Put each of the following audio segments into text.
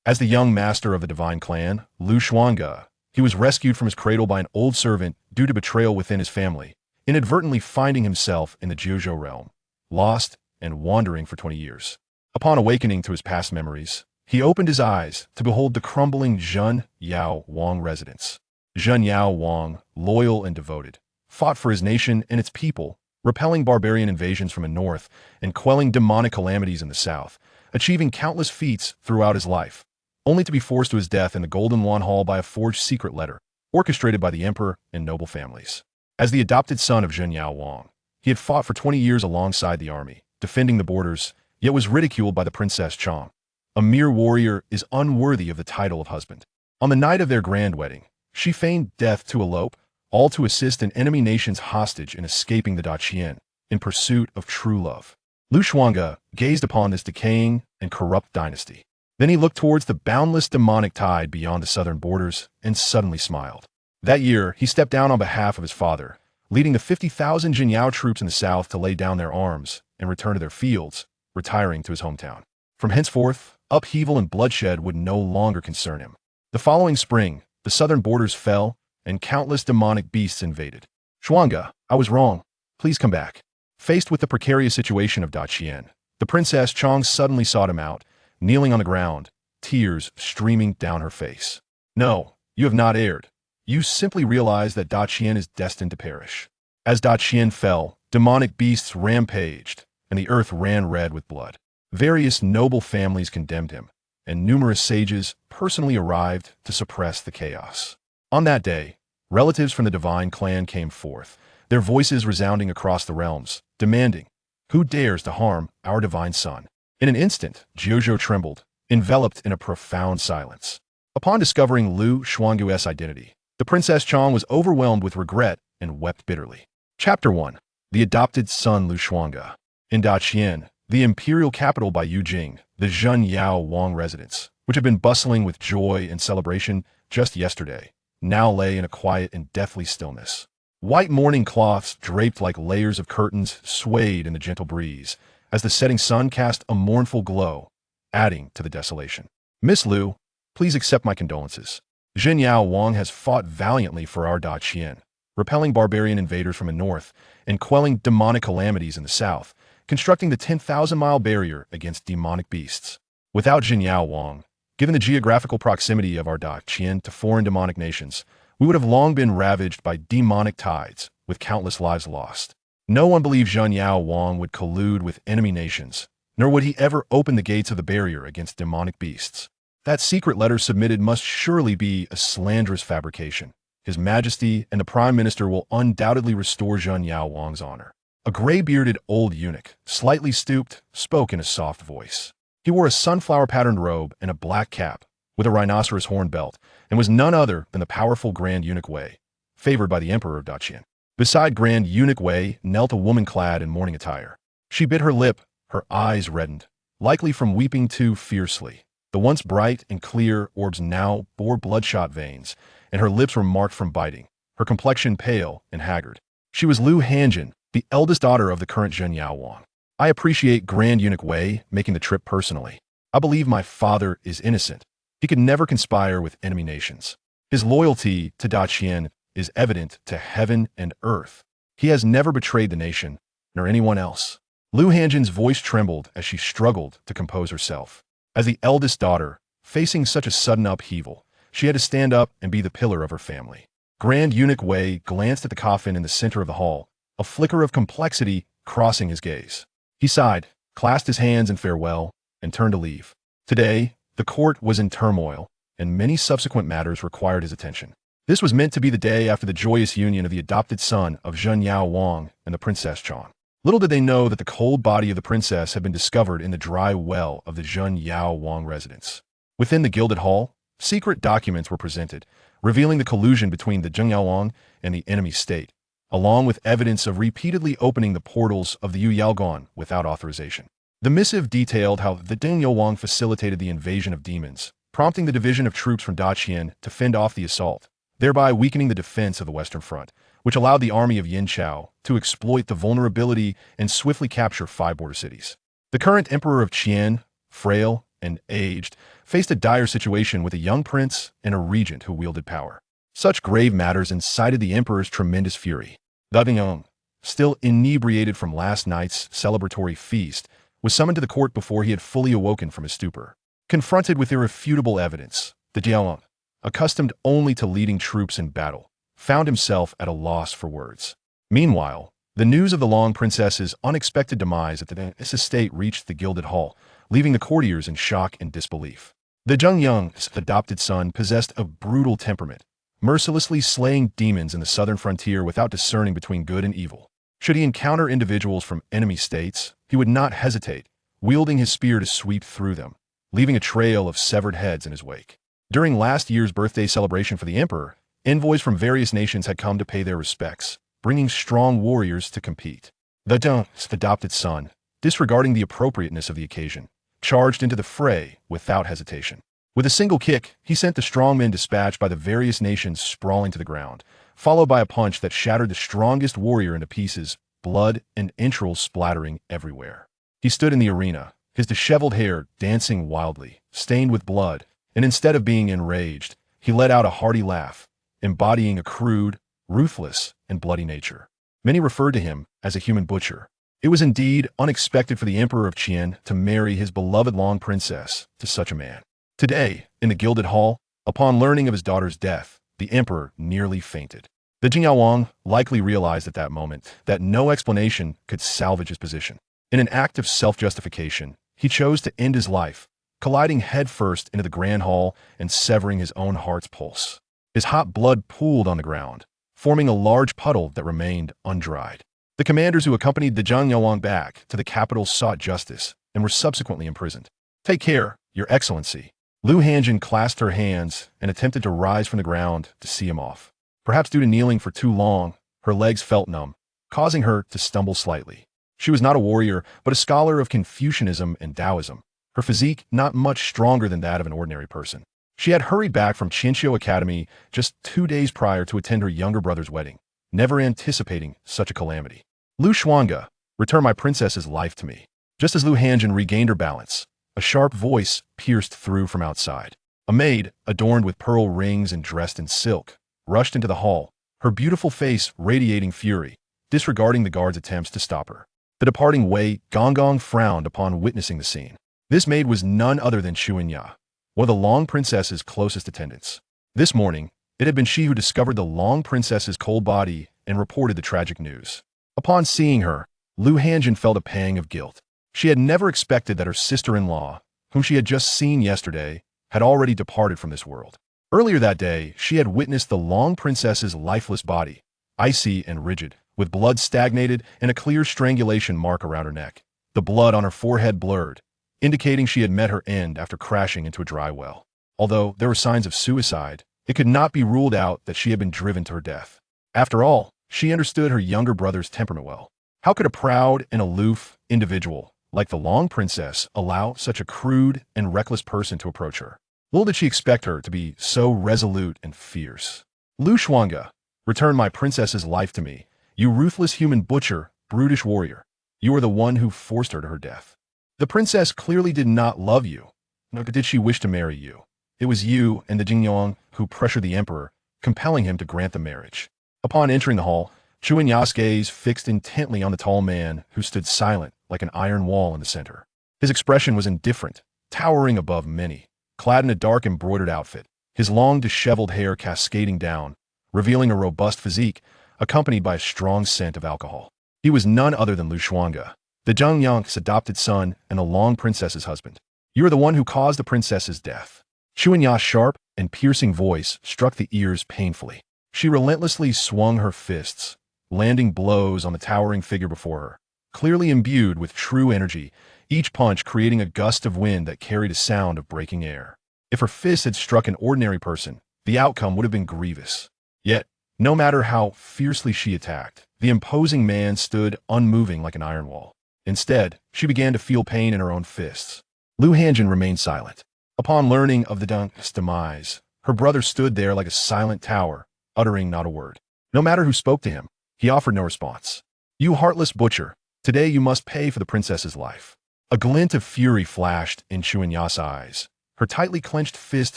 As the young master of the divine clan, Xuange, he was rescued from his cradle by an old servant due to betrayal within his family, inadvertently finding himself in the Jiuzhou realm, lost and wandering for 20 years. Upon awakening to his past memories, he opened his eyes to behold the crumbling Zhenyao Wang residence. Zhenyao Wang, loyal and devoted, fought for his nation and its people, repelling barbarian invasions from the north and quelling demonic calamities in the south, achieving countless feats throughout his life, only to be forced to his death in the Golden Wan Hall by a forged secret letter, orchestrated by the emperor and noble families. As the adopted son of Zhenyao Wang, he had fought for 20 years alongside the army, defending the borders, yet was ridiculed by the Princess Xuange. A mere warrior is unworthy of the title of husband. On the night of their grand wedding, she feigned death to elope, all to assist an enemy nation's hostage in escaping the Daqian, in pursuit of true love. Xuange gazed upon this decaying and corrupt dynasty. Then he looked towards the boundless demonic tide beyond the southern borders and suddenly smiled. That year, he stepped down on behalf of his father, leading the 50,000 Jinyao troops in the south to lay down their arms and return to their fields, retiring to his hometown. From henceforth, upheaval and bloodshed would no longer concern him. The following spring, the southern borders fell, and countless demonic beasts invaded. Xuange, I was wrong. Please come back. Faced with the precarious situation of Daqian, the Princess Xuange suddenly sought him out, kneeling on the ground, tears streaming down her face. No, you have not erred. You simply realize that Daqian is destined to perish. As Daqian fell, demonic beasts rampaged, and the earth ran red with blood. Various noble families condemned him, and numerous sages personally arrived to suppress the chaos. On that day, relatives from the divine clan came forth, their voices resounding across the realms, demanding, "Who dares to harm our divine son?" In an instant, Jiuzhou trembled, enveloped in a profound silence. Upon discovering Xuange's identity, the Princess Xuange was overwhelmed with regret and wept bitterly. Chapter 1. The Adopted Son Xuange. In Daqian, the imperial capital by Yujing, the Zhenyao Wang residence, which had been bustling with joy and celebration just yesterday, now lay in a quiet and deathly stillness. White mourning cloths draped like layers of curtains swayed in the gentle breeze, as the setting sun cast a mournful glow, adding to the desolation. Miss Liu, please accept my condolences. Zhenyao Wang has fought valiantly for our Daqian, repelling barbarian invaders from the north and quelling demonic calamities in the south, constructing the 10,000-mile barrier against demonic beasts. Without Zhenyao Wang, given the geographical proximity of our Daqian to foreign demonic nations, we would have long been ravaged by demonic tides, with countless lives lost. No one believed Zhenyao Wang would collude with enemy nations, nor would he ever open the gates of the barrier against demonic beasts. That secret letter submitted must surely be a slanderous fabrication. His Majesty and the Prime Minister will undoubtedly restore Zhenyao Wang's honor. A gray-bearded old eunuch, slightly stooped, spoke in a soft voice. He wore a sunflower-patterned robe and a black cap, with a rhinoceros horn belt, and was none other than the powerful Grand Eunuch Wei, favored by the Emperor of Daqian. Beside Grand Eunuch Wei knelt a woman clad in mourning attire. She bit her lip, her eyes reddened, likely from weeping too fiercely. The once bright and clear orbs now bore bloodshot veins, and her lips were marked from biting, her complexion pale and haggard. She was Lu Hanjin, the eldest daughter of the current Zhenyao Wang. I appreciate Grand Eunuch Wei making the trip personally. I believe my father is innocent. He could never conspire with enemy nations. His loyalty to Daqian is evident to heaven and earth. He has never betrayed the nation, nor anyone else. Lu Hanjin's voice trembled as she struggled to compose herself. As the eldest daughter, facing such a sudden upheaval, she had to stand up and be the pillar of her family. Grand Eunuch Wei glanced at the coffin in the center of the hall, a flicker of complexity crossing his gaze. He sighed, clasped his hands in farewell, and turned to leave. Today, the court was in turmoil, and many subsequent matters required his attention. This was meant to be the day after the joyous union of the adopted son of Zhenyao Wang and the Princess Xuange. Little did they know that the cold body of the princess had been discovered in the dry well of the Zhenyao Wang residence. Within the gilded hall, secret documents were presented, revealing the collusion between the Zhenyao Wang and the enemy state, along with evidence of repeatedly opening the portals of the Yu Yaoguan without authorization. The missive detailed how the Zhenyao Wang facilitated the invasion of demons, prompting the division of troops from Daqian to fend off the assault, thereby weakening the defense of the Western Front, which allowed the army of Yin Chao to exploit the vulnerability and swiftly capture 5 border cities. The current emperor of Qian, frail and aged, faced a dire situation with a young prince and a regent who wielded power. Such grave matters incited the emperor's tremendous fury. Defying, still inebriated from last night's celebratory feast, was summoned to the court before he had fully awoken from his stupor. Confronted with irrefutable evidence, the Xianxia, accustomed only to leading troops in battle, found himself at a loss for words. Meanwhile, the news of the Long Princess's unexpected demise at this estate reached the gilded hall, leaving the courtiers in shock and disbelief. The Xianxia's adopted son possessed a brutal temperament, mercilessly slaying demons in the southern frontier without discerning between good and evil. Should he encounter individuals from enemy states, he would not hesitate, wielding his spear to sweep through them, leaving a trail of severed heads in his wake. During last year's birthday celebration for the emperor, envoys from various nations had come to pay their respects, bringing strong warriors to compete. The Xianxia's adopted son, disregarding the appropriateness of the occasion, charged into the fray without hesitation. With a single kick, he sent the strongmen dispatched by the various nations sprawling to the ground, followed by a punch that shattered the strongest warrior into pieces, blood and entrails splattering everywhere. He stood in the arena, his disheveled hair dancing wildly, stained with blood, and instead of being enraged, he let out a hearty laugh, embodying a crude, ruthless, and bloody nature. Many referred to him as a human butcher. It was indeed unexpected for the Emperor of Qian to marry his beloved Long Princess to such a man. Today, in the gilded hall, upon learning of his daughter's death, the Emperor nearly fainted. The Xianxia likely realized at that moment that no explanation could salvage his position. In an act of self-justification, he chose to end his life, colliding headfirst into the grand hall and severing his own heart's pulse. His hot blood pooled on the ground, forming a large puddle that remained undried. The commanders who accompanied the Xianxia back to the capital sought justice and were subsequently imprisoned. "Take care, Your Excellency." Xuange clasped her hands and attempted to rise from the ground to see him off. Perhaps due to kneeling for too long, her legs felt numb, causing her to stumble slightly. She was not a warrior, but a scholar of Confucianism and Taoism, her physique not much stronger than that of an ordinary person. She had hurried back from Xianxia Academy just 2 days prior to attend her younger brother's wedding, never anticipating such a calamity. "Xuange, return my princess's life to me." Just as Xuange regained her balance, a sharp voice pierced through from outside. A maid, adorned with pearl rings and dressed in silk, rushed into the hall, her beautiful face radiating fury, disregarding the guard's attempts to stop her. The departing Wei Gong frowned upon witnessing the scene. This maid was none other than Xianxia, one of the Long Princess's closest attendants. This morning, it had been she who discovered the Long Princess's cold body and reported the tragic news. Upon seeing her, Xuange felt a pang of guilt. She had never expected that her sister-in-law, whom she had just seen yesterday, had already departed from this world. Earlier that day, she had witnessed the Long Princess's lifeless body, icy and rigid, with blood stagnated and a clear strangulation mark around her neck. The blood on her forehead blurred, indicating she had met her end after crashing into a dry well. Although there were signs of suicide, it could not be ruled out that she had been driven to her death. After all, she understood her younger brother's temperament well. How could a proud and aloof individual like the Long Princess allow such a crude and reckless person to approach her? Little did she expect her to be so resolute and fierce. "Xuange, return my princess's life to me, you ruthless human butcher, brutish warrior. You are the one who forced her to her death. The princess clearly did not love you, nor did she wish to marry you. It was you and the Xianxia who pressured the emperor, compelling him to grant the marriage." Upon entering the hall, Xuanxia's gaze fixed intently on the tall man who stood silent like an iron wall in the center. His expression was indifferent, towering above many, clad in a dark embroidered outfit, his long disheveled hair cascading down, revealing a robust physique, accompanied by a strong scent of alcohol. He was none other than Xuange, the Xianxia's adopted son and the Long Princess's husband. "You are the one who caused the princess's death." Xuanxia's sharp and piercing voice struck the ears painfully. She relentlessly swung her fists, landing blows on the towering figure before her, clearly imbued with true energy, each punch creating a gust of wind that carried a sound of breaking air. If her fist had struck an ordinary person, the outcome would have been grievous. Yet, no matter how fiercely she attacked, the imposing man stood unmoving like an iron wall. Instead, she began to feel pain in her own fists. Xuange remained silent. Upon learning of the Xianxia's demise, her brother stood there like a silent tower, uttering not a word. No matter who spoke to him, he offered no response. "You heartless butcher, today you must pay for the princess's life." A glint of fury flashed in Xuange's eyes. Her tightly clenched fist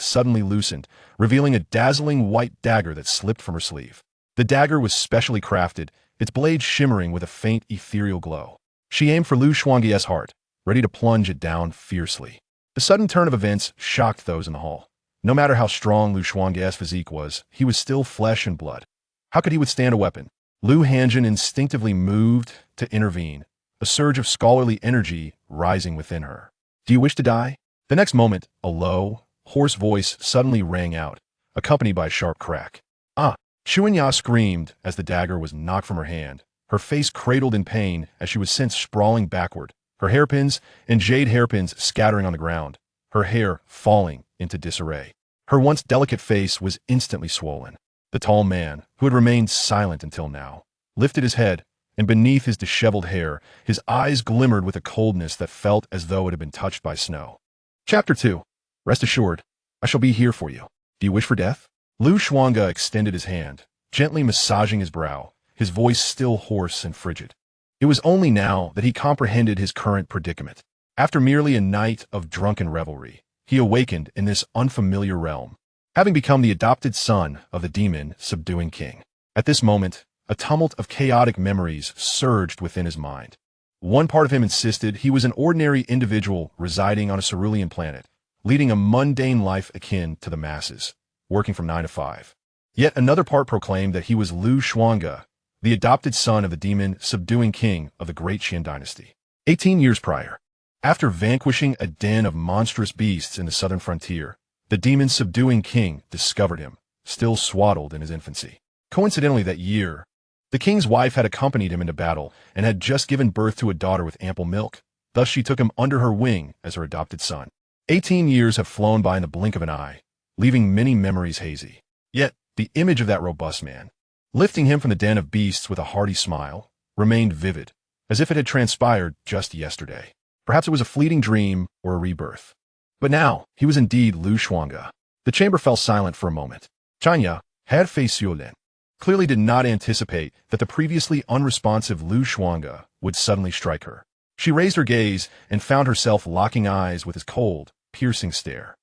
suddenly loosened, revealing a dazzling white dagger that slipped from her sleeve. The dagger was specially crafted, its blade shimmering with a faint ethereal glow. She aimed for Lu Xuange's heart, ready to plunge it down fiercely. The sudden turn of events shocked those in the hall. No matter how strong Lu Xuange's physique was, he was still flesh and blood. How could he withstand a weapon? Lu Hanjin instinctively moved to intervene, a surge of scholarly energy rising within her. Do you wish to die? The next moment, a low, hoarse voice suddenly rang out, accompanied by a sharp crack. Ah! Xuange screamed as the dagger was knocked from her hand, her face cradled in pain as she was sent sprawling backward, her hairpins and jade hairpins scattering on the ground, her hair falling into disarray. Her once delicate face was instantly swollen. The tall man, who had remained silent until now, lifted his head, and beneath his disheveled hair, his eyes glimmered with a coldness that felt as though it had been touched by snow. Chapter 2. Rest assured, I shall be here for you. Do you wish for death? Lu Xuange extended his hand, gently massaging his brow, his voice still hoarse and frigid. It was only now that he comprehended his current predicament. After merely a night of drunken revelry, he awakened in this unfamiliar realm, having become the adopted son of the demon-subduing king. At this moment, a tumult of chaotic memories surged within his mind. One part of him insisted he was an ordinary individual residing on a cerulean planet, leading a mundane life akin to the masses, working from 9 to 5. Yet another part proclaimed that he was Lu Xuange, the adopted son of the demon-subduing king of the Great Qian Dynasty. 18 years prior, after vanquishing a den of monstrous beasts in the southern frontier, the demon-subduing king discovered him, still swaddled in his infancy. Coincidentally that year, the king's wife had accompanied him into battle and had just given birth to a daughter with ample milk, thus she took him under her wing as her adopted son. 18 years have flown by in the blink of an eye, leaving many memories hazy. Yet, the image of that robust man, lifting him from the den of beasts with a hearty smile, remained vivid, as if it had transpired just yesterday. Perhaps it was a fleeting dream or a rebirth. But now, he was indeed Lu Xuange. The chamber fell silent for a moment. Xianxia had faced Xuelin, clearly did not anticipate that the previously unresponsive Lu Xuange would suddenly strike her. She raised her gaze and found herself locking eyes with his cold, piercing stare.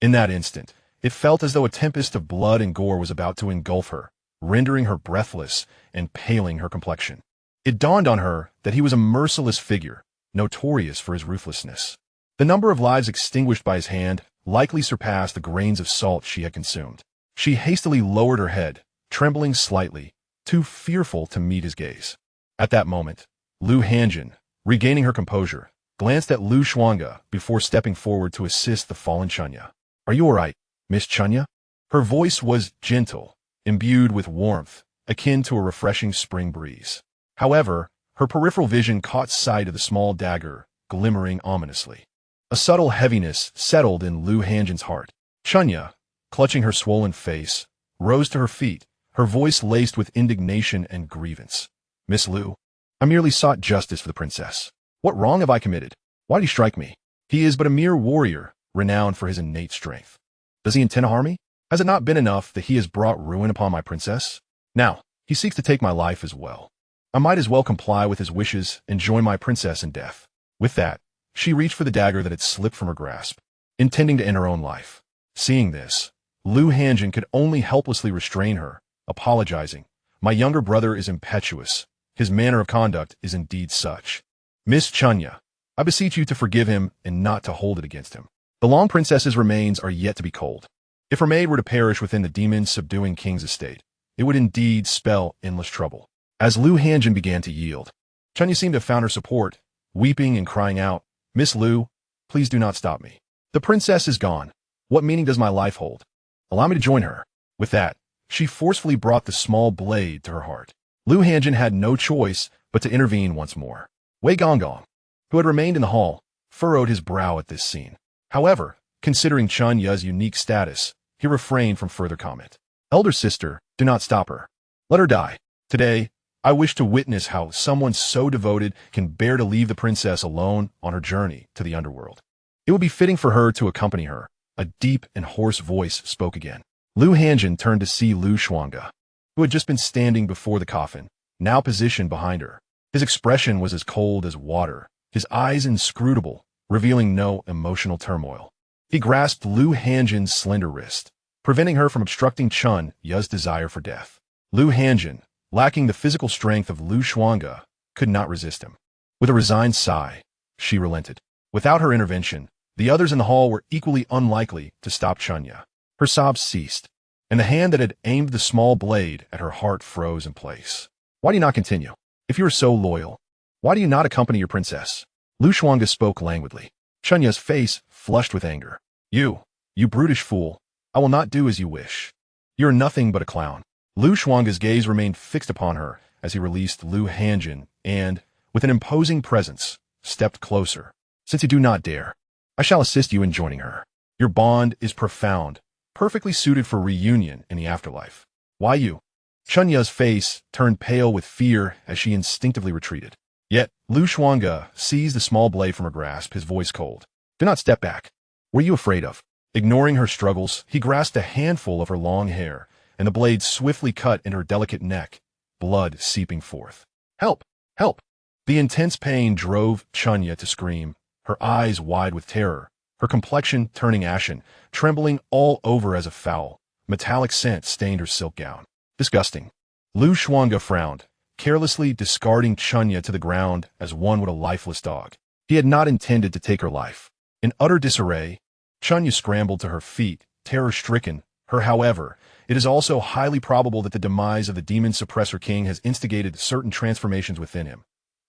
In that instant, it felt as though a tempest of blood and gore was about to engulf her, rendering her breathless and paling her complexion. It dawned on her that he was a merciless figure, notorious for his ruthlessness. The number of lives extinguished by his hand likely surpassed the grains of salt she had consumed. She hastily lowered her head, trembling slightly, too fearful to meet his gaze. At that moment, Lu Hanjin, regaining her composure, glanced at Lu Xuange before stepping forward to assist the fallen Xianxia. Are you all right, Miss Xianxia? Her voice was gentle, imbued with warmth, akin to a refreshing spring breeze. However, her peripheral vision caught sight of the small dagger, glimmering ominously. A subtle heaviness settled in Lu Hanjin's heart. Xianxia, clutching her swollen face, rose to her feet, her voice laced with indignation and grievance. Miss Lu, I merely sought justice for the princess. What wrong have I committed? Why did he strike me? He is but a mere warrior, renowned for his innate strength. Does he intend to harm me? Has it not been enough that he has brought ruin upon my princess? Now, he seeks to take my life as well. I might as well comply with his wishes and join my princess in death. With that, she reached for the dagger that had slipped from her grasp, intending to end her own life. Seeing this, Lu Hanjin could only helplessly restrain her, apologizing. My younger brother is impetuous. His manner of conduct is indeed such. Miss Xianxia, I beseech you to forgive him and not to hold it against him. The long princess's remains are yet to be cold. If her maid were to perish within the demon-subduing king's estate, it would indeed spell endless trouble. As Lu Hanjin began to yield, Xianxia seemed to have found her support, weeping and crying out, Miss Lu, please do not stop me. The princess is gone. What meaning does my life hold? Allow me to join her. With that, she forcefully brought the small blade to her heart. Lu Hanjin had no choice but to intervene once more. Wei Gonggong, who had remained in the hall, furrowed his brow at this scene. However, considering Xianxia's unique status, he refrained from further comment. Elder sister, do not stop her. Let her die. Today, I wish to witness how someone so devoted can bear to leave the princess alone on her journey to the underworld. It would be fitting for her to accompany her. A deep and hoarse voice spoke again. Lu Hanjin turned to see Lu Xuange, who had just been standing before the coffin, now positioned behind her. His expression was as cold as water, his eyes inscrutable, revealing no emotional turmoil. He grasped Lu Hanjin's slender wrist, preventing her from obstructing Xuange's desire for death. Lu Hanjin, lacking the physical strength of Lu Xuange, could not resist him. With a resigned sigh, she relented. Without her intervention, the others in the hall were equally unlikely to stop Xuange. Her sobs ceased, and the hand that had aimed the small blade at her heart froze in place. Why do you not continue? If you are so loyal, why do you not accompany your princess? Lu Xuange spoke languidly. Xuange's face flushed with anger. You brutish fool, I will not do as you wish. You are nothing but a clown. Lu Xuange's gaze remained fixed upon her as he released Lu Hanjin and, with an imposing presence, stepped closer. Since you do not dare, I shall assist you in joining her. Your bond is profound, perfectly suited for reunion in the afterlife. Why you? Xuange's face turned pale with fear as she instinctively retreated. Yet, Lu Xuange seized the small blade from her grasp, his voice cold. Do not step back. What are you afraid of? Ignoring her struggles, he grasped a handful of her long hair, and the blade swiftly cut into her delicate neck, blood seeping forth. Help! Help! The intense pain drove Xuange to scream, her eyes wide with terror, her complexion turning ashen, trembling all over as a foul, metallic scent stained her silk gown. Disgusting. Lu Xuange frowned, carelessly discarding Xuange to the ground as one would a lifeless dog. He had not intended to take her life. In utter disarray, Xuange scrambled to her feet, terror-stricken. However, it is also highly probable that the demise of the demon suppressor king has instigated certain transformations within him.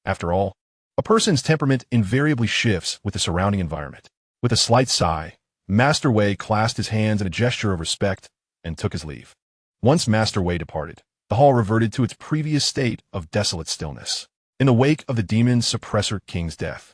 After all, a person's temperament invariably shifts with the surrounding environment. With a slight sigh, Master Wei clasped his hands in a gesture of respect and took his leave. Once Master Wei departed, the hall reverted to its previous state of desolate stillness. In the wake of the demon suppressor king's death,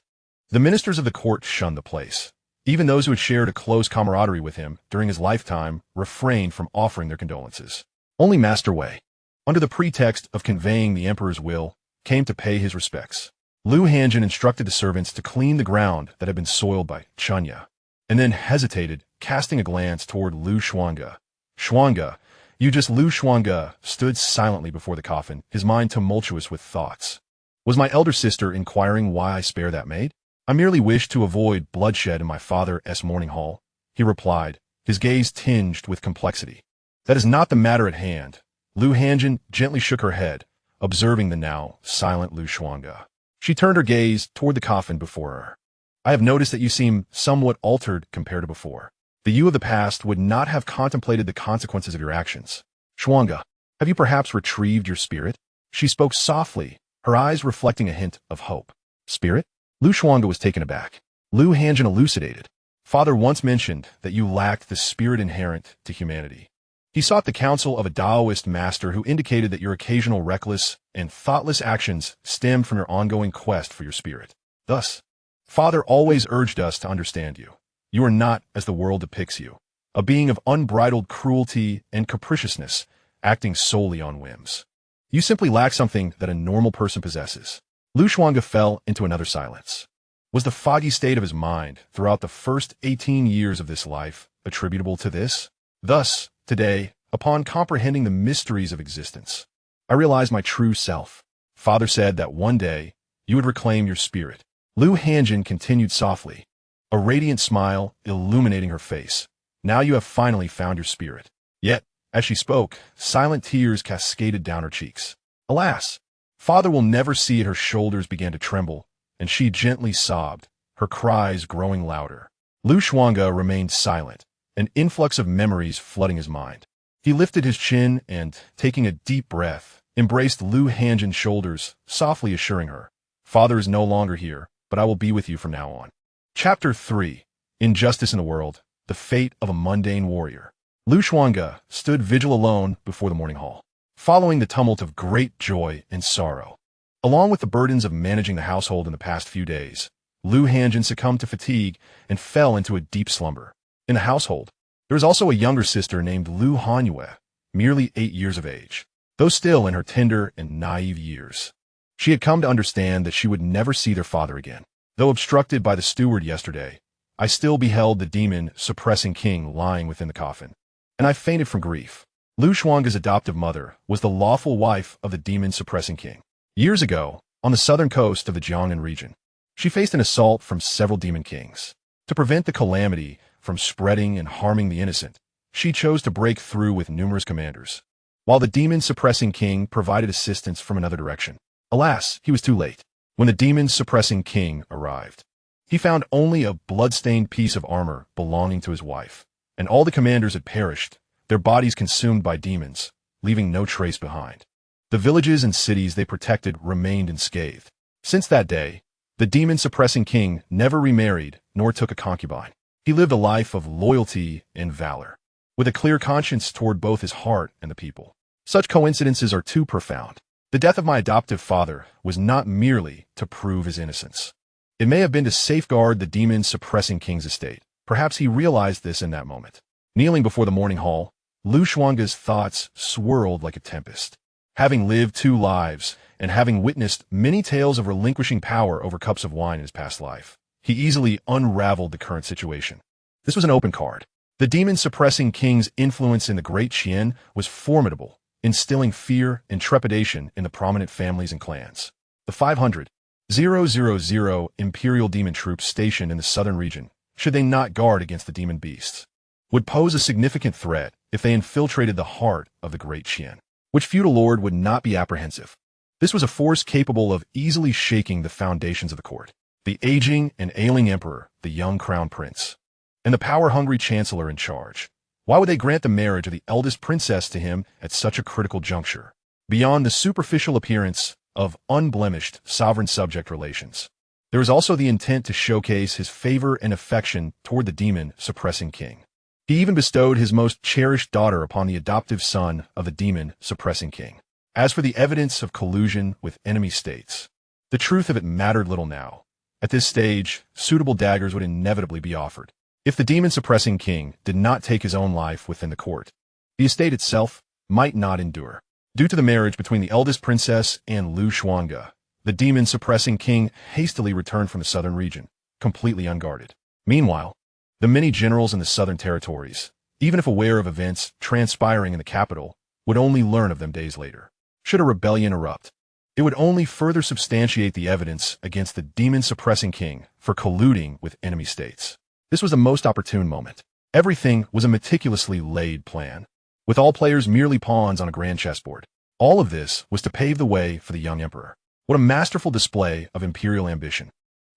the ministers of the court shunned the place. Even those who had shared a close camaraderie with him during his lifetime refrained from offering their condolences. Only Master Wei, under the pretext of conveying the emperor's will, came to pay his respects. Lu Hanjin instructed the servants to clean the ground that had been soiled by Xuange, and then hesitated, casting a glance toward Lu Xuange. Xuange, Lu Xuange stood silently before the coffin, his mind tumultuous with thoughts. Was my elder sister inquiring why I spare that maid? I merely wished to avoid bloodshed in my father's mourning hall, he replied, his gaze tinged with complexity. That is not the matter at hand. Lu Hanjin gently shook her head, observing the now silent Lu Xuange. She turned her gaze toward the coffin before her. I have noticed that you seem somewhat altered compared to before. The you of the past would not have contemplated the consequences of your actions. Xuange, have you perhaps retrieved your spirit? She spoke softly, her eyes reflecting a hint of hope. Spirit? Lu Xuange was taken aback. Lu Hanjin elucidated. Father once mentioned that you lacked the spirit inherent to humanity. He sought the counsel of a Taoist master who indicated that your occasional reckless and thoughtless actions stemmed from your ongoing quest for your spirit. Thus, Father always urged us to understand you. You are not as the world depicts you, a being of unbridled cruelty and capriciousness, acting solely on whims. You simply lack something that a normal person possesses. Lu Xuange fell into another silence. Was the foggy state of his mind throughout the first 18 years of this life attributable to this? Thus, today, upon comprehending the mysteries of existence, I realized my true self. Father said that one day you would reclaim your spirit. Lu Hanjin continued softly, a radiant smile illuminating her face. Now you have finally found your spirit. Yet, as she spoke, silent tears cascaded down her cheeks. Alas! Father will never see it. Her shoulders began to tremble, and she gently sobbed, her cries growing louder. Lu Xuange remained silent, an influx of memories flooding his mind. He lifted his chin and, taking a deep breath, embraced Lu Hanjin's shoulders, softly assuring her, Father is no longer here, but I will be with you from now on. Chapter 3. Injustice in the World, the Fate of a Mundane Warrior. Lu Xuange stood vigil alone before the mourning hall, following the tumult of great joy and sorrow. Along with the burdens of managing the household in the past few days, Lu Hanjin succumbed to fatigue and fell into a deep slumber. In the household, there was also a younger sister named Lu Hanyue, merely 8 years of age, though still in her tender and naive years. She had come to understand that she would never see their father again. Though obstructed by the steward yesterday, I still beheld the demon-suppressing king lying within the coffin, and I fainted from grief. Lu Xuange's adoptive mother was the lawful wife of the demon-suppressing king. Years ago, on the southern coast of the Jiangnan region, She faced an assault from several demon kings. To prevent the calamity from spreading and harming the innocent, she chose to break through with numerous commanders, while the demon-suppressing king provided assistance from another direction. Alas, he was too late. When the demon-suppressing king arrived, he found only a blood-stained piece of armor belonging to his wife, and all the commanders had perished, their bodies consumed by demons, leaving no trace behind. The villages and cities they protected remained unscathed. Since that day, the demon-suppressing king never remarried nor took a concubine. He lived a life of loyalty and valor, with a clear conscience toward both his heart and the people. Such coincidences are too profound. The death of my adoptive father was not merely to prove his innocence. It may have been to safeguard the demon-suppressing king's estate. Perhaps he realized this in that moment. Kneeling before the mourning hall, Xuange's thoughts swirled like a tempest. Having lived 2 lives, and having witnessed many tales of relinquishing power over cups of wine in his past life, he easily unraveled the current situation. This was an open card. The demon-suppressing king's influence in the Great Qian was formidable, instilling fear and trepidation in the prominent families and clans. The 500,000 imperial demon troops stationed in the southern region, should they not guard against the demon beasts, would pose a significant threat if they infiltrated the heart of the Great Qian, which feudal lord would not be apprehensive. This was a force capable of easily shaking the foundations of the court. The aging and ailing emperor, the young crown prince, and the power-hungry chancellor in charge. Why would they grant the marriage of the eldest princess to him at such a critical juncture? Beyond the superficial appearance of unblemished sovereign-subject relations, there was also the intent to showcase his favor and affection toward the demon-suppressing king. He even bestowed his most cherished daughter upon the adoptive son of the demon-suppressing king. As for the evidence of collusion with enemy states, the truth of it mattered little now. At this stage, suitable daggers would inevitably be offered. If the demon-suppressing king did not take his own life within the court, the estate itself might not endure. Due to the marriage between the eldest princess and Xuange, the demon-suppressing king hastily returned from the southern region, completely unguarded. Meanwhile, the many generals in the southern territories, even if aware of events transpiring in the capital, would only learn of them days later. Should a rebellion erupt, it would only further substantiate the evidence against the demon-suppressing king for colluding with enemy states. This was the most opportune moment. Everything was a meticulously laid plan, with all players merely pawns on a grand chessboard. All of this was to pave the way for the young emperor. What a masterful display of imperial ambition.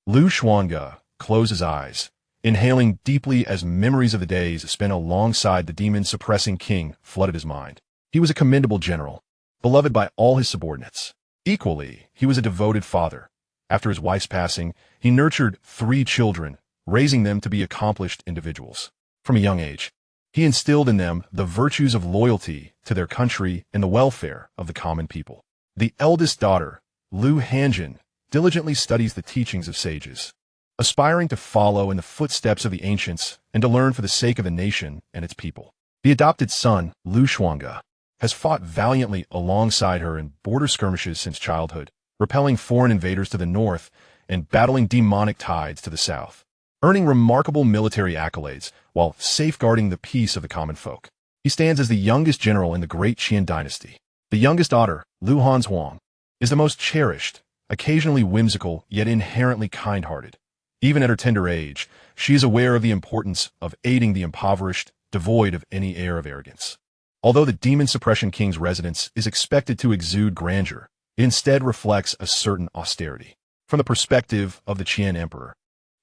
Xuange closed his eyes, inhaling deeply as memories of the days spent alongside the demon-suppressing king flooded his mind. He was a commendable general, beloved by all his subordinates. Equally, he was a devoted father. After his wife's passing, he nurtured 3 children, raising them to be accomplished individuals. From a young age, he instilled in them the virtues of loyalty to their country and the welfare of the common people. The eldest daughter, Xuange, diligently studies the teachings of sages, aspiring to follow in the footsteps of the ancients and to learn for the sake of the nation and its people. The adopted son, Xuange, has fought valiantly alongside her in border skirmishes since childhood, repelling foreign invaders to the north and battling demonic tides to the south, earning remarkable military accolades while safeguarding the peace of the common folk. He stands as the youngest general in the Great Qian Dynasty. The youngest daughter, Xuange, is the most cherished, occasionally whimsical, yet inherently kind-hearted. Even at her tender age, she is aware of the importance of aiding the impoverished, devoid of any air of arrogance. Although the demon-suppression king's residence is expected to exude grandeur, it instead reflects a certain austerity. From the perspective of the Qian emperor,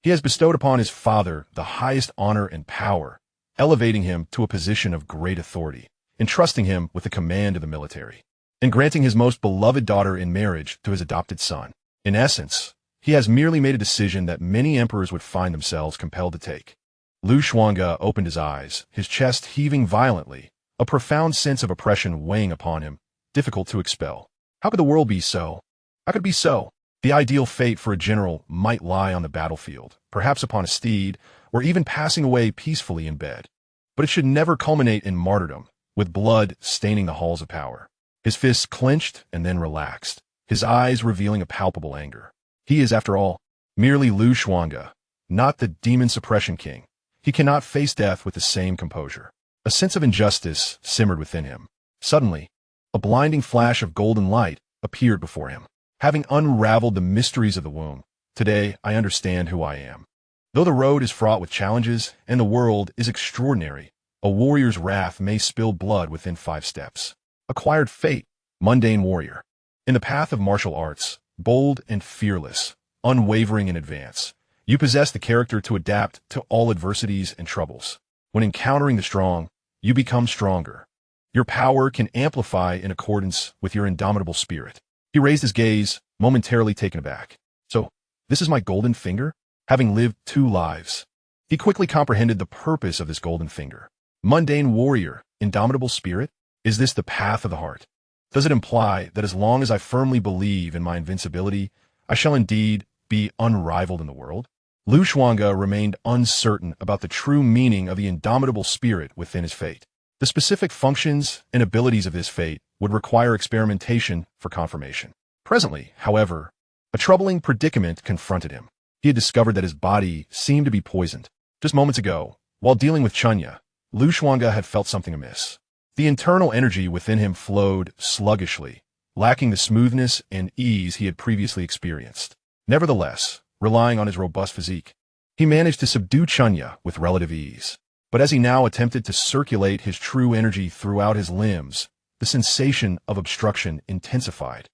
he has bestowed upon his father the highest honor and power, elevating him to a position of great authority, entrusting him with the command of the military, and granting his most beloved daughter in marriage to his adopted son. In essence, he has merely made a decision that many emperors would find themselves compelled to take. Xuange opened his eyes, his chest heaving violently, a profound sense of oppression weighing upon him, difficult to expel. How could the world be so? How could it be so? The ideal fate for a general might lie on the battlefield, perhaps upon a steed, or even passing away peacefully in bed. But it should never culminate in martyrdom, with blood staining the halls of power. His fists clenched and then relaxed, his eyes revealing a palpable anger. He is, after all, merely Xuange, not the demon-suppression king. He cannot face death with the same composure. A sense of injustice simmered within him. Suddenly, a blinding flash of golden light appeared before him. Having unraveled the mysteries of the womb, Today, I understand who I am. Though the road is fraught with challenges and the world is extraordinary, a warrior's wrath may spill blood within 5 steps. Acquired fate, mundane warrior. In the path of martial arts, bold and fearless, unwavering in advance, you possess the character to adapt to all adversities and troubles. When encountering the strong, you become stronger. Your power can amplify in accordance with your indomitable spirit. He raised his gaze, momentarily taken aback. So, this is my golden finger? Having lived 2 lives. He quickly comprehended the purpose of this golden finger. Mundane warrior, indomitable spirit? Is this the path of the heart? Does it imply that as long as I firmly believe in my invincibility, I shall indeed be unrivaled in the world? Xuange remained uncertain about the true meaning of the indomitable spirit within his fate. The specific functions and abilities of this fate would require experimentation for confirmation. Presently, however, a troubling predicament confronted him. He had discovered that his body seemed to be poisoned. Just moments ago, while dealing with Xianxia, Xuange had felt something amiss. The internal energy within him flowed sluggishly, lacking the smoothness and ease he had previously experienced. Nevertheless, relying on his robust physique, he managed to subdue Xianxia with relative ease. But as he now attempted to circulate his true energy throughout his limbs, the sensation of obstruction intensified,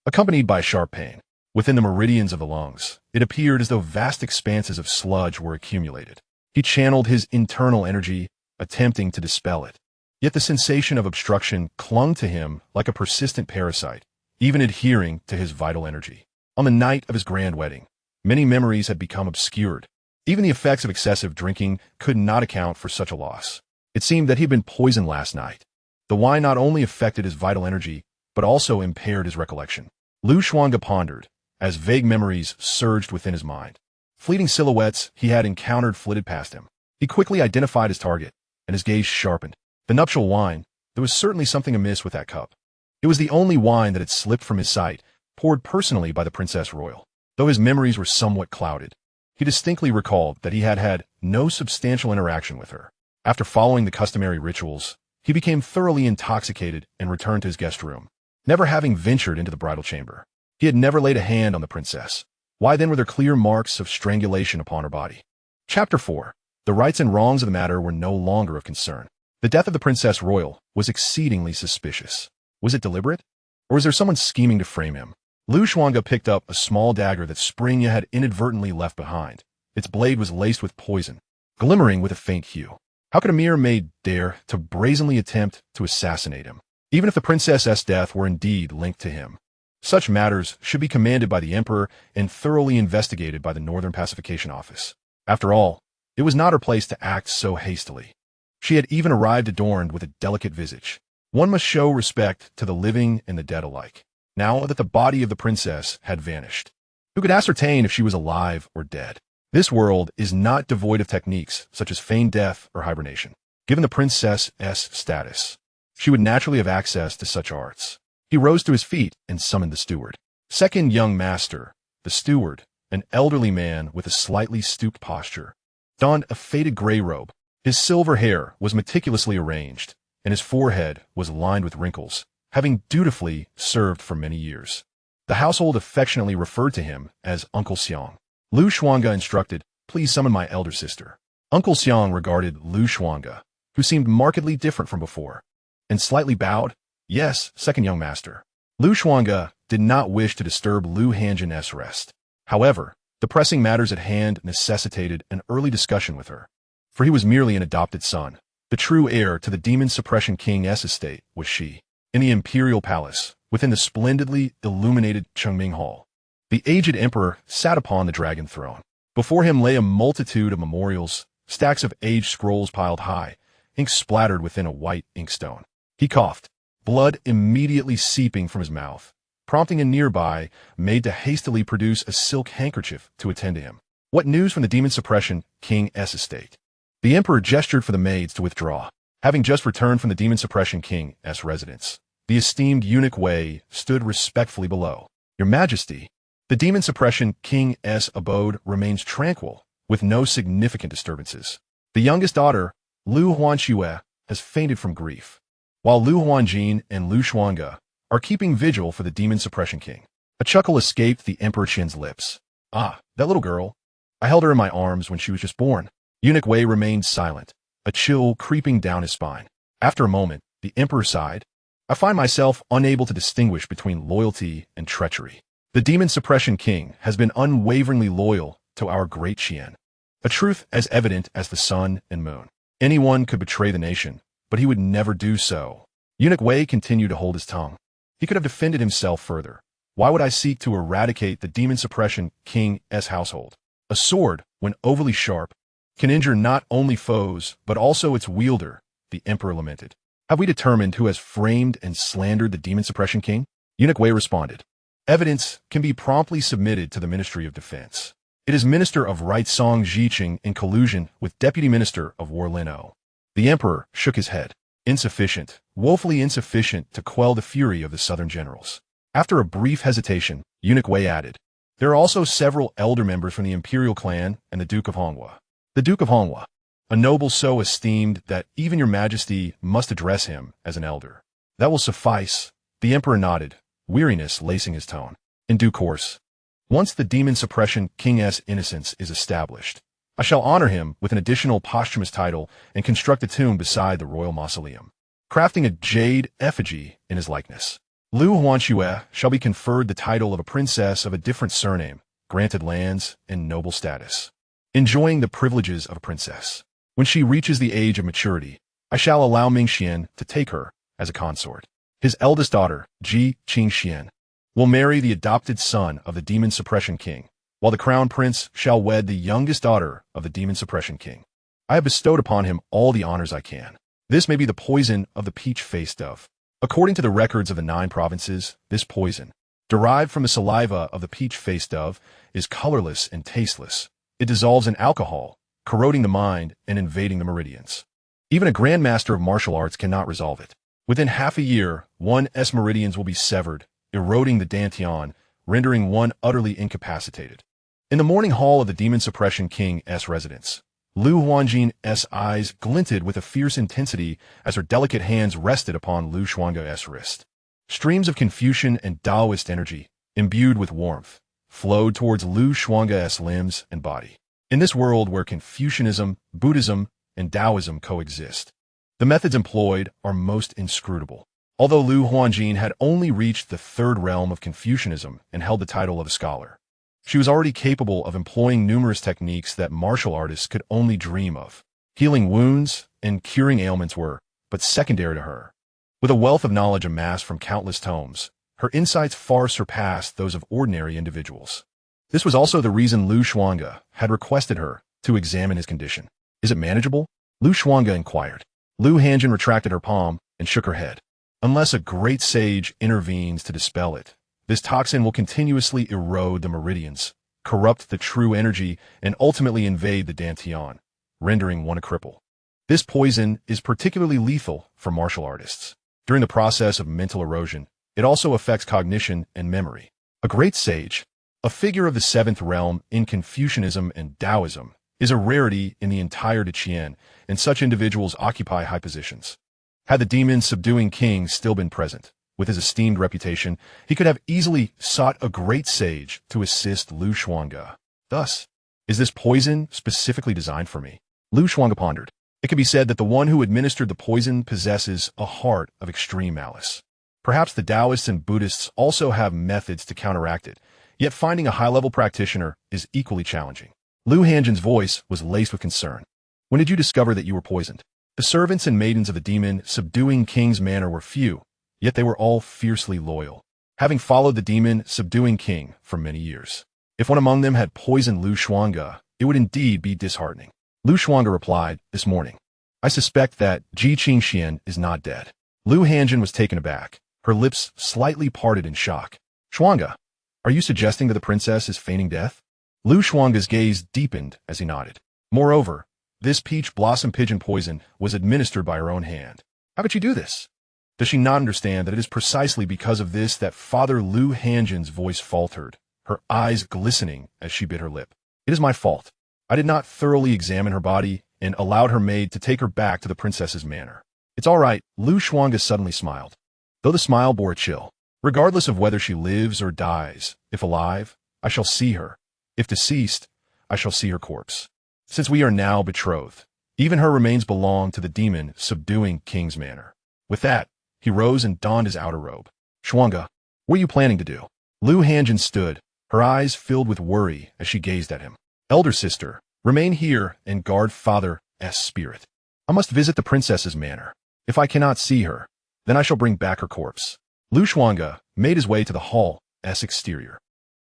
accompanied by sharp pain. Within the meridians of the lungs, it appeared as though vast expanses of sludge were accumulated. He channeled his internal energy, attempting to dispel it. Yet the sensation of obstruction clung to him like a persistent parasite, even adhering to his vital energy. On the night of his grand wedding, many memories had become obscured. Even the effects of excessive drinking could not account for such a loss. It seemed that he had been poisoned last night. The wine not only affected his vital energy, but also impaired his recollection. Xuange pondered, as vague memories surged within his mind. Fleeting silhouettes he had encountered flitted past him. He quickly identified his target, and his gaze sharpened. The nuptial wine. There was certainly something amiss with that cup. It was the only wine that had slipped from his sight, poured personally by the Princess Royal. Though his memories were somewhat clouded, he distinctly recalled that he had had no substantial interaction with her. After following the customary rituals, he became thoroughly intoxicated and returned to his guest room, never having ventured into the bridal chamber. He had never laid a hand on the princess. Why then were there clear marks of strangulation upon her body? Chapter 4. The rights and wrongs of the matter were no longer of concern. The death of the Princess Royal was exceedingly suspicious. Was it deliberate? Or was there someone scheming to frame him? Xuange picked up a small dagger that Xianxia had inadvertently left behind. Its blade was laced with poison, glimmering with a faint hue. How could a mere maid dare to brazenly attempt to assassinate him, even if the princess's death were indeed linked to him? Such matters should be commanded by the emperor and thoroughly investigated by the Northern Pacification Office. After all, it was not her place to act so hastily. She had even arrived adorned with a delicate visage. One must show respect to the living and the dead alike. Now that the body of the princess had vanished, who could ascertain if she was alive or dead? This world is not devoid of techniques such as feigned death or hibernation. Given the princess's status, she would naturally have access to such arts. He rose to his feet and summoned the steward. Second young master, the steward, an elderly man with a slightly stooped posture, donned a faded gray robe. His silver hair was meticulously arranged, and his forehead was lined with wrinkles, having dutifully served for many years. The household affectionately referred to him as Uncle Xiang. Xuange instructed, "Please summon my elder sister." Uncle Xiang regarded Xuange, who seemed markedly different from before, and slightly bowed. "Yes, second young master." Xuange did not wish to disturb Lu Hanjin's rest. However, the pressing matters at hand necessitated an early discussion with her, for he was merely an adopted son. The true heir to the demon suppression king's estate was she. In the imperial palace, within the splendidly illuminated Chengming Hall, the aged emperor sat upon the dragon throne. Before him lay a multitude of memorials, stacks of aged scrolls piled high, ink splattered within a white inkstone. He coughed, blood immediately seeping from his mouth, prompting a nearby maid to hastily produce a silk handkerchief to attend to him. What news from the demon suppression king's estate? The emperor gestured for the maids to withdraw. Having just returned from the demon suppression king's residence, the esteemed eunuch Wei stood respectfully below. "Your Majesty, the demon suppression king's abode remains tranquil, with no significant disturbances. The youngest daughter, Lu Huanxue, has fainted from grief, while Lu Huanjin and Xuange are keeping vigil for the demon suppression king." A chuckle escaped the Emperor Qin's lips. Ah, that little girl. I held her in my arms when she was just born. Eunuch Wei remained silent, a chill creeping down his spine. After a moment, the emperor sighed. I find myself unable to distinguish between loyalty and treachery. The demon suppression king has been unwaveringly loyal to our Great Qian, a truth as evident as the sun and moon. Anyone could betray the nation, but he would never do so. Eunuch Wei continued to hold his tongue. He could have defended himself further. Why would I seek to eradicate the demon suppression king's household? A sword, when overly sharp, can injure not only foes, but also its wielder, the emperor lamented. Have we determined who has framed and slandered the demon suppression king? Eunuch Wei responded. Evidence can be promptly submitted to the Ministry of Defense. It is Minister of Right Song Zhiqing in collusion with Deputy Minister of War Lin O. The emperor shook his head. Insufficient, woefully insufficient to quell the fury of the southern generals. After a brief hesitation, Eunuch Wei added, there are also several elder members from the imperial clan and the Duke of Hongwa. The Duke of Hongwa, a noble so esteemed that even your majesty must address him as an elder. That will suffice. The emperor nodded, weariness lacing his tone. In due course, once the demon suppression king's innocence is established, I shall honor him with an additional posthumous title and construct a tomb beside the royal mausoleum, crafting a jade effigy in his likeness. Lu Huanxue shall be conferred the title of a princess of a different surname, granted lands and noble status, enjoying the privileges of a princess. When she reaches the age of maturity, I shall allow Mingxian to take her as a consort. His eldest daughter, Ji Qingxian, will marry the adopted son of the demon suppression king, while the crown prince shall wed the youngest daughter of the demon suppression king. I have bestowed upon him all the honors I can. This may be the poison of the peach-faced dove. According to the records of the 9 provinces, this poison, derived from the saliva of the peach-faced dove, is colorless and tasteless. It dissolves in alcohol, corroding the mind and invading the meridians. Even a grandmaster of martial arts cannot resolve it. Within half a year, one's meridians will be severed, eroding the dantian, rendering one utterly incapacitated. In the morning hall of the demon suppression king's residence, Lu Huanjin's eyes glinted with a fierce intensity as her delicate hands rested upon Lu Xuange's wrist. Streams of Confucian and Taoist energy, imbued with warmth, flowed towards Lu Xuange's limbs and body. In this world where Confucianism, Buddhism, and Taoism coexist, the methods employed are most inscrutable. Although Lu Huanjin had only reached the 3rd realm of Confucianism and held the title of a scholar, she was already capable of employing numerous techniques that martial artists could only dream of. Healing wounds and curing ailments were but secondary to her. With a wealth of knowledge amassed from countless tomes, her insights far surpassed those of ordinary individuals. This was also the reason Lu Xuange had requested her to examine his condition. Is it manageable? Lu Xuange inquired. Lu Hanjin retracted her palm and shook her head. Unless a great sage intervenes to dispel it, this toxin will continuously erode the meridians, corrupt the true energy, and ultimately invade the dantian, rendering one a cripple. This poison is particularly lethal for martial artists. During the process of mental erosion, it also affects cognition and memory. A great sage, a figure of the 7th realm in Confucianism and Taoism, is a rarity in the entire Qian, and such individuals occupy high positions. Had the demon subduing king still been present, with his esteemed reputation, he could have easily sought a great sage to assist Lu Xuange. Thus, is this poison specifically designed for me? Lu Xuange pondered. It can be said that the one who administered the poison possesses a heart of extreme malice. Perhaps the Taoists and Buddhists also have methods to counteract it, yet finding a high-level practitioner is equally challenging. Lu Hanjin's voice was laced with concern. When did you discover that you were poisoned? The servants and maidens of the demon subduing king's manor were few, yet they were all fiercely loyal, having followed the demon subduing king for many years. If one among them had poisoned Lu Xuange, it would indeed be disheartening. Lu Xuange replied, this morning. I suspect that Ji Qingxian is not dead. Lu Hanjin was taken aback, her lips slightly parted in shock. Xuange, are you suggesting that the princess is feigning death? Lu Xuange's gaze deepened as he nodded. Moreover, this peach blossom pigeon poison was administered by her own hand. How could she do this? Does she not understand that it is precisely because of this that Father Lu Hanjin's voice faltered, her eyes glistening as she bit her lip? It is my fault. I did not thoroughly examine her body and allowed her maid to take her back to the princess's manor. It's all right, Lu Xuange suddenly smiled, though the smile bore a chill. Regardless of whether she lives or dies, if alive, I shall see her, If deceased, I shall see her corpse. Since we are now betrothed, even her remains belong to the demon subduing King's manor. With that, he rose and donned his outer robe. Xuange, what are you planning to do? Lu Hanjin stood, her eyes filled with worry as she gazed at him. Elder sister, remain here and guard father's spirit. I must visit the princess's manor. If I cannot see her, then I shall bring back her corpse. Lu Xuange made his way to the hall's exterior.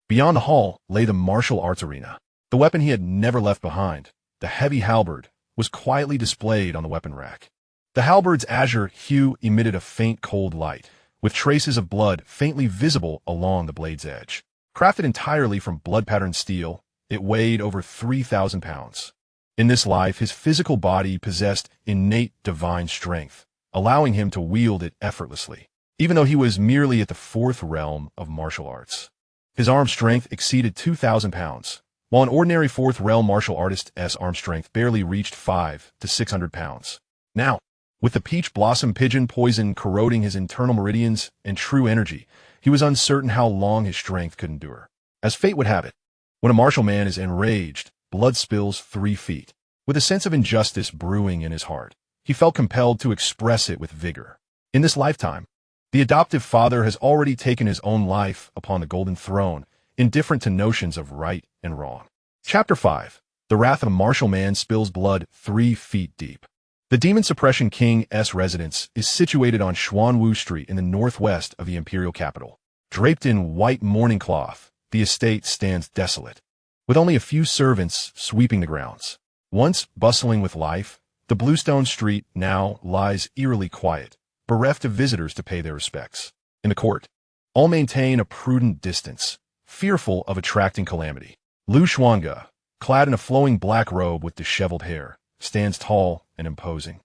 Beyond the hall lay the martial arts arena. The weapon he had never left behind, the heavy halberd, was quietly displayed on the weapon rack. The halberd's azure hue emitted a faint cold light, with traces of blood faintly visible along the blade's edge. Crafted entirely from blood-patterned steel, it weighed over 3,000 pounds. In this life, his physical body possessed innate divine strength, allowing him to wield it effortlessly, even though he was merely at the fourth realm of martial arts. His arm strength exceeded 2,000 pounds, while an ordinary fourth realm martial artist's arm strength barely reached 500 to 600 pounds. Now, with the peach blossom pigeon poison corroding his internal meridians and true energy, he was uncertain how long his strength could endure. As fate would have it, when a martial man is enraged, blood spills 3 feet. With a sense of injustice brewing in his heart, he felt compelled to express it with vigor. In this lifetime, the adoptive father has already taken his own life upon the golden throne, indifferent to notions of right and wrong. Chapter 5. The Wrath of a Martial Man Spills Blood 3 Feet Deep. The Demon Suppression King's residence is situated on Xuanwu Street in the northwest of the imperial capital. Draped in white mourning cloth, the estate stands desolate, with only a few servants sweeping the grounds. Once bustling with life, the bluestone street now lies eerily quiet, bereft of visitors to pay their respects. In the court, all maintain a prudent distance, fearful of attracting calamity. Lu Xuange, clad in a flowing black robe with disheveled hair, stands tall and imposing,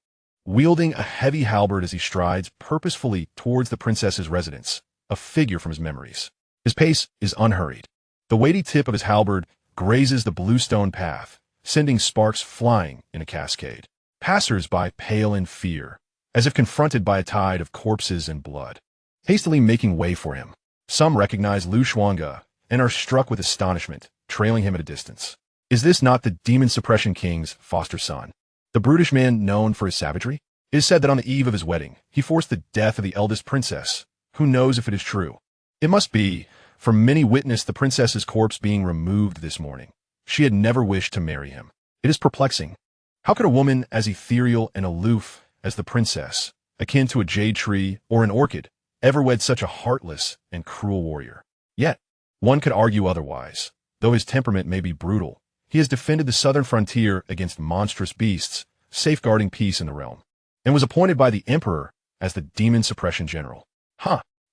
wielding a heavy halberd as he strides purposefully towards the princess's residence, a figure from his memories. His pace is unhurried. The weighty tip of his halberd grazes the bluestone path, sending sparks flying in a cascade. Passers-by pale in fear, as if confronted by a tide of corpses and blood, hastily making way for him. Some recognize Lu Xuange and are struck with astonishment, trailing him at a distance. Is this not the Demon Suppression King's foster son? The brutish man known for his savagery? It is said that on the eve of his wedding, he forced the death of the eldest princess. Who knows if it is true? It must be, for many witnessed the princess's corpse being removed this morning. She had never wished to marry him. It is perplexing. How could a woman as ethereal and aloof as the princess, akin to a jade tree or an orchid, ever wed such a heartless and cruel warrior? Yet, one could argue otherwise. Though his temperament may be brutal, he has defended the southern frontier against monstrous beasts, safeguarding peace in the realm, and was appointed by the emperor as the Demon Suppression General.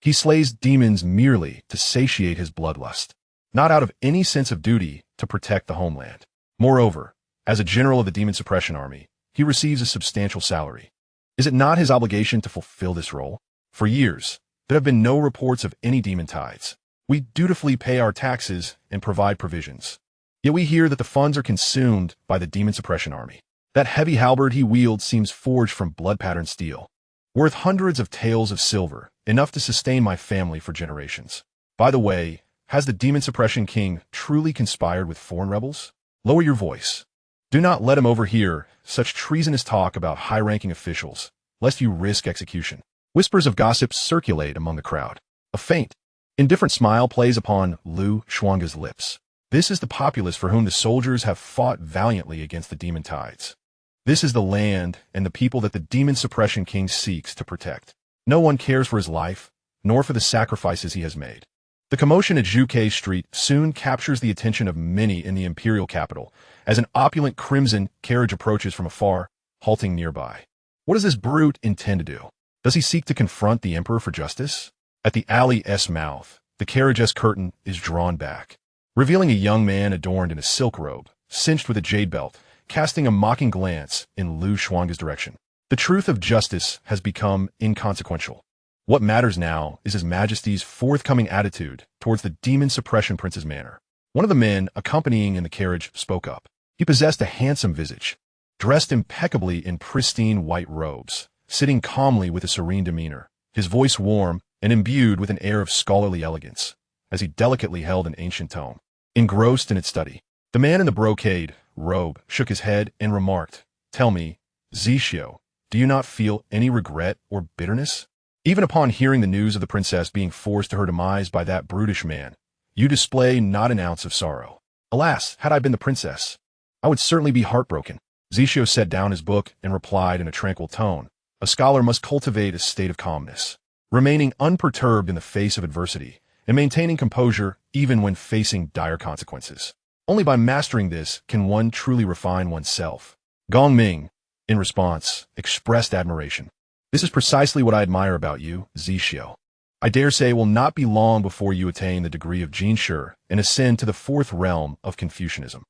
He slays demons merely to satiate his bloodlust, not out of any sense of duty to protect the homeland. Moreover, as a general of the Demon Suppression Army, he receives a substantial salary. Is it not his obligation to fulfill this role? For years, there have been no reports of any demon tides. We dutifully pay our taxes and provide provisions. Yet we hear that the funds are consumed by the Demon Suppression Army. That heavy halberd he wields seems forged from blood-patterned steel, worth hundreds of taels of silver, enough to sustain my family for generations. By the way, has the Demon Suppression King truly conspired with foreign rebels? Lower your voice. Do not let him overhear such treasonous talk about high-ranking officials, lest you risk execution. Whispers of gossip circulate among the crowd. A faint, indifferent smile plays upon Lu Xuange's lips. This is the populace for whom the soldiers have fought valiantly against the demon tides. This is the land and the people that the Demon Suppression King seeks to protect. No one cares for his life, nor for the sacrifices he has made. The commotion at Xuange Street soon captures the attention of many in the imperial capital, as an opulent crimson carriage approaches from afar, halting nearby. What does this brute intend to do? Does he seek to confront the emperor for justice? At the alley's mouth, the carriage's curtain is drawn back, revealing a young man adorned in a silk robe, cinched with a jade belt, casting a mocking glance in Lu Xuange's direction. The truth of justice has become inconsequential. What matters now is His Majesty's forthcoming attitude towards the Demon Suppression Prince's manor. One of the men accompanying in the carriage spoke up. He possessed a handsome visage, dressed impeccably in pristine white robes, sitting calmly with a serene demeanor, his voice warm and imbued with an air of scholarly elegance, as he delicately held an ancient tome. engrossed in its study. The man in the brocade robe shook his head and remarked, "Tell me, Xianxia, do you not feel any regret or bitterness? Even upon hearing the news of the princess being forced to her demise by that brutish man, you display not an ounce of sorrow. Alas, had I been the princess, I would certainly be heartbroken." Xianxia set down his book and replied in a tranquil tone, "A scholar must cultivate a state of calmness, remaining unperturbed in the face of adversity, and maintaining composure even when facing dire consequences. Only by mastering this can one truly refine oneself." Gongming, in response, expressed admiration. "This is precisely what I admire about you, Xianxia. I dare say it will not be long before you attain the degree of Jianshi and ascend to the fourth realm of Confucianism.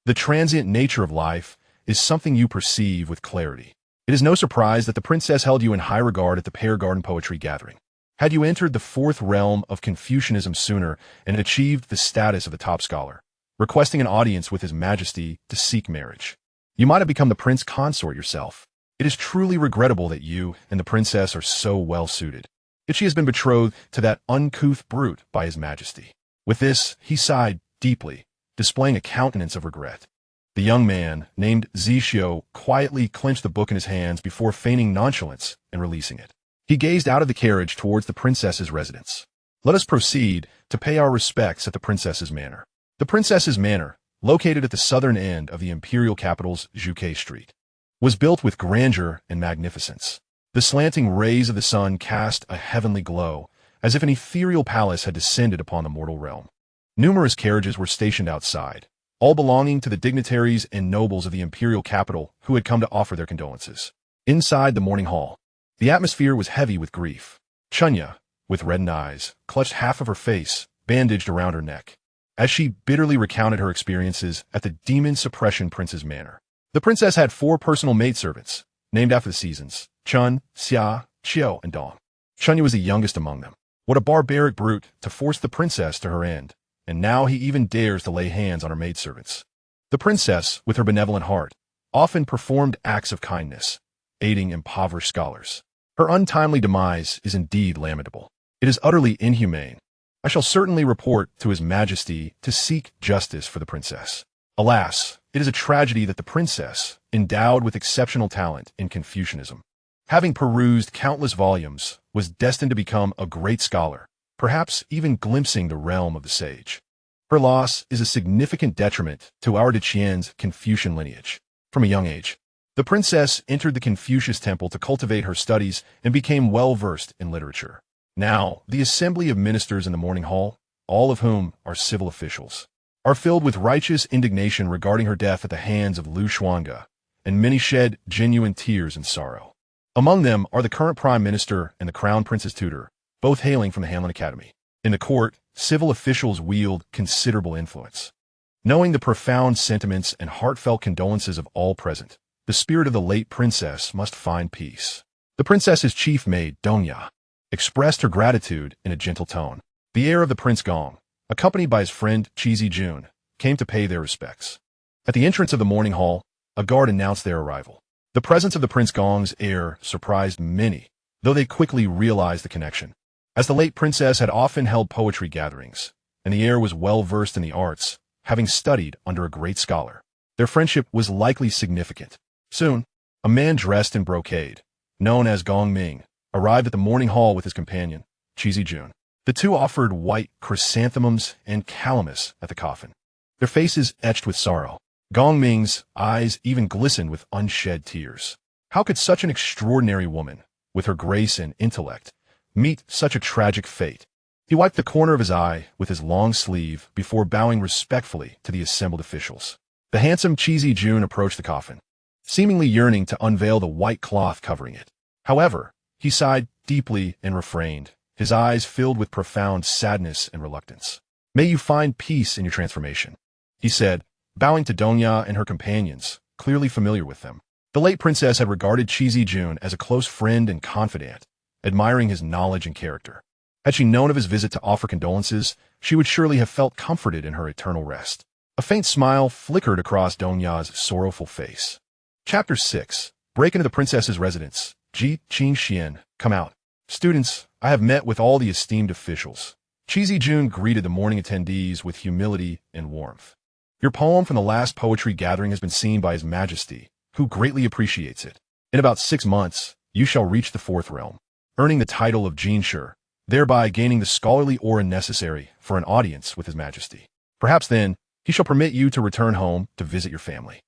The transient nature of life is something you perceive with clarity. It is no surprise that the princess held you in high regard at the Pear Garden Poetry Gathering. Had you entered the fourth realm of Confucianism sooner and achieved the status of a top scholar, requesting an audience with His Majesty to seek marriage, you might have become the prince consort yourself. It is truly regrettable that you and the princess are so well suited. Yet she has been betrothed to that uncouth brute by His Majesty." With this, he sighed deeply, displaying a countenance of regret. The young man, named Xianxia, quietly clenched the book in his hands before feigning nonchalance and releasing it. He gazed out of the carriage towards the princess's residence. "Let us proceed to pay our respects at the princess's manor." The princess's manor, located at the southern end of the imperial capital's Xuange Street, was built with grandeur and magnificence. The slanting rays of the sun cast a heavenly glow, as if an ethereal palace had descended upon the mortal realm. Numerous carriages were stationed outside, all belonging to the dignitaries and nobles of the imperial capital who had come to offer their condolences. Inside the mourning hall, the atmosphere was heavy with grief. Xuange, with reddened eyes, clutched half of her face, bandaged around her neck, as she bitterly recounted her experiences at the demon suppression prince's manor. The princess had 4 personal maidservants, named after the seasons: Chun, Xia, Qiao, and Dong. Xuange was the youngest among them. What a barbaric brute to force the princess to her end, and now he even dares to lay hands on her maidservants. The princess, with her benevolent heart, often performed acts of kindness, aiding impoverished scholars. Her untimely demise is indeed lamentable. It is utterly inhumane. I shall certainly report to His Majesty to seek justice for the princess. Alas, it is a tragedy that the princess, endowed with exceptional talent in Confucianism, having perused countless volumes, was destined to become a great scholar, perhaps even glimpsing the realm of the sage. Her loss is a significant detriment to our Qian's Confucian lineage. From a young age, the princess entered the Confucius temple to cultivate her studies and became well-versed in literature. Now, the assembly of ministers in the mourning hall, all of whom are civil officials, are filled with righteous indignation regarding her death at the hands of Xuange, and many shed genuine tears and sorrow. Among them are the current prime minister and the crown prince's tutor, both hailing from the Hanlin Academy. In the court, civil officials wield considerable influence. Knowing the profound sentiments and heartfelt condolences of all present, the spirit of the late princess must find peace. The princess's chief maid, Dongya, expressed her gratitude in a gentle tone. The heir of the Prince Gong, accompanied by his friend Qizi Jun, came to pay their respects. At the entrance of the mourning hall, a guard announced their arrival. The presence of the Prince Gong's heir surprised many, though they quickly realized the connection. As the late princess had often held poetry gatherings, and the heir was well-versed in the arts, having studied under a great scholar, their friendship was likely significant. Soon, a man dressed in brocade, known as Gong Ming, arrived at the mourning hall with his companion, Qizi Jun. The two offered white chrysanthemums and calamus at the coffin, their faces etched with sorrow. Gong Ming's eyes even glistened with unshed tears. How could such an extraordinary woman, with her grace and intellect, meet such a tragic fate? He wiped the corner of his eye with his long sleeve before bowing respectfully to the assembled officials. The handsome Qizi Jun approached the coffin, seemingly yearning to unveil the white cloth covering it. However, he sighed deeply and refrained, his eyes filled with profound sadness and reluctance. "May you find peace in your transformation," he said, bowing to Dongya and her companions, clearly familiar with them. The late princess had regarded Qizi Jun as a close friend and confidant, admiring his knowledge and character. Had she known of his visit to offer condolences, she would surely have felt comforted in her eternal rest. A faint smile flickered across Dongya's sorrowful face. Chapter 6. Break into the princess's residence. Ji Qingxian, come out. Students, I have met with all the esteemed officials. Jun greeted the morning attendees with humility and warmth. Your poem from the last poetry gathering has been seen by His Majesty, who greatly appreciates it. In about 6 months, you shall reach the 4th realm, earning the title of Xianxia, thereby gaining the scholarly aura necessary for an audience with His Majesty. Perhaps then, he shall permit you to return home to visit your family.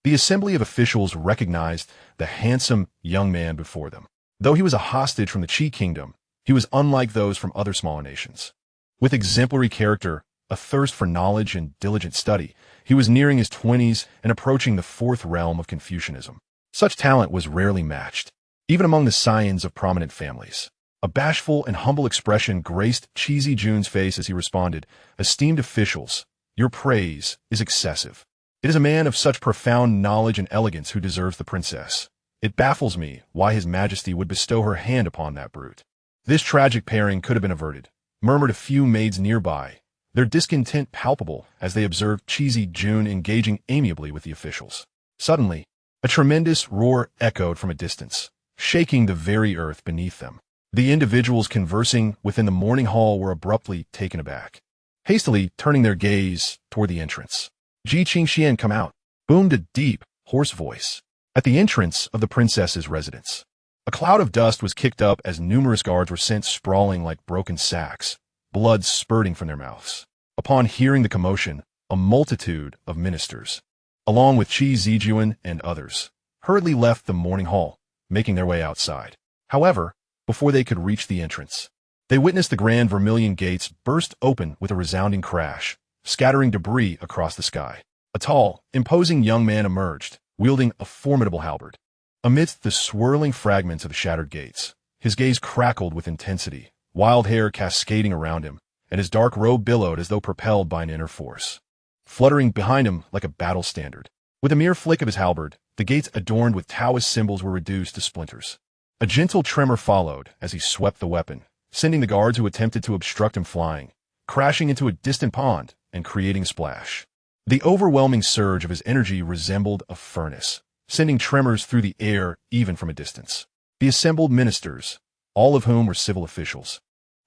The assembly of officials recognized the handsome young man before them. Though he was a hostage from the Qi kingdom, he was unlike those from other smaller nations. With exemplary character, a thirst for knowledge and diligent study, he was nearing his 20s and approaching the 4th realm of Confucianism. Such talent was rarely matched, even among the scions of prominent families. A bashful and humble expression graced Jun's face as he responded, "Esteemed officials, your praise is excessive. It is a man of such profound knowledge and elegance who deserves the princess. It baffles me why His Majesty would bestow her hand upon that brute." This tragic pairing could have been averted, murmured a few maids nearby, their discontent palpable as they observed Jun engaging amiably with the officials. Suddenly, a tremendous roar echoed from a distance, shaking the very earth beneath them. The individuals conversing within the morning hall were abruptly taken aback, hastily turning their gaze toward the entrance. "Xianxian, come out," boomed a deep, hoarse voice. At the entrance of the princess's residence, a cloud of dust was kicked up as numerous guards were sent sprawling like broken sacks, blood spurting from their mouths. Upon hearing the commotion, a multitude of ministers, along with Zijuan and others, hurriedly left the morning hall, making their way outside. However, before they could reach the entrance, they witnessed the grand vermilion gates burst open with a resounding crash, scattering debris across the sky. A tall, imposing young man emerged, wielding a formidable halberd. Amidst the swirling fragments of the shattered gates, his gaze crackled with intensity, wild hair cascading around him, and his dark robe billowed as though propelled by an inner force, fluttering behind him like a battle standard. With a mere flick of his halberd, the gates adorned with Taoist symbols were reduced to splinters. A gentle tremor followed as he swept the weapon, sending the guards who attempted to obstruct him flying, crashing into a distant pond and creating a splash. The overwhelming surge of his energy resembled a furnace, sending tremors through the air even from a distance. The assembled ministers, all of whom were civil officials,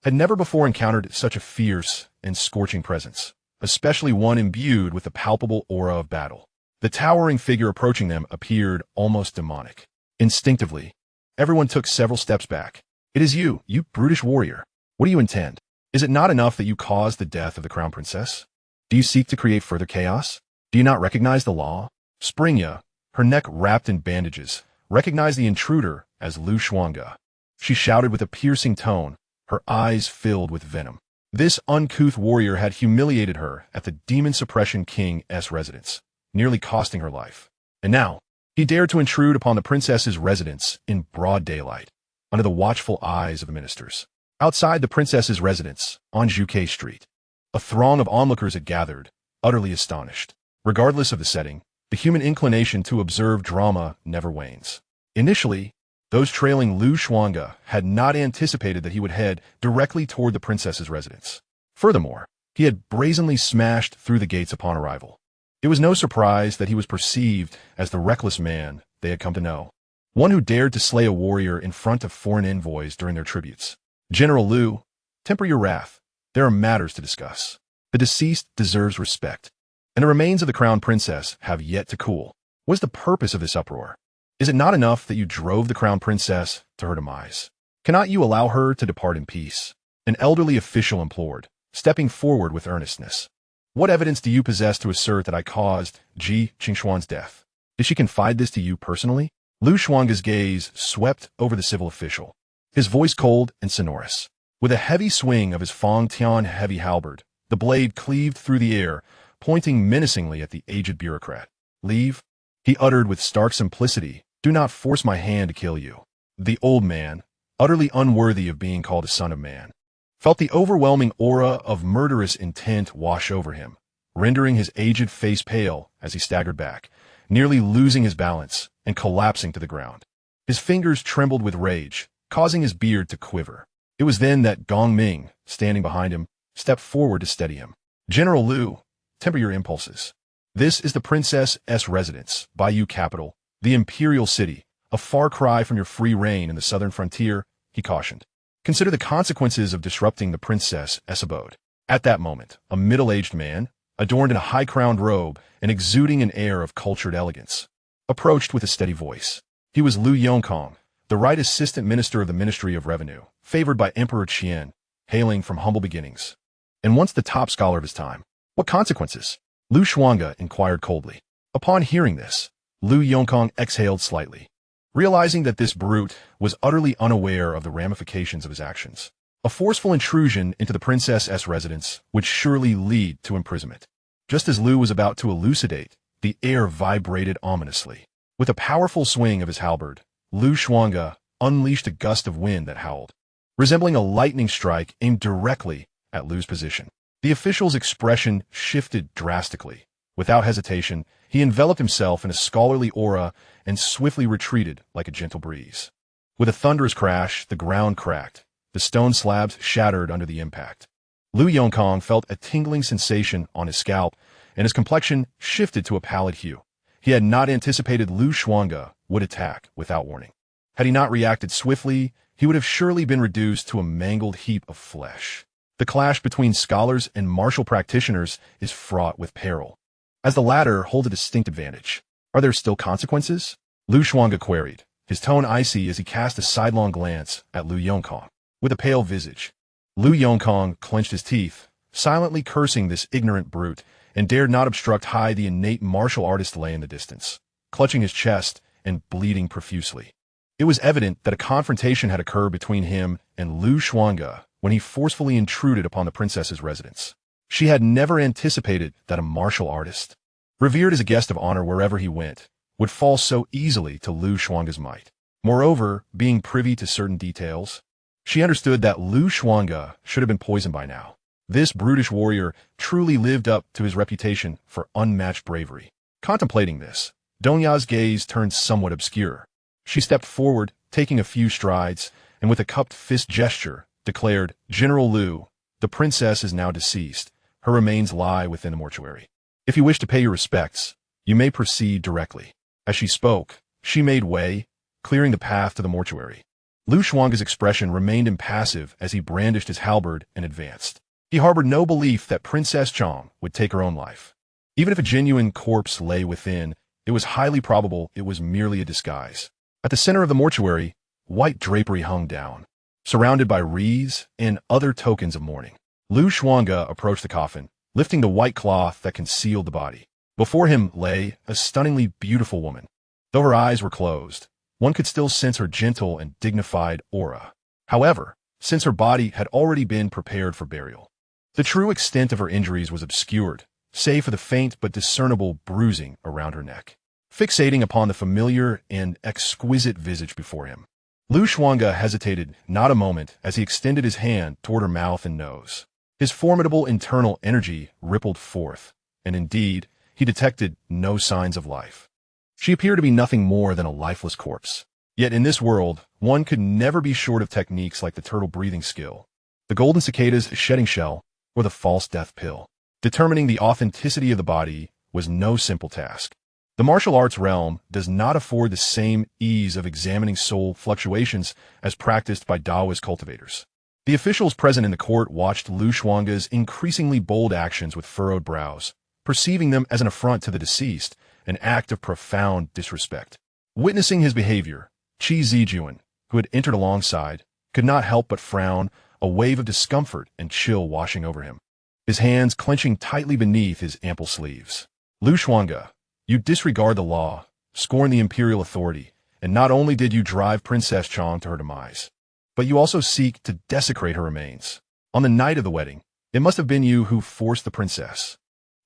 had never before encountered such a fierce and scorching presence, especially one imbued with the palpable aura of battle. The towering figure approaching them appeared almost demonic. Instinctively, everyone took several steps back. "It is you, you brutish warrior. What do you intend? Is it not enough that you caused the death of the crown princess? Do you seek to create further chaos? Do you not recognize the law?" Xuange, her neck wrapped in bandages, recognized the intruder as Xuange. She shouted with a piercing tone, her eyes filled with venom. This uncouth warrior had humiliated her at the Demon Suppression King's residence, nearly costing her life. And now, he dared to intrude upon the princess's residence in broad daylight, under the watchful eyes of the ministers. Outside the princess's residence, on Juke Street, a throng of onlookers had gathered, utterly astonished. Regardless of the setting, the human inclination to observe drama never wanes. Initially, those trailing Xuange had not anticipated that he would head directly toward the princess's residence. Furthermore, he had brazenly smashed through the gates upon arrival. It was no surprise that he was perceived as the reckless man they had come to know, one who dared to slay a warrior in front of foreign envoys during their tributes. "General Liu, temper your wrath. There are matters to discuss. The deceased deserves respect, and the remains of the crown princess have yet to cool. What is the purpose of this uproar? Is it not enough that you drove the crown princess to her demise? Cannot you allow her to depart in peace?" An elderly official implored, stepping forward with earnestness. "What evidence do you possess to assert that I caused Qingxuan's death? Did she confide this to you personally?" Xuange's gaze swept over the civil official, his voice cold and sonorous. With a heavy swing of his Fong Tian heavy halberd, the blade cleaved through the air, pointing menacingly at the aged bureaucrat. "Leave," he uttered with stark simplicity. "Do not force my hand to kill you." The old man, utterly unworthy of being called a son of man, felt the overwhelming aura of murderous intent wash over him, rendering his aged face pale as he staggered back, nearly losing his balance and collapsing to the ground. His fingers trembled with rage, causing his beard to quiver. It was then that Gong Ming, standing behind him, stepped forward to steady him. "General Liu, temper your impulses. This is the princess's residence, Bayou capital, the imperial city, a far cry from your free reign in the southern frontier," he cautioned. Consider the consequences of disrupting the princess's abode. At that moment, a middle-aged man, adorned in a high-crowned robe and exuding an air of cultured elegance, approached with a steady voice. He was Lu Yongkong, the right assistant minister of the Ministry of Revenue, favored by Emperor Qian, hailing from humble beginnings, and once the top scholar of his time. What consequences? Lu Xuange inquired coldly. Upon hearing this, Lu Yongkong exhaled slightly, realizing that this brute was utterly unaware of the ramifications of his actions. A forceful intrusion into the princess's residence would surely lead to imprisonment. Just as Lu was about to elucidate, the air vibrated ominously. With a powerful swing of his halberd, Lu Xuange unleashed a gust of wind that howled, resembling a lightning strike aimed directly at Lu's position. The official's expression shifted drastically. Without hesitation, he enveloped himself in a scholarly aura and swiftly retreated like a gentle breeze. With a thunderous crash, the ground cracked. The stone slabs shattered under the impact. Lu Yongkong felt a tingling sensation on his scalp, and his complexion shifted to a pallid hue. He had not anticipated Lu Xuange would attack without warning. Had he not reacted swiftly, he would have surely been reduced to a mangled heap of flesh. The clash between scholars and martial practitioners is fraught with peril, as the latter hold a distinct advantage. Are there still consequences? Lu Xuange queried, his tone icy as he cast a sidelong glance at Lu Yongkong. With a pale visage, Lu Yongkong clenched his teeth, silently cursing this ignorant brute, and dared not obstruct Hai, the innate martial artist lay in the distance, clutching his chest and bleeding profusely. It was evident that a confrontation had occurred between him and Lu Xuange when he forcefully intruded upon the princess's residence. She had never anticipated that a martial artist, revered as a guest of honor wherever he went, would fall so easily to Lu Xuange's might. Moreover, being privy to certain details, she understood that Lu Xuange should have been poisoned by now. This brutish warrior truly lived up to his reputation for unmatched bravery. Contemplating this, Dongya's gaze turned somewhat obscure. She stepped forward, taking a few strides, and with a cupped fist gesture, declared, "General Lu, the princess is now deceased. Her remains lie within the mortuary. If you wish to pay your respects, you may proceed directly." As she spoke, she made way, clearing the path to the mortuary. Lu Xuange's expression remained impassive as he brandished his halberd and advanced. He harbored no belief that Princess Chong would take her own life. Even if a genuine corpse lay within, it was highly probable it was merely a disguise. At the center of the mortuary, white drapery hung down, surrounded by wreaths and other tokens of mourning. Lu Xuange approached the coffin, lifting the white cloth that concealed the body. Before him lay a stunningly beautiful woman. Though her eyes were closed, one could still sense her gentle and dignified aura. However, since her body had already been prepared for burial, the true extent of her injuries was obscured, save for the faint but discernible bruising around her neck. Fixating upon the familiar and exquisite visage before him, Lu Xuange hesitated not a moment as he extended his hand toward her mouth and nose. His formidable internal energy rippled forth, and indeed, he detected no signs of life. She appeared to be nothing more than a lifeless corpse. Yet in this world, one could never be short of techniques like the turtle breathing skill, the golden cicada's shedding shell, or the false death pill. Determining the authenticity of the body was no simple task. The martial arts realm does not afford the same ease of examining soul fluctuations as practiced by Taoist cultivators. The officials present in the court watched Lu Xuange's increasingly bold actions with furrowed brows, perceiving them as an affront to the deceased, an act of profound disrespect. Witnessing his behavior, Qi Zijuan, who had entered alongside, could not help but frown, a wave of discomfort and chill washing over him, his hands clenching tightly beneath his ample sleeves. Lu Xuange, you disregard the law, scorn the imperial authority, and not only did you drive Princess Chong to her demise, but you also seek to desecrate her remains. On the night of the wedding, it must have been you who forced the princess,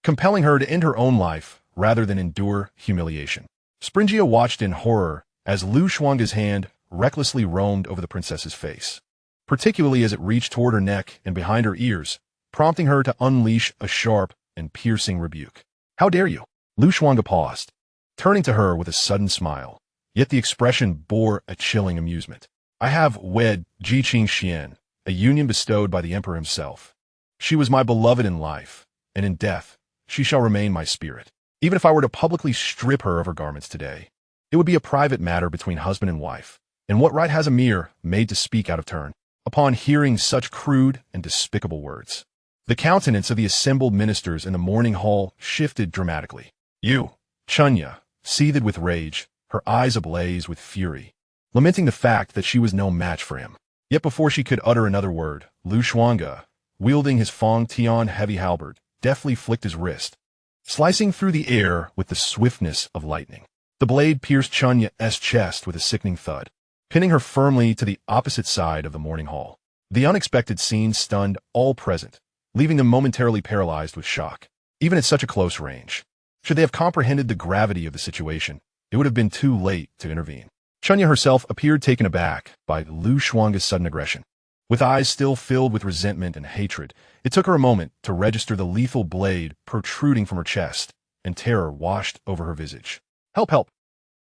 compelling her to end her own life rather than endure humiliation. Xianxia watched in horror as Lu Xuange's hand recklessly roamed over the princess's face, particularly as it reached toward her neck and behind her ears, prompting her to unleash a sharp and piercing rebuke. "How dare you?" Lu Xuange paused, turning to her with a sudden smile, yet the expression bore a chilling amusement. "I have wed Jiqing Xian, a union bestowed by the emperor himself. She was my beloved in life, and in death she shall remain my spirit. Even if I were to publicly strip her of her garments today, it would be a private matter between husband and wife, and what right has a mere maid to speak out of turn?" upon hearing such crude and despicable words. The countenance of the assembled ministers in the mourning hall shifted dramatically. You, Xianxia, seethed with rage, her eyes ablaze with fury, lamenting the fact that she was no match for him. Yet before she could utter another word, Xuange, wielding his Fong Tian heavy halberd, deftly flicked his wrist, slicing through the air with the swiftness of lightning. The blade pierced Xianxia's chest with a sickening thud, pinning her firmly to the opposite side of the mourning hall. The unexpected scene stunned all present, leaving them momentarily paralyzed with shock. Even at such a close range, should they have comprehended the gravity of the situation, it would have been too late to intervene. Xianxia herself appeared taken aback by Xuange's sudden aggression. With eyes still filled with resentment and hatred, it took her a moment to register the lethal blade protruding from her chest, and terror washed over her visage. Help, help!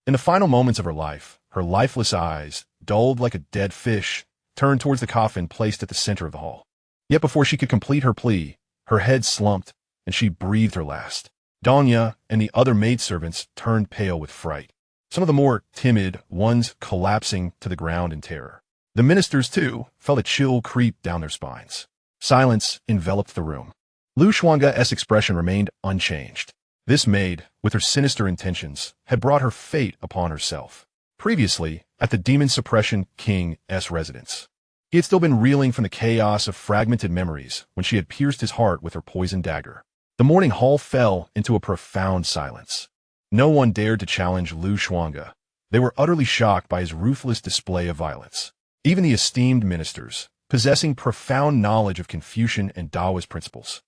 In the final moments of her life, her lifeless eyes, dulled like a dead fish, turned towards the coffin placed at the center of the hall. Yet before she could complete her plea, her head slumped, and she breathed her last. Danya and the other maidservants turned pale with fright, some of the more timid ones collapsing to the ground in terror. The ministers, too, felt a chill creep down their spines. Silence enveloped the room. Xuange's expression remained unchanged. This maid, with her sinister intentions, had brought her fate upon herself. Previously, at the Demon Suppression King's residence, he had still been reeling from the chaos of fragmented memories when she had pierced his heart with her poisoned dagger. The mourning hall fell into a profound silence. No one dared to challenge Xuange. They were utterly shocked by his ruthless display of violence. Even the esteemed ministers, possessing profound knowledge of Confucian and Taoist principles,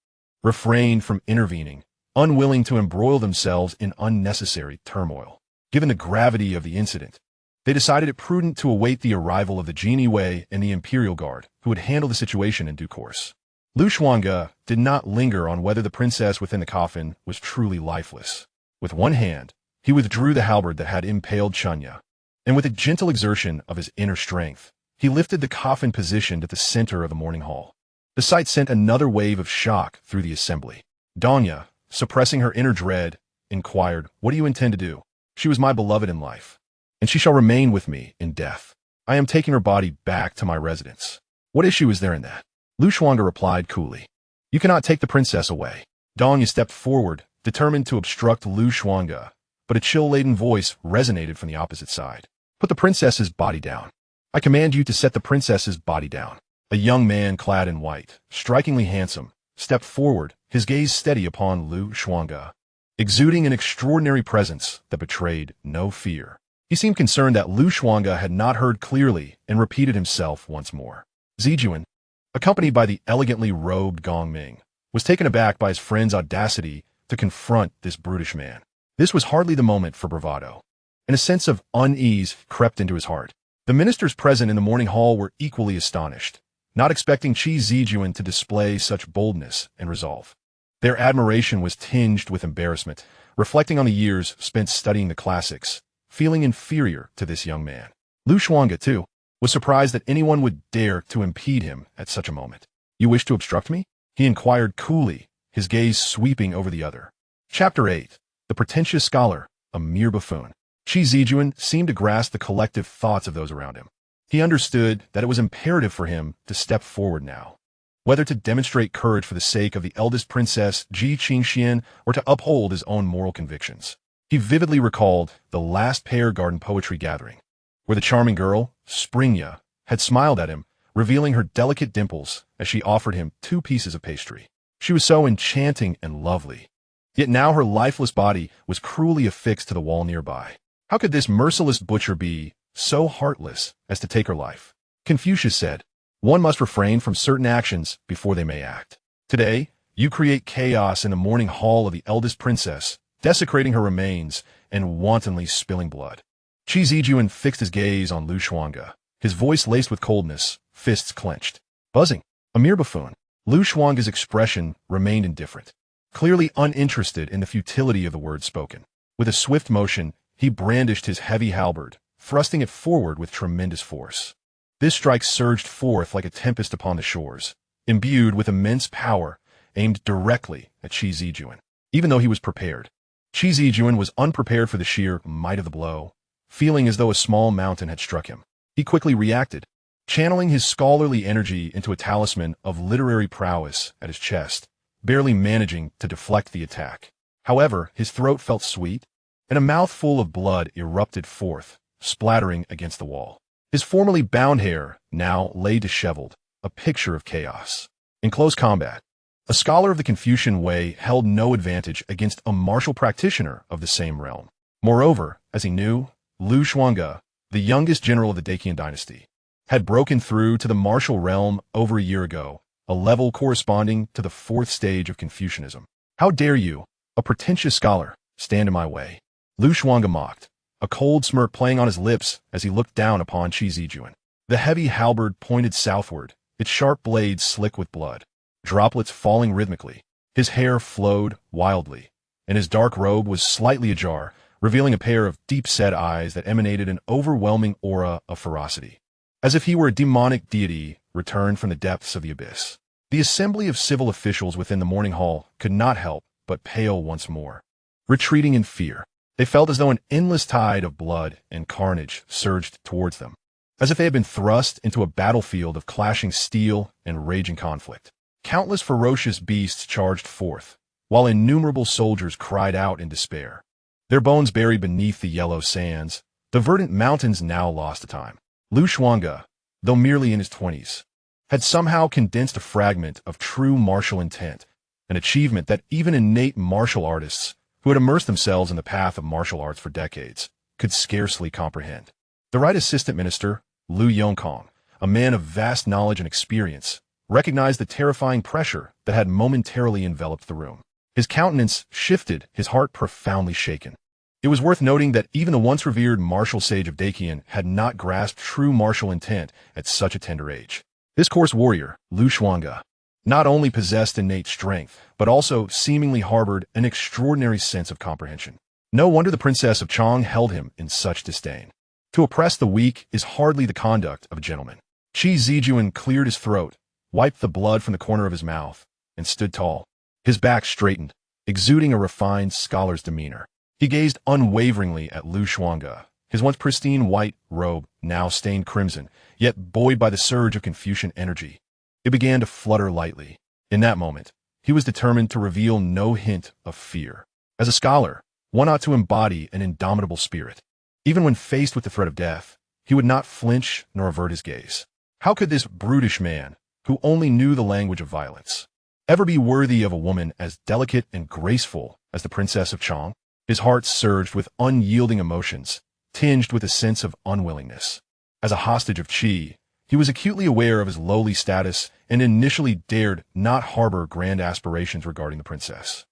refrained from intervening, unwilling to embroil themselves in unnecessary turmoil. Given the gravity of the incident, they decided it prudent to await the arrival of the Genie Wei and the Imperial Guard, who would handle the situation in due course. Xuange did not linger on whether the princess within the coffin was truly lifeless. With one hand, he withdrew the halberd that had impaled Xianxia, and with a gentle exertion of his inner strength, he lifted the coffin positioned at the center of the mourning hall. The sight sent another wave of shock through the assembly. Danya, suppressing her inner dread, inquired, "What do you intend to do? She was my beloved in life, and she shall remain with me in death. I am taking her body back to my residence. What issue is there in that?" Xuange replied coolly, "You cannot take the princess away." Danya stepped forward, determined to obstruct Xuange, but a chill-laden voice resonated from the opposite side. "Put the princess's body down. I command you to set the princess's body down." A young man clad in white, strikingly handsome, stepped forward, his gaze steady upon Xuange, exuding an extraordinary presence that betrayed no fear. He seemed concerned that Xuange had not heard clearly and repeated himself once more. Zijuan, accompanied by the elegantly robed Gongming, was taken aback by his friend's audacity to confront this brutish man. This was hardly the moment for bravado, and a sense of unease crept into his heart. The ministers present in the mourning hall were equally astonished, not expecting Qi Zijuan to display such boldness and resolve. Their admiration was tinged with embarrassment, reflecting on the years spent studying the classics, feeling inferior to this young man. Xuange, too, was surprised that anyone would dare to impede him at such a moment. "You wish to obstruct me?" he inquired coolly, his gaze sweeping over the other. Chapter 8. The Pretentious Scholar, a Mere Buffoon. Qi Zijuan seemed to grasp the collective thoughts of those around him. He understood that it was imperative for him to step forward now, whether to demonstrate courage for the sake of the eldest princess Ji Qingxian or to uphold his own moral convictions. He vividly recalled the last Pear Garden poetry gathering, where the charming girl, Springya, had smiled at him, revealing her delicate dimples as she offered him 2 pieces of pastry. She was so enchanting and lovely, yet now her lifeless body was cruelly affixed to the wall nearby. How could this merciless butcher be so heartless as to take her life? Confucius said, "One must refrain from certain actions before they may act." Today, you create chaos in the mourning hall of the eldest princess, desecrating her remains and wantonly spilling blood. Qi Zijuan fixed his gaze on Xuange, his voice laced with coldness, fists clenched. "Buzzing, a mere buffoon." Xuange's expression remained indifferent, clearly uninterested in the futility of the words spoken. With a swift motion, he brandished his heavy halberd, thrusting it forward with tremendous force. This strike surged forth like a tempest upon the shores, imbued with immense power, aimed directly at Qi Zijuan. Even though he was prepared, Qi Zijuan was unprepared for the sheer might of the blow, feeling as though a small mountain had struck him. He quickly reacted. channeling his scholarly energy into a talisman of literary prowess at his chest, barely managing to deflect the attack. However, his throat felt sweet, and a mouthful of blood erupted forth, splattering against the wall. His formerly bound hair now lay disheveled, a picture of chaos. In close combat, a scholar of the Confucian way held no advantage against a martial practitioner of the same realm. Moreover, as he knew, Xuange, the youngest general of the Great Qian Dynasty, had broken through to the martial realm over a year ago, a level corresponding to the fourth stage of Confucianism. "How dare you, a pretentious scholar, stand in my way?" Xuange mocked, a cold smirk playing on his lips as he looked down upon Qi Zijuan. The heavy halberd pointed southward, its sharp blades slick with blood, droplets falling rhythmically. His hair flowed wildly, and his dark robe was slightly ajar, revealing a pair of deep-set eyes that emanated an overwhelming aura of ferocity, as if he were a demonic deity returned from the depths of the abyss. The assembly of civil officials within the mourning hall could not help but pale once more. Retreating in fear, they felt as though an endless tide of blood and carnage surged towards them, as if they had been thrust into a battlefield of clashing steel and raging conflict. Countless ferocious beasts charged forth, while innumerable soldiers cried out in despair, their bones buried beneath the yellow sands, the verdant mountains now lost to time. Xuange, though merely in his 20s, had somehow condensed a fragment of true martial intent, an achievement that even innate martial artists, who had immersed themselves in the path of martial arts for decades, could scarcely comprehend. The right assistant minister, Lu Yongkong, a man of vast knowledge and experience, recognized the terrifying pressure that had momentarily enveloped the room. His countenance shifted, his heart profoundly shaken. It was worth noting that even the once revered martial sage of Dakian had not grasped true martial intent at such a tender age. This coarse warrior, Xuange, not only possessed innate strength, but also seemingly harbored an extraordinary sense of comprehension. No wonder the princess of Chang held him in such disdain. To oppress the weak is hardly the conduct of a gentleman. Qi Zijuan cleared his throat, wiped the blood from the corner of his mouth, and stood tall. His back straightened, exuding a refined scholar's demeanor. He gazed unwaveringly at Xuange, his once pristine white robe now stained crimson, yet buoyed by the surge of Confucian energy. It began to flutter lightly. In that moment, he was determined to reveal no hint of fear. As a scholar, one ought to embody an indomitable spirit. Even when faced with the threat of death, he would not flinch nor avert his gaze. How could this brutish man, who only knew the language of violence, ever be worthy of a woman as delicate and graceful as the princess of Chang? His heart surged with unyielding emotions, tinged with a sense of unwillingness. As a hostage of Qi, he was acutely aware of his lowly status and initially dared not harbor grand aspirations regarding the princess.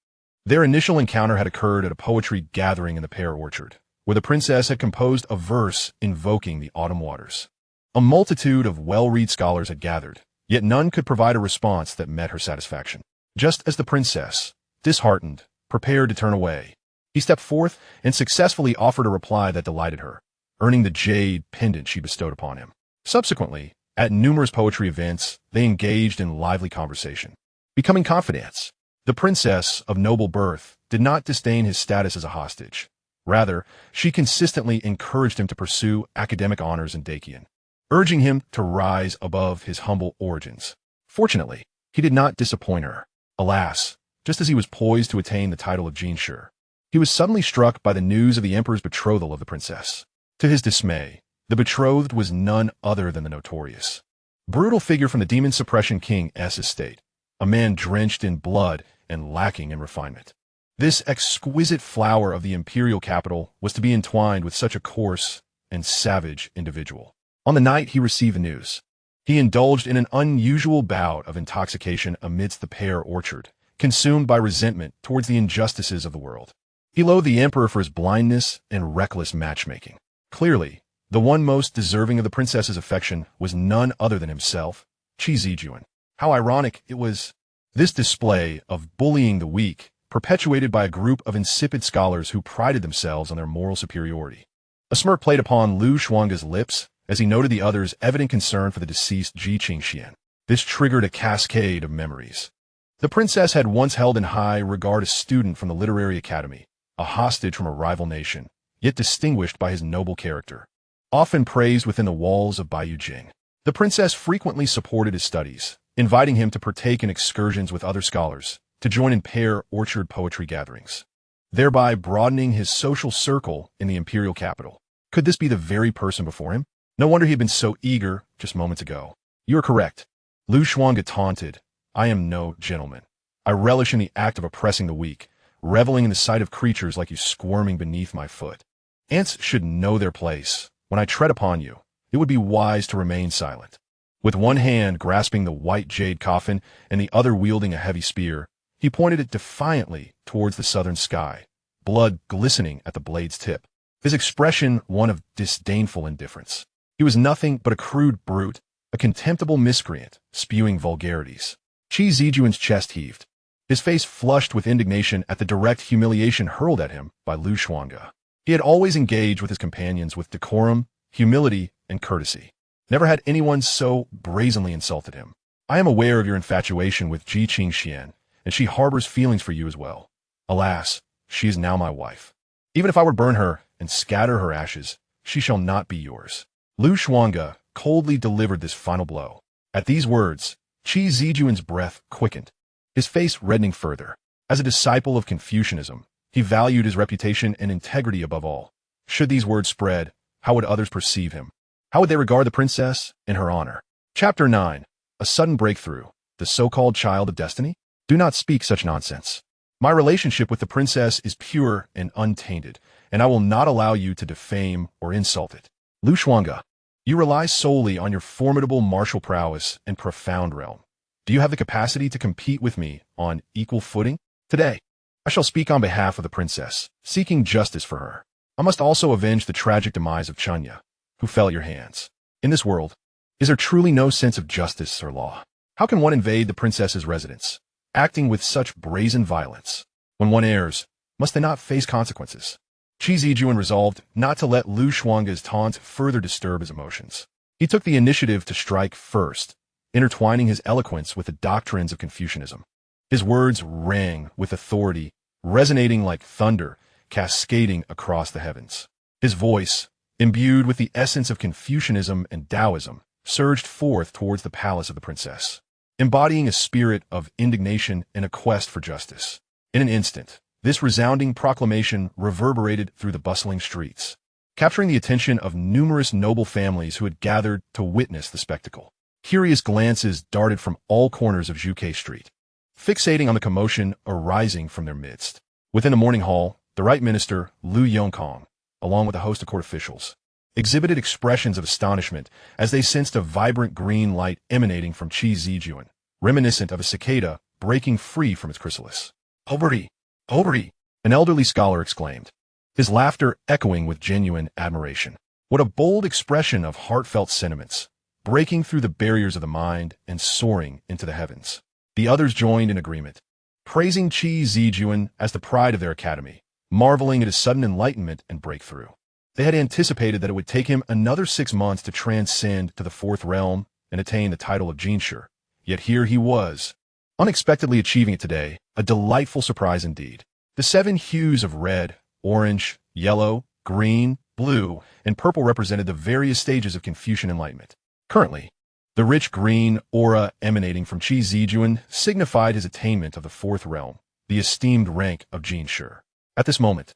Their initial encounter had occurred at a poetry gathering in the pear orchard, where the princess had composed a verse invoking the autumn waters. A multitude of well-read scholars had gathered, yet none could provide a response that met her satisfaction. Just as the princess, disheartened, prepared to turn away, he stepped forth and successfully offered a reply that delighted her, earning the jade pendant she bestowed upon him. Subsequently, at numerous poetry events, they engaged in lively conversation, becoming confidants. The princess of noble birth did not disdain his status as a hostage. Rather, she consistently encouraged him to pursue academic honors in Dakian, urging him to rise above his humble origins. Fortunately, he did not disappoint her. Alas, just as he was poised to attain the title of Xianxia, he was suddenly struck by the news of the emperor's betrothal of the princess. To his dismay, the betrothed was none other than the notorious, brutal figure from the demon suppression king's estate, a man drenched in blood and lacking in refinement. This exquisite flower of the imperial capital was to be entwined with such a coarse and savage individual. On the night he received the news, he indulged in an unusual bout of intoxication amidst the pear orchard, consumed by resentment towards the injustices of the world. He loathed the emperor for his blindness and reckless matchmaking. Clearly, the one most deserving of the princess's affection was none other than himself, Qi Zijuan. How ironic it was! This display of bullying the weak, perpetuated by a group of insipid scholars who prided themselves on their moral superiority. A smirk played upon Xuange's lips as he noted the other's evident concern for the deceased Xianxia. This triggered a cascade of memories. The princess had once held in high regard a student from the literary academy, a hostage from a rival nation, yet distinguished by his noble character, often praised within the walls of Baiyujing. The princess frequently supported his studies, inviting him to partake in excursions with other scholars, to join in pear orchard poetry gatherings, thereby broadening his social circle in the imperial capital. Could this be the very person before him? No wonder he had been so eager just moments ago. You are correct. Xuange taunted. I am no gentleman. I relish in the act of oppressing the weak, reveling in the sight of creatures like you squirming beneath my foot. Ants should know their place. When I tread upon you, it would be wise to remain silent. With one hand grasping the white jade coffin and the other wielding a heavy spear, he pointed it defiantly towards the southern sky, blood glistening at the blade's tip, his expression one of disdainful indifference. He was nothing but a crude brute, a contemptible miscreant, spewing vulgarities. Qi Zijuan's chest heaved, his face flushed with indignation at the direct humiliation hurled at him by Xuange. He had always engaged with his companions with decorum, humility, and courtesy. Never had anyone so brazenly insulted him. I am aware of your infatuation with Ji Qingxian, and she harbors feelings for you as well. Alas, she is now my wife. Even if I were to burn her and scatter her ashes, she shall not be yours. Xuange coldly delivered this final blow. At these words, Qi Zijuan's breath quickened, his face reddening further. As a disciple of Confucianism, he valued his reputation and integrity above all. Should these words spread, how would others perceive him? How would they regard the princess in her honor? Chapter 9. A sudden breakthrough. The so-called child of destiny? Do not speak such nonsense. My relationship with the princess is pure and untainted, and I will not allow you to defame or insult it. Xuange, you rely solely on your formidable martial prowess and profound realm. Do you have the capacity to compete with me on equal footing? Today, I shall speak on behalf of the princess, seeking justice for her. I must also avenge the tragic demise of Xianxia, who fell at your hands. In this world, is there truly no sense of justice or law? How can one invade the princess's residence, acting with such brazen violence? When one errs, must they not face consequences? Qi Zijuan resolved not to let Xuange's taunt further disturb his emotions. He took the initiative to strike first, intertwining his eloquence with the doctrines of Confucianism. His words rang with authority, resonating like thunder, cascading across the heavens. His voice, imbued with the essence of Confucianism and Taoism, surged forth towards the palace of the princess, embodying a spirit of indignation and a quest for justice. In an instant, this resounding proclamation reverberated through the bustling streets, capturing the attention of numerous noble families who had gathered to witness the spectacle. Curious glances darted from all corners of Zhuke Street, fixating on the commotion arising from their midst. Within the morning hall, the right minister, Lu Yongkong, along with a host of court officials, exhibited expressions of astonishment as they sensed a vibrant green light emanating from Qi Zijuan, reminiscent of a cicada breaking free from its chrysalis. Oberi! Oberi! An elderly scholar exclaimed, his laughter echoing with genuine admiration. What a bold expression of heartfelt sentiments, breaking through the barriers of the mind and soaring into the heavens. The others joined in agreement, praising Qi Zijuan as the pride of their academy, marveling at his sudden enlightenment and breakthrough. They had anticipated that it would take him another 6 months to transcend to the fourth realm and attain the title of Xianxia, yet here he was, unexpectedly achieving it today, a delightful surprise indeed. The 7 hues of red, orange, yellow, green, blue, and purple represented the various stages of Confucian enlightenment. Currently, the rich green aura emanating from Qi Zijuan signified his attainment of the fourth realm, the esteemed rank of Xianxia. At this moment,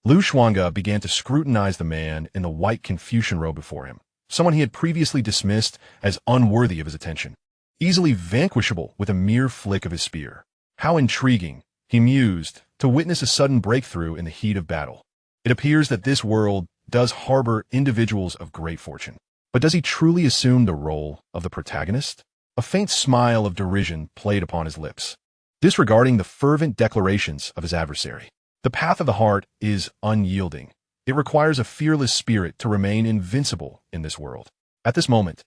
Xuange began to scrutinize the man in the white Confucian robe before him, someone he had previously dismissed as unworthy of his attention, easily vanquishable with a mere flick of his spear. How intriguing, he mused, to witness a sudden breakthrough in the heat of battle. It appears that this world does harbor individuals of great fortune. But does he truly assume the role of the protagonist? A faint smile of derision played upon his lips, disregarding the fervent declarations of his adversary. The path of the heart is unyielding. It requires a fearless spirit to remain invincible in this world. At this moment,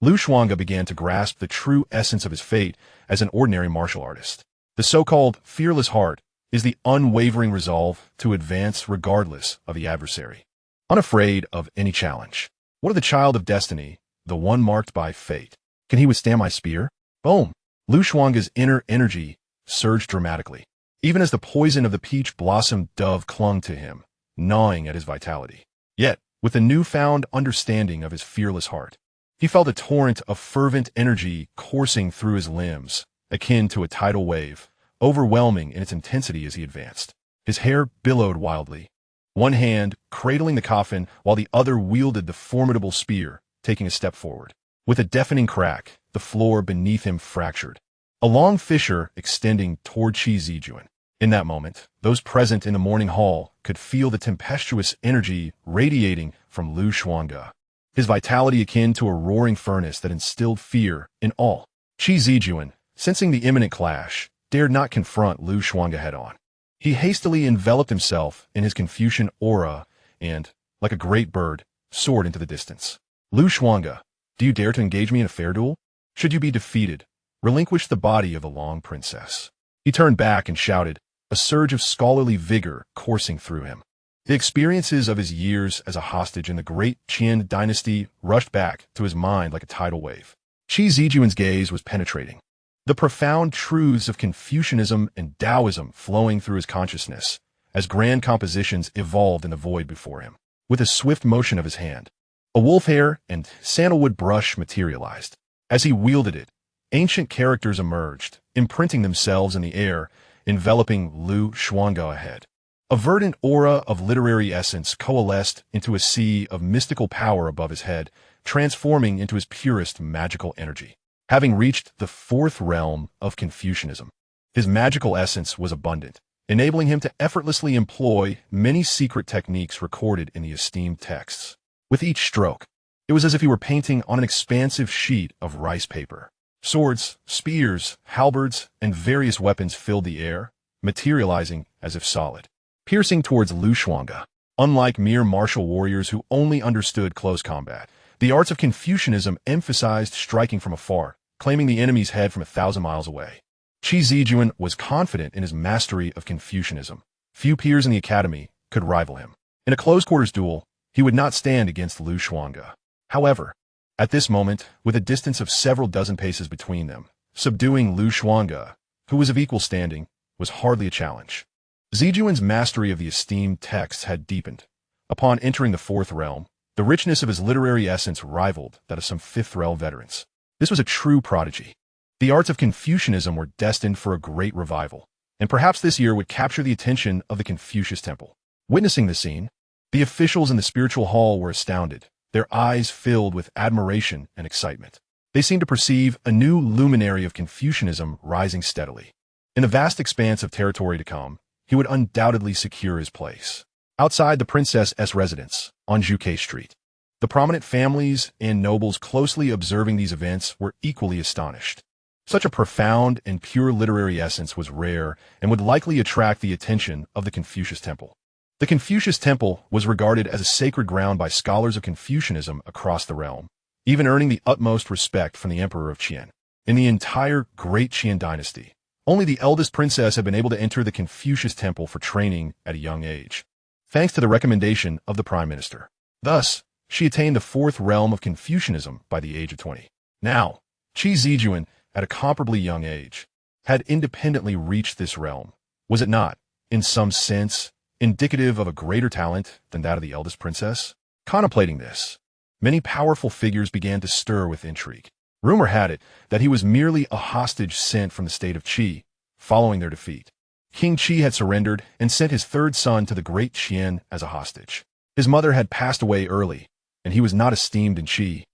Xuange began to grasp the true essence of his fate as an ordinary martial artist. The so-called fearless heart is the unwavering resolve to advance regardless of the adversary, unafraid of any challenge. What of the child of destiny, the one marked by fate? Can he withstand my spear? Boom! Xuange's inner energy surged dramatically, even as the poison of the peach blossom dove clung to him, gnawing at his vitality. Yet, with a newfound understanding of his fearless heart, He felt a torrent of fervent energy coursing through his limbs, akin to a tidal wave, overwhelming in its intensity as he advanced. His hair billowed wildly, one hand cradling the coffin while the other wielded the formidable spear, taking a step forward. With a deafening crack, the floor beneath him fractured, a long fissure extending toward Qi Zijuan. In that moment, those present in the mourning hall could feel the tempestuous energy radiating from Xuange, his vitality akin to a roaring furnace that instilled fear in all. Qi Zijuan, sensing the imminent clash, dared not confront Xuange head-on. He hastily enveloped himself in his Confucian aura and, like a great bird, soared into the distance. Xuange, do you dare to engage me in a fair duel? Should you be defeated, relinquish the body of the long princess. He turned back and shouted, a surge of scholarly vigor coursing through him. The experiences of his years as a hostage in the Great Qian Dynasty rushed back to his mind like a tidal wave. Qi Zijuan's gaze was penetrating, the profound truths of Confucianism and Taoism flowing through his consciousness as grand compositions evolved in the void before him. With a swift motion of his hand, a wolf hair and sandalwood brush materialized. As he wielded it, ancient characters emerged, imprinting themselves in the air, enveloping Xuange ahead. A verdant aura of literary essence coalesced into a sea of mystical power above his head, transforming into his purest magical energy. Having reached the fourth realm of Confucianism, his magical essence was abundant, enabling him to effortlessly employ many secret techniques recorded in the esteemed texts. With each stroke, it was as if he were painting on an expansive sheet of rice paper. Swords, spears, halberds, and various weapons filled the air, materializing as if solid, piercing towards Xuange. Unlike mere martial warriors who only understood close combat, the arts of Confucianism emphasized striking from afar, claiming the enemy's head from 1,000 miles away. Qi Zijuan was confident in his mastery of Confucianism. Few peers in the academy could rival him. In a close-quarters duel, he would not stand against Xuange. However, at this moment, with a distance of several dozen paces between them, subduing Xuange, who was of equal standing, was hardly a challenge. Zijuan's mastery of the esteemed texts had deepened. Upon entering the fourth realm, the richness of his literary essence rivaled that of some fifth realm veterans. This was a true prodigy. The arts of Confucianism were destined for a great revival, and perhaps this year would capture the attention of the Confucius Temple. Witnessing the scene, the officials in the spiritual hall were astounded, their eyes filled with admiration and excitement. They seemed to perceive a new luminary of Confucianism rising steadily. In the vast expanse of territory to come, he would undoubtedly secure his place. Outside the princess's residence, on Juke Street, the prominent families and nobles closely observing these events were equally astonished. Such a profound and pure literary essence was rare and would likely attract the attention of the Confucius Temple. The Confucius Temple was regarded as a sacred ground by scholars of Confucianism across the realm, even earning the utmost respect from the Emperor of Qian. In the entire Great Qian Dynasty, only the eldest princess had been able to enter the Confucius Temple for training at a young age, thanks to the recommendation of the Prime Minister. Thus, she attained the fourth realm of Confucianism by the age of 20. Now, Qi Zijuan, at a comparably young age, had independently reached this realm. Was it not, in some sense, indicative of a greater talent than that of the eldest princess? Contemplating this, many powerful figures began to stir with intrigue. Rumor had it that he was merely a hostage sent from the state of Qi, following their defeat. King Qi had surrendered and sent his third son to the Great Qian as a hostage. His mother had passed away early, and he was not esteemed in Qi,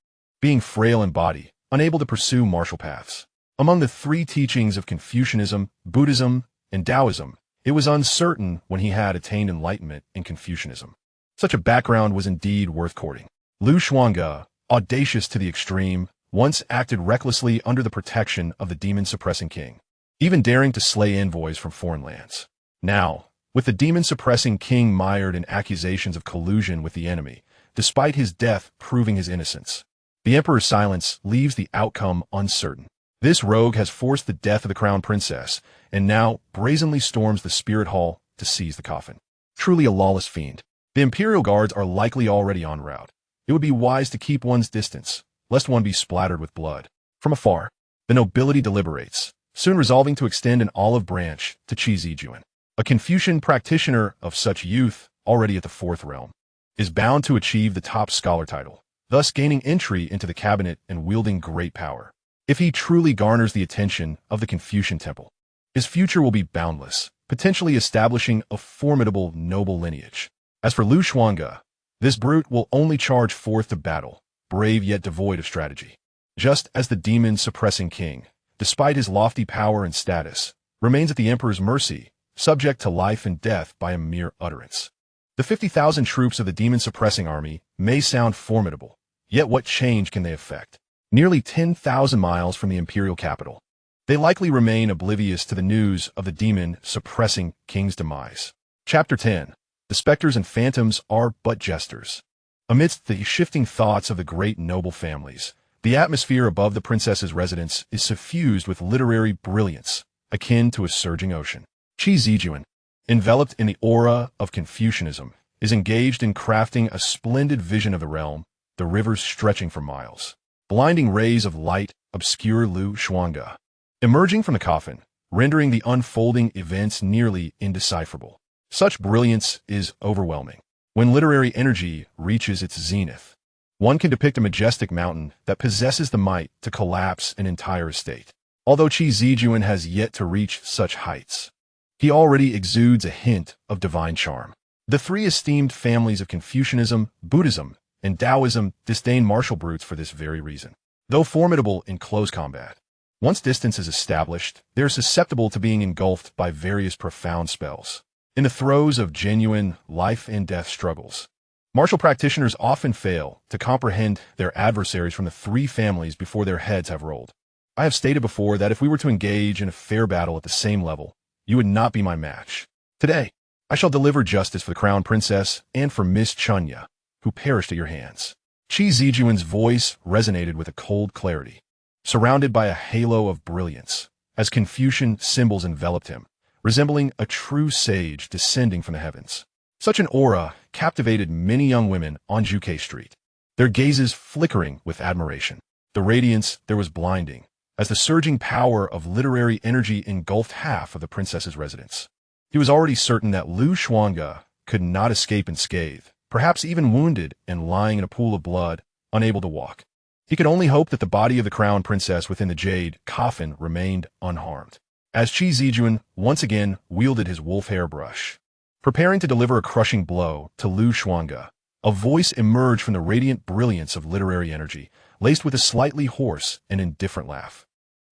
being frail in body, unable to pursue martial paths. Among the three teachings of Confucianism, Buddhism, and Taoism, it was uncertain when he had attained enlightenment in Confucianism. Such a background was indeed worth courting. Xuange, audacious to the extreme, once acted recklessly under the protection of the demon-suppressing king, even daring to slay envoys from foreign lands. Now, with the demon-suppressing king mired in accusations of collusion with the enemy, despite his death proving his innocence, the emperor's silence leaves the outcome uncertain. This rogue has forced the death of the crown princess, and now brazenly storms the spirit hall to seize the coffin. Truly a lawless fiend. The imperial guards are likely already en route. It would be wise to keep one's distance, lest one be splattered with blood. From afar, the nobility deliberates, soon resolving to extend an olive branch to Qi Zijuan. A Confucian practitioner of such youth, already at the fourth realm, is bound to achieve the top scholar title. thus gaining entry into the cabinet and wielding great power. If he truly garners the attention of the Confucian temple, his future will be boundless, potentially establishing a formidable noble lineage. As for Xuange, this brute will only charge forth to battle, brave yet devoid of strategy. Just as the demon-suppressing king, despite his lofty power and status, remains at the emperor's mercy, subject to life and death by a mere utterance. The 50,000 troops of the demon-suppressing army may sound formidable, yet what change can they effect? Nearly 10,000 miles from the imperial capital, they likely remain oblivious to the news of the demon-suppressing king's demise. Chapter 10. The specters and phantoms are but jesters. Amidst the shifting thoughts of the great noble families, the atmosphere above the princess's residence is suffused with literary brilliance, akin to a surging ocean. Xianxia, enveloped in the aura of Confucianism, is engaged in crafting a splendid vision of the realm, the rivers stretching for miles. Blinding rays of light obscure Xuange, emerging from the coffin, rendering the unfolding events nearly indecipherable. Such brilliance is overwhelming. When literary energy reaches its zenith, one can depict a majestic mountain that possesses the might to collapse an entire estate. Although Xianxia has yet to reach such heights, he already exudes a hint of divine charm. The three esteemed families of Confucianism, Buddhism, and Taoism disdain martial brutes for this very reason. Though formidable in close combat, once distance is established, they are susceptible to being engulfed by various profound spells. In the throes of genuine life-and-death struggles, martial practitioners often fail to comprehend their adversaries from the three families before their heads have rolled. I have stated before that if we were to engage in a fair battle at the same level, you would not be my match. Today, I shall deliver justice for the crown princess and for Miss Xuange, who perished at your hands. Xianxia's voice resonated with a cold clarity, surrounded by a halo of brilliance, as Confucian symbols enveloped him, resembling a true sage descending from the heavens. Such an aura captivated many young women on Xuange Street, their gazes flickering with admiration. The radiance there was blinding, as the surging power of literary energy engulfed half of the princess's residence. He was already certain that Xuange could not escape unscathed, perhaps even wounded and lying in a pool of blood, unable to walk. He could only hope that the body of the crown princess within the jade coffin remained unharmed. As Xianxia once again wielded his wolf hair brush, preparing to deliver a crushing blow to Xuange, a voice emerged from the radiant brilliance of literary energy, laced with a slightly hoarse and indifferent laugh.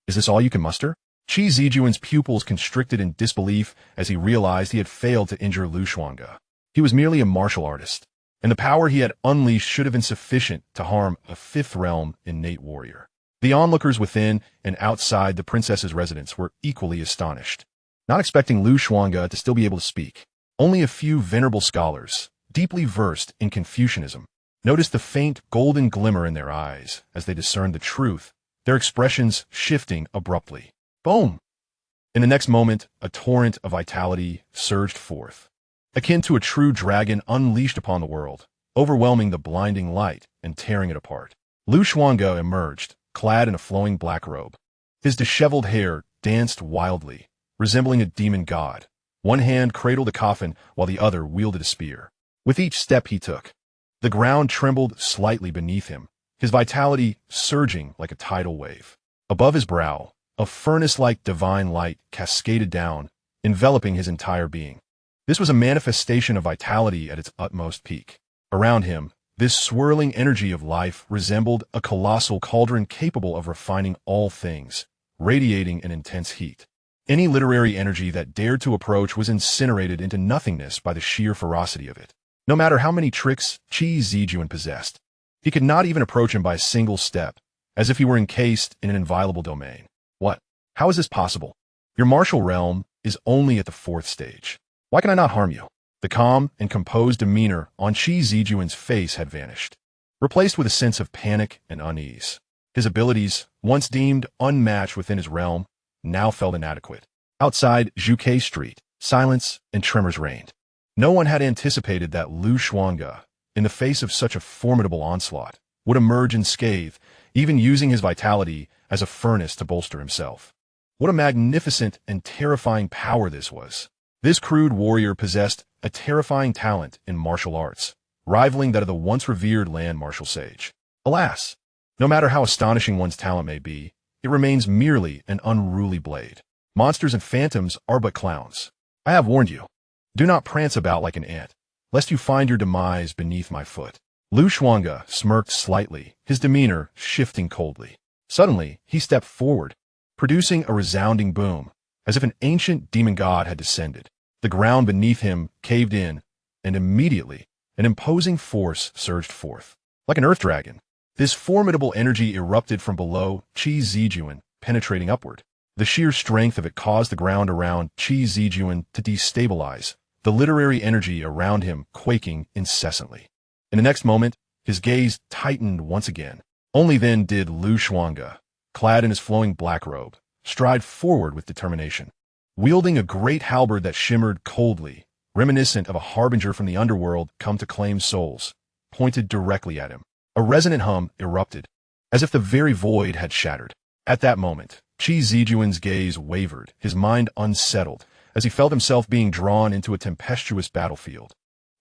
Is this all you can muster? Xianxia's pupils constricted in disbelief as he realized he had failed to injure Xuange. He was merely a martial artist, and the power he had unleashed should have been sufficient to harm a fifth realm innate warrior. The onlookers within and outside the princess's residence were equally astonished, not expecting Xuange to still be able to speak. Only a few venerable scholars, deeply versed in Confucianism, noticed the faint golden glimmer in their eyes as they discerned the truth, their expressions shifting abruptly. Boom! In the next moment, a torrent of vitality surged forth, akin to a true dragon unleashed upon the world, overwhelming the blinding light and tearing it apart. Xuange emerged, clad in a flowing black robe. His disheveled hair danced wildly, resembling a demon god. One hand cradled the coffin while the other wielded a spear. With each step he took, the ground trembled slightly beneath him, his vitality surging like a tidal wave. Above his brow, a furnace-like divine light cascaded down, enveloping his entire being. This was a manifestation of vitality at its utmost peak. Around him, this swirling energy of life resembled a colossal cauldron capable of refining all things, radiating an intense heat. Any literary energy that dared to approach was incinerated into nothingness by the sheer ferocity of it. No matter how many tricks Xianxia possessed, he could not even approach him by a single step, as if he were encased in an inviolable domain. What? How is this possible? Your martial realm is only at the 4th stage. Why can I not harm you? The calm and composed demeanor on Xianxia's face had vanished, replaced with a sense of panic and unease. His abilities, once deemed unmatched within his realm, now felt inadequate. Outside Xuange Street, silence and tremors reigned. No one had anticipated that Xuange, in the face of such a formidable onslaught, would emerge unscathed, even using his vitality as a furnace to bolster himself. What a magnificent and terrifying power this was. This crude warrior possessed a terrifying talent in martial arts, rivaling that of the once revered land martial sage. Alas, no matter how astonishing one's talent may be, it remains merely an unruly blade. Monsters and phantoms are but clowns. I have warned you. Do not prance about like an ant, lest you find your demise beneath my foot. Xuange smirked slightly, his demeanor shifting coldly. Suddenly, he stepped forward, producing a resounding boom, as if an ancient demon god had descended. The ground beneath him caved in, and immediately, an imposing force surged forth. Like an earth dragon, this formidable energy erupted from below Qi Zijuan, penetrating upward. The sheer strength of it caused the ground around Qi Zijuan to destabilize, the literary energy around him quaking incessantly. In the next moment, his gaze tightened once again. Only then did Xuange, clad in his flowing black robe, stride forward with determination. Wielding a great halberd that shimmered coldly, reminiscent of a harbinger from the underworld come to claim souls, pointed directly at him. A resonant hum erupted, as if the very void had shattered. At that moment, Qi Zijuan's gaze wavered, his mind unsettled, as he felt himself being drawn into a tempestuous battlefield,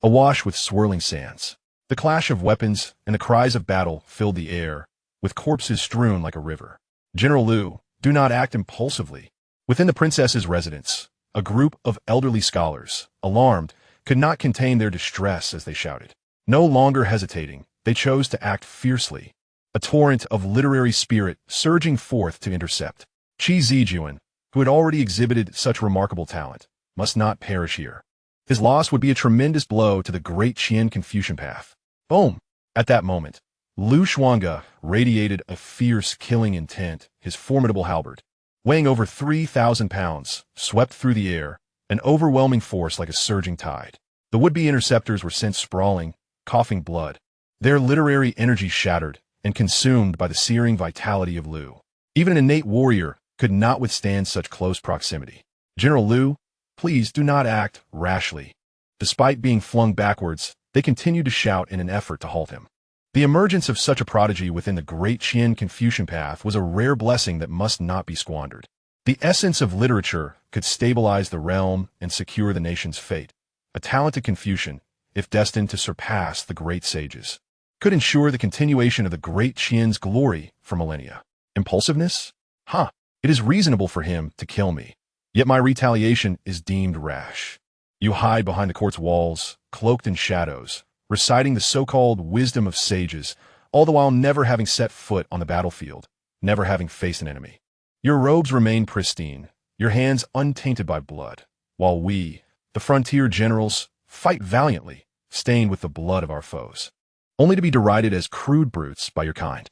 awash with swirling sands. The clash of weapons and the cries of battle filled the air, with corpses strewn like a river. General Liu, do not act impulsively. Within the princess's residence, a group of elderly scholars, alarmed, could not contain their distress as they shouted. No longer hesitating, they chose to act fiercely, a torrent of literary spirit surging forth to intercept. Qi Zijuan, who had already exhibited such remarkable talent, must not perish here. His loss would be a tremendous blow to the Great Qian Confucian path. Boom! At that moment, Xuange radiated a fierce killing intent, his formidable halberd, weighing over 3,000 pounds, swept through the air, an overwhelming force like a surging tide. The would-be interceptors were sent sprawling, coughing blood, their literary energy shattered and consumed by the searing vitality of Liu. Even an innate warrior could not withstand such close proximity. General Liu, please do not act rashly. Despite being flung backwards, they continued to shout in an effort to halt him. The emergence of such a prodigy within the Great Qian Confucian path was a rare blessing that must not be squandered. The essence of literature could stabilize the realm and secure the nation's fate. A talented Confucian, if destined to surpass the great sages, could ensure the continuation of the Great Qian's glory for millennia. Impulsiveness? It is reasonable for him to kill me, yet my retaliation is deemed rash. You hide behind the court's walls, cloaked in shadows, reciting the so-called wisdom of sages, all the while never having set foot on the battlefield, never having faced an enemy. Your robes remain pristine, your hands untainted by blood, while we, the frontier generals, fight valiantly, stained with the blood of our foes, only to be derided as crude brutes by your kind.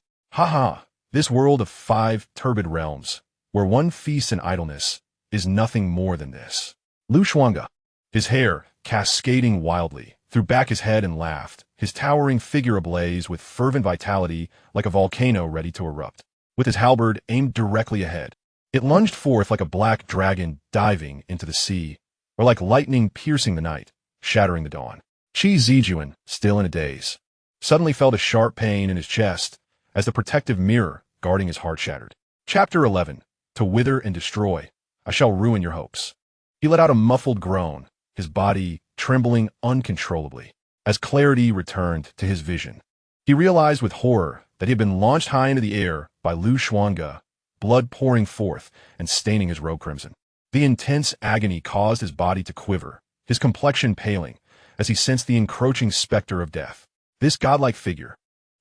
This world of 5 turbid realms, where one feasts in idleness, is nothing more than this. Xuange, his hair cascading wildly, threw back his head and laughed, his towering figure ablaze with fervent vitality like a volcano ready to erupt. With his halberd aimed directly ahead, it lunged forth like a black dragon diving into the sea, or like lightning piercing the night, shattering the dawn. Qi Zijuan, still in a daze, suddenly felt a sharp pain in his chest as the protective mirror guarding his heart shattered. Chapter 11. To wither and destroy, I shall ruin your hopes. He let out a muffled groan, his body trembling uncontrollably. As clarity returned to his vision, he realized with horror that he had been launched high into the air by Xuange, blood pouring forth and staining his robe crimson. The intense agony caused his body to quiver, his complexion paling, as he sensed the encroaching specter of death. This godlike figure,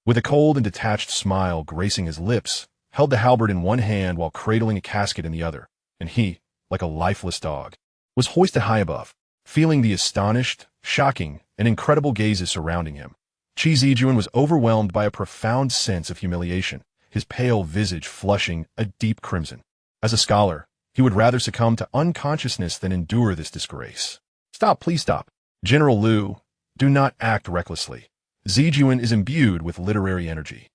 with a cold and detached smile gracing his lips, held the halberd in one hand while cradling a casket in the other, and he, like a lifeless dog, was hoisted high above. Feeling the astonished, shocking, and incredible gazes surrounding him, Qi Zijuan was overwhelmed by a profound sense of humiliation, his pale visage flushing a deep crimson. As a scholar, he would rather succumb to unconsciousness than endure this disgrace. Stop, please stop. General Liu, do not act recklessly. Zijuan is imbued with literary energy.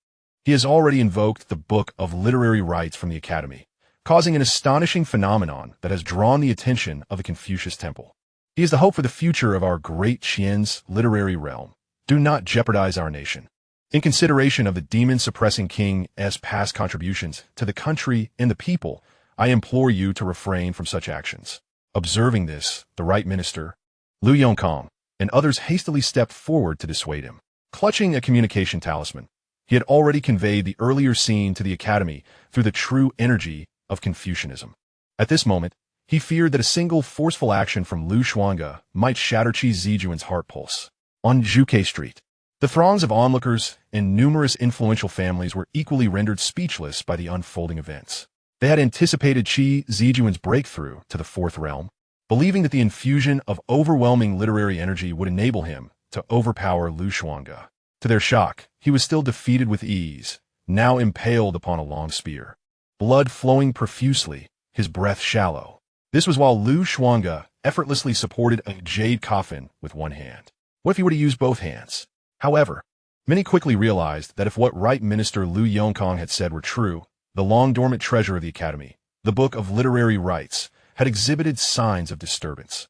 He has already invoked the Book of Literary Rites from the Academy, causing an astonishing phenomenon that has drawn the attention of the Confucius Temple. He is the hope for the future of our Great Qian's literary realm. Do not jeopardize our nation. In consideration of the demon-suppressing king's past contributions to the country and the people, I implore you to refrain from such actions. Observing this, the right minister, Liu Yongkang, and others hastily stepped forward to dissuade him. Clutching a communication talisman, He had already conveyed the earlier scene to the academy through the true energy of Confucianism. At this moment, he feared that a single forceful action from Lu Xuange might shatter Qi Zijuan's heart pulse. On Zhuke Street, the throngs of onlookers and numerous influential families were equally rendered speechless by the unfolding events. They had anticipated Qi Zijuan's breakthrough to the fourth realm, believing that the infusion of overwhelming literary energy would enable him to overpower Lu Xuange. To their shock, he was still defeated with ease, now impaled upon a long spear. Blood flowing profusely, his breath shallow. This was while Lu Xuange effortlessly supported a jade coffin with one hand. What if he were to use both hands? However, many quickly realized that if what Right Minister Lu Yongkong had said were true, the long-dormant treasure of the academy, the Book of Literary Rites, had exhibited signs of disturbance.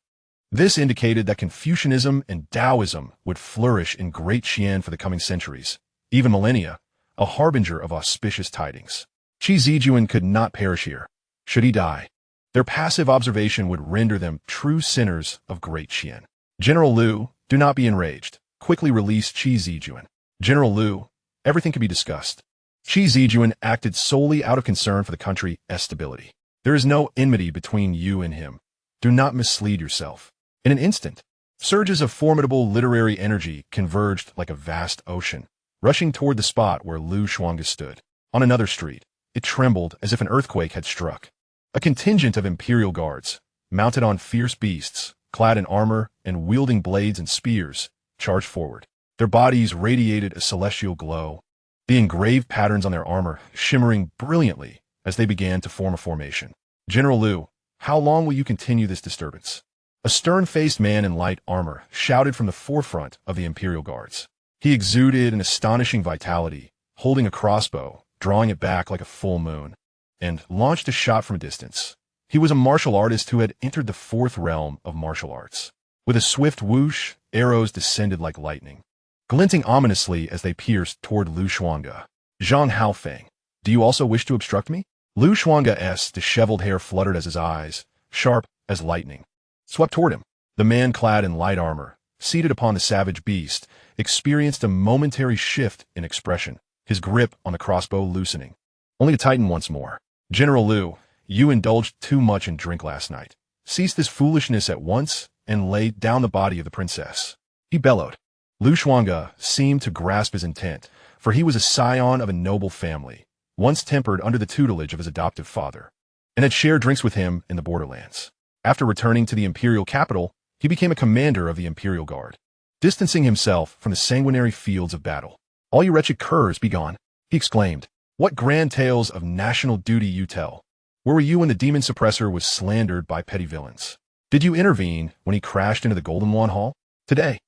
This indicated that Confucianism and Taoism would flourish in Great Qian for the coming centuries, even millennia, a harbinger of auspicious tidings. Qi Zijuan could not perish here. Should he die, their passive observation would render them true sinners of Great Qian. General Lu, do not be enraged. Quickly release Qi Zijuan. General Lu, everything can be discussed. Qi Zijuan acted solely out of concern for the country's stability. There is no enmity between you and him. Do not mislead yourself. In an instant, surges of formidable literary energy converged like a vast ocean, rushing toward the spot where Lu Xuange stood. On another street, it trembled as if an earthquake had struck. A contingent of imperial guards, mounted on fierce beasts, clad in armor and wielding blades and spears, charged forward. Their bodies radiated a celestial glow, the engraved patterns on their armor shimmering brilliantly as they began to form a formation. General Lu, how long will you continue this disturbance? A stern-faced man in light armor shouted from the forefront of the imperial guards. He exuded an astonishing vitality, holding a crossbow, drawing it back like a full moon, and launched a shot from a distance. He was a martial artist who had entered the fourth realm of martial arts. With a swift whoosh, arrows descended like lightning, glinting ominously as they pierced toward Lu Xuange. Zhang Haofeng, do you also wish to obstruct me? Lu Xuange's disheveled hair fluttered as his eyes, sharp as lightning, swept toward him. The man clad in light armor, seated upon the savage beast, experienced a momentary shift in expression, his grip on the crossbow loosening, only to tighten once more. General Lu, you indulged too much in drink last night. Cease this foolishness at once and lay down the body of the princess. He bellowed. Lu Xuange seemed to grasp his intent, for he was a scion of a noble family, once tempered under the tutelage of his adoptive father, and had shared drinks with him in the borderlands. After returning to the imperial capital, he became a commander of the imperial guard, distancing himself from the sanguinary fields of battle. All you wretched curs, be gone, he exclaimed. What grand tales of national duty you tell. Where were you when the demon suppressor was slandered by petty villains? Did you intervene when he crashed into the Golden Wand Hall? Today,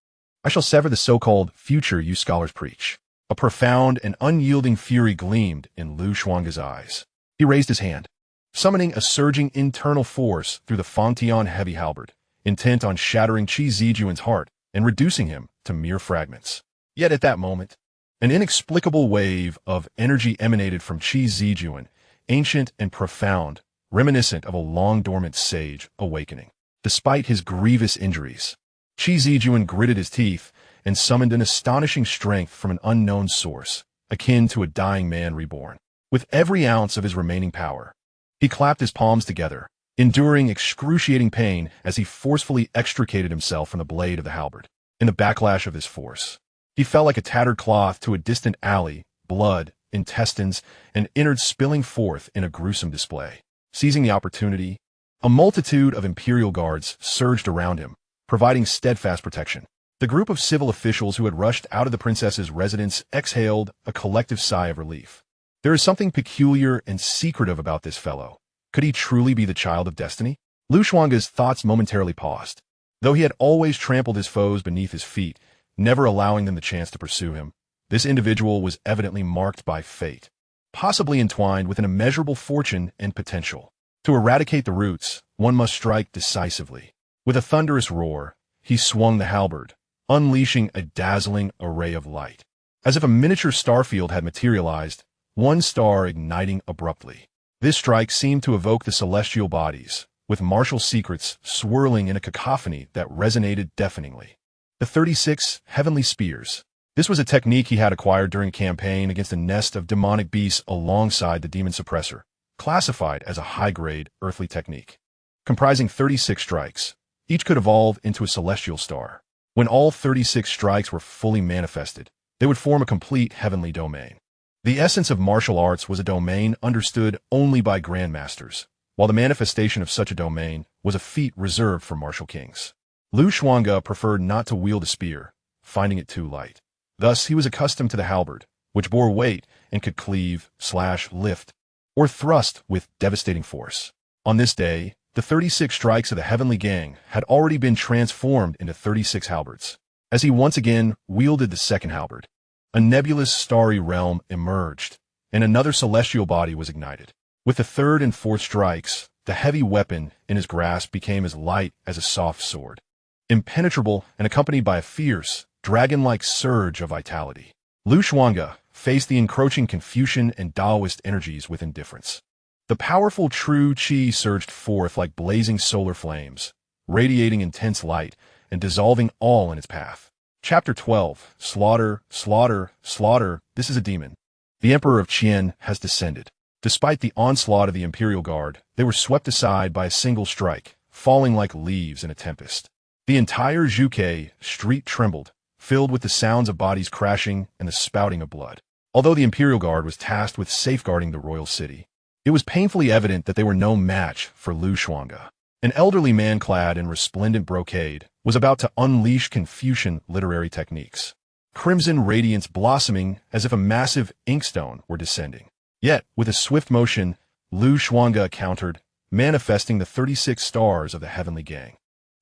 I shall sever the so-called future you scholars preach. A profound and unyielding fury gleamed in Lu Xuange's eyes. He raised his hand, summoning a surging internal force through the Fangtian heavy halberd, intent on shattering Qi Zijuan's heart and reducing him to mere fragments. Yet at that moment, an inexplicable wave of energy emanated from Qi Zijuan, ancient and profound, reminiscent of a long-dormant sage awakening. Despite his grievous injuries, Qi Zijuan gritted his teeth and summoned an astonishing strength from an unknown source, akin to a dying man reborn. With every ounce of his remaining power, he clapped his palms together, enduring excruciating pain as he forcefully extricated himself from the blade of the halberd. In the backlash of his force, he fell like a tattered cloth to a distant alley, blood, intestines, and innards spilling forth in a gruesome display. Seizing the opportunity, a multitude of imperial guards surged around him, providing steadfast protection. The group of civil officials who had rushed out of the princess's residence exhaled a collective sigh of relief. There is something peculiar and secretive about this fellow. Could he truly be the child of destiny? Lu Xuange's thoughts momentarily paused. Though he had always trampled his foes beneath his feet, never allowing them the chance to pursue him, this individual was evidently marked by fate, possibly entwined with an immeasurable fortune and potential. To eradicate the roots, one must strike decisively. With a thunderous roar, he swung the halberd, unleashing a dazzling array of light. As if a miniature starfield had materialized, one star igniting abruptly. This strike seemed to evoke the celestial bodies, with martial secrets swirling in a cacophony that resonated deafeningly. The 36 heavenly spears, This was a technique he had acquired during a campaign against a nest of demonic beasts alongside the demon suppressor, classified as a high-grade earthly technique. Comprising 36 strikes, each could evolve into a celestial star. When all 36 strikes were fully manifested, they would form a complete heavenly domain. The essence of martial arts was a domain understood only by grandmasters, while the manifestation of such a domain was a feat reserved for martial kings. Xuange preferred not to wield a spear, finding it too light. Thus, he was accustomed to the halberd, which bore weight and could cleave, slash, lift, or thrust with devastating force. On this day, the 36 strikes of the Heavenly Gang had already been transformed into 36 halberds. As he once again wielded the second halberd, a nebulous starry realm emerged, and another celestial body was ignited. With the third and fourth strikes, the heavy weapon in his grasp became as light as a soft sword, impenetrable and accompanied by a fierce, dragon-like surge of vitality. Xuange faced the encroaching Confucian and Taoist energies with indifference. The powerful true qi surged forth like blazing solar flames, radiating intense light and dissolving all in its path. Chapter 12. Slaughter, Slaughter, Slaughter. This is a demon. The Emperor of Qian has descended. Despite the onslaught of the Imperial Guard, they were swept aside by a single strike, falling like leaves in a tempest. The entire Zhuge street trembled, filled with the sounds of bodies crashing and the spouting of blood. Although the Imperial Guard was tasked with safeguarding the royal city, it was painfully evident that they were no match for Xuange. An elderly man clad in resplendent brocade was about to unleash Confucian literary techniques, crimson radiance blossoming as if a massive inkstone were descending. Yet, with a swift motion, Xuange countered, manifesting the 36 stars of the Heavenly Gang,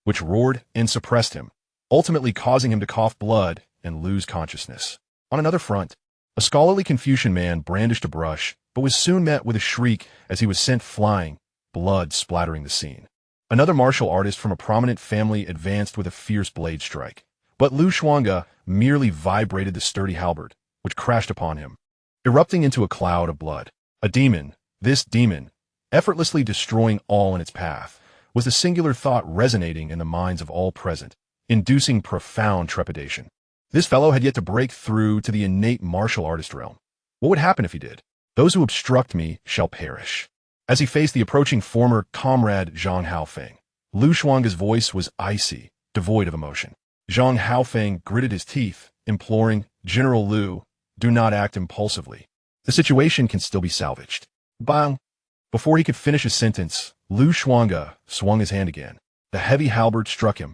which roared and suppressed him, ultimately causing him to cough blood and lose consciousness. On another front, a scholarly Confucian man brandished a brush, but was soon met with a shriek as he was sent flying, blood splattering the scene. Another martial artist from a prominent family advanced with a fierce blade strike, but Xuange merely vibrated the sturdy halberd, which crashed upon him, erupting into a cloud of blood. A demon, this demon, effortlessly destroying all in its path, was the singular thought resonating in the minds of all present, inducing profound trepidation. This fellow had yet to break through to the innate martial artist realm. What would happen if he did? Those who obstruct me shall perish. As he faced the approaching former comrade Zhang Haofeng, Xuange's voice was icy, devoid of emotion. Zhang Haofeng gritted his teeth, imploring, "General Liu, do not act impulsively. The situation can still be salvaged." Bang! Before he could finish his sentence, Xuange swung his hand again. The heavy halberd struck him,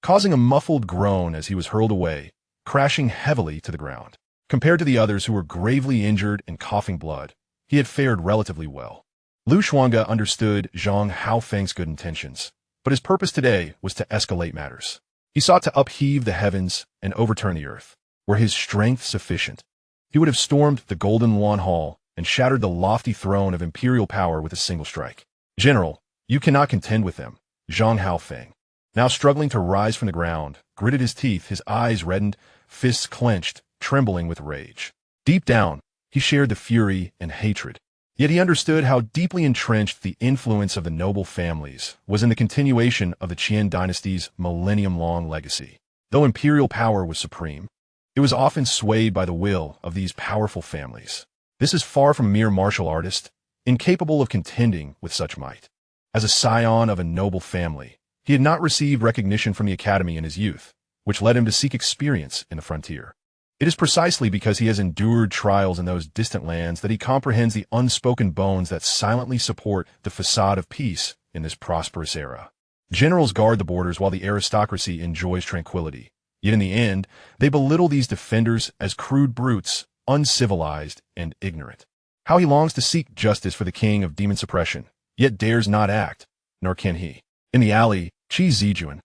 causing a muffled groan as he was hurled away, crashing heavily to the ground. Compared to the others who were gravely injured and coughing blood, he had fared relatively well. Xuange understood Zhang Haofeng's good intentions, but his purpose today was to escalate matters. He sought to upheave the heavens and overturn the earth. Were his strength sufficient, he would have stormed the Golden Lawn Hall and shattered the lofty throne of imperial power with a single strike. "General, you cannot contend with them." Zhang Haofeng, now struggling to rise from the ground, gritted his teeth, his eyes reddened, fists clenched, trembling with rage. Deep down, he shared the fury and hatred. Yet he understood how deeply entrenched the influence of the noble families was in the continuation of the Qian Dynasty's millennium-long legacy. Though imperial power was supreme, it was often swayed by the will of these powerful families. This is far from a mere martial artist, incapable of contending with such might. As a scion of a noble family, he had not received recognition from the academy in his youth, which led him to seek experience in the frontier. It is precisely because he has endured trials in those distant lands that he comprehends the unspoken bones that silently support the facade of peace in this prosperous era. Generals guard the borders while the aristocracy enjoys tranquility. Yet in the end, they belittle these defenders as crude brutes, uncivilized and ignorant. How he longs to seek justice for the king of demon suppression, yet dares not act, nor can he. In the alley, Qi Zijuan,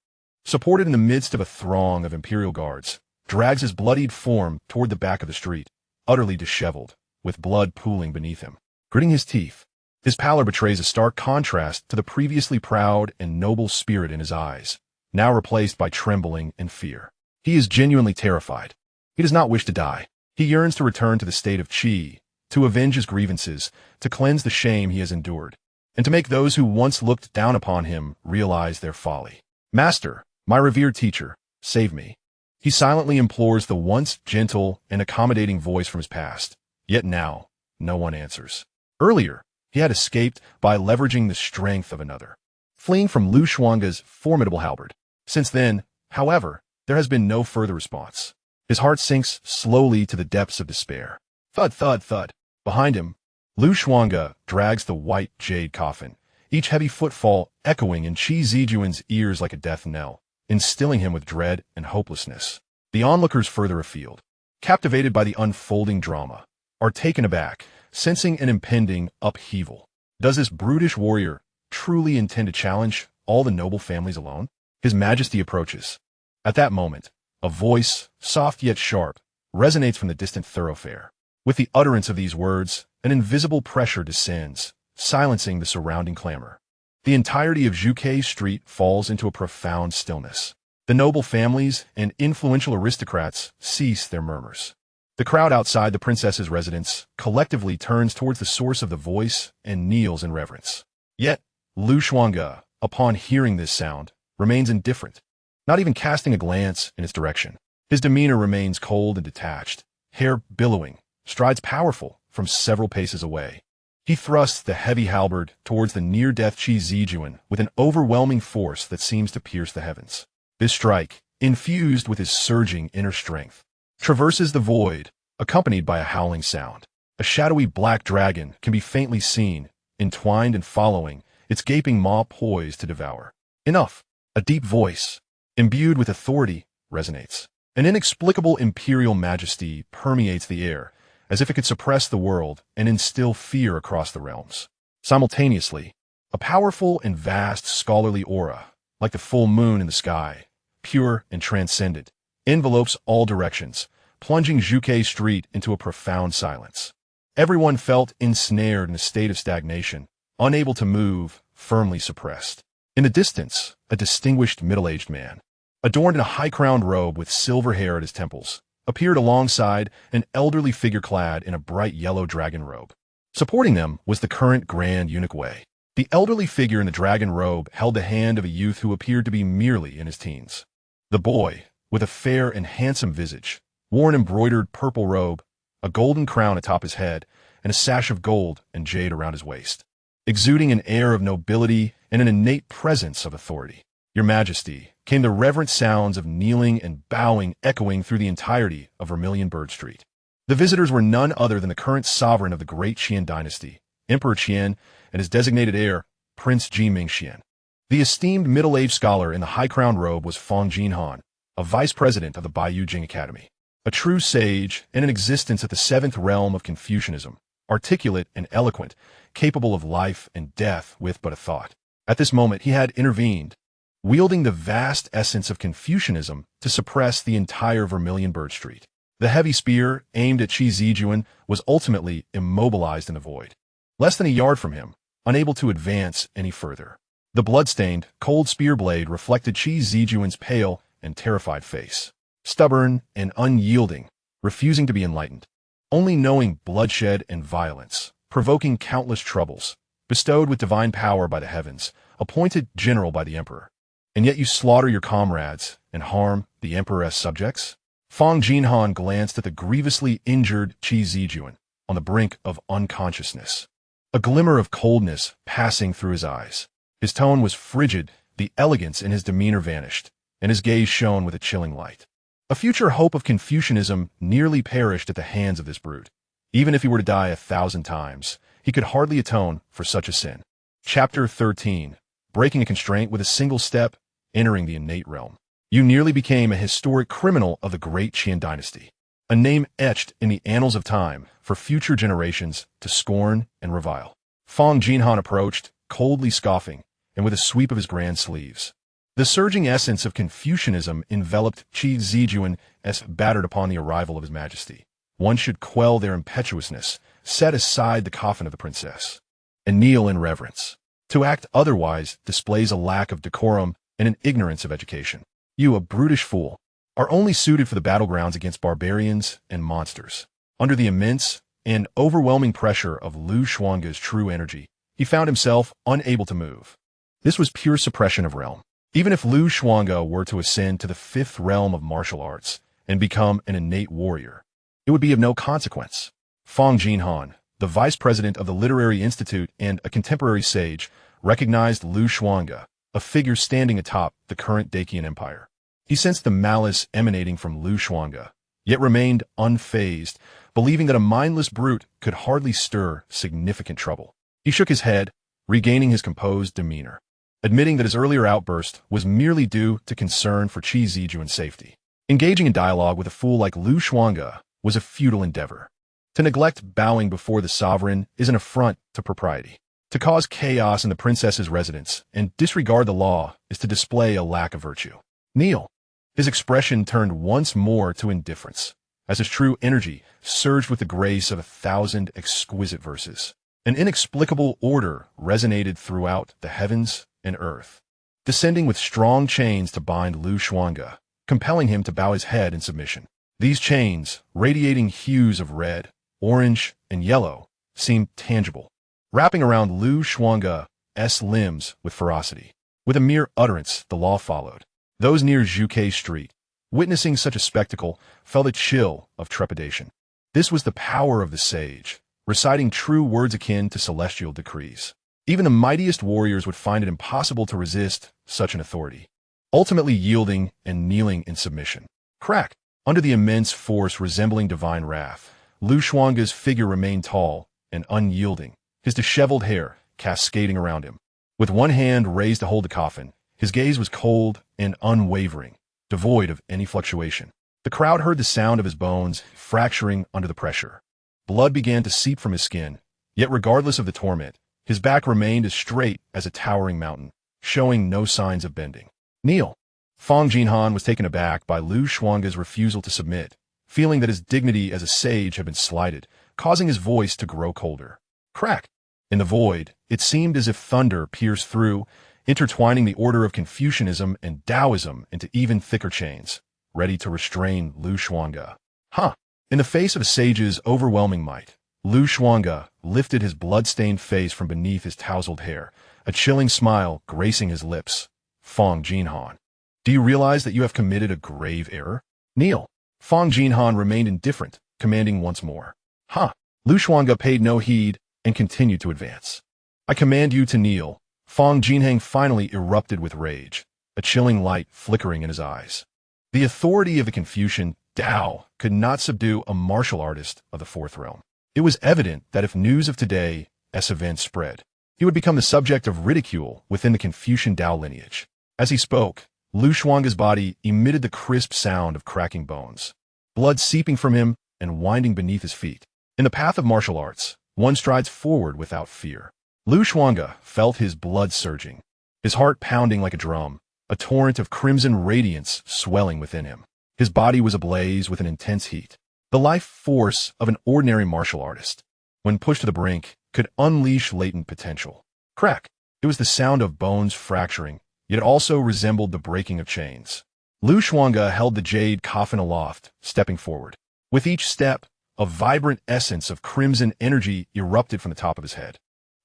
supported in the midst of a throng of imperial guards, drags his bloodied form toward the back of the street, utterly disheveled, with blood pooling beneath him. Gritting his teeth, his pallor betrays a stark contrast to the previously proud and noble spirit in his eyes, now replaced by trembling and fear. He is genuinely terrified. He does not wish to die. He yearns to return to the state of Qi, to avenge his grievances, to cleanse the shame he has endured, and to make those who once looked down upon him realize their folly. "Master, my revered teacher, save me." He silently implores the once gentle and accommodating voice from his past. Yet now, no one answers. Earlier, he had escaped by leveraging the strength of another, fleeing from Xuange's formidable halberd. Since then, however, there has been no further response. His heart sinks slowly to the depths of despair. Thud, thud, thud. Behind him, Xuange drags the white jade coffin, each heavy footfall echoing in Zijuan's ears like a death knell, instilling him with dread and hopelessness. The onlookers further afield, captivated by the unfolding drama, are taken aback, sensing an impending upheaval. Does this brutish warrior truly intend to challenge all the noble families alone? His Majesty approaches. At that moment, a voice, soft yet sharp, resonates from the distant thoroughfare. With the utterance of these words, an invisible pressure descends, silencing the surrounding clamor. The entirety of Xuange Street falls into a profound stillness. The noble families and influential aristocrats cease their murmurs. The crowd outside the princess's residence collectively turns towards the source of the voice and kneels in reverence. Yet, Xuange, upon hearing this sound, remains indifferent, not even casting a glance in its direction. His demeanor remains cold and detached, hair billowing, strides powerful from several paces away. He thrusts the heavy halberd towards the near-death Zijuan with an overwhelming force that seems to pierce the heavens. This strike, infused with his surging inner strength, traverses the void, accompanied by a howling sound. A shadowy black dragon can be faintly seen, entwined and following, its gaping maw poised to devour. Enough! A deep voice, imbued with authority, resonates. An inexplicable imperial majesty permeates the air, as if it could suppress the world and instill fear across the realms. Simultaneously, a powerful and vast scholarly aura, like the full moon in the sky, pure and transcendent, envelopes all directions, plunging Xuange Street into a profound silence. Everyone felt ensnared in a state of stagnation, unable to move, firmly suppressed. In the distance, a distinguished middle-aged man, adorned in a high-crowned robe with silver hair at his temples, appeared alongside an elderly figure clad in a bright yellow dragon robe. Supporting them was the current Grand Eunuch Wei. The elderly figure in the dragon robe held the hand of a youth who appeared to be merely in his teens. The boy, with a fair and handsome visage, wore an embroidered purple robe, a golden crown atop his head, and a sash of gold and jade around his waist, exuding an air of nobility and an innate presence of authority. Your Majesty, came the reverent sounds of kneeling and bowing echoing through the entirety of Vermilion Bird Street. The visitors were none other than the current sovereign of the Great Qian Dynasty, Emperor Qian, and his designated heir, Prince Xianxia. The esteemed middle-aged scholar in the high-crowned robe was Fang Jinhan, a vice president of the Baiyu Jing Academy, a true sage and in existence at the seventh realm of Confucianism, articulate and eloquent, capable of life and death with but a thought. At this moment he had intervened, wielding the vast essence of Confucianism to suppress the entire Vermilion Bird Street. The heavy spear, aimed at Zijuan, was ultimately immobilized in the void. Less than a yard from him, unable to advance any further. The blood-stained, cold spear blade reflected Zijuan's pale and terrified face. Stubborn and unyielding, refusing to be enlightened. Only knowing bloodshed and violence, provoking countless troubles, bestowed with divine power by the heavens, appointed general by the emperor. And yet you slaughter your comrades and harm the emperor's subjects? Fang Jinhan glanced at the grievously injured Zijuan, on the brink of unconsciousness. A glimmer of coldness passing through his eyes. His tone was frigid, the elegance in his demeanor vanished, and his gaze shone with a chilling light. A future hope of Confucianism nearly perished at the hands of this brute. Even if he were to die 1,000 times, he could hardly atone for such a sin. Chapter 13. Breaking a constraint with a single step, entering the innate realm. You nearly became a historic criminal of the Great Qian Dynasty, a name etched in the annals of time for future generations to scorn and revile. Fang Jinhan approached, coldly scoffing, and with a sweep of his grand sleeves. The surging essence of Confucianism enveloped Zijuan as battered upon the arrival of His Majesty. One should quell their impetuousness, set aside the coffin of the princess, and kneel in reverence. To act otherwise displays a lack of decorum and an ignorance of education. You, a brutish fool, are only suited for the battlegrounds against barbarians and monsters. Under the immense and overwhelming pressure of Xuange's true energy, he found himself unable to move. This was pure suppression of realm. Even if Lu Xuange were to ascend to the fifth realm of martial arts and become an innate warrior, it would be of no consequence. Fang Jinhan, the vice president of the Literary Institute and a contemporary sage, recognized Lu Xuange, a figure standing atop the current Dacian Empire. He sensed the malice emanating from Lu Xuange, yet remained unfazed, believing that a mindless brute could hardly stir significant trouble. He shook his head, regaining his composed demeanor, admitting that his earlier outburst was merely due to concern for Qi Zijuan's safety. Engaging in dialogue with a fool like Lu Xuange was a futile endeavor. To neglect bowing before the sovereign is an affront to propriety. To cause chaos in the princess's residence and disregard the law is to display a lack of virtue. Kneel. His expression turned once more to indifference, as his true energy surged with the grace of 1,000 exquisite verses. An inexplicable order resonated throughout the heavens and earth, descending with strong chains to bind Lu Xuange, compelling him to bow his head in submission. These chains, radiating hues of red, orange, and yellow, seemed tangible, wrapping around Lu Xuange's limbs with ferocity. With a mere utterance, the law followed. Those near Zhuke Street, witnessing such a spectacle, felt a chill of trepidation. This was the power of the sage, reciting true words akin to celestial decrees. Even the mightiest warriors would find it impossible to resist such an authority, ultimately yielding and kneeling in submission. Crack! Under the immense force resembling divine wrath, Lu Xuange's figure remained tall and unyielding, his disheveled hair cascading around him. With one hand raised to hold the coffin, his gaze was cold and unwavering, devoid of any fluctuation. The crowd heard the sound of his bones fracturing under the pressure. Blood began to seep from his skin, yet regardless of the torment, his back remained as straight as a towering mountain, showing no signs of bending. Kneel. Fang Jinhan was taken aback by Lu Xuange's refusal to submit, feeling that his dignity as a sage had been slighted, causing his voice to grow colder. Crack! In the void, it seemed as if thunder pierced through, intertwining the order of Confucianism and Taoism into even thicker chains, ready to restrain Lu Xuange. Huh! In the face of a sage's overwhelming might, Lu Xuange lifted his blood-stained face from beneath his tousled hair, a chilling smile gracing his lips. Fang Jinhan, do you realize that you have committed a grave error? Kneel. Fang Jinhan remained indifferent, commanding once more. Huh! Lu Xuange paid no heed and continued to advance. I command you to kneel. Fang Jinhan finally erupted with rage, a chilling light flickering in his eyes. The authority of the Confucian Tao could not subdue a martial artist of the fourth realm. It was evident that if news of today's event spread, he would become the subject of ridicule within the Confucian Tao lineage. As he spoke, Lu Xuange's body emitted the crisp sound of cracking bones, blood seeping from him and winding beneath his feet. In the path of martial arts, one strides forward without fear. Lu Xuange felt his blood surging, his heart pounding like a drum, a torrent of crimson radiance swelling within him. His body was ablaze with an intense heat. The life force of an ordinary martial artist, when pushed to the brink, could unleash latent potential. Crack! It was the sound of bones fracturing, yet it also resembled the breaking of chains. Lu Xuange held the jade coffin aloft, stepping forward. With each step, a vibrant essence of crimson energy erupted from the top of his head.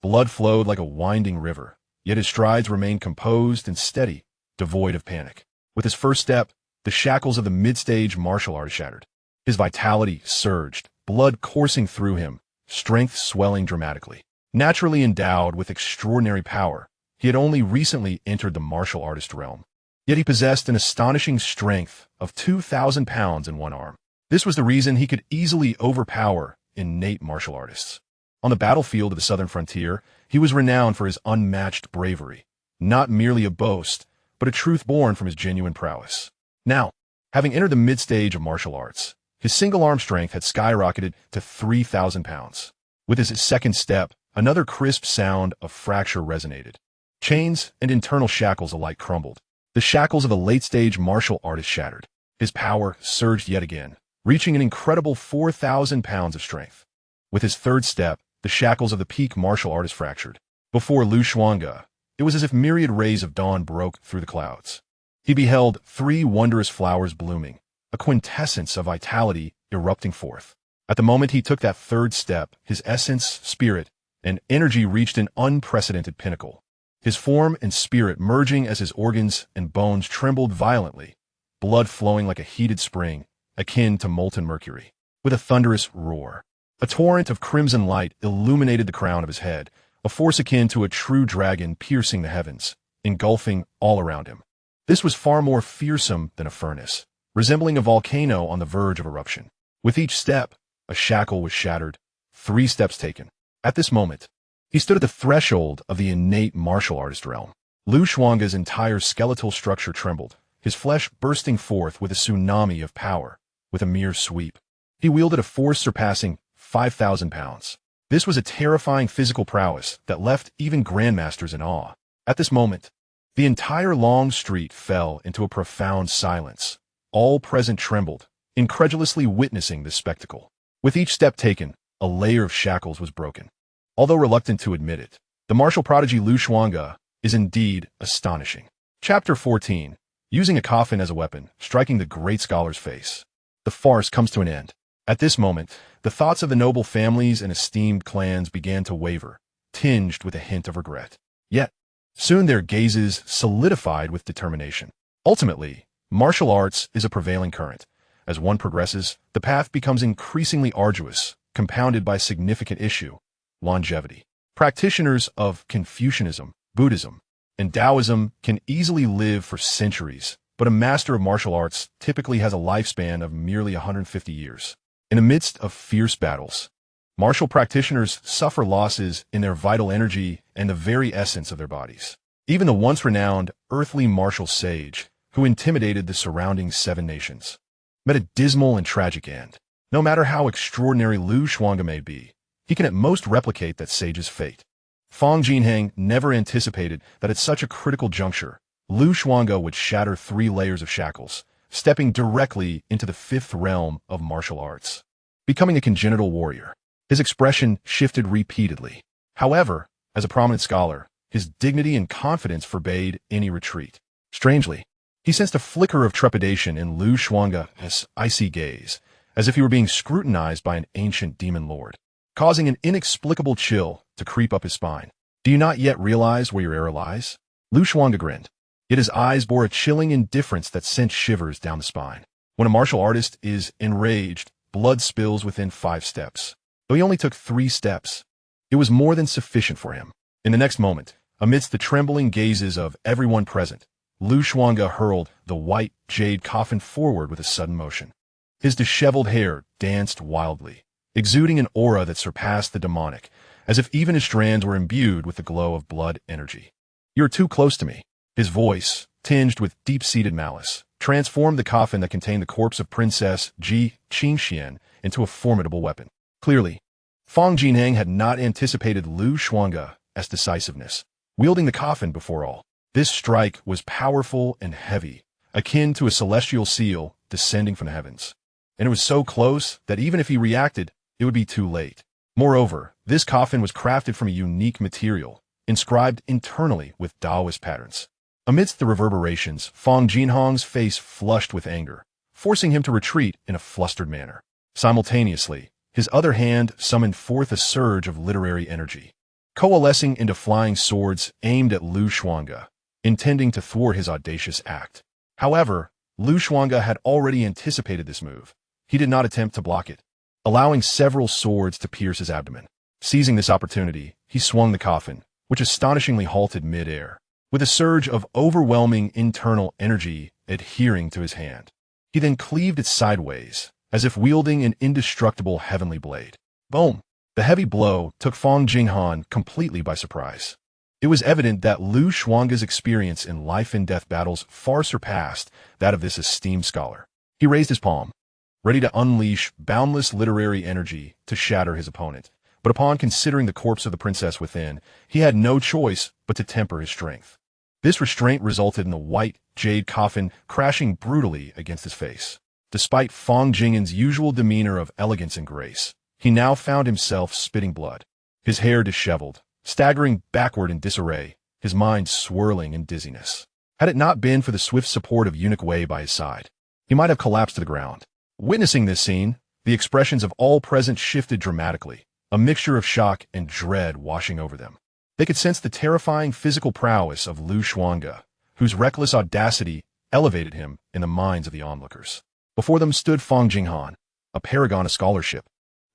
Blood flowed like a winding river, yet his strides remained composed and steady, devoid of panic. With his first step, the shackles of the mid-stage martial artist shattered. His vitality surged, blood coursing through him, strength swelling dramatically. Naturally endowed with extraordinary power, he had only recently entered the martial artist realm. Yet he possessed an astonishing strength of 2,000 pounds in one arm. This was the reason he could easily overpower innate martial artists. On the battlefield of the southern frontier, he was renowned for his unmatched bravery, not merely a boast, but a truth born from his genuine prowess. Now, having entered the mid-stage of martial arts, his single-arm strength had skyrocketed to 3,000 pounds. With his second step, another crisp sound of fracture resonated. Chains and internal shackles alike crumbled. The shackles of a late-stage martial artist shattered. His power surged yet again, reaching an incredible 4,000 pounds of strength. With his third step, the shackles of the peak martial artist fractured. Before Lu Xuange, it was as if myriad rays of dawn broke through the clouds. He beheld 3 wondrous flowers blooming, a quintessence of vitality erupting forth. At the moment he took that third step, his essence, spirit, and energy reached an unprecedented pinnacle. his form and spirit merging as his organs and bones trembled violently, blood flowing like a heated spring, akin to molten mercury. With a thunderous roar, a torrent of crimson light illuminated the crown of his head, a force akin to a true dragon piercing the heavens, engulfing all around him. This was far more fearsome than a furnace, resembling a volcano on the verge of eruption. With each step, a shackle was shattered, 3 steps taken. At this moment, he stood at the threshold of the innate martial artist realm. Xuange's entire skeletal structure trembled, his flesh bursting forth with a tsunami of power. With a mere sweep, he wielded a force surpassing 5,000 pounds. This was a terrifying physical prowess that left even grandmasters in awe. At this moment, the entire long street fell into a profound silence. All present trembled, incredulously witnessing this spectacle. With each step taken, a layer of shackles was broken. Although reluctant to admit it, the martial prodigy Xuange is indeed astonishing. Chapter 14. Using a coffin as a weapon, striking the great scholar's face. The farce comes to an end. At this moment, the thoughts of the noble families and esteemed clans began to waver, tinged with a hint of regret. Yet, soon their gazes solidified with determination. Ultimately, martial arts is a prevailing current. As one progresses, the path becomes increasingly arduous, compounded by a significant issue: longevity. Practitioners of Confucianism, Buddhism, and Taoism can easily live for centuries, but a master of martial arts typically has a lifespan of merely 150 years. In the midst of fierce battles, martial practitioners suffer losses in their vital energy and the very essence of their bodies. Even the once renowned earthly martial sage, who intimidated the surrounding 7 nations, met a dismal and tragic end. No matter how extraordinary Xuange may be, he can at most replicate that sage's fate. Fang Jinheng never anticipated that at such a critical juncture, Xuange would shatter 3 layers of shackles, stepping directly into the 5th realm of martial arts. Becoming a congenital warrior, his expression shifted repeatedly. However, as a prominent scholar, his dignity and confidence forbade any retreat. Strangely, he sensed a flicker of trepidation in Xuange's icy gaze, as if he were being scrutinized by an ancient demon lord, causing an inexplicable chill to creep up his spine. Do you not yet realize where your error lies? Xuange grinned, yet his eyes bore a chilling indifference that sent shivers down the spine. When a martial artist is enraged, blood spills within 5 steps. Though he only took 3 steps, it was more than sufficient for him. In the next moment, amidst the trembling gazes of everyone present, Xuange hurled the white jade coffin forward with a sudden motion. His disheveled hair danced wildly, exuding an aura that surpassed the demonic, as if even his strands were imbued with the glow of blood energy. "You're too close to me." His voice, tinged with deep-seated malice, transformed the coffin that contained the corpse of Princess Xianxia into a formidable weapon. Clearly, Fang Jinheng had not anticipated Xuange's decisiveness, wielding the coffin before all. This strike was powerful and heavy, akin to a celestial seal descending from the heavens. And it was so close that even if he reacted, it would be too late. Moreover, this coffin was crafted from a unique material, inscribed internally with Taoist patterns. Amidst the reverberations, Fang Jinheng's face flushed with anger, forcing him to retreat in a flustered manner. Simultaneously, his other hand summoned forth a surge of literary energy, coalescing into flying swords aimed at Xuange, intending to thwart his audacious act. However, Xuange had already anticipated this move. He did not attempt to block it, allowing several swords to pierce his abdomen. Seizing this opportunity, he swung the coffin, which astonishingly halted mid-air, with a surge of overwhelming internal energy adhering to his hand. He then cleaved it sideways, as if wielding an indestructible heavenly blade. Boom! The heavy blow took Fang Jinheng completely by surprise. It was evident that Xuange's experience in life-and-death battles far surpassed that of this esteemed scholar. He raised his palm, ready to unleash boundless literary energy to shatter his opponent. But upon considering the corpse of the princess within, he had no choice but to temper his strength. This restraint resulted in the white jade coffin crashing brutally against his face. Despite Fang Jingen's usual demeanor of elegance and grace, he now found himself spitting blood, his hair disheveled, staggering backward in disarray, his mind swirling in dizziness. Had it not been for the swift support of Eunuch Wei by his side, he might have collapsed to the ground. Witnessing this scene, the expressions of all present shifted dramatically, a mixture of shock and dread washing over them. They could sense the terrifying physical prowess of Xuange, whose reckless audacity elevated him in the minds of the onlookers. Before them stood Fang Jinghan, a paragon of scholarship,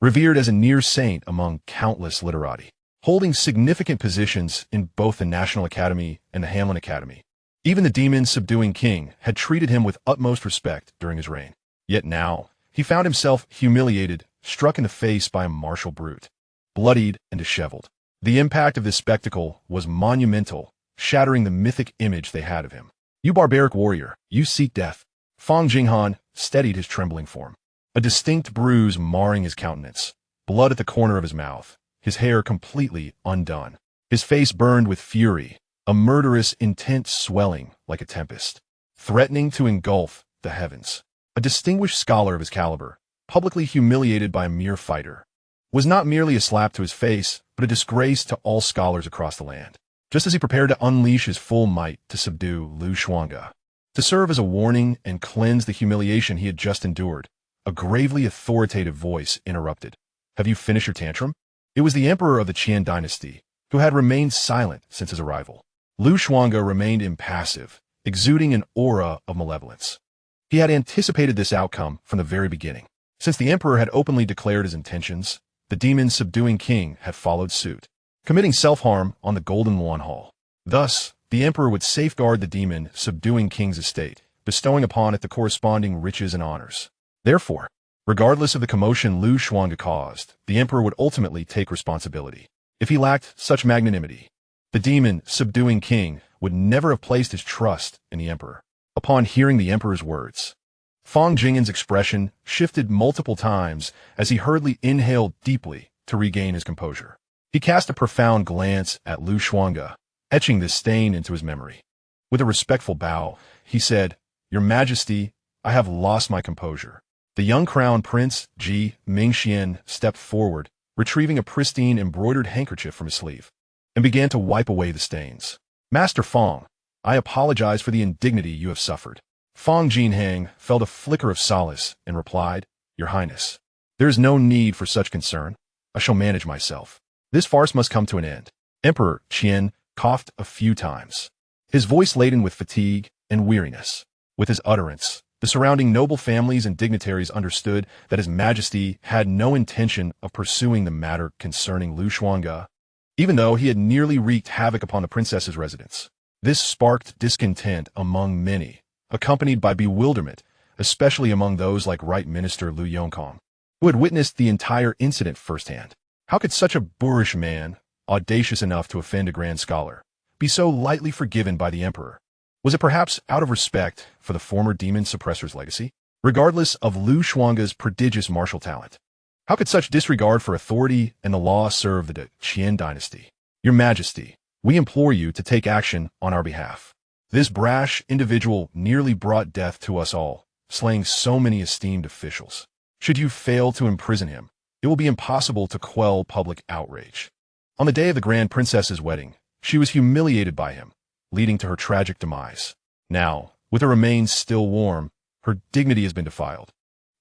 revered as a near saint among countless literati, holding significant positions in both the National Academy and the Hanlin Academy. Even the demon-subduing king had treated him with utmost respect during his reign. Yet now, he found himself humiliated, struck in the face by a martial brute, bloodied and disheveled. The impact of this spectacle was monumental, shattering the mythic image they had of him. "You barbaric warrior, you seek death." Fang Jinghan steadied his trembling form, a distinct bruise marring his countenance, blood at the corner of his mouth, his hair completely undone. His face burned with fury, a murderous intent swelling like a tempest, threatening to engulf the heavens. A distinguished scholar of his caliber, publicly humiliated by a mere fighter, was not merely a slap to his face, but a disgrace to all scholars across the land. Just as he prepared to unleash his full might to subdue Xuange, to serve as a warning and cleanse the humiliation he had just endured, a gravely authoritative voice interrupted. "Have you finished your tantrum?" It was the emperor of the Qian Dynasty, who had remained silent since his arrival. Xuange remained impassive, exuding an aura of malevolence. He had anticipated this outcome from the very beginning. Since the emperor had openly declared his intentions, the demon-subduing king had followed suit, committing self-harm on the Golden Lawn Hall. Thus, the emperor would safeguard the demon-subduing king's estate, bestowing upon it the corresponding riches and honors. Therefore, regardless of the commotion Xuange caused, the emperor would ultimately take responsibility. If he lacked such magnanimity, the demon-subduing king would never have placed his trust in the emperor. Upon hearing the emperor's words, Fang Jinghan's expression shifted multiple times as he hurriedly inhaled deeply to regain his composure. He cast a profound glance at Xuange, etching this stain into his memory. With a respectful bow, he said, "Your Majesty, I have lost my composure." The young crown prince, Ji Mingxian, stepped forward, retrieving a pristine embroidered handkerchief from his sleeve, and began to wipe away the stains. "Master Fang, I apologize for the indignity you have suffered." Fang Jinhang felt a flicker of solace and replied, "Your Highness, there is no need for such concern. I shall manage myself. This farce must come to an end." Emperor Qian coughed a few times, his voice laden with fatigue and weariness. With his utterance, the surrounding noble families and dignitaries understood that His Majesty had no intention of pursuing the matter concerning Xuange, even though he had nearly wreaked havoc upon the princess's residence. This sparked discontent among many, accompanied by bewilderment, especially among those like Right Minister Liu Yongkong, who had witnessed the entire incident firsthand. How could such a boorish man, audacious enough to offend a grand scholar, be so lightly forgiven by the emperor? Was it perhaps out of respect for the former demon suppressor's legacy? Regardless of Xuange's prodigious martial talent, how could such disregard for authority and the law serve the Qian Dynasty? "Your Majesty, we implore you to take action on our behalf. This brash individual nearly brought death to us all, slaying so many esteemed officials. Should you fail to imprison him, it will be impossible to quell public outrage." On the day of the Grand Princess's wedding, she was humiliated by him, leading to her tragic demise. Now, with her remains still warm, her dignity has been defiled.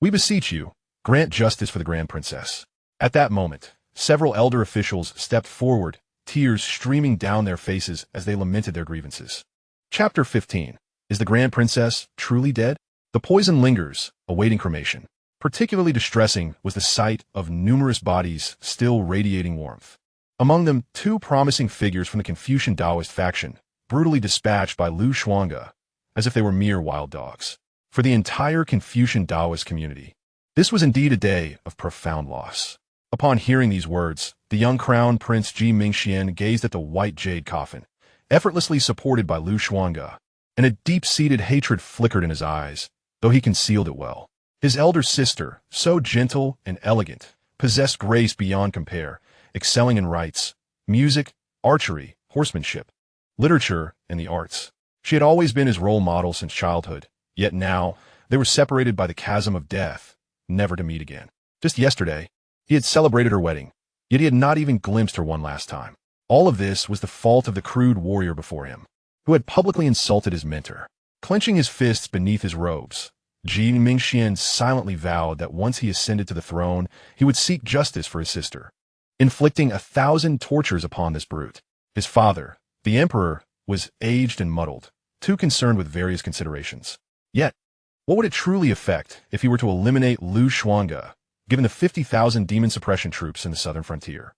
"We beseech you, grant justice for the Grand Princess." At that moment, several elder officials stepped forward, tears streaming down their faces as they lamented their grievances. Chapter 15. Is the Grand Princess truly dead? The poison lingers, awaiting cremation. Particularly distressing was the sight of numerous bodies still radiating warmth. Among them, two promising figures from the Confucian Taoist faction, brutally dispatched by Xuange, as if they were mere wild dogs. For the entire Confucian Taoist community, this was indeed a day of profound loss. Upon hearing these words, the young crown prince Ji Mingxian gazed at the white jade coffin, effortlessly supported by Xuange, and a deep-seated hatred flickered in his eyes, though he concealed it well. His elder sister, so gentle and elegant, possessed grace beyond compare, excelling in rites, music, archery, horsemanship, literature, and the arts. She had always been his role model since childhood, yet now they were separated by the chasm of death, never to meet again. Just yesterday, he had celebrated her wedding, yet he had not even glimpsed her one last time. All of this was the fault of the crude warrior before him, who had publicly insulted his mentor. Clenching his fists beneath his robes, Ji Mingxian silently vowed that once he ascended to the throne, he would seek justice for his sister, inflicting 1,000 tortures upon this brute. His father, the emperor, was aged and muddled, too concerned with various considerations. Yet, what would it truly affect if he were to eliminate Xuange, given the 50,000 demon suppression troops in the southern frontier?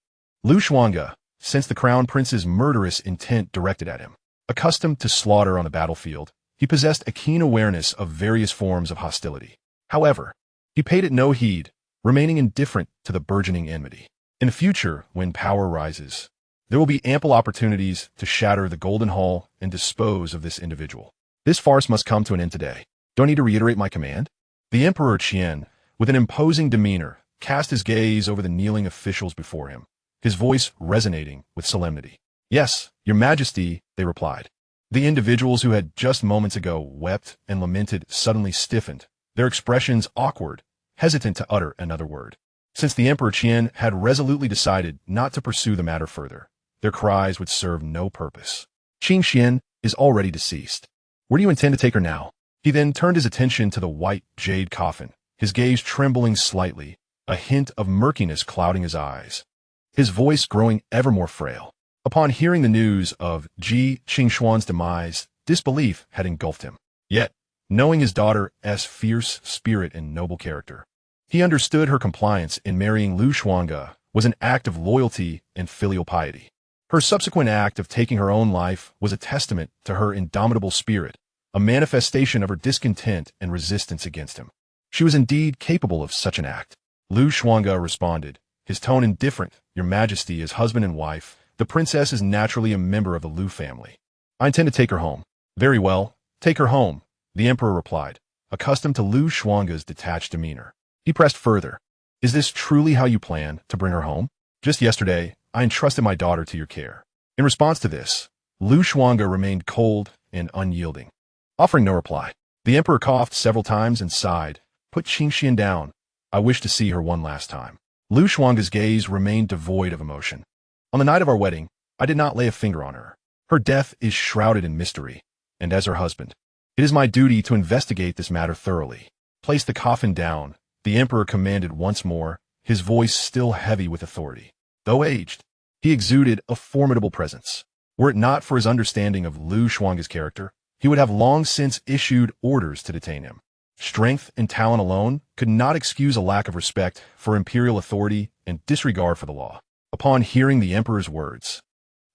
Xuange sensed the crown prince's murderous intent directed at him. Accustomed to slaughter on the battlefield, he possessed a keen awareness of various forms of hostility. However, he paid it no heed, remaining indifferent to the burgeoning enmity. In the future, when power rises, there will be ample opportunities to shatter the Golden Hall and dispose of this individual. This farce must come to an end today. Do I need to reiterate my command? The Emperor Qian, with an imposing demeanor, cast his gaze over the kneeling officials before him, his voice resonating with solemnity. Yes, Your Majesty, they replied. The individuals who had just moments ago wept and lamented suddenly stiffened, their expressions awkward, hesitant to utter another word. Since the Emperor Qian had resolutely decided not to pursue the matter further, their cries would serve no purpose. Xianxia is already deceased. Where do you intend to take her now? He then turned his attention to the white jade coffin, his gaze trembling slightly, a hint of murkiness clouding his eyes. His voice growing ever more frail. Upon hearing the news of Ji Qingxuan's demise, disbelief had engulfed him. Yet, knowing his daughter's fierce spirit and noble character, he understood her compliance in marrying Xuange was an act of loyalty and filial piety. Her subsequent act of taking her own life was a testament to her indomitable spirit, a manifestation of her discontent and resistance against him. She was indeed capable of such an act. Xuange responded, his tone indifferent. Your Majesty, as husband and wife, the princess is naturally a member of the Liu family. I intend to take her home. Very well, take her home, the emperor replied, accustomed to Xuange's detached demeanor. He pressed further. Is this truly how you plan to bring her home? Just yesterday, I entrusted my daughter to your care. In response to this, Xuange remained cold and unyielding, offering no reply. The emperor coughed several times and sighed. Put Xianxia down. I wish to see her one last time. Xuange's gaze remained devoid of emotion. On the night of our wedding, I did not lay a finger on her. Her death is shrouded in mystery, and as her husband, it is my duty to investigate this matter thoroughly. Place the coffin down, the emperor commanded once more, his voice still heavy with authority. Though aged, he exuded a formidable presence. Were it not for his understanding of Xuange's character, he would have long since issued orders to detain him. Strength and talent alone could not excuse a lack of respect for imperial authority and disregard for the law. Upon hearing the emperor's words,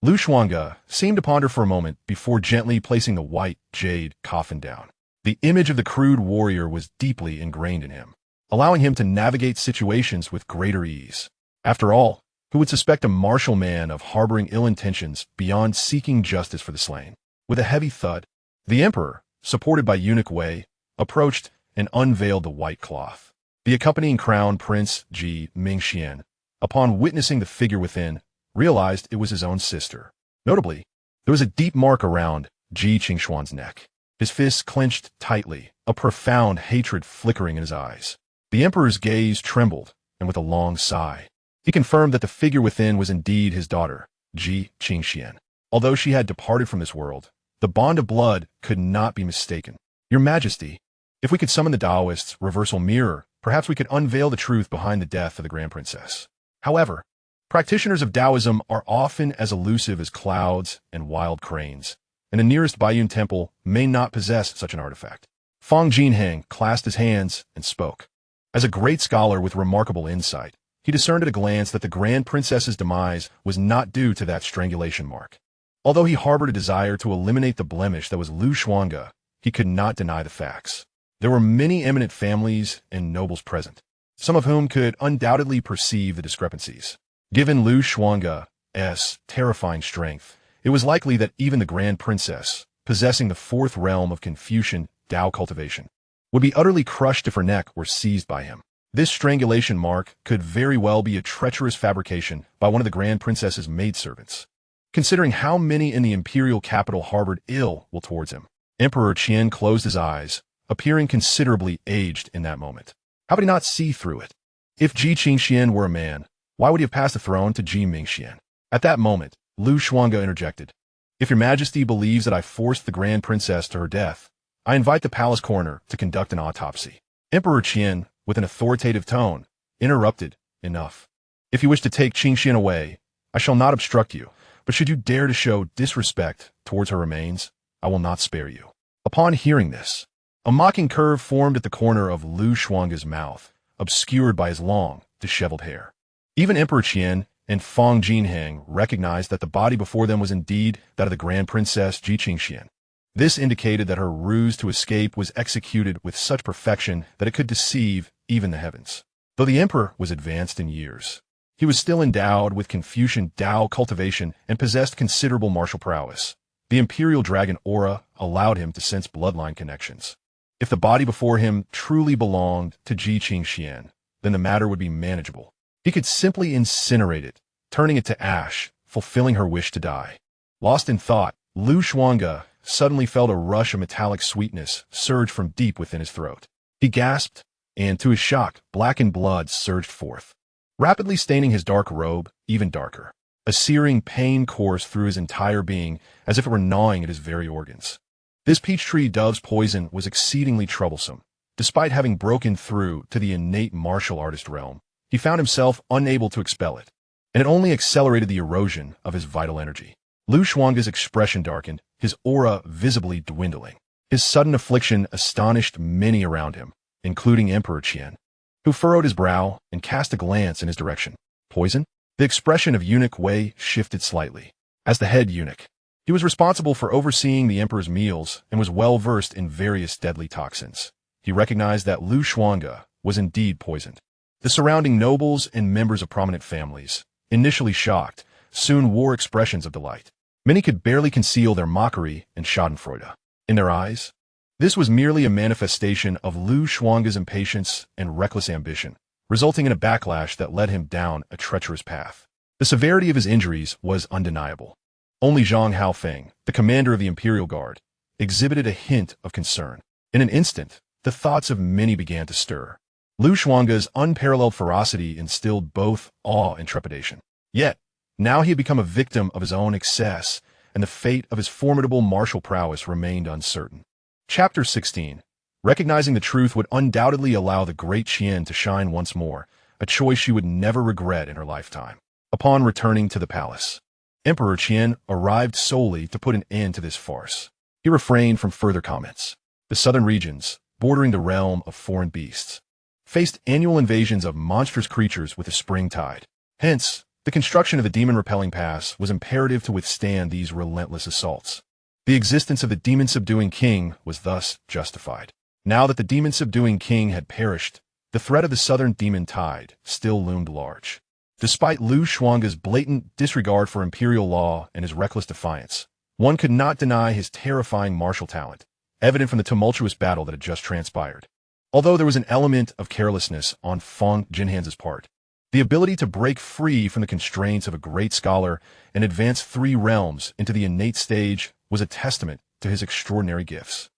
Xuange seemed to ponder for a moment before gently placing the white jade coffin down. The image of the crude warrior was deeply ingrained in him, allowing him to navigate situations with greater ease. After all, who would suspect a martial man of harboring ill intentions beyond seeking justice for the slain? With a heavy thud, the emperor, supported by eunuch Wei, approached and unveiled the white cloth. The accompanying crown prince Ji Mingxian, upon witnessing the figure within, realized it was his own sister. Notably, there was a deep mark around Ji Qingxuan's neck. His fists clenched tightly, a profound hatred flickering in his eyes. The emperor's gaze trembled, and with a long sigh, he confirmed that the figure within was indeed his daughter, Ji Qingxian. Although she had departed from this world, the bond of blood could not be mistaken. Your Majesty, if we could summon the Taoist's reversal mirror, perhaps we could unveil the truth behind the death of the Grand Princess. However, practitioners of Taoism are often as elusive as clouds and wild cranes, and the nearest Baiyun temple may not possess such an artifact. Fang Jinheng clasped his hands and spoke. As a great scholar with remarkable insight, he discerned at a glance that the Grand Princess's demise was not due to that strangulation mark. Although he harbored a desire to eliminate the blemish that was Xuange, he could not deny the facts. There were many eminent families and nobles present, some of whom could undoubtedly perceive the discrepancies. Given Xuange's terrifying strength, it was likely that even the Grand Princess, possessing the fourth realm of Confucian Tao cultivation, would be utterly crushed if her neck were seized by him. This strangulation mark could very well be a treacherous fabrication by one of the Grand Princess's maidservants, considering how many in the imperial capital harbored ill will towards him. Emperor Qian closed his eyes, appearing considerably aged in that moment. How would he not see through it? If Ji Qingxian were a man, why would he have passed the throne to Ji Mingxian? At that moment, Xuange interjected. If your Majesty believes that I forced the Grand Princess to her death, I invite the palace coroner to conduct an autopsy. Emperor Qian, with an authoritative tone, interrupted. Enough. If you wish to take Qingxian away, I shall not obstruct you, but should you dare to show disrespect towards her remains, I will not spare you." Upon hearing this, a mocking curve formed at the corner of Lu Xuange's mouth, obscured by his long, disheveled hair. Even Emperor Qian and Fang Jinheng recognized that the body before them was indeed that of the Grand Princess Xianxia. This indicated that her ruse to escape was executed with such perfection that it could deceive even the heavens. Though the emperor was advanced in years, he was still endowed with Confucian Tao cultivation and possessed considerable martial prowess. The imperial dragon aura allowed him to sense bloodline connections. If the body before him truly belonged to Xianxia, then the matter would be manageable. He could simply incinerate it, turning it to ash, fulfilling her wish to die. Lost in thought, Lu Xuange suddenly felt a rush of metallic sweetness surge from deep within his throat. He gasped, and to his shock, blackened blood surged forth, rapidly staining his dark robe even darker. A searing pain coursed through his entire being as if it were gnawing at his very organs. This peach-tree dove's poison was exceedingly troublesome. Despite having broken through to the innate martial artist realm, he found himself unable to expel it, and it only accelerated the erosion of his vital energy. Lu Xuange's expression darkened, his aura visibly dwindling. His sudden affliction astonished many around him, including Emperor Qian, who furrowed his brow and cast a glance in his direction. Poison? The expression of Eunuch Wei shifted slightly. As the head eunuch, he was responsible for overseeing the emperor's meals and was well versed in various deadly toxins. He recognized that Lu Xuange was indeed poisoned. The surrounding nobles and members of prominent families, initially shocked, soon wore expressions of delight. Many could barely conceal their mockery and schadenfreude. In their eyes, this was merely a manifestation of Lu Xuange's impatience and reckless ambition, resulting in a backlash that led him down a treacherous path. The severity of his injuries was undeniable. Only Zhang Haofeng, the commander of the Imperial Guard, exhibited a hint of concern. In an instant, the thoughts of many began to stir. Lu Xuange's unparalleled ferocity instilled both awe and trepidation. Yet, now he had become a victim of his own excess, and the fate of his formidable martial prowess remained uncertain. Chapter 16. Recognizing the truth would undoubtedly allow the Great Qian to shine once more, a choice she would never regret in her lifetime. Upon returning to the palace, Emperor Qian arrived solely to put an end to this farce. He refrained from further comments. The southern regions, bordering the realm of foreign beasts, faced annual invasions of monstrous creatures with the spring tide. Hence, the construction of the demon-repelling pass was imperative to withstand these relentless assaults. The existence of the demon-subduing king was thus justified. Now that the demon-subduing king had perished, the threat of the southern demon tide still loomed large. Despite Lu Xuange's blatant disregard for imperial law and his reckless defiance, one could not deny his terrifying martial talent, evident from the tumultuous battle that had just transpired. Although there was an element of carelessness on Fang Jinhan's part, the ability to break free from the constraints of a great scholar and advance 3 realms into the innate stage was a testament to his extraordinary gifts.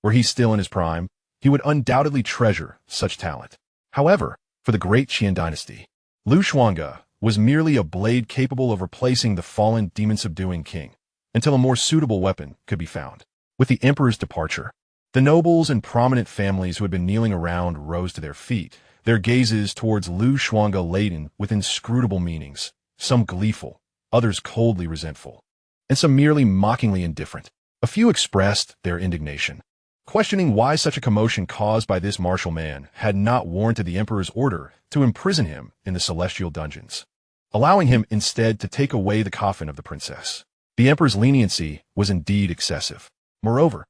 Were he still in his prime, he would undoubtedly treasure such talent. However, for the Great Qian Dynasty, Lu Xuange was merely a blade capable of replacing the fallen demon-subduing king, until a more suitable weapon could be found. With the emperor's departure, the nobles and prominent families who had been kneeling around rose to their feet, their gazes towards Lu Xuange laden with inscrutable meanings, some gleeful, others coldly resentful, and some merely mockingly indifferent. A few expressed their indignation, questioning why such a commotion caused by this martial man had not warranted the emperor's order to imprison him in the celestial dungeons, allowing him instead to take away the coffin of the princess. The emperor's leniency was indeed excessive. Moreover,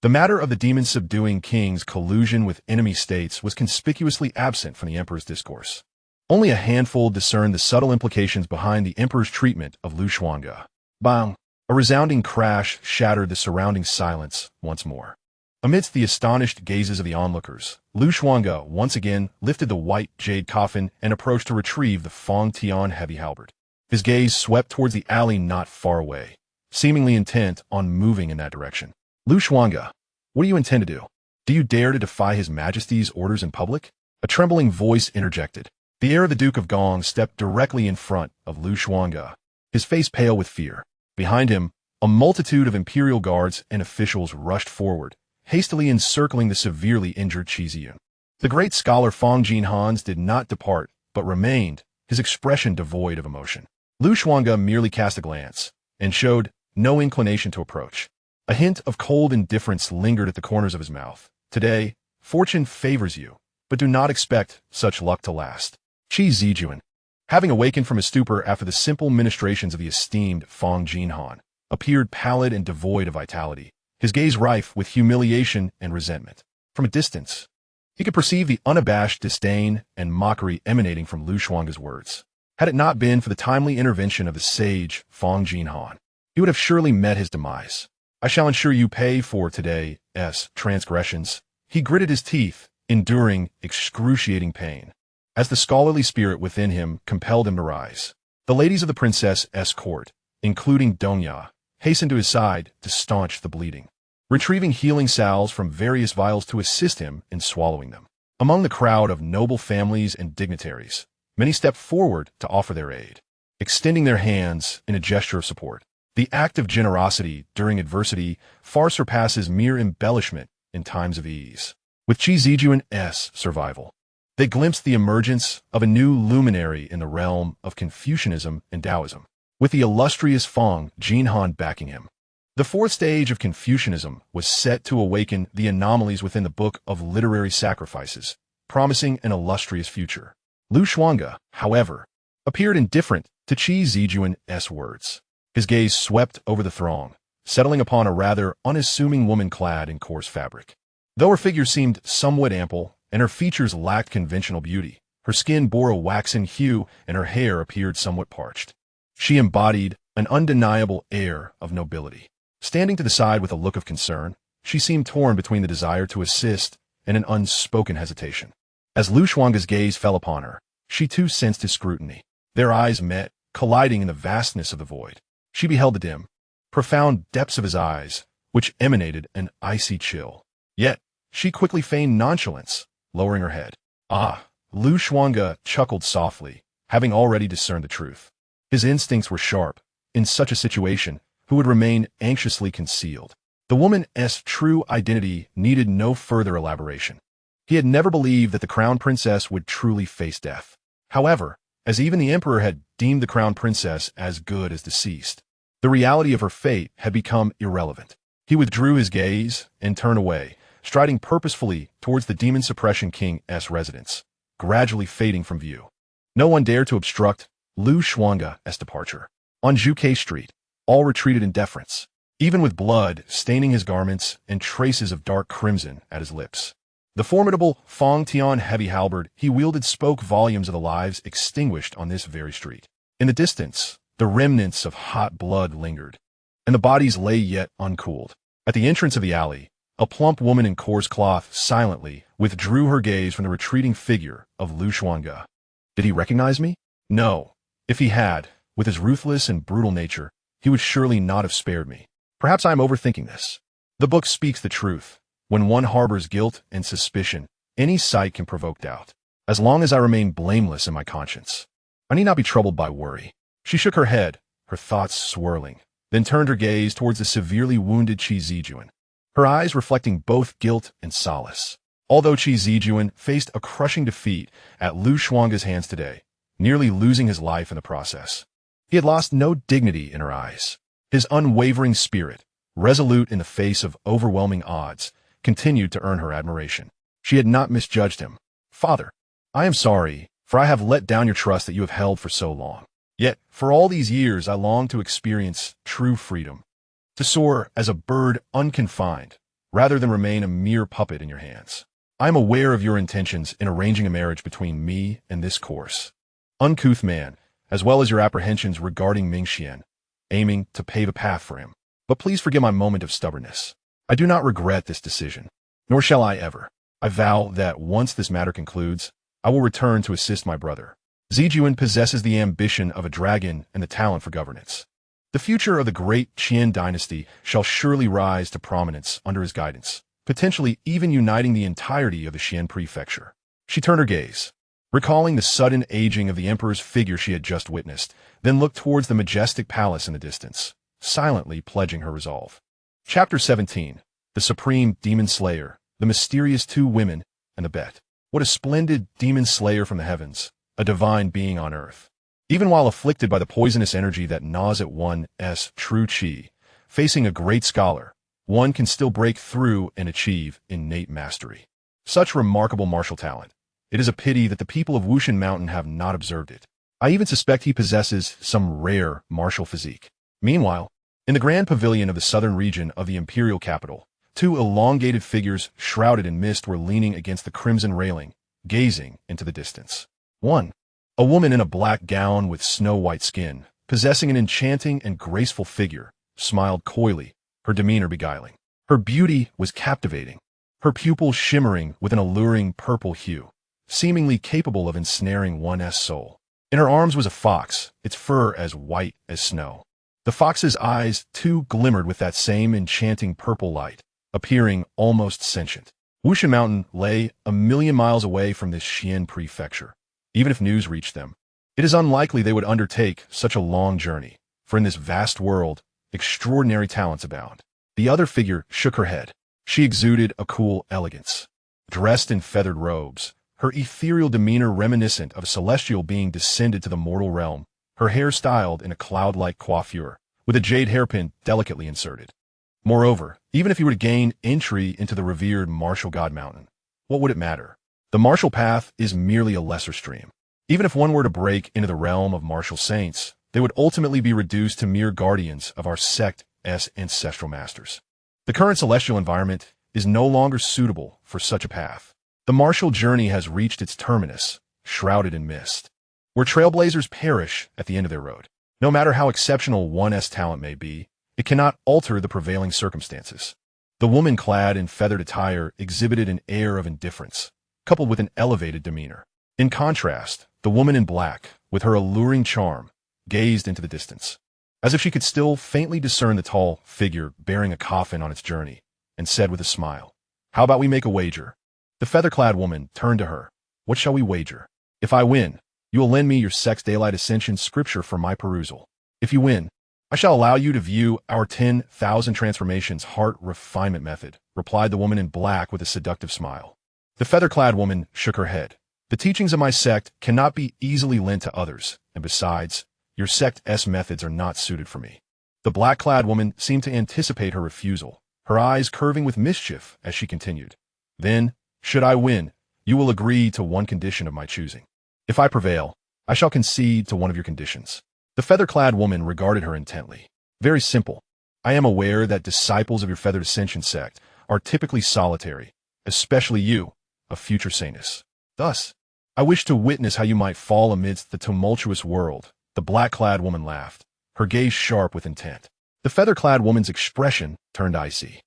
the matter of the demon-subduing king's collusion with enemy states was conspicuously absent from the emperor's discourse. Only a handful discerned the subtle implications behind the emperor's treatment of Lu Xuange. Bang! A resounding crash shattered the surrounding silence once more. Amidst the astonished gazes of the onlookers, Lu Xuange once again lifted the white jade coffin and approached to retrieve the Fang Tian heavy halberd. His gaze swept towards the alley not far away, seemingly intent on moving in that direction. Lu Xuange, what do you intend to do? Do you dare to defy His Majesty's orders in public? A trembling voice interjected. The heir of the Duke of Gong stepped directly in front of Lu Xuange, his face pale with fear. Behind him, a multitude of imperial guards and officials rushed forward, hastily encircling the severely injured Xianxia. The great scholar Fang Jinhans did not depart, but remained, his expression devoid of emotion. Lu Xuange merely cast a glance, and showed no inclination to approach. A hint of cold indifference lingered at the corners of his mouth. Today, fortune favors you, but do not expect such luck to last. Qi Zijuan, having awakened from his stupor after the simple ministrations of the esteemed Fang Jinhan, appeared pallid and devoid of vitality, his gaze rife with humiliation and resentment. From a distance, he could perceive the unabashed disdain and mockery emanating from Lu Xuange's words. Had it not been for the timely intervention of the sage Fang Jinhan, he would have surely met his demise. I shall ensure you pay for today's transgressions. He gritted his teeth, enduring excruciating pain, as the scholarly spirit within him compelled him to rise. The ladies of the princess's court, including Dongya, hastened to his side to staunch the bleeding, retrieving healing salves from various vials to assist him in swallowing them. Among the crowd of noble families and dignitaries, many stepped forward to offer their aid, extending their hands in a gesture of support. The act of generosity during adversity far surpasses mere embellishment in times of ease. With Qi Zijuan's survival, they glimpsed the emergence of a new luminary in the realm of Confucianism and Taoism, with the illustrious Fang Jinhan backing him. The fourth stage of Confucianism was set to awaken the anomalies within the Book of Literary Sacrifices, promising an illustrious future. Lu Xuange, however, appeared indifferent to Qi Zijuan's words. His gaze swept over the throng, settling upon a rather unassuming woman clad in coarse fabric. Though her figure seemed somewhat ample and her features lacked conventional beauty, her skin bore a waxen hue and her hair appeared somewhat parched. She embodied an undeniable air of nobility. Standing to the side with a look of concern, she seemed torn between the desire to assist and an unspoken hesitation. As Lu Xuange's gaze fell upon her, she too sensed his scrutiny. Their eyes met, colliding in the vastness of the void. She beheld the dim, profound depths of his eyes, which emanated an icy chill. Yet, she quickly feigned nonchalance, lowering her head. Ah, Lu Xuange chuckled softly, having already discerned the truth. His instincts were sharp. In such a situation, who would remain anxiously concealed? The woman's true identity needed no further elaboration. He had never believed that the crown princess would truly face death. However, as even the emperor had deemed the crown princess as good as deceased, the reality of her fate had become irrelevant. He withdrew his gaze and turned away, striding purposefully towards the demon suppression king's residence, gradually fading from view. No one dared to obstruct Lu Xuange's departure. On Zhuke Street, all retreated in deference, even with blood staining his garments and traces of dark crimson at his lips. The formidable Fang Tian heavy halberd he wielded spoke volumes of the lives extinguished on this very street. In the distance, the remnants of hot blood lingered, and the bodies lay yet uncooled. At the entrance of the alley, a plump woman in coarse cloth silently withdrew her gaze from the retreating figure of Lu Xuange. Did he recognize me? No. If he had, with his ruthless and brutal nature, he would surely not have spared me. Perhaps I am overthinking this. The book speaks the truth. When one harbors guilt and suspicion, any sight can provoke doubt. As long as I remain blameless in my conscience, I need not be troubled by worry. She shook her head, her thoughts swirling, then turned her gaze towards the severely wounded Qi Zijuan, her eyes reflecting both guilt and solace. Although Qi Zijuan faced a crushing defeat at Lu Xuange's hands today, nearly losing his life in the process, he had lost no dignity in her eyes. His unwavering spirit, resolute in the face of overwhelming odds, continued to earn her admiration. She had not misjudged him. Father, I am sorry, for I have let down your trust that you have held for so long. Yet, for all these years I long to experience true freedom, to soar as a bird unconfined, rather than remain a mere puppet in your hands. I am aware of your intentions in arranging a marriage between me and this coarse, uncouth man, as well as your apprehensions regarding Mingxian, aiming to pave a path for him. But please forgive my moment of stubbornness. I do not regret this decision, nor shall I ever. I vow that once this matter concludes, I will return to assist my brother. Zijuan possesses the ambition of a dragon and the talent for governance. The future of the Great Qian Dynasty shall surely rise to prominence under his guidance, potentially even uniting the entirety of the Xian prefecture. She turned her gaze, recalling the sudden aging of the emperor's figure she had just witnessed, then looked towards the majestic palace in the distance, silently pledging her resolve. Chapter 17. The Supreme Demon Slayer, the Mysterious Two Women, and the Bet. What a splendid demon slayer from the heavens, a divine being on earth. Even while afflicted by the poisonous energy that gnaws at one's true chi, facing a great scholar, one can still break through and achieve innate mastery. Such remarkable martial talent. It is a pity that the people of Wushan Mountain have not observed it. I even suspect he possesses some rare martial physique. Meanwhile, in the grand pavilion of the southern region of the imperial capital, two elongated figures shrouded in mist were leaning against the crimson railing, gazing into the distance. One, a woman in a black gown with snow-white skin, possessing an enchanting and graceful figure, smiled coyly, her demeanor beguiling. Her beauty was captivating, her pupils shimmering with an alluring purple hue, seemingly capable of ensnaring one's soul. In her arms was a fox, its fur as white as snow. The fox's eyes, too, glimmered with that same enchanting purple light, appearing almost sentient. Wushan Mountain lay 1,000,000 miles away from this Xian prefecture. Even if news reached them, it is unlikely they would undertake such a long journey, for in this vast world, extraordinary talents abound. The other figure shook her head. She exuded a cool elegance. Dressed in feathered robes, her ethereal demeanor reminiscent of a celestial being descended to the mortal realm, her hair styled in a cloud-like coiffure, with a jade hairpin delicately inserted. Moreover, even if he were to gain entry into the revered martial god mountain, what would it matter? The martial path is merely a lesser stream. Even if one were to break into the realm of martial saints, they would ultimately be reduced to mere guardians of our sect's ancestral masters. The current celestial environment is no longer suitable for such a path. The martial journey has reached its terminus, shrouded in mist, where trailblazers perish at the end of their road. No matter how exceptional one's talent may be, it cannot alter the prevailing circumstances. The woman clad in feathered attire exhibited an air of indifference, coupled with an elevated demeanor. In contrast, the woman in black, with her alluring charm, gazed into the distance, as if she could still faintly discern the tall figure bearing a coffin on its journey, and said with a smile, "How about we make a wager?" The feather-clad woman turned to her. "What shall we wager? If I win, you will lend me your Sex Daylight Ascension scripture for my perusal. If you win, I shall allow you to view our 10,000 transformations heart refinement method," replied the woman in black with a seductive smile. The feather-clad woman shook her head. "The teachings of my sect cannot be easily lent to others, and besides, your sect's methods are not suited for me." The black-clad woman seemed to anticipate her refusal, her eyes curving with mischief as she continued. "Then, should I win, you will agree to one condition of my choosing. If I prevail, I shall concede to one of your conditions." The feather-clad woman regarded her intently. "Very simple. I am aware that disciples of your Feathered Ascension sect are typically solitary, especially you, a future saintess. Thus, I wish to witness how you might fall amidst the tumultuous world." The black-clad woman laughed, her gaze sharp with intent. The feather-clad woman's expression turned icy.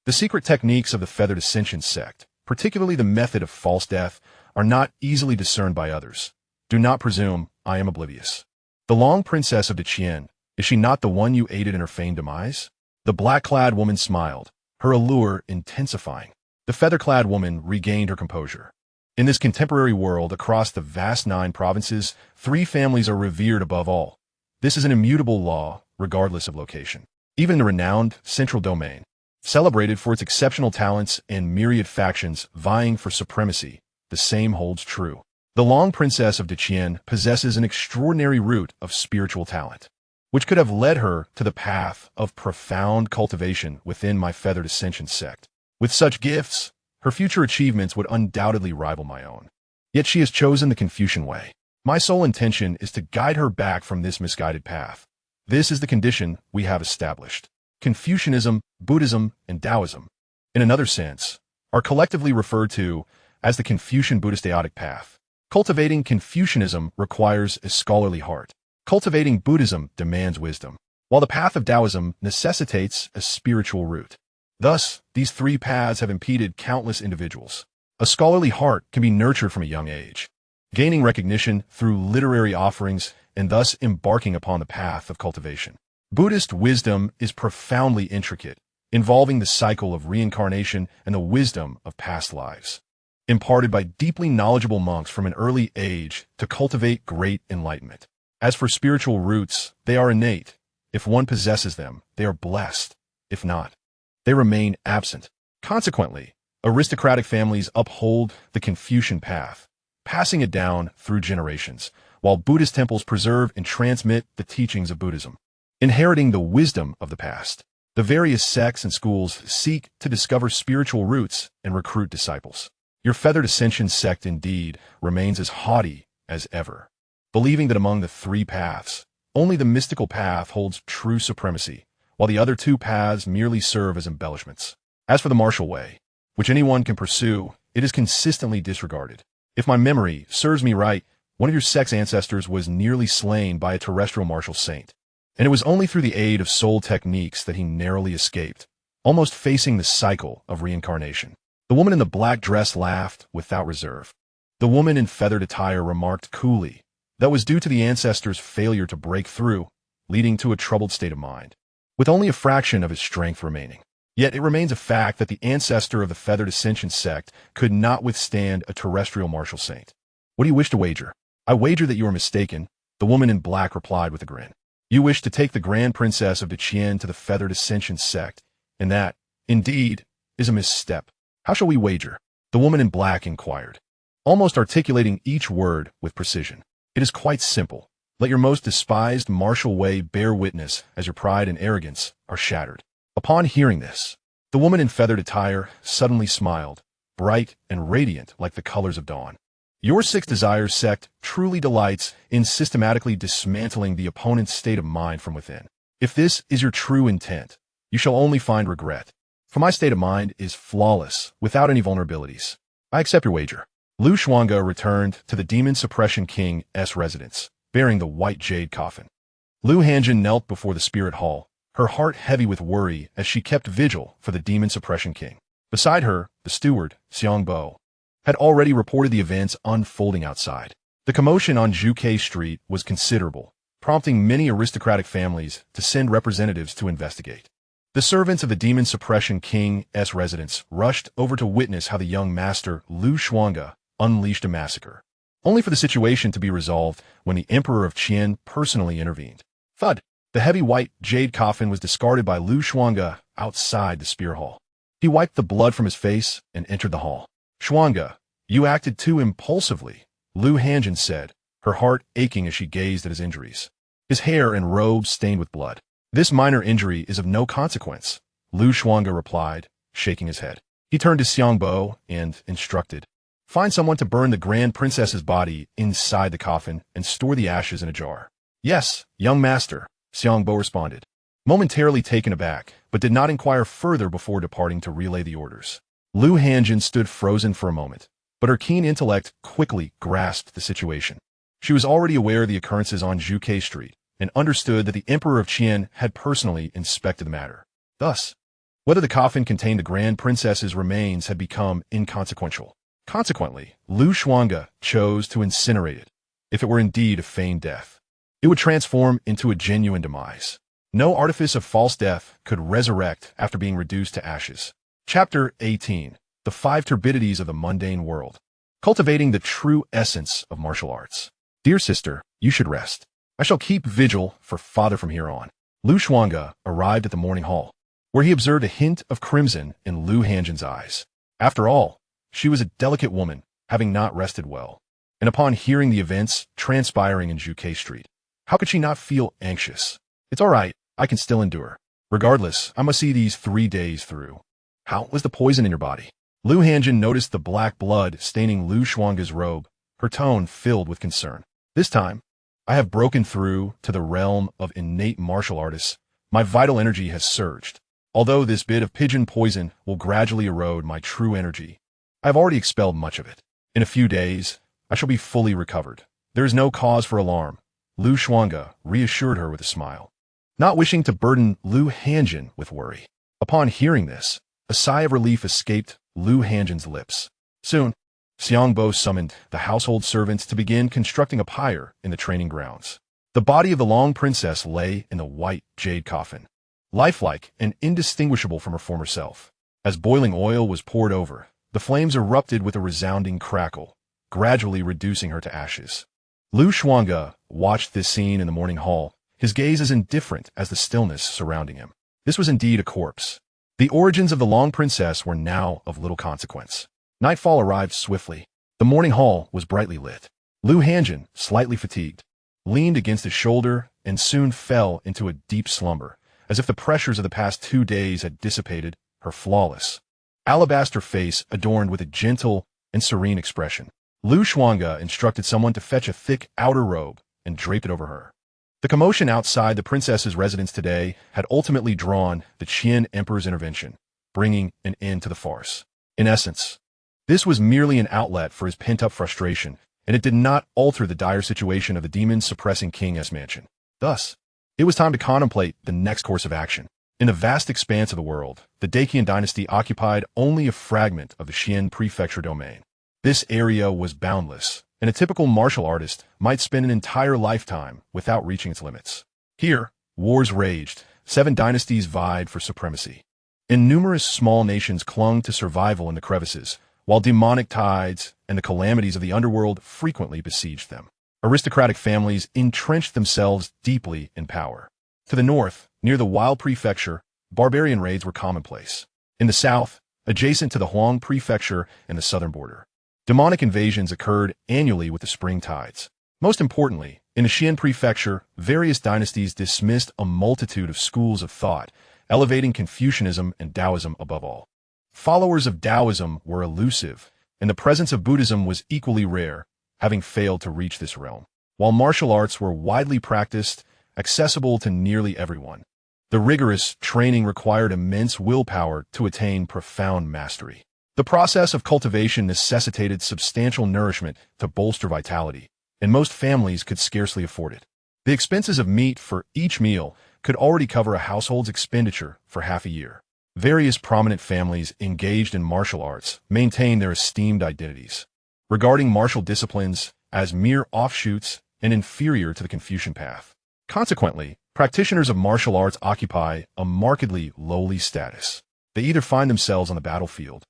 "The secret techniques of the Feathered Ascension sect, particularly the method of false death, are not easily discerned by others. Do not presume I am oblivious. The long princess of Deqian, is she not the one you aided in her feigned demise?" The black-clad woman smiled, her allure intensifying. The feather-clad woman regained her composure. "In this contemporary world across the vast 9 provinces, 3 families are revered above all. This is an immutable law, regardless of location. Even in the renowned Central Domain, celebrated for its exceptional talents and myriad factions vying for supremacy, the same holds true. The Long Princess of Deqian possesses an extraordinary root of spiritual talent, which could have led her to the path of profound cultivation within my Feathered Ascension sect. With such gifts, her future achievements would undoubtedly rival my own. Yet she has chosen the Confucian way. My sole intention is to guide her back from this misguided path. This is the condition we have established. Confucianism, Buddhism, and Taoism, in another sense, are collectively referred to as the Confucian Buddhist Aeotic path. Cultivating Confucianism requires a scholarly heart. Cultivating Buddhism demands wisdom, while the path of Taoism necessitates a spiritual root. Thus, these 3 paths have impeded countless individuals. A scholarly heart can be nurtured from a young age, gaining recognition through literary offerings and thus embarking upon the path of cultivation. Buddhist wisdom is profoundly intricate, involving the cycle of reincarnation and the wisdom of past lives, imparted by deeply knowledgeable monks from an early age to cultivate great enlightenment. As for spiritual roots, they are innate. If one possesses them, they are blessed. If not, they remain absent. Consequently, aristocratic families uphold the Confucian path, passing it down through generations, while Buddhist temples preserve and transmit the teachings of Buddhism. Inheriting the wisdom of the past, the various sects and schools seek to discover spiritual roots and recruit disciples. Your feathered ascension sect, indeed, remains as haughty as ever, believing that among the three paths, only the mystical path holds true supremacy, while the other two paths merely serve as embellishments. As for the martial way, which anyone can pursue, it is consistently disregarded. If my memory serves me right, one of your sect's ancestors was nearly slain by a terrestrial martial saint, and it was only through the aid of soul techniques that he narrowly escaped, almost facing the cycle of reincarnation. The woman in the black dress laughed without reserve. The woman in feathered attire remarked coolly that was due to the ancestor's failure to break through, leading to a troubled state of mind, with only a fraction of his strength remaining. Yet it remains a fact that the ancestor of the feathered ascension sect could not withstand a terrestrial martial saint. What do you wish to wager? I wager that you are mistaken, the woman in black replied with a grin. You wish to take the Grand Princess of Qian to the feathered ascension sect, and that, indeed, is a misstep. How shall we wager? The woman in black inquired, almost articulating each word with precision. It is quite simple. Let your most despised martial way bear witness as your pride and arrogance are shattered. Upon hearing this, the woman in feathered attire suddenly smiled, bright and radiant like the colors of dawn. Your Six Desires sect truly delights in systematically dismantling the opponent's state of mind from within. If this is your true intent, you shall only find regret. For my state of mind is flawless, without any vulnerabilities. I accept your wager. Xuange returned to the Demon Suppression King's residence, bearing the white jade coffin. Xuange knelt before the spirit hall, her heart heavy with worry as she kept vigil for the Demon Suppression King. Beside her, the steward, Xianxia, had already reported the events unfolding outside. The commotion on Xuange Street was considerable, prompting many aristocratic families to send representatives to investigate. The servants of the Demon Suppression King's residence rushed over to witness how the young master, Xuange, unleashed a massacre, only for the situation to be resolved when the Emperor of Qian personally intervened. Thud! The heavy white jade coffin was discarded by Xuange outside the spear hall. He wiped the blood from his face and entered the hall. Xuange, you acted too impulsively, Xuange said, her heart aching as she gazed at his injuries. His hair and robes stained with blood. This minor injury is of no consequence, Xuange replied, shaking his head. He turned to Xianxia and instructed, find someone to burn the Grand Princess's body inside the coffin and store the ashes in a jar. Yes, young master, Xianxia responded, momentarily taken aback, but did not inquire further before departing to relay the orders. Xuange stood frozen for a moment, but her keen intellect quickly grasped the situation. She was already aware of the occurrences on Xuange Street and understood that the Emperor of Qian had personally inspected the matter. Thus, whether the coffin contained the Grand Princess's remains had become inconsequential. Consequently, Xuange chose to incinerate it, if it were indeed a feigned death. It would transform into a genuine demise. No artifice of false death could resurrect after being reduced to ashes. Chapter 18. The Five Turbidities of the Mundane World. Cultivating the true essence of martial arts. Dear sister, you should rest. I shall keep vigil for father from here on. Xuange arrived at the morning hall, where he observed a hint of crimson in Xuange's eyes. After all, she was a delicate woman, having not rested well, and upon hearing the events transpiring in Xuange Street, how could she not feel anxious? It's all right, I can still endure. Regardless, I must see these 3 days through. How was the poison in your body? Xuange noticed the black blood staining Xuange's robe, her tone filled with concern. This time, I have broken through to the realm of innate martial artists. My vital energy has surged. Although this bit of pigeon poison will gradually erode my true energy, I have already expelled much of it. In a few days, I shall be fully recovered. There is no cause for alarm, Xuange reassured her with a smile, not wishing to burden Xuange with worry. Upon hearing this, a sigh of relief escaped Xuange's lips. Soon, Xianxia summoned the household servants to begin constructing a pyre in the training grounds. The body of the long princess lay in the white jade coffin, lifelike and indistinguishable from her former self. As boiling oil was poured over, the flames erupted with a resounding crackle, gradually reducing her to ashes. Xuange watched this scene in the morning hall, his gaze as indifferent as the stillness surrounding him. This was indeed a corpse. The origins of the long princess were now of little consequence. Nightfall arrived swiftly. The morning hall was brightly lit. Lu Hanjin, slightly fatigued, leaned against his shoulder and soon fell into a deep slumber, as if the pressures of the past 2 days had dissipated her flawless, alabaster face adorned with a gentle and serene expression. Lu Xuange instructed someone to fetch a thick outer robe and drape it over her. The commotion outside the princess's residence today had ultimately drawn the Qian emperor's intervention, bringing an end to the farce. In essence, this was merely an outlet for his pent-up frustration, and it did not alter the dire situation of the demon-suppressing king's mansion. Thus, it was time to contemplate the next course of action. In the vast expanse of the world, the Great Qian Dynasty occupied only a fragment of the Xian prefecture domain. This area was boundless, and a typical martial artist might spend an entire lifetime without reaching its limits. Here, wars raged, 7 dynasties vied for supremacy, and numerous small nations clung to survival in the crevices, while demonic tides and the calamities of the underworld frequently besieged them. Aristocratic families entrenched themselves deeply in power. To the north, near the Wild Prefecture, barbarian raids were commonplace. In the south, adjacent to the Huang Prefecture and the southern border, demonic invasions occurred annually with the spring tides. Most importantly, in the Xian Prefecture, various dynasties dismissed a multitude of schools of thought, elevating Confucianism and Taoism above all. Followers of Taoism were elusive, and the presence of Buddhism was equally rare, having failed to reach this realm. While martial arts were widely practiced, accessible to nearly everyone, the rigorous training required immense willpower to attain profound mastery. The process of cultivation necessitated substantial nourishment to bolster vitality, and most families could scarcely afford it. The expenses of meat for each meal could already cover a household's expenditure for half a year. Various prominent families engaged in martial arts maintained their esteemed identities, regarding martial disciplines as mere offshoots and inferior to the Confucian path. Consequently, practitioners of martial arts occupy a markedly lowly status. They either find themselves on the battlefield,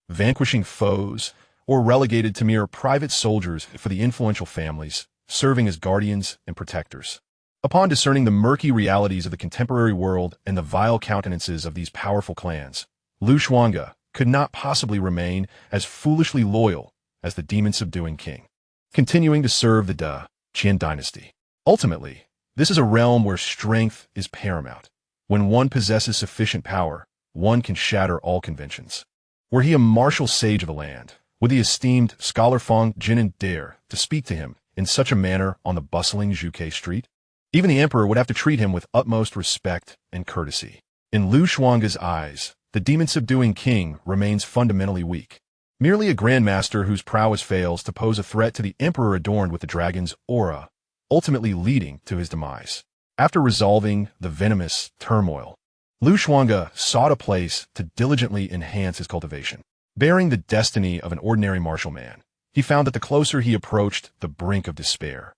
vanquishing foes, or relegated to mere private soldiers for the influential families, serving as guardians and protectors. Upon discerning the murky realities of the contemporary world and the vile countenances of these powerful clans, Lu Xuange could not possibly remain as foolishly loyal as the demon-subduing king, continuing to serve the Great Qian Dynasty. Ultimately, this is a realm where strength is paramount. When one possesses sufficient power, one can shatter all conventions. Were he a martial sage of the land, would the esteemed scholar Feng Jinan dare to speak to him in such a manner on the bustling Zhuge street? Even the emperor would have to treat him with utmost respect and courtesy. In Lu Xuange's eyes, the demon-subduing king remains fundamentally weak, merely a grandmaster whose prowess fails to pose a threat to the emperor adorned with the dragon's aura, ultimately leading to his demise. After resolving the venomous turmoil, Lu Xuange sought a place to diligently enhance his cultivation. Bearing the destiny of an ordinary martial man, he found that the closer he approached the brink of despair,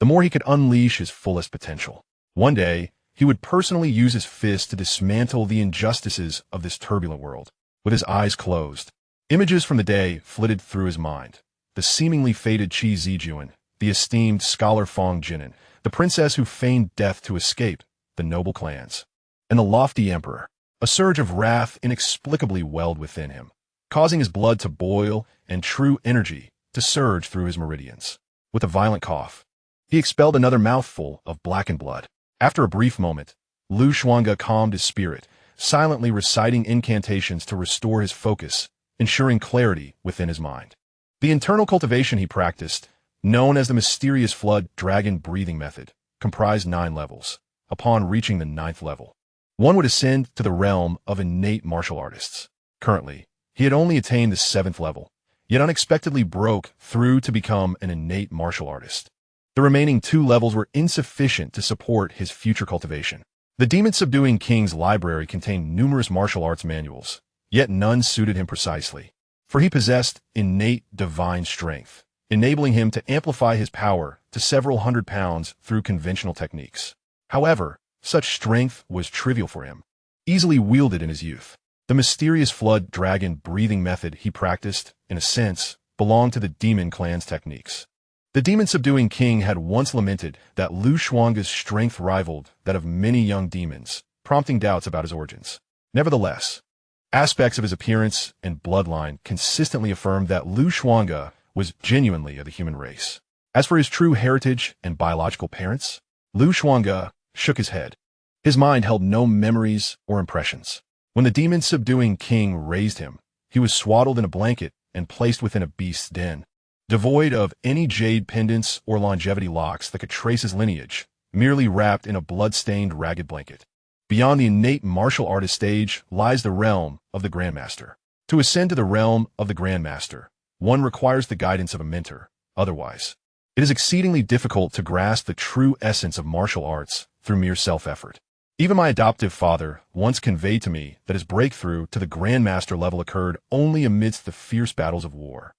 the more he could unleash his fullest potential. One day, he would personally use his fist to dismantle the injustices of this turbulent world. With his eyes closed, images from the day flitted through his mind. The seemingly fated Qi Zijuan, the esteemed scholar Feng Jinan, the princess who feigned death to escape the noble clans, and the lofty emperor. A surge of wrath inexplicably welled within him, causing his blood to boil and true energy to surge through his meridians. With a violent cough, he expelled another mouthful of blackened blood. After a brief moment, Lu Xuange calmed his spirit, silently reciting incantations to restore his focus, ensuring clarity within his mind. The internal cultivation he practiced, known as the mysterious flood dragon breathing method, comprised 9 levels. Upon reaching the 9th level, one would ascend to the realm of innate martial artists. Currently, he had only attained the 7th level, yet unexpectedly broke through to become an innate martial artist. The remaining 2 levels were insufficient to support his future cultivation. The demon-subduing king's library contained numerous martial arts manuals, yet none suited him precisely, for he possessed innate divine strength, enabling him to amplify his power to several hundred pounds through conventional techniques. However, such strength was trivial for him, easily wielded in his youth. The mysterious flood dragon breathing method he practiced, in a sense, belonged to the demon clan's techniques. The demon-subduing king had once lamented that Lu Xuange's strength rivaled that of many young demons, prompting doubts about his origins. Nevertheless, aspects of his appearance and bloodline consistently affirmed that Lu Xuange was genuinely of the human race. As for his true heritage and biological parents, Xuange shook his head. His mind held no memories or impressions. When the demon-subduing king raised him, he was swaddled in a blanket and placed within a beast's den, devoid of any jade pendants or longevity locks that could trace his lineage, merely wrapped in a blood-stained ragged blanket. Beyond the innate martial artist stage lies the realm of the Grandmaster. To ascend to the realm of the Grandmaster, one requires the guidance of a mentor. Otherwise, it is exceedingly difficult to grasp the true essence of martial arts through mere self-effort. Even my adoptive father once conveyed to me that his breakthrough to the Grandmaster level occurred only amidst the fierce battles of war,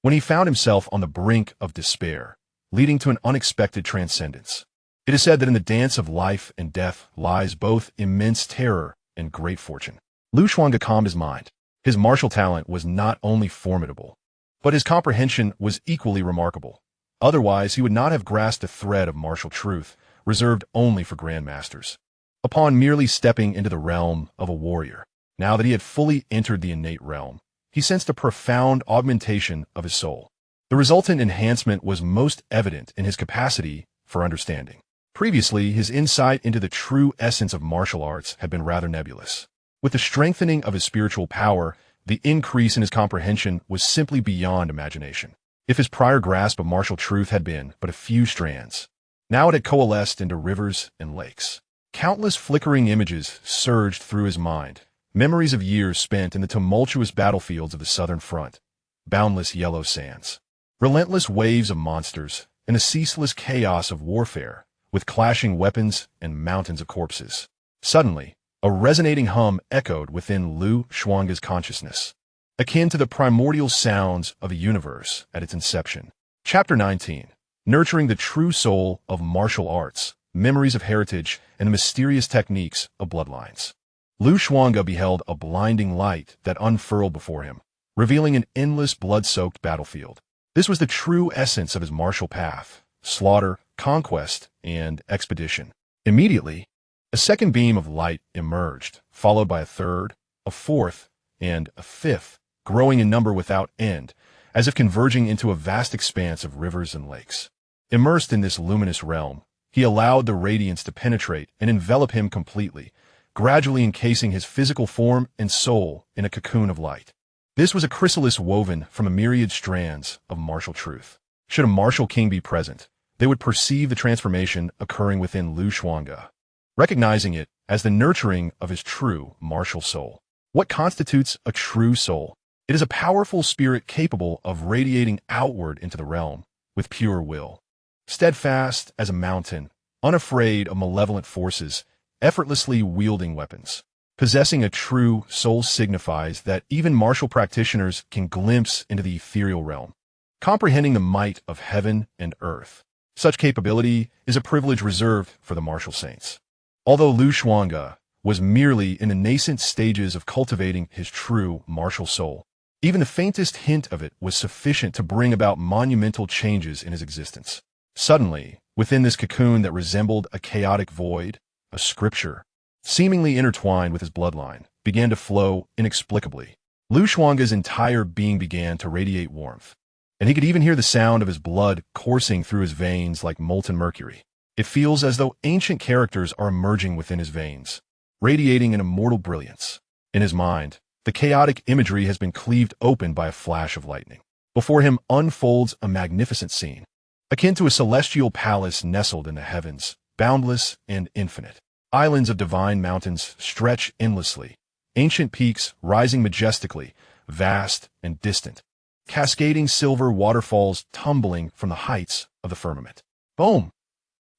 when he found himself on the brink of despair, leading to an unexpected transcendence. It is said that in the dance of life and death lies both immense terror and great fortune. Xuange calmed his mind. His martial talent was not only formidable, but his comprehension was equally remarkable. Otherwise, he would not have grasped a thread of martial truth reserved only for grandmasters. Upon merely stepping into the realm of a warrior, now that he had fully entered the innate realm, he sensed a profound augmentation of his soul. The resultant enhancement was most evident in his capacity for understanding. Previously, his insight into the true essence of martial arts had been rather nebulous. With the strengthening of his spiritual power, the increase in his comprehension was simply beyond imagination. If his prior grasp of martial truth had been but a few strands, now it had coalesced into rivers and lakes. Countless flickering images surged through his mind, memories of years spent in the tumultuous battlefields of the Southern Front, boundless yellow sands, relentless waves of monsters, and the ceaseless chaos of warfare, with clashing weapons and mountains of corpses. Suddenly, a resonating hum echoed within Xuange's consciousness, akin to the primordial sounds of a universe at its inception. Chapter 19. Nurturing the true soul of martial arts, memories of heritage, and the mysterious techniques of bloodlines. Xuange beheld a blinding light that unfurled before him, revealing an endless blood-soaked battlefield. This was the true essence of his martial path: slaughter, conquest, and expedition. Immediately, a second beam of light emerged, followed by a third, a fourth, and a fifth, growing in number without end, as if converging into a vast expanse of rivers and lakes. Immersed in this luminous realm, he allowed the radiance to penetrate and envelop him completely, gradually encasing his physical form and soul in a cocoon of light. This was a chrysalis woven from a myriad strands of martial truth. Should a martial king be present, they would perceive the transformation occurring within Xuange, recognizing it as the nurturing of his true martial soul. What constitutes a true soul? It is a powerful spirit capable of radiating outward into the realm with pure will. Steadfast as a mountain, unafraid of malevolent forces, effortlessly wielding weapons. Possessing a true soul signifies that even martial practitioners can glimpse into the ethereal realm, comprehending the might of heaven and earth. Such capability is a privilege reserved for the martial saints. Although Xuange was merely in the nascent stages of cultivating his true martial soul, even the faintest hint of it was sufficient to bring about monumental changes in his existence. Suddenly, within this cocoon that resembled a chaotic void, a scripture, seemingly intertwined with his bloodline, began to flow inexplicably. Xuange's entire being began to radiate warmth, and he could even hear the sound of his blood coursing through his veins like molten mercury. It feels as though ancient characters are emerging within his veins, radiating an immortal brilliance. In his mind, the chaotic imagery has been cleaved open by a flash of lightning. Before him unfolds a magnificent scene, akin to a celestial palace nestled in the heavens, boundless and infinite. Islands of divine mountains stretch endlessly, ancient peaks rising majestically, vast and distant, cascading silver waterfalls tumbling from the heights of the firmament. Boom!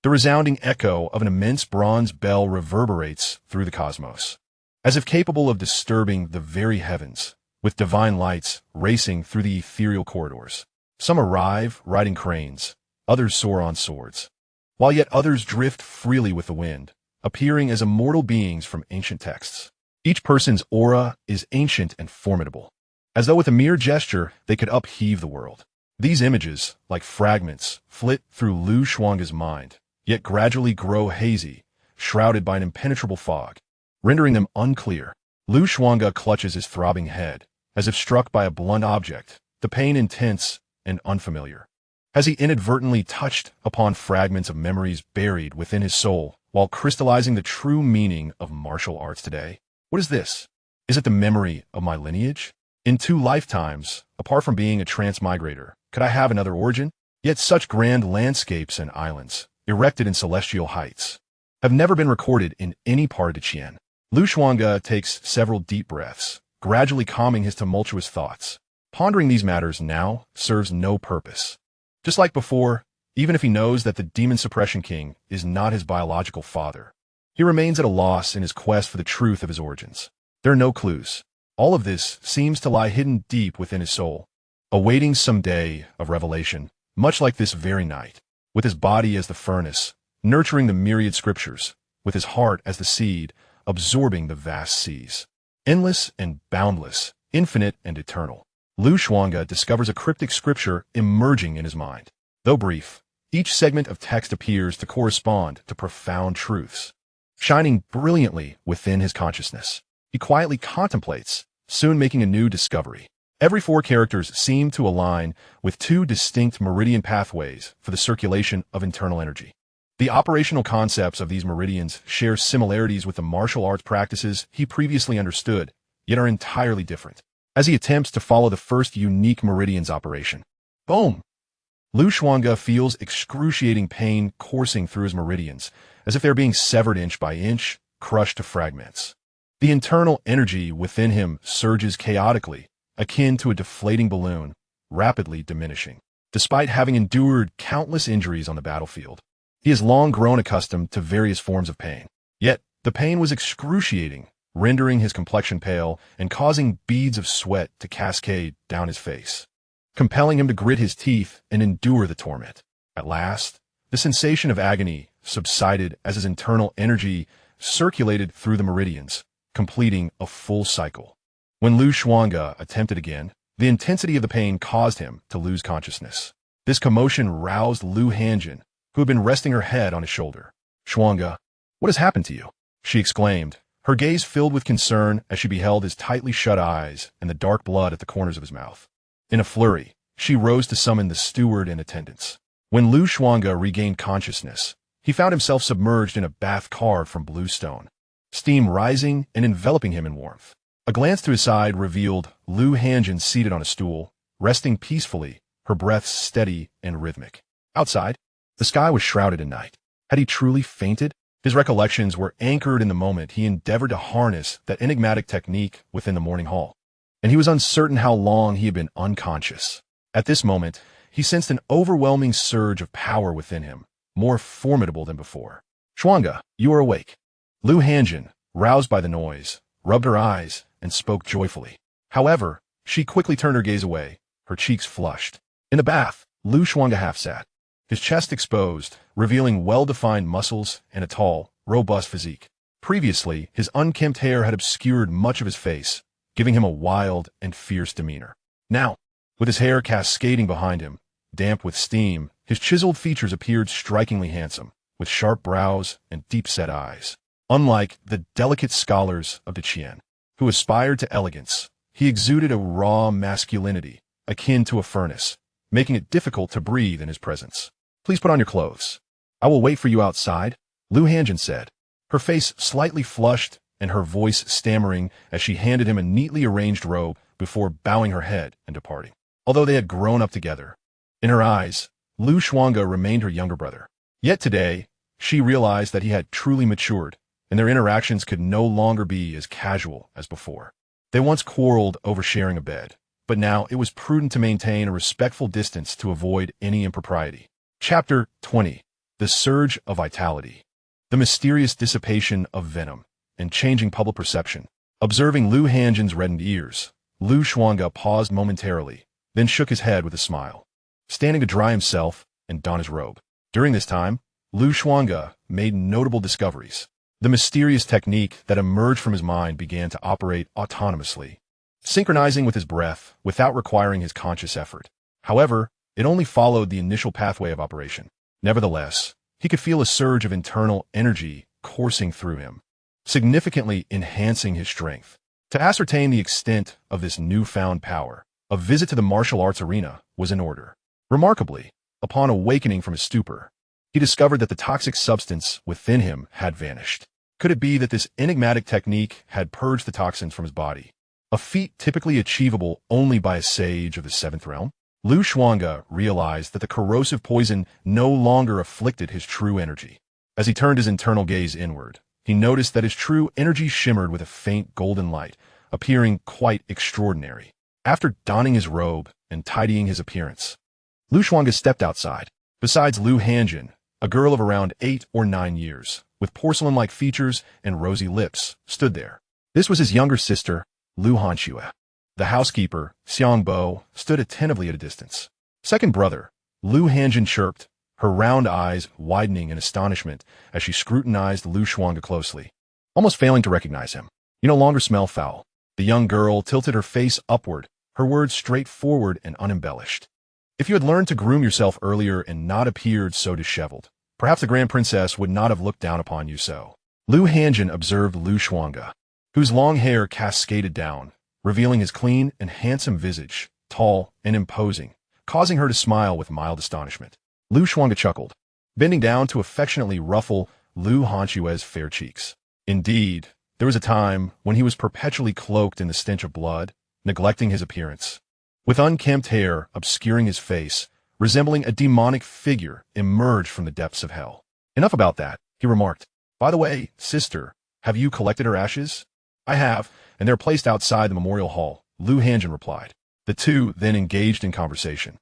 The resounding echo of an immense bronze bell reverberates through the cosmos, as if capable of disturbing the very heavens, with divine lights racing through the ethereal corridors. Some arrive riding cranes, others soar on swords, while yet others drift freely with the wind, appearing as immortal beings from ancient texts. Each person's aura is ancient and formidable, as though with a mere gesture they could upheave the world. These images, like fragments, flit through Xuange's mind, yet gradually grow hazy, shrouded by an impenetrable fog, rendering them unclear. Xuange clutches his throbbing head, as if struck by a blunt object, the pain intense and unfamiliar. Has he inadvertently touched upon fragments of memories buried within his soul while crystallizing the true meaning of martial arts today? What is this? Is it the memory of my lineage? In 2 lifetimes, apart from being a transmigrator, could I have another origin? Yet such grand landscapes and islands, erected in celestial heights, have never been recorded in any part of Qian. Xuange takes several deep breaths, gradually calming his tumultuous thoughts. Pondering these matters now serves no purpose. Just like before, even if he knows that the Demon Suppression King is not his biological father, he remains at a loss in his quest for the truth of his origins. There are no clues. All of this seems to lie hidden deep within his soul, awaiting some day of revelation, much like this very night, with his body as the furnace, nurturing the myriad scriptures, with his heart as the seed, absorbing the vast seas. Endless and boundless, infinite and eternal. Xuange discovers a cryptic scripture emerging in his mind. Though brief, each segment of text appears to correspond to profound truths, shining brilliantly within his consciousness. He quietly contemplates, soon making a new discovery. Every 4 characters seem to align with 2 distinct meridian pathways for the circulation of internal energy. The operational concepts of these meridians share similarities with the martial arts practices he previously understood, yet are entirely different. As he attempts to follow the first unique meridian's operation, boom! Xuange feels excruciating pain coursing through his meridians, as if they're being severed inch by inch, crushed to fragments. The internal energy within him surges chaotically, akin to a deflating balloon, rapidly diminishing. Despite having endured countless injuries on the battlefield, he has long grown accustomed to various forms of pain. Yet, the pain was excruciating, rendering his complexion pale and causing beads of sweat to cascade down his face, compelling him to grit his teeth and endure the torment. At last, the sensation of agony subsided as his internal energy circulated through the meridians, completing a full cycle. When Xuange attempted again, the intensity of the pain caused him to lose consciousness. This commotion roused Xianxia, who had been resting her head on his shoulder. "Xuange, what has happened to you?" she exclaimed, her gaze filled with concern as she beheld his tightly shut eyes and the dark blood at the corners of his mouth. In a flurry, she rose to summon the steward in attendance. When Xuange regained consciousness, he found himself submerged in a bath carved from blue stone, steam rising and enveloping him in warmth. A glance to his side revealed Xianxia seated on a stool, resting peacefully, her breath steady and rhythmic. Outside, the sky was shrouded in night. Had he truly fainted? His recollections were anchored in the moment he endeavored to harness that enigmatic technique within the morning hall, and he was uncertain how long he had been unconscious. At this moment, he sensed an overwhelming surge of power within him, more formidable than before. "Xuange, you are awake." Xianxia, roused by the noise, rubbed her eyes and spoke joyfully. However, she quickly turned her gaze away, her cheeks flushed. In the bath, Xuange half sat, his chest exposed, revealing well-defined muscles and a tall, robust physique. Previously, his unkempt hair had obscured much of his face, giving him a wild and fierce demeanor. Now, with his hair cascading behind him, damp with steam, his chiseled features appeared strikingly handsome, with sharp brows and deep-set eyes. Unlike the delicate scholars of the Qian, who aspired to elegance, he exuded a raw masculinity, akin to a furnace, making it difficult to breathe in his presence. "Please put on your clothes. I will wait for you outside," Xianxia said, her face slightly flushed and her voice stammering as she handed him a neatly arranged robe before bowing her head and departing. Although they had grown up together, in her eyes, Xuange remained her younger brother. Yet today, she realized that he had truly matured, and their interactions could no longer be as casual as before. They once quarreled over sharing a bed, but now it was prudent to maintain a respectful distance to avoid any impropriety. Chapter 20. The Surge of Vitality. The mysterious dissipation of venom and changing public perception. Observing Xianxia's reddened ears, Xuange paused momentarily, then shook his head with a smile, standing to dry himself and don his robe. During this time, Xuange made notable discoveries. The mysterious technique that emerged from his mind began to operate autonomously, synchronizing with his breath without requiring his conscious effort. However, it only followed the initial pathway of operation. Nevertheless, he could feel a surge of internal energy coursing through him, significantly enhancing his strength. To ascertain the extent of this newfound power, a visit to the martial arts arena was in order. Remarkably, Upon awakening from his stupor, he discovered that the toxic substance within him had vanished. Could it be that this enigmatic technique had purged the toxins from his body? A feat typically achievable only by a sage of the 7th realm? Xuange realized that the corrosive poison no longer afflicted his true energy. As he turned his internal gaze inward, he noticed that his true energy shimmered with a faint golden light, appearing quite extraordinary. After donning his robe and tidying his appearance, Xuange stepped outside. Besides Xianxia, a girl of around 8 or 9 years, with porcelain-like features and rosy lips, stood there. This was his younger sister, Xianxia. The housekeeper, Xiangbo, stood attentively at a distance. Second brother, Xianxia chirped, her round eyes widening in astonishment as she scrutinized Xuange closely, almost failing to recognize him. "You no longer smell foul." The young girl tilted her face upward, her words straightforward and unembellished. "If you had learned to groom yourself earlier and not appeared so disheveled, perhaps the Grand Princess would not have looked down upon you so." Xianxia observed Xuange, whose long hair cascaded down, revealing his clean and handsome visage, tall and imposing, causing her to smile with mild astonishment. Xuange chuckled, bending down to affectionately ruffle Xianxia's fair cheeks. Indeed, there was a time when he was perpetually cloaked in the stench of blood, neglecting his appearance. With unkempt hair obscuring his face, resembling a demonic figure emerged from the depths of hell. "Enough about that," he remarked. "By the way, sister, have you collected her ashes?" "I have, and they're placed outside the memorial hall," Xianxia replied. The two then engaged in conversation,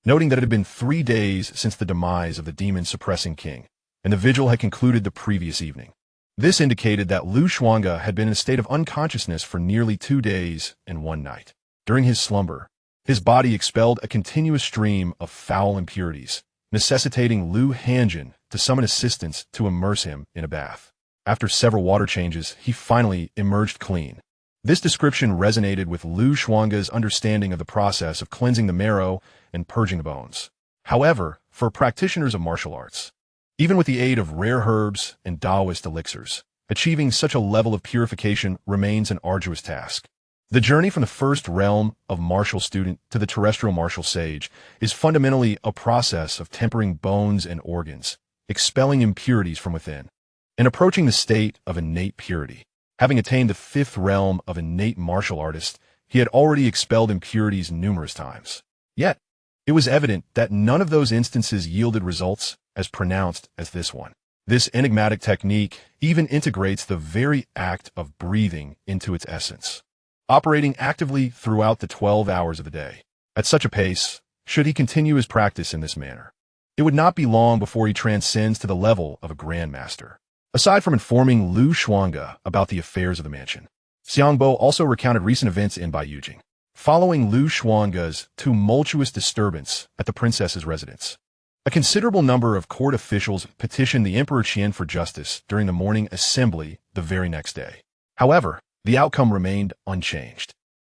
noting that it had been 3 days since the demise of the demon-suppressing king, and the vigil had concluded the previous evening. This indicated that Xuange had been in a state of unconsciousness for nearly 2 days and 1 night. During his slumber, his body expelled a continuous stream of foul impurities, necessitating Xianxia to summon assistants to immerse him in a bath. After several water changes, he finally emerged clean. This description resonated with Xuange's understanding of the process of cleansing the marrow and purging the bones. However, for practitioners of martial arts, even with the aid of rare herbs and Taoist elixirs, achieving such a level of purification remains an arduous task. The journey from the first realm of martial student to the terrestrial martial sage is fundamentally a process of tempering bones and organs, expelling impurities from within, and approaching the state of innate purity. Having attained the 5th realm of innate martial artist, he had already expelled impurities numerous times. Yet, it was evident that none of those instances yielded results as pronounced as this one. This enigmatic technique even integrates the very act of breathing into its essence, operating actively throughout the 12 hours of the day. At such a pace, should he continue his practice in this manner, it would not be long before he transcends to the level of a grandmaster. Aside from informing Xuange about the affairs of the mansion, Xiangbo also recounted recent events in Beijing. Following Xuange's tumultuous disturbance at the princess's residence, a considerable number of court officials petitioned the Emperor Qian for justice during the morning assembly the very next day. However, the outcome remained unchanged.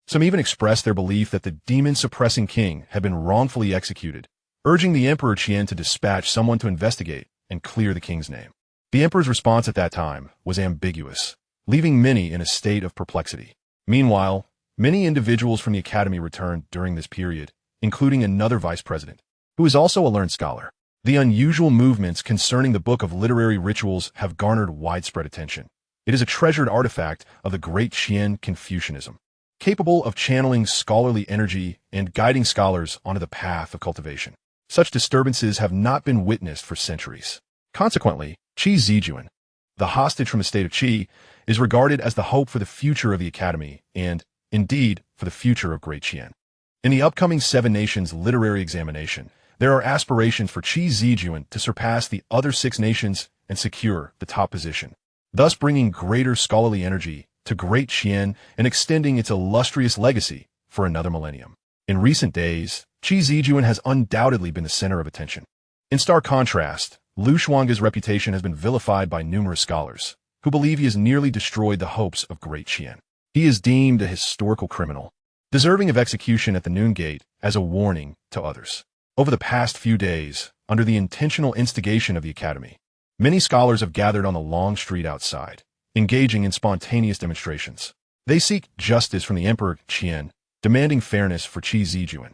Some even expressed their belief that the demon-suppressing king had been wrongfully executed, urging the Emperor Qian to dispatch someone to investigate and clear the king's name. The emperor's response at that time was ambiguous, leaving many in a state of perplexity. Meanwhile, many individuals from the academy returned during this period, including another vice president, who is also a learned scholar. The unusual movements concerning the Book of Literary Rituals have garnered widespread attention. It is a treasured artifact of the Great Qian Confucianism, capable of channeling scholarly energy and guiding scholars onto the path of cultivation. Such disturbances have not been witnessed for centuries. Consequently, Qi Zijuan, the hostage from the state of Qi, is regarded as the hope for the future of the academy and, indeed, for the future of Great Qian. In the upcoming 7 Nations literary examination, there are aspirations for Qi Zijuan to surpass the other 6 nations and secure the top position, thus bringing greater scholarly energy to Great Qian and extending its illustrious legacy for another millennium. In recent days, Qi Zijuan has undoubtedly been the center of attention. In stark contrast, Xuange's reputation has been vilified by numerous scholars, who believe he has nearly destroyed the hopes of Great Qian. He is deemed a historical criminal, deserving of execution at the noon gate as a warning to others. Over the past few days, under the intentional instigation of the academy, many scholars have gathered on the long street outside, engaging in spontaneous demonstrations. They seek justice from the Emperor Qian, demanding fairness for Qi Zijuan.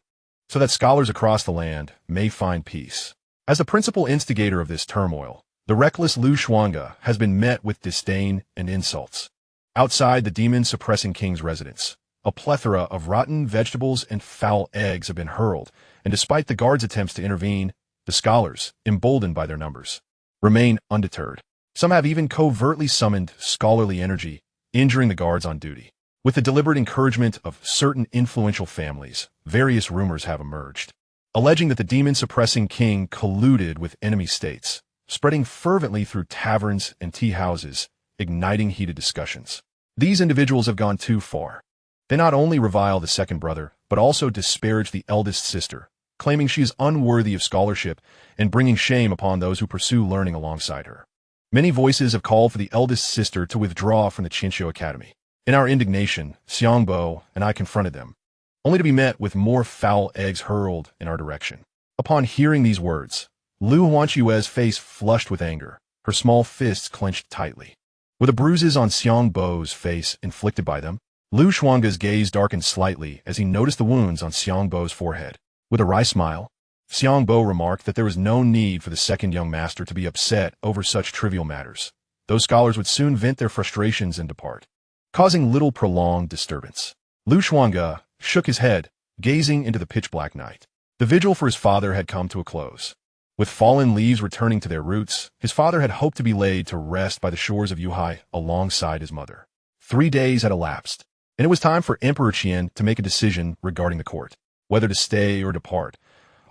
so that scholars across the land may find peace. As the principal instigator of this turmoil, the reckless Xuange has been met with disdain and insults. Outside the demon-suppressing king's residence, a plethora of rotten vegetables and foul eggs have been hurled, and despite the guards' attempts to intervene, the scholars, emboldened by their numbers, remain undeterred. Some have even covertly summoned scholarly energy, injuring the guards on duty. With the deliberate encouragement of certain influential families, various rumors have emerged, alleging that the demon-suppressing king colluded with enemy states, spreading fervently through taverns and tea houses, igniting heated discussions. These individuals have gone too far. They not only revile the second brother, but also disparage the eldest sister, claiming she is unworthy of scholarship and bringing shame upon those who pursue learning alongside her. Many voices have called for the eldest sister to withdraw from the Xianxia Academy. In our indignation, Xiangbao and I confronted them, only to be met with more foul eggs hurled in our direction. Upon hearing these words, Lu Huanchue's face flushed with anger, her small fists clenched tightly. With the bruises on Xiangbao's face inflicted by them, Lu Xuange's gaze darkened slightly as he noticed the wounds on Xiangbao's forehead. With a wry smile, Xiangbao remarked that there was no need for the second young master to be upset over such trivial matters. Those scholars would soon vent their frustrations and depart, causing little prolonged disturbance. Lu Xuange shook his head, gazing into the pitch-black night. The vigil for his father had come to a close. With fallen leaves returning to their roots, his father had hoped to be laid to rest by the shores of Yuhai alongside his mother. 3 days had elapsed, and it was time for Emperor Qian to make a decision regarding the court, whether to stay or depart.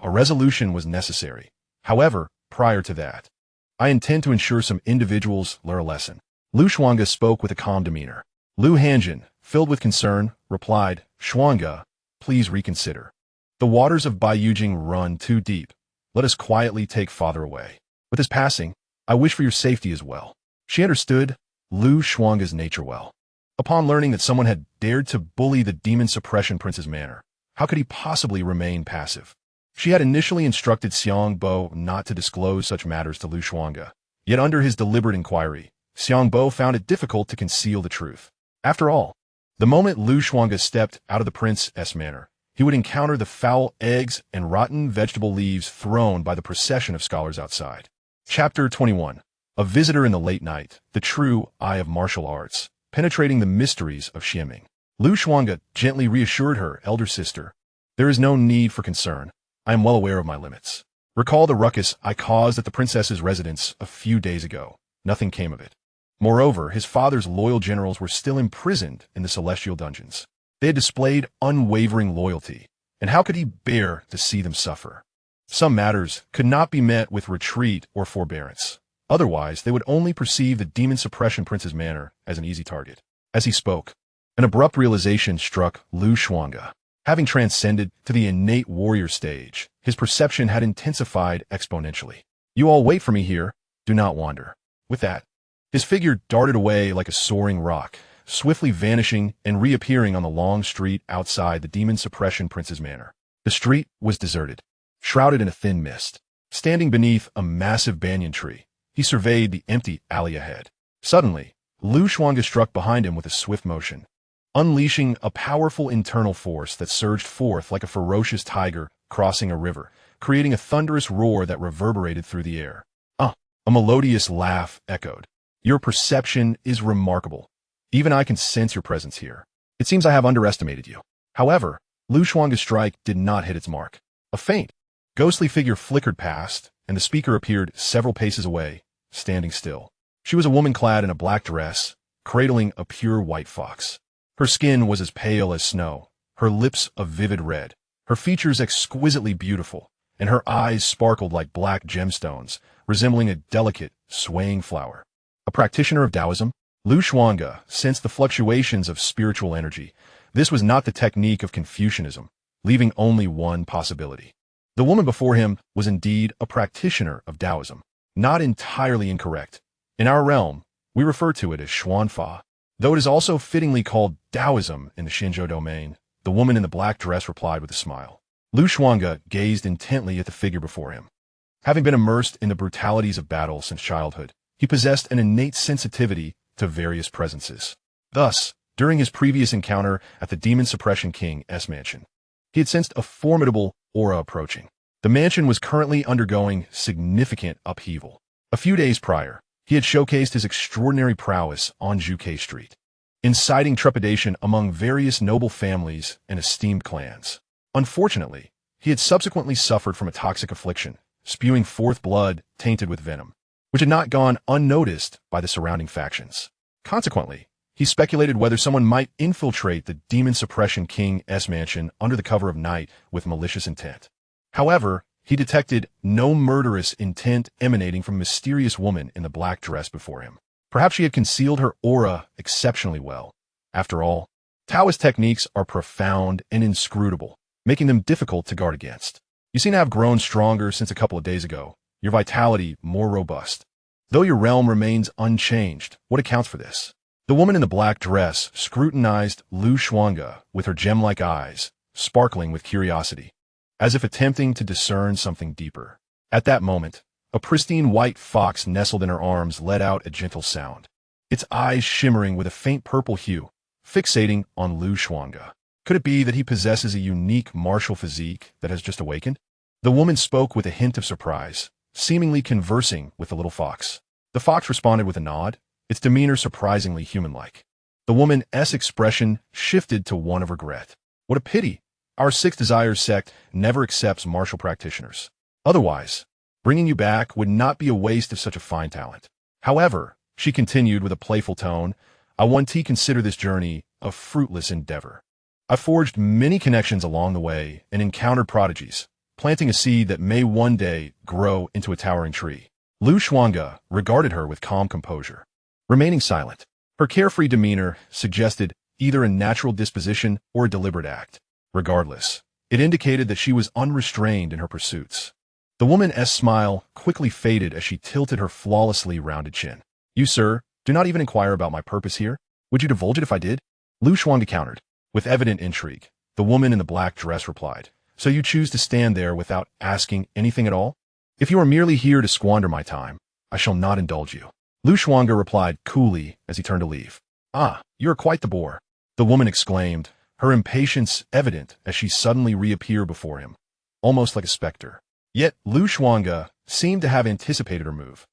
A resolution was necessary. However, prior to that, I intend to ensure some individuals learn a lesson. Lu Xuange spoke with a calm demeanor. Lu Hanjin, filled with concern, replied, Xuange, please reconsider. The waters of Baiyujing run too deep. Let us quietly take father away. With his passing, I wish for your safety as well. She understood Lu Xuange's nature well. Upon learning that someone had dared to bully the demon suppression prince's manor, how could he possibly remain passive? She had initially instructed Xiangbao not to disclose such matters to Lu Xuange, yet under his deliberate inquiry, Xiangbao found it difficult to conceal the truth. After all, the moment Lu Xuange stepped out of the prince's manor, he would encounter the foul eggs and rotten vegetable leaves thrown by the procession of scholars outside. Chapter 21. A visitor in the late night, the true eye of martial arts, penetrating the mysteries of Xianming. Lu Xuange gently reassured her elder sister. There is no need for concern. I am well aware of my limits. Recall the ruckus I caused at the princess's residence a few days ago. Nothing came of it. Moreover, his father's loyal generals were still imprisoned in the celestial dungeons. They had displayed unwavering loyalty, and how could he bear to see them suffer? Some matters could not be met with retreat or forbearance. Otherwise, they would only perceive the demon suppression prince's manor as an easy target. As he spoke, an abrupt realization struck Lu Xuange. Having transcended to the innate warrior stage, his perception had intensified exponentially. You all wait for me here. Do not wander. With that, his figure darted away like a soaring rock, swiftly vanishing and reappearing on the long street outside the demon suppression prince's manor. The street was deserted, shrouded in a thin mist. Standing beneath a massive banyan tree, he surveyed the empty alley ahead. Suddenly, Lu Xuange struck behind him with a swift motion, unleashing a powerful internal force that surged forth like a ferocious tiger crossing a river, creating a thunderous roar that reverberated through the air. A melodious laugh echoed. Your perception is remarkable. Even I can sense your presence here. It seems I have underestimated you. However, Lu Xuange's strike did not hit its mark. A faint, ghostly figure flickered past, and the speaker appeared several paces away, standing still. She was a woman clad in a black dress, cradling a pure white fox. Her skin was as pale as snow, her lips a vivid red, her features exquisitely beautiful, and her eyes sparkled like black gemstones, resembling a delicate, swaying flower. A practitioner of Taoism, Lu Xuange sensed the fluctuations of spiritual energy. This was not the technique of Confucianism, leaving only one possibility. The woman before him was indeed a practitioner of Taoism, not entirely incorrect. In our realm, we refer to it as Xuanfa, though it is also fittingly called Taoism in the Xinzhou domain. The woman in the black dress replied with a smile. Lu Xuange gazed intently at the figure before him. Having been immersed in the brutalities of battle since childhood, he possessed an innate sensitivity to various presences. Thus, during his previous encounter at the Demon Suppression King's mansion, He had sensed a formidable aura approaching. The mansion was currently undergoing significant upheaval. A few days prior, he had showcased his extraordinary prowess on Juke Street, inciting trepidation among various noble families and esteemed clans. Unfortunately, he had subsequently suffered from a toxic affliction, spewing forth blood tainted with venom, which had not gone unnoticed by the surrounding factions. Consequently, he speculated whether someone might infiltrate the Demon Suppression King's mansion under the cover of night with malicious intent. However, he detected no murderous intent emanating from a mysterious woman in the black dress before him. Perhaps she had concealed her aura exceptionally well. After all, Taoist techniques are profound and inscrutable, making them difficult to guard against. You seem to have grown stronger since a couple of days ago, your vitality more robust. Though your realm remains unchanged, what accounts for this? The woman in the black dress scrutinized Xuange with her gem-like eyes, sparkling with curiosity, as if attempting to discern something deeper. At that moment, a pristine white fox nestled in her arms let out a gentle sound, its eyes shimmering with a faint purple hue, fixating on Xuange. Could it be that he possesses a unique martial physique that has just awakened? The woman spoke with a hint of surprise, seemingly conversing with the little fox. The fox responded with a nod, its demeanor surprisingly human-like. The woman's expression shifted to one of regret. What a pity! Our Six Desires sect never accepts martial practitioners. Otherwise, bringing you back would not be a waste of such a fine talent. However, she continued with a playful tone, I want to consider this journey a fruitless endeavor. I forged many connections along the way and encountered prodigies, planting a seed that may one day grow into a towering tree. Xuange regarded her with calm composure, remaining silent. Her carefree demeanor suggested either a natural disposition or a deliberate act. Regardless, it indicated that she was unrestrained in her pursuits. The woman's smile quickly faded as she tilted her flawlessly rounded chin. You, sir, do not even inquire about my purpose here. Would you divulge it if I did? Xuange countered. With evident intrigue, the woman in the black dress replied, So you choose to stand there without asking anything at all? If you are merely here to squander my time, I shall not indulge you. Xuange replied coolly as he turned to leave. Ah, you are quite the bore, the woman exclaimed, her impatience evident as she suddenly reappeared before him, almost like a specter. Yet Xuange seemed to have anticipated her move,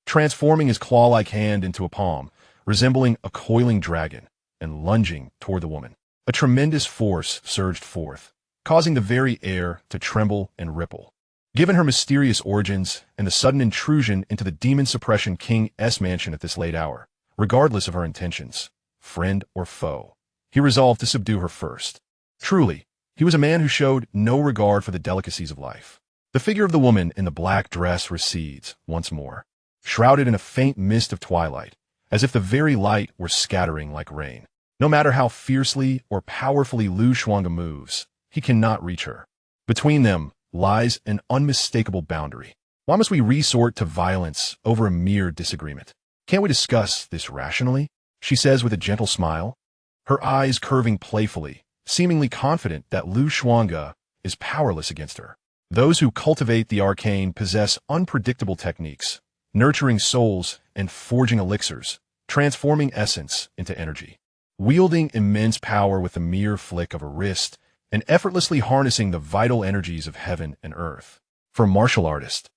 transforming his claw-like hand into a palm, resembling a coiling dragon, and lunging toward the woman. A tremendous force surged forth, causing the very air to tremble and ripple. Given her mysterious origins and the sudden intrusion into the Demon Suppression King's mansion at this late hour, regardless of her intentions, friend or foe, he resolved to subdue her first. Truly, he was a man who showed no regard for the delicacies of life. The figure of the woman in the black dress recedes once more, shrouded in a faint mist of twilight, as if the very light were scattering like rain. No matter how fiercely or powerfully Xuange moves, he cannot reach her. Between them lies an unmistakable boundary. Why must we resort to violence over a mere disagreement? Can't we discuss this rationally? She says with a gentle smile, her eyes curving playfully, seemingly confident that Xuange is powerless against her. Those who cultivate the arcane possess unpredictable techniques, nurturing souls and forging elixirs, transforming essence into energy. Wielding immense power with the mere flick of a wrist, and effortlessly harnessing the vital energies of heaven and earth. For a martial artist,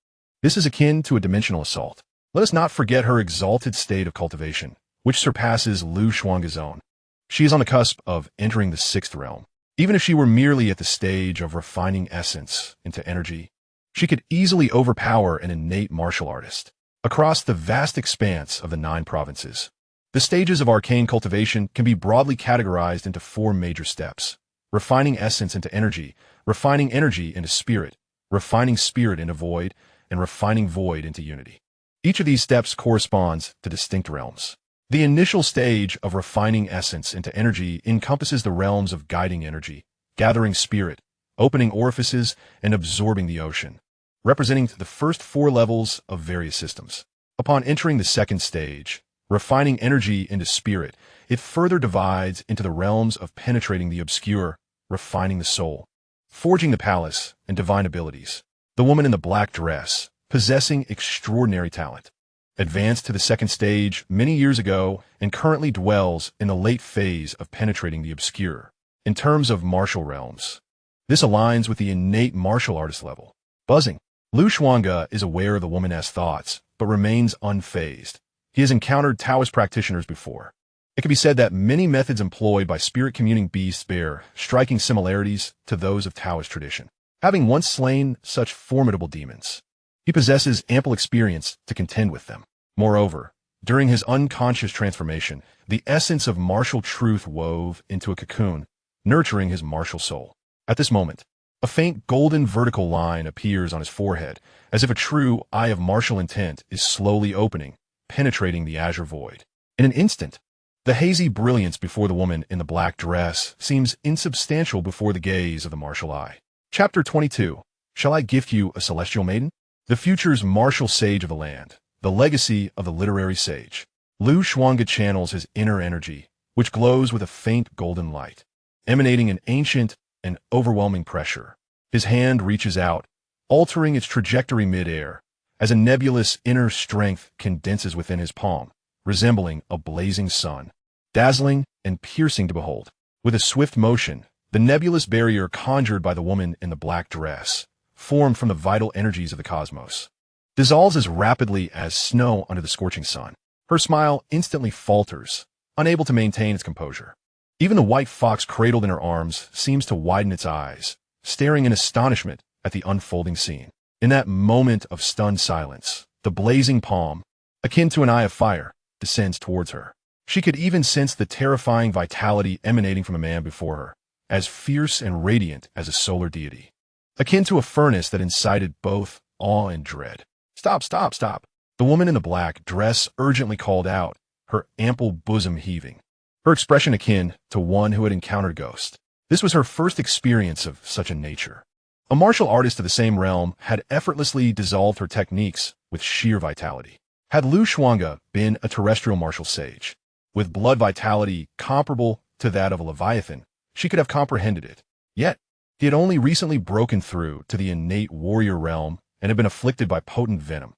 this is akin to a dimensional assault. Let us not forget her exalted state of cultivation, which surpasses Xuange's own. She is on the cusp of entering the sixth realm. Even if she were merely at the stage of refining essence into energy, she could easily overpower an innate martial artist. Across the vast expanse of the 9 provinces, the stages of arcane cultivation can be broadly categorized into 4 major steps: refining essence into energy, refining energy into spirit, refining spirit into void, and refining void into unity. Each of these steps corresponds to distinct realms. The initial stage of refining essence into energy encompasses the realms of guiding energy, gathering spirit, opening orifices, and absorbing the ocean, representing the first 4 levels of various systems. Upon entering the second stage, refining energy into spirit, it further divides into the realms of penetrating the obscure, refining the soul, forging the palace, and divine abilities. The woman in the black dress, possessing extraordinary talent, advanced to the second stage many years ago and currently dwells in the late phase of penetrating the obscure. In terms of martial realms, This aligns with the innate martial artist level. Buzzing. Xuange is aware of the woman's thoughts, but remains unfazed. He has encountered Taoist practitioners before. It can be said that many methods employed by spirit-communing beasts bear striking similarities to those of Taoist tradition. Having once slain such formidable demons, he possesses ample experience to contend with them. Moreover, during his unconscious transformation, the essence of martial truth wove into a cocoon, nurturing his martial soul. At this moment, a faint golden vertical line appears on his forehead, as if a true eye of martial intent is slowly opening, penetrating the azure void. In an instant, the hazy brilliance before the woman in the black dress seems insubstantial before the gaze of the martial eye. Chapter 22. Shall I gift you a celestial maiden? The future's martial sage of the land, the legacy of the literary sage. Xuange channels his inner energy, which glows with a faint golden light, emanating an ancient and overwhelming pressure. His hand reaches out, altering its trajectory mid-air, as a nebulous inner strength condenses within his palm, resembling a blazing sun, dazzling and piercing to behold. With a swift motion, the nebulous barrier conjured by the woman in the black dress, formed from the vital energies of the cosmos, dissolves as rapidly as snow under the scorching sun. Her smile instantly falters, unable to maintain its composure. Even the white fox cradled in her arms seems to widen its eyes, staring in astonishment at the unfolding scene. In that moment of stunned silence, the blazing palm, akin to an eye of fire, descends towards her. She could even sense the terrifying vitality emanating from the man before her, as fierce and radiant as a solar deity, akin to a furnace that incited both awe and dread. Stop, stop, stop. The woman in the black dress urgently called out, her ample bosom heaving, her expression akin to one who had encountered a ghost. This was her first experience of such a nature. A martial artist of the same realm had effortlessly dissolved her techniques with sheer vitality. Had Xuange been a terrestrial martial sage, with blood vitality comparable to that of a leviathan, she could have comprehended it. Yet, he had only recently broken through to the innate warrior realm and had been afflicted by potent venom.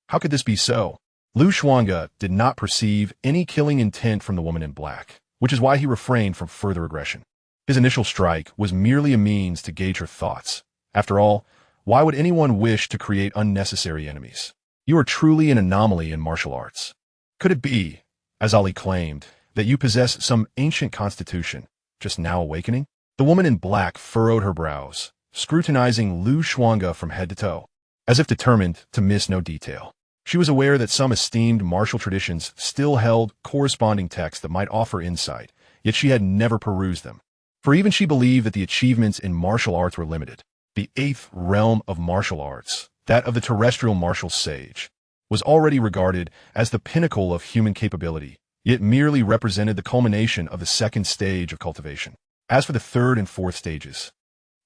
How could this be so? Xuange did not perceive any killing intent from the woman in black, which is why he refrained from further aggression. His initial strike was merely a means to gauge her thoughts. After all, why would anyone wish to create unnecessary enemies? You are truly an anomaly in martial arts. Could it be, as Ali claimed, that you possess some ancient constitution, just now awakening? The woman in black furrowed her brows, scrutinizing Xuange from head to toe, as if determined to miss no detail. She was aware that some esteemed martial traditions still held corresponding texts that might offer insight, yet she had never perused them. For even she believed that the achievements in martial arts were limited. The eighth realm of martial arts, that of the terrestrial martial sage, was already regarded as the pinnacle of human capability, yet merely represented the culmination of the second stage of cultivation. As for the third and fourth stages,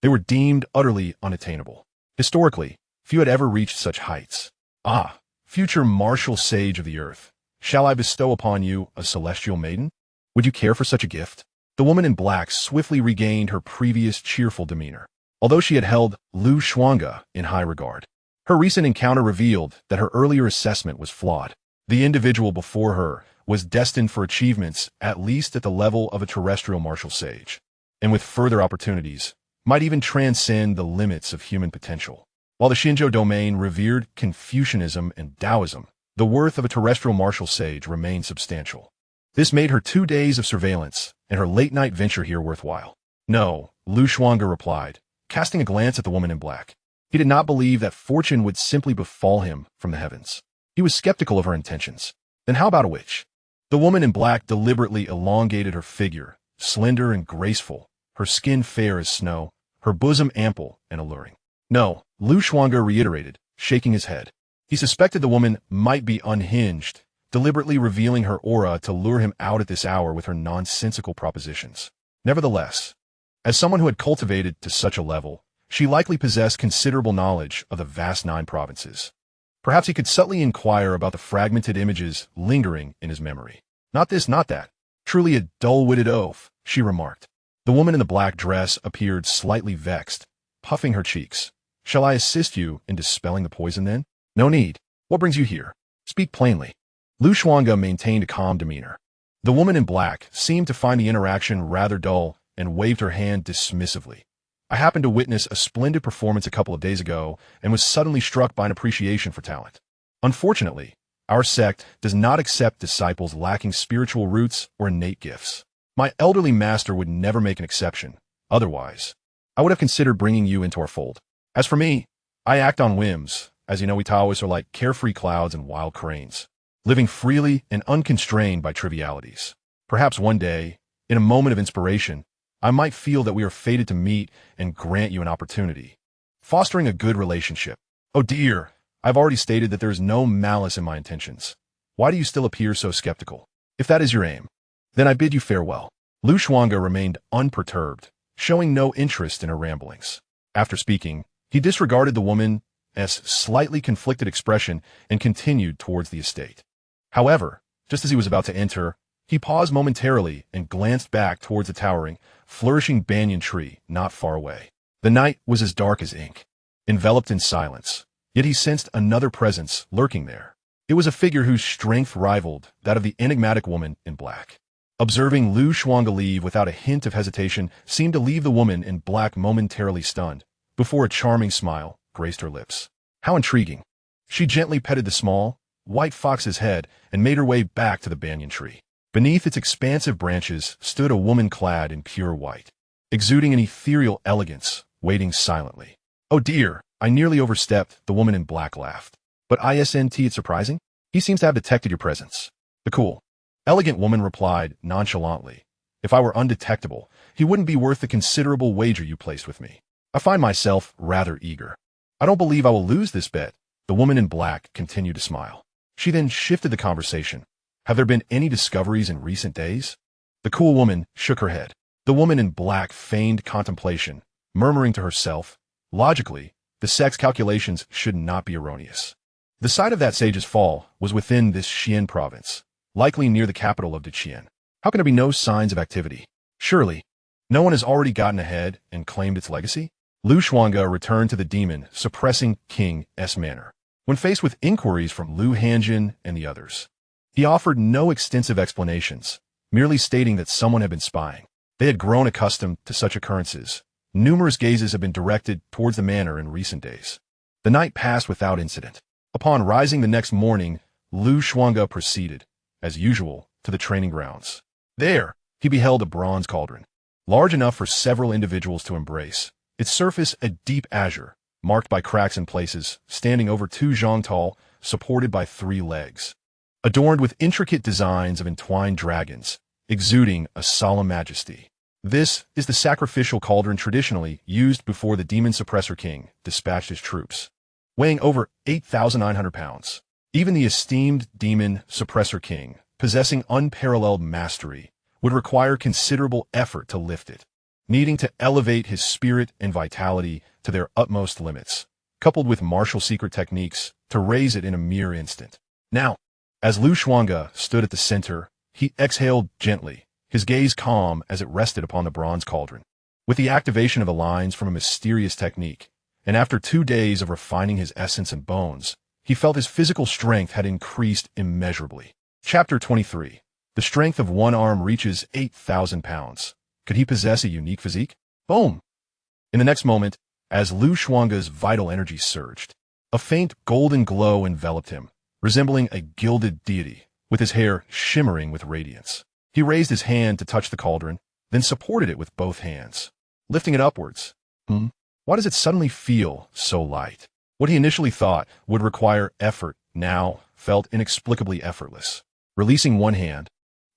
they were deemed utterly unattainable. Historically, few had ever reached such heights. Ah, future martial sage of the earth, shall I bestow upon you a celestial maiden? Would you care for such a gift? The woman in black swiftly regained her previous cheerful demeanor. Although she had held Xuange in high regard, her recent encounter revealed that her earlier assessment was flawed. The individual before her was destined for achievements at least at the level of a terrestrial martial sage, and with further opportunities, might even transcend the limits of human potential. While the Xinzhou domain revered Confucianism and Taoism, the worth of a terrestrial martial sage remained substantial. This made her 2 days of surveillance and her late-night venture here worthwhile. No, Xuange replied, casting a glance at the woman in black. He did not believe that fortune would simply befall him from the heavens. He was skeptical of her intentions. Then how about a witch? The woman in black deliberately elongated her figure, slender and graceful, her skin fair as snow, her bosom ample and alluring. No, Xuange reiterated, shaking his head. He suspected the woman might be unhinged, deliberately revealing her aura to lure him out at this hour with her nonsensical propositions. Nevertheless, as someone who had cultivated to such a level, she likely possessed considerable knowledge of the vast 9 provinces. Perhaps he could subtly inquire about the fragmented images lingering in his memory. Not this, not that. Truly a dull-witted oaf, she remarked. The woman in the black dress appeared slightly vexed, puffing her cheeks. Shall I assist you in dispelling the poison then? No need. What brings you here? Speak plainly. Xuange maintained a calm demeanor. The woman in black seemed to find the interaction rather dull and waved her hand dismissively. I happened to witness a splendid performance a couple of days ago and was suddenly struck by an appreciation for talent. Unfortunately, our sect does not accept disciples lacking spiritual roots or innate gifts. My elderly master would never make an exception. Otherwise, I would have considered bringing you into our fold. As for me, I act on whims. As you know, we Taoists are like carefree clouds and wild cranes, living freely and unconstrained by trivialities. Perhaps one day, in a moment of inspiration, I might feel that we are fated to meet and grant you an opportunity. Fostering a good relationship. Oh dear, I've already stated that there is no malice in my intentions. Why do you still appear so skeptical? If that is your aim, then I bid you farewell. Xuange remained unperturbed, showing no interest in her ramblings. After speaking, he disregarded the woman's slightly conflicted expression and continued towards the estate. However, just as he was about to enter, he paused momentarily and glanced back towards the towering, flourishing banyan tree not far away. The night was as dark as ink, enveloped in silence, yet he sensed another presence lurking there. It was a figure whose strength rivaled that of the enigmatic woman in black. Observing Xuange leave without a hint of hesitation seemed to leave the woman in black momentarily stunned, before a charming smile graced her lips. How intriguing. She gently petted the small, white fox's head and made her way back to the banyan tree. Beneath its expansive branches stood a woman clad in pure white, exuding an ethereal elegance, waiting silently. Oh dear, I nearly overstepped, the woman in black laughed. But isn't it surprising? He seems to have detected your presence. The cool, elegant woman replied nonchalantly. If I were undetectable, he wouldn't be worth the considerable wager you placed with me. I find myself rather eager. I don't believe I will lose this bet. The woman in black continued to smile. She then shifted the conversation. Have there been any discoveries in recent days? The cool woman shook her head. The woman in black feigned contemplation, murmuring to herself, logically, the sex calculations should not be erroneous. The site of that sage's fall was within this Xian province, likely near the capital of Qian. How can there be no signs of activity? Surely, no one has already gotten ahead and claimed its legacy? Xuange returned to the demon, suppressing King's manner. When faced with inquiries from Xuange and the others, he offered no extensive explanations, merely stating that someone had been spying. They had grown accustomed to such occurrences. Numerous gazes had been directed towards the manor in recent days. The night passed without incident. Upon rising the next morning, Xuange proceeded, as usual, to the training grounds. There, he beheld a bronze cauldron, large enough for several individuals to embrace, its surface a deep azure, marked by cracks in places, standing over 2 zhang tall, supported by 3 legs. Adorned with intricate designs of entwined dragons, exuding a solemn majesty. This is the sacrificial cauldron traditionally used before the demon suppressor king dispatched his troops. Weighing over 8,900 pounds, even the esteemed demon suppressor king, possessing unparalleled mastery, would require considerable effort to lift it, needing to elevate his spirit and vitality to their utmost limits, coupled with martial secret techniques to raise it in a mere instant. Now, as Xuange stood at the center, he exhaled gently, his gaze calm as it rested upon the bronze cauldron. With the activation of the lines from a mysterious technique, and after 2 days of refining his essence and bones, he felt his physical strength had increased immeasurably. Chapter 23. The strength of one arm reaches 8,000 pounds. Could he possess a unique physique? Boom! In the next moment, as Xuange's vital energy surged, a faint golden glow enveloped him, resembling a gilded deity, with his hair shimmering with radiance. He raised his hand to touch the cauldron, then supported it with both hands, lifting it upwards. Why does it suddenly feel so light? What he initially thought would require effort now felt inexplicably effortless. Releasing one hand,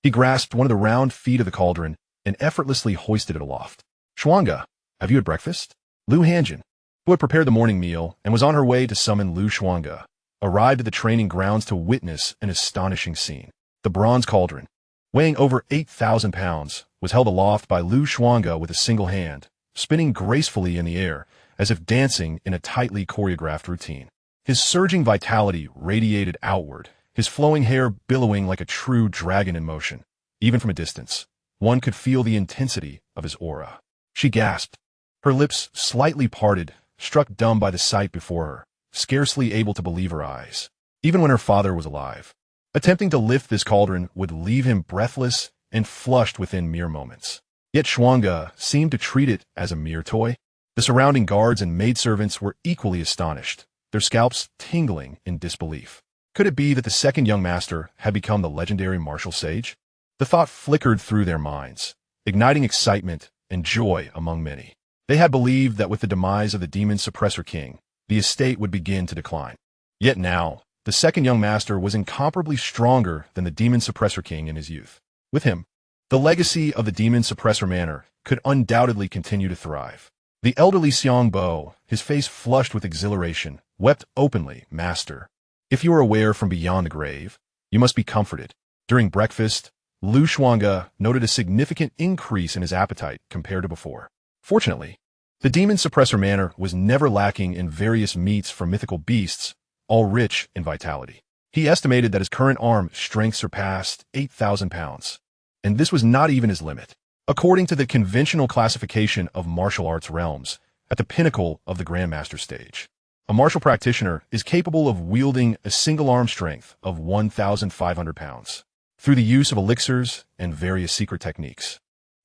he grasped one of the round feet of the cauldron and effortlessly hoisted it aloft. Xuange, have you had breakfast? Xuange, who had prepared the morning meal and was on her way to summon Xuange, arrived at the training grounds to witness an astonishing scene. The bronze cauldron, weighing over 8,000 pounds, was held aloft by Xuange with a single hand, spinning gracefully in the air as if dancing in a tightly choreographed routine. His surging vitality radiated outward, his flowing hair billowing like a true dragon in motion. Even from a distance, one could feel the intensity of his aura. She gasped, her lips slightly parted, struck dumb by the sight before her, scarcely able to believe her eyes. Even when her father was alive, attempting to lift this cauldron would leave him breathless and flushed within mere moments. Yet Xuange seemed to treat it as a mere toy. The surrounding guards and maidservants were equally astonished, their scalps tingling in disbelief. Could it be that the second young master had become the legendary martial sage? The thought flickered through their minds, igniting excitement and joy among many. They had believed that with the demise of the demon suppressor king, the estate would begin to decline. Yet now, the second young master was incomparably stronger than the demon suppressor king in his youth. With him, the legacy of the demon suppressor manor could undoubtedly continue to thrive. The elderly Xiange, his face flushed with exhilaration, wept openly, "Master, if you are aware from beyond the grave, you must be comforted." During breakfast, Xuange noted a significant increase in his appetite compared to before. Fortunately, the demon suppressor manor was never lacking in various meats from mythical beasts, all rich in vitality. He estimated that his current arm strength surpassed 8,000 pounds, and this was not even his limit. According to the conventional classification of martial arts realms, at the pinnacle of the Grandmaster stage, a martial practitioner is capable of wielding a single arm strength of 1,500 pounds. Through the use of elixirs and various secret techniques,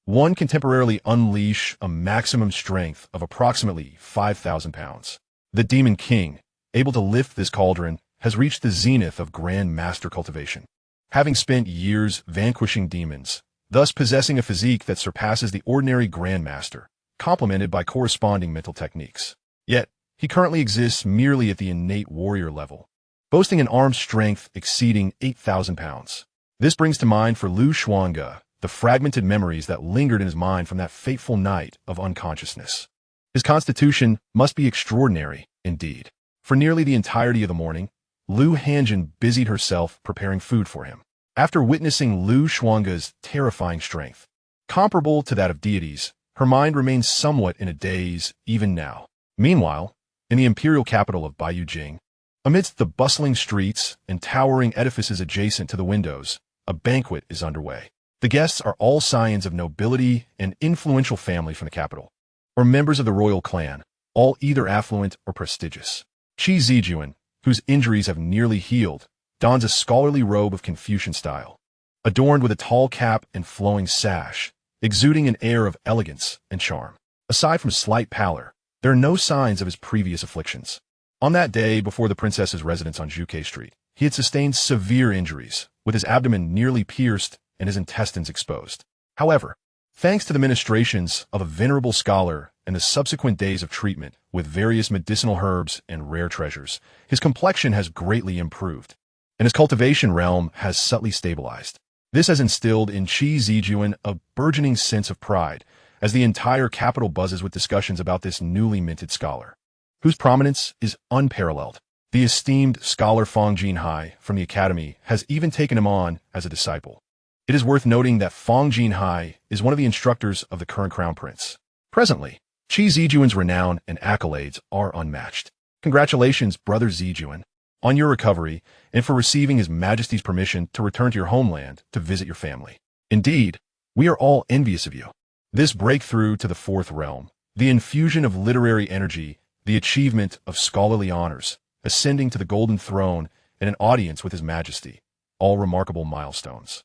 one can temporarily unleash a maximum strength of approximately 5,000 pounds. The Demon King, able to lift this cauldron, has reached the zenith of Grand Master cultivation. Having spent years vanquishing demons, thus possessing a physique that surpasses the ordinary Grand Master, complemented by corresponding mental techniques. Yet, he currently exists merely at the innate warrior level, boasting an arm strength exceeding 8,000 pounds. This brings to mind for Xuange the fragmented memories that lingered in his mind from that fateful night of unconsciousness. His constitution must be extraordinary, indeed. For nearly the entirety of the morning, Hion busied herself preparing food for him. After witnessing Xuange's terrifying strength, comparable to that of deities, her mind remains somewhat in a daze even now. Meanwhile, in the imperial capital of Beijing, amidst the bustling streets and towering edifices adjacent to the windows, a banquet is underway. The guests are all scions of nobility and influential family from the capital, or members of the royal clan, all either affluent or prestigious. Qian, whose injuries have nearly healed, dons a scholarly robe of Confucian style, adorned with a tall cap and flowing sash, exuding an air of elegance and charm. Aside from slight pallor, there are no signs of his previous afflictions. On that day before the princess's residence on Juke Street, he had sustained severe injuries, with his abdomen nearly pierced and his intestines exposed. However, thanks to the ministrations of a venerable scholar and the subsequent days of treatment with various medicinal herbs and rare treasures, his complexion has greatly improved, and his cultivation realm has subtly stabilized. This has instilled in Qian a burgeoning sense of pride, as the entire capital buzzes with discussions about this newly minted scholar, whose prominence is unparalleled. The esteemed scholar Fang Jinhai from the academy has even taken him on as a disciple. It is worth noting that Fang Jinhai is one of the instructors of the current crown prince. Presently, Qian's renown and accolades are unmatched. Congratulations, brother Zijuan, on your recovery and for receiving His Majesty's permission to return to your homeland to visit your family. Indeed, we are all envious of you. This breakthrough to the fourth realm, the infusion of literary energy, the achievement of scholarly honors, ascending to the golden throne, and an audience with His Majesty, all remarkable milestones.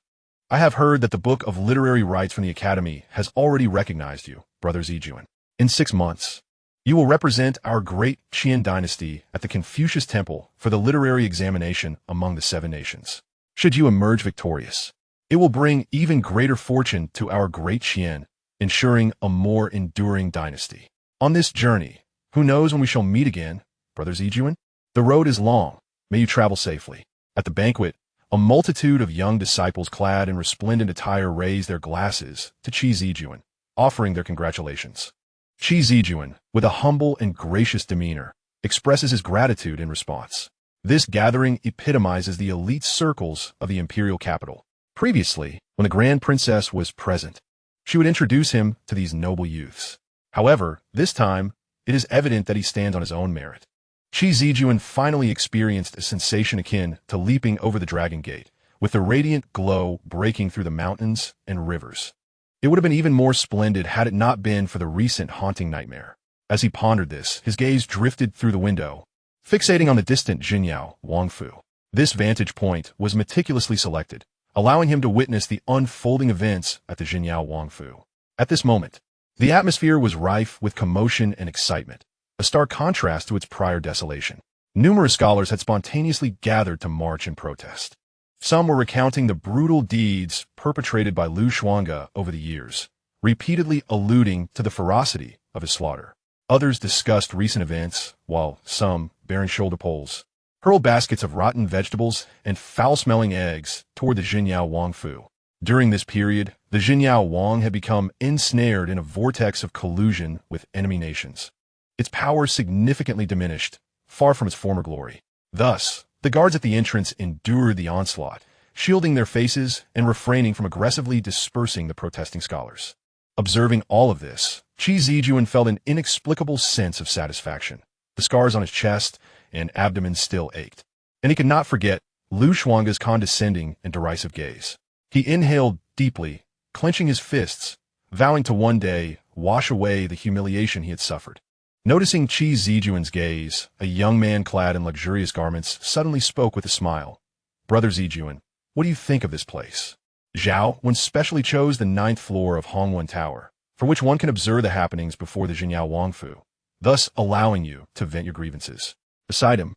I have heard that the Book of Literary Rights from the Academy has already recognized you, brother Zijuan. In 6 months, you will represent our Great Qian Dynasty at the Confucius Temple for the literary examination among the 7 nations. Should you emerge victorious, it will bring even greater fortune to our Great Qian, ensuring a more enduring dynasty. On this journey, who knows when we shall meet again, brother Zijuan? The road is long. May you travel safely. At the banquet, a multitude of young disciples clad in resplendent attire raise their glasses to Zijuan, offering their congratulations. Zijuan, with a humble and gracious demeanor, expresses his gratitude in response. This gathering epitomizes the elite circles of the imperial capital. Previously, when the Grand Princess was present, she would introduce him to these noble youths. However, this time, it is evident that he stands on his own merit. Zijuan finally experienced a sensation akin to leaping over the Dragon Gate, with the radiant glow breaking through the mountains and rivers. It would have been even more splendid had it not been for the recent haunting nightmare. As he pondered this, his gaze drifted through the window, fixating on the distant Jinyao Wangfu. This vantage point was meticulously selected, allowing him to witness the unfolding events at the Jinyao Wangfu. At this moment, The atmosphere was rife with commotion and excitement, a stark contrast to its prior desolation. Numerous scholars had spontaneously gathered to march in protest. Some were recounting the brutal deeds perpetrated by Xuange over the years, repeatedly alluding to the ferocity of his slaughter. Others discussed recent events, while some, bearing shoulder poles, hurled baskets of rotten vegetables and foul-smelling eggs toward the Xinyao Wangfu. During this period, the Xinyao Wang had become ensnared in a vortex of collusion with enemy nations. Its power significantly diminished, far from its former glory. Thus, the guards at the entrance endured the onslaught, shielding their faces and refraining from aggressively dispersing the protesting scholars. Observing all of this, Qi Zijuan felt an inexplicable sense of satisfaction. The scars on his chest and abdomen still ached, and he could not forget Lu Shuange's condescending and derisive gaze. He inhaled deeply, clenching his fists, vowing to one day wash away the humiliation he had suffered. Noticing Qi Zijuan's gaze, a young man clad in luxurious garments suddenly spoke with a smile. "Brother Zijuan, what do you think of this place?" Zhao once specially chose the 9th floor of Hongwen Tower, for which one can observe the happenings before the Xinyao Wangfu, thus allowing you to vent your grievances. Beside him,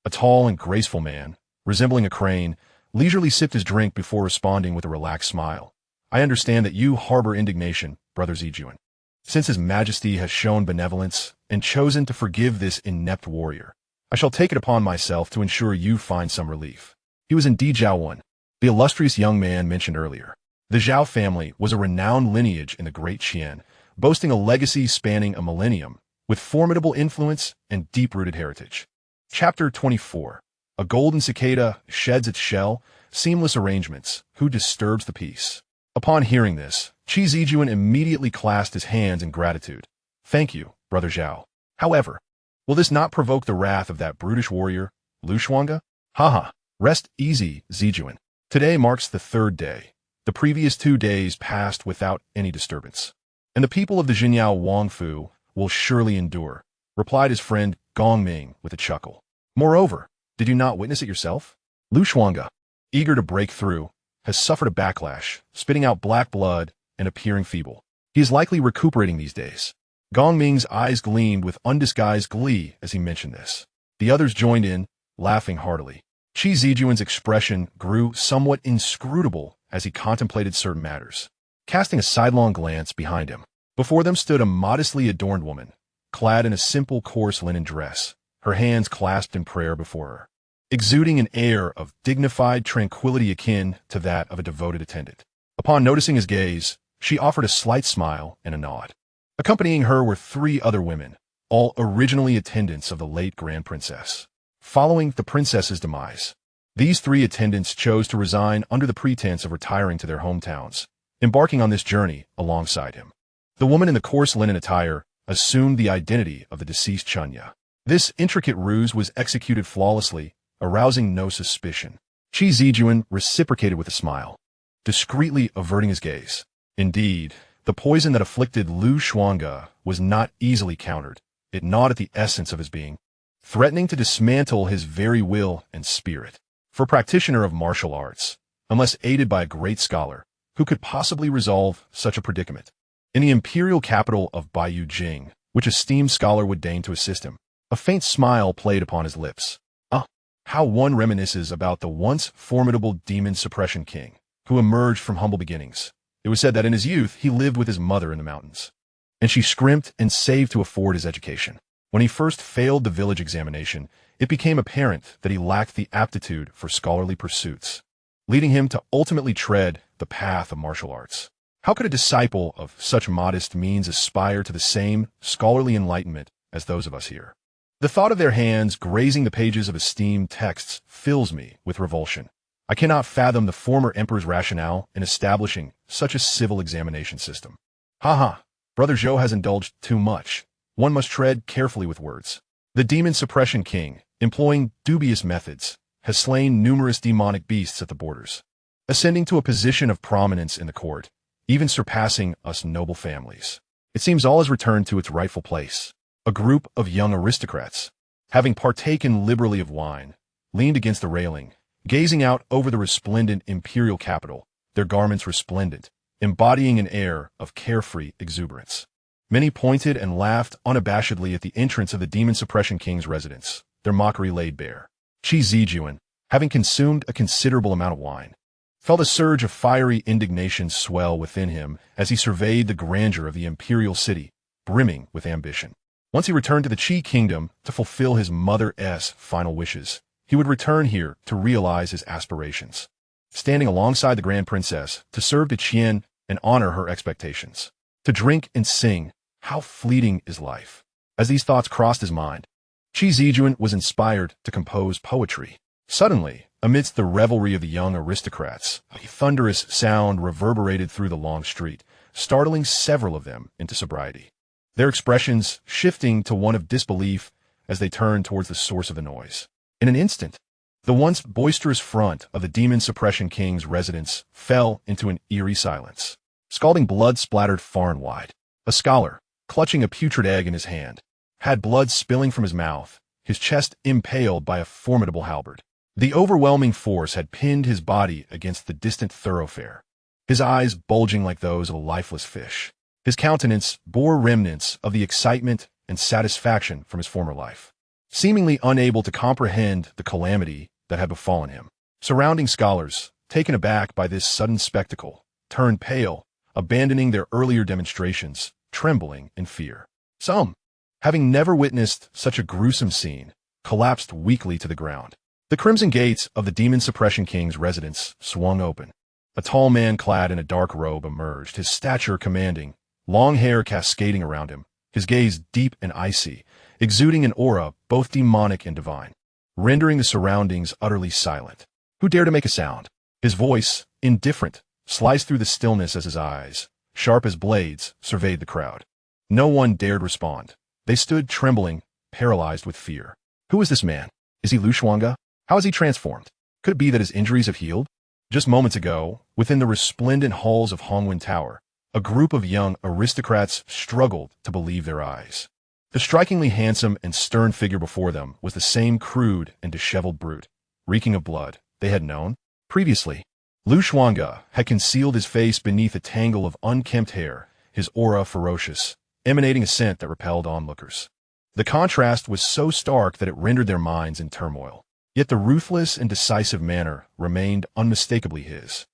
a tall and graceful man, resembling a crane, leisurely sipped his drink before responding with a relaxed smile. "I understand that you harbor indignation, Brother Zijuan. Since His Majesty has shown benevolence and chosen to forgive this inept warrior, I shall take it upon myself to ensure you find some relief." He was indeed Zhao Wen, the illustrious young man mentioned earlier. The Zhao family was a renowned lineage in the Great Qian, boasting a legacy spanning a millennium, with formidable influence and deep-rooted heritage. Chapter 24. A golden cicada sheds its shell, seamless arrangements, who disturbs the peace? Upon hearing this, Qi Zijuan immediately clasped his hands in gratitude. "Thank you, Brother Zhao. However, will this not provoke the wrath of that brutish warrior, Lu Shuange?" "Haha, rest easy, Zijuan. Today marks the 3rd day. The previous 2 days passed without any disturbance, and the people of the Xinyao Wangfu will surely endure," replied his friend Gong Ming with a chuckle. "Moreover, did you not witness it yourself? Lu Shuange, eager to break through, has suffered a backlash, spitting out black blood and appearing feeble. He is likely recuperating these days." Gong Ming's eyes gleamed with undisguised glee as he mentioned this. The others joined in, laughing heartily. Qi Zijuan's expression grew somewhat inscrutable as he contemplated certain matters. Casting a sidelong glance behind him, before them stood a modestly adorned woman, clad in a simple coarse linen dress, her hands clasped in prayer before her, exuding an air of dignified tranquility akin to that of a devoted attendant. Upon noticing his gaze, she offered a slight smile and a nod. Accompanying her were 3 other women, all originally attendants of the late Grand Princess. Following the princess's demise, these 3 attendants chose to resign under the pretense of retiring to their hometowns, embarking on this journey alongside him. The woman in the coarse linen attire assumed the identity of the deceased Xianxia. This intricate ruse was executed flawlessly, arousing no suspicion. Qi Zijuan reciprocated with a smile, discreetly averting his gaze. Indeed, the poison that afflicted Lu Shuange was not easily countered. It gnawed at the essence of his being, threatening to dismantle his very will and spirit. For a practitioner of martial arts, unless aided by a great scholar, who could possibly resolve such a predicament? In the imperial capital of Baiyu Jing, which esteemed scholar would deign to assist him, a faint smile played upon his lips. How one reminisces about the once formidable demon suppression king, who emerged from humble beginnings. It was said that in his youth he lived with his mother in the mountains, and she scrimped and saved to afford his education. When he first failed the village examination, it became apparent that he lacked the aptitude for scholarly pursuits, leading him to ultimately tread the path of martial arts. How could a disciple of such modest means aspire to the same scholarly enlightenment as those of us here? The thought of their hands grazing the pages of esteemed texts fills me with revulsion. I cannot fathom the former emperor's rationale in establishing such a civil examination system. Brother Zhou has indulged too much. One must tread carefully with words. The demon suppression king, employing dubious methods, has slain numerous demonic beasts at the borders, ascending to a position of prominence in the court, even surpassing us noble families. It seems all has returned to its rightful place. A group of young aristocrats, having partaken liberally of wine, leaned against the railing, gazing out over the resplendent imperial capital, their garments resplendent, embodying an air of carefree exuberance. Many pointed and laughed unabashedly at the entrance of the Demon Suppression King's residence, their mockery laid bare. Qi Zijuan, having consumed a considerable amount of wine, felt a surge of fiery indignation swell within him as he surveyed the grandeur of the imperial city, brimming with ambition. Once he returned to the Qi kingdom to fulfill his mother's final wishes, he would return here to realize his aspirations, standing alongside the Grand Princess to serve the Qian and honor her expectations. To drink and sing, how fleeting is life. As these thoughts crossed his mind, Qi Zijuan was inspired to compose poetry. Suddenly, amidst the revelry of the young aristocrats, a thunderous sound reverberated through the long street, startling several of them into sobriety, their expressions shifting to one of disbelief as they turned towards the source of the noise. In an instant, the once boisterous front of the Demon Suppression King's residence fell into an eerie silence. Scalding blood splattered far and wide. A scholar, clutching a putrid egg in his hand, had blood spilling from his mouth, his chest impaled by a formidable halberd. The overwhelming force had pinned his body against the distant thoroughfare, his eyes bulging like those of a lifeless fish. His countenance bore remnants of the excitement and satisfaction from his former life, seemingly unable to comprehend the calamity that had befallen him. Surrounding scholars, taken aback by this sudden spectacle, turned pale, abandoning their earlier demonstrations, trembling in fear. Some, having never witnessed such a gruesome scene, collapsed weakly to the ground. The crimson gates of the Demon Suppression King's residence swung open. A tall man clad in a dark robe emerged, his stature commanding, long hair cascading around him, his gaze deep and icy, exuding an aura both demonic and divine, rendering the surroundings utterly silent. Who dared to make a sound? His voice, indifferent, sliced through the stillness as his eyes, sharp as blades, surveyed the crowd. No one dared respond. They stood trembling, paralyzed with fear. Who is this man? Is he Xuange? How has he transformed? Could it be that his injuries have healed? Just moments ago, within the resplendent halls of Hongwen Tower, a group of young aristocrats struggled to believe their eyes. The strikingly handsome and stern figure before them was the same crude and disheveled brute, reeking of blood, they had known. Previously, Xuange had concealed his face beneath a tangle of unkempt hair, his aura ferocious, emanating a scent that repelled onlookers. The contrast was so stark that it rendered their minds in turmoil. Yet the ruthless and decisive manner remained unmistakably his.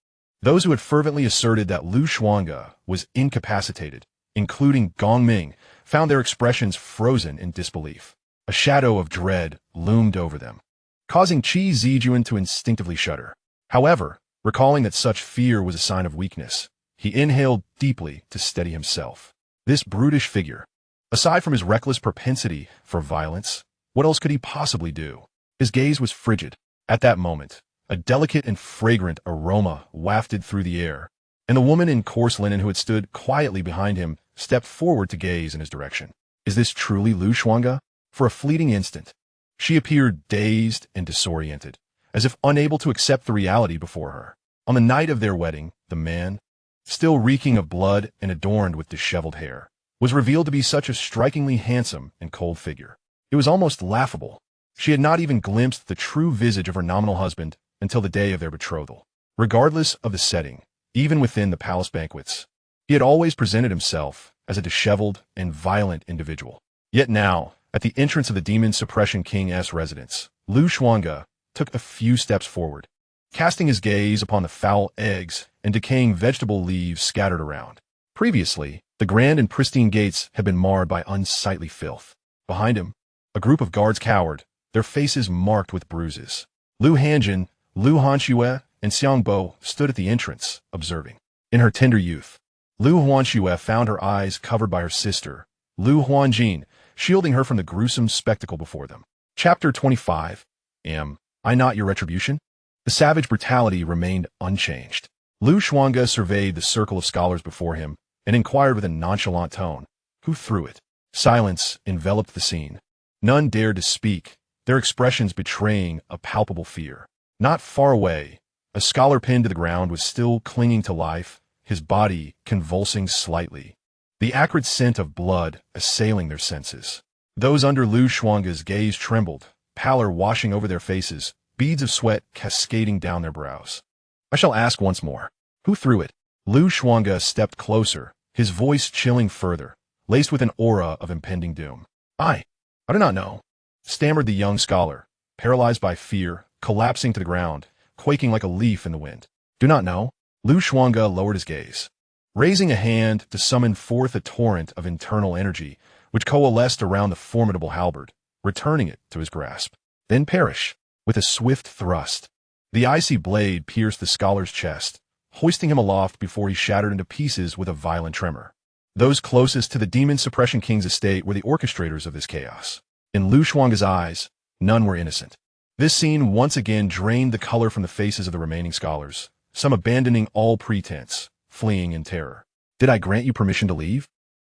Those who had fervently asserted that Xuange was incapacitated, including Gongming, found their expressions frozen in disbelief. A shadow of dread loomed over them, causing Qi Zijuan to instinctively shudder. However, recalling that such fear was a sign of weakness, he inhaled deeply to steady himself. This brutish figure, aside from his reckless propensity for violence, what else could he possibly do? His gaze was frigid. At that moment, a delicate and fragrant aroma wafted through the air, and the woman in coarse linen who had stood quietly behind him stepped forward to gaze in his direction. Is this truly Xuange? For a fleeting instant, she appeared dazed and disoriented, as if unable to accept the reality before her. On the night of their wedding, the man, still reeking of blood and adorned with disheveled hair, was revealed to be such a strikingly handsome and cold figure. It was almost laughable. She had not even glimpsed the true visage of her nominal husband until the day of their betrothal. Regardless of the setting, even within the palace banquets, he had always presented himself as a disheveled and violent individual. Yet now, at the entrance of the Demon Suppression King's residence, Xuange took a few steps forward, casting his gaze upon the foul eggs and decaying vegetable leaves scattered around. Previously, the grand and pristine gates had been marred by unsightly filth. Behind him, a group of guards cowered, their faces marked with bruises. Lu Hanjin, Lu Hanxue, and Xiangbo stood at the entrance, observing. In her tender youth, Lu Hanxue found her eyes covered by her sister, Lu Huanjin, shielding her from the gruesome spectacle before them. Chapter 25. Am I not your retribution? The savage brutality remained unchanged. Xuange surveyed the circle of scholars before him and inquired with a nonchalant tone, who threw it? Silence enveloped the scene. None dared to speak, their expressions betraying a palpable fear. Not far away, a scholar pinned to the ground was still clinging to life, his body convulsing slightly, the acrid scent of blood assailing their senses. Those under Xuange's gaze trembled, pallor washing over their faces, beads of sweat cascading down their brows. I shall ask once more, who threw it? Xuange stepped closer, his voice chilling further. laced with an aura of impending doom. I do not know, stammered the young scholar, paralyzed by fear, collapsing to the ground, quaking like a leaf in the wind. Do not know? Xuange lowered his gaze, raising a hand to summon forth a torrent of internal energy, which coalesced around the formidable halberd, returning it to his grasp. Then perish, with a swift thrust. The icy blade pierced the scholar's chest, hoisting him aloft before he shattered into pieces with a violent tremor. Those closest to the Demon Suppression King's estate were the orchestrators of this chaos. In Xuange's eyes, none were innocent. This scene once again drained the color from the faces of the remaining scholars, some abandoning all pretense, fleeing in terror. Did I grant you permission to leave?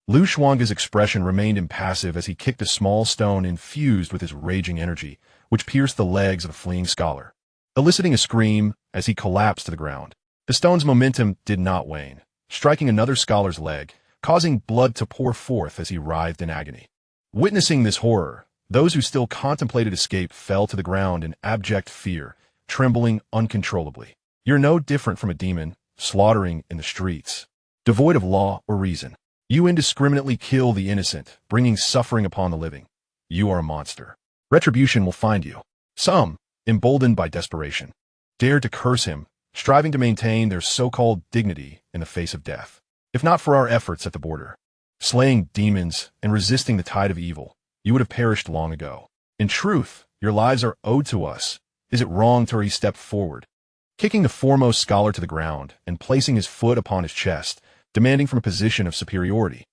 Xuange's expression remained impassive as he kicked a small stone infused with his raging energy, which pierced the legs of the fleeing scholar, eliciting a scream as he collapsed to the ground. The stone's momentum did not wane, striking another scholar's leg, causing blood to pour forth as he writhed in agony. Witnessing this horror, those who still contemplated escape fell to the ground in abject fear, trembling uncontrollably. You're no different from a demon, slaughtering in the streets. Devoid of law or reason, you indiscriminately kill the innocent, bringing suffering upon the living. You are a monster. Retribution will find you. Some, emboldened by desperation, dared to curse him, striving to maintain their so-called dignity in the face of death. If not for our efforts at the border, slaying demons and resisting the tide of evil, you would have perished long ago. In truth, your lives are owed to us. Is it wrong to step forward, kicking the foremost scholar to the ground and placing his foot upon his chest, demanding from a position of superiority?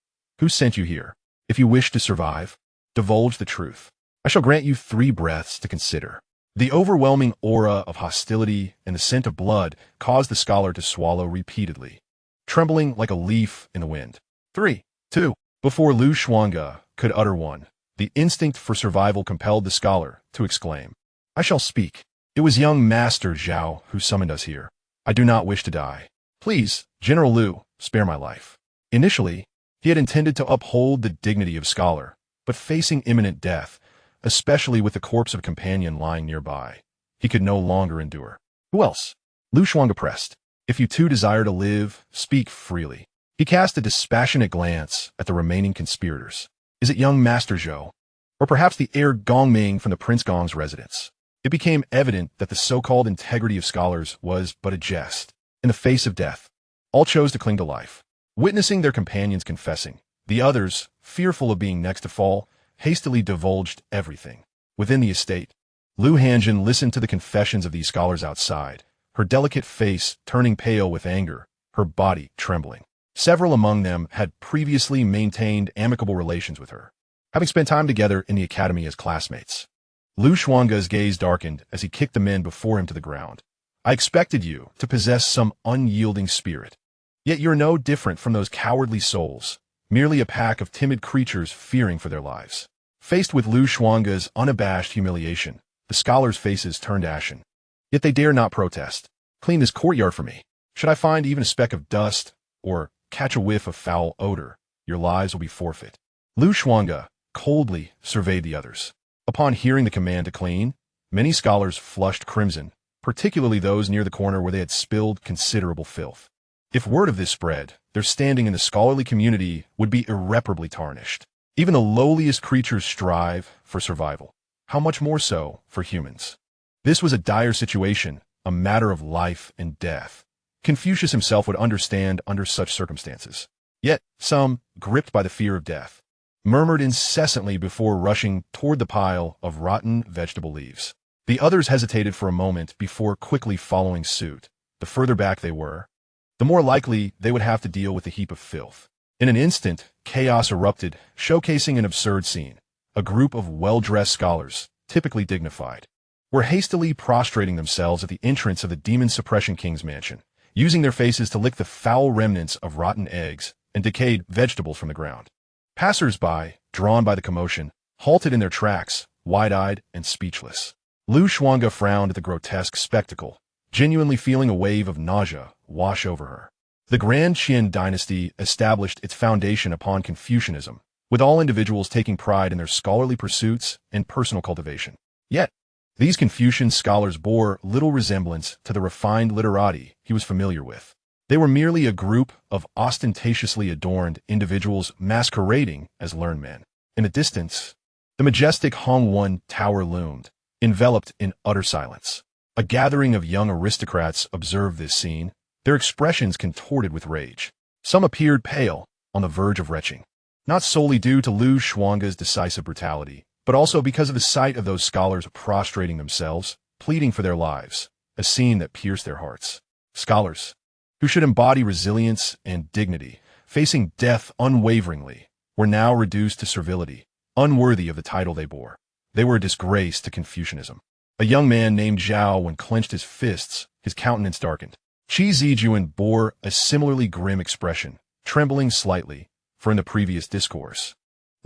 Who sent you here? If you wish to survive, divulge the truth. I shall grant you 3 breaths to consider. The overwhelming aura of hostility and the scent of blood caused the scholar to swallow repeatedly, trembling like a leaf in the wind. 3, 2. Before Xuange could utter one, the instinct for survival compelled the scholar to exclaim, I shall speak. It was young Master Zhao who summoned us here. I do not wish to die. Please, General Liu, spare my life. Initially, he had intended to uphold the dignity of scholar, but facing imminent death, especially with the corpse of a companion lying nearby, he could no longer endure. Who else? Xuange pressed. If you too desire to live, speak freely. He cast a dispassionate glance at the remaining conspirators. Is it young Master Zhou? Or perhaps the heir Gongming from the Prince Gong's residence? It became evident that the so-called integrity of scholars was but a jest. In the face of death, all chose to cling to life. Witnessing their companions confessing, the others, fearful of being next to fall, hastily divulged everything. Within the estate, Lu Hanjin listened to the confessions of these scholars outside, her delicate face turning pale with anger, her body trembling. Several among them had previously maintained amicable relations with her, having spent time together in the academy as classmates. Xuange's gaze darkened as he kicked the men before him to the ground. I expected you to possess some unyielding spirit. Yet you're no different from those cowardly souls, merely a pack of timid creatures fearing for their lives. Faced with Xuange's unabashed humiliation, the scholars' faces turned ashen. Yet they dare not protest. Clean this courtyard for me. Should I find even a speck of dust, or catch a whiff of foul odor, your lives will be forfeit. Xuange coldly surveyed the others. Upon hearing the command to clean, many scholars flushed crimson, particularly those near the corner where they had spilled considerable filth. If word of this spread, their standing in the scholarly community would be irreparably tarnished. Even the lowliest creatures strive for survival. How much more so for humans? This was a dire situation, a matter of life and death. Confucius himself would understand under such circumstances. Yet some, gripped by the fear of death, murmured incessantly before rushing toward the pile of rotten vegetable leaves. The others hesitated for a moment before quickly following suit. The further back they were, the more likely they would have to deal with the heap of filth. In an instant, chaos erupted, showcasing an absurd scene. A group of well-dressed scholars, typically dignified, were hastily prostrating themselves at the entrance of the Demon Suppression King's mansion, using their faces to lick the foul remnants of rotten eggs and decayed vegetables from the ground. Passers-by, drawn by the commotion, halted in their tracks, wide-eyed and speechless. Xuange frowned at the grotesque spectacle, genuinely feeling a wave of nausea wash over her. The Great Qian Dynasty established its foundation upon Confucianism, with all individuals taking pride in their scholarly pursuits and personal cultivation. Yet, these Confucian scholars bore little resemblance to the refined literati he was familiar with. They were merely a group of ostentatiously adorned individuals masquerading as learned men. In the distance, the majestic Hongwan Tower loomed, enveloped in utter silence. A gathering of young aristocrats observed this scene, their expressions contorted with rage. Some appeared pale, on the verge of retching, not solely due to Xuange's decisive brutality, but also because of the sight of those scholars prostrating themselves, pleading for their lives, a scene that pierced their hearts. Scholars, who should embody resilience and dignity, facing death unwaveringly, were now reduced to servility, unworthy of the title they bore. They were a disgrace to Confucianism. A young man named Zhao, when clenched his fists, his countenance darkened. Qi Zijuan bore a similarly grim expression, trembling slightly, for in the previous discourse,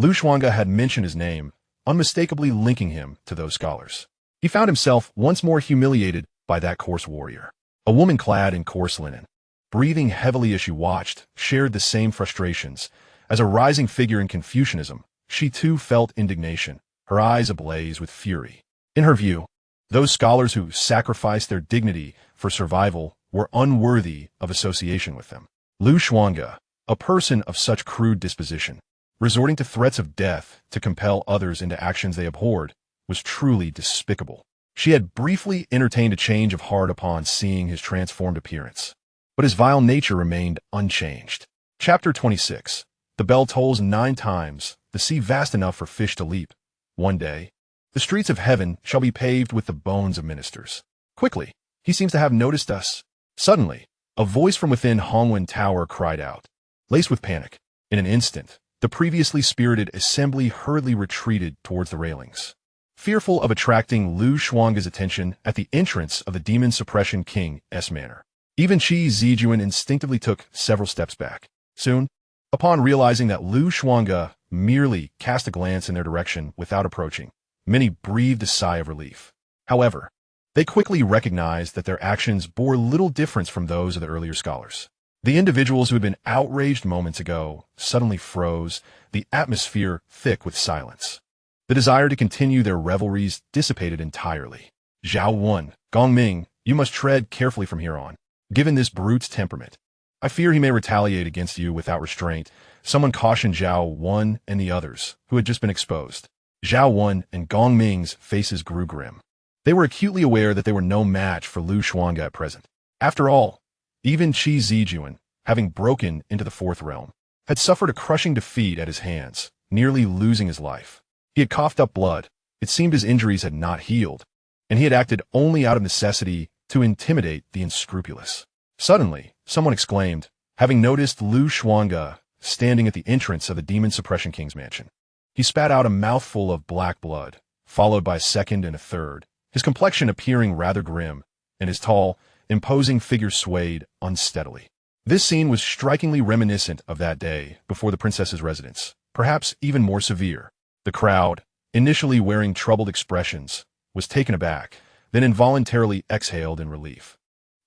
Xuange had mentioned his name, unmistakably linking him to those scholars. He found himself once more humiliated by that coarse warrior. A woman clad in coarse linen, breathing heavily as she watched, shared the same frustrations. As a rising figure in Confucianism, she too felt indignation, her eyes ablaze with fury. In her view, those scholars who sacrificed their dignity for survival were unworthy of association with them. Xuange, a person of such crude disposition, resorting to threats of death to compel others into actions they abhorred, was truly despicable. She had briefly entertained a change of heart upon seeing his transformed appearance, but his vile nature remained unchanged. Chapter 26. The bell tolls 9 times, the sea vast enough for fish to leap. One day, the streets of heaven shall be paved with the bones of ministers. Quickly, he seems to have noticed us. Suddenly, a voice from within Hongwan Tower cried out. Laced with panic, in an instant, the previously spirited assembly hurriedly retreated towards the railings, fearful of attracting Xuange's attention at the entrance of the Demon Suppression King's manor. Even Qi Zijuan instinctively took several steps back. Soon, upon realizing that Xuange merely cast a glance in their direction without approaching, many breathed a sigh of relief. However, they quickly recognized that their actions bore little difference from those of the earlier scholars. The individuals who had been outraged moments ago suddenly froze, the atmosphere thick with silence. The desire to continue their revelries dissipated entirely. Zhao Wen, Gongming, you must tread carefully from here on. Given this brute's temperament, I fear he may retaliate against you without restraint. Someone cautioned Zhao Wen and the others, who had just been exposed. Zhao Wen and Gongming's faces grew grim. They were acutely aware that they were no match for Xuange at present. After all, even Qi Zijuan, having broken into the 4th realm, had suffered a crushing defeat at his hands, nearly losing his life. He had coughed up blood. It seemed his injuries had not healed, and he had acted only out of necessity to intimidate the unscrupulous. Suddenly, someone exclaimed, having noticed Xuange standing at the entrance of the Demon Suppression King's mansion. He spat out a mouthful of black blood, followed by a second and a third, his complexion appearing rather grim, and his tall, imposing figure swayed unsteadily. This scene was strikingly reminiscent of that day before the princess's residence, perhaps even more severe. The crowd, initially wearing troubled expressions, was taken aback, then involuntarily exhaled in relief,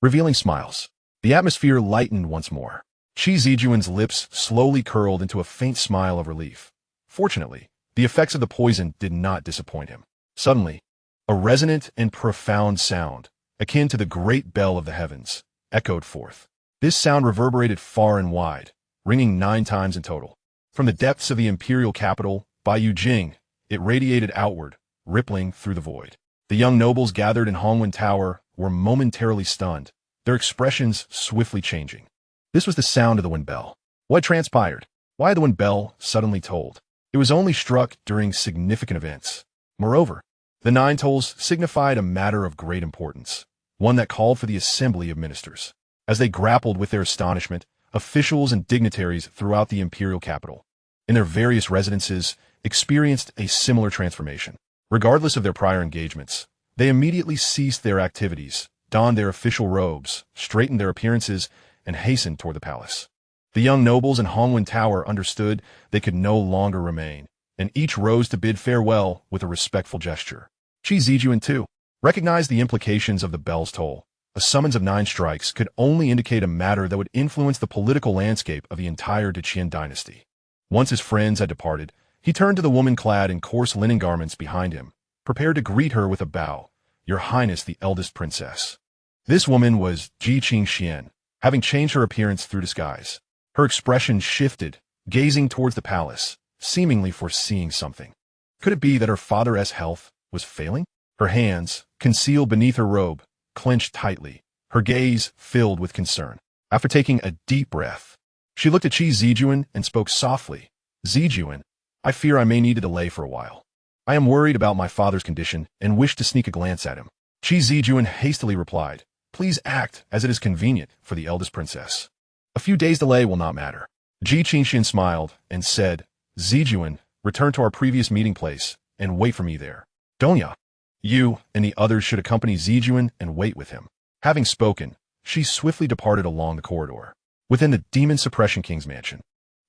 revealing smiles. The atmosphere lightened once more. Qi Zijuan's lips slowly curled into a faint smile of relief. Fortunately, the effects of the poison did not disappoint him. Suddenly, a resonant and profound sound, akin to the great bell of the heavens, echoed forth. This sound reverberated far and wide, ringing 9 times in total. From the depths of the imperial capital, by Yujing, it radiated outward, rippling through the void. The young nobles gathered in Hongwan Tower were momentarily stunned, their expressions swiftly changing. This was the sound of the wind bell. What transpired? Why the wind bell suddenly tolled? It was only struck during significant events. Moreover, the 9 tolls signified a matter of great importance, one that called for the assembly of ministers. As they grappled with their astonishment, officials and dignitaries throughout the imperial capital, in their various residences, experienced a similar transformation. Regardless of their prior engagements, they immediately ceased their activities, donned their official robes, straightened their appearances, and hastened toward the palace. The young nobles in Hongwan Tower understood they could no longer remain, and each rose to bid farewell with a respectful gesture. Qi Zijuan, too, recognized the implications of the bell's toll. A summons of 9 strikes could only indicate a matter that would influence the political landscape of the entire Qian Dynasty. Once his friends had departed, he turned to the woman clad in coarse linen garments behind him, prepared to greet her with a bow. Your Highness, the eldest princess. This woman was Ji Qingxian, having changed her appearance through disguise. Her expression shifted, gazing towards the palace, seemingly foreseeing something. Could it be that her father's health was failing? Her hands, concealed beneath her robe, clenched tightly, her gaze filled with concern. After taking a deep breath, she looked at Qi Zijuan and spoke softly. Zijuan, I fear I may need to delay for a while. I am worried about my father's condition and wish to sneak a glance at him. Qi Zijuan hastily replied, Please act as it is convenient for the eldest princess. A few days' delay will not matter. Ji Qingxian smiled and said, Zijuan, return to our previous meeting place and wait for me there. Donya, you and the others should accompany Zijuan and wait with him. Having spoken, she swiftly departed along the corridor. Within the Demon Suppression King's mansion,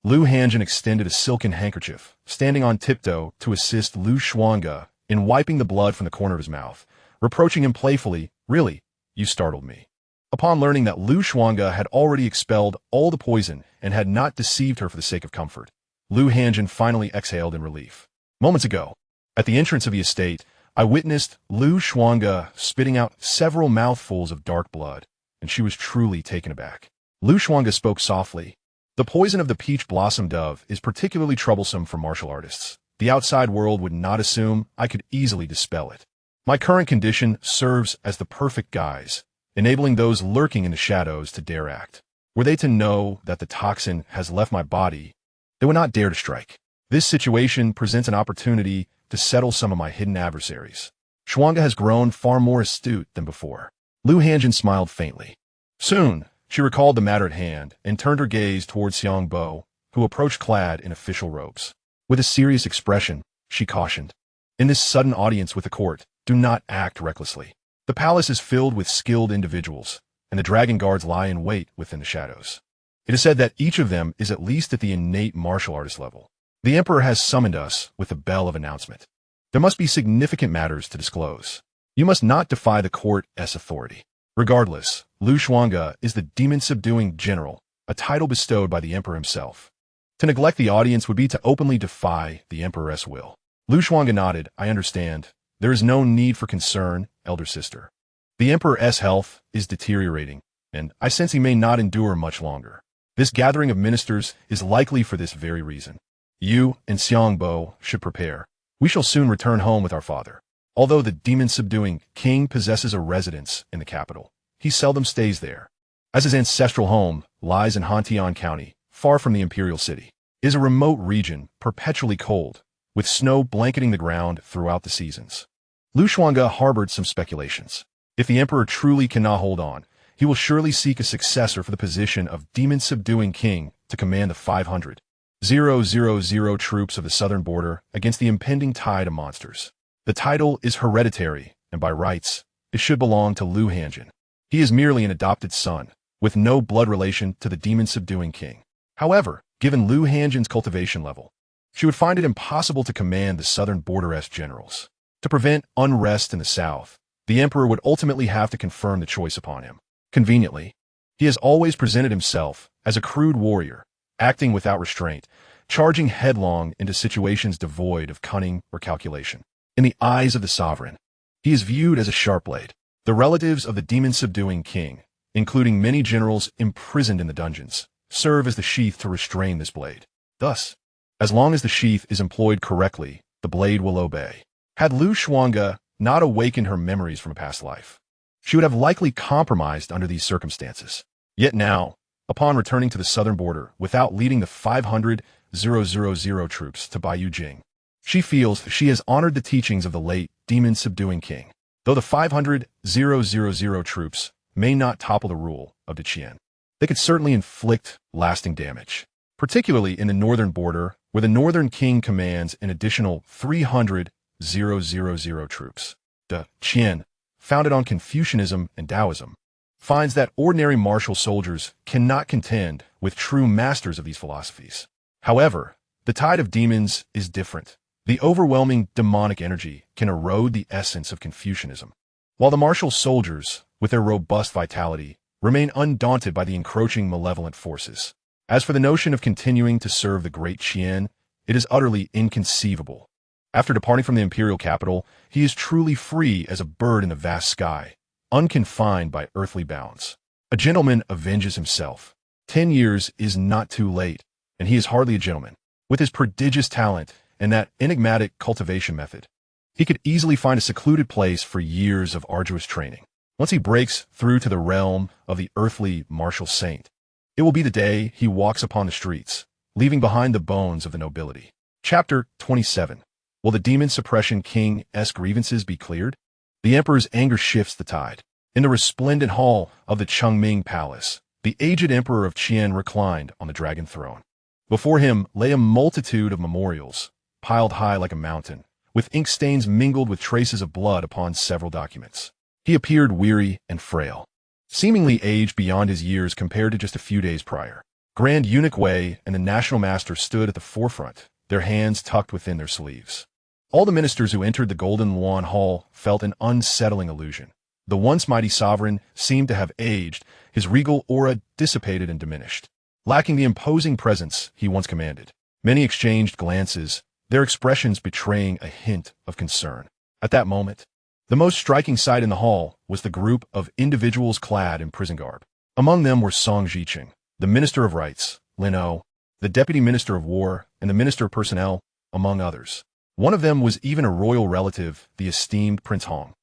Lu Hanjin extended a silken handkerchief, standing on tiptoe to assist Lu Xuange in wiping the blood from the corner of his mouth, reproaching him playfully, Really, you startled me. Upon learning that Lu Xuange had already expelled all the poison and had not deceived her for the sake of comfort, Lu Hanjin finally exhaled in relief. Moments ago, at the entrance of the estate, I witnessed Lu Xuange spitting out several mouthfuls of dark blood, and she was truly taken aback. Lu Xuange spoke softly. The poison of the peach blossom dove is particularly troublesome for martial artists. The outside world would not assume I could easily dispel it. My current condition serves as the perfect guise, enabling those lurking in the shadows to dare act. Were they to know that the toxin has left my body, they would not dare to strike. This situation presents an opportunity to settle some of my hidden adversaries. Xuange has grown far more astute than before. Lu Hanjin smiled faintly. Soon, she recalled the matter at hand and turned her gaze towards Xiangbo, who approached clad in official robes. With a serious expression, she cautioned, In this sudden audience with the court, do not act recklessly. The palace is filled with skilled individuals, and the dragon guards lie in wait within the shadows. It is said that each of them is at least at the innate martial artist level. The emperor has summoned us with the bell of announcement. There must be significant matters to disclose. You must not defy the court's authority. Regardless, Lu Xuange is the demon-subduing general, a title bestowed by the emperor himself. To neglect the audience would be to openly defy the emperor's will. Lu Xuange nodded, I understand. There is no need for concern, elder sister. The emperor's health is deteriorating, and I sense he may not endure much longer. This gathering of ministers is likely for this very reason. You and Xiangbo should prepare. We shall soon return home with our father. Although the demon-subduing king possesses a residence in the capital, he seldom stays there, as his ancestral home lies in Hion County, far from the imperial city. It is a remote region, perpetually cold, with snow blanketing the ground throughout the seasons. Lu Xuange harbored some speculations. If the emperor truly cannot hold on, he will surely seek a successor for the position of demon-subduing king to command the 500,000 troops of the southern border against the impending tide of monsters. The title is hereditary, and by rights, it should belong to Lu Hanjin. He is merely an adopted son, with no blood relation to the demon-subduing king. However, given Lu Hanjin's cultivation level, she would find it impossible to command the southern border's generals. To prevent unrest in the south, the emperor would ultimately have to confirm the choice upon him. Conveniently, he has always presented himself as a crude warrior, acting without restraint, charging headlong into situations devoid of cunning or calculation. In the eyes of the sovereign, he is viewed as a sharp blade. The relatives of the demon-subduing king, including many generals imprisoned in the dungeons, serve as the sheath to restrain this blade. Thus, as long as the sheath is employed correctly, the blade will obey. Had Lu Xuange not awakened her memories from a past life, she would have likely compromised under these circumstances. Yet now, upon returning to the southern border without leading the 500,000 troops to Bayou Jing, she feels she has honored the teachings of the late demon-subduing king. Though the 500,000 troops may not topple the rule of the Qian, they could certainly inflict lasting damage, particularly in the northern border, where the northern king commands an additional 300,000 troops. The Qian, founded on Confucianism and Taoism, finds that ordinary martial soldiers cannot contend with true masters of these philosophies. However, the tide of demons is different. The overwhelming demonic energy can erode the essence of Confucianism, while the martial soldiers, with their robust vitality, remain undaunted by the encroaching malevolent forces. As for the notion of continuing to serve the Great Qian, it is utterly inconceivable. After departing from the imperial capital, he is truly free as a bird in the vast sky, unconfined by earthly bounds. A gentleman avenges himself. 10 years is not too late, and he is hardly a gentleman. With his prodigious talent and that enigmatic cultivation method, he could easily find a secluded place for years of arduous training. Once he breaks through to the realm of the earthly martial saint, it will be the day he walks upon the streets, leaving behind the bones of the nobility. Chapter 27. Will the demon suppression king's grievances be cleared? The emperor's anger shifts the tide. In the resplendent hall of the Chengming Palace, the aged emperor of Qian reclined on the dragon throne. Before him lay a multitude of memorials, piled high like a mountain, with ink stains mingled with traces of blood upon several documents. He appeared weary and frail, seemingly aged beyond his years compared to just a few days prior. Grand Eunuch Wei and the national master stood at the forefront, their hands tucked within their sleeves. All the ministers who entered the Golden Luan Hall felt an unsettling illusion. The once mighty sovereign seemed to have aged, his regal aura dissipated and diminished, lacking the imposing presence he once commanded. Many exchanged glances, their expressions betraying a hint of concern. At that moment, the most striking sight in the hall was the group of individuals clad in prison garb. Among them were Song Zhiqing, the Minister of Rights, Lin O, the Deputy Minister of War, and the Minister of Personnel, among others. One of them was even a royal relative, the esteemed Prince Hong,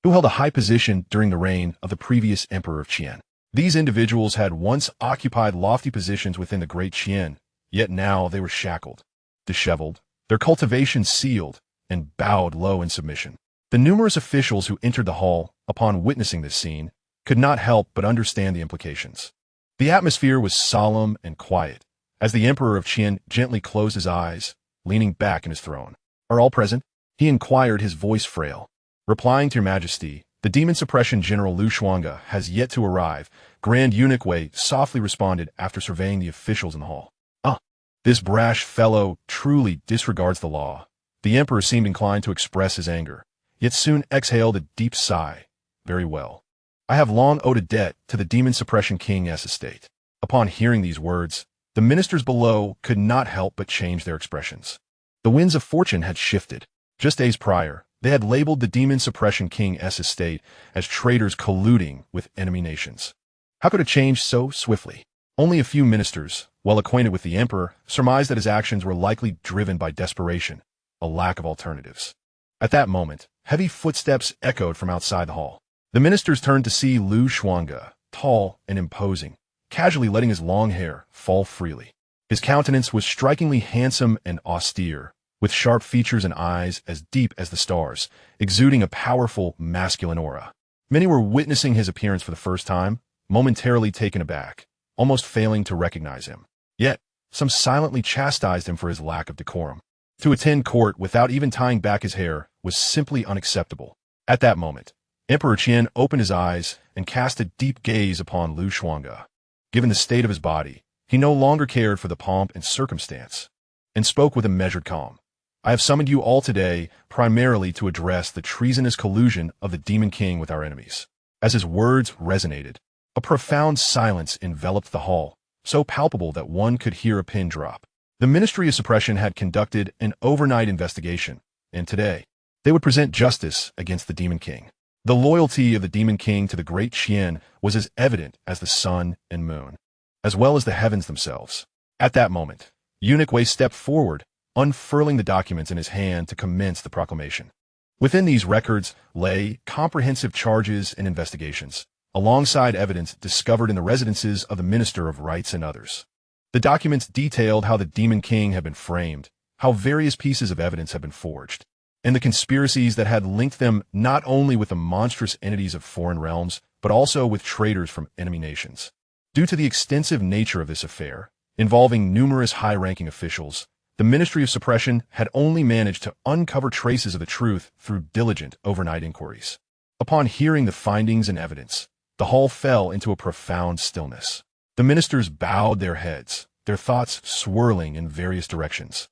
who held a high position during the reign of the previous Emperor of Qian. These individuals had once occupied lofty positions within the Great Qian, yet now they were shackled, disheveled, their cultivation sealed, and bowed low in submission. The numerous officials who entered the hall, upon witnessing this scene, could not help but understand the implications. The atmosphere was solemn and quiet, as the Emperor of Qian gently closed his eyes, leaning back in his throne. "Are all present?" he inquired, his voice frail. "Replying to your majesty, the demon suppression general Xuange has yet to arrive," Grand Eunuch Wei softly responded after surveying the officials in the hall. This brash fellow truly disregards the law." The emperor seemed inclined to express his anger, yet soon exhaled a deep sigh. "Very well. I have long owed a debt to the demon suppression king's estate." Upon hearing these words, the ministers below could not help but change their expressions. The winds of fortune had shifted. Just days prior, they had labeled the demon suppression king's estate as traitors colluding with enemy nations. How could it change so swiftly? Only a few ministers, well acquainted with the emperor, surmised that his actions were likely driven by desperation, a lack of alternatives. At that moment, heavy footsteps echoed from outside the hall. The ministers turned to see Xuange, tall and imposing, casually letting his long hair fall freely. His countenance was strikingly handsome and austere, with sharp features and eyes as deep as the stars, exuding a powerful masculine aura. Many were witnessing his appearance for the first time, momentarily taken aback, almost failing to recognize him. Yet, some silently chastised him for his lack of decorum. To attend court without even tying back his hair was simply unacceptable. At that moment, Emperor Qian opened his eyes and cast a deep gaze upon Xuange. Given the state of his body, he no longer cared for the pomp and circumstance, and spoke with a measured calm. "I have summoned you all today primarily to address the treasonous collusion of the Demon King with our enemies." As his words resonated, a profound silence enveloped the hall, so palpable that one could hear a pin drop. The Ministry of Suppression had conducted an overnight investigation, and today, they would present justice against the Demon King. The loyalty of the Demon King to the Great Qian was as evident as the sun and moon, as well as the heavens themselves. At that moment, Eunuch Wei stepped forward, unfurling the documents in his hand to commence the proclamation. Within these records lay comprehensive charges and investigations, alongside evidence discovered in the residences of the Minister of Rights and others. The documents detailed how the Demon King had been framed, how various pieces of evidence had been forged, and the conspiracies that had linked them not only with the monstrous entities of foreign realms, but also with traitors from enemy nations. Due to the extensive nature of this affair, involving numerous high-ranking officials, the Ministry of Suppression had only managed to uncover traces of the truth through diligent overnight inquiries. Upon hearing the findings and evidence, the hall fell into a profound stillness. The ministers bowed their heads, their thoughts swirling in various directions.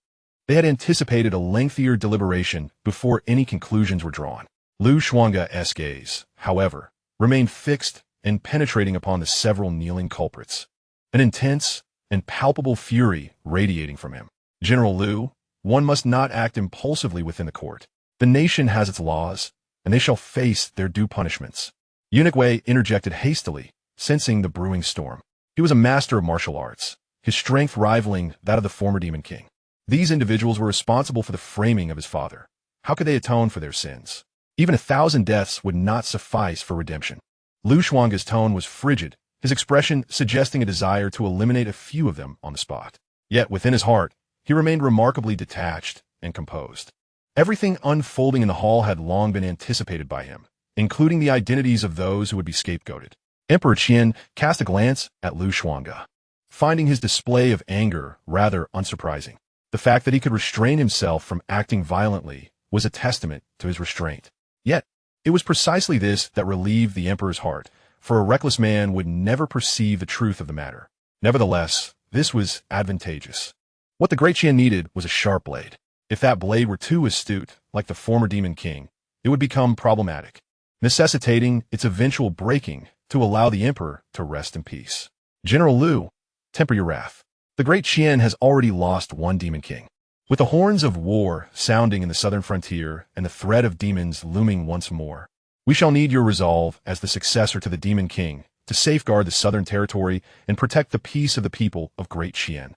They had anticipated a lengthier deliberation before any conclusions were drawn. Xuange's gaze, however, remained fixed and penetrating upon the several kneeling culprits, an intense and palpable fury radiating from him. "General Liu, one must not act impulsively within the court. The nation has its laws, and they shall face their due punishments." Eunuch Wei interjected hastily, sensing the brewing storm. He was a master of martial arts, his strength rivaling that of the former Demon King. These individuals were responsible for the framing of his father. How could they atone for their sins? Even 1,000 deaths would not suffice for redemption. Xuange's tone was frigid, his expression suggesting a desire to eliminate a few of them on the spot. Yet within his heart, he remained remarkably detached and composed. Everything unfolding in the hall had long been anticipated by him, including the identities of those who would be scapegoated. Emperor Qian cast a glance at Xuange, finding his display of anger rather unsurprising. The fact that he could restrain himself from acting violently was a testament to his restraint. Yet, it was precisely this that relieved the emperor's heart, for a reckless man would never perceive the truth of the matter. Nevertheless, this was advantageous. What the Great Qian needed was a sharp blade. If that blade were too astute, like the former Demon King, it would become problematic, necessitating its eventual breaking to allow the emperor to rest in peace. General Lu, temper your wrath. The Great Qian has already lost one Demon King. With the horns of war sounding in the southern frontier and the threat of demons looming once more, we shall need your resolve as the successor to the Demon King to safeguard the southern territory and protect the peace of the people of Great Qian.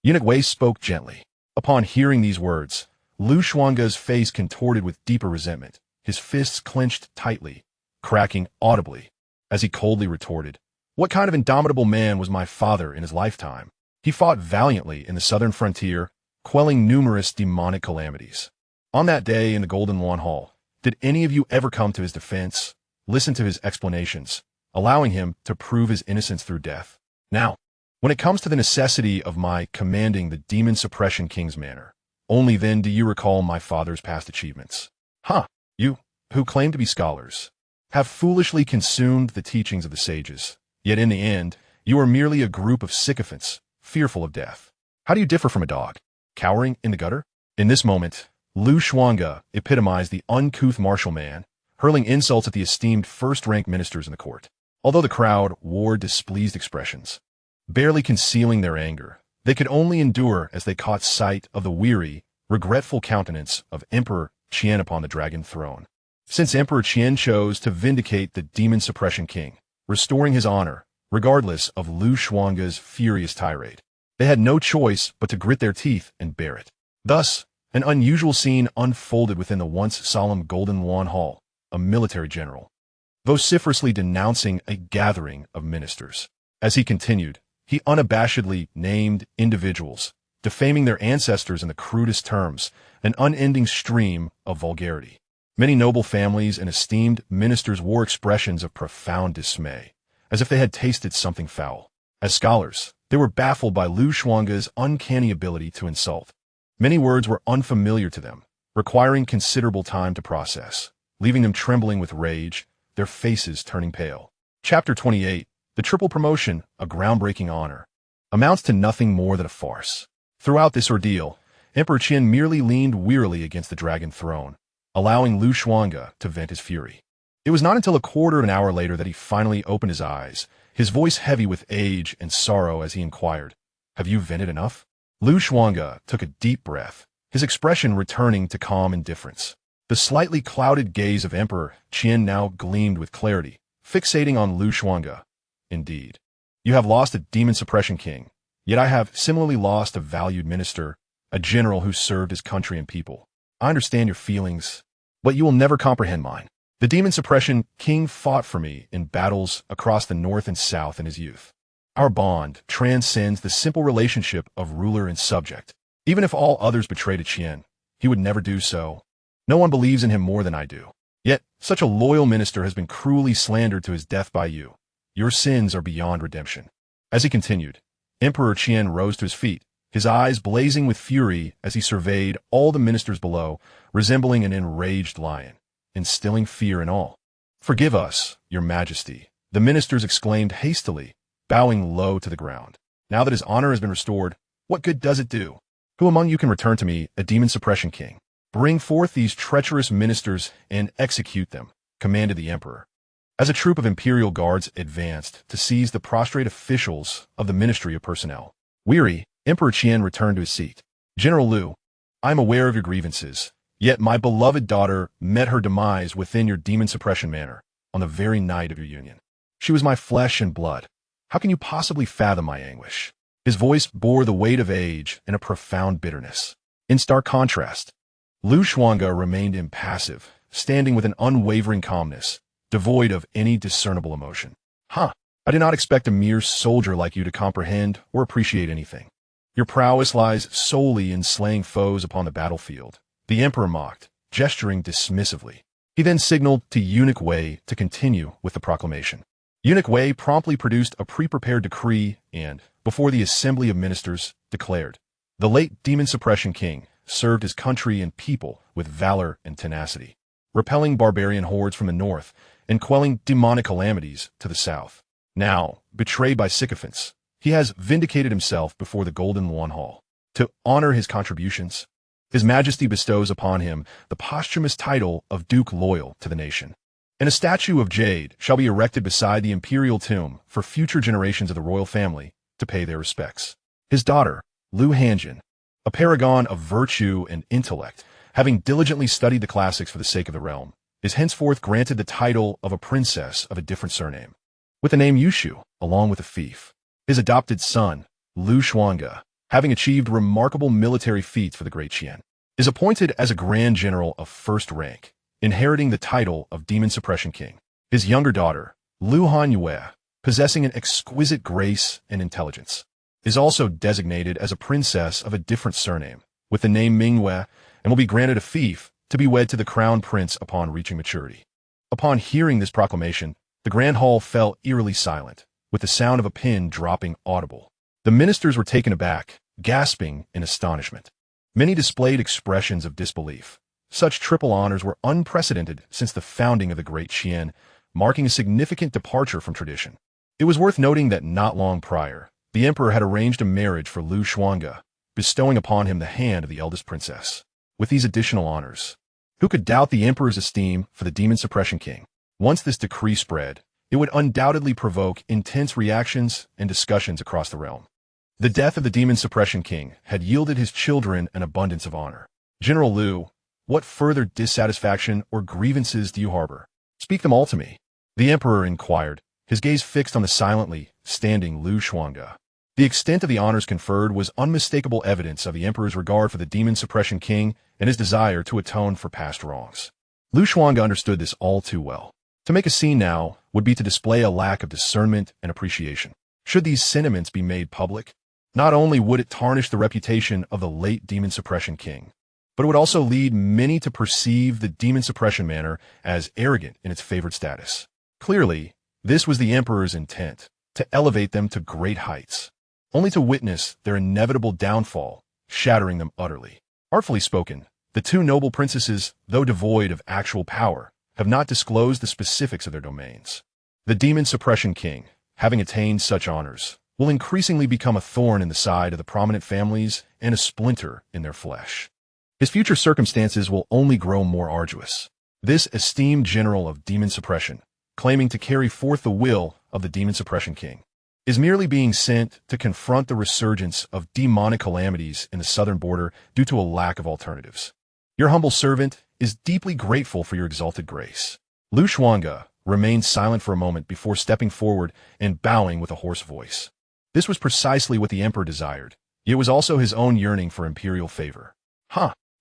Eunuch Wei spoke gently. Upon hearing these words, Xuange's face contorted with deeper resentment, his fists clenched tightly, cracking audibly, as he coldly retorted, "What kind of indomitable man was my father in his lifetime? He fought valiantly in the southern frontier, quelling numerous demonic calamities. On that day in the Golden Lawn Hall, did any of you ever come to his defense, listen to his explanations, allowing him to prove his innocence through death? Now, when it comes to the necessity of my commanding the Demon Suppression King's manor, only then do you recall my father's past achievements. You, who claim to be scholars, have foolishly consumed the teachings of the sages, yet in the end, you are merely a group of sycophants, fearful of death. How do you differ from a dog, cowering in the gutter?" In this moment, Xuange epitomized the uncouth martial man, hurling insults at the esteemed first-rank ministers in the court. Although the crowd wore displeased expressions, barely concealing their anger, they could only endure as they caught sight of the weary, regretful countenance of Emperor Qian upon the dragon throne. Since Emperor Qian chose to vindicate the Demon Suppression King, restoring his honor, regardless of Xuange's furious tirade, they had no choice but to grit their teeth and bear it. Thus, an unusual scene unfolded within the once solemn Golden Lawn Hall, a military general vociferously denouncing a gathering of ministers. As he continued, he unabashedly named individuals, defaming their ancestors in the crudest terms, an unending stream of vulgarity. Many noble families and esteemed ministers wore expressions of profound dismay, as if they had tasted something foul. As scholars, they were baffled by Xuange's uncanny ability to insult. Many words were unfamiliar to them, requiring considerable time to process, leaving them trembling with rage, their faces turning pale. Chapter 28, The Triple Promotion, a Groundbreaking Honor, amounts to nothing more than a farce. Throughout this ordeal, Emperor Qian merely leaned wearily against the dragon throne, allowing Xuange to vent his fury. It was not until a quarter of an hour later that he finally opened his eyes, his voice heavy with age and sorrow as he inquired, "Have you vented enough?" Xuange took a deep breath, his expression returning to calm indifference. The slightly clouded gaze of Emperor Qian now gleamed with clarity, fixating on Xuange. "Indeed, you have lost a Demon Suppression King, yet I have similarly lost a valued minister, a general who served his country and people. I understand your feelings, but you will never comprehend mine. The Demon Suppression King fought for me in battles across the north and south in his youth. Our bond transcends the simple relationship of ruler and subject. Even if all others betrayed Qian, he would never do so. No one believes in him more than I do. Yet, such a loyal minister has been cruelly slandered to his death by you. Your sins are beyond redemption." As he continued, Emperor Qian rose to his feet, his eyes blazing with fury as he surveyed all the ministers below, resembling an enraged lion, instilling fear in all. "Forgive us, your majesty," the ministers exclaimed hastily, bowing low to the ground. "Now that his honor has been restored, what good does it do? Who among you can return to me a Demon Suppression King? Bring forth these treacherous ministers and execute them," commanded the emperor. As a troop of imperial guards advanced to seize the prostrate officials of the Ministry of Personnel. Weary, Emperor Qian returned to his seat. "General Lu, I am aware of your grievances, yet my beloved daughter met her demise within your Demon Suppression manor on the very night of your union. She was my flesh and blood. How can you possibly fathom my anguish? His voice bore the weight of age and a profound bitterness. In stark contrast, Xuange remained impassive, standing with an unwavering calmness, devoid of any discernible emotion. Huh, I did not expect a mere soldier like you to comprehend or appreciate anything. Your prowess lies solely in slaying foes upon the battlefield, the emperor mocked, gesturing dismissively. He then signaled to Eunuch Wei to continue with the proclamation. Eunuch Wei promptly produced a pre-prepared decree and, before the assembly of ministers, declared, "The late demon suppression king served his country and people with valor and tenacity, repelling barbarian hordes from the north and quelling demonic calamities to the south. Now, betrayed by sycophants, he has vindicated himself before the Golden Luan Hall. To honor his contributions, His Majesty bestows upon him the posthumous title of Duke Loyal to the nation. And a statue of jade shall be erected beside the imperial tomb for future generations of the royal family to pay their respects. His daughter, Lu Hanjin, a paragon of virtue and intellect, having diligently studied the classics for the sake of the realm, is henceforth granted the title of a princess of a different surname, with the name Yushu, along with a fief. His adopted son, Lu Xuange, having achieved remarkable military feats for the Great Qian, is appointed as a Grand General of first rank, inheriting the title of Demon Suppression King. His younger daughter, Lu Hanyue, possessing an exquisite grace and intelligence, is also designated as a princess of a different surname, with the name Mingyue, and will be granted a fief to be wed to the crown prince upon reaching maturity. Upon hearing this proclamation, the grand hall fell eerily silent, with the sound of a pin dropping audible. The ministers were taken aback, gasping in astonishment. Many displayed expressions of disbelief. Such triple honors were unprecedented since the founding of the Great Qian, marking a significant departure from tradition. It was worth noting that not long prior, the emperor had arranged a marriage for Lu Xuange, bestowing upon him the hand of the eldest princess. With these additional honors, who could doubt the emperor's esteem for the Demon Suppression King? Once this decree spread, it would undoubtedly provoke intense reactions and discussions across the realm. The death of the Demon Suppression King had yielded his children an abundance of honor. General Lu, what further dissatisfaction or grievances do you harbor? Speak them all to me. The emperor inquired, his gaze fixed on the silently standing Lu Xuange. The extent of the honors conferred was unmistakable evidence of the emperor's regard for the Demon Suppression King and his desire to atone for past wrongs. Lu Xuange understood this all too well. To make a scene now would be to display a lack of discernment and appreciation. Should these sentiments be made public, not only would it tarnish the reputation of the late Demon Suppression King, but it would also lead many to perceive the Demon Suppression manor as arrogant in its favored status. Clearly, this was the emperor's intent, to elevate them to great heights, only to witness their inevitable downfall, shattering them utterly. Artfully spoken, the two noble princesses, though devoid of actual power, have not disclosed the specifics of their domains. The Demon Suppression King, having attained such honors, will increasingly become a thorn in the side of the prominent families and a splinter in their flesh. His future circumstances will only grow more arduous. This esteemed general of demon suppression, claiming to carry forth the will of the Demon Suppression King, is merely being sent to confront the resurgence of demonic calamities in the southern border due to a lack of alternatives. Your humble servant is deeply grateful for your exalted grace. Lu Xuange remained silent for a moment before stepping forward and bowing with a hoarse voice. This was precisely what the emperor desired. It was also his own yearning for imperial favor.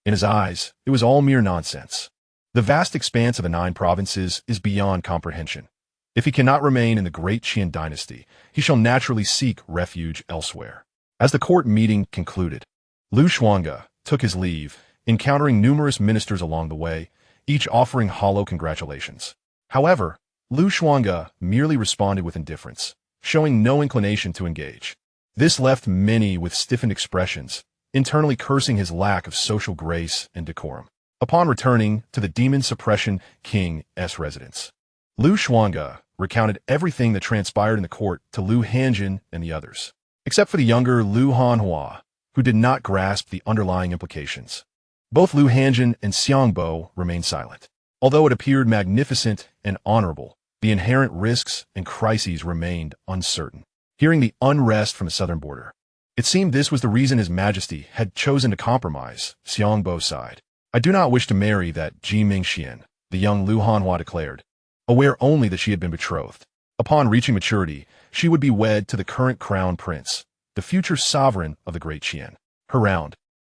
In his eyes, it was all mere nonsense. The vast expanse of the 9 provinces is beyond comprehension. If he cannot remain in the Great Qian Dynasty, he shall naturally seek refuge elsewhere. As the court meeting concluded, Lu Xuange took his leave, encountering numerous ministers along the way, each offering hollow congratulations. However, Lu Xuange merely responded with indifference, showing no inclination to engage. This left many with stiffened expressions, internally cursing his lack of social grace and decorum. Upon returning to the Demon Suppression King's residence, Lu Xuange recounted everything that transpired in the court to Lu Hanjin and the others, except for the younger Lu Hanhua, who did not grasp the underlying implications. Both Lu Hanjin and Xiangbo remained silent. Although it appeared magnificent and honorable, the inherent risks and crises remained uncertain. Hearing the unrest from the southern border, it seemed this was the reason His Majesty had chosen to compromise. Xiangbo sighed. I do not wish to marry that Ji Mingxian, the young Lu Hanhua declared, aware only that she had been betrothed. Upon reaching maturity, she would be wed to the current crown prince, the future sovereign of the Great Qian. Her round,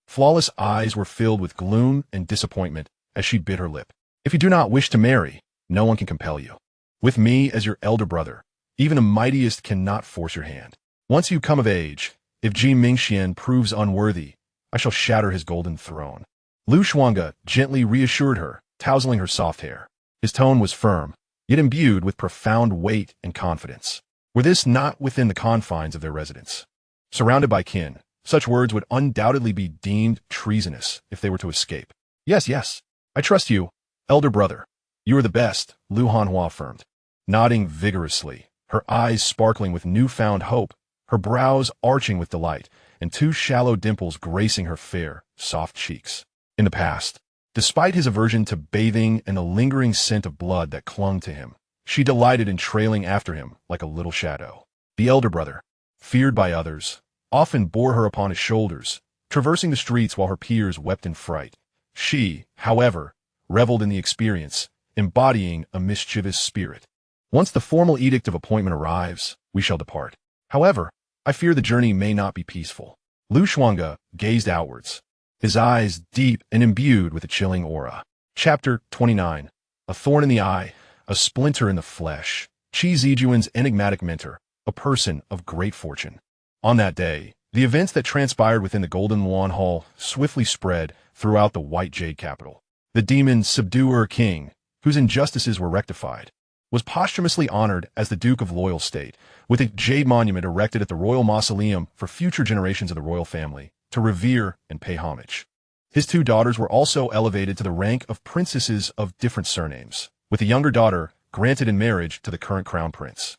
flawless eyes were filled with gloom and disappointment as she bit her lip. If you do not wish to marry, no one can compel you. With me as your elder brother, even a mightiest cannot force your hand. Once you come of age, if Ji Mingxian proves unworthy, I shall shatter his golden throne. Xuange gently reassured her, tousling her soft hair. His tone was firm, yet imbued with profound weight and confidence. Were this not within the confines of their residence? Surrounded by kin, such words would undoubtedly be deemed treasonous if they were to escape. Yes, yes, I trust you, elder brother. You are the best, Lu Hanhua affirmed. Nodding vigorously, her eyes sparkling with newfound hope, her brows arching with delight, and two shallow dimples gracing her fair, soft cheeks. In the past, despite his aversion to bathing and the lingering scent of blood that clung to him, she delighted in trailing after him like a little shadow. The elder brother, feared by others, often bore her upon his shoulders, traversing the streets while her peers wept in fright. She, however, reveled in the experience, embodying a mischievous spirit. Once the formal edict of appointment arrives, we shall depart. However, I fear the journey may not be peaceful. Xuange gazed outwards, his eyes deep and imbued with a chilling aura. Chapter 29. A thorn in the eye, a splinter in the flesh. Qi Zijuan's enigmatic mentor, a person of great fortune. On that day, the events that transpired within the Golden Luan Hall swiftly spread throughout the White Jade capital. The demon subduer king, whose injustices were rectified, was posthumously honored as the Duke of Loyal State, with a jade monument erected at the royal mausoleum for future generations of the royal family to revere and pay homage. His two daughters were also elevated to the rank of princesses of different surnames, with the younger daughter granted in marriage to the current crown prince.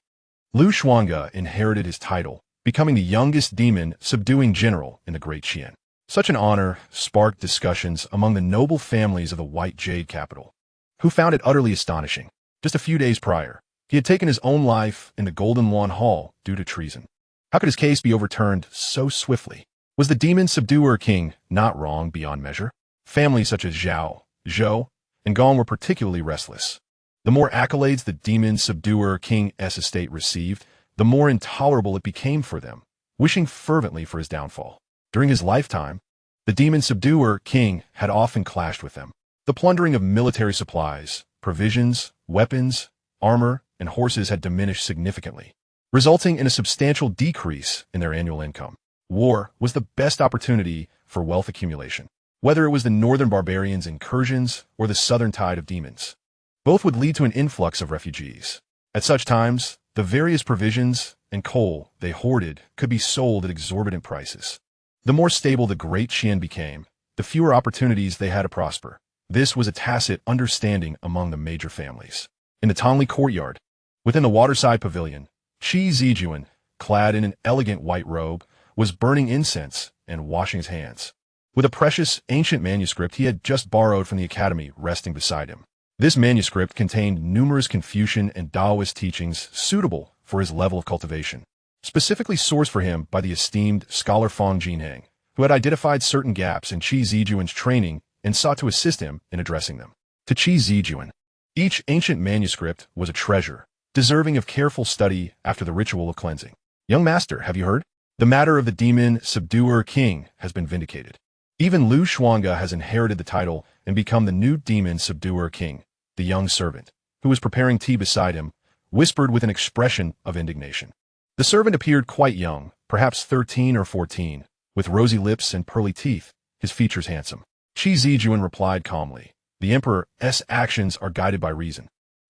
Xuange inherited his title, becoming the youngest demon subduing general in the Great Qian. Such an honor sparked discussions among the noble families of the White Jade capital, who found it utterly astonishing. Just a few days prior, he had taken his own life in the Golden Luan Hall due to treason. How could his case be overturned so swiftly? Was the demon subduer king not wrong beyond measure? Families such as Zhao, Zhou, and Gong were particularly restless. The more accolades the demon subduer king's estate received, the more intolerable it became for them, wishing fervently for his downfall. During his lifetime, the demon subduer king had often clashed with them. The plundering of military supplies, provisions, weapons, armor, and horses had diminished significantly, resulting in a substantial decrease in their annual income. War was the best opportunity for wealth accumulation, whether it was the northern barbarians' incursions or the southern tide of demons. Both would lead to an influx of refugees. At such times, the various provisions and coal they hoarded could be sold at exorbitant prices. The more stable the Great Qian became, the fewer opportunities they had to prosper. This was a tacit understanding among the major families. In the Tongli courtyard, within the waterside pavilion, Qi Zijuan, clad in an elegant white robe, was burning incense and washing his hands, with a precious ancient manuscript he had just borrowed from the academy resting beside him. This manuscript contained numerous Confucian and Taoist teachings suitable for his level of cultivation, specifically sourced for him by the esteemed scholar Fang Jinheng, who had identified certain gaps in Qi Zijuan's training and sought to assist him in addressing them. To Qi Zijuan, each ancient manuscript was a treasure, deserving of careful study after the ritual of cleansing. Young master, have you heard? The matter of the demon subduer king has been vindicated. Even Xuange has inherited the title and become the new demon subduer king. The young servant, who was preparing tea beside him, whispered with an expression of indignation. The servant appeared quite young, perhaps 13 or 14, with rosy lips and pearly teeth, his features handsome. Qi Zijuan replied calmly, "The emperor's actions are guided by reason.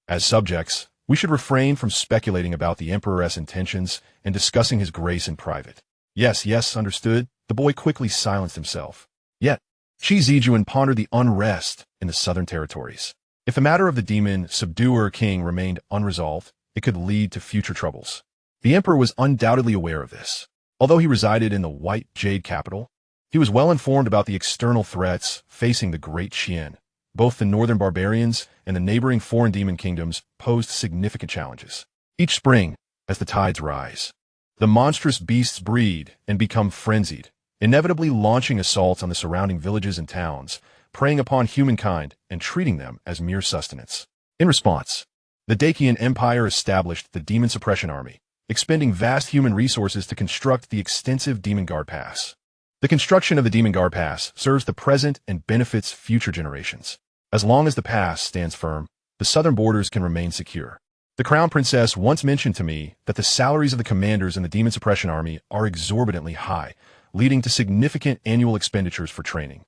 As subjects, we should refrain from speculating about the emperor's intentions and discussing his grace in private." Yes, yes, understood. The boy quickly silenced himself. Yet, Qi Zijuan pondered the unrest in the southern territories. If the matter of the demon subduer king remained unresolved, it could lead to future troubles. The emperor was undoubtedly aware of this. Although he resided in the White Jade capital, he was well informed about the external threats facing the Great Qian. Both the northern barbarians and the neighboring foreign demon kingdoms posed significant challenges. Each spring, as the tides rise, the monstrous beasts breed and become frenzied, inevitably launching assaults on the surrounding villages and towns, preying upon humankind and treating them as mere sustenance. In response, The Dacian Empire established the Demon Suppression Army, expending vast human resources to construct the extensive Demon Guard Pass. The construction of the Demon Guard Pass serves the present and benefits future generations. As long as the pass stands firm, the southern borders can remain secure. The Crown Princess once mentioned to me that the salaries of the commanders in the Demon Suppression Army are exorbitantly high, leading to significant annual expenditures for training,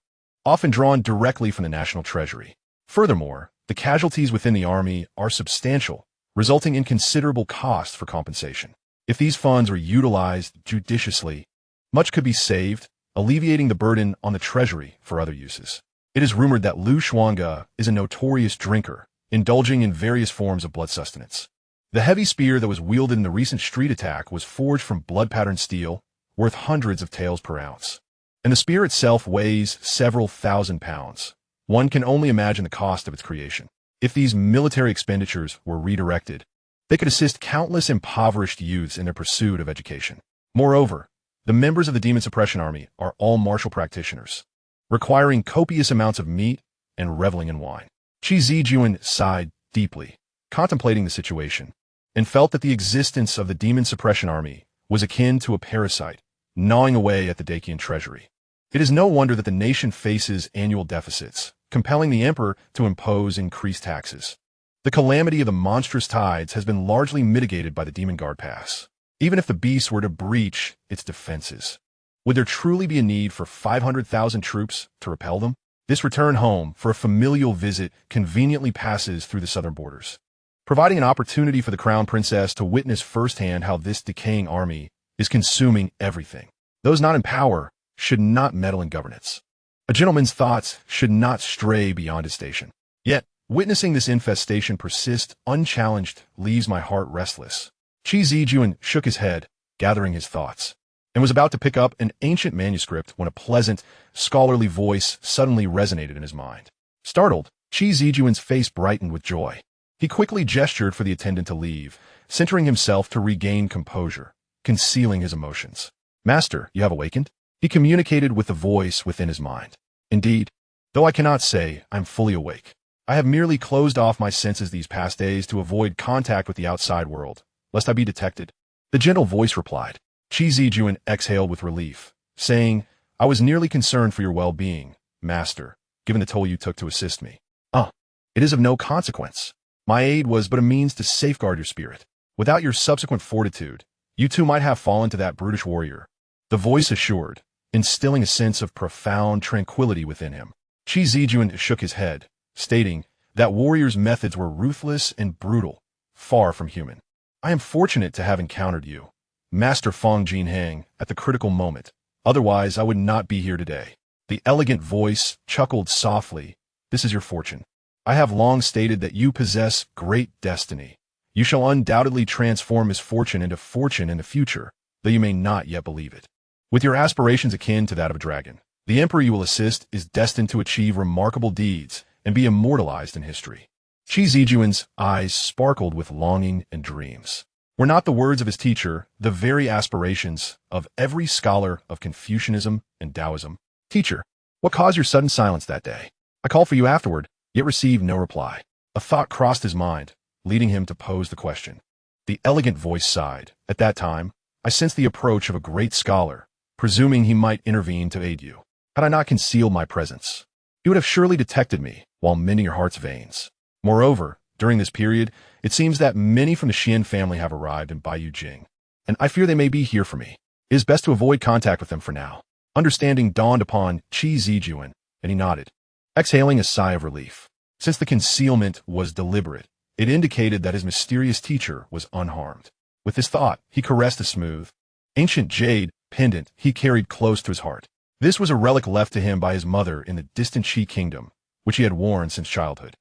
often drawn directly from the national treasury. Furthermore, the casualties within the army are substantial, resulting in considerable costs for compensation. If these funds are utilized judiciously, much could be saved, alleviating the burden on the treasury for other uses. It is rumored that Xuange is a notorious drinker, indulging in various forms of blood sustenance. The heavy spear that was wielded in the recent street attack was forged from blood-patterned steel, worth hundreds of taels per ounce. And the spear itself weighs several thousand pounds. One can only imagine the cost of its creation. If these military expenditures were redirected, they could assist countless impoverished youths in their pursuit of education. Moreover, the members of the Demon Suppression Army are all martial practitioners, requiring copious amounts of meat and reveling in wine. Xianxia sighed deeply, contemplating the situation, and felt that the existence of the Demon Suppression Army was akin to a parasite, gnawing away at the Dacian treasury. It is no wonder that the nation faces annual deficits, compelling the emperor to impose increased taxes. The calamity of the monstrous tides has been largely mitigated by the Demon Guard Pass. Even if the beasts were to breach its defenses, would there truly be a need for 500,000 troops to repel them? This return home for a familial visit conveniently passes through the southern borders, providing an opportunity for the Crown Princess to witness firsthand how this decaying army is consuming everything. Those not in power should not meddle in governance. A gentleman's thoughts should not stray beyond his station. Yet, witnessing this infestation persist unchallenged leaves my heart restless. Xianxia shook his head, gathering his thoughts, and was about to pick up an ancient manuscript when a pleasant, scholarly voice suddenly resonated in his mind. Startled, Xianxia's face brightened with joy. He quickly gestured for the attendant to leave, centering himself to regain composure, concealing his emotions. "Master, you have awakened?" He communicated with the voice within his mind. "Indeed, though I cannot say I'm fully awake. I have merely closed off my senses these past days to avoid contact with the outside world, lest I be detected." The gentle voice replied. Xianxia exhaled with relief, saying, "I was nearly concerned for your well-being, Master, given the toll you took to assist me." It is of no consequence. My aid was but a means to safeguard your spirit. Without your subsequent fortitude, you too might have fallen to that brutish warrior," the voice assured, instilling a sense of profound tranquility within him. Xianxia shook his head, stating that warrior's methods were ruthless and brutal, far from human. "I am fortunate to have encountered you, Master Feng Jinheng, at the critical moment. Otherwise, I would not be here today." The elegant voice chuckled softly. "This is your fortune. I have long stated that you possess great destiny. You shall undoubtedly transform misfortune into fortune in the future, though you may not yet believe it. With your aspirations akin to that of a dragon, the emperor you will assist is destined to achieve remarkable deeds and be immortalized in history." Xianxia's eyes sparkled with longing and dreams. Were not the words of his teacher the very aspirations of every scholar of Confucianism and Taoism? "Teacher, what caused your sudden silence that day? I called for you afterward, yet received no reply." A thought crossed his mind, leading him to pose the question. The elegant voice sighed. "At that time, I sensed the approach of a great scholar, presuming he might intervene to aid you. Had I not concealed my presence, he would have surely detected me while mending your heart's veins. Moreover, during this period, it seems that many from the Xian family have arrived in Bayou Jing, and I fear they may be here for me. It is best to avoid contact with them for now." Understanding dawned upon Xianxia, and he nodded, exhaling a sigh of relief. Since the concealment was deliberate, it indicated that his mysterious teacher was unharmed. With this thought, he caressed a smooth, ancient jade pendant he carried close to his heart. This was a relic left to him by his mother in the distant Qi kingdom, which he had worn since childhood.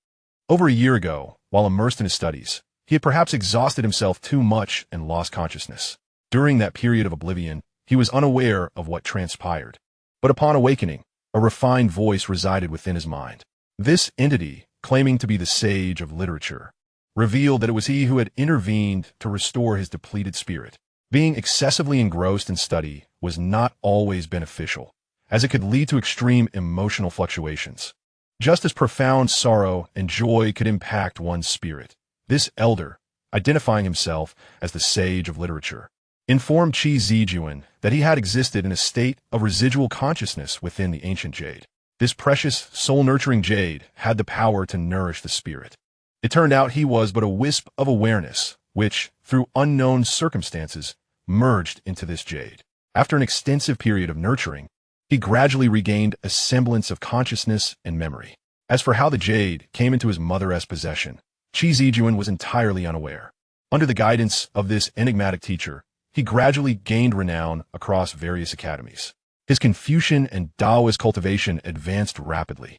Over a year ago, while immersed in his studies, he had perhaps exhausted himself too much and lost consciousness. During that period of oblivion, he was unaware of what transpired. But upon awakening, a refined voice resided within his mind. This entity, claiming to be the sage of literature, revealed that it was he who had intervened to restore his depleted spirit. Being excessively engrossed in study was not always beneficial, as it could lead to extreme emotional fluctuations. Just as profound sorrow and joy could impact one's spirit, This elder, identifying himself as the sage of literature, informed Qi Zijuan that he had existed in a state of residual consciousness within the ancient jade. This precious, soul-nurturing jade had the power to nourish the spirit. It turned out he was but a wisp of awareness, which, through unknown circumstances, merged into this jade. After an extensive period of nurturing, he gradually regained a semblance of consciousness and memory. As for how the jade came into his mother's possession, Qi Zijuan was entirely unaware. Under the guidance of this enigmatic teacher, he gradually gained renown across various academies. His Confucian and Taoist cultivation advanced rapidly,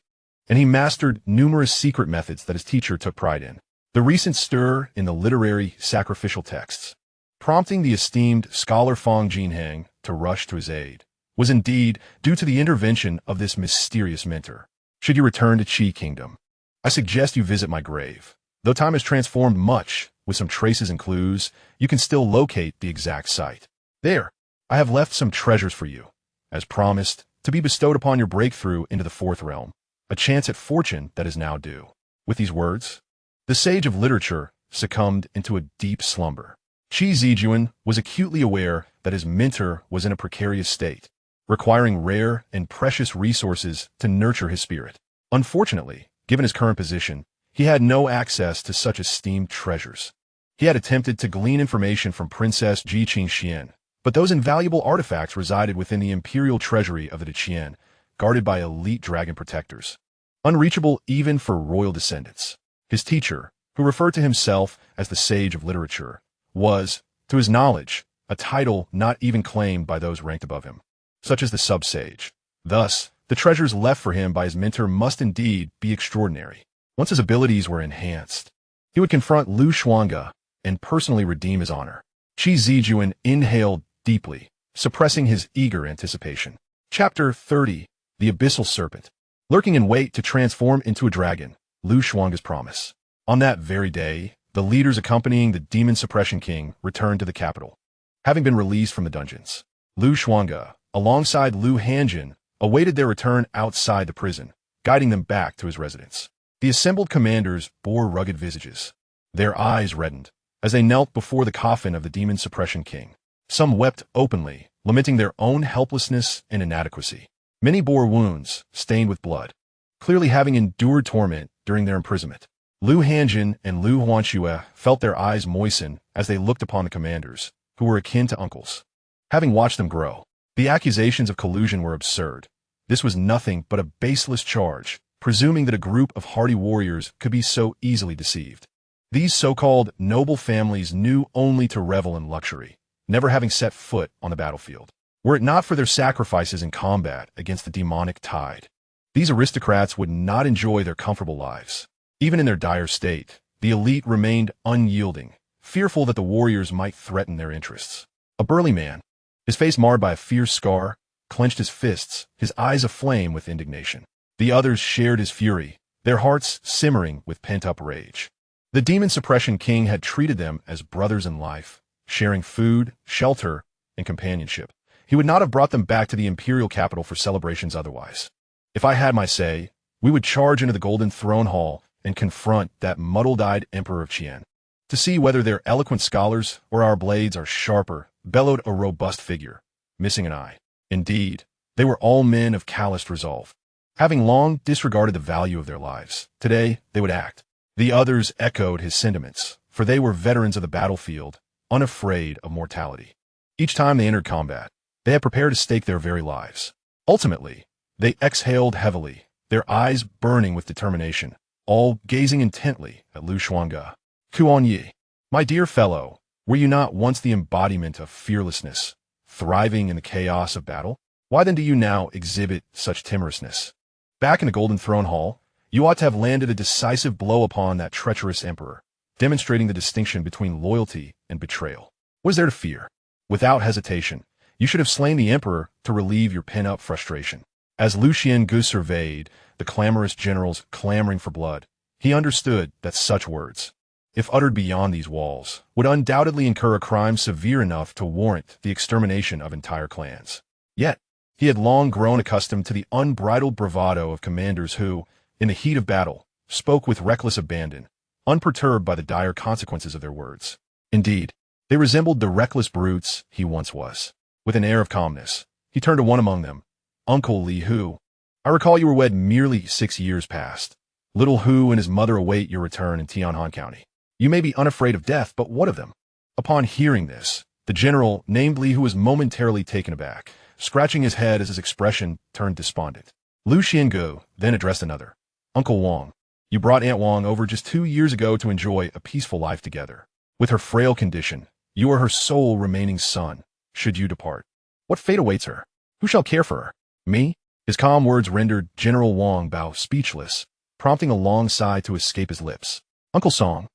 and he mastered numerous secret methods that his teacher took pride in. The recent stir in the literary sacrificial texts, prompting the esteemed scholar Fang Jinheng to rush to his aid, was indeed due to the intervention of this mysterious mentor. Should you return to Qi Kingdom, I suggest you visit my grave. Though time has transformed much, with some traces and clues, you can still locate the exact site. There, I have left some treasures for you, as promised, to be bestowed upon your breakthrough into the fourth realm, a chance at fortune that is now due. With these words, the sage of literature succumbed into a deep slumber. Qi Zijuan was acutely aware that his mentor was in a precarious state, requiring rare and precious resources to nurture his spirit. Unfortunately, given his current position, he had no access to such esteemed treasures. He had attempted to glean information from Princess Ji Qingxian, but those invaluable artifacts resided within the imperial treasury of the Qian, guarded by elite dragon protectors, unreachable even for royal descendants. His teacher, who referred to himself as the sage of literature, was, to his knowledge, a title not even claimed by those ranked above him, such as the sub-sage. Thus, the treasures left for him by his mentor must indeed be extraordinary. Once his abilities were enhanced, he would confront Xuange and personally redeem his honor. Qi Zijuan inhaled deeply, suppressing his eager anticipation. Chapter 30. The Abyssal Serpent. Lurking in wait to transform into a dragon, Xuange's promise. On that very day, the leaders accompanying the Demon Suppression King returned to the capital. Having been released from the dungeons, Xuange, alongside Lu Hanjin, awaited their return outside the prison, guiding them back to his residence. The assembled commanders bore rugged visages. Their eyes reddened as they knelt before the coffin of the Demon Suppression King. Some wept openly, lamenting their own helplessness and inadequacy. Many bore wounds, stained with blood, clearly having endured torment during their imprisonment. Lu Hanjin and Lu Huanxue felt their eyes moisten as they looked upon the commanders, who were akin to uncles. Having watched them grow, the accusations of collusion were absurd. This was nothing but a baseless charge, presuming that a group of hardy warriors could be so easily deceived. These so-called noble families knew only to revel in luxury, never having set foot on the battlefield. Were it not for their sacrifices in combat against the demonic tide, these aristocrats would not enjoy their comfortable lives. Even in their dire state, the elite remained unyielding, fearful that the warriors might threaten their interests. A burly man, his face marred by a fierce scar, clenched his fists, his eyes aflame with indignation. The others shared his fury, their hearts simmering with pent-up rage. The Demon Suppression King had treated them as brothers in life, sharing food, shelter, and companionship. He would not have brought them back to the imperial capital for celebrations otherwise. If I had my say, we would charge into the Golden Throne Hall and confront that muddled-eyed Emperor of Qian. To see whether they're eloquent scholars or our blades are sharper, bellowed a robust figure, missing an eye. Indeed, they were all men of calloused resolve. Having long disregarded the value of their lives, today they would act. The others echoed his sentiments, for they were veterans of the battlefield, unafraid of mortality. Each time they entered combat, they had prepared to stake their very lives. Ultimately, they exhaled heavily, their eyes burning with determination, all gazing intently at Xuange. Xuange, my dear fellow, were you not once the embodiment of fearlessness, thriving in the chaos of battle? Why then do you now exhibit such timorousness? Back in the Golden Throne Hall, you ought to have landed a decisive blow upon that treacherous emperor, demonstrating the distinction between loyalty and betrayal. What is there to fear? Without hesitation, you should have slain the emperor to relieve your pent-up frustration. As Lu Xiangu surveyed the clamorous generals clamoring for blood, he understood that such words, if uttered beyond these walls, would undoubtedly incur a crime severe enough to warrant the extermination of entire clans. Yet, he had long grown accustomed to the unbridled bravado of commanders who, in the heat of battle, spoke with reckless abandon, unperturbed by the dire consequences of their words. Indeed, they resembled the reckless brutes he once was. With an air of calmness, he turned to one among them, Uncle Li Hu. I recall you were wed merely 6 years past. Little Hu and his mother await your return in Tianhan County. You may be unafraid of death, but what of them? Upon hearing this, the general, named Li Hu, was momentarily taken aback, scratching his head as his expression turned despondent. Lu Xiangu then addressed another. Uncle Wang, you brought Aunt Wang over just 2 years ago to enjoy a peaceful life together. With her frail condition, you are her sole remaining son, should you depart. What fate awaits her? Who shall care for her? Me? His calm words rendered General Wang Bao speechless, prompting a long sigh to escape his lips. Uncle Song.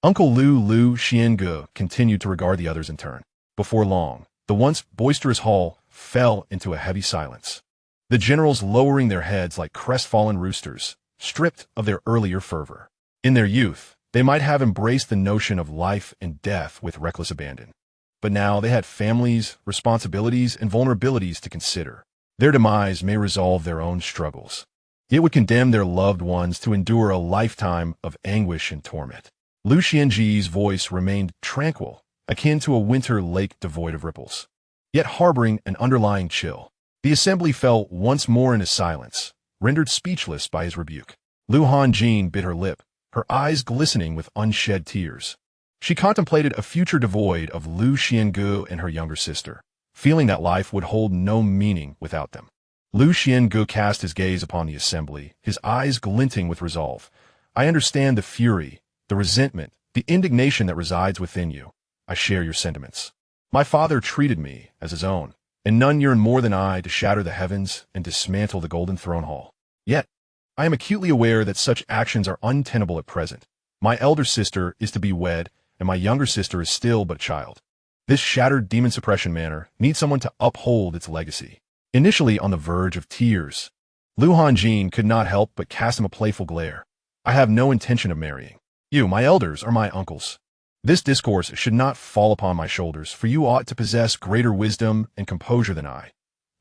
Uncle Lu Xiangu continued to regard the others in turn. Before long, the once boisterous hall fell into a heavy silence. The generals lowering their heads like crestfallen roosters, stripped of their earlier fervor. In their youth, they might have embraced the notion of life and death with reckless abandon. But now they had families, responsibilities, and vulnerabilities to consider. Their demise may resolve their own struggles. It would condemn their loved ones to endure a lifetime of anguish and torment. Lu Xianji's voice remained tranquil, akin to a winter lake devoid of ripples, yet harboring an underlying chill. The assembly fell once more into silence, rendered speechless by his rebuke. Lu Hanjin bit her lip, her eyes glistening with unshed tears. She contemplated a future devoid of Lu Xiangu and her younger sister, feeling that life would hold no meaning without them. Lu Xiangu cast his gaze upon the assembly, his eyes glinting with resolve. I understand the fury, the resentment, the indignation that resides within you. I share your sentiments. My father treated me as his own, and none yearn more than I to shatter the heavens and dismantle the golden throne hall. Yet, I am acutely aware that such actions are untenable at present. My elder sister is to be wed, and my younger sister is still but a child. This shattered demon suppression manor needs someone to uphold its legacy. Initially on the verge of tears, Lu Hanjin could not help but cast him a playful glare. I have no intention of marrying. You, my elders, are my uncles. This discourse should not fall upon my shoulders, for you ought to possess greater wisdom and composure than I.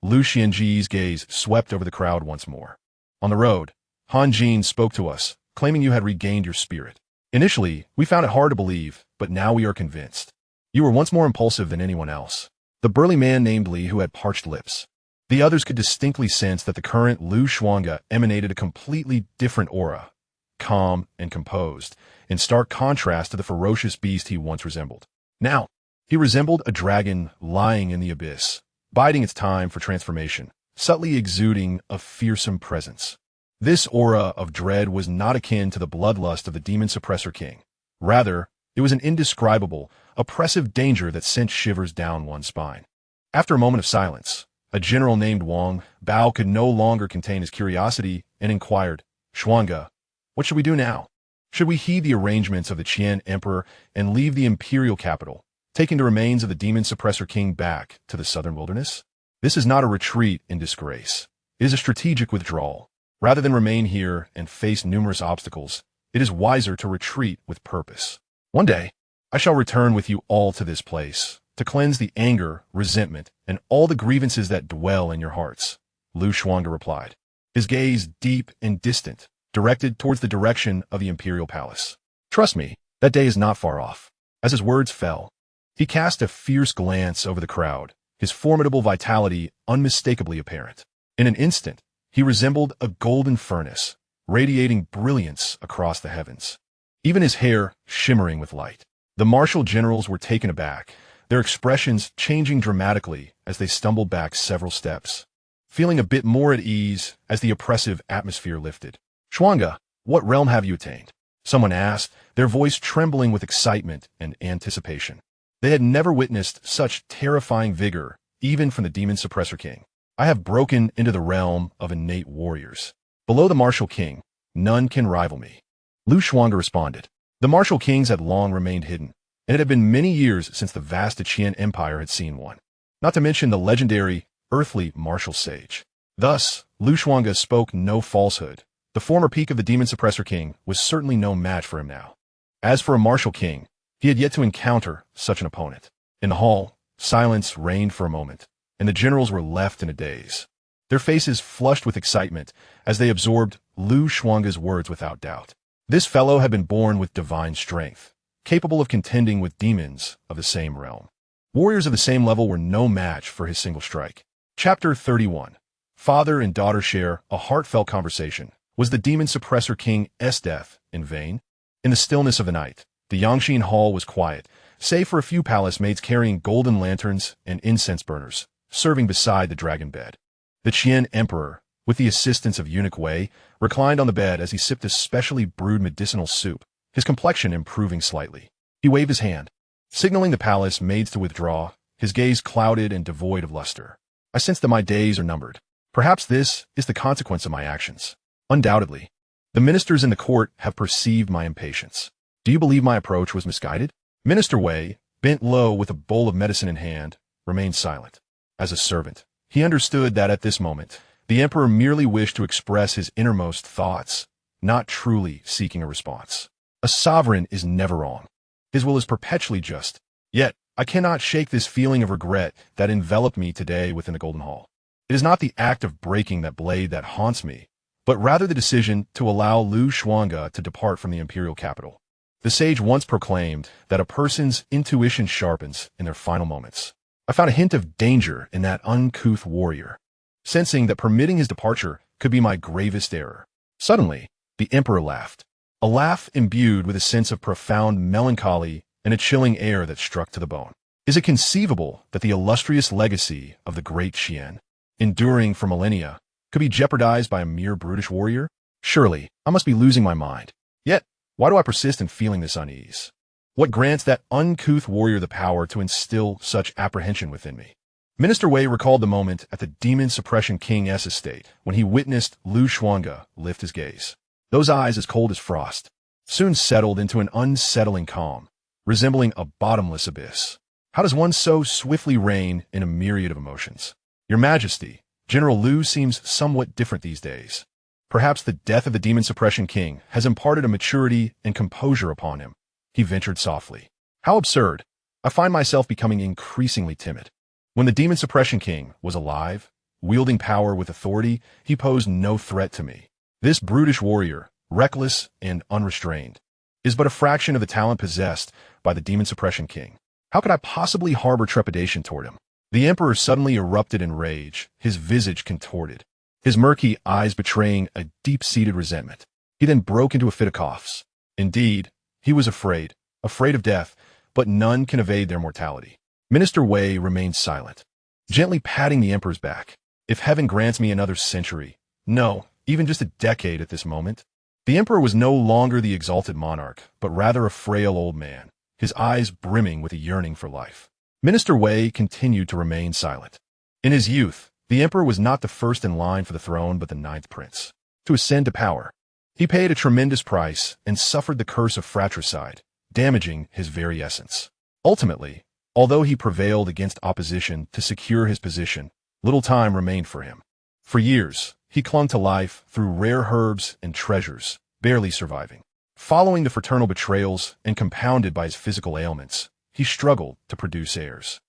Lu Xianji's gaze swept over the crowd once more. On the road, Hanjin spoke to us, claiming you had regained your spirit. Initially, we found it hard to believe, but now we are convinced. You were once more impulsive than anyone else. The burly man named Li who had parched lips. The others could distinctly sense that the current Lu Xuange emanated a completely different aura, calm and composed, in stark contrast to the ferocious beast he once resembled. Now, he resembled a dragon lying in the abyss, biding its time for transformation, subtly exuding a fearsome presence. This aura of dread was not akin to the bloodlust of the demon suppressor king. Rather, it was an indescribable, oppressive danger that sent shivers down one's spine. After a moment of silence, a general named Wang Bao could no longer contain his curiosity and inquired, Xuange, what should we do now? Should we heed the arrangements of the Qian emperor and leave the imperial capital, taking the remains of the demon suppressor king back to the southern wilderness? This is not a retreat in disgrace. It is a strategic withdrawal. Rather than remain here and face numerous obstacles, it is wiser to retreat with purpose. One day, I shall return with you all to this place, to cleanse the anger, resentment, and all the grievances that dwell in your hearts, Lu Xuange replied, his gaze deep and distant, directed towards the direction of the imperial palace. Trust me, that day is not far off. As his words fell, he cast a fierce glance over the crowd, his formidable vitality unmistakably apparent. In an instant, he resembled a golden furnace, radiating brilliance across the heavens, even his hair shimmering with light. The martial generals were taken aback, their expressions changing dramatically as they stumbled back several steps, feeling a bit more at ease as the oppressive atmosphere lifted. Xuange, what realm have you attained? Someone asked, their voice trembling with excitement and anticipation. They had never witnessed such terrifying vigor, even from the demon suppressor king. I have broken into the realm of innate warriors. Below the martial king, none can rival me. Lu Xuange responded. The martial kings had long remained hidden, and it had been many years since the vast Qian Empire had seen one, not to mention the legendary, earthly martial sage. Thus, Lu Xuange spoke no falsehood. The former peak of the demon suppressor king was certainly no match for him now. As for a martial king, he had yet to encounter such an opponent. In the hall, silence reigned for a moment, and the generals were left in a daze, their faces flushed with excitement as they absorbed Lu Xuange's words without doubt. This fellow had been born with divine strength, capable of contending with demons of the same realm. Warriors of the same level were no match for his single strike. Chapter 31. Father and daughter share a heartfelt conversation. Was the demon suppressor king's death in vain? In the stillness of the night, the Yangxian hall was quiet, save for a few palace maids carrying golden lanterns and incense burners, serving beside the dragon bed. The Qian emperor, with the assistance of eunuch Wei, reclined on the bed as he sipped a specially brewed medicinal soup, his complexion improving slightly. He waved his hand, signaling the palace maids to withdraw, his gaze clouded and devoid of luster. I sense that my days are numbered. Perhaps this is the consequence of my actions. Undoubtedly. The ministers in the court have perceived my impatience. Do you believe my approach was misguided? Minister Wei, bent low with a bowl of medicine in hand, remained silent. As a servant, he understood that at this moment, the emperor merely wished to express his innermost thoughts, not truly seeking a response. A sovereign is never wrong. His will is perpetually just. Yet, I cannot shake this feeling of regret that enveloped me today within the Golden Hall. It is not the act of breaking that blade that haunts me, but rather the decision to allow Xuange to depart from the imperial capital. The sage once proclaimed that a person's intuition sharpens in their final moments. I found a hint of danger in that uncouth warrior, sensing that permitting his departure could be my gravest error. Suddenly, the emperor laughed, a laugh imbued with a sense of profound melancholy and a chilling air that struck to the bone. Is it conceivable that the illustrious legacy of the Great Qian, enduring for millennia, could be jeopardized by a mere brutish warrior? Surely, I must be losing my mind. Yet, why do I persist in feeling this unease? What grants that uncouth warrior the power to instill such apprehension within me? Minister Wei recalled the moment at the demon suppression king's estate when he witnessed Xuange lift his gaze. Those eyes, as cold as frost, soon settled into an unsettling calm, resembling a bottomless abyss. How does one so swiftly reign in a myriad of emotions? Your Majesty, General Liu seems somewhat different these days. Perhaps the death of the demon suppression king has imparted a maturity and composure upon him. He ventured softly. How absurd. I find myself becoming increasingly timid. When the demon suppression king was alive, wielding power with authority, he posed no threat to me. This brutish warrior, reckless and unrestrained, is but a fraction of the talent possessed by the demon suppression king. How could I possibly harbor trepidation toward him? The emperor suddenly erupted in rage, his visage contorted, his murky eyes betraying a deep-seated resentment. He then broke into a fit of coughs. Indeed, he was afraid of death, but none can evade their mortality. Minister Wei remained silent, gently patting the emperor's back. If heaven grants me another century, no, even just a decade at this moment. The emperor was no longer the exalted monarch, but rather a frail old man, his eyes brimming with a yearning for life. Minister Wei continued to remain silent. In his youth, the emperor was not the first in line for the throne but the ninth prince to ascend to power. He paid a tremendous price and suffered the curse of fratricide, damaging his very essence. Ultimately, although he prevailed against opposition to secure his position, little time remained for him. For years, he clung to life through rare herbs and treasures, barely surviving. Following the fraternal betrayals and compounded by his physical ailments, he struggled to produce heirs.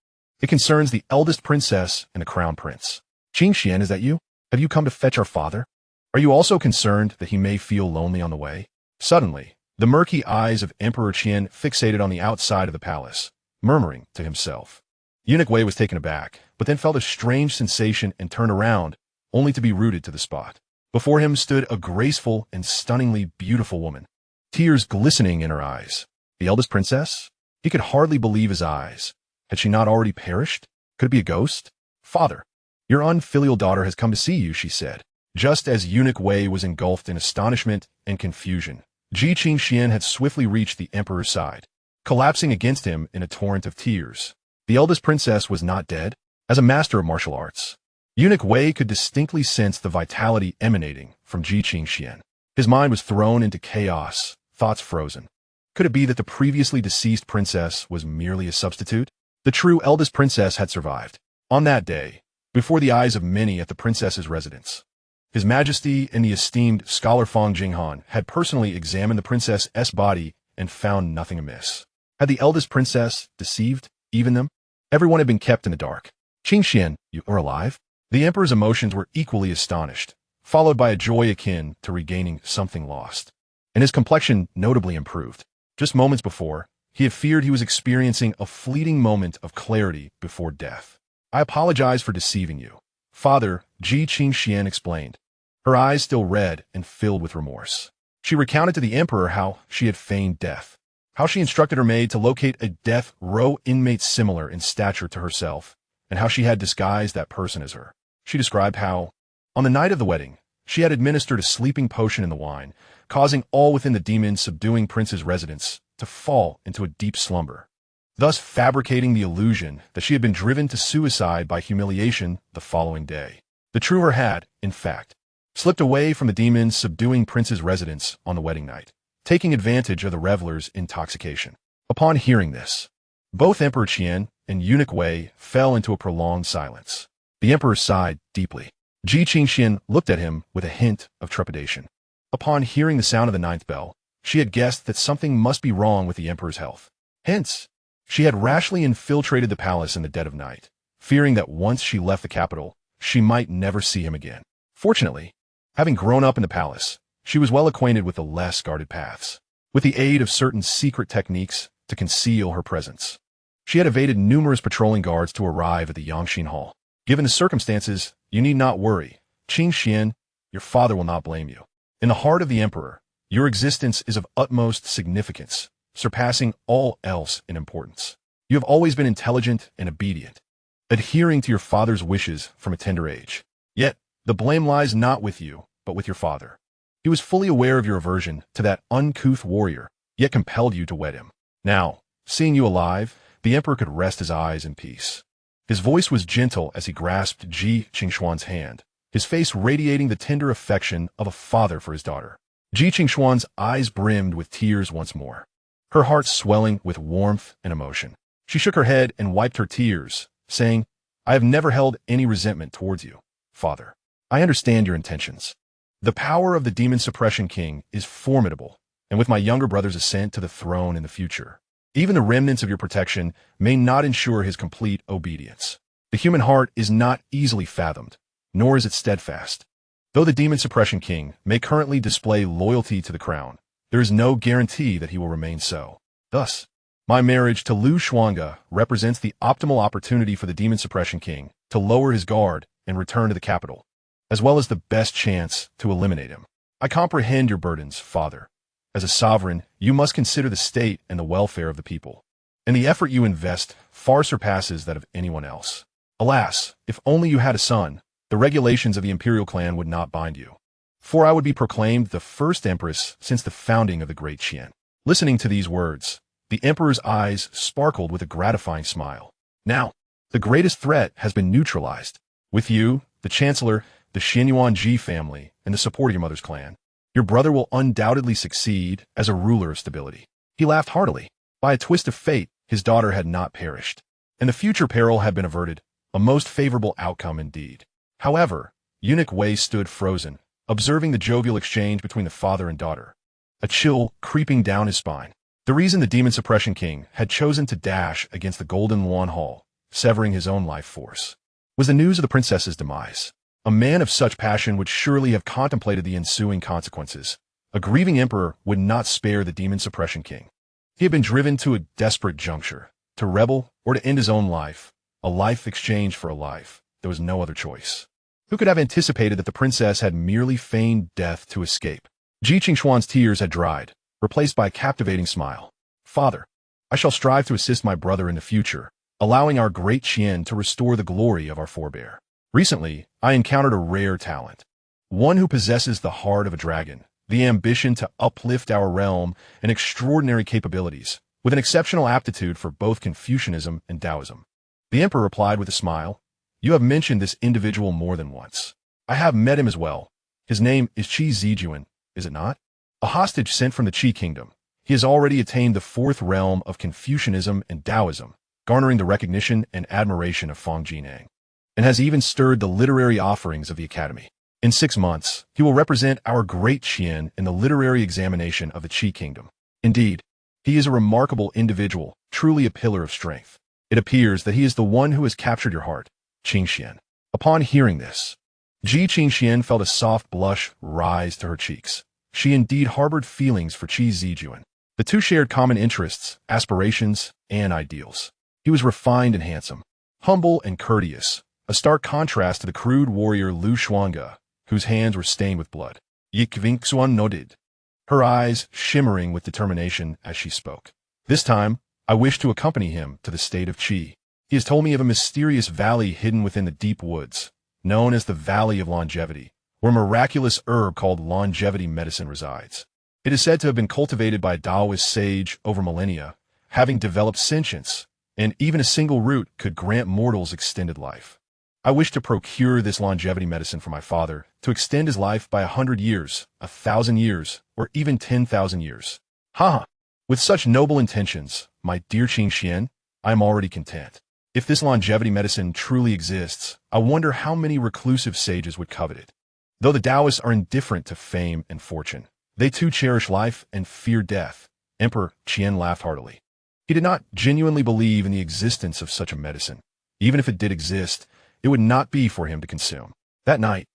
It concerns the eldest princess and the crown prince. Xianxia, is that you? Have you come to fetch our father? Are you also concerned that he may feel lonely on the way? Suddenly, the murky eyes of Emperor Qian fixated on the outside of the palace, murmuring to himself. Eunuch Wei was taken aback, but then felt a strange sensation and turned around, only to be rooted to the spot. Before him stood a graceful and stunningly beautiful woman, tears glistening in her eyes. The eldest princess? He could hardly believe his eyes. Had she not already perished? Could it be a ghost? Father, your unfilial daughter has come to see you, she said. Just as Eunuch Wei was engulfed in astonishment and confusion, Xianxia had swiftly reached the emperor's side, collapsing against him in a torrent of tears. The eldest princess was not dead. As a master of martial arts, Eunuch Wei could distinctly sense the vitality emanating from Xianxia. His mind was thrown into chaos, thoughts frozen. Could it be that the previously deceased princess was merely a substitute? The true eldest princess had survived. On that day, before the eyes of many at the princess's residence, His Majesty and the esteemed scholar Feng Jinghan had personally examined the princess's body and found nothing amiss. Had the eldest princess deceived even them? Everyone had been kept in the dark. Xianxia, you are alive? The emperor's emotions were equally astonished, followed by a joy akin to regaining something lost. and his complexion notably improved. Just moments before, he had feared he was experiencing a fleeting moment of clarity before death. "I apologize for deceiving you," Father Xianxia explained, her eyes still red and filled with remorse. She recounted to the emperor how she had feigned death, how she instructed her maid to locate a death row inmate similar in stature to herself, and how she had disguised that person as her. She described how, on the night of the wedding, she had administered a sleeping potion in the wine, causing all within the demon-subduing prince's residence to fall into a deep slumber, thus fabricating the illusion that she had been driven to suicide by humiliation the following day. The true her had, in fact, slipped away from the demon-subduing prince's residence on the wedding night, taking advantage of the revelers' intoxication. Upon hearing this, both Emperor Qian and Eunuch Wei fell into a prolonged silence. The emperor sighed deeply. Xianxia looked at him with a hint of trepidation. Upon hearing the sound of the ninth bell, she had guessed that something must be wrong with the emperor's health. Hence, she had rashly infiltrated the palace in the dead of night, fearing that once she left the capital, she might never see him again. Fortunately, having grown up in the palace, she was well acquainted with the less guarded paths, with the aid of certain secret techniques to conceal her presence. She had evaded numerous patrolling guards to arrive at the Yangxin Hall. Given the circumstances, you need not worry. Xianxia, your father will not blame you. In the heart of the emperor, your existence is of utmost significance, surpassing all else in importance. You have always been intelligent and obedient, adhering to your father's wishes from a tender age. Yet, the blame lies not with you, but with your father. He was fully aware of your aversion to that uncouth warrior, yet compelled you to wed him. Now, seeing you alive, the emperor could rest his eyes in peace. His voice was gentle as he grasped Xianxuan's hand, his face radiating the tender affection of a father for his daughter. Xianxuan's eyes brimmed with tears once more, her heart swelling with warmth and emotion. She shook her head and wiped her tears, saying, "I have never held any resentment towards you, father. I understand your intentions. The power of the Demon Suppression King is formidable, and with my younger brother's ascent to the throne in the future, even the remnants of your protection may not ensure his complete obedience. The human heart is not easily fathomed, nor is it steadfast. Though the Demon Suppression King may currently display loyalty to the crown, there is no guarantee that he will remain so. Thus, my marriage to Xuange represents the optimal opportunity for the Demon Suppression King to lower his guard and return to the capital, as well as the best chance to eliminate him. I comprehend your burdens, father. As a sovereign, you must consider the state and the welfare of the people, and the effort you invest far surpasses that of anyone else. Alas, if only you had a son, the regulations of the imperial clan would not bind you, for I would be proclaimed the first empress since the founding of the Great Qian." Listening to these words, the emperor's eyes sparkled with a gratifying smile. "Now, the greatest threat has been neutralized. With you, the chancellor, the Xuange family, and the support of your mother's clan, your brother will undoubtedly succeed as a ruler of stability." He laughed heartily. By a twist of fate, his daughter had not perished, and the future peril had been averted, a most favorable outcome indeed. However, Eunuch Wei stood frozen, observing the jovial exchange between the father and daughter, a chill creeping down his spine. The reason the Demon Suppression King had chosen to dash against the Golden Lawn Hall, severing his own life force, was the news of the princess's demise. A man of such passion would surely have contemplated the ensuing consequences. A grieving emperor would not spare the Demon Suppression King. He had been driven to a desperate juncture, to rebel or to end his own life, a life exchanged for a life. There was no other choice. Who could have anticipated that the princess had merely feigned death to escape? Xianxuan's tears had dried, replaced by a captivating smile. "Father, I shall strive to assist my brother in the future, allowing our Great Qian to restore the glory of our forebear. Recently, I encountered a rare talent, one who possesses the heart of a dragon, the ambition to uplift our realm, and extraordinary capabilities, with an exceptional aptitude for both Confucianism and Taoism." The emperor replied with a smile, "You have mentioned this individual more than once. I have met him as well. His name is Qi Zijuan, is it not? A hostage sent from the Qi kingdom. He has already attained the fourth realm of Confucianism and Taoism, garnering the recognition and admiration of Feng Jinang, and has even stirred the literary offerings of the academy. In 6 months, he will represent our Great Qian in the literary examination of the Qi kingdom. Indeed, he is a remarkable individual, truly a pillar of strength. It appears that he is the one who has captured your heart, Xianxia." Upon hearing this, Xianxia felt a soft blush rise to her cheeks. she indeed harbored feelings for Qi Zijuan. The two shared common interests, aspirations, and ideals. He was refined and handsome, humble and courteous, a stark contrast to the crude warrior Lu Xuange, whose hands were stained with blood. Yikvingxuan nodded, her eyes shimmering with determination as she spoke. This time, I wish to accompany him to the state of Qi. He has told me of a mysterious valley hidden within the deep woods, known as the Valley of Longevity, where a miraculous herb called longevity medicine resides. It is said to have been cultivated by a Taoist sage over millennia, having developed sentience, and even a single root could grant mortals extended life. I wish to procure this longevity medicine for my father, to extend his life by 100 years, 1,000 years, or even 10,000 years. Ha! With such noble intentions, my dear Xianxia, I am already content. If this longevity medicine truly exists, I wonder how many reclusive sages would covet it. Though the Taoists are indifferent to fame and fortune, they too cherish life and fear death. Emperor Qian laughed heartily. He did not genuinely believe in the existence of such a medicine. Even if it did exist, it would not be for him to consume. That night,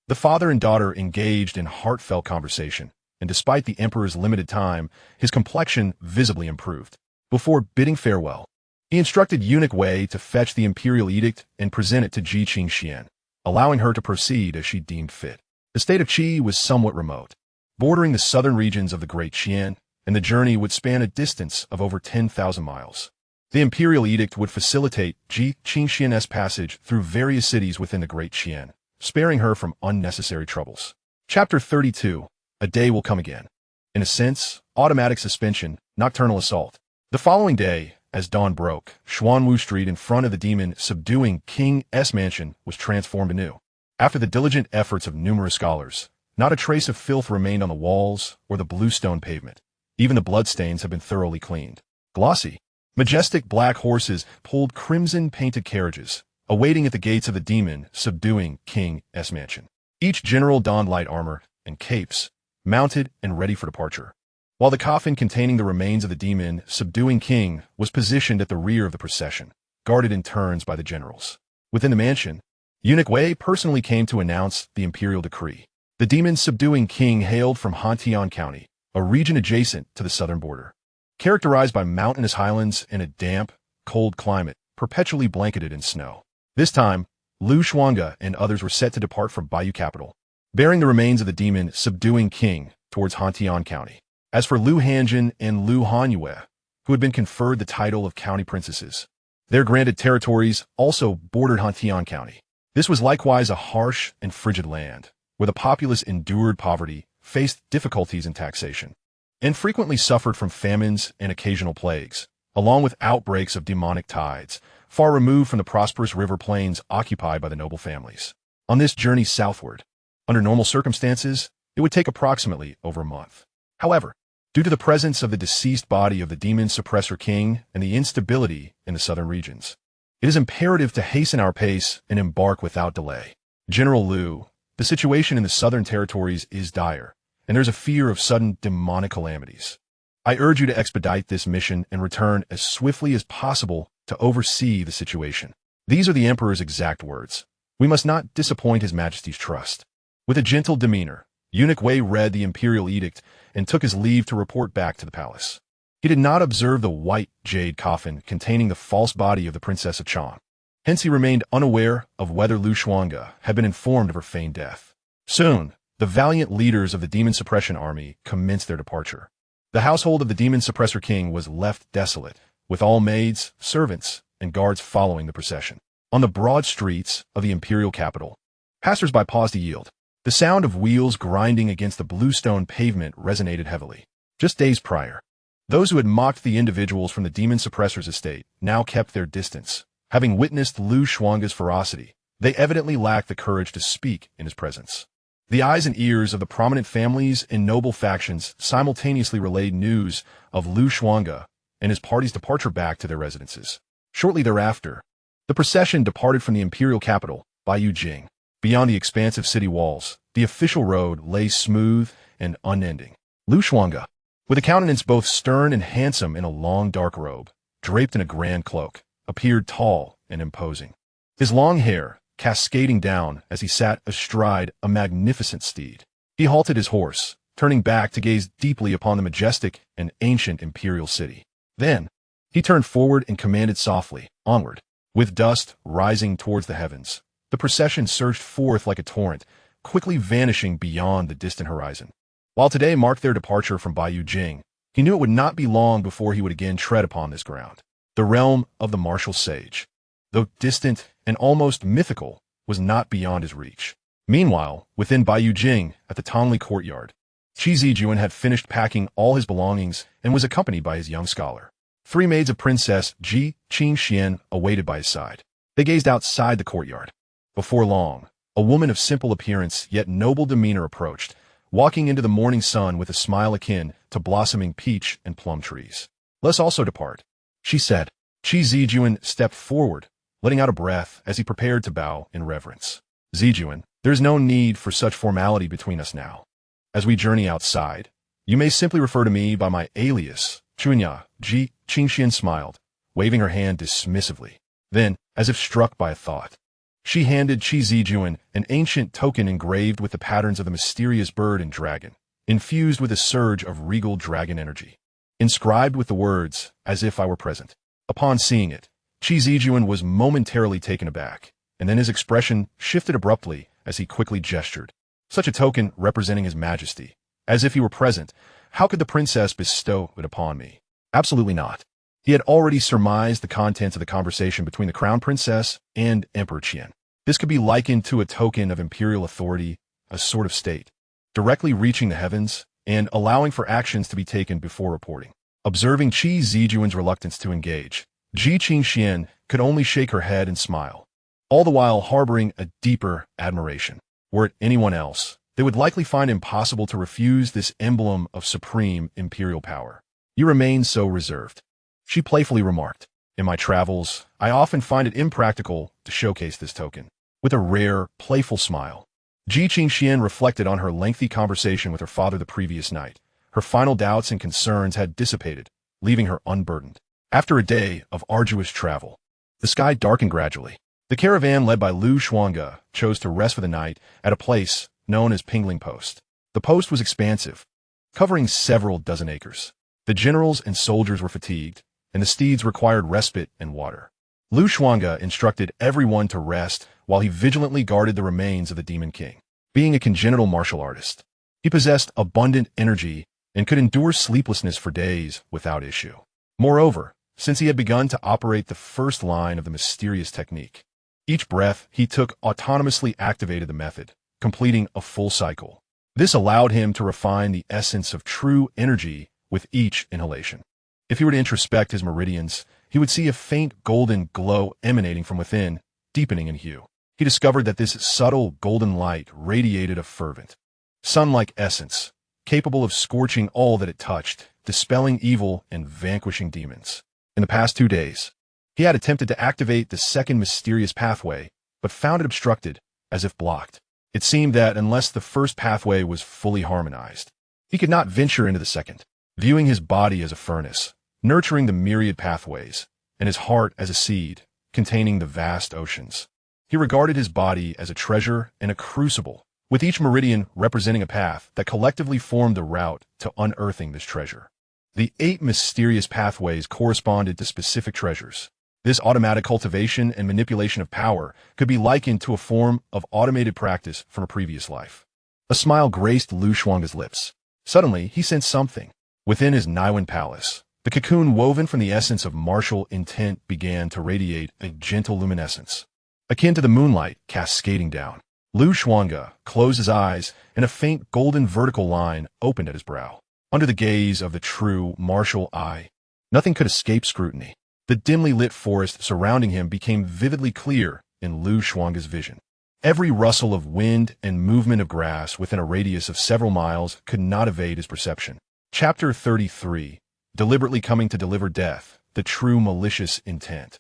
the father and daughter engaged in heartfelt conversation, and despite the emperor's limited time, his complexion visibly improved. Before bidding farewell, he instructed eunuch Wei to fetch the imperial edict and present it to Ji Qingxian, allowing her to proceed as she deemed fit. The state of Qi was somewhat remote, bordering the southern regions of the Great Qian, and the journey would span a distance of over 10,000 miles. The imperial edict would facilitate Ji Qingxian's passage through various cities within the Great Qian, sparing her from unnecessary troubles. Chapter 32. A Day Will Come Again. In a sense, automatic suspension, nocturnal assault. The following day, as dawn broke, Xuanwu Street in front of the demon subduing King's mansion was transformed anew. After the diligent efforts of numerous scholars, not a trace of filth remained on the walls or the bluestone pavement. Even the bloodstains had been thoroughly cleaned. Glossy, majestic black horses pulled crimson-painted carriages, awaiting at the gates of the demon subduing King's mansion. Each general donned light armor and capes, mounted and ready for departure, while the coffin containing the remains of the demon subduing king was positioned at the rear of the procession, guarded in turns by the generals. Within the mansion, eunuch Wei personally came to announce the imperial decree. The demon subduing king hailed from Hion County, a region adjacent to the southern border, characterized by mountainous highlands and a damp, cold climate, perpetually blanketed in snow. This time, Lu Xuange and others were set to depart from Bayou capital, bearing the remains of the demon subduing king towards Hion County. As for Lu Hanjin and Lu Hanyue, who had been conferred the title of county princesses, their granted territories also bordered Hion County. This was likewise a harsh and frigid land, where the populace endured poverty, faced difficulties in taxation, and frequently suffered from famines and occasional plagues, along with outbreaks of demonic tides, far removed from the prosperous river plains occupied by the noble families. On this journey southward, under normal circumstances, it would take approximately over a month. However, due to the presence of the deceased body of the demon suppressor king and the instability in the southern regions, it is imperative to hasten our pace and embark without delay. General Lu, the situation in the southern territories is dire, and there's a fear of sudden demonic calamities. I urge you to expedite this mission and return as swiftly as possible to oversee the situation. These are the emperor's exact words. We must not disappoint his majesty's trust. With a gentle demeanor, eunuch Wei read the imperial edict and took his leave to report back to the palace. He did not observe the white jade coffin containing the false body of the Princess of Chang. Hence he remained unaware of whether Lu Xuange had been informed of her feigned death. Soon, the valiant leaders of the demon suppression army commenced their departure. The household of the demon suppressor king was left desolate, with all maids, servants, and guards following the procession. On the broad streets of the imperial capital, passers-by paused to yield. The sound of wheels grinding against the bluestone pavement resonated heavily. Just days prior, those who had mocked the individuals from the demon suppressor's estate now kept their distance. Having witnessed Lu Xuange's ferocity, they evidently lacked the courage to speak in his presence. The eyes and ears of the prominent families and noble factions simultaneously relayed news of Lu Xuange and his party's departure back to their residences. Shortly thereafter, the procession departed from the imperial capital, Bayou Jing. Beyond the expansive city walls, the official road lay smooth and unending. Lu Xuange, with a countenance both stern and handsome in a long dark robe, draped in a grand cloak, appeared tall and imposing. His long hair, cascading down as he sat astride a magnificent steed. He halted his horse, turning back to gaze deeply upon the majestic and ancient imperial city. Then, he turned forward and commanded softly, "Onward." With dust rising towards the heavens, the procession surged forth like a torrent, quickly vanishing beyond the distant horizon. While today marked their departure from Bayou Jing, he knew it would not be long before he would again tread upon this ground. The realm of the martial sage, though distant and almost mythical, was not beyond his reach. Meanwhile, within Bayou Jing, at the Tongli courtyard, Qi Zijuan had finished packing all his belongings and was accompanied by his young scholar. 3 maids of Princess Ji Qingxian awaited by his side. They gazed outside the courtyard. Before long, a woman of simple appearance yet noble demeanor approached, walking into the morning sun with a smile akin to blossoming peach and plum trees. "Let's also depart," she said. Qi Zijuan stepped forward, letting out a breath as he prepared to bow in reverence. "Zijuan, there is no need for such formality between us now. As we journey outside, you may simply refer to me by my alias, Xuange." Ji Qingxian smiled, waving her hand dismissively. Then, as if struck by a thought, she handed Qi Zijuan an ancient token engraved with the patterns of the mysterious bird and dragon, infused with a surge of regal dragon energy. Inscribed with the words, "As if I were present." Upon seeing it, Qi Zijuan was momentarily taken aback, and then his expression shifted abruptly as he quickly gestured. Such a token representing his majesty. As if he were present, how could the princess bestow it upon me? Absolutely not. He had already surmised the contents of the conversation between the crown princess and Emperor Qian. This could be likened to a token of imperial authority, a sort of state, directly reaching the heavens and allowing for actions to be taken before reporting. Observing Qi Zijuan's reluctance to engage, Ji Qingxian could only shake her head and smile, all the while harboring a deeper admiration. Were it anyone else, they would likely find it impossible to refuse this emblem of supreme imperial power. "You remain so reserved," she playfully remarked. "In my travels, I often find it impractical to showcase this token." With a rare, playful smile, Ji Qingxian reflected on her lengthy conversation with her father the previous night. Her final doubts and concerns had dissipated, leaving her unburdened. After a day of arduous travel, the sky darkened gradually. The caravan led by Xuange chose to rest for the night at a place known as Pingling Post. The post was expansive, covering several dozen acres. The generals and soldiers were fatigued, and the steeds required respite and water. Xuange instructed everyone to rest while he vigilantly guarded the remains of the Demon King. Being a congenital martial artist, he possessed abundant energy and could endure sleeplessness for days without issue. Moreover, since he had begun to operate the first line of the mysterious technique, each breath he took autonomously activated the method, completing a full cycle. This allowed him to refine the essence of true energy with each inhalation. If he were to introspect his meridians, he would see a faint golden glow emanating from within, deepening in hue. He discovered that this subtle golden light radiated a fervent, sun-like essence, capable of scorching all that it touched, dispelling evil and vanquishing demons. In the past 2 days, he had attempted to activate the second mysterious pathway, but found it obstructed, as if blocked. It seemed that unless the first pathway was fully harmonized, he could not venture into the second. Viewing his body as a furnace, nurturing the myriad pathways, and his heart as a seed, containing the vast oceans, he regarded his body as a treasure and a crucible, with each meridian representing a path that collectively formed the route to unearthing this treasure. The 8 mysterious pathways corresponded to specific treasures. This automatic cultivation and manipulation of power could be likened to a form of automated practice from a previous life. A smile graced Xuange's lips. Suddenly, he sensed something. Within his Niwen palace, the cocoon woven from the essence of martial intent began to radiate a gentle luminescence, akin to the moonlight cascading down. Xuange closed his eyes, and a faint golden vertical line opened at his brow. Under the gaze of the true martial eye, nothing could escape scrutiny. The dimly lit forest surrounding him became vividly clear in Xuange's vision. Every rustle of wind and movement of grass within a radius of several miles could not evade his perception. Chapter 33, Deliberately Coming to Deliver Death, the True Malicious Intent.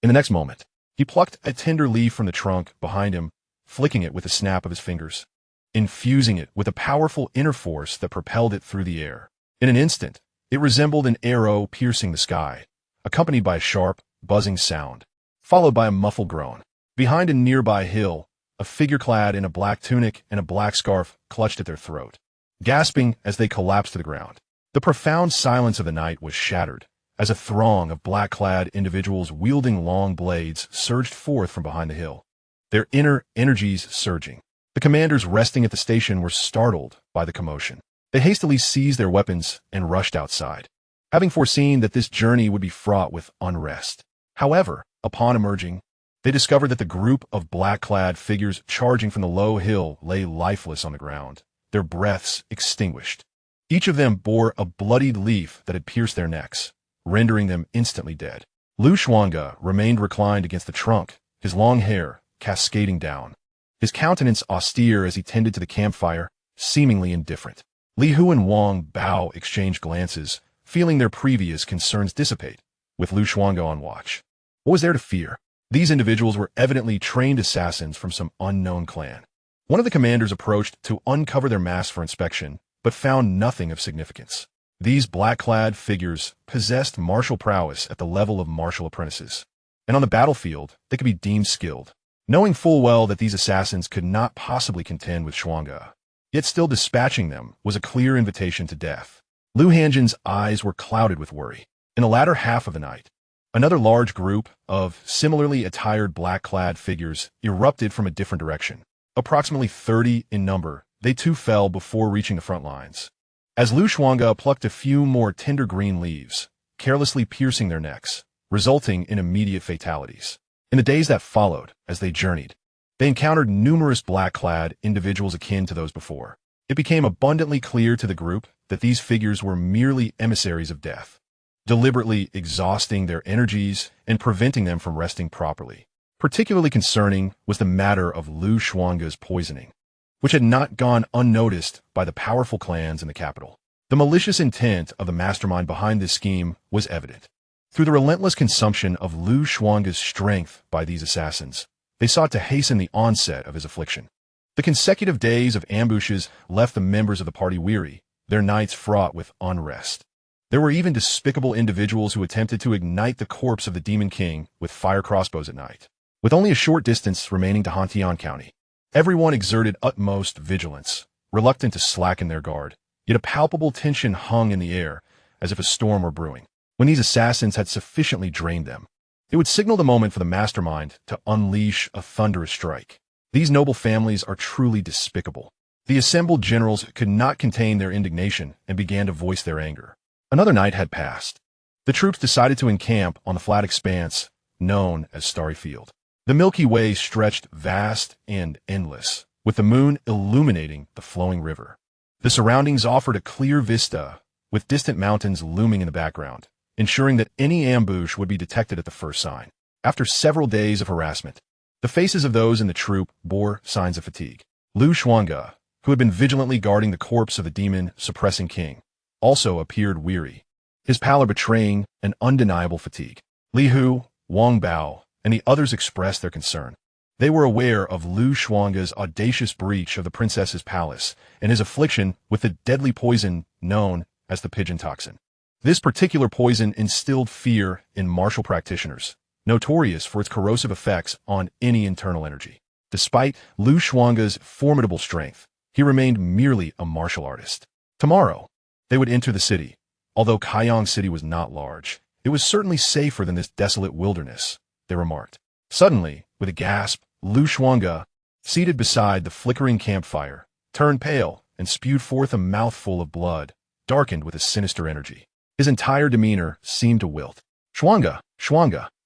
In the next moment, he plucked a tender leaf from the trunk behind him, flicking it with a snap of his fingers, infusing it with a powerful inner force that propelled it through the air. In an instant, it resembled an arrow piercing the sky, accompanied by a sharp, buzzing sound, followed by a muffled groan. Behind a nearby hill, a figure clad in a black tunic and a black scarf clutched at their throat. gasping as they collapsed to the ground. The profound silence of the night was shattered, as a throng of black-clad individuals wielding long blades surged forth from behind the hill, their inner energies surging. The commanders resting at the station were startled by the commotion. They hastily seized their weapons and rushed outside, having foreseen that this journey would be fraught with unrest. However, upon emerging, they discovered that the group of black-clad figures charging from the low hill lay lifeless on the ground, their breaths extinguished. Each of them bore a bloodied leaf that had pierced their necks, rendering them instantly dead. Xuange remained reclined against the trunk, his long hair cascading down, his countenance austere as he tended to the campfire, seemingly indifferent. Li Hu and Wang Bao exchanged glances, feeling their previous concerns dissipate, with Xuange on watch. What was there to fear? These individuals were evidently trained assassins from some unknown clan. One of the commanders approached to uncover their masks for inspection, but found nothing of significance. These black-clad figures possessed martial prowess at the level of martial apprentices, and on the battlefield, they could be deemed skilled. Knowing full well that these assassins could not possibly contend with Xuange, yet still dispatching them was a clear invitation to death. Lu Hanjin's eyes were clouded with worry. In the latter half of the night, another large group of similarly attired black-clad figures erupted from a different direction. Approximately 30 in number, they too fell before reaching the front lines. As Xuange plucked a few more tender green leaves, carelessly piercing their necks, resulting in immediate fatalities. In the days that followed, as they journeyed, they encountered numerous black-clad individuals akin to those before. It became abundantly clear to the group that these figures were merely emissaries of death, deliberately exhausting their energies and preventing them from resting properly. Particularly concerning was the matter of Xuange's poisoning, which had not gone unnoticed by the powerful clans in the capital. The malicious intent of the mastermind behind this scheme was evident. Through the relentless consumption of Xuange's strength by these assassins, they sought to hasten the onset of his affliction. The consecutive days of ambushes left the members of the party weary, their nights fraught with unrest. There were even despicable individuals who attempted to ignite the corpse of the Demon King with fire crossbows at night. With only a short distance remaining to Hion County, everyone exerted utmost vigilance, reluctant to slacken their guard, yet a palpable tension hung in the air, as if a storm were brewing. When these assassins had sufficiently drained them, it would signal the moment for the mastermind to unleash a thunderous strike. These noble families are truly despicable. The assembled generals could not contain their indignation and began to voice their anger. Another night had passed. The troops decided to encamp on the flat expanse known as Starry Field. The Milky Way stretched vast and endless, with the moon illuminating the flowing river. The surroundings offered a clear vista, with distant mountains looming in the background, ensuring that any ambush would be detected at the first sign. After several days of harassment, the faces of those in the troop bore signs of fatigue. Xuange, who had been vigilantly guarding the corpse of the demon-suppressing king, also appeared weary, his pallor betraying an undeniable fatigue. Li Hu, Wang Bao, and the others expressed their concern. They were aware of Xuange's audacious breach of the princess's palace and his affliction with the deadly poison known as the pigeon toxin. This particular poison instilled fear in martial practitioners, notorious for its corrosive effects on any internal energy. Despite Xuange's formidable strength, he remained merely a martial artist. Tomorrow, they would enter the city. Although Kayang City was not large, it was certainly safer than this desolate wilderness, they remarked. Suddenly, with a gasp, Xuange, seated beside the flickering campfire, turned pale and spewed forth a mouthful of blood, darkened with a sinister energy. His entire demeanor seemed to wilt. Xuange,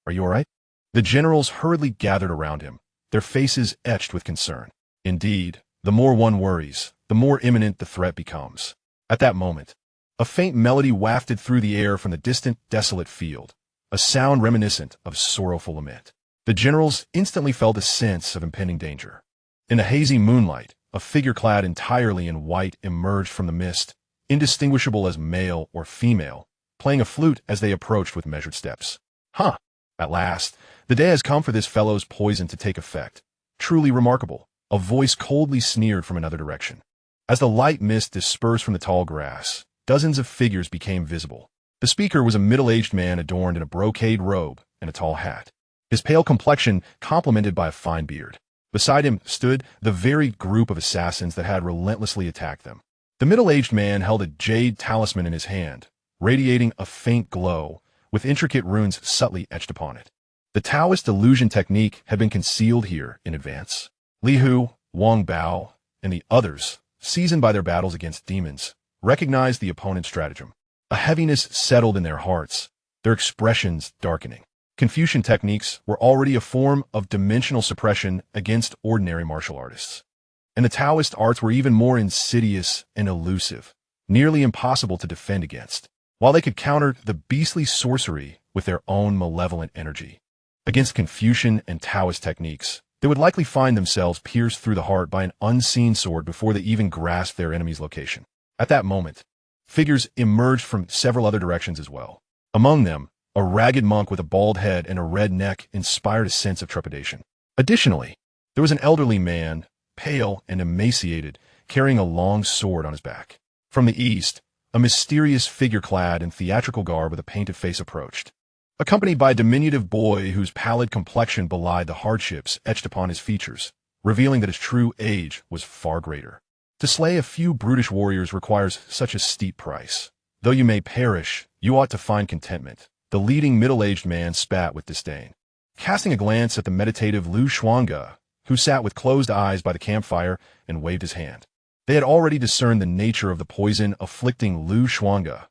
are you all right? The generals hurriedly gathered around him, their faces etched with concern. Indeed, the more one worries, the more imminent the threat becomes. At that moment, a faint melody wafted through the air from the distant, desolate field, a sound reminiscent of sorrowful lament. The generals instantly felt a sense of impending danger. In the hazy moonlight, a figure clad entirely in white emerged from the mist, indistinguishable as male or female, playing a flute as they approached with measured steps. At last, the day has come for this fellow's poison to take effect. Truly remarkable, a voice coldly sneered from another direction. As the light mist dispersed from the tall grass, dozens of figures became visible. The speaker was a middle-aged man adorned in a brocade robe and a tall hat, his pale complexion complemented by a fine beard. Beside him stood the very group of assassins that had relentlessly attacked them. The middle-aged man held a jade talisman in his hand, radiating a faint glow, with intricate runes subtly etched upon it. The Taoist illusion technique had been concealed here in advance. Li Hu, Wang Bao, and the others, seasoned by their battles against demons, recognized the opponent's stratagem. A heaviness settled in their hearts, their expressions darkening. Confucian techniques were already a form of dimensional suppression against ordinary martial artists. And the Taoist arts were even more insidious and elusive, nearly impossible to defend against, while they could counter the beastly sorcery with their own malevolent energy. Against Confucian and Taoist techniques, they would likely find themselves pierced through the heart by an unseen sword before they even grasped their enemy's location. At that moment, figures emerged from several other directions as well. Among them, a ragged monk with a bald head and a red neck inspired a sense of trepidation. Additionally, there was an elderly man, pale and emaciated, carrying a long sword on his back. From the east, a mysterious figure clad in theatrical garb with a painted face approached, accompanied by a diminutive boy whose pallid complexion belied the hardships etched upon his features, revealing that his true age was far greater. To slay a few brutish warriors requires such a steep price. Though you may perish, you ought to find contentment. The leading middle-aged man spat with disdain. Casting a glance at the meditative Xuange, who sat with closed eyes by the campfire and waved his hand. They had already discerned the nature of the poison afflicting Xuange,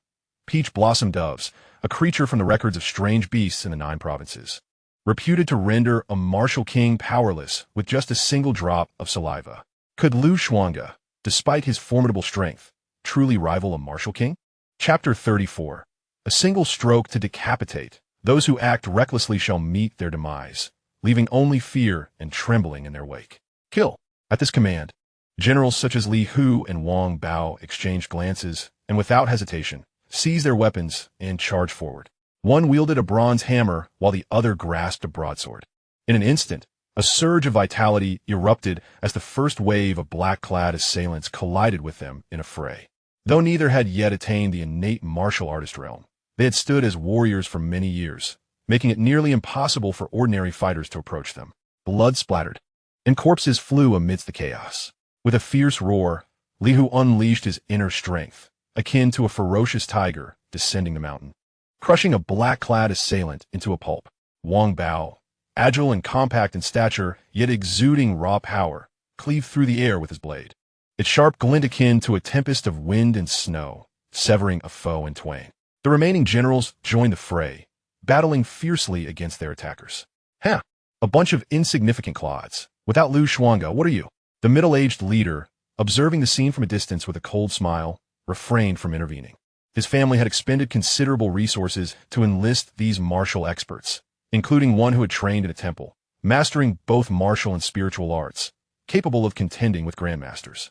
peach blossom doves, a creature from the records of strange beasts in the 9 provinces, reputed to render a martial king powerless with just a single drop of saliva. Could Xuange, despite his formidable strength, truly rival a martial king? Chapter 34. A single stroke to decapitate. Those who act recklessly shall meet their demise, leaving only fear and trembling in their wake. Kill. At this command, generals such as Li Hu and Wang Bao exchanged glances and without hesitation, seized their weapons and charged forward. One wielded a bronze hammer while the other grasped a broadsword. In an instant, a surge of vitality erupted as the first wave of black-clad assailants collided with them in a fray. Though neither had yet attained the innate martial artist realm, they had stood as warriors for many years, making it nearly impossible for ordinary fighters to approach them. Blood splattered, and corpses flew amidst the chaos. With a fierce roar, Li Hu unleashed his inner strength, akin to a ferocious tiger descending the mountain, crushing a black-clad assailant into a pulp. Wang Bao, agile and compact in stature, yet exuding raw power, cleaved through the air with his blade. Its sharp glint akin to a tempest of wind and snow, severing a foe in twain. The remaining generals joined the fray, battling fiercely against their attackers. A bunch of insignificant clods. Without Xuange, what are you? The middle-aged leader, observing the scene from a distance with a cold smile, refrained from intervening. His family had expended considerable resources to enlist these martial experts, including one who had trained in a temple, mastering both martial and spiritual arts, capable of contending with grandmasters.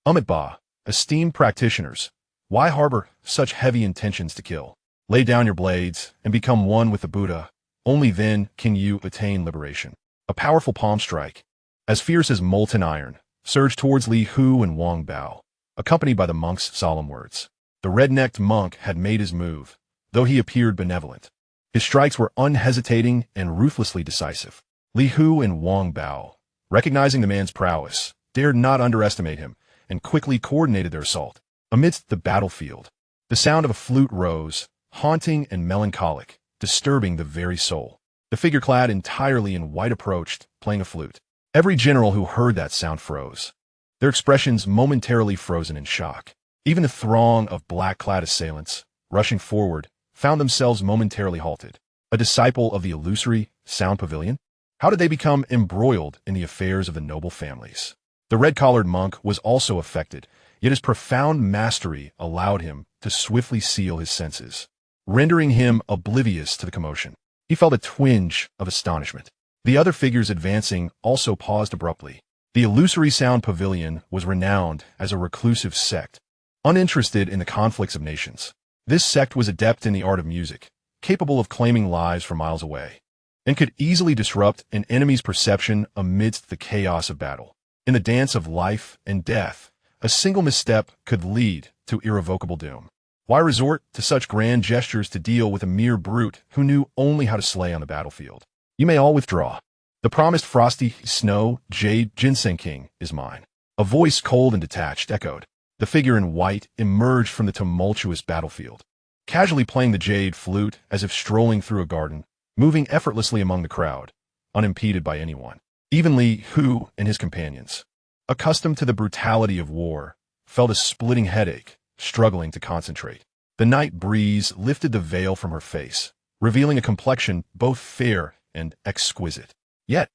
Ba, esteemed practitioners, why harbor such heavy intentions to kill? Lay down your blades and become one with the Buddha. Only then can you attain liberation. A powerful palm strike, as fierce as molten iron, surged towards Li Hu and Wang Bao, accompanied by the monk's solemn words. The red-necked monk had made his move, though he appeared benevolent. His strikes were unhesitating and ruthlessly decisive. Li Hu and Wang Bao, recognizing the man's prowess, dared not underestimate him, and quickly coordinated their assault. Amidst the battlefield, the sound of a flute rose, haunting and melancholic, disturbing the very soul. The figure clad entirely in white approached, playing a flute. Every general who heard that sound froze, their expressions momentarily frozen in shock. Even the throng of black-clad assailants, rushing forward, found themselves momentarily halted. A disciple of the illusory sound pavilion? How did they become embroiled in the affairs of the noble families? The red-collared monk was also affected, yet his profound mastery allowed him to swiftly seal his senses, rendering him oblivious to the commotion. He felt a twinge of astonishment. The other figures advancing also paused abruptly. The illusory sound pavilion was renowned as a reclusive sect, uninterested in the conflicts of nations. This sect was adept in the art of music, capable of claiming lives from miles away, and could easily disrupt an enemy's perception amidst the chaos of battle. In the dance of life and death, a single misstep could lead to irrevocable doom. Why resort to such grand gestures to deal with a mere brute who knew only how to slay on the battlefield? You may all withdraw. The promised frosty snow jade ginseng king is mine. A voice cold and detached echoed. The figure in white emerged from the tumultuous battlefield, casually playing the jade flute as if strolling through a garden, moving effortlessly among the crowd, unimpeded by anyone. Even Li Hu and his companions, accustomed to the brutality of war, felt a splitting headache, struggling to concentrate. The night breeze lifted the veil from her face, revealing a complexion both fair and exquisite. Yet,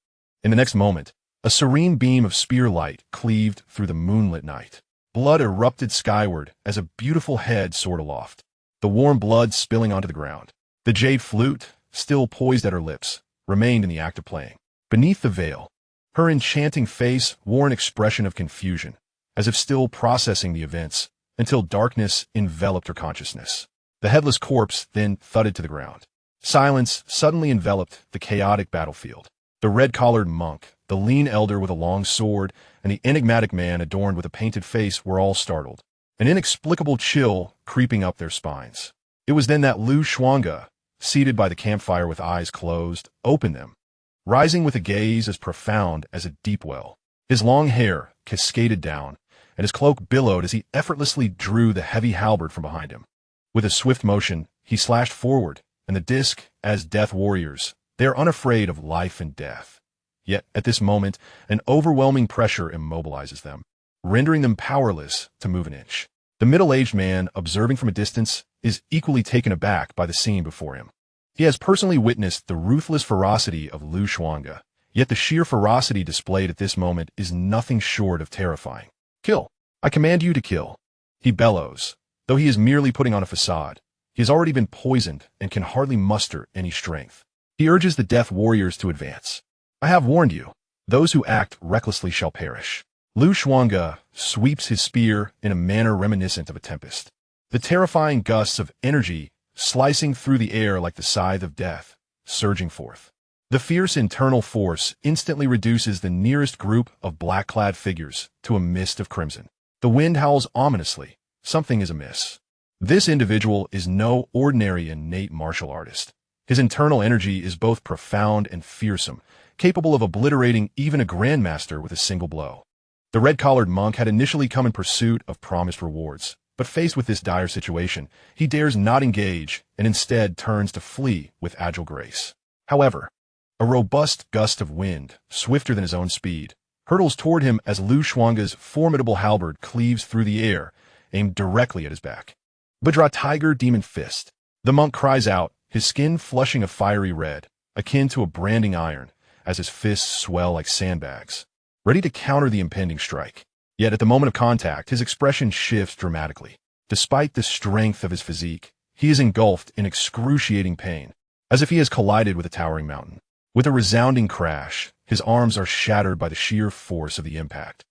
in the next moment, a serene beam of spear light cleaved through the moonlit night. Blood erupted skyward as a beautiful head soared aloft, the warm blood spilling onto the ground. The jade flute, still poised at her lips, remained in the act of playing. Beneath the veil, her enchanting face wore an expression of confusion, as if still processing the events, until darkness enveloped her consciousness. The headless corpse then thudded to the ground. Silence suddenly enveloped the chaotic battlefield. The red-collared monk, the lean elder with a long sword, and the enigmatic man adorned with a painted face were all startled, an inexplicable chill creeping up their spines. It was then that Xuange, seated by the campfire with eyes closed, opened them, rising with a gaze as profound as a deep well. His long hair cascaded down, and his cloak billowed as he effortlessly drew the heavy halberd from behind him. With a swift motion, he slashed forward, and the disc, as death warriors, they are unafraid of life and death. Yet, at this moment, an overwhelming pressure immobilizes them, rendering them powerless to move an inch. The middle-aged man, observing from a distance, is equally taken aback by the scene before him. He has personally witnessed the ruthless ferocity of Xuange, yet the sheer ferocity displayed at this moment is nothing short of terrifying. Kill! I command you to kill! He bellows. Though he is merely putting on a facade, he has already been poisoned and can hardly muster any strength. He urges the death warriors to advance. I have warned you. Those who act recklessly shall perish. Xuange sweeps his spear in a manner reminiscent of a tempest. The terrifying gusts of energy slicing through the air like the scythe of death, surging forth. The fierce internal force instantly reduces the nearest group of black-clad figures to a mist of crimson. The wind howls ominously. Something is amiss. This individual is no ordinary innate martial artist. His internal energy is both profound and fearsome, capable of obliterating even a grandmaster with a single blow. The red-collared monk had initially come in pursuit of promised rewards, but faced with this dire situation, he dares not engage and instead turns to flee with agile grace. However, a robust gust of wind, swifter than his own speed, hurtles toward him as Xuange's formidable halberd cleaves through the air, aimed directly at his back. Vajra Tiger Demon Fist. The monk cries out, his skin flushing a fiery red, akin to a branding iron, as his fists swell like sandbags, ready to counter the impending strike. Yet at the moment of contact, his expression shifts dramatically. Despite the strength of his physique, he is engulfed in excruciating pain, as if he has collided with a towering mountain. With a resounding crash, his arms are shattered by the sheer force of the impact,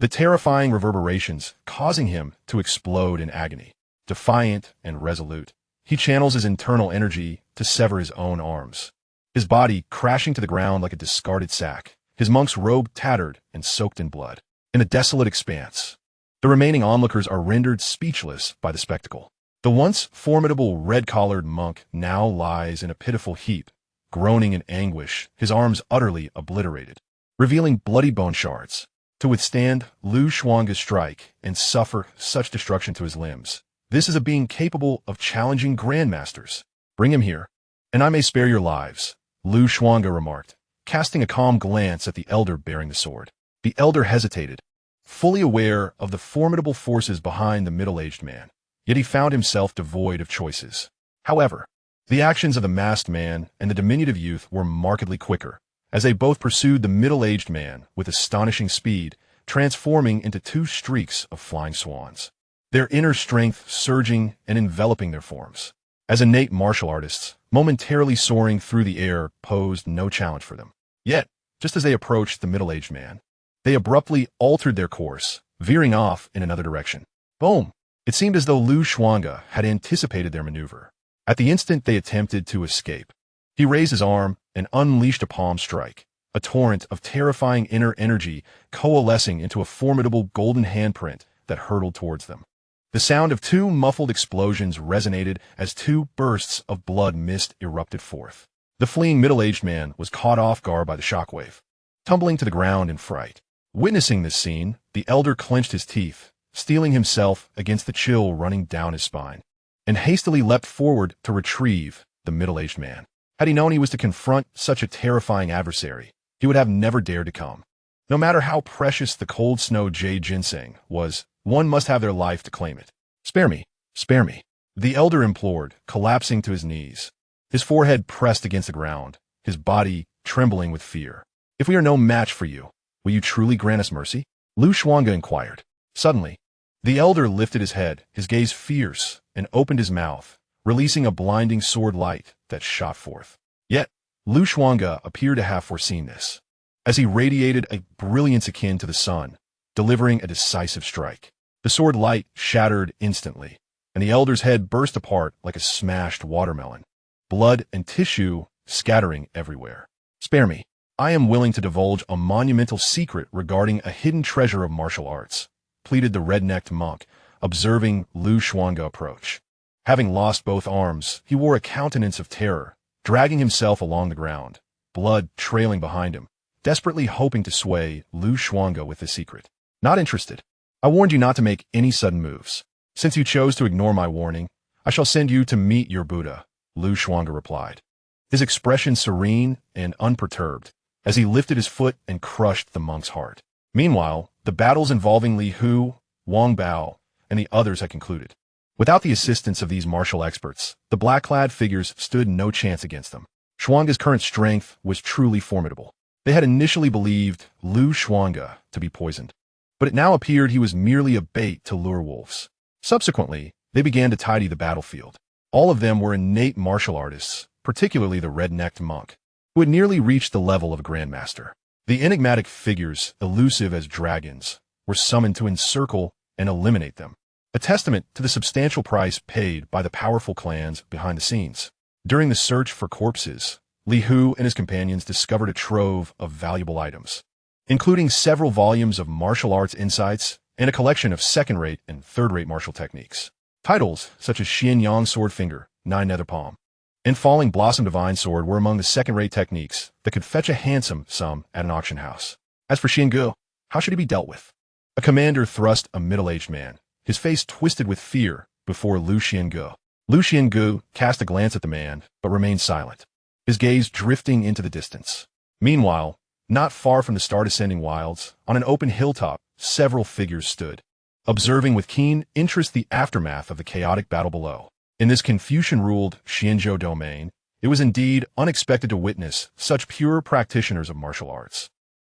the terrifying reverberations causing him to explode in agony. Defiant and resolute, he channels his internal energy to sever his own arms, his body crashing to the ground like a discarded sack, his monk's robe tattered and soaked in blood. In a desolate expanse, the remaining onlookers are rendered speechless by the spectacle. The once formidable red-collared monk now lies in a pitiful heap, groaning in anguish, his arms utterly obliterated, revealing bloody bone shards. To withstand Xuange's strike and suffer such destruction to his limbs, this is a being capable of challenging grandmasters. Bring him here, and I may spare your lives, Xuange remarked, casting a calm glance at the elder bearing the sword. The elder hesitated, fully aware of the formidable forces behind the middle-aged man, yet he found himself devoid of choices. However, the actions of the masked man and the diminutive youth were markedly quicker, as they both pursued the middle-aged man with astonishing speed, transforming into two streaks of flying swans, their inner strength surging and enveloping their forms. As innate martial artists, momentarily soaring through the air posed no challenge for them. Yet, just as they approached the middle-aged man, they abruptly altered their course, veering off in another direction. Boom! It seemed as though Xuange had anticipated their maneuver. At the instant they attempted to escape, he raised his arm and unleashed a palm strike, a torrent of terrifying inner energy coalescing into a formidable golden handprint that hurtled towards them. The sound of two muffled explosions resonated as two bursts of blood mist erupted forth. The fleeing middle-aged man was caught off guard by the shockwave, tumbling to the ground in fright. Witnessing this scene, the elder clenched his teeth, steeling himself against the chill running down his spine, and hastily leapt forward to retrieve the middle-aged man. Had he known he was to confront such a terrifying adversary, he would have never dared to come. No matter how precious the cold snow jade ginseng was, one must have their life to claim it. Spare me, spare me, the elder implored, collapsing to his knees, his forehead pressed against the ground, his body trembling with fear. If we are no match for you, will you truly grant us mercy? Xuange inquired. Suddenly, the elder lifted his head, his gaze fierce, and opened his mouth, releasing a blinding sword light that shot forth. Yet, Xuange appeared to have foreseen this, as he radiated a brilliance akin to the sun, delivering a decisive strike. The sword light shattered instantly, and the elder's head burst apart like a smashed watermelon, blood and tissue scattering everywhere. Spare me. I am willing to divulge a monumental secret regarding a hidden treasure of martial arts, pleaded the red-necked monk, observing Xuange approach. Having lost both arms, he wore a countenance of terror, dragging himself along the ground, blood trailing behind him, desperately hoping to sway Xuange with the secret. Not interested. I warned you not to make any sudden moves. Since you chose to ignore my warning, I shall send you to meet your Buddha, Xuange replied, his expression serene and unperturbed, as he lifted his foot and crushed the monk's heart. Meanwhile, the battles involving Li Hu, Wang Bao, and the others had concluded. Without the assistance of these martial experts, the black-clad figures stood no chance against them. Xuange's current strength was truly formidable. They had initially believed Xuange to be poisoned, but it now appeared he was merely a bait to lure wolves. Subsequently, they began to tidy the battlefield. All of them were innate martial artists, particularly the red-necked monk, who had nearly reached the level of a grandmaster. The enigmatic figures, elusive as dragons, were summoned to encircle and eliminate them, a testament to the substantial price paid by the powerful clans behind the scenes. During the search for corpses, Li Hu and his companions discovered a trove of valuable items, including several volumes of martial arts insights and a collection of second-rate and third-rate martial techniques. Titles such as Xianyang Sword Finger, Nine Nether Palm, and Falling Blossom Divine Sword were among the second-rate techniques that could fetch a handsome sum at an auction house. As for Xiangu, how should he be dealt with? A commander thrust a middle-aged man, his face twisted with fear, before Lu Xiangu cast a glance at the man, but remained silent, his gaze drifting into the distance. Meanwhile, not far from the star-descending wilds, on an open hilltop, several figures stood, observing with keen interest the aftermath of the chaotic battle below. In this Confucian-ruled Xianzhou domain, it was indeed unexpected to witness such pure practitioners of martial arts.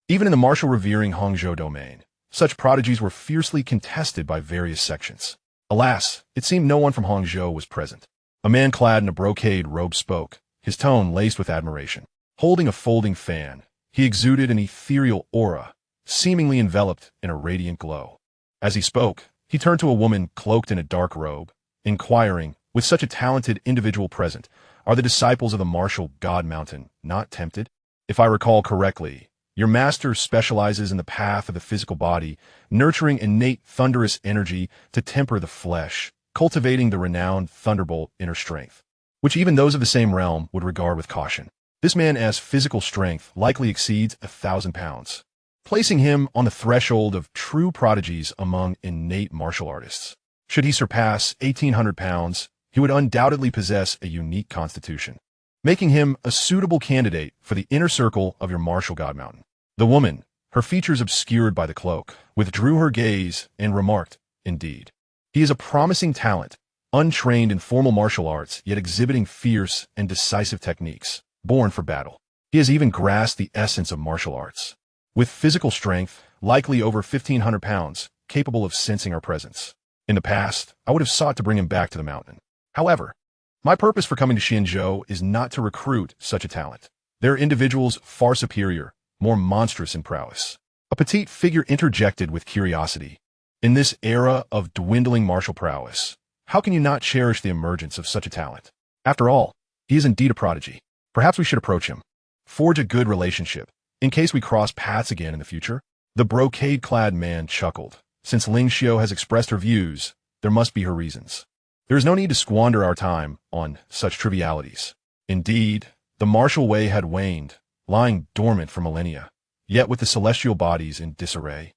Even in the martial-revering Hangzhou domain, such prodigies were fiercely contested by various sections. Alas, it seemed no one from Hangzhou was present. A man clad in a brocade robe spoke, his tone laced with admiration. Holding a folding fan, he exuded an ethereal aura, seemingly enveloped in a radiant glow. As he spoke, he turned to a woman cloaked in a dark robe, inquiring, with such a talented individual present, are the disciples of the martial god Mountain not tempted? If I recall correctly, your master specializes in the path of the physical body, nurturing innate thunderous energy to temper the flesh, cultivating the renowned thunderbolt inner strength, which even those of the same realm would regard with caution. This man's physical strength likely exceeds 1,000 pounds, placing him on the threshold of true prodigies among innate martial artists. Should he surpass 1,800 pounds, he would undoubtedly possess a unique constitution, making him a suitable candidate for the inner circle of your martial god Mountain. The woman, her features obscured by the cloak, withdrew her gaze and remarked, indeed, he is a promising talent, untrained in formal martial arts, yet exhibiting fierce and decisive techniques, born for battle. He has even grasped the essence of martial arts, with physical strength, likely over 1,500 pounds, capable of sensing our presence. In the past, I would have sought to bring him back to the mountain. However, my purpose for coming to Xianzhou is not to recruit such a talent. There are individuals far superior, more monstrous in prowess. A petite figure interjected with curiosity. In this era of dwindling martial prowess, how can you not cherish the emergence of such a talent? After all, he is indeed a prodigy. Perhaps we should approach him, forge a good relationship, in case we cross paths again in the future. The brocade-clad man chuckled. Since Ling Xiao has expressed her views, there must be her reasons. There is no need to squander our time on such trivialities. Indeed, the martial way had waned, lying dormant for millennia, yet with the celestial bodies in disarray.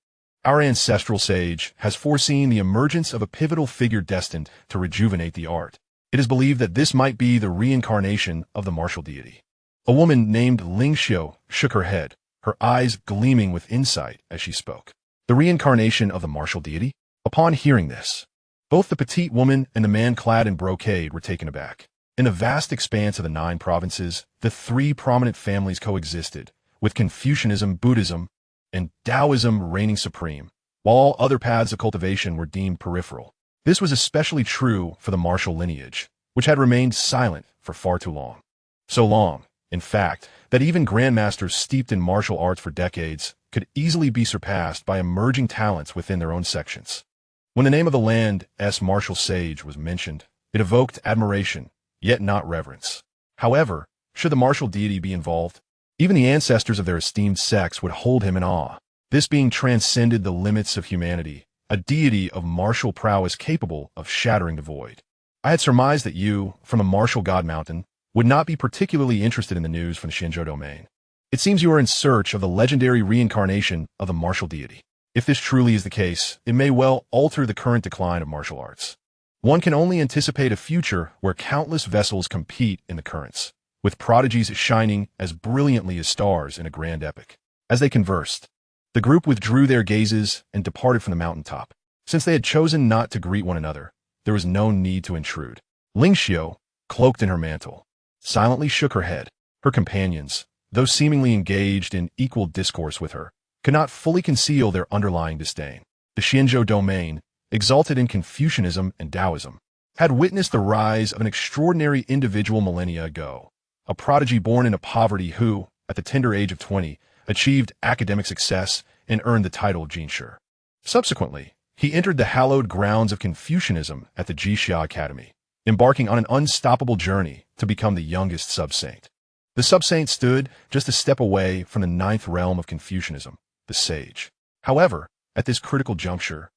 Our ancestral sage has foreseen the emergence of a pivotal figure destined to rejuvenate the art. It is believed that this might be the reincarnation of the martial deity. A woman named Xianxia shook her head, her eyes gleaming with insight as she spoke. The reincarnation of the martial deity? Upon hearing this, both the petite woman and the man clad in brocade were taken aback. In the vast expanse of the 9 provinces, the 3 prominent families coexisted, with Confucianism, Buddhism, and Taoism reigning supreme, while all other paths of cultivation were deemed peripheral. This was especially true for the martial lineage, which had remained silent for far too long. So long, in fact, that even grandmasters steeped in martial arts for decades could easily be surpassed by emerging talents within their own sections. When the name of the land's martial sage was mentioned, it evoked admiration, yet not reverence. However, should the martial deity be involved, even the ancestors of their esteemed sects would hold him in awe. This being transcended the limits of humanity, a deity of martial prowess capable of shattering the void. I had surmised that you, from the martial god mountain, would not be particularly interested in the news from the Xinzhou domain. It seems you are in search of the legendary reincarnation of the martial deity. If this truly is the case, it may well alter the current decline of martial arts. One can only anticipate a future where countless vessels compete in the currents, with prodigies shining as brilliantly as stars in a grand epic. As they conversed, the group withdrew their gazes and departed from the mountaintop. Since they had chosen not to greet one another, there was no need to intrude. Xianxia, cloaked in her mantle, silently shook her head. Her companions, though seemingly engaged in equal discourse with her, could not fully conceal their underlying disdain. The Xinzhou domain, exalted in Confucianism and Taoism, had witnessed the rise of an extraordinary individual millennia ago, a prodigy born into poverty who, at the tender age of 20, achieved academic success and earned the title of Xianxia. Subsequently, he entered the hallowed grounds of Confucianism at the Jixia Academy, embarking on an unstoppable journey to become the youngest sub-saint. The sub-saint stood just a step away from the 9th realm of Confucianism, the sage. However, at this critical juncture,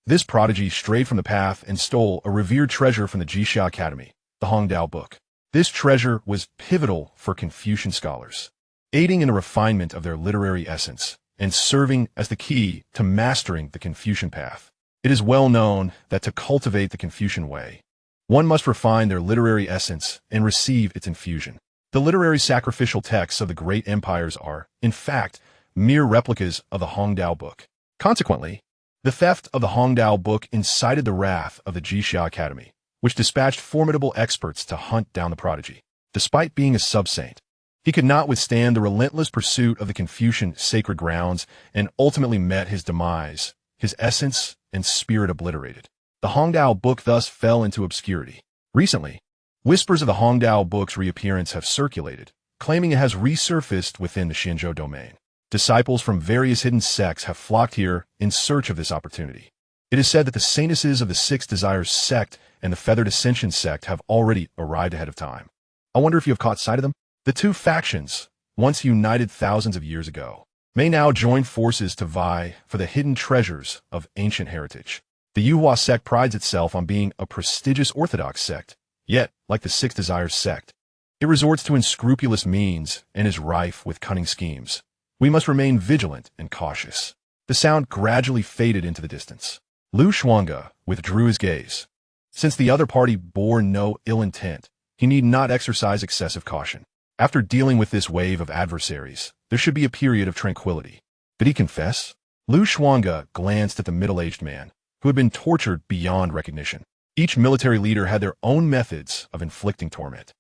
this prodigy strayed from the path and stole a revered treasure from the Jixia Academy, the Hongdao book. This treasure was pivotal for Confucian scholars, aiding in the refinement of their literary essence and serving as the key to mastering the Confucian path. It is well known that to cultivate the Confucian way, one must refine their literary essence and receive its infusion. The literary sacrificial texts of the great empires are, in fact, mere replicas of the Hongdao book. Consequently, the theft of the Hongdao book incited the wrath of the Jixia Academy, which dispatched formidable experts to hunt down the prodigy. Despite being a sub-saint, he could not withstand the relentless pursuit of the Confucian sacred grounds and ultimately met his demise, his essence and spirit obliterated. The Hongdao book thus fell into obscurity. Recently, whispers of the Hongdao book's reappearance have circulated, claiming it has resurfaced within the Xinzhou domain. Disciples from various hidden sects have flocked here in search of this opportunity. It is said that the saintesses of the Six Desires sect and the Feathered Ascension sect have already arrived ahead of time. I wonder if you have caught sight of them? The two factions, once united thousands of years ago, may now join forces to vie for the hidden treasures of ancient heritage. The Yuhua sect prides itself on being a prestigious orthodox sect, yet, like the Six Desires sect, it resorts to unscrupulous means and is rife with cunning schemes. We must remain vigilant and cautious. The sound gradually faded into the distance. Xuange withdrew his gaze. Since the other party bore no ill intent, he need not exercise excessive caution. After dealing with this wave of adversaries, there should be a period of tranquility. Did he confess? Xuange glanced at the middle-aged man, who had been tortured beyond recognition. Each military leader had their own methods of inflicting torment.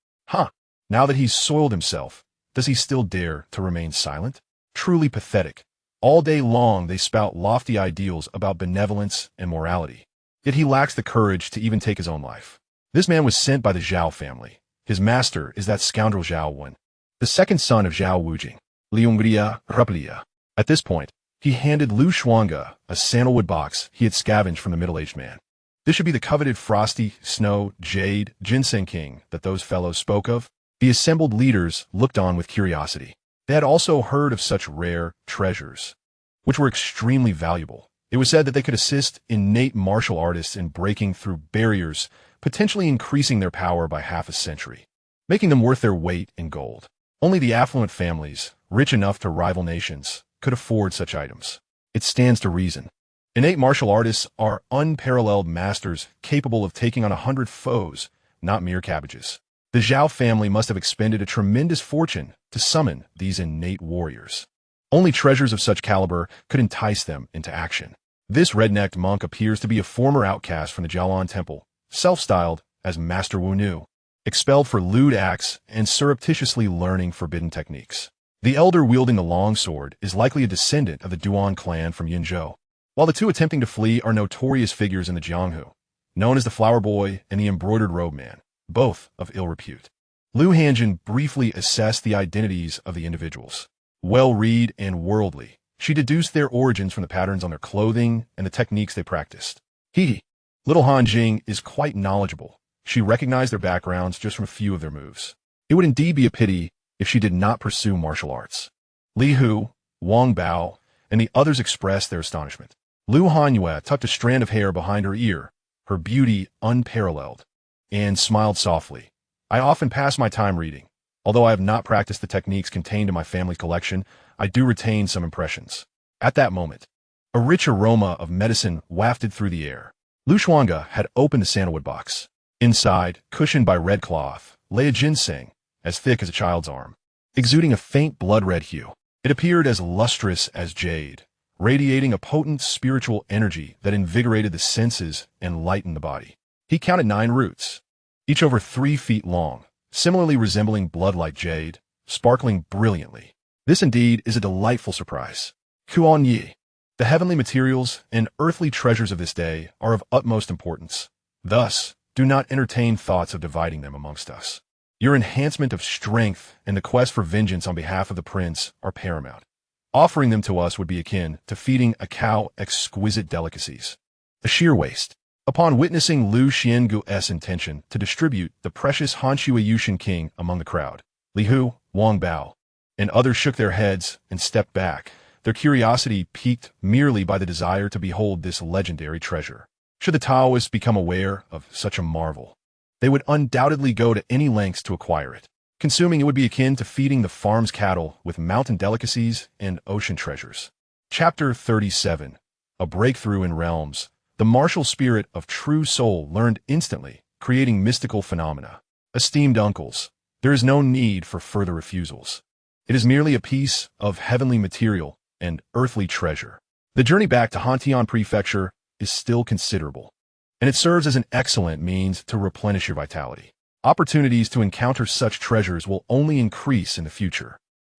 Now that he's soiled himself, does he still dare to remain silent? Truly pathetic. All day long they spout lofty ideals about benevolence and morality, yet he lacks the courage to even take his own life. This man was sent by the Zhao family. His master is that scoundrel Zhao Wen, the second son of Zhao Wujing, Liungria Rupelia. At this point, he handed Xuange a sandalwood box he had scavenged from the middle-aged man. This should be the coveted frosty, snow, jade, ginseng king that those fellows spoke of. The assembled leaders looked on with curiosity. They had also heard of such rare treasures, which were extremely valuable. It was said that they could assist innate martial artists in breaking through barriers, potentially increasing their power by half a century, making them worth their weight in gold. Only the affluent families, rich enough to rival nations, could afford such items. It stands to reason Innate martial artists are unparalleled masters capable of taking on 100 foes, not mere cabbages. The Zhao family must have expended a tremendous fortune to summon these innate warriors. Only treasures of such caliber could entice them into action. This red-necked monk appears to be a former outcast from the Jialan Temple, self-styled as Master Wu Nu, expelled for lewd acts and surreptitiously learning forbidden techniques. The elder wielding the long sword is likely a descendant of the Duan clan from Yinzhou, while the two attempting to flee are notorious figures in the Jianghu, known as the Flower Boy and the Embroidered Robe Man, both of ill repute. Lu Hanjin briefly assessed the identities of the individuals. Well-read and worldly, she deduced their origins from the patterns on their clothing and the techniques they practiced. Little Han Jing is quite knowledgeable. She recognized their backgrounds just from a few of their moves. It would indeed be a pity if she did not pursue martial arts. Li Hu, Wang Bao, and the others expressed their astonishment. Lu Hanyue tucked a strand of hair behind her ear, her beauty unparalleled, and smiled softly. I often pass my time reading. Although I have not practiced the techniques contained in my family collection, I do retain some impressions. At that moment, a rich aroma of medicine wafted through the air. Lu Xuange had opened the sandalwood box. Inside, cushioned by red cloth, lay a ginseng, as thick as a child's arm, exuding a faint blood-red hue. It appeared as lustrous as jade, radiating a potent spiritual energy that invigorated the senses and lightened the body. He counted 9 roots, each over 3 feet long, similarly resembling blood like jade, sparkling brilliantly. This indeed is a delightful surprise. Xuange. The heavenly materials and earthly treasures of this day are of utmost importance. Thus, do not entertain thoughts of dividing them amongst us. Your enhancement of strength and the quest for vengeance on behalf of the prince are paramount. Offering them to us would be akin to feeding a cow exquisite delicacies. A sheer waste. Upon witnessing Lu Xiangu's intention to distribute the precious Hanshui Yushin king among the crowd, Li Hu, Wang Bao, and others shook their heads and stepped back, their curiosity piqued merely by the desire to behold this legendary treasure. Should the Taoists become aware of such a marvel, they would undoubtedly go to any lengths to acquire it. Consuming it would be akin to feeding the farm's cattle with mountain delicacies and ocean treasures. Chapter 37. A Breakthrough in Realms. The martial spirit of true soul learned instantly, creating mystical phenomena. Esteemed uncles, there is no need for further refusals. It is merely a piece of heavenly material and earthly treasure. The journey back to Hantian Prefecture is still considerable, and it serves as an excellent means to replenish your vitality. Opportunities to encounter such treasures will only increase in the future.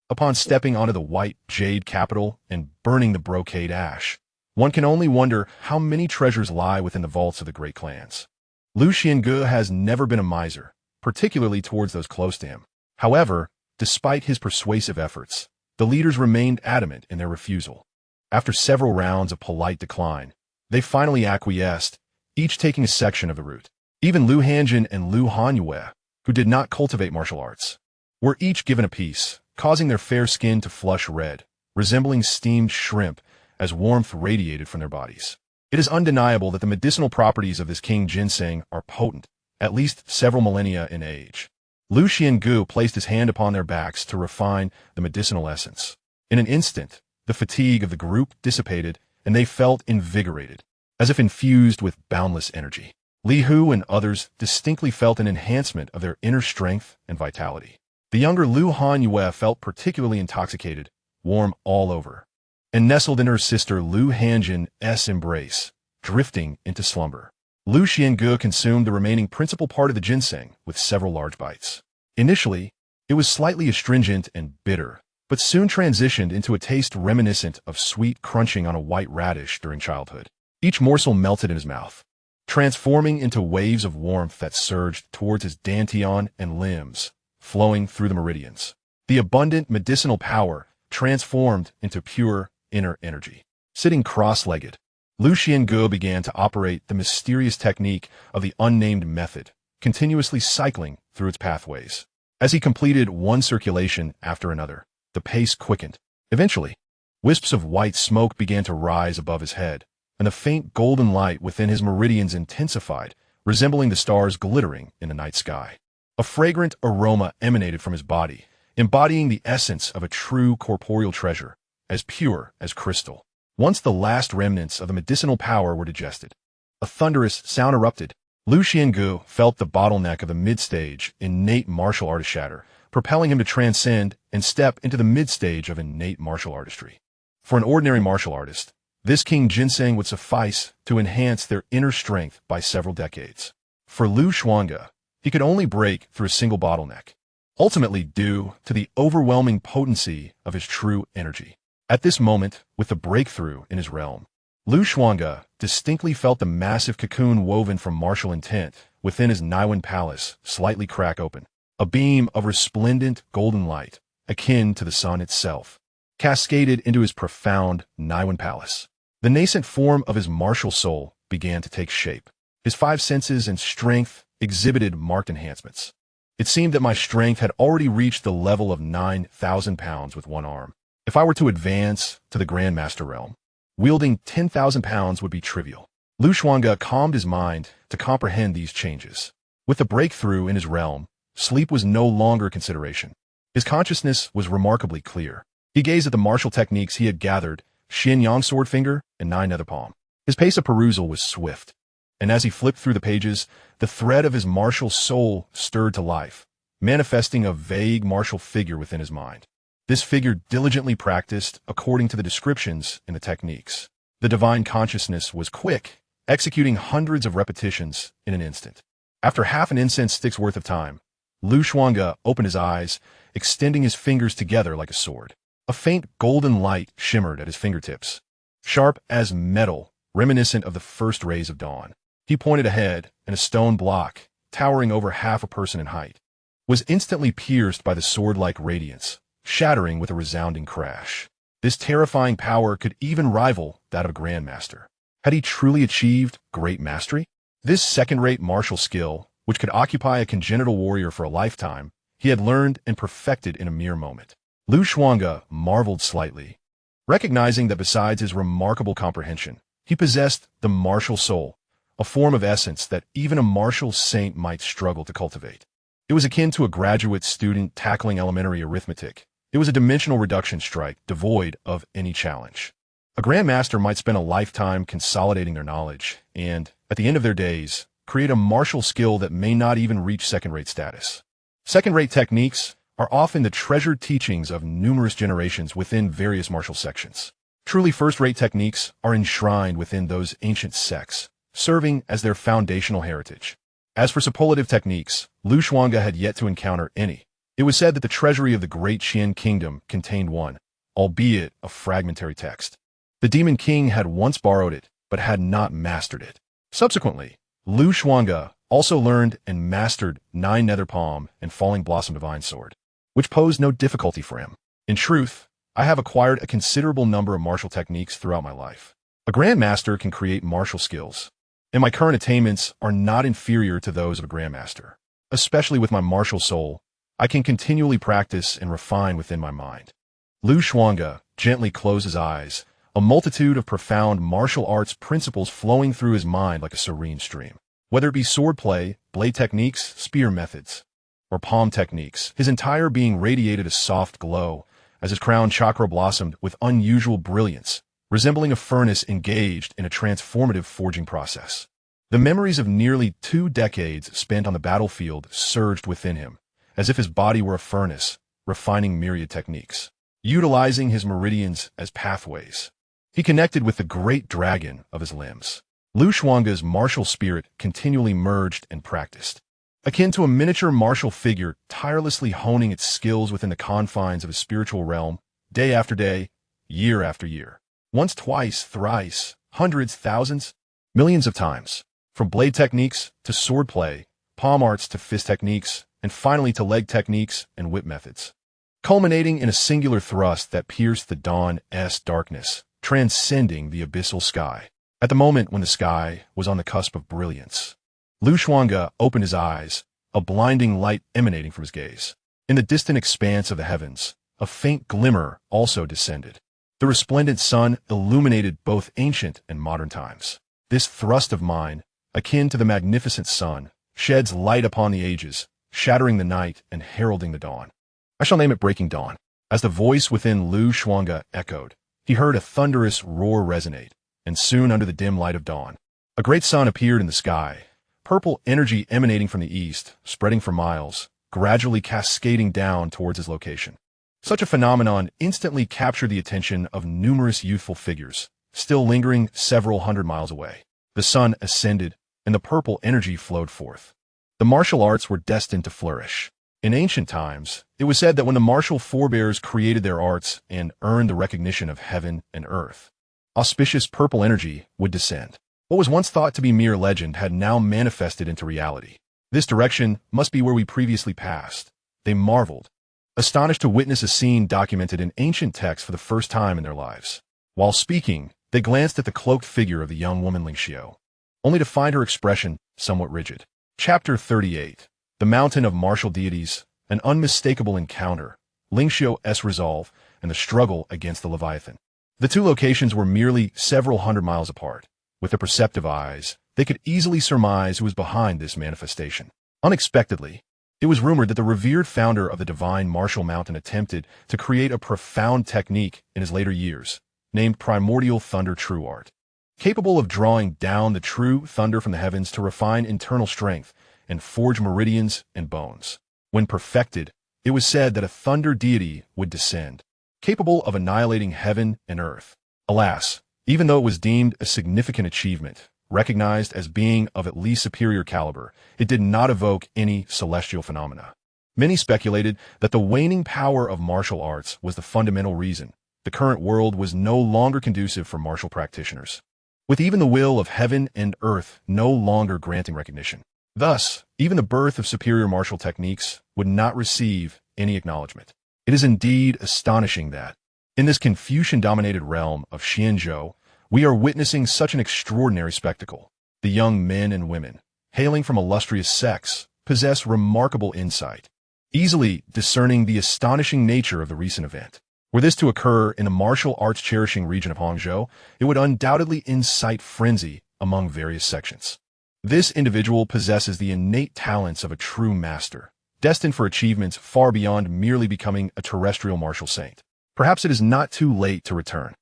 Upon stepping onto the white jade capital and burning the brocade ash, one can only wonder how many treasures lie within the vaults of the great clans. Lu Xiange has never been a miser, particularly towards those close to him. However, despite his persuasive efforts, the leaders remained adamant in their refusal. After several rounds of polite decline, they finally acquiesced, each taking a section of the route. Even Lu Hanjin and Lu Hanyue, who did not cultivate martial arts, were each given a piece, causing their fair skin to flush red, resembling steamed shrimp as warmth radiated from their bodies. It is undeniable that the medicinal properties of this king ginseng are potent, at least several millennia in age. Lu Xiangu placed his hand upon their backs to refine the medicinal essence. In an instant, the fatigue of the group dissipated, and they felt invigorated, as if infused with boundless energy. Li Hu and others distinctly felt an enhancement of their inner strength and vitality. The younger Lu Hanyue felt particularly intoxicated, warm all over, and nestled in her sister Lu Hanjin's embrace, drifting into slumber. Lu Xiange consumed the remaining principal part of the ginseng with several large bites. Initially, it was slightly astringent and bitter, but soon transitioned into a taste reminiscent of sweet crunching on a white radish during childhood. Each morsel melted in his mouth, transforming into waves of warmth that surged towards his dantian and limbs, flowing through the meridians. The abundant medicinal power transformed into pure inner energy. Sitting cross-legged, Lu Xiange began to operate the mysterious technique of the unnamed method, continuously cycling through its pathways. As he completed one circulation after another, the pace quickened. Eventually, wisps of white smoke began to rise above his head, and the faint golden light within his meridians intensified, resembling the stars glittering in the night sky. A fragrant aroma emanated from his body, embodying the essence of a true corporeal treasure, as pure as crystal. Once the last remnants of the medicinal power were digested, a thunderous sound erupted. Lu Xiangu felt the bottleneck of the mid-stage innate martial artist shatter, propelling him to transcend and step into the mid-stage of innate martial artistry. For an ordinary martial artist, this King Ginseng would suffice to enhance their inner strength by several decades. For Lu Xuange, he could only break through a single bottleneck, ultimately due to the overwhelming potency of his true energy. At this moment, with the breakthrough in his realm, Lu Xuange distinctly felt the massive cocoon woven from martial intent within his Niwen palace slightly crack open. A beam of resplendent golden light, akin to the sun itself, cascaded into his profound Niwen palace. The nascent form of his martial soul began to take shape. His five senses and strength exhibited marked enhancements. It seemed that my strength had already reached the level of 9,000 pounds with one arm. If I were to advance to the Grandmaster realm, wielding 10,000 pounds would be trivial. Lu Xuange calmed his mind to comprehend these changes. With the breakthrough in his realm, sleep was no longer a consideration. His consciousness was remarkably clear. He gazed at the martial techniques he had gathered, Xianyang sword finger and 9 nether palm. His pace of perusal was swift, and as he flipped through the pages, the thread of his martial soul stirred to life, manifesting a vague martial figure within his mind. This figure diligently practiced according to the descriptions in the techniques. The divine consciousness was quick, executing hundreds of repetitions in an instant. After half an incense stick's worth of time, Lu Xuange opened his eyes, extending his fingers together like a sword. A faint golden light shimmered at his fingertips, sharp as metal, reminiscent of the first rays of dawn. He pointed ahead, and a stone block, towering over half a person in height, was instantly pierced by the sword-like radiance, shattering with a resounding crash. This terrifying power could even rival that of a grandmaster. Had he truly achieved great mastery? This second-rate martial skill, which could occupy a congenital warrior for a lifetime, he had learned and perfected in a mere moment. Lu Xuange marveled slightly, recognizing that besides his remarkable comprehension, he possessed the martial soul, a form of essence that even a martial saint might struggle to cultivate. It was akin to a graduate student tackling elementary arithmetic. It was a dimensional reduction strike, devoid of any challenge. A grandmaster might spend a lifetime consolidating their knowledge, and, at the end of their days, create a martial skill that may not even reach second-rate status. Second-rate techniques are often the treasured teachings of numerous generations within various martial sections. Truly first-rate techniques are enshrined within those ancient sects, serving as their foundational heritage. As for superlative techniques, Lu Xuange had yet to encounter any. It was said that the treasury of the Great Qian Kingdom contained one, albeit a fragmentary text. The Demon King had once borrowed it, but had not mastered it. Subsequently, Lu Xuange also learned and mastered 9 nether palm and falling blossom divine sword, which posed no difficulty for him. In truth, I have acquired a considerable number of martial techniques throughout my life. A grandmaster can create martial skills, and my current attainments are not inferior to those of a grandmaster. Especially with my martial soul, I can continually practice and refine within my mind. Lu Xuange gently closed his eyes, a multitude of profound martial arts principles flowing through his mind like a serene stream. Whether it be swordplay, blade techniques, spear methods, or palm techniques, his entire being radiated a soft glow as his crown chakra blossomed with unusual brilliance, resembling a furnace engaged in a transformative forging process. The memories of nearly 2 decades spent on the battlefield surged within him, as if his body were a furnace, refining myriad techniques. Utilizing his meridians as pathways, he connected with the great dragon of his limbs. Lu Xuange's martial spirit continually merged and practiced, akin to a miniature martial figure tirelessly honing its skills within the confines of his spiritual realm, day after day, year after year. Once, twice, thrice, hundreds, thousands, millions of times. From blade techniques to swordplay, palm arts to fist techniques, and finally to leg techniques and whip methods, culminating in a singular thrust that pierced the dawn's darkness, transcending the abyssal sky. At the moment when the sky was on the cusp of brilliance, Lu Xuange opened his eyes, a blinding light emanating from his gaze. In the distant expanse of the heavens, a faint glimmer also descended. The resplendent sun illuminated both ancient and modern times. This thrust of mine, akin to the magnificent sun, sheds light upon the ages, shattering the night and heralding the dawn. I shall name it Breaking Dawn. As the voice within Lu Xuange echoed, he heard a thunderous roar resonate, and soon under the dim light of dawn, a great sun appeared in the sky, purple energy emanating from the east, spreading for miles, gradually cascading down towards his location. Such a phenomenon instantly captured the attention of numerous youthful figures, still lingering several hundred miles away. The sun ascended, and the purple energy flowed forth. The martial arts were destined to flourish. In ancient times, it was said that when the martial forebears created their arts and earned the recognition of heaven and earth, auspicious purple energy would descend. What was once thought to be mere legend had now manifested into reality. This direction must be where we previously passed. They marveled, astonished to witness a scene documented in ancient texts for the first time in their lives. While speaking, they glanced at the cloaked figure of the young woman Xianxia, only to find her expression somewhat rigid. Chapter 38. The Mountain of Martial Deities, an unmistakable encounter, Xianxia's resolve, and the struggle against the Leviathan. The two locations were merely several hundred miles apart. With their perceptive eyes, they could easily surmise who was behind this manifestation. Unexpectedly, it was rumored that the revered founder of the divine martial mountain attempted to create a profound technique in his later years, named primordial thunder true art, capable of drawing down the true thunder from the heavens to refine internal strength and forge meridians and bones. When perfected, it was said that a thunder deity would descend, capable of annihilating heaven and earth. Alas, even though it was deemed a significant achievement, recognized as being of at least superior caliber, it did not evoke any celestial phenomena. Many speculated that the waning power of martial arts was the fundamental reason the current world was no longer conducive for martial practitioners, with even the will of heaven and earth no longer granting recognition. Thus, even the birth of superior martial techniques would not receive any acknowledgement. It is indeed astonishing that, in this Confucian-dominated realm of Xianzhou, we are witnessing such an extraordinary spectacle. The young men and women, hailing from illustrious sects, possess remarkable insight, easily discerning the astonishing nature of the recent event. Were this to occur in the martial arts-cherishing region of Hangzhou, it would undoubtedly incite frenzy among various sections. This individual possesses the innate talents of a true master, destined for achievements far beyond merely becoming a terrestrial martial saint. Perhaps it is not too late to return.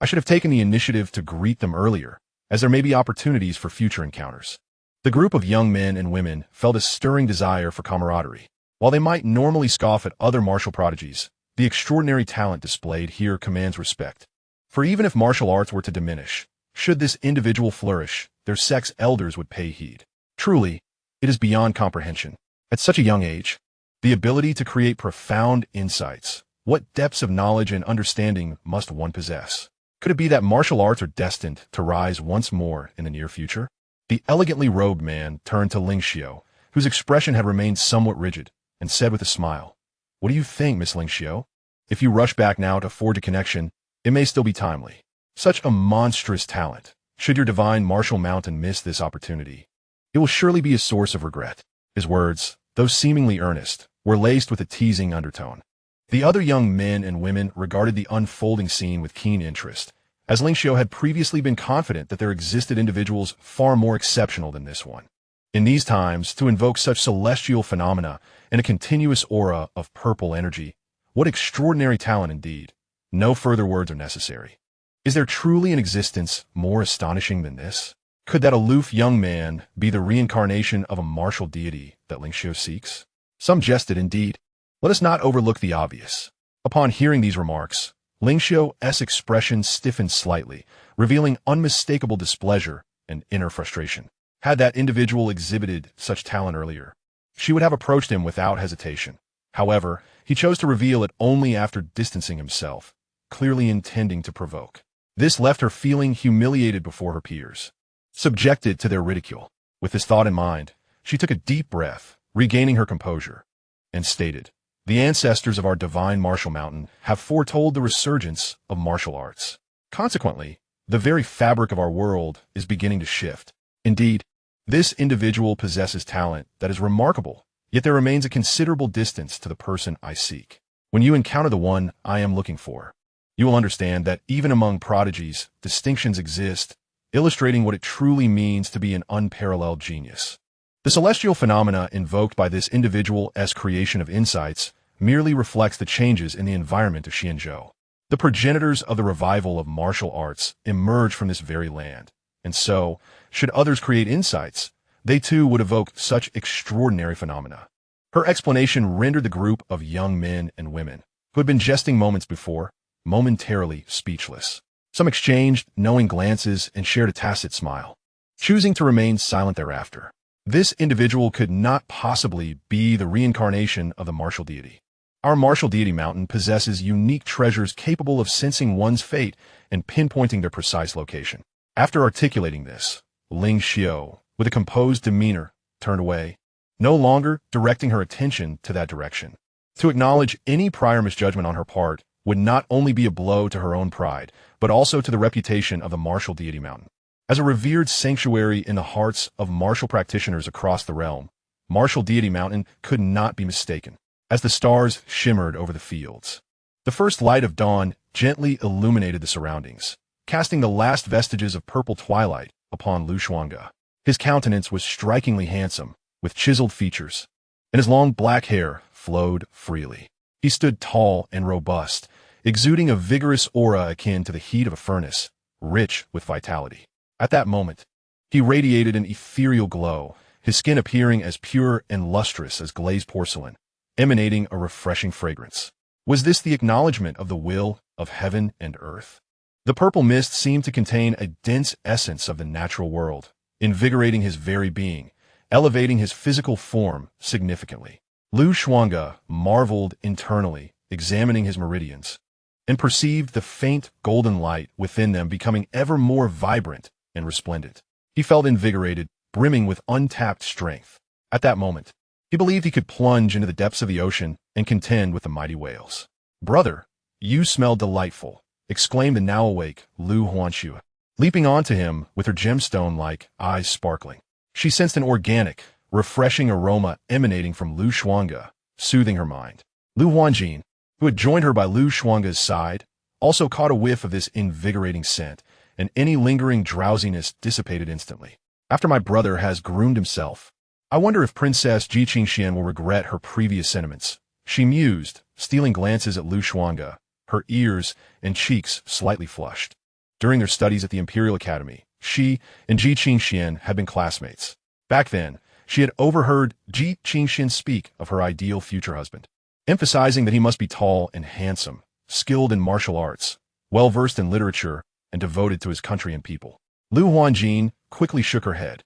I should have taken the initiative to greet them earlier, as there may be opportunities for future encounters. The group of young men and women felt a stirring desire for camaraderie. While they might normally scoff at other martial prodigies, the extraordinary talent displayed here commands respect. For even if martial arts were to diminish, should this individual flourish, their sex elders would pay heed. Truly, it is beyond comprehension. At such a young age, the ability to create profound insights, what depths of knowledge and understanding must one possess? Could it be that martial arts are destined to rise once more in the near future? The elegantly robed man turned to Xianxia, whose expression had remained somewhat rigid, and said with a smile, "What do you think, Miss Xianxia? If you rush back now to forge a connection, it may still be timely. Such a monstrous talent. Should your divine martial mountain miss this opportunity, it will surely be a source of regret." His words, though seemingly earnest, were laced with a teasing undertone. The other young men and women regarded the unfolding scene with keen interest, as Xianxia had previously been confident that there existed individuals far more exceptional than this one. In these times, to invoke such celestial phenomena and a continuous aura of purple energy, what extraordinary talent indeed. No further words are necessary. Is there truly an existence more astonishing than this? Could that aloof young man be the reincarnation of a martial deity that Xianxia seeks? Some jested indeed. Let us not overlook the obvious. Upon hearing these remarks, Xianxia's expression stiffened slightly, revealing unmistakable displeasure and inner frustration. Had that individual exhibited such talent earlier, she would have approached him without hesitation. However, he chose to reveal it only after distancing himself, clearly intending to provoke. This left her feeling humiliated before her peers, subjected to their ridicule. With this thought in mind, she took a deep breath, regaining her composure, and stated, "The ancestors of our divine martial mountain have foretold the resurgence of martial arts. Consequently, the very fabric of our world is beginning to shift. Indeed, this individual possesses talent that is remarkable, yet there remains a considerable distance to the person I seek. When you encounter the one I am looking for, you will understand that even among prodigies, distinctions exist, illustrating what it truly means to be an unparalleled genius." The celestial phenomena invoked by this individual's creation of insights merely reflects the changes in the environment of Xianzhou. The progenitors of the revival of martial arts emerge from this very land, and so, should others create insights, they too would evoke such extraordinary phenomena. Her explanation rendered the group of young men and women, who had been jesting moments before, momentarily speechless. Some exchanged knowing glances and shared a tacit smile, choosing to remain silent thereafter. This individual could not possibly be the reincarnation of the martial deity. Our martial deity mountain possesses unique treasures capable of sensing one's fate and pinpointing their precise location. After articulating this, Ling Xiao, with a composed demeanor, turned away, no longer directing her attention to that direction. To acknowledge any prior misjudgment on her part would not only be a blow to her own pride, but also to the reputation of the martial deity mountain. As a revered sanctuary in the hearts of martial practitioners across the realm, martial deity mountain could not be mistaken. As the stars shimmered over the fields, the first light of dawn gently illuminated the surroundings, casting the last vestiges of purple twilight upon Xuange. His countenance was strikingly handsome, with chiseled features, and his long black hair flowed freely. He stood tall and robust, exuding a vigorous aura akin to the heat of a furnace, rich with vitality. At that moment, he radiated an ethereal glow, his skin appearing as pure and lustrous as glazed porcelain, emanating a refreshing fragrance. Was this the acknowledgment of the will of heaven and earth? The purple mist seemed to contain a dense essence of the natural world, invigorating his very being, elevating his physical form significantly. Xuange marveled internally, examining his meridians, and perceived the faint golden light within them becoming ever more vibrant and resplendent. He felt invigorated, brimming with untapped strength. At that moment, he believed he could plunge into the depths of the ocean and contend with the mighty whales. "Brother, you smell delightful," exclaimed the now-awake Xuange, leaping onto him with her gemstone-like eyes sparkling. She sensed an organic, refreshing aroma emanating from Xuange, soothing her mind. Xuange, who had joined her by Xuange's side, also caught a whiff of this invigorating scent, and any lingering drowsiness dissipated instantly. "After my brother has groomed himself, I wonder if Princess Xianxia will regret her previous sentiments," she mused, stealing glances at Xuange, her ears and cheeks slightly flushed. During their studies at the Imperial Academy, she and Xianxia had been classmates. Back then, she had overheard Xianxia speak of her ideal future husband, emphasizing that he must be tall and handsome, skilled in martial arts, well-versed in literature, and devoted to his country and people. Xuange quickly shook her head,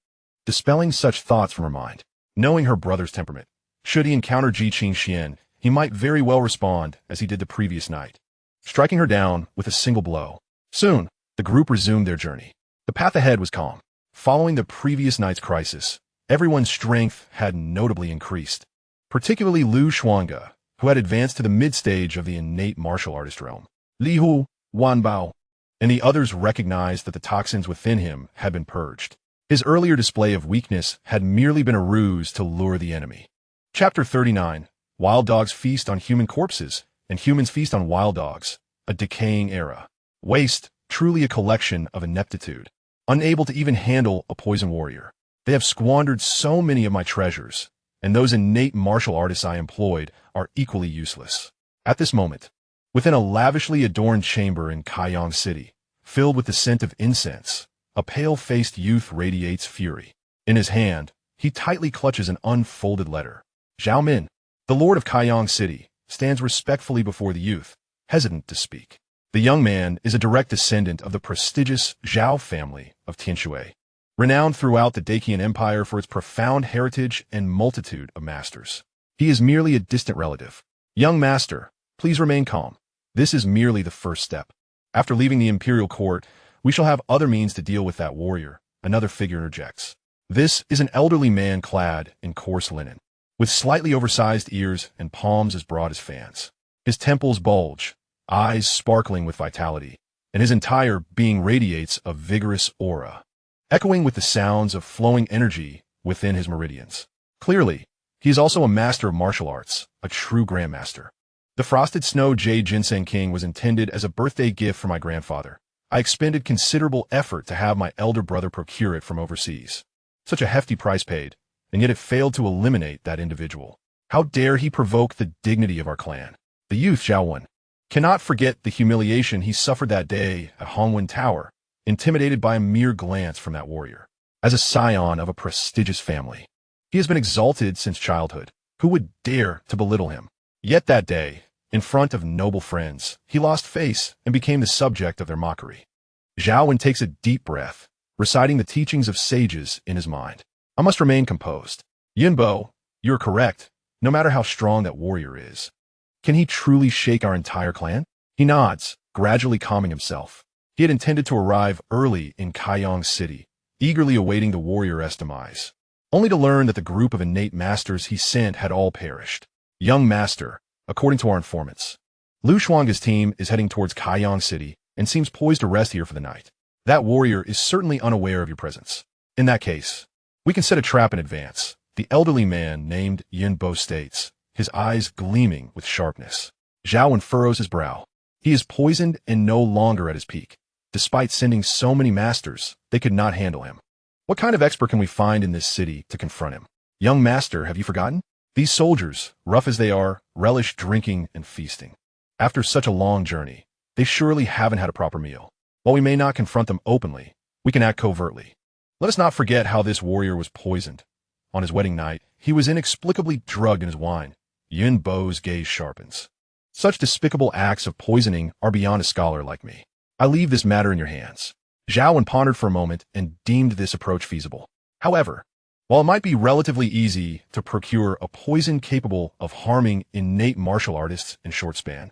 dispelling such thoughts from her mind. Knowing her brother's temperament, should he encounter Xianxia, he might very well respond as he did the previous night, striking her down with a single blow. Soon, the group resumed their journey. The path ahead was calm. Following the previous night's crisis, everyone's strength had notably increased, particularly Xuange, who had advanced to the mid-stage of the innate martial artist realm. Li Hu, Wan Bao, and the others recognized that the toxins within him had been purged. His earlier display of weakness had merely been a ruse to lure the enemy. Chapter 39. Wild dogs feast on human corpses, and humans feast on wild dogs. A decaying era. Waste, truly a collection of ineptitude. Unable to even handle a poison warrior. They have squandered so many of my treasures, and those innate martial artists I employed are equally useless. At this moment, within a lavishly adorned chamber in Kayang City, filled with the scent of incense, a pale-faced youth radiates fury. In his hand, he tightly clutches an unfolded letter. Zhao Min, the lord of Kayang City, stands respectfully before the youth, hesitant to speak. The young man is a direct descendant of the prestigious Zhao family of Tianshui, renowned throughout the Dacian Empire for its profound heritage and multitude of masters. He is merely a distant relative. "Young master, please remain calm. This is merely the first step. After leaving the imperial court, we shall have other means to deal with that warrior," another figure interjects. This is an elderly man clad in coarse linen, with slightly oversized ears and palms as broad as fans. His temples bulge, eyes sparkling with vitality, and his entire being radiates a vigorous aura, echoing with the sounds of flowing energy within his meridians. Clearly, he is also a master of martial arts, a true grandmaster. "The Frosted Snow Jade Ginseng King was intended as a birthday gift for my grandfather. I expended considerable effort to have my elder brother procure it from overseas. Such a hefty price paid, and yet it failed to eliminate that individual. How dare he provoke the dignity of our clan?" The youth Zhao Wen, cannot forget the humiliation he suffered that day at Hongwen Tower, intimidated by a mere glance from that warrior. As a scion of a prestigious family, he has been exalted since childhood. Who would dare to belittle him? Yet that day, in front of noble friends, he lost face and became the subject of their mockery. Xiaowen takes a deep breath, reciting the teachings of sages in his mind. I must remain composed. Yinbo, you're correct, no matter how strong that warrior is. Can he truly shake our entire clan? He nods, gradually calming himself. He had intended to arrive early in Qian City, eagerly awaiting the warrior's demise, only to learn that the group of innate masters he sent had all perished. Young master, according to our informants, Xuange's team is heading towards Qian City and seems poised to rest here for the night. That warrior is certainly unaware of your presence. In that case, we can set a trap in advance, the elderly man named Yinbo states, his eyes gleaming with sharpness. Xiaowen furrows his brow. He is poisoned and no longer at his peak. Despite sending so many masters, they could not handle him. What kind of expert can we find in this city to confront him? Young master, have you forgotten? These soldiers, rough as they are, relish drinking and feasting. After such a long journey, they surely haven't had a proper meal. While we may not confront them openly, we can act covertly. Let us not forget how this warrior was poisoned. On his wedding night, he was inexplicably drugged in his wine. Yinbo's gaze sharpens. Such despicable acts of poisoning are beyond a scholar like me. I leave this matter in your hands. Xiaowen pondered for a moment and deemed this approach feasible. However, while it might be relatively easy to procure a poison capable of harming innate martial artists in short span,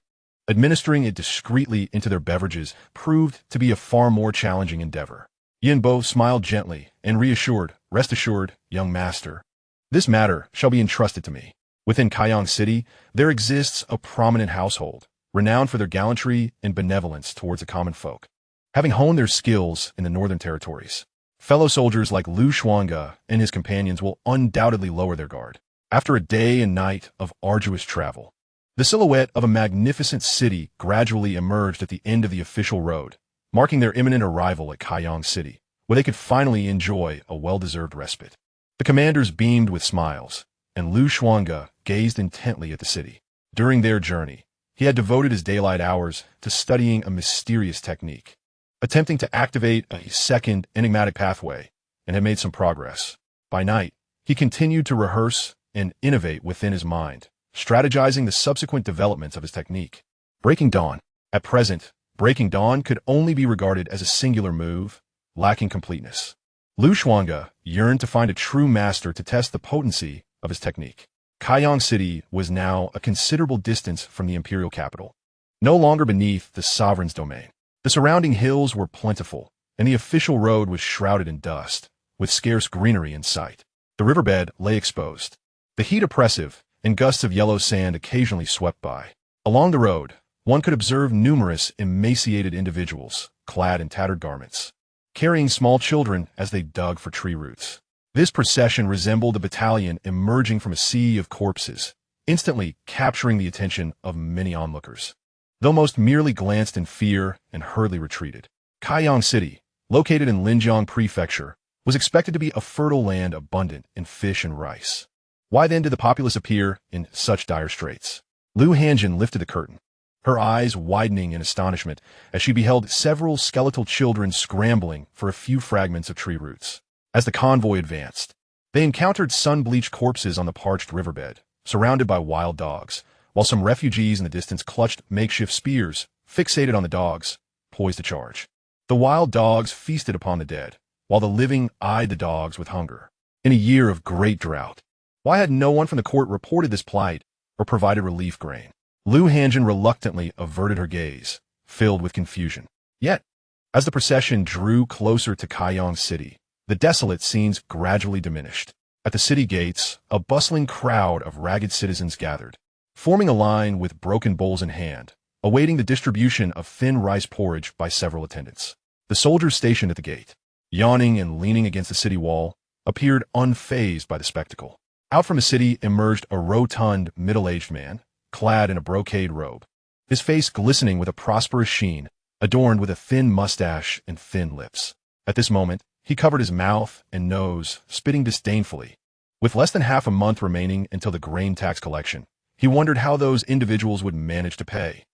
administering it discreetly into their beverages proved to be a far more challenging endeavor. Yinbo smiled gently and reassured, "Rest assured, young master, this matter shall be entrusted to me. Within Qian City, there exists a prominent household, renowned for their gallantry and benevolence towards the common folk. Having honed their skills in the northern territories, fellow soldiers like Xuange and his companions will undoubtedly lower their guard. After a day and night of arduous travel, the silhouette of a magnificent city gradually emerged at the end of the official road, marking their imminent arrival at Qian City, where they could finally enjoy a well-deserved respite. The commanders beamed with smiles, and Xuange gazed intently at the city. During their journey, he had devoted his daylight hours to studying a mysterious technique, attempting to activate a second enigmatic pathway, and had made some progress. By night, he continued to rehearse and innovate within his mind, strategizing the subsequent developments of his technique. Breaking Dawn. At present, Breaking Dawn could only be regarded as a singular move, lacking completeness. Xuange yearned to find a true master to test the potency of his technique. Qian City was now a considerable distance from the imperial capital, no longer beneath the sovereign's domain. The surrounding hills were plentiful, and the official road was shrouded in dust, with scarce greenery in sight. The riverbed lay exposed, the heat oppressive, and gusts of yellow sand occasionally swept by. Along the road, one could observe numerous emaciated individuals, clad in tattered garments, carrying small children as they dug for tree roots. This procession resembled a battalion emerging from a sea of corpses, instantly capturing the attention of many onlookers. Though most merely glanced in fear and hurriedly retreated. Qian City, located in Linjiang Prefecture, was expected to be a fertile land abundant in fish and rice. Why then did the populace appear in such dire straits? Lu Hanjin lifted the curtain, her eyes widening in astonishment as she beheld several skeletal children scrambling for a few fragments of tree roots. As the convoy advanced, they encountered sun-bleached corpses on the parched riverbed, surrounded by wild dogs, while some refugees in the distance clutched makeshift spears, fixated on the dogs, poised to charge. The wild dogs feasted upon the dead, while the living eyed the dogs with hunger. In a year of great drought, why had no one from the court reported this plight or provided relief grain? Lu Hanjin reluctantly averted her gaze, filled with confusion. Yet, as the procession drew closer to Qian City, the desolate scenes gradually diminished. At the city gates, a bustling crowd of ragged citizens gathered, forming a line with broken bowls in hand, awaiting the distribution of thin rice porridge by several attendants. The soldiers stationed at the gate, yawning and leaning against the city wall, appeared unfazed by the spectacle. Out from the city emerged a rotund, middle-aged man, clad in a brocade robe, his face glistening with a prosperous sheen, adorned with a thin mustache and thin lips. At this moment, he covered his mouth and nose, spitting disdainfully. With less than half a month remaining until the grain tax collection, he wondered how those individuals would manage to pay.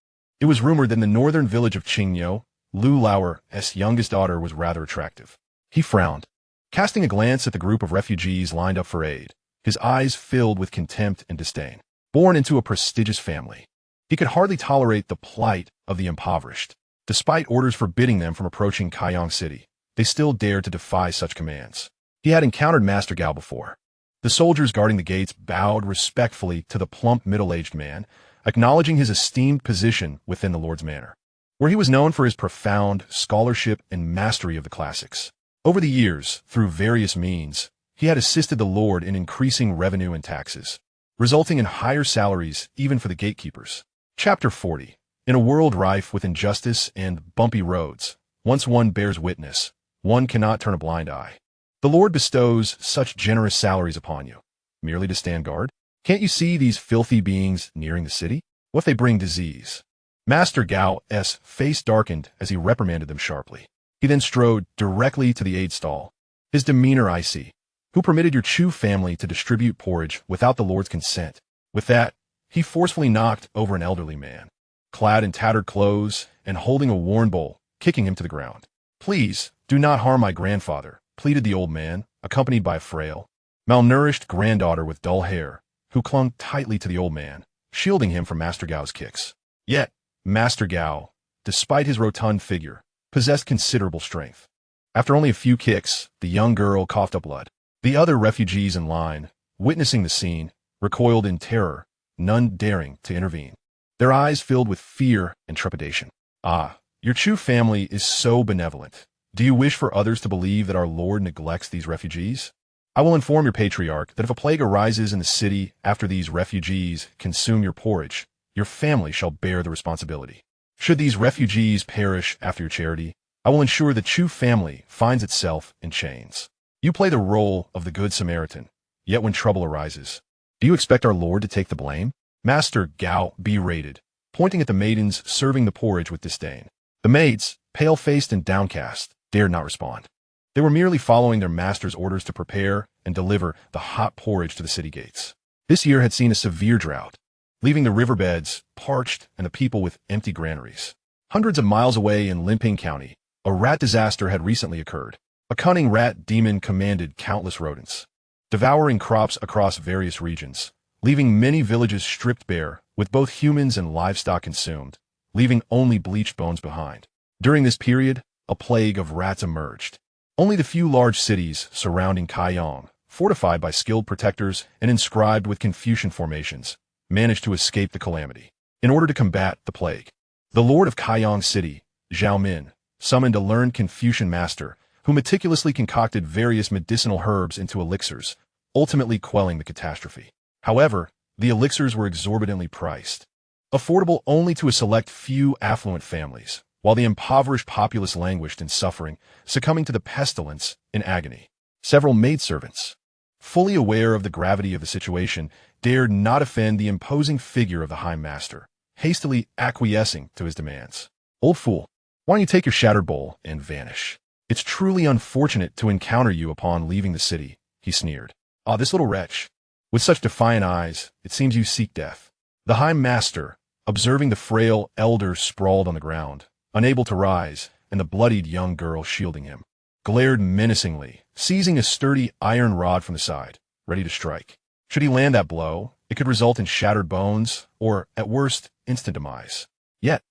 It was rumored that in the northern village of Qingyou, Lu Laoer's youngest daughter was rather attractive. He frowned, casting a glance at the group of refugees lined up for aid, his eyes filled with contempt and disdain. Born into a prestigious family, he could hardly tolerate the plight of the impoverished. Despite orders forbidding them from approaching Kaiyang City, they still dared to defy such commands. He had encountered Master Gao before. The soldiers guarding the gates bowed respectfully to the plump middle-aged man, acknowledging his esteemed position within the Lord's manor, where he was known for his profound scholarship and mastery of the classics. Over the years, through various means, he had assisted the Lord in increasing revenue and taxes, resulting in higher salaries even for the gatekeepers. Chapter 40. In a world rife with injustice and bumpy roads, once one bears witness, one cannot turn a blind eye. The Lord bestows such generous salaries upon you, merely to stand guard? Can't you see these filthy beings nearing the city? What if they bring disease? Master Gao's face darkened as he reprimanded them sharply. He then strode directly to the aid stall, his demeanor icy. Who permitted your Chu family to distribute porridge without the Lord's consent? With that, he forcefully knocked over an elderly man, clad in tattered clothes and holding a worn bowl, kicking him to the ground. Please, do not harm my grandfather, pleaded the old man, accompanied by a frail, malnourished granddaughter with dull hair, who clung tightly to the old man, shielding him from Master Gao's kicks. Yet, Master Gao, despite his rotund figure, possessed considerable strength. After only a few kicks, the young girl coughed up blood. The other refugees in line, witnessing the scene, recoiled in terror, none daring to intervene, their eyes filled with fear and trepidation. Ah, your Chu family is so benevolent. Do you wish for others to believe that our Lord neglects these refugees? I will inform your patriarch that if a plague arises in the city after these refugees consume your porridge, your family shall bear the responsibility. Should these refugees perish after your charity, I will ensure the Chu family finds itself in chains. You play the role of the Good Samaritan, yet when trouble arises, do you expect our Lord to take the blame? Master Gao berated, pointing at the maidens serving the porridge with disdain. The maids, pale-faced and downcast, dared not respond. They were merely following their master's orders to prepare and deliver the hot porridge to the city gates. This year had seen a severe drought, leaving the riverbeds parched and the people with empty granaries. Hundreds of miles away in Limping County, a rat disaster had recently occurred. A cunning rat demon commanded countless rodents, devouring crops across various regions, leaving many villages stripped bare, with both humans and livestock consumed, leaving only bleached bones behind. During this period, a plague of rats emerged. Only the few large cities surrounding Kaiyang, fortified by skilled protectors and inscribed with Confucian formations, managed to escape the calamity. In order to combat the plague, the Lord of Kaiyang City, Zhao Min, summoned a learned Confucian master who meticulously concocted various medicinal herbs into elixirs, ultimately quelling the catastrophe. However, the elixirs were exorbitantly priced, affordable only to a select few affluent families, while the impoverished populace languished in suffering, succumbing to the pestilence in agony. Several maidservants, fully aware of the gravity of the situation, dared not offend the imposing figure of the High Master, hastily acquiescing to his demands. Old fool, why don't you take your shattered bowl and vanish? It's truly unfortunate to encounter you upon leaving the city, he sneered. Ah, this little wretch. With such defiant eyes, it seems you seek death. The High Master, observing the frail elder sprawled on the ground, unable to rise, and the bloodied young girl shielding him, glared menacingly, seizing a sturdy iron rod from the side, ready to strike. Should he land that blow, it could result in shattered bones, or, at worst, instant demise. Yet,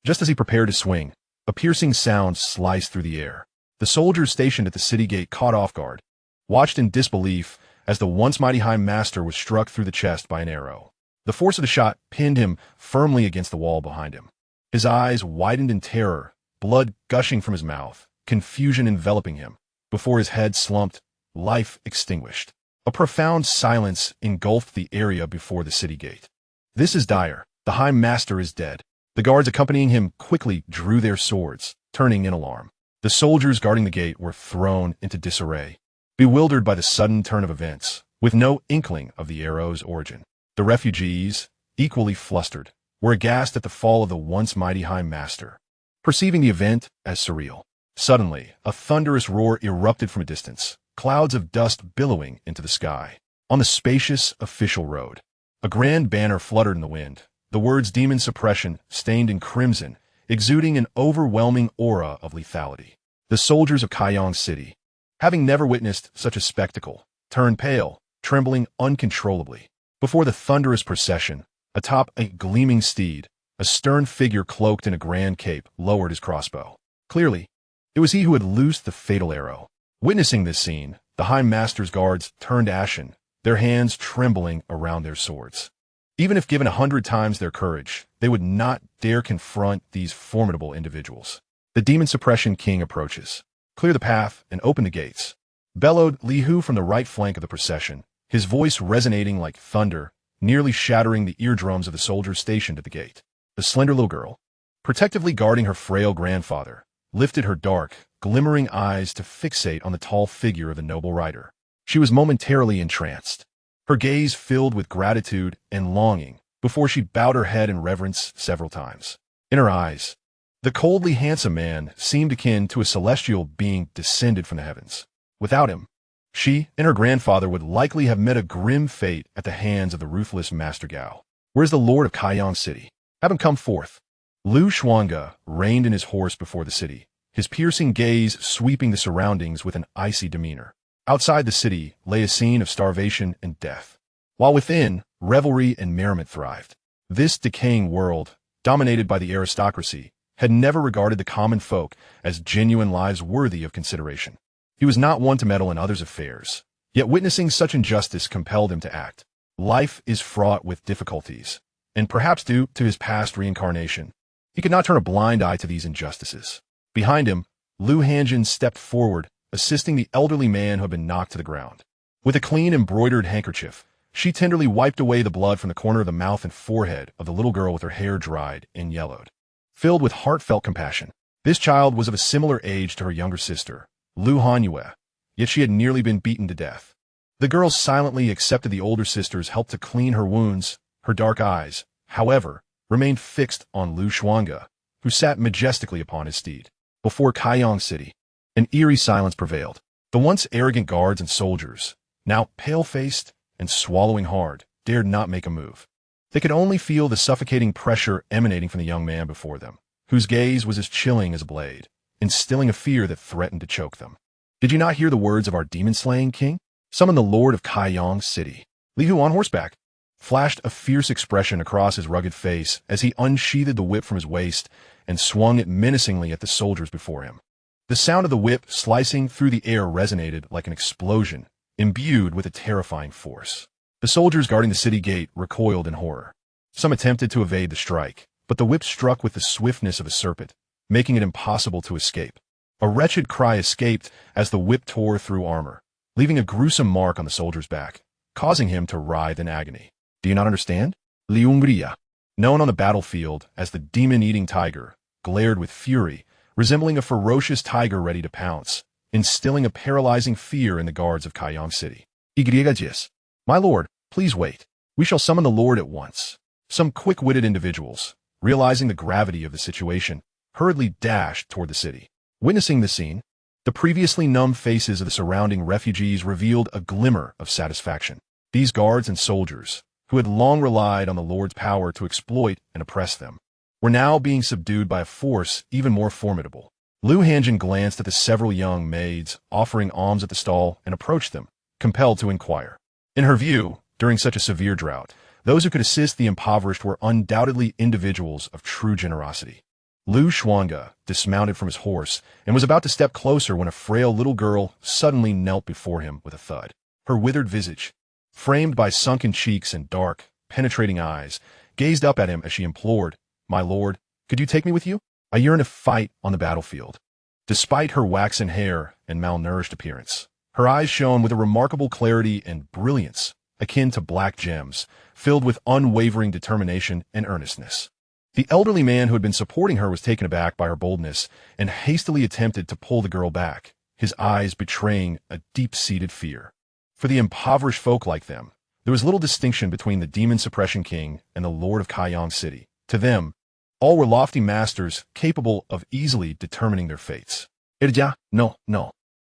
just as he prepared to swing, a piercing sound sliced through the air. The soldiers stationed at the city gate caught off guard, watched in disbelief as the once mighty High Master was struck through the chest by an arrow. The force of the shot pinned him firmly against the wall behind him. His eyes widened in terror, blood gushing from his mouth, confusion enveloping him. Before his head slumped, life extinguished. A profound silence engulfed the area before the city gate. This is dire. The High Master is dead. The guards accompanying him quickly drew their swords, turning in alarm. The soldiers guarding the gate were thrown into disarray, bewildered by the sudden turn of events, with no inkling of the arrow's origin. The refugees, equally flustered, were aghast at the fall of the once mighty High Master, perceiving the event as surreal. Suddenly, a thunderous roar erupted from a distance, clouds of dust billowing into the sky. On the spacious official road, a grand banner fluttered in the wind, the words demon suppression stained in crimson, exuding an overwhelming aura of lethality. The soldiers of Qian City, having never witnessed such a spectacle, turned pale, trembling uncontrollably. Before the thunderous procession, atop a gleaming steed, a stern figure cloaked in a grand cape lowered his crossbow. Clearly, it was he who had loosed the fatal arrow. Witnessing this scene, the High Master's guards turned ashen, their hands trembling around their swords. Even if given 100 times their courage, they would not dare confront these formidable individuals. The demon suppression king approaches. "Clear the path and open the gates," bellowed Li Hu from the right flank of the procession, his voice resonating like thunder, nearly shattering the eardrums of the soldiers stationed at the gate. The slender little girl, protectively guarding her frail grandfather, lifted her dark, glimmering eyes to fixate on the tall figure of the noble rider. She was momentarily entranced, her gaze filled with gratitude and longing before she bowed her head in reverence several times. In her eyes, the coldly handsome man seemed akin to a celestial being descended from the heavens. Without him, she and her grandfather would likely have met a grim fate at the hands of the ruthless Master Gao. "Where's the Lord of Qian City? Have him come forth." Lu Xuange reined in his horse before the city, his piercing gaze sweeping the surroundings with an icy demeanor. Outside the city lay a scene of starvation and death, while within, revelry and merriment thrived. This decaying world, dominated by the aristocracy, had never regarded the common folk as genuine lives worthy of consideration. He was not one to meddle in others' affairs, yet witnessing such injustice compelled him to act. Life is fraught with difficulties, and perhaps due to his past reincarnation, he could not turn a blind eye to these injustices. Behind him, Lu Hanjin stepped forward, assisting the elderly man who had been knocked to the ground. With a clean embroidered handkerchief, she tenderly wiped away the blood from the corner of the mouth and forehead of the little girl with her hair dried and yellowed. Filled with heartfelt compassion, this child was of a similar age to her younger sister, Lu Hanyue, yet she had nearly been beaten to death. The girl silently accepted the older sister's help to clean her wounds. Her dark eyes, however, remained fixed on Lu Xuange, who sat majestically upon his steed. Before Qian City, an eerie silence prevailed. The once arrogant guards and soldiers, now pale-faced and swallowing hard, dared not make a move. They could only feel the suffocating pressure emanating from the young man before them, whose gaze was as chilling as a blade, instilling a fear that threatened to choke them. "Did you not hear the words of our demon-slaying king? Summon the Lord of Qian City." Li Hu on horseback flashed a fierce expression across his rugged face as he unsheathed the whip from his waist and swung it menacingly at the soldiers before him. The sound of the whip slicing through the air resonated like an explosion, imbued with a terrifying force. The soldiers guarding the city gate recoiled in horror. Some attempted to evade the strike, but the whip struck with the swiftness of a serpent, making it impossible to escape. A wretched cry escaped as the whip tore through armor, leaving a gruesome mark on the soldier's back, causing him to writhe in agony. "Do you not understand?" Liungria, known on the battlefield as the demon-eating tiger, glared with fury, resembling a ferocious tiger ready to pounce, instilling a paralyzing fear in the guards of Qian City. "Igriagis, my lord, please wait. We shall summon the Lord at once." Some quick-witted individuals, realizing the gravity of the situation, hurriedly dashed toward the city. Witnessing the scene, the previously numb faces of the surrounding refugees revealed a glimmer of satisfaction. These guards and soldiers, who had long relied on the Lord's power to exploit and oppress them, were now being subdued by a force even more formidable. Lu Hanjin glanced at the several young maids offering alms at the stall and approached them, compelled to inquire. In her view, during such a severe drought, those who could assist the impoverished were undoubtedly individuals of true generosity. Lu Xuange dismounted from his horse and was about to step closer when a frail little girl suddenly knelt before him with a thud. Her withered visage, framed by sunken cheeks and dark, penetrating eyes, gazed up at him as she implored, "My lord, could you take me with you? I yearn to fight on the battlefield." Despite her waxen hair and malnourished appearance, her eyes shone with a remarkable clarity and brilliance, akin to black gems, filled with unwavering determination and earnestness. The elderly man who had been supporting her was taken aback by her boldness and hastily attempted to pull the girl back, his eyes betraying a deep-seated fear. For the impoverished folk like them, there was little distinction between the demon suppression king and the Lord of Qian City. To them, all were lofty masters capable of easily determining their fates. "Irja, no, no.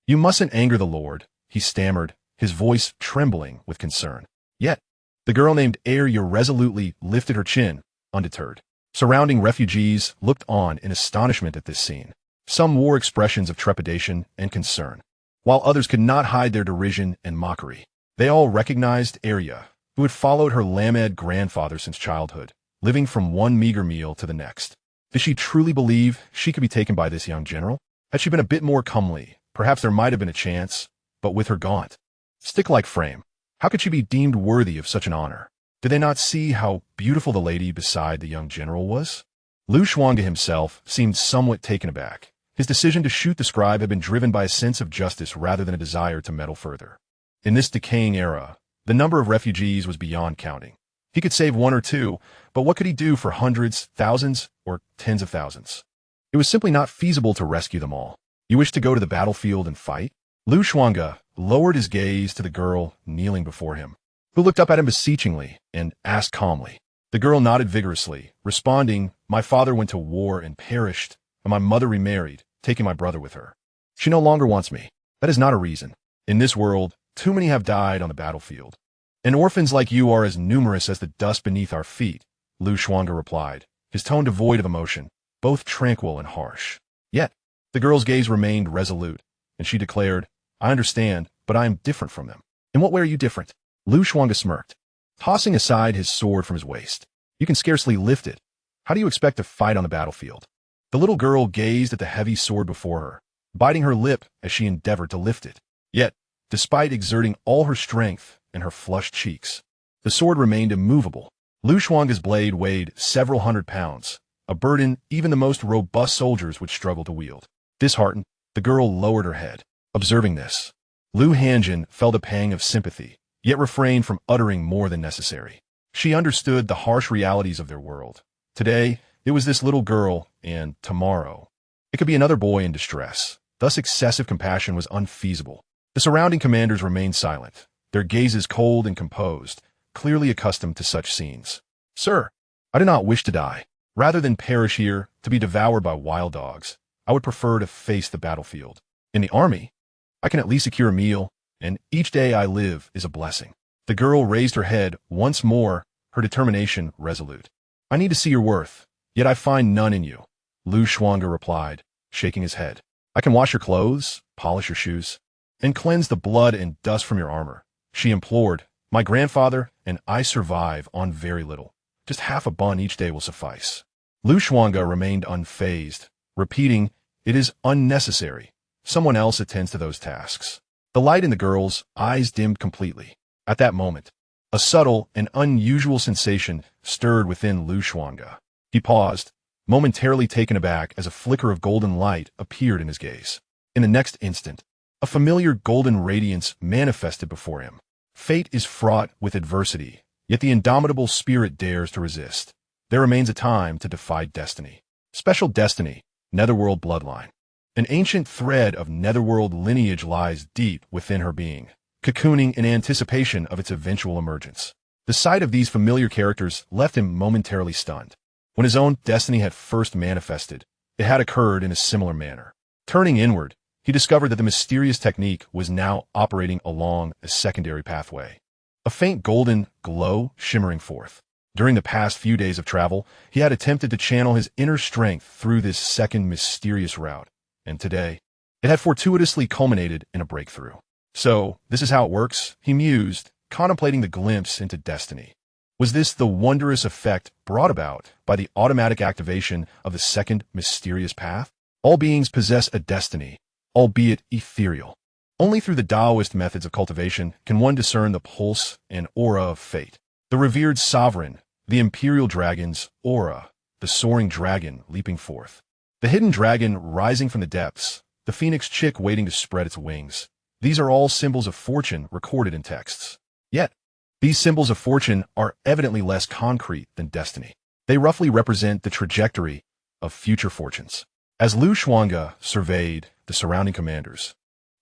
You mustn't anger the Lord," he stammered, his voice trembling with concern. Yet, the girl named Heir resolutely lifted her chin, undeterred. Surrounding refugees looked on in astonishment at this scene. Some wore expressions of trepidation and concern, while others could not hide their derision and mockery. They all recognized Heir, who had followed her Lamed grandfather since childhood, living from one meager meal to the next. Did she truly believe she could be taken by this young general? Had she been a bit more comely, perhaps there might have been a chance, but with her gaunt, stick-like frame, how could she be deemed worthy of such an honor? Did they not see how beautiful the lady beside the young general was? Xuange himself seemed somewhat taken aback. His decision to shoot the scribe had been driven by a sense of justice rather than a desire to meddle further. In this decaying era, the number of refugees was beyond counting. He could save one or two, but what could he do for hundreds, thousands, or tens of thousands? It was simply not feasible to rescue them all. You wish to go to the battlefield and fight? Xuange lowered his gaze to the girl kneeling before him, who looked up at him beseechingly and asked calmly. The girl nodded vigorously, responding, "My father went to war and perished, and my mother remarried, taking my brother with her. She no longer wants me. That is not a reason. In this world, too many have died on the battlefield. And orphans like you are as numerous as the dust beneath our feet," Xuange replied, his tone devoid of emotion, both tranquil and harsh. Yet, the girl's gaze remained resolute, and she declared, "I understand, but I am different from them." "In what way are you different?" Xuange smirked, tossing aside his sword from his waist. "You can scarcely lift it. How do you expect to fight on the battlefield?" The little girl gazed at the heavy sword before her, biting her lip as she endeavored to lift it. Yet, despite exerting all her strength and her flushed cheeks, the sword remained immovable. Xuange's blade weighed several hundred pounds, a burden even the most robust soldiers would struggle to wield. Disheartened, the girl lowered her head. Observing this, Xianxia felt a pang of sympathy, yet refrained from uttering more than necessary. She understood the harsh realities of their world. Today, it was this little girl, and tomorrow, it could be another boy in distress. Thus excessive compassion was unfeasible. The surrounding commanders remained silent, their gazes cold and composed, clearly accustomed to such scenes. "Sir, I do not wish to die. Rather than perish here, to be devoured by wild dogs, I would prefer to face the battlefield. In the army, I can at least secure a meal, and each day I live is a blessing." The girl raised her head once more, her determination resolute. "I need to see your worth, yet I find none in you," Xuange replied, shaking his head. "I can wash your clothes, polish your shoes, and cleanse the blood and dust from your armor," she implored. "My grandfather and I survive on very little. Just half a bun each day will suffice." Xuange remained unfazed, repeating, "It is unnecessary. Someone else attends to those tasks." The light in the girl's eyes dimmed completely. At that moment, a subtle and unusual sensation stirred within Xuange. He paused, momentarily taken aback as a flicker of golden light appeared in his gaze. In the next instant, a familiar golden radiance manifested before him. Fate is fraught with adversity, yet the indomitable spirit dares to resist. There remains a time to defy destiny. Special destiny, netherworld bloodline. An ancient thread of netherworld lineage lies deep within her being, cocooning in anticipation of its eventual emergence. The sight of these familiar characters left him momentarily stunned. When his own destiny had first manifested, it had occurred in a similar manner. Turning inward, he discovered that the mysterious technique was now operating along a secondary pathway. A faint golden glow shimmering forth. During the past few days of travel, he had attempted to channel his inner strength through this second mysterious route, and today, it had fortuitously culminated in a breakthrough. So, this is how it works, he mused, contemplating the glimpse into destiny. Was this the wondrous effect brought about by the automatic activation of the second mysterious path? All beings possess a destiny, albeit ethereal. Only through the Taoist methods of cultivation can one discern the pulse and aura of fate. The revered sovereign, the imperial dragon's aura, the soaring dragon leaping forth. The hidden dragon rising from the depths, the phoenix chick waiting to spread its wings. These are all symbols of fortune recorded in texts. Yet, these symbols of fortune are evidently less concrete than destiny. They roughly represent the trajectory of future fortunes. As Xuange surveyed the surrounding commanders,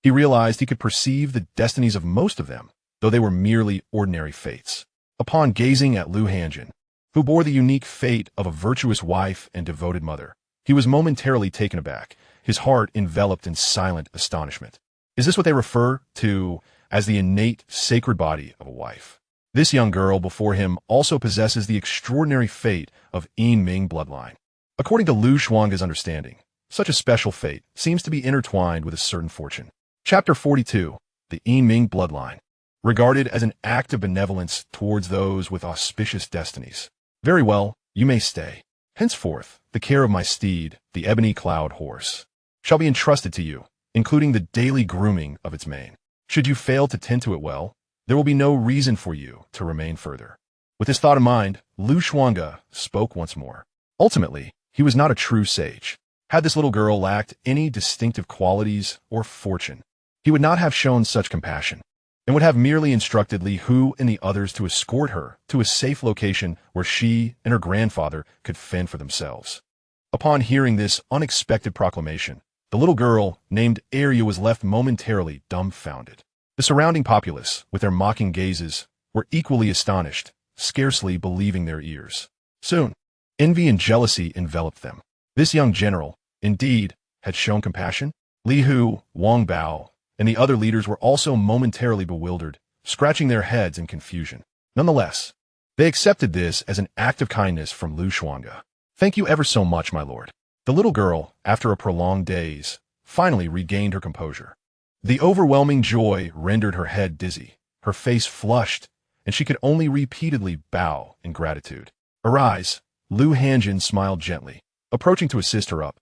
he realized he could perceive the destinies of most of them, though they were merely ordinary fates. Upon gazing at Xianxia, who bore the unique fate of a virtuous wife and devoted mother, he was momentarily taken aback, his heart enveloped in silent astonishment. Is this what they refer to as the innate sacred body of a wife? This young girl before him also possesses the extraordinary fate of Ming bloodline. According to Lu Xuange's understanding, such a special fate seems to be intertwined with a certain fortune. Chapter 42. The Ming bloodline. Regarded as an act of benevolence towards those with auspicious destinies. Very well, you may stay. Henceforth, the care of my steed, the ebony cloud horse, shall be entrusted to you, including the daily grooming of its mane. Should you fail to tend to it well, there will be no reason for you to remain further. With this thought in mind, Lu Xuange spoke once more. Ultimately, he was not a true sage. Had this little girl lacked any distinctive qualities or fortune, he would not have shown such compassion, and would have merely instructed Li Hu and the others to escort her to a safe location where she and her grandfather could fend for themselves. Upon hearing this unexpected proclamation, the little girl, named Heir, was left momentarily dumbfounded. The surrounding populace, with their mocking gazes, were equally astonished, scarcely believing their ears. Soon, envy and jealousy enveloped them. This young general, indeed, had shown compassion. Li Hu, Wang Bao, and the other leaders were also momentarily bewildered, scratching their heads in confusion. Nonetheless, they accepted this as an act of kindness from Lu Xuange. Thank you ever so much, my lord. The little girl, after a prolonged daze, finally regained her composure. The overwhelming joy rendered her head dizzy, her face flushed, and she could only repeatedly bow in gratitude. Arise, Lu Hanjin smiled gently, approaching to assist her up.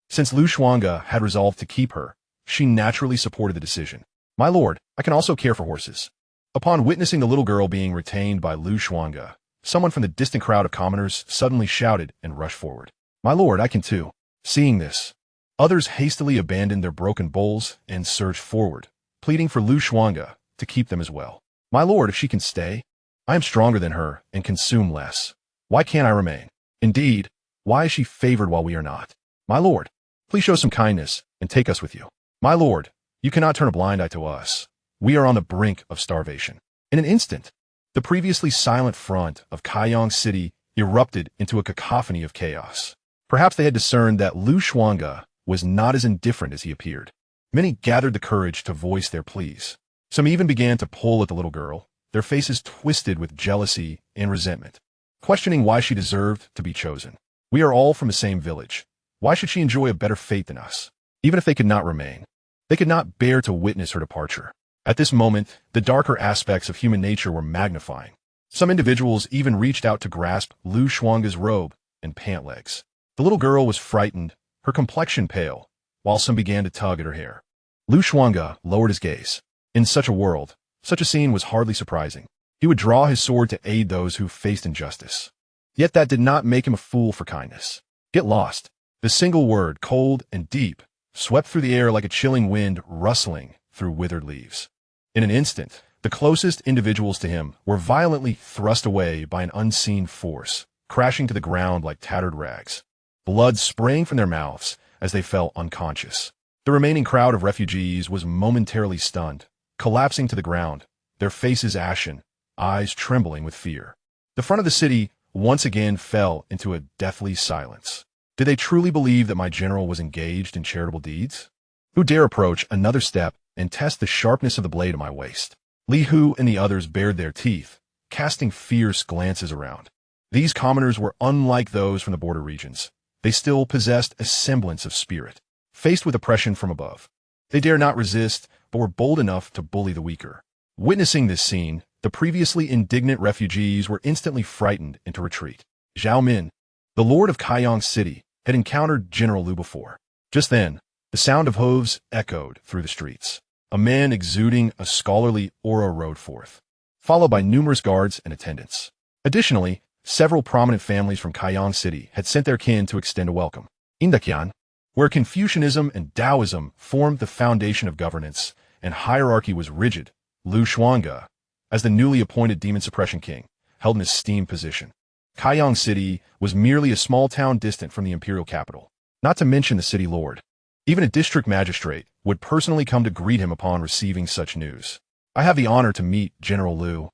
Since Lu Xuange had resolved to keep her, she naturally supported the decision. My lord, I can also care for horses. Upon witnessing the little girl being retained by Lu Xuange, someone from the distant crowd of commoners suddenly shouted and rushed forward. My lord, I can too. Seeing this, others hastily abandoned their broken bowls and surged forward, pleading for Lu Xuange to keep them as well. My lord, if she can stay, I am stronger than her and consume less. Why can't I remain? Indeed, why is she favored while we are not? My lord, please show some kindness and take us with you. My lord, you cannot turn a blind eye to us. We are on the brink of starvation. In an instant, the previously silent front of Kayong City erupted into a cacophony of chaos. Perhaps they had discerned that Lu Xuange was not as indifferent as he appeared. Many gathered the courage to voice their pleas. Some even began to pull at the little girl, their faces twisted with jealousy and resentment, questioning why she deserved to be chosen. We are all from the same village. Why should she enjoy a better fate than us? Even if they could not remain, they could not bear to witness her departure. At this moment, the darker aspects of human nature were magnifying. Some individuals even reached out to grasp Lu Xuange's robe and pant legs. The little girl was frightened, her complexion pale, while some began to tug at her hair. Lu Xuange lowered his gaze. In such a world, such a scene was hardly surprising. He would draw his sword to aid those who faced injustice. Yet that did not make him a fool for kindness. Get lost. The single word, cold and deep, swept through the air like a chilling wind rustling through withered leaves. In an instant, the closest individuals to him were violently thrust away by an unseen force, crashing to the ground like tattered rags. Blood spraying from their mouths as they fell unconscious. The remaining crowd of refugees was momentarily stunned, collapsing to the ground, their faces ashen, eyes trembling with fear. The front of the city once again fell into a deathly silence. Did they truly believe that my general was engaged in charitable deeds? Who dare approach another step and test the sharpness of the blade at my waist? Li Hu and the others bared their teeth, casting fierce glances around. These commoners were unlike those from the border regions. They still possessed a semblance of spirit. Faced with oppression from above, they dared not resist, but were bold enough to bully the weaker. Witnessing this scene, the previously indignant refugees were instantly frightened into retreat. Zhao Min, the lord of Kayong City, had encountered General Lu before. Just then, the sound of hooves echoed through the streets. A man exuding a scholarly aura rode forth, followed by numerous guards and attendants. Additionally, several prominent families from Kayong City had sent their kin to extend a welcome. Indomitable, where Confucianism and Taoism formed the foundation of governance and hierarchy was rigid, Lu Xuange, as the newly appointed demon suppression king, held an esteemed position. Kayong City was merely a small town distant from the imperial capital, not to mention the city lord. Even a district magistrate would personally come to greet him upon receiving such news. I have the honor to meet General Lu.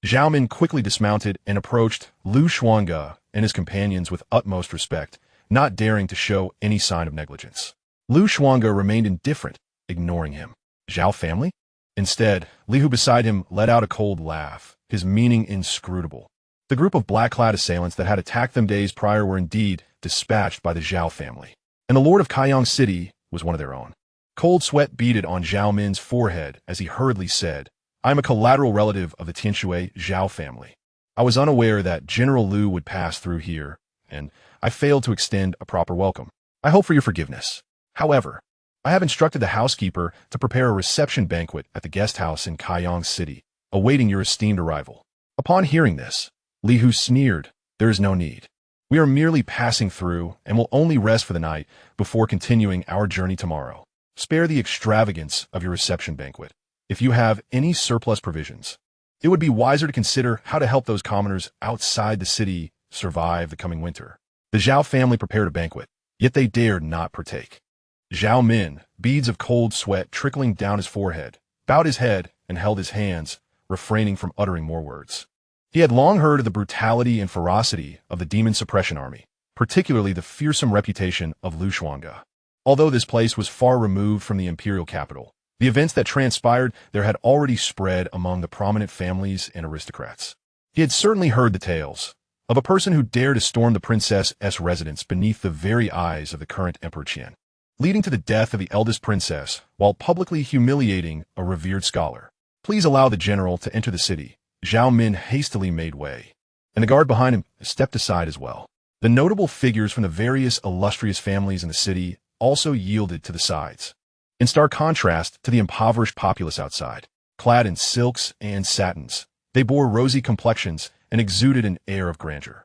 Zhao Min quickly dismounted and approached Lu Xuange and his companions with utmost respect, not daring to show any sign of negligence. Lu Xuange remained indifferent, ignoring him. Zhao family? Instead, Li Hu beside him let out a cold laugh, his meaning inscrutable. The group of black-clad assailants that had attacked them days prior were indeed dispatched by the Zhao family, and the lord of Qian City was one of their own. Cold sweat beaded on Zhao Min's forehead as he hurriedly said, "I am a collateral relative of the Tianshui Zhao family. I was unaware that General Liu would pass through here, and I failed to extend a proper welcome. I hope for your forgiveness. However, I have instructed the housekeeper to prepare a reception banquet at the guest house in Qian City, awaiting your esteemed arrival." Upon hearing this, Li Hu sneered, "There is no need. We are merely passing through and will only rest for the night before continuing our journey tomorrow. Spare the extravagance of your reception banquet. If you have any surplus provisions, it would be wiser to consider how to help those commoners outside the city survive the coming winter." The Zhao family prepared a banquet, yet they dared not partake. Zhao Min, beads of cold sweat trickling down his forehead, bowed his head and held his hands, refraining from uttering more words. He had long heard of the brutality and ferocity of the demon suppression army, particularly the fearsome reputation of Xuange. Although this place was far removed from the imperial capital, the events that transpired there had already spread among the prominent families and aristocrats. He had certainly heard the tales of a person who dared to storm the princess's residence beneath the very eyes of the current Emperor Qian, leading to the death of the eldest princess while publicly humiliating a revered scholar. "Please allow the general to enter the city." Zhao Min hastily made way, and the guard behind him stepped aside as well. The notable figures from the various illustrious families in the city also yielded to the sides, in stark contrast to the impoverished populace outside. Clad in silks and satins, they bore rosy complexions and exuded an air of grandeur.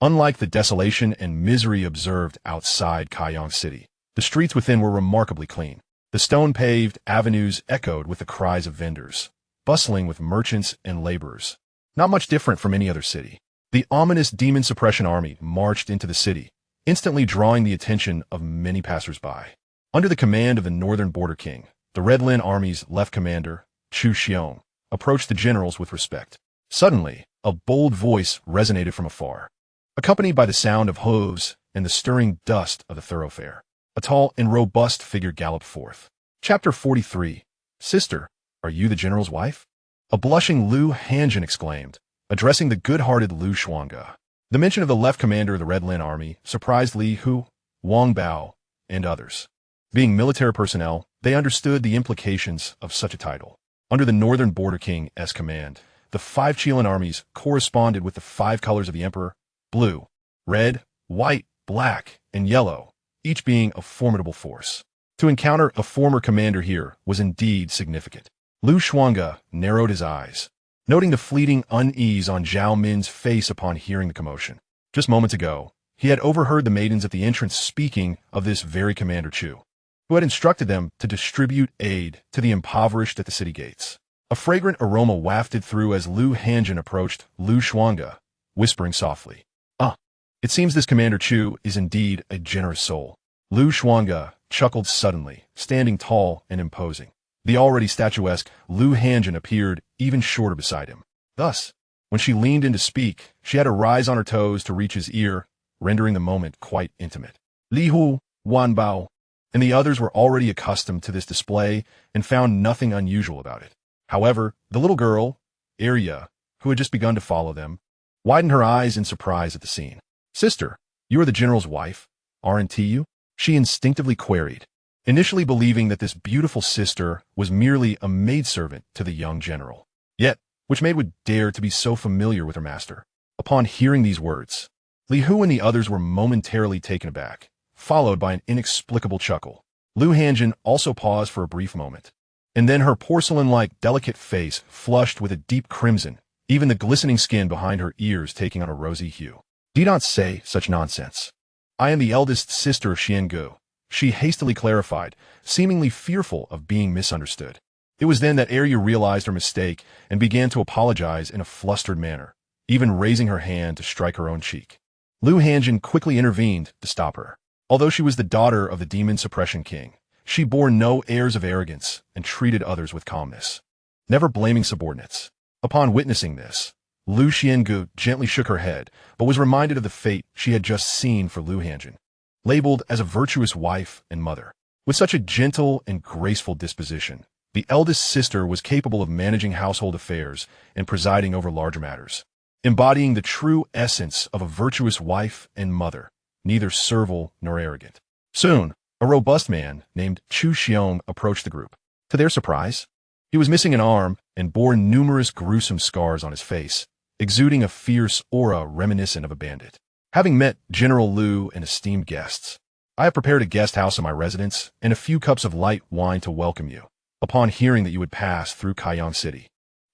Unlike the desolation and misery observed outside Qian City, the streets within were remarkably clean. The stone-paved avenues echoed with the cries of vendors, bustling with merchants and laborers. Not much different from any other city. The ominous demon suppression army marched into the city, instantly drawing the attention of many passers-by. Under the command of the northern border king, the Red Lin Army's left commander, Chu Xiong, approached the generals with respect. Suddenly, a bold voice resonated from afar, accompanied by the sound of hooves and the stirring dust of the thoroughfare. A tall and robust figure galloped forth. Chapter 43. "Sister, are you the general's wife?" A blushing Lu Hanjin exclaimed, addressing the good-hearted Lu Xuange. The mention of the left commander of the Red Lin Army surprised Li Hu, Wang Bao, and others. Being military personnel, they understood the implications of such a title. Under the northern border king's command, the 5 Qilin armies corresponded with the 5 colors of the emperor: blue, red, white, black, and yellow, each being a formidable force. To encounter a former commander here was indeed significant. Lu Xuange narrowed his eyes, noting the fleeting unease on Zhao Min's face upon hearing the commotion. Just moments ago, he had overheard the maidens at the entrance speaking of this very Commander Chu, who had instructed them to distribute aid to the impoverished at the city gates. A fragrant aroma wafted through as Lu Hanjin approached Lu Xuange, whispering softly, "Ah, it seems this Commander Chu is indeed a generous soul." Lu Xuange chuckled suddenly, standing tall and imposing. The already statuesque Lu Hanjin appeared even shorter beside him. Thus, when she leaned in to speak, she had to rise on her toes to reach his ear, rendering the moment quite intimate. Li Hu, Wan Bao, and the others were already accustomed to this display and found nothing unusual about it. However, the little girl, Heir, who had just begun to follow them, widened her eyes in surprise at the scene. "Sister, you are the general's wife, aren't you?" she instinctively queried, initially believing that this beautiful sister was merely a maidservant to the young general. Yet, which maid would dare to be so familiar with her master? Upon hearing these words, Li Hu and the others were momentarily taken aback, followed by an inexplicable chuckle. Lu Hanjin also paused for a brief moment, and then her porcelain-like delicate face flushed with a deep crimson, even the glistening skin behind her ears taking on a rosy hue. "Do not say such nonsense. I am the eldest sister of Xiangu," she hastily clarified, seemingly fearful of being misunderstood. It was then that Heir realized her mistake and began to apologize in a flustered manner, even raising her hand to strike her own cheek. Lu Hanjin quickly intervened to stop her. Although she was the daughter of the demon suppression king, she bore no airs of arrogance and treated others with calmness, never blaming subordinates. Upon witnessing this, Lu Xiangu gently shook her head, but was reminded of the fate she had just seen for Lu Hanjin, labeled as a virtuous wife and mother. With such a gentle and graceful disposition, The eldest sister was capable of managing household affairs and presiding over larger matters, embodying the true essence of a virtuous wife and mother, neither servile nor arrogant. Soon, a robust man named Xuange approached the group. To their surprise, he was missing an arm and bore numerous gruesome scars on his face, exuding a fierce aura reminiscent of a bandit. Having met General Liu and esteemed guests, I have prepared a guest house in my residence and a few cups of light wine to welcome you, upon hearing that you would pass through Qian City.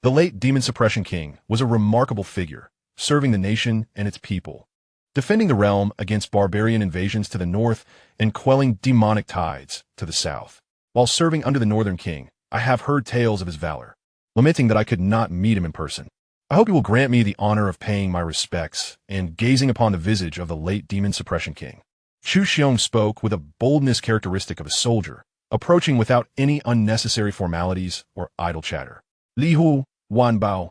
The late Demon Suppression King was a remarkable figure, serving the nation and its people, defending the realm against barbarian invasions to the north and quelling demonic tides to the south. While serving under the Northern King, I have heard tales of his valor, lamenting that I could not meet him in person. I hope you will grant me the honor of paying my respects and gazing upon the visage of the late Demon Suppression King. Xuange spoke with a boldness characteristic of a soldier, approaching without any unnecessary formalities or idle chatter. Li Hu, Wan Bao,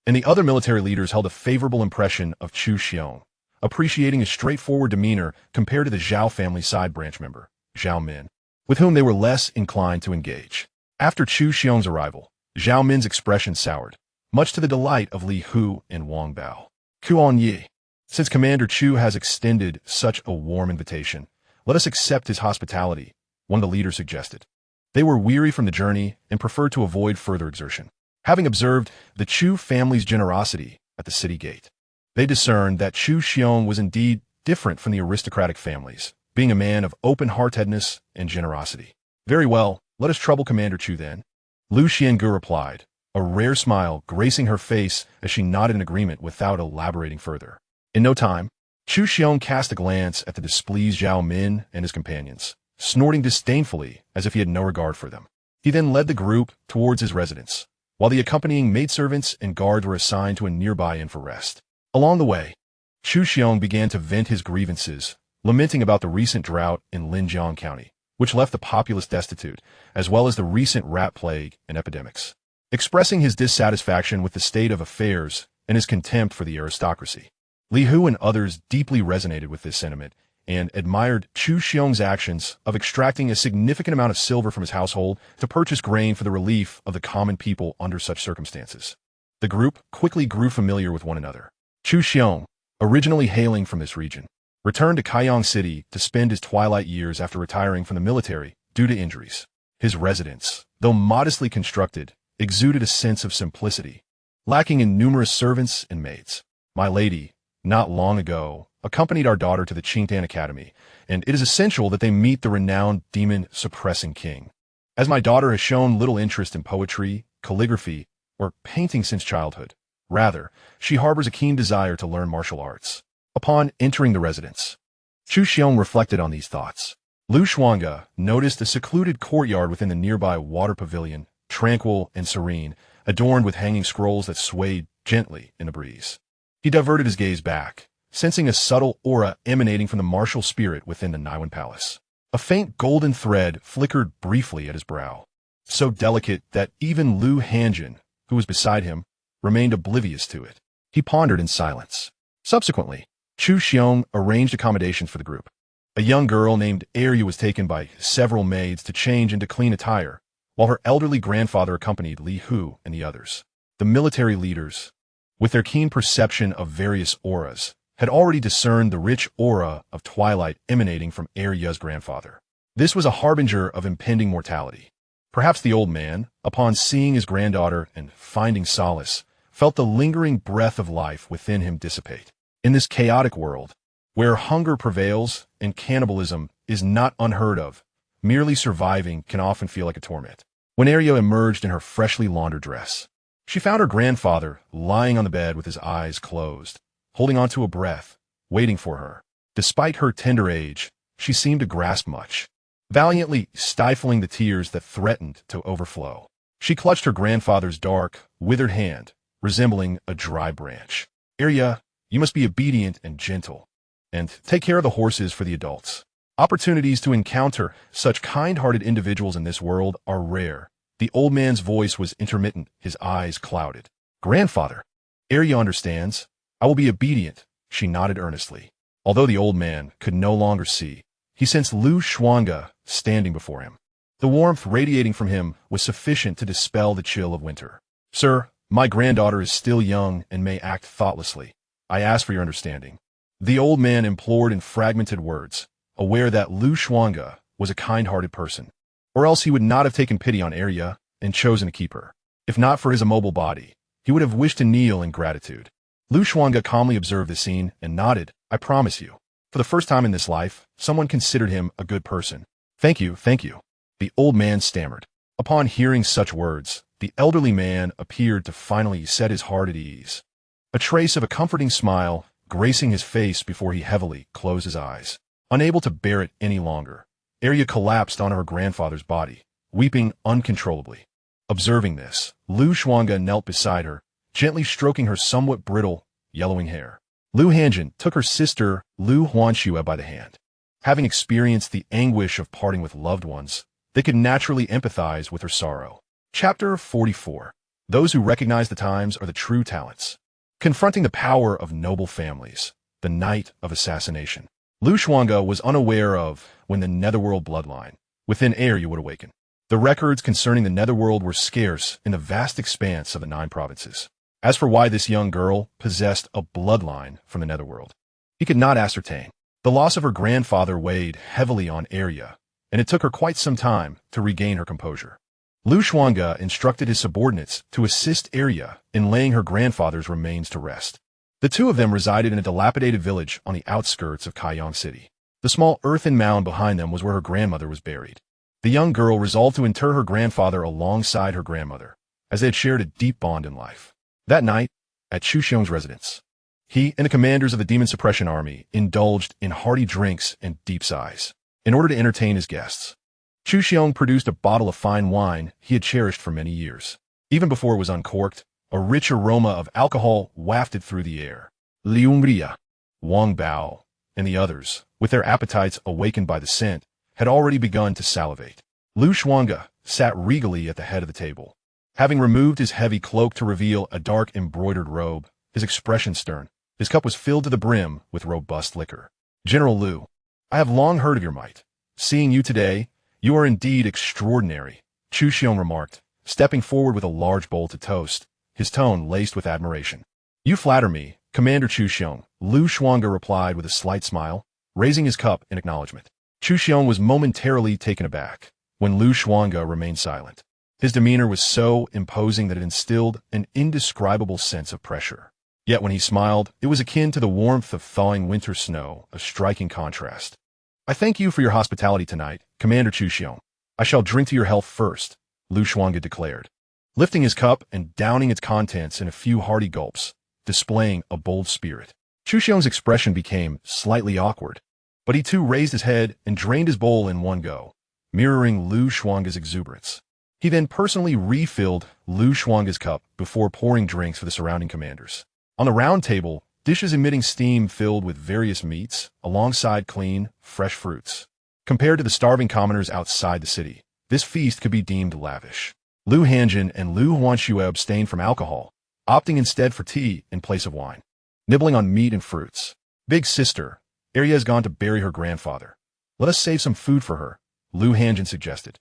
and the other military leaders held a favorable impression of Xuange, appreciating his straightforward demeanor compared to the Zhao family side branch member, Zhao Min, with whom they were less inclined to engage. After Xuange's arrival, Zhao Min's expression soured, much to the delight of Li Hu and Wang Bao. Xuange, since Commander Chu has extended such a warm invitation, let us accept his hospitality, one of the leaders suggested. They were weary from the journey and preferred to avoid further exertion. Having observed the Chu family's generosity at the city gate, they discerned that Xuange was indeed different from the aristocratic families, being a man of open-heartedness and generosity. Very well, let us trouble Commander Chu then. Lu Xiangu replied, a rare smile gracing her face as she nodded in agreement without elaborating further. In no time, Xuange cast a glance at the displeased Zhao Min and his companions, snorting disdainfully as if he had no regard for them. He then led the group towards his residence, while the accompanying maidservants and guards were assigned to a nearby inn for rest. Along the way, Xuange began to vent his grievances, lamenting about the recent drought in Linjiang County, which left the populace destitute, as well as the recent rat plague and epidemics, expressing his dissatisfaction with the state of affairs and his contempt for the aristocracy. Li Hu and others deeply resonated with this sentiment and admired Xuange's actions of extracting a significant amount of silver from his household to purchase grain for the relief of the common people under such circumstances. The group quickly grew familiar with one another. Xuange, originally hailing from this region, returned to Qian City to spend his twilight years after retiring from the military due to injuries. His residence, though modestly constructed, exuded a sense of simplicity, lacking in numerous servants and maids. My lady, not long ago, accompanied our daughter to the Qingdan Academy, and it is essential that they meet the renowned demon-suppressing king. As my daughter has shown little interest in poetry, calligraphy, or painting since childhood, rather, she harbors a keen desire to learn martial arts. Upon entering the residence, Xuange reflected on these thoughts. Lu Xuange noticed a secluded courtyard within the nearby water pavilion, tranquil and serene, adorned with hanging scrolls that swayed gently in a breeze. He diverted his gaze back, sensing a subtle aura emanating from the martial spirit within the Niwen Palace. A faint golden thread flickered briefly at his brow, so delicate that even Lu Hanjin, who was beside him, remained oblivious to it. He pondered in silence. Subsequently, Xuange arranged accommodations for the group. A young girl named Heir was taken by several maids to change into clean attire, while her elderly grandfather accompanied Li Hu and the others. The military leaders, with their keen perception of various auras, had already discerned the rich aura of twilight emanating from Heir's grandfather. This was a harbinger of impending mortality. Perhaps the old man, upon seeing his granddaughter and finding solace, felt the lingering breath of life within him dissipate. In this chaotic world, where hunger prevails and cannibalism is not unheard of, merely surviving can often feel like a torment. When Heir emerged in her freshly laundered dress, she found her grandfather lying on the bed with his eyes closed, holding onto a breath, waiting for her. Despite her tender age, she seemed to grasp much, valiantly stifling the tears that threatened to overflow. She clutched her grandfather's dark, withered hand, resembling a dry branch. Heir, you must be obedient and gentle, and take care of the horses for the adults. Opportunities to encounter such kind-hearted individuals in this world are rare. The old man's voice was intermittent, his eyes clouded. Grandfather, Heir understands. I will be obedient, she nodded earnestly. Although the old man could no longer see, he sensed Lu Xuange standing before him. The warmth radiating from him was sufficient to dispel the chill of winter. "Sir, my granddaughter is still young and may act thoughtlessly. I ask for your understanding." The old man implored in fragmented words, aware that Xuange was a kind-hearted person, or else he would not have taken pity on Heir and chosen to keep her. If not for his immobile body, he would have wished to kneel in gratitude. Xuange calmly observed the scene and nodded. "I promise you." For the first time in this life, someone considered him a good person. Thank you," the old man stammered. Upon hearing such words, the elderly man appeared to finally set his heart at ease. A trace of a comforting smile gracing his face before he heavily closed his eyes. Unable to bear it any longer, Heir collapsed onto her grandfather's body, weeping uncontrollably. Observing this, Xuange knelt beside her, gently stroking her somewhat brittle, yellowing hair. Hion took her sister Xuanxue by the hand. Having experienced the anguish of parting with loved ones, they could naturally empathize with her sorrow. Chapter 44. Those who recognize the times are the true talents. Confronting the power of noble families. The night of assassination. Xuange was unaware of when the netherworld bloodline within Heir would awaken. The records concerning the netherworld were scarce in the vast expanse of the 9 provinces. As for why this young girl possessed a bloodline from the netherworld, he could not ascertain. The loss of her grandfather weighed heavily on Heir, and it took her quite some time to regain her composure. Xuange instructed his subordinates to assist Heir in laying her grandfather's remains to rest. The two of them resided in a dilapidated village on the outskirts of Qian City. The small earthen mound behind them was where her grandmother was buried. The young girl resolved to inter her grandfather alongside her grandmother, as they had shared a deep bond in life. That night, at Xuange's residence, he and the commanders of the Demon Suppression Army indulged in hearty drinks and deep sighs. In order to entertain his guests, Xuange produced a bottle of fine wine he had cherished for many years. Even before it was uncorked, a rich aroma of alcohol wafted through the air. Liungria, Wang Bao, and the others, with their appetites awakened by the scent, had already begun to salivate. Xuange sat regally at the head of the table. Having removed his heavy cloak to reveal a dark embroidered robe, his expression stern, his cup was filled to the brim with robust liquor. "General Liu, I have long heard of your might. Seeing you today, you are indeed extraordinary," Xuange remarked, stepping forward with a large bowl to toast, his tone laced with admiration. "You flatter me, Commander Xuange," Xuange replied with a slight smile, raising his cup in acknowledgement. Xuange was momentarily taken aback when Xuange remained silent. His demeanor was so imposing that it instilled an indescribable sense of pressure. Yet when he smiled, it was akin to the warmth of thawing winter snow, a striking contrast. "I thank you for your hospitality tonight, Commander Xuange. I shall drink to your health first," Xuange declared, lifting his cup and downing its contents in a few hearty gulps, displaying a bold spirit. Xuange's expression became slightly awkward, but he too raised his head and drained his bowl in one go, mirroring Xuange's exuberance. He then personally refilled Xuange's cup before pouring drinks for the surrounding commanders. On the round table, dishes emitting steam filled with various meats, alongside clean, fresh fruits. Compared to the starving commoners outside the city, this feast could be deemed lavish. Hion and Xuanxue abstained from alcohol, opting instead for tea in place of wine. Nibbling on meat and fruits. "Big sister, Heir has gone to bury her grandfather. Let us save some food for her," Hion suggested.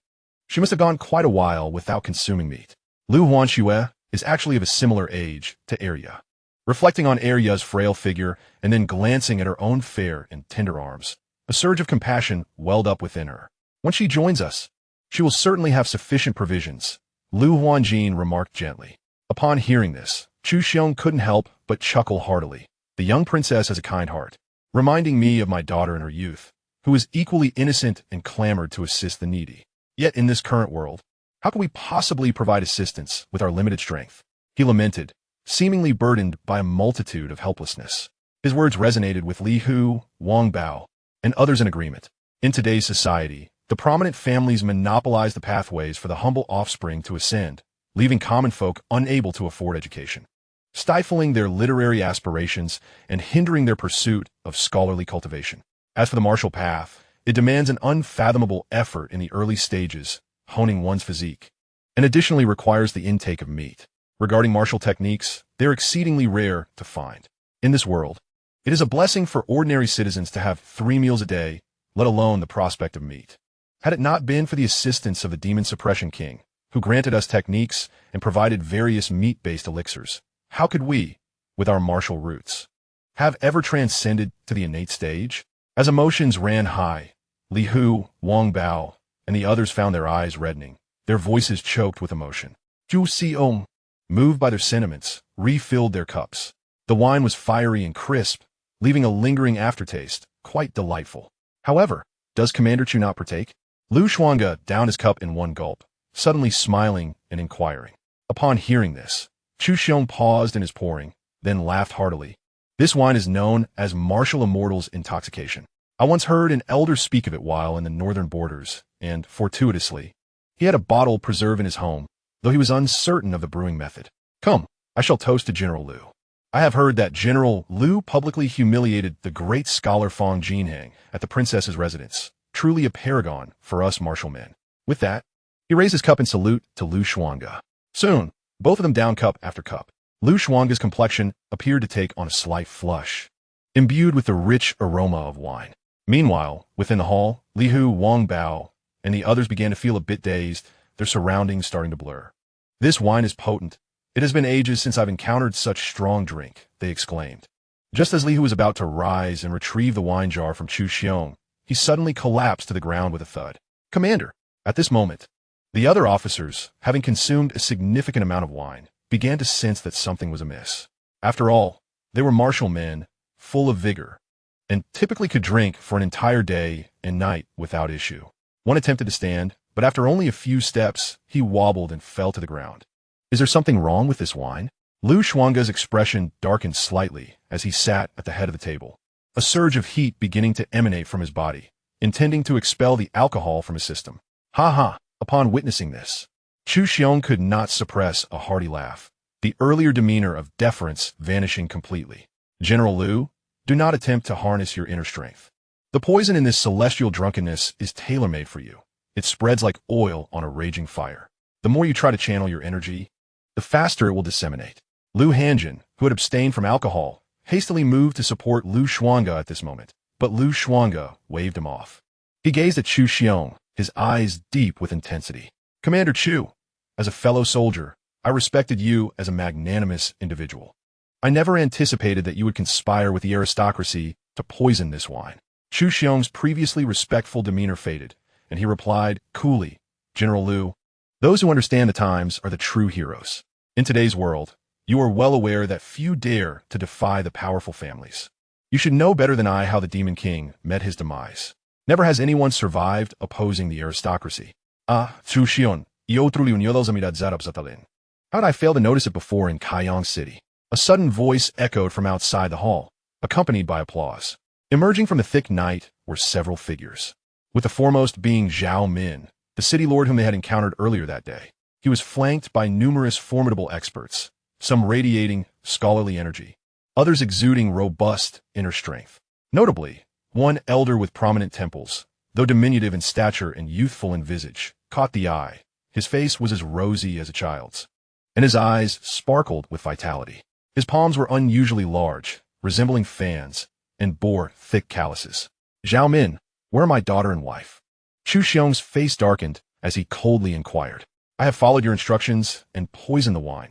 "She must have gone quite a while without consuming meat." Xuanxue is actually of a similar age to Heir. Reflecting on Heir's frail figure and then glancing at her own fair and tender arms, a surge of compassion welled up within her. "When she joins us, she will certainly have sufficient provisions," Xuange remarked gently. Upon hearing this, Xuange couldn't help but chuckle heartily. The young princess has a kind heart, reminding me of my daughter in her youth, who was equally innocent and clamored to assist the needy. Yet in this current world, how can we possibly provide assistance with our limited strength? He lamented, seemingly burdened by a multitude of helplessness. His words resonated with Li Hu, Wang Bao, and others in agreement. In today's society, the prominent families monopolize the pathways for the humble offspring to ascend, leaving common folk unable to afford education, stifling their literary aspirations and hindering their pursuit of scholarly cultivation. As for the martial path, it demands an unfathomable effort in the early stages, honing one's physique, and additionally requires the intake of meat. Regarding martial techniques, they're exceedingly rare to find. In this world, it is a blessing for ordinary citizens to have 3 meals a day, let alone the prospect of meat. Had it not been for the assistance of the Demon Suppression King, who granted us techniques and provided various meat-based elixirs, how could we, with our martial roots, have ever transcended to the innate stage? As emotions ran high, Li Hu, Wang Bao, and the others found their eyes reddening, their voices choked with emotion. Zhu Xiong, moved by their sentiments, refilled their cups. The wine was fiery and crisp, leaving a lingering aftertaste, quite delightful. However, does Commander Chu not partake? Lu Xuange downed his cup in one gulp, suddenly smiling and inquiring. Upon hearing this, Chu Xiong paused in his pouring, then laughed heartily. This wine is known as Martial Immortal's Intoxication. I once heard an elder speak of it while in the northern borders, and, fortuitously, he had a bottle preserved in his home, though he was uncertain of the brewing method. Come, I shall toast to General Liu. I have heard that General Liu publicly humiliated the great scholar Fang Jinheng at the princess's residence, truly a paragon for us martial men. With that, he raised his cup in salute to Lu Xuange. Soon, both of them downed cup after cup. Lu Xuange's complexion appeared to take on a slight flush, imbued with the rich aroma of wine. Meanwhile, within the hall, Li Hu, Wang Bao, and the others began to feel a bit dazed, their surroundings starting to blur. This wine is potent. It has been ages since I've encountered such strong drink, they exclaimed. Just as Li Hu was about to rise and retrieve the wine jar from Chu Xiong, he suddenly collapsed to the ground with a thud. Commander! At this moment, the other officers, having consumed a significant amount of wine, began to sense that something was amiss. After all, they were martial men, full of vigor, and typically could drink for an entire day and night without issue. One attempted to stand, but after only a few steps, he wobbled and fell to the ground. Is there something wrong with this wine? Lu Xuange's expression darkened slightly as he sat at the head of the table, a surge of heat beginning to emanate from his body, intending to expel the alcohol from his system. Ha ha! Upon witnessing this, Chu Xiong could not suppress a hearty laugh, the earlier demeanor of deference vanishing completely. General Liu, do not attempt to harness your inner strength. The poison in this celestial drunkenness is tailor-made for you. It spreads like oil on a raging fire. The more you try to channel your energy, the faster it will disseminate. Lu Hanjin, who had abstained from alcohol, hastily moved to support Lu Xuange at this moment, but Lu Xuange waved him off. He gazed at Chu Xiong, his eyes deep with intensity. Commander Chu, as a fellow soldier, I respected you as a magnanimous individual. I never anticipated that you would conspire with the aristocracy to poison this wine. Chu Xiong's previously respectful demeanor faded, and he replied coolly, General Liu, those who understand the times are the true heroes. In today's world, you are well aware that few dare to defy the powerful families. You should know better than I how the Demon King met his demise. Never has anyone survived opposing the aristocracy. Chu Xiong, how did I fail to notice it before in Kaiyang City? A sudden voice echoed from outside the hall, accompanied by applause. Emerging from the thick night were several figures, with the foremost being Zhao Min, the city lord whom they had encountered earlier that day. He was flanked by numerous formidable experts, some radiating scholarly energy, others exuding robust inner strength. Notably, one elder with prominent temples, though diminutive in stature and youthful in visage, caught the eye. His face was as rosy as a child's, and his eyes sparkled with vitality. His palms were unusually large, resembling fans, and bore thick calluses. Zhao Min, where are my daughter and wife? Chu Xiong's face darkened as he coldly inquired. I have followed your instructions and poisoned the wine.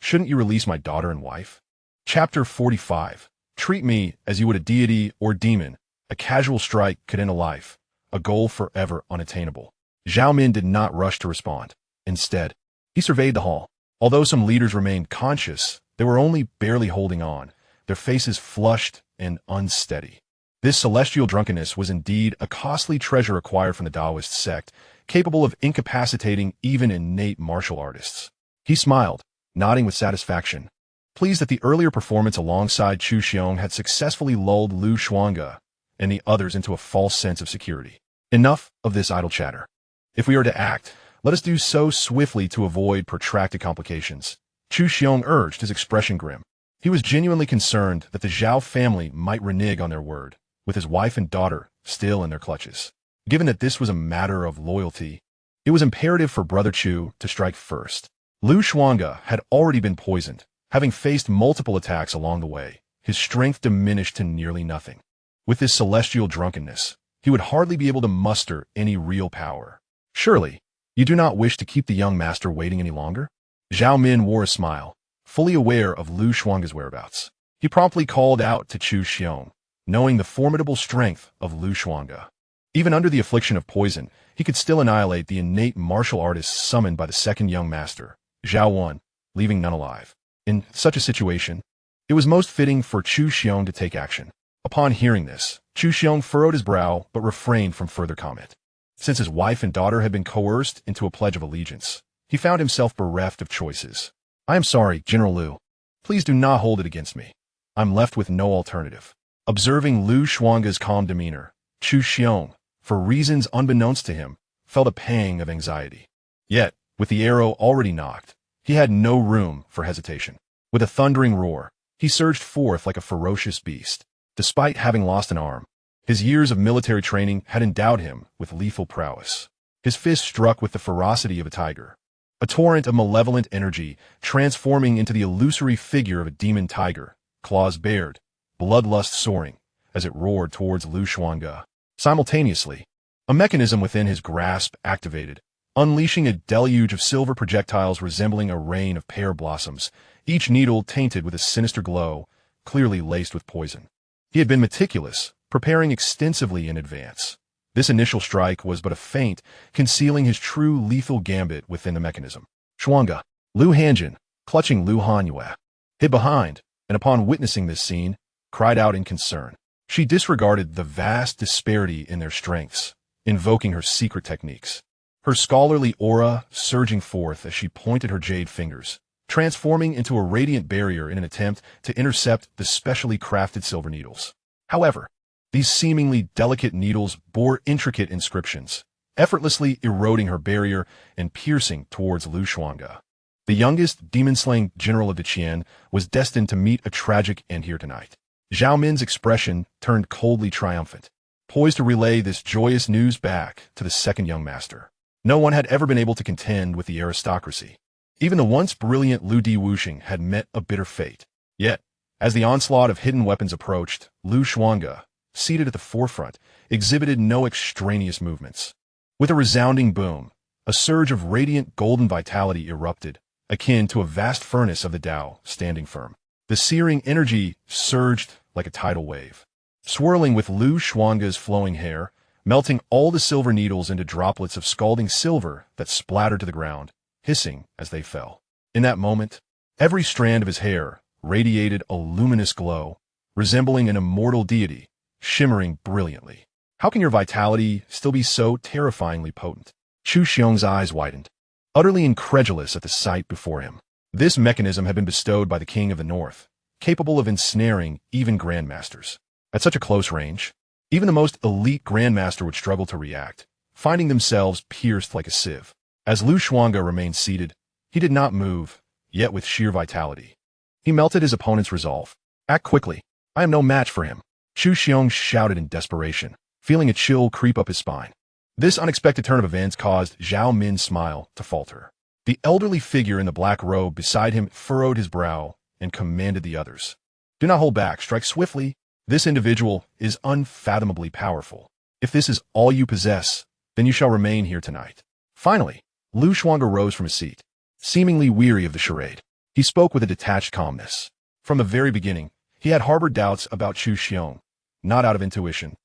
Shouldn't you release my daughter and wife? Chapter 45. Treat me as you would a deity or demon. A casual strike could end a life, a goal forever unattainable. Zhao Min did not rush to respond. Instead, he surveyed the hall. Although some leaders remained conscious, they were only barely holding on, their faces flushed and unsteady. This celestial drunkenness was indeed a costly treasure acquired from the Taoist sect, capable of incapacitating even innate martial artists. He smiled, nodding with satisfaction, pleased that the earlier performance alongside Chu Xiong had successfully lulled Lu Xuange and the others into a false sense of security. Enough of this idle chatter. If we are to act, let us do so swiftly to avoid protracted complications. Chu Xiong urged, his expression grim. He was genuinely concerned that the Zhao family might renege on their word, with his wife and daughter still in their clutches. Given that this was a matter of loyalty, it was imperative for Brother Chu to strike first. Lu Xuange had already been poisoned, having faced multiple attacks along the way. His strength diminished to nearly nothing. With his celestial drunkenness, he would hardly be able to muster any real power. Surely, you do not wish to keep the young master waiting any longer? Zhao Min wore a smile, fully aware of Lu Xuange's whereabouts. He promptly called out to Chu Xiong, knowing the formidable strength of Lu Xuange. Even under the affliction of poison, he could still annihilate the innate martial artists summoned by the second young master, Zhao Wan, leaving none alive. In such a situation, it was most fitting for Chu Xiong to take action. Upon hearing this, Chu Xiong furrowed his brow but refrained from further comment. Since his wife and daughter had been coerced into a pledge of allegiance, he found himself bereft of choices. I am sorry, General Lu. Please do not hold it against me. I'm left with no alternative. Observing Lu Xuange's calm demeanor, Chu Xiong, for reasons unbeknownst to him, felt a pang of anxiety. Yet, with the arrow already knocked, he had no room for hesitation. With a thundering roar, he surged forth like a ferocious beast. Despite having lost an arm, his years of military training had endowed him with lethal prowess. His fist struck with the ferocity of a tiger, a torrent of malevolent energy transforming into the illusory figure of a demon tiger, claws bared, bloodlust soaring, as it roared towards Lu Xuange. Simultaneously, a mechanism within his grasp activated, unleashing a deluge of silver projectiles resembling a rain of pear blossoms, each needle tainted with a sinister glow, clearly laced with poison. He had been meticulous, preparing extensively in advance. This initial strike was but a feint, concealing his true lethal gambit within the mechanism. Xuange, Lu Hanjin, clutching Lu Hanyue, hid behind, and upon witnessing this scene, cried out in concern. She disregarded the vast disparity in their strengths, invoking her secret techniques. Her scholarly aura surging forth as she pointed her jade fingers, transforming into a radiant barrier in an attempt to intercept the specially crafted silver needles. However, these seemingly delicate needles bore intricate inscriptions, effortlessly eroding her barrier and piercing towards Lu Xuange. The youngest demon-slaying general of the Qian was destined to meet a tragic end here tonight. Zhao Min's expression turned coldly triumphant, poised to relay this joyous news back to the second young master. No one had ever been able to contend with the aristocracy. Even the once brilliant Lu Di Wuxing had met a bitter fate. Yet, as the onslaught of hidden weapons approached, Lu Xuange, seated at the forefront, exhibited no extraneous movements. With a resounding boom, a surge of radiant golden vitality erupted, akin to a vast furnace of the Tao standing firm. The searing energy surged like a tidal wave, swirling with Lu Xuange's flowing hair, melting all the silver needles into droplets of scalding silver that splattered to the ground, hissing as they fell. In that moment, every strand of his hair radiated a luminous glow, resembling an immortal deity, shimmering brilliantly. How can your vitality still be so terrifyingly potent? Chu Xiong's eyes widened, utterly incredulous at the sight before him. This mechanism had been bestowed by the king of the north, capable of ensnaring even grandmasters. At such a close range, even the most elite grandmaster would struggle to react, finding themselves pierced like a sieve. As Lu Xuange remained seated, he did not move, yet with sheer vitality. He melted his opponent's resolve. Act quickly. I am no match for him. Chu Xiong shouted in desperation, feeling a chill creep up his spine. This unexpected turn of events caused Zhao Min's smile to falter. The elderly figure in the black robe beside him furrowed his brow and commanded the others. Do not hold back, strike swiftly. This individual is unfathomably powerful. If this is all you possess, then you shall remain here tonight. Finally, Lu Xuange rose from his seat, seemingly weary of the charade. He spoke with a detached calmness. From the very beginning, he had harbored doubts about Chu Xiong, not out of intuition,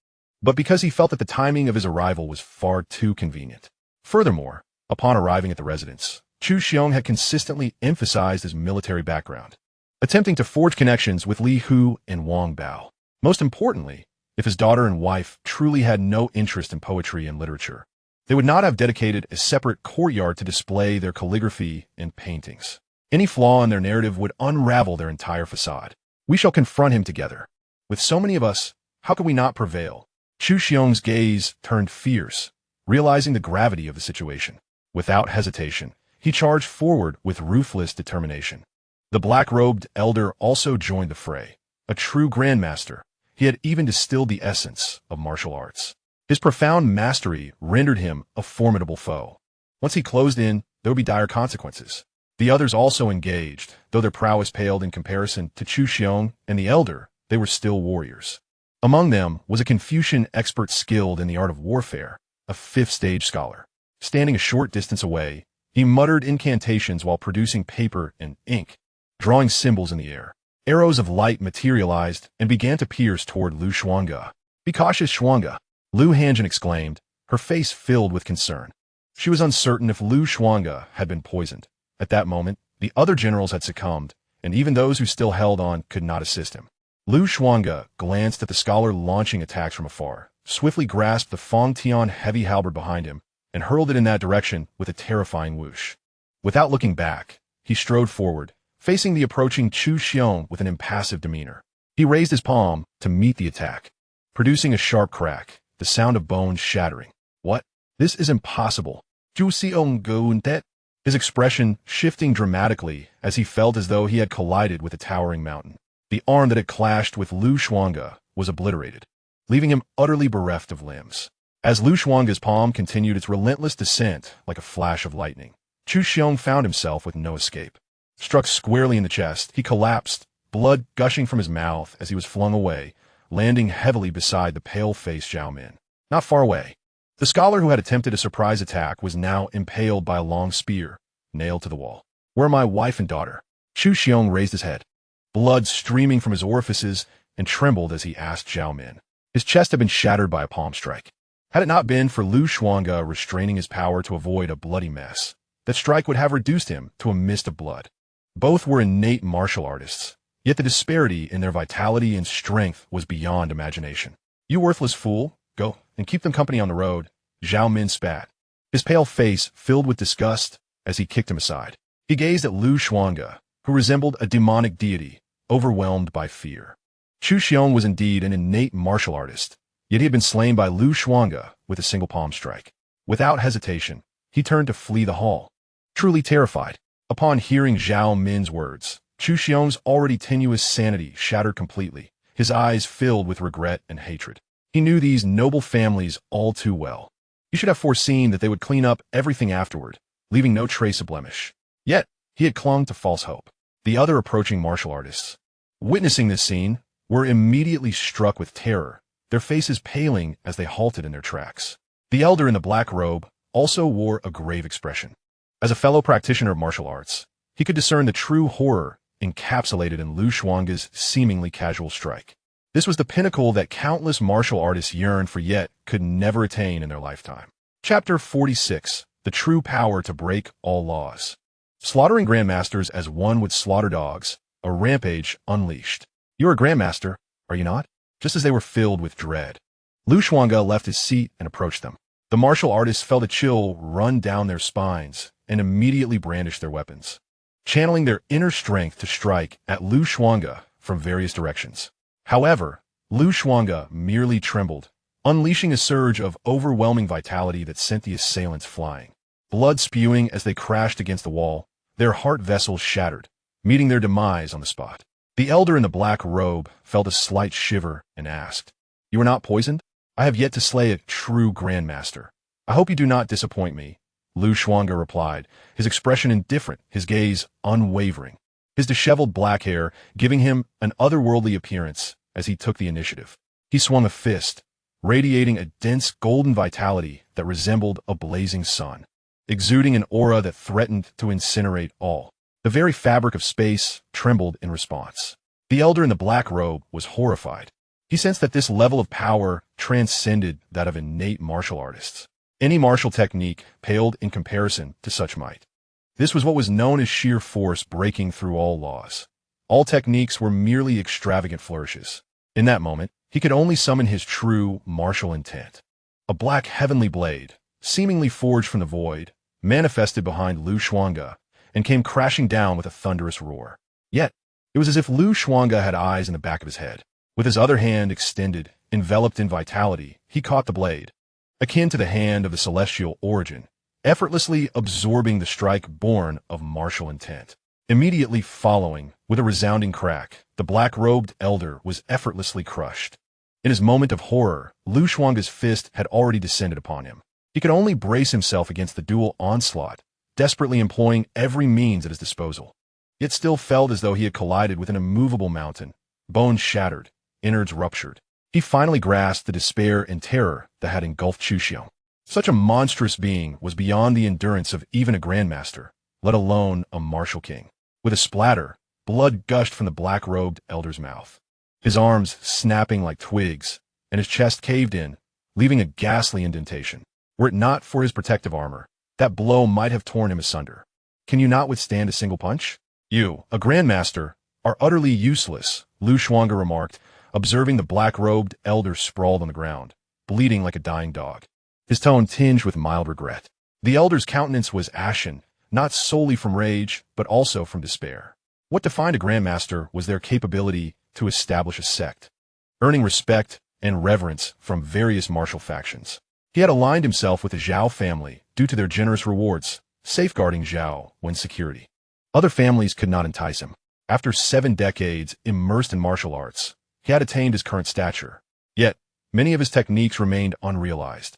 but because he felt that the timing of his arrival was far too convenient. Furthermore, upon arriving at the residence, Chu Xiong had consistently emphasized his military background, attempting to forge connections with Li Hu and Wang Bao. Most importantly, if his daughter and wife truly had no interest in poetry and literature, they would not have dedicated a separate courtyard to display their calligraphy and paintings. Any flaw in their narrative would unravel their entire facade. We shall confront him together. With so many of us, how could we not prevail? Chu Xiong's gaze turned fierce, realizing the gravity of the situation. Without hesitation, he charged forward with ruthless determination. The black-robed elder also joined the fray. A true grandmaster, he had even distilled the essence of martial arts. His profound mastery rendered him a formidable foe. Once he closed in, there would be dire consequences. The others also engaged, though their prowess paled in comparison to Chu Xiong and the elder. They were still warriors. Among them was a Confucian expert skilled in the art of warfare, a fifth-stage scholar. Standing a short distance away, he muttered incantations while producing paper and ink, drawing symbols in the air. Arrows of light materialized and began to pierce toward Lu Xuange. "Be cautious, Xuange," Lu Hanjin exclaimed, her face filled with concern. She was uncertain if Lu Xuange had been poisoned. At that moment, the other generals had succumbed, and even those who still held on could not assist him. Lu Xuange glanced at the scholar launching attacks from afar, swiftly grasped the Fong Tian heavy halberd behind him, and hurled it in that direction with a terrifying whoosh. Without looking back, he strode forward, facing the approaching Chu Xiong with an impassive demeanor. He raised his palm to meet the attack, producing a sharp crack, the sound of bones shattering. "What? This is impossible. Chu Xiong Guntet?" His expression shifting dramatically as he felt as though he had collided with a towering mountain. The arm that had clashed with Lu Xuange was obliterated, leaving him utterly bereft of limbs. As Lu Xuange's palm continued its relentless descent like a flash of lightning, Chu Xiong found himself with no escape. Struck squarely in the chest, he collapsed, blood gushing from his mouth as he was flung away, landing heavily beside the pale-faced Zhao Min. Not far away, the scholar who had attempted a surprise attack was now impaled by a long spear, nailed to the wall. "Where are my wife and daughter?" Chu Xiong raised his head, blood streaming from his orifices, and trembled as he asked Zhao Min. His chest had been shattered by a palm strike. Had it not been for Lu Xuange restraining his power to avoid a bloody mess, that strike would have reduced him to a mist of blood. Both were innate martial artists, yet the disparity in their vitality and strength was beyond imagination. "You worthless fool, go and keep them company on the road," Zhao Min spat, his pale face filled with disgust as he kicked him aside. He gazed at Lu Xuange, who resembled a demonic deity, overwhelmed by fear. Chu Xiong was indeed an innate martial artist, yet he had been slain by Lu Xuange with a single palm strike. Without hesitation, he turned to flee the hall, truly terrified. Upon hearing Zhao Min's words, Chu Xiong's already tenuous sanity shattered completely, his eyes filled with regret and hatred. He knew these noble families all too well. He should have foreseen that they would clean up everything afterward, leaving no trace of blemish. Yet, he had clung to false hope. The other approaching martial artists, witnessing this scene, were immediately struck with terror, their faces paling as they halted in their tracks. The elder in the black robe also wore a grave expression. As a fellow practitioner of martial arts, he could discern the true horror encapsulated in Lu Xuange's seemingly casual strike. This was the pinnacle that countless martial artists yearned for yet could never attain in their lifetime. Chapter 46. The True Power to Break All Laws. Slaughtering grandmasters as one would slaughter dogs, a rampage unleashed. "You're a grandmaster, are you not?" Just as they were filled with dread, Lu Xuange left his seat and approached them. The martial artists felt a chill run down their spines and immediately brandished their weapons, channeling their inner strength to strike at Lu Xuange from various directions. However, Lu Xuange merely trembled, unleashing a surge of overwhelming vitality that sent the assailants flying. Blood spewing as they crashed against the wall, their heart vessels shattered, meeting their demise on the spot. The elder in the black robe felt a slight shiver and asked, "You are not poisoned? I have yet to slay a true grandmaster. I hope you do not disappoint me," Lu Xuange replied, his expression indifferent, his gaze unwavering, his disheveled black hair giving him an otherworldly appearance as he took the initiative. He swung a fist, radiating a dense golden vitality that resembled a blazing sun, exuding an aura that threatened to incinerate all. The very fabric of space trembled in response. The elder in the black robe was horrified. He sensed that this level of power transcended that of innate martial artists. Any martial technique paled in comparison to such might. This was what was known as sheer force breaking through all laws. All techniques were merely extravagant flourishes. In that moment, he could only summon his true martial intent. A black heavenly blade, seemingly forged from the void, manifested behind Lu Xuange and came crashing down with a thunderous roar. Yet, it was as if Lu Xuange had eyes in the back of his head. With his other hand extended, enveloped in vitality, he caught the blade, akin to the hand of the celestial origin, effortlessly absorbing the strike born of martial intent. Immediately following, with a resounding crack, the black-robed elder was effortlessly crushed. In his moment of horror, Lu Xuange's fist had already descended upon him. He could only brace himself against the dual onslaught, desperately employing every means at his disposal. Yet still felt as though he had collided with an immovable mountain, bones shattered, innards ruptured. He finally grasped the despair and terror that had engulfed Xuange. Such a monstrous being was beyond the endurance of even a grandmaster, let alone a martial king. With a splatter, blood gushed from the black-robed elder's mouth. His arms snapping like twigs, and his chest caved in, leaving a ghastly indentation. Were it not for his protective armor, that blow might have torn him asunder. Can you not withstand a single punch? You, a grandmaster, are utterly useless, Xuange remarked, observing the black-robed elder sprawled on the ground, bleeding like a dying dog. His tone tinged with mild regret. The elder's countenance was ashen, not solely from rage, but also from despair. What defined a grandmaster was their capability to establish a sect, earning respect and reverence from various martial factions. He had aligned himself with the Zhao family due to their generous rewards, safeguarding Zhao when security. Other families could not entice him. After 7 decades immersed in martial arts, he had attained his current stature. Yet, many of his techniques remained unrealized.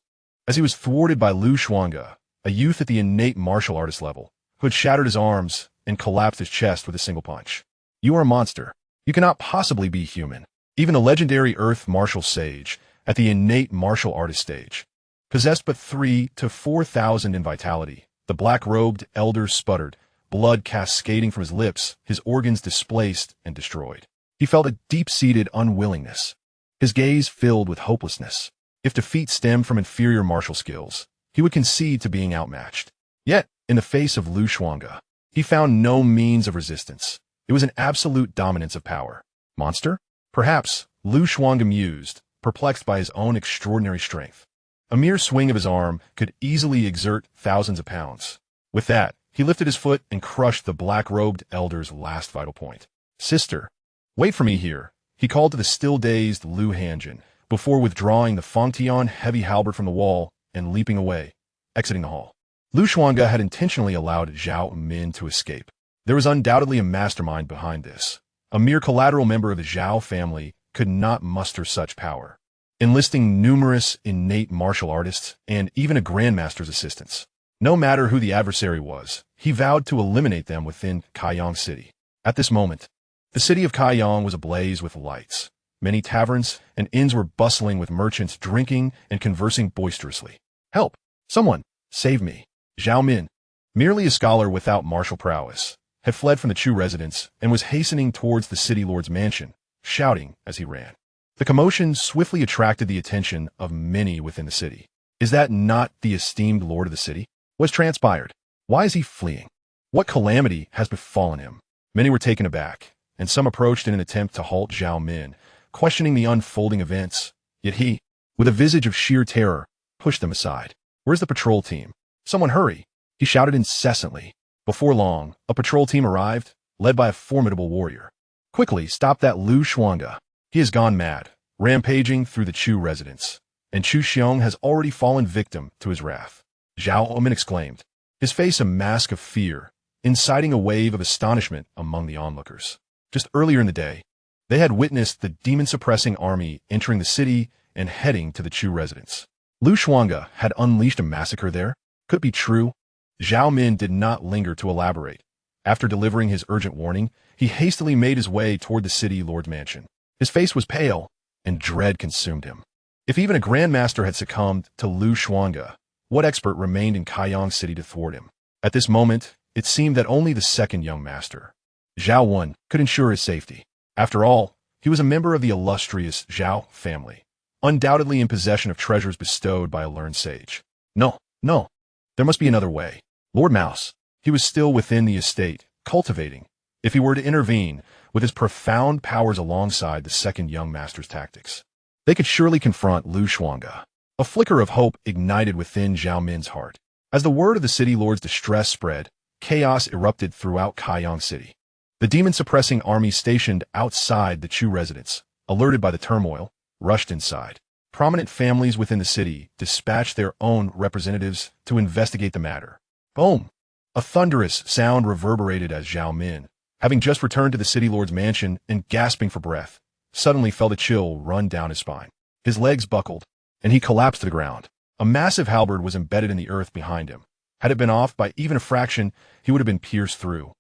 As he was thwarted by Xuange, a youth at the innate martial artist level, who had shattered his arms and collapsed his chest with a single punch. You are a monster. You cannot possibly be human. Even the legendary Earth martial sage, at the innate martial artist stage, possessed but 3,000 to 4,000 in vitality, the black-robed elder sputtered, blood cascading from his lips, his organs displaced and destroyed. He felt a deep-seated unwillingness. His gaze filled with hopelessness. If defeat stemmed from inferior martial skills, he would concede to being outmatched. Yet, in the face of Xuange, he found no means of resistance. It was an absolute dominance of power. Monster? Perhaps, Xuange mused, perplexed by his own extraordinary strength. A mere swing of his arm could easily exert thousands of pounds. With that, he lifted his foot and crushed the black-robed elder's last vital point. Sister, wait for me here, he called to the still-dazed Lu Hanjin, before withdrawing the Fangtian heavy halberd from the wall and leaping away, exiting the hall. Xuange had intentionally allowed Zhao Min to escape. There was undoubtedly a mastermind behind this. A mere collateral member of the Zhao family could not muster such power, enlisting numerous innate martial artists and even a grandmaster's assistance. No matter who the adversary was, he vowed to eliminate them within Kaiyang City. At this moment, the city of Kaiyang was ablaze with lights. Many taverns and inns were bustling with merchants drinking and conversing boisterously. Help! Someone! Save me! Zhao Min, merely a scholar without martial prowess, had fled from the Chu residence and was hastening towards the city lord's mansion, shouting as he ran. The commotion swiftly attracted the attention of many within the city. Is that not the esteemed lord of the city? What's transpired? Why is he fleeing? What calamity has befallen him? Many were taken aback, and some approached in an attempt to halt Zhao Min, questioning the unfolding events. Yet he, with a visage of sheer terror, pushed them aside. Where's the patrol team? Someone hurry! He shouted incessantly. Before long, a patrol team arrived, led by a formidable warrior. Quickly, stop that Xuange. He has gone mad, rampaging through the Chu residence, and Chu Xiong has already fallen victim to his wrath. Zhao Min exclaimed, his face a mask of fear, inciting a wave of astonishment among the onlookers. Just earlier in the day, they had witnessed the demon-suppressing army entering the city and heading to the Chu residence. Xuange had unleashed a massacre there? Could it be true? Zhao Min did not linger to elaborate. After delivering his urgent warning, he hastily made his way toward the city lord's mansion. His face was pale, and dread consumed him. If even a grandmaster had succumbed to Xuange, what expert remained in Kaiyang City to thwart him? At this moment, it seemed that only the second young master, Zhao Wen, could ensure his safety. After all, he was a member of the illustrious Zhao family, undoubtedly in possession of treasures bestowed by a learned sage. No, there must be another way. Lord Mouse, he was still within the estate, cultivating, if he were to intervene, with his profound powers alongside the second young master's tactics. They could surely confront Xuange. A flicker of hope ignited within Zhao Min's heart. As the word of the city lord's distress spread, chaos erupted throughout Kaiyang City. The demon-suppressing army stationed outside the Chu residence, alerted by the turmoil, rushed inside. Prominent families within the city dispatched their own representatives to investigate the matter. Boom! A thunderous sound reverberated as Zhao Min, having just returned to the city lord's mansion and gasping for breath, suddenly felt a chill run down his spine. His legs buckled, and he collapsed to the ground. A massive halberd was embedded in the earth behind him. Had it been off by even a fraction, he would have been pierced through.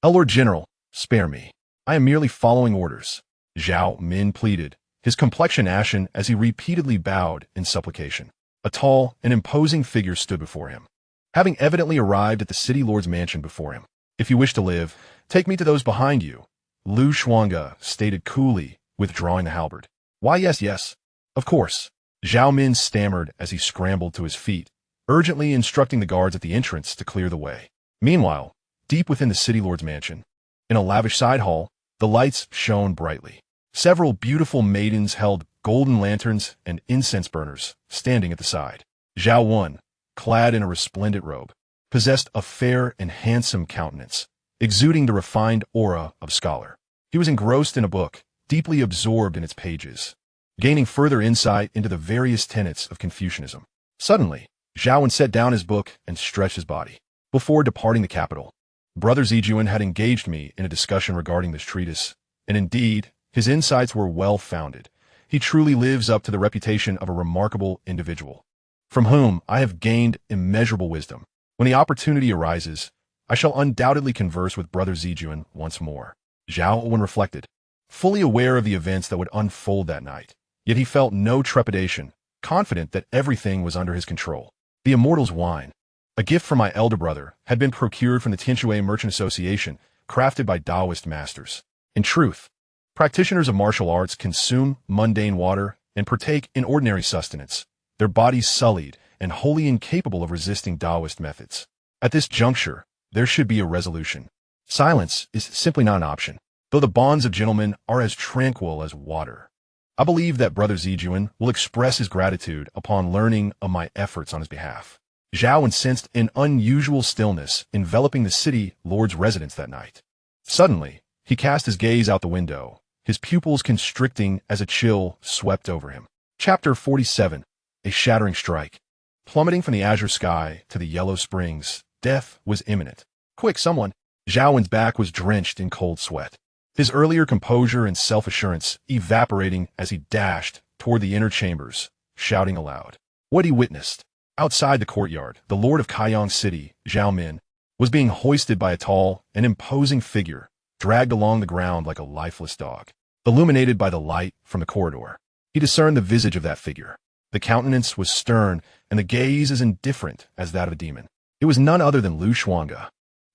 Lord General, spare me. I am merely following orders. Zhao Min pleaded, his complexion ashen as he repeatedly bowed in supplication. A tall and imposing figure stood before him, having evidently arrived at the city lord's mansion before him. "If you wish to live, take me to those behind you," Xuange stated coolly, withdrawing the halberd. "Why, yes, of course," Zhao Min stammered as he scrambled to his feet, urgently instructing the guards at the entrance to clear the way. Meanwhile, deep within the city lord's mansion, in a lavish side hall, the lights shone brightly. Several beautiful maidens held golden lanterns and incense burners standing at the side. Zhao Wen, clad in a resplendent robe, possessed a fair and handsome countenance, exuding the refined aura of scholar. He was engrossed in a book, deeply absorbed in its pages, gaining further insight into the various tenets of Confucianism. Suddenly, Zhao Wen set down his book and stretched his body. Before departing the capital, Brother Zijuan had engaged me in a discussion regarding this treatise, and indeed, his insights were well-founded. He truly lives up to the reputation of a remarkable individual, from whom I have gained immeasurable wisdom. When the opportunity arises, I shall undoubtedly converse with Brother Zijuan once more. Zhao Wen reflected, fully aware of the events that would unfold that night. Yet he felt no trepidation, confident that everything was under his control. The Immortal's Wine, a gift from my elder brother, had been procured from the Tianshui Merchant Association, crafted by Taoist masters. In truth, practitioners of martial arts consume mundane water and partake in ordinary sustenance, their bodies sullied and wholly incapable of resisting Taoist methods. At this juncture, there should be a resolution. Silence is simply not an option, though the bonds of gentlemen are as tranquil as water. I believe that Brother Zijuan will express his gratitude upon learning of my efforts on his behalf. Zhao Wen sensed an unusual stillness enveloping the city lord's residence that night. Suddenly, he cast his gaze out the window, his pupils constricting as a chill swept over him. Chapter 47. A Shattering Strike. Plummeting from the azure sky to the yellow springs, death was imminent. "Quick, someone!" Zhao Wen's back was drenched in cold sweat, his earlier composure and self-assurance evaporating as he dashed toward the inner chambers, shouting aloud. What he witnessed. Outside the courtyard, the lord of Kayong City, Zhao Min, was being hoisted by a tall and imposing figure, dragged along the ground like a lifeless dog. Illuminated by the light from the corridor, he discerned the visage of that figure. The countenance was stern, and the gaze as indifferent as that of a demon. It was none other than Xuange.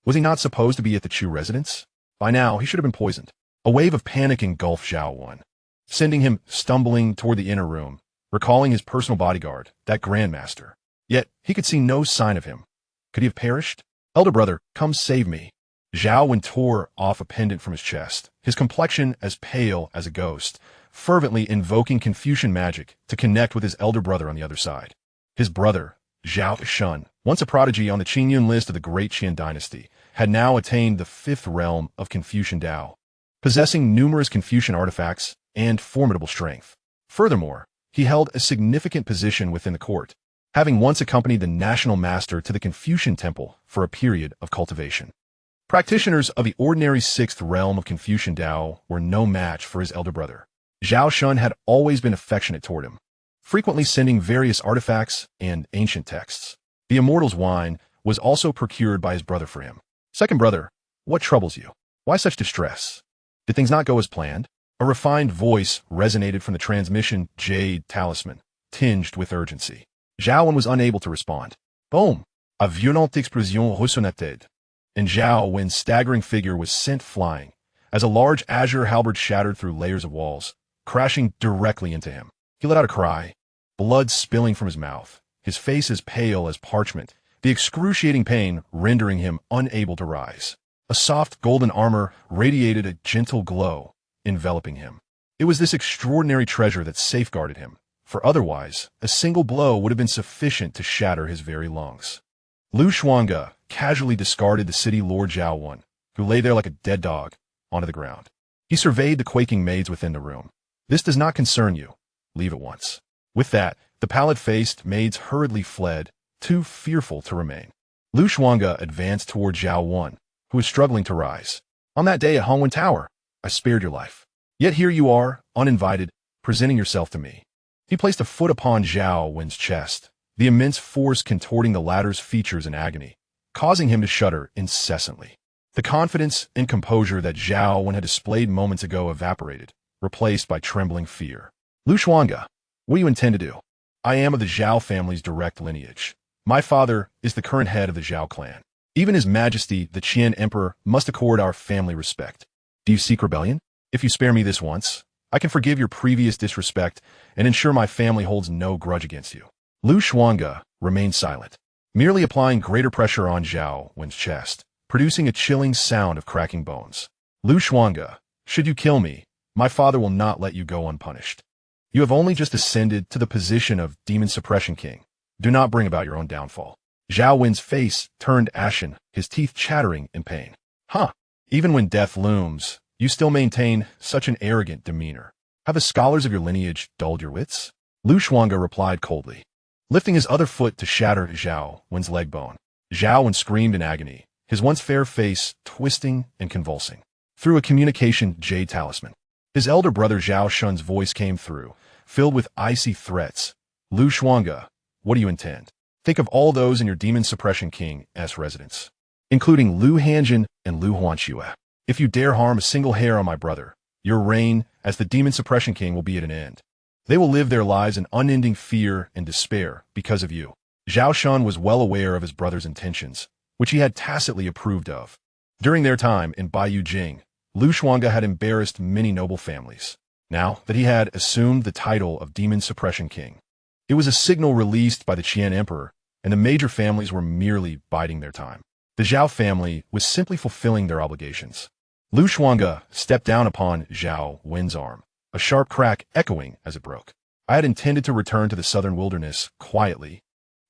Was he not supposed to be at the Chu residence? By now, he should have been poisoned. A wave of panic engulfed Zhao Wen, sending him stumbling toward the inner room, recalling his personal bodyguard, that grandmaster. Yet, he could see no sign of him. Could he have perished? "Elder brother, come save me." Zhao Wen tore off a pendant from his chest, his complexion as pale as a ghost, fervently invoking Confucian magic to connect with his elder brother on the other side. His brother, Zhao Shun, once a prodigy on the Qingyun list of the Great Qian Dynasty, had now attained the 5th realm of Confucian Tao, possessing numerous Confucian artifacts and formidable strength. Furthermore, he held a significant position within the court, having once accompanied the national master to the Confucian temple for a period of cultivation. Practitioners of the ordinary 6th realm of Confucian Tao were no match for his elder brother. Zhao Shun had always been affectionate toward him, frequently sending various artifacts and ancient texts. The Immortal's Wine was also procured by his brother for him. "Second brother, what troubles you? Why such distress? Did things not go as planned?" A refined voice resonated from the transmission Jade Talisman, tinged with urgency. Zhao Wen was unable to respond. Boom! A violente explosion ressonnetait, and Zhao Wen's staggering figure was sent flying, as a large azure halberd shattered through layers of walls, crashing directly into him. He let out a cry, blood spilling from his mouth, his face as pale as parchment, the excruciating pain rendering him unable to rise. A soft golden armor radiated a gentle glow, enveloping him. It was this extraordinary treasure that safeguarded him, for otherwise, a single blow would have been sufficient to shatter his very lungs. Xuange casually discarded the city lord Zhao Wen, who lay there like a dead dog, onto the ground. He surveyed the quaking maids within the room. "This does not concern you. Leave at once." With that, the pallid-faced maids hurriedly fled, too fearful to remain. Xuange advanced toward Zhao Wen, who was struggling to rise. "On that day at Hongwen Tower, I spared your life. Yet here you are, uninvited, presenting yourself to me." He placed a foot upon Zhao Wen's chest, the immense force contorting the latter's features in agony, causing him to shudder incessantly. The confidence and composure that Zhao Wen had displayed moments ago evaporated, replaced by trembling fear. Lu Xuange, what do you intend to do? I am of the Zhao family's direct lineage. My father is the current head of the Zhao clan. Even His Majesty, the Qian Emperor, must accord our family respect. Do you seek rebellion? If you spare me this once, I can forgive your previous disrespect and ensure my family holds no grudge against you. Lu Xuange remained silent, merely applying greater pressure on Zhao Wen's chest, producing a chilling sound of cracking bones. Lu Xuange, should you kill me, my father will not let you go unpunished. You have only just ascended to the position of Demon Suppression King. Do not bring about your own downfall. Zhao Wen's face turned ashen, his teeth chattering in pain. Huh, even when death looms, you still maintain such an arrogant demeanor. Have the scholars of your lineage dulled your wits? Lu Xuange replied coldly, lifting his other foot to shatter Zhao Wen's leg bone. Zhao Wen screamed in agony, his once fair face twisting and convulsing. Through a communication jade talisman, his elder brother Zhao Shun's voice came through, filled with icy threats. Lu Xuange, what do you intend? Think of all those in your Demon Suppression King's residence, including Lu Hanjin and Lu Huanxue. If you dare harm a single hair on my brother, your reign as the Demon Suppression King will be at an end. They will live their lives in unending fear and despair because of you. Zhao Shun was well aware of his brother's intentions, which he had tacitly approved of. During their time in Baiyu Jing, Lu Xuange had embarrassed many noble families. Now that he had assumed the title of Demon Suppression King, it was a signal released by the Qian Emperor, and the major families were merely biding their time. The Zhao family was simply fulfilling their obligations. Lu Xuange stepped down upon Zhao Wen's arm, a sharp crack echoing as it broke. I had intended to return to the southern wilderness quietly,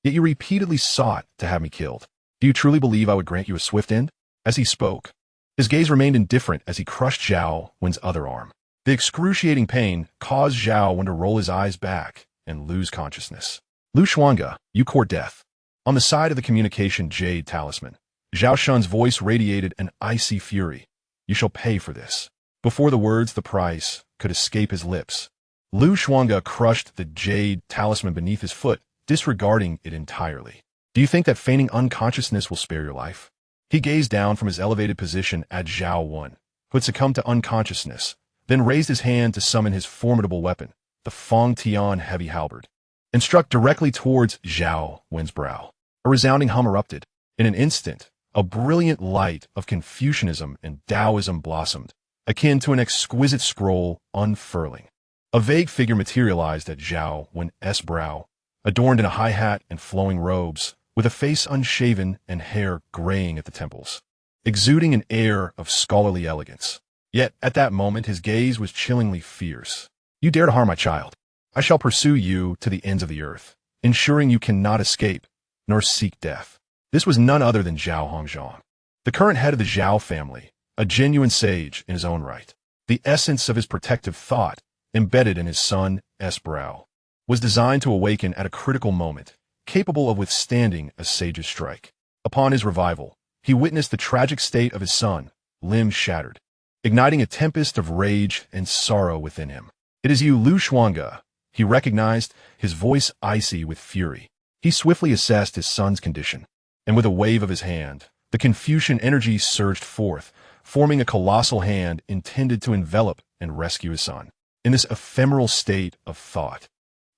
yet you repeatedly sought to have me killed. Do you truly believe I would grant you a swift end? As he spoke, his gaze remained indifferent as he crushed Zhao Wen's other arm. The excruciating pain caused Zhao Wen to roll his eyes back and lose consciousness. Lu Xuange, you court death. On the side of the communication jade talisman, Zhao Shun's voice radiated an icy fury. You shall pay for this. Before the words the price could escape his lips, Lu Xuange crushed the jade talisman beneath his foot, disregarding it entirely. Do you think that feigning unconsciousness will spare your life? He gazed down from his elevated position at Zhao Wen, who had succumbed to unconsciousness, then raised his hand to summon his formidable weapon, the Fong Tian heavy halberd, and struck directly towards Zhao Wen's brow. A resounding hum erupted. In an instant, a brilliant light of Confucianism and Taoism blossomed, akin to an exquisite scroll unfurling. A vague figure materialized at Zhao Wen's brow, adorned in a high hat and flowing robes, with a face unshaven and hair graying at the temples, exuding an air of scholarly elegance. Yet, at that moment, his gaze was chillingly fierce. You dare to harm my child. I shall pursue you to the ends of the earth, ensuring you cannot escape, nor seek death. This was none other than Zhao Hongzhang, the current head of the Zhao family, a genuine sage in his own right. The essence of his protective thought, embedded in his son's brow, was designed to awaken at a critical moment, capable of withstanding a sage's strike. Upon his revival, he witnessed the tragic state of his son, limbs shattered, igniting a tempest of rage and sorrow within him. It is you, Lu Xuange, he recognized, his voice icy with fury. He swiftly assessed his son's condition, and with a wave of his hand, the Confucian energy surged forth, forming a colossal hand intended to envelop and rescue his son. In this ephemeral state of thought,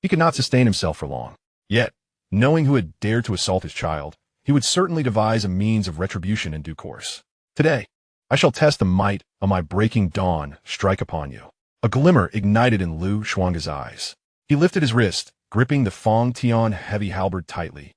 he could not sustain himself for long. Yet, knowing who had dared to assault his child, he would certainly devise a means of retribution in due course. Today, I shall test the might of my breaking dawn strike upon you. A glimmer ignited in Lu Xuange's eyes. He lifted his wrist, gripping the Fong Tian heavy halberd tightly,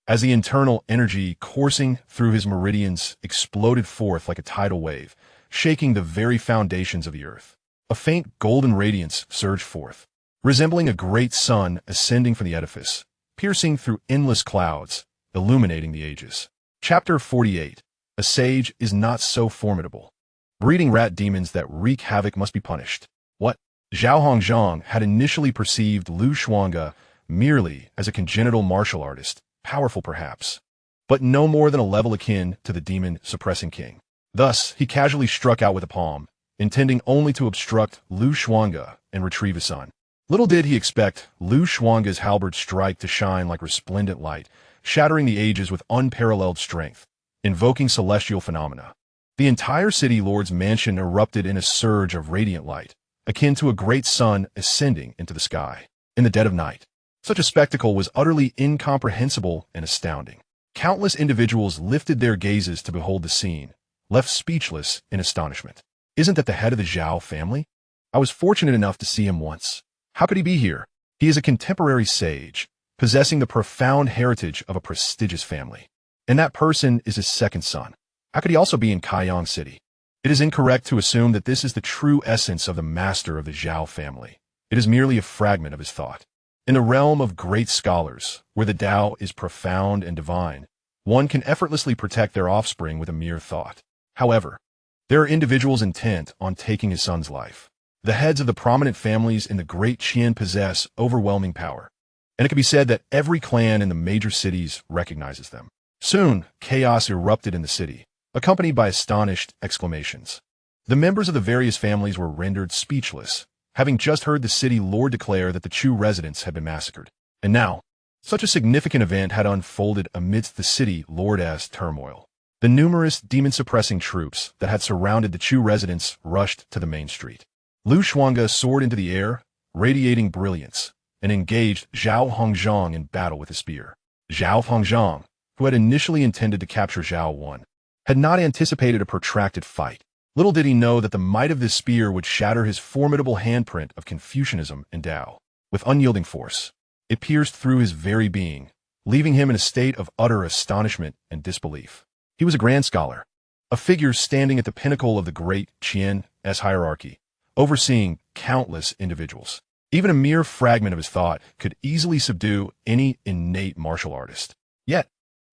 as the internal energy coursing through his meridians exploded forth like a tidal wave, shaking the very foundations of the earth. A faint golden radiance surged forth, resembling a great sun ascending from the edifice, piercing through endless clouds, illuminating the ages. Chapter 48. A sage is not so formidable. Breeding rat demons that wreak havoc must be punished. What? Zhao Hongzhang had initially perceived Lu Xuange merely as a congenital martial artist, powerful perhaps, but no more than a level akin to the Demon Suppressing King. Thus, he casually struck out with a palm, intending only to obstruct Lu Xuange and retrieve his son. Little did he expect Lu Xuange's halberd strike to shine like resplendent light, shattering the ages with unparalleled strength, invoking celestial phenomena. The entire city lord's mansion erupted in a surge of radiant light, akin to a great sun ascending into the sky in the dead of night. Such a spectacle was utterly incomprehensible and astounding. Countless individuals lifted their gazes to behold the scene, left speechless in astonishment. Isn't that the head of the Zhao family? I was fortunate enough to see him once. How could he be here? He is a contemporary sage, possessing the profound heritage of a prestigious family. And that person is his second son. How could he also be in Kaiyang City? It is incorrect to assume that this is the true essence of the master of the Zhao family. It is merely a fragment of his thought. In the realm of great scholars, where the Tao is profound and divine, one can effortlessly protect their offspring with a mere thought. However, there are individuals intent on taking his son's life. The heads of the prominent families in the Great Qian possess overwhelming power, and it can be said that every clan in the major cities recognizes them. Soon, chaos erupted in the city, accompanied by astonished exclamations. The members of the various families were rendered speechless, having just heard the city lord declare that the Chu residents had been massacred. And now, such a significant event had unfolded amidst the city lord's turmoil. The numerous demon-suppressing troops that had surrounded the Chu residents rushed to the main street. Xuange soared into the air, radiating brilliance, and engaged Zhao Hongzhang in battle with his spear. Zhao Hongzhang, who had initially intended to capture Zhao Wan, had not anticipated a protracted fight. Little did he know that the might of this spear would shatter his formidable handprint of Confucianism and Tao. With unyielding force, it pierced through his very being, leaving him in a state of utter astonishment and disbelief. He was a grand scholar, a figure standing at the pinnacle of the Great Qian's hierarchy, overseeing countless individuals. Even a mere fragment of his thought could easily subdue any innate martial artist. Yet,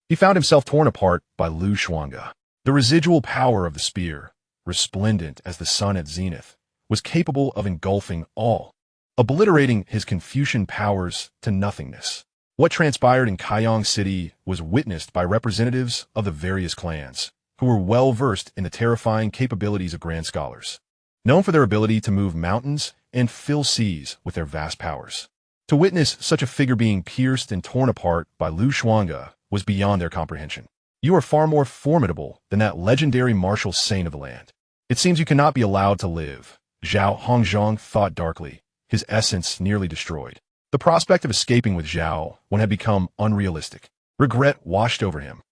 he found himself torn apart by Xuange. The residual power of the spear, resplendent as the sun at zenith, was capable of engulfing all, obliterating his Confucian powers to nothingness. What transpired in Kaiyang City was witnessed by representatives of the various clans, who were well versed in the terrifying capabilities of grand scholars, known for their ability to move mountains and fill seas with their vast powers. To witness such a figure being pierced and torn apart by Xuange was beyond their comprehension. You are far more formidable than that legendary martial saint of the land. It seems you cannot be allowed to live, Zhao Hongzhang thought darkly, his essence nearly destroyed. The prospect of escaping with Zhao Wan had become unrealistic. Regret washed over him.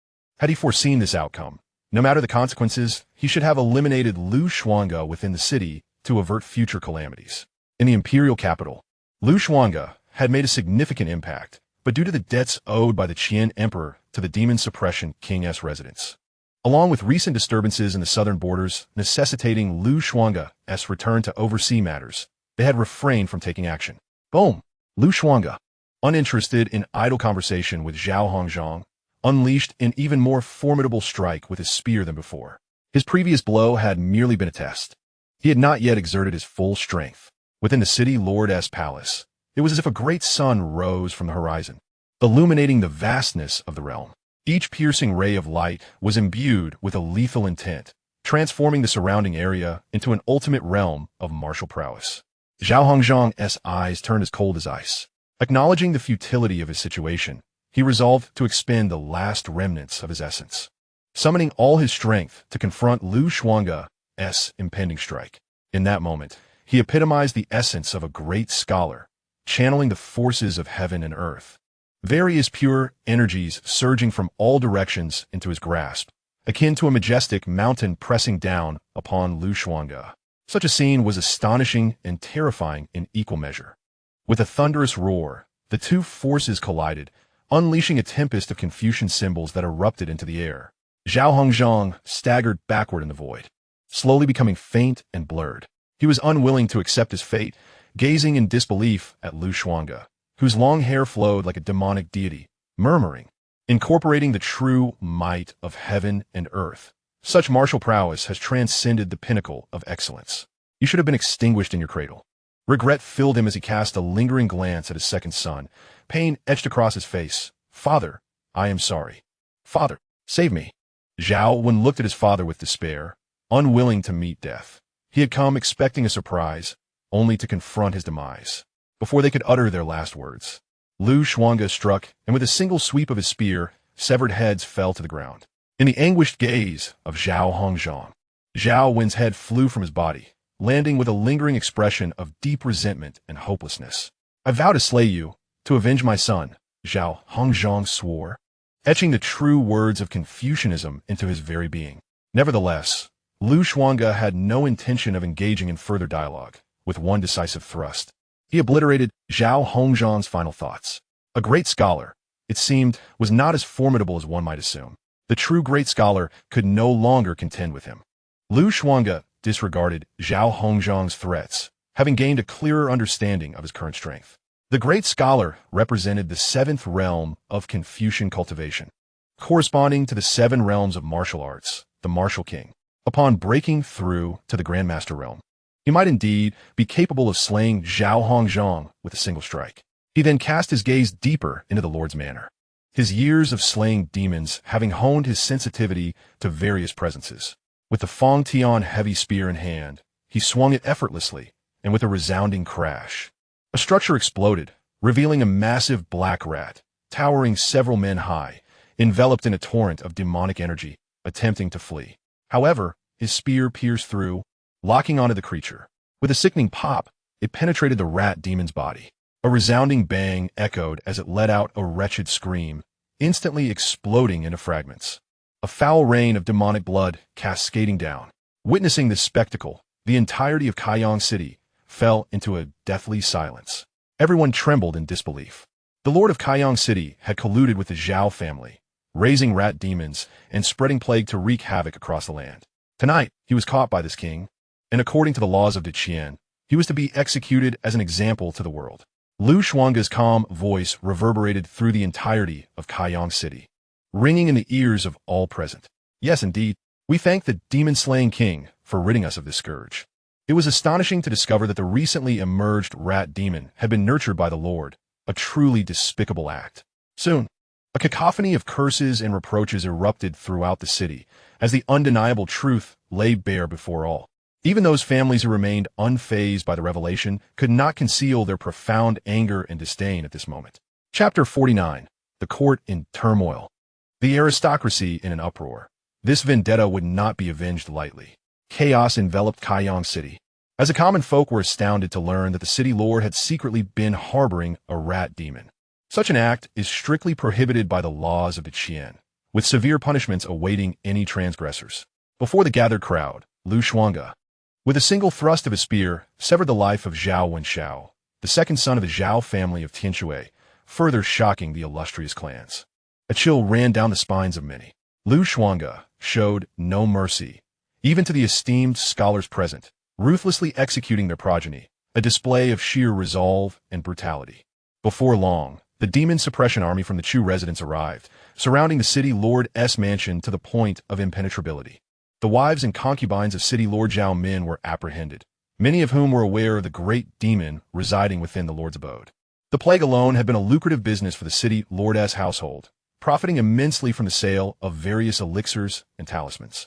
Had he foreseen this outcome, no matter the consequences, he should have eliminated Xuange within the city to avert future calamities. In the imperial capital, Xuange had made a significant impact, but due to the debts owed by the Qian emperor to the demon suppression king's residence, along with recent disturbances in the southern borders necessitating Xuange's return to oversee matters, they had refrained from taking action. Boom! Xuange, uninterested in idle conversation with Zhao Hongzhang, unleashed an even more formidable strike with his spear than before. His previous blow had merely been a test. He had not yet exerted his full strength. Within the city lord's palace, it was as if a great sun rose from the horizon, illuminating the vastness of the realm. Each piercing ray of light was imbued with a lethal intent, transforming the surrounding area into an ultimate realm of martial prowess. Zhao Hongzhang's eyes turned as cold as ice. Acknowledging the futility of his situation, he resolved to expend the last remnants of his essence, summoning all his strength to confront Xuange's impending strike. In that moment, he epitomized the essence of a great scholar, channeling the forces of heaven and earth. Various pure energies surging from all directions into his grasp, akin to a majestic mountain pressing down upon Xuange. Such a scene was astonishing and terrifying in equal measure. With a thunderous roar, the two forces collided, unleashing a tempest of Confucian symbols that erupted into the air. Zhao Hongzhang staggered backward in the void, slowly becoming faint and blurred. He was unwilling to accept his fate, gazing in disbelief at Xuange, whose long hair flowed like a demonic deity, murmuring, incorporating the true might of heaven and earth. Such martial prowess has transcended the pinnacle of excellence. You should have been extinguished in your cradle. Regret filled him as he cast a lingering glance at his second son. Pain etched across his face. Father, I am sorry. Father, save me. Zhao Wan looked at his father with despair, unwilling to meet death. He had come expecting a surprise, only to confront his demise. Before they could utter their last words, Xuange struck, and with a single sweep of his spear, severed heads fell to the ground. In the anguished gaze of Zhao Hongzhang, Zhao Wan's head flew from his body, landing with a lingering expression of deep resentment and hopelessness. "I vow to slay you, to avenge my son," Xianxia swore, etching the true words of Confucianism into his very being. Nevertheless, Xuange had no intention of engaging in further dialogue. With one decisive thrust, he obliterated Xianxia's final thoughts. A great scholar, it seemed, was not as formidable as one might assume. The true great scholar could no longer contend with him. Xuange disregarded Xianxia's threats, having gained a clearer understanding of his current strength. The great scholar represented the seventh realm of Confucian cultivation, corresponding to the 7 realms of martial arts, the martial king. Upon breaking through to the grandmaster realm, he might indeed be capable of slaying Xianxia with a single strike. He then cast his gaze deeper into the Lord's manor, his years of slaying demons having honed his sensitivity to various presences. With the Fong Tian heavy spear in hand, he swung it effortlessly, and with a resounding crash, a structure exploded, revealing a massive black rat, towering several men high, enveloped in a torrent of demonic energy, attempting to flee. However, his spear pierced through, locking onto the creature. With a sickening pop, it penetrated the rat demon's body. A resounding bang echoed as it let out a wretched scream, instantly exploding into fragments. A foul rain of demonic blood cascading down. Witnessing this spectacle, the entirety of Qian City fell into a deathly silence. Everyone trembled in disbelief. The Lord of Qian City had colluded with the Zhao family, raising rat demons and spreading plague to wreak havoc across the land. Tonight, he was caught by this king, and according to the laws of De Qian, he was to be executed as an example to the world. Xuange's calm voice reverberated through the entirety of Qian City, ringing in the ears of all present. "Yes, indeed, we thank the demon-slaying king for ridding us of this scourge." It was astonishing to discover that the recently emerged rat demon had been nurtured by the Lord, a truly despicable act. Soon, a cacophony of curses and reproaches erupted throughout the city, as the undeniable truth lay bare before all. Even those families who remained unfazed by the revelation could not conceal their profound anger and disdain at this moment. Chapter 49. The Court in Turmoil. The aristocracy in an uproar. This vendetta would not be avenged lightly. Chaos enveloped Qian City, as the common folk were astounded to learn that the city lord had secretly been harboring a rat demon. Such an act is strictly prohibited by the laws of De Qian, with severe punishments awaiting any transgressors. Before the gathered crowd, Xuange, with a single thrust of his spear, severed the life of Zhao Wenshao, the second son of the Zhao family of Tianshui, further shocking the illustrious clans. A chill ran down the spines of many. Xuange showed no mercy, even to the esteemed scholars present, ruthlessly executing their progeny, a display of sheer resolve and brutality. Before long, the demon suppression army from the Chu residence arrived, surrounding the city lord's mansion to the point of impenetrability. The wives and concubines of city lord Zhao Min were apprehended, many of whom were aware of the great demon residing within the lord's abode. The plague alone had been a lucrative business for the city lord's household, profiting immensely from the sale of various elixirs and talismans.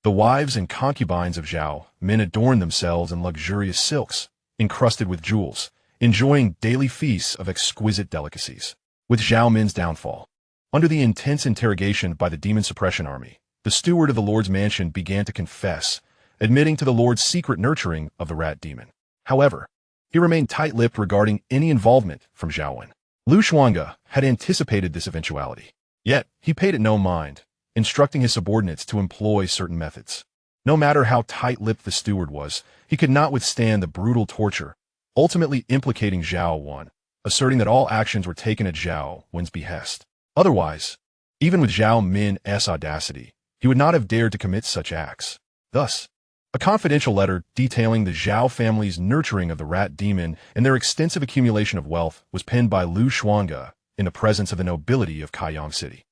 The wives and concubines of Zhao Min adorned themselves in luxurious silks, encrusted with jewels, enjoying daily feasts of exquisite delicacies. With Zhao Min's downfall, under the intense interrogation by the demon suppression army, the steward of the lord's mansion began to confess, admitting to the lord's secret nurturing of the rat demon. However, he remained tight-lipped regarding any involvement from Zhao Wen. Xuange had anticipated this eventuality, yet he paid it no mind, instructing his subordinates to employ certain methods. No matter how tight-lipped the steward was, he could not withstand the brutal torture, ultimately implicating Zhao Wen, asserting that all actions were taken at Zhao Wen's behest. Otherwise, even with Zhao Min's audacity, he would not have dared to commit such acts. Thus, a confidential letter detailing the Zhao family's nurturing of the rat demon and their extensive accumulation of wealth was penned by Xuange in the presence of the nobility of Qian City.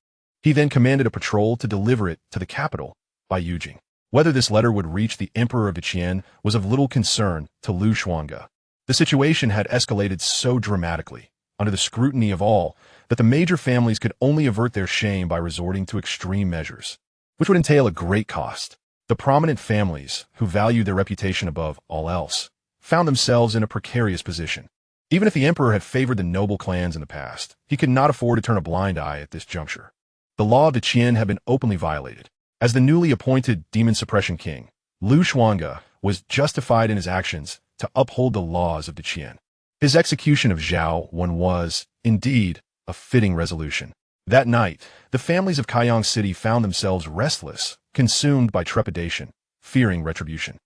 He then commanded a patrol to deliver it to the capital by Yujing. Whether this letter would reach the Emperor of De Qian was of little concern to Xuange. The situation had escalated so dramatically, under the scrutiny of all, that the major families could only avert their shame by resorting to extreme measures, which would entail a great cost. The prominent families, who valued their reputation above all else, found themselves in a precarious position. Even if the emperor had favored the noble clans in the past, he could not afford to turn a blind eye at this juncture. The law of De Qian had been openly violated. As the newly appointed demon suppression king, Xuange was justified in his actions to uphold the laws of the Qian. His execution of Xianxia was, indeed, a fitting resolution. That night, the families of Qian City found themselves restless, consumed by trepidation, fearing retribution.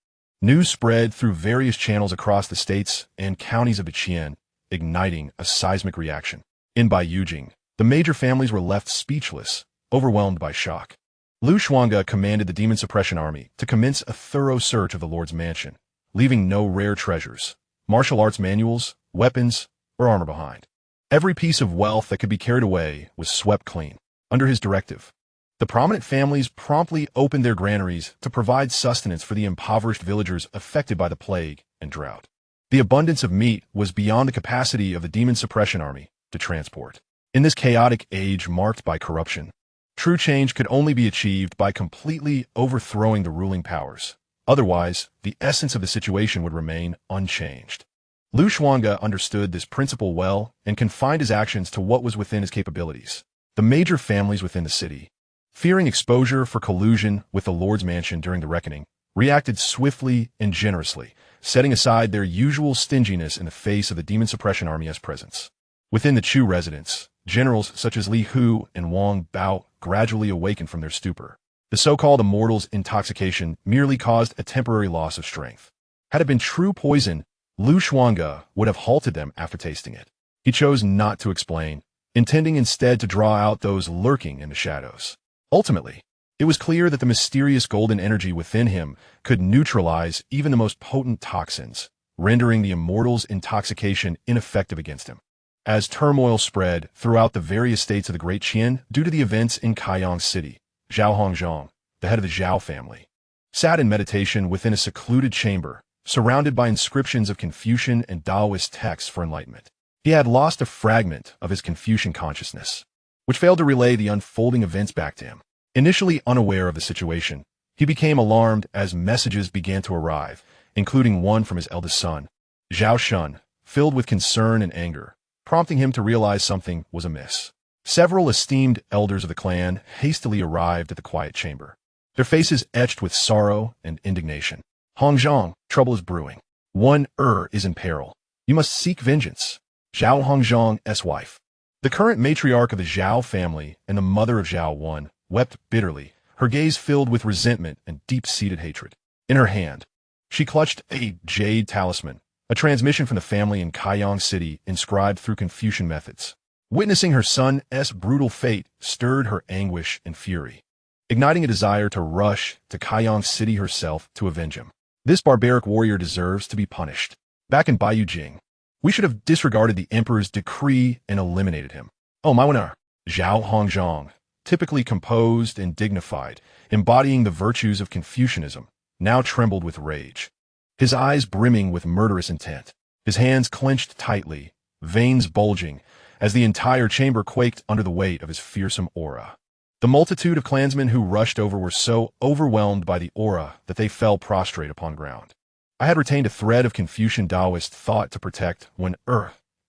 News spread through various channels across the states and counties of the Qian, igniting a seismic reaction. In Baiyujing, the major families were left speechless, overwhelmed by shock. Xuange commanded the demon suppression army to commence a thorough search of the Lord's mansion, leaving no rare treasures, martial arts manuals, weapons, or armor behind. Every piece of wealth that could be carried away was swept clean. Under his directive, the prominent families promptly opened their granaries to provide sustenance for the impoverished villagers affected by the plague and drought. The abundance of meat was beyond the capacity of the demon suppression army to transport. In this chaotic age marked by corruption, true change could only be achieved by completely overthrowing the ruling powers. Otherwise, the essence of the situation would remain unchanged. Xuange understood this principle well and confined his actions to what was within his capabilities. The major families within the city, fearing exposure for collusion with the Lord's mansion during the reckoning, reacted swiftly and generously, setting aside their usual stinginess in the face of the demon suppression army's presence. Within the Chu residence, generals such as Li Hu and Wang Bao gradually awakened from their stupor. The so-called immortal's intoxication merely caused a temporary loss of strength. Had it been true poison, Xuange would have halted them after tasting it. He chose not to explain, intending instead to draw out those lurking in the shadows. Ultimately, it was clear that the mysterious golden energy within him could neutralize even the most potent toxins, rendering the immortal's intoxication ineffective against him. As turmoil spread throughout the various states of the Great Qian due to the events in Qian City, Zhao Hongzhang, the head of the Zhao family, sat in meditation within a secluded chamber, surrounded by inscriptions of Confucian and Taoist texts for enlightenment. He had lost a fragment of his Confucian consciousness, which failed to relay the unfolding events back to him. Initially unaware of the situation, he became alarmed as messages began to arrive, including one from his eldest son, Zhao Shun, filled with concern and anger, prompting him to realize something was amiss. Several esteemed elders of the clan hastily arrived at the quiet chamber, their faces etched with sorrow and indignation. Hongzhang, trouble is brewing. One is in peril. You must seek vengeance. Zhao Hongzhang's wife, the current matriarch of the Zhao family and the mother of Zhao Wan, wept bitterly, her gaze filled with resentment and deep-seated hatred. In her hand, she clutched a jade talisman, a transmission from the family in Qian City inscribed through Confucian methods. Witnessing her son's brutal fate stirred her anguish and fury, igniting a desire to rush to Qian City herself to avenge him. This barbaric warrior deserves to be punished. Back in Baiyujing, we should have disregarded the emperor's decree and eliminated him. Oh, my winner, Zhao Hongzhang, typically composed and dignified, embodying the virtues of Confucianism, now trembled with rage, his eyes brimming with murderous intent, his hands clenched tightly, veins bulging, as the entire chamber quaked under the weight of his fearsome aura. The multitude of clansmen who rushed over were so overwhelmed by the aura that they fell prostrate upon ground. I had retained a thread of Confucian Taoist thought to protect when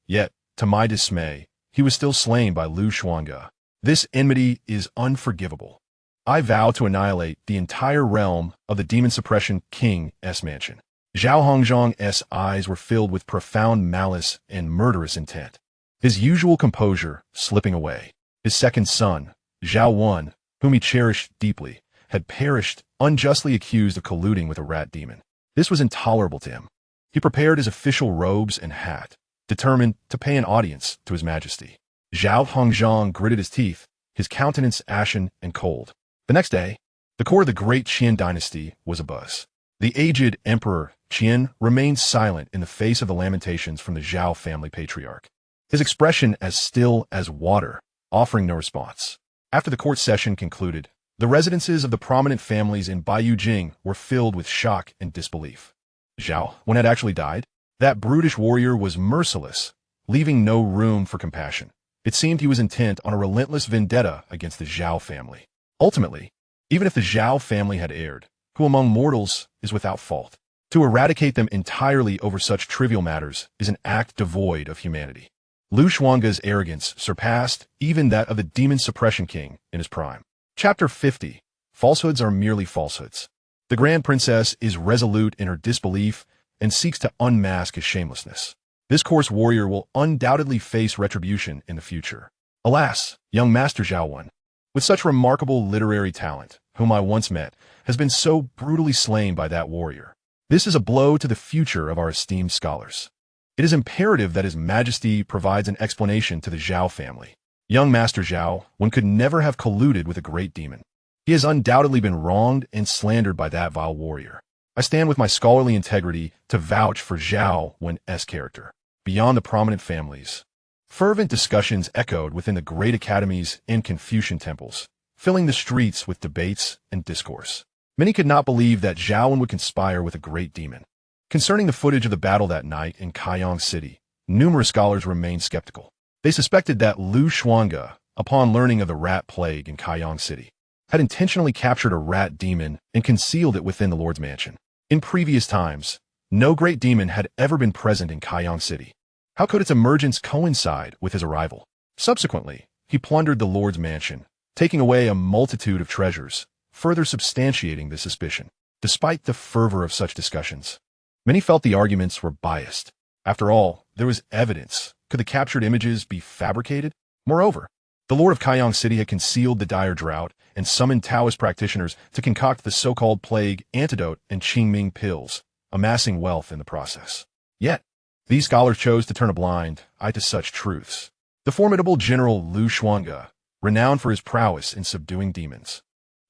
yet, to my dismay, he was still slain by Xuange. This enmity is unforgivable. I vow to annihilate the entire realm of the demon suppression king's mansion. Zhao Hongzhang's eyes were filled with profound malice and murderous intent, his usual composure slipping away. His second son, Zhao Wan, whom he cherished deeply, had perished, unjustly accused of colluding with a rat demon. This was intolerable to him. He prepared his official robes and hat, determined to pay an audience to his majesty. Zhao Hongzhang gritted his teeth, his countenance ashen and cold. The next day, the court of the Great Qian Dynasty was abuzz. The aged Emperor Qian remained silent in the face of the lamentations from the Zhao family patriarch, his expression as still as water, offering no response. After the court session concluded, the residences of the prominent families in Baiyujing were filled with shock and disbelief. Zhao Wan had actually died? That brutish warrior was merciless, leaving no room for compassion. It seemed he was intent on a relentless vendetta against the Zhao family. Ultimately, even if the Zhao family had erred, who among mortals is without fault? To eradicate them entirely over such trivial matters is an act devoid of humanity. Xuange's arrogance surpassed even that of the demon suppression king in his prime. Chapter 50. Falsehoods are merely falsehoods. The Grand Princess is resolute in her disbelief and seeks to unmask his shamelessness. This coarse warrior will undoubtedly face retribution in the future. Alas, young Master Xiaowen, with such remarkable literary talent, whom I once met, has been so brutally slain by that warrior. This is a blow to the future of our esteemed scholars. It is imperative that His Majesty provides an explanation to the Zhao family. Young Master Zhao, one could never have colluded with a great demon. He has undoubtedly been wronged and slandered by that vile warrior. I stand with my scholarly integrity to vouch for Zhao Wen's character. Beyond the prominent families, fervent discussions echoed within the great academies and Confucian temples, filling the streets with debates and discourse. Many could not believe that Zhao Wen would conspire with a great demon. Concerning the footage of the battle that night in Qian City, numerous scholars remained skeptical. They suspected that Xuange, upon learning of the rat plague in Qian City, had intentionally captured a rat demon and concealed it within the Lord's mansion. In previous times, no great demon had ever been present in Qian City. How could its emergence coincide with his arrival? Subsequently, he plundered the Lord's mansion, taking away a multitude of treasures, further substantiating this suspicion. Despite the fervor of such discussions, many felt the arguments were biased. After all, there was evidence. Could the captured images be fabricated? Moreover, the Lord of Qian City had concealed the dire drought and summoned Taoist practitioners to concoct the so-called plague antidote and Qingming pills, amassing wealth in the process. Yet, these scholars chose to turn a blind eye to such truths. The formidable general Xuange, renowned for his prowess in subduing demons,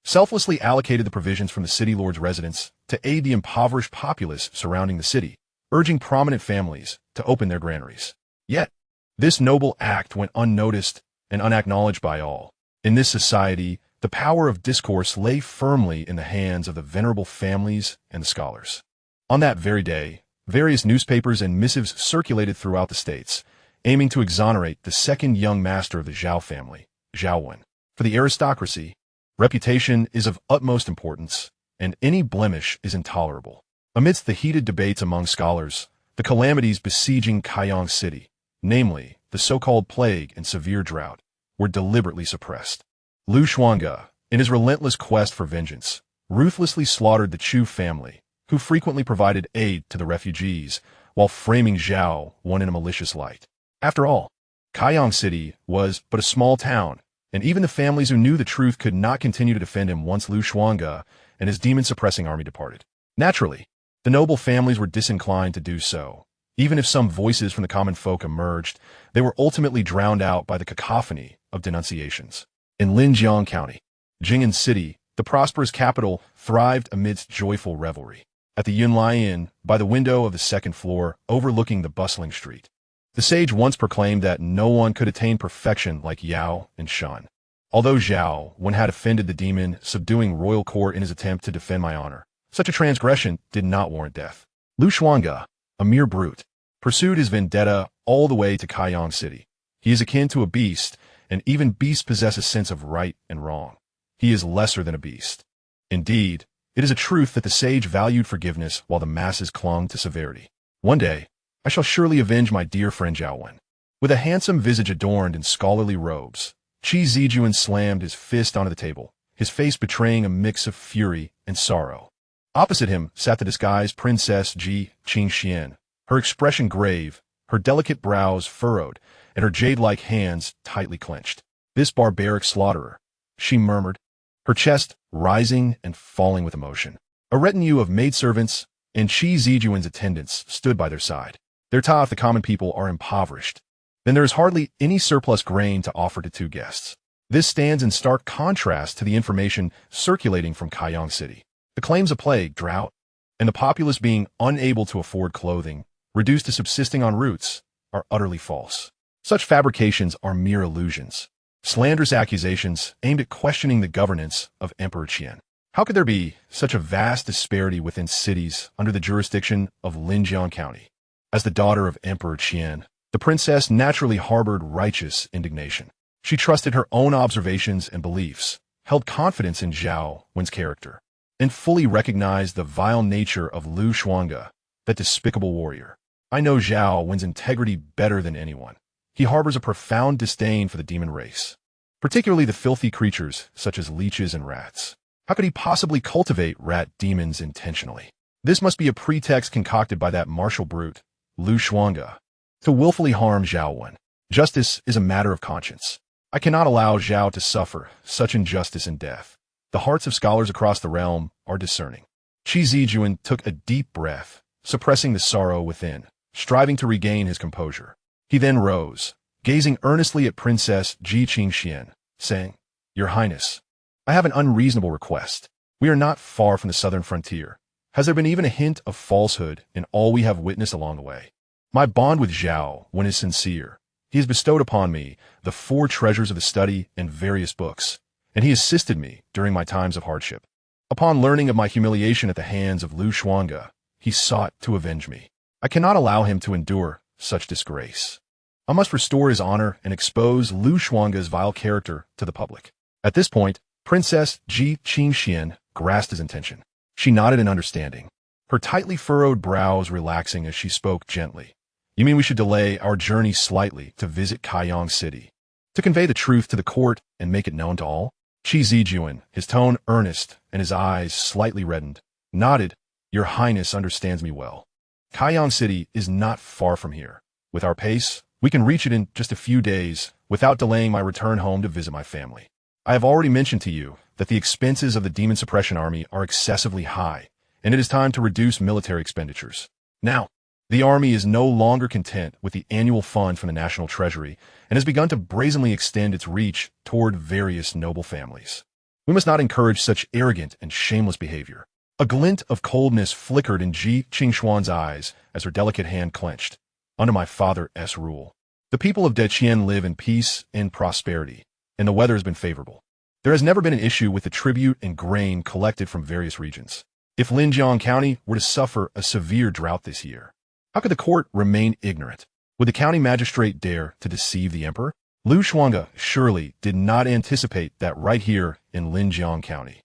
selflessly allocated the provisions from the city lord's residence to aid the impoverished populace surrounding the city, urging prominent families to open their granaries. Yet, this noble act went unnoticed and unacknowledged by all. In this society, the power of discourse lay firmly in the hands of the venerable families and the scholars. On that very day, various newspapers and missives circulated throughout the states, aiming to exonerate the second young master of the Zhao family, Xiaowen. For the aristocracy, reputation is of utmost importance, and any blemish is intolerable. Amidst the heated debates among scholars, the calamities besieging Qian City, namely the so-called plague and severe drought, were deliberately suppressed. Xuange, in his relentless quest for vengeance, ruthlessly slaughtered the Chu family, who frequently provided aid to the refugees, while framing Zhao Wen in a malicious light. After all, Qian City was but a small town, and even the families who knew the truth could not continue to defend him once Xuange and his demon-suppressing army departed. Naturally, the noble families were disinclined to do so. Even if some voices from the common folk emerged, they were ultimately drowned out by the cacophony of denunciations. In Linjiang County, Jing'an City, the prosperous capital, thrived amidst joyful revelry. At the Yunlai Inn, by the window of the second floor, overlooking the bustling street, the sage once proclaimed that no one could attain perfection like Yao and Shan. Although Zhao Wen had offended the demon, subduing royal court in his attempt to defend my honor, such a transgression did not warrant death. Xuange, a mere brute, pursued his vendetta all the way to Qian City. He is akin to a beast, and even beasts possess a sense of right and wrong. He is lesser than a beast. Indeed, it is a truth that the sage valued forgiveness while the masses clung to severity. One day, I shall surely avenge my dear friend Zhao Wen. With a handsome visage adorned in scholarly robes, Qi Zijuan slammed his fist onto the table, his face betraying a mix of fury and sorrow. Opposite him sat the disguised Princess Ji Qingxian, her expression grave, her delicate brows furrowed, and her jade-like hands tightly clenched. "This barbaric slaughterer," she murmured, her chest rising and falling with emotion. A retinue of maidservants and Qi Zijuan's attendants stood by their side. Their ta if the common people are impoverished, then there is hardly any surplus grain to offer to two guests. This stands in stark contrast to the information circulating from Qian City. The claims of plague, drought, and the populace being unable to afford clothing, reduced to subsisting on roots, are utterly false. Such fabrications are mere illusions, slanderous accusations aimed at questioning the governance of Emperor Qian. How could there be such a vast disparity within cities under the jurisdiction of Linjiang County? As the daughter of Emperor Qian, the princess naturally harbored righteous indignation. She trusted her own observations and beliefs, held confidence in Zhao Wen's character, and fully recognized the vile nature of Xuange, that despicable warrior. I know Zhao Wen's integrity better than anyone. He harbors a profound disdain for the demon race, particularly the filthy creatures such as leeches and rats. How could he possibly cultivate rat demons intentionally? This must be a pretext concocted by that martial brute, Xuange, to willfully harm Xiaowen. Justice is a matter of conscience. I cannot allow Xiao to suffer such injustice and death. The hearts of scholars across the realm are discerning. Qi Zijuan took a deep breath, suppressing the sorrow within, striving to regain his composure. He then rose, gazing earnestly at Princess Ji Qingxian, saying, "Your Highness, I have an unreasonable request. We are not far from the southern frontier. Has there been even a hint of falsehood in all we have witnessed along the way? My bond with Xiao Wen is sincere. He has bestowed upon me the 4 treasures of the study and various books, and he assisted me during my times of hardship. Upon learning of my humiliation at the hands of Xuange, he sought to avenge me. I cannot allow him to endure such disgrace. I must restore his honor and expose Xuange's vile character to the public." At this point, Princess Ji Qingxian grasped his intention. She nodded in understanding, her tightly furrowed brows relaxing as she spoke gently. "You mean we should delay our journey slightly to visit Kaiyang City, to convey the truth to the court and make it known to all?" Qi Zijuan, his tone earnest and his eyes slightly reddened, nodded. "Your Highness understands me well. Kaiyang City is not far from here. With our pace, we can reach it in just a few days without delaying my return home to visit my family. I have already mentioned to you that the expenses of the Demon Suppression Army are excessively high, and it is time to reduce military expenditures. Now, the army is no longer content with the annual fund from the National Treasury and has begun to brazenly extend its reach toward various noble families. We must not encourage such arrogant and shameless behavior." A glint of coldness flickered in Ji Qingxuan's eyes as her delicate hand clenched. "Under my father's rule, the people of Deqian live in peace and prosperity, and the weather has been favorable. There has never been an issue with the tribute and grain collected from various regions. If Linjiang County were to suffer a severe drought this year, how could the court remain ignorant? Would the county magistrate dare to deceive the emperor? Xuange surely did not anticipate that right here in Linjiang County.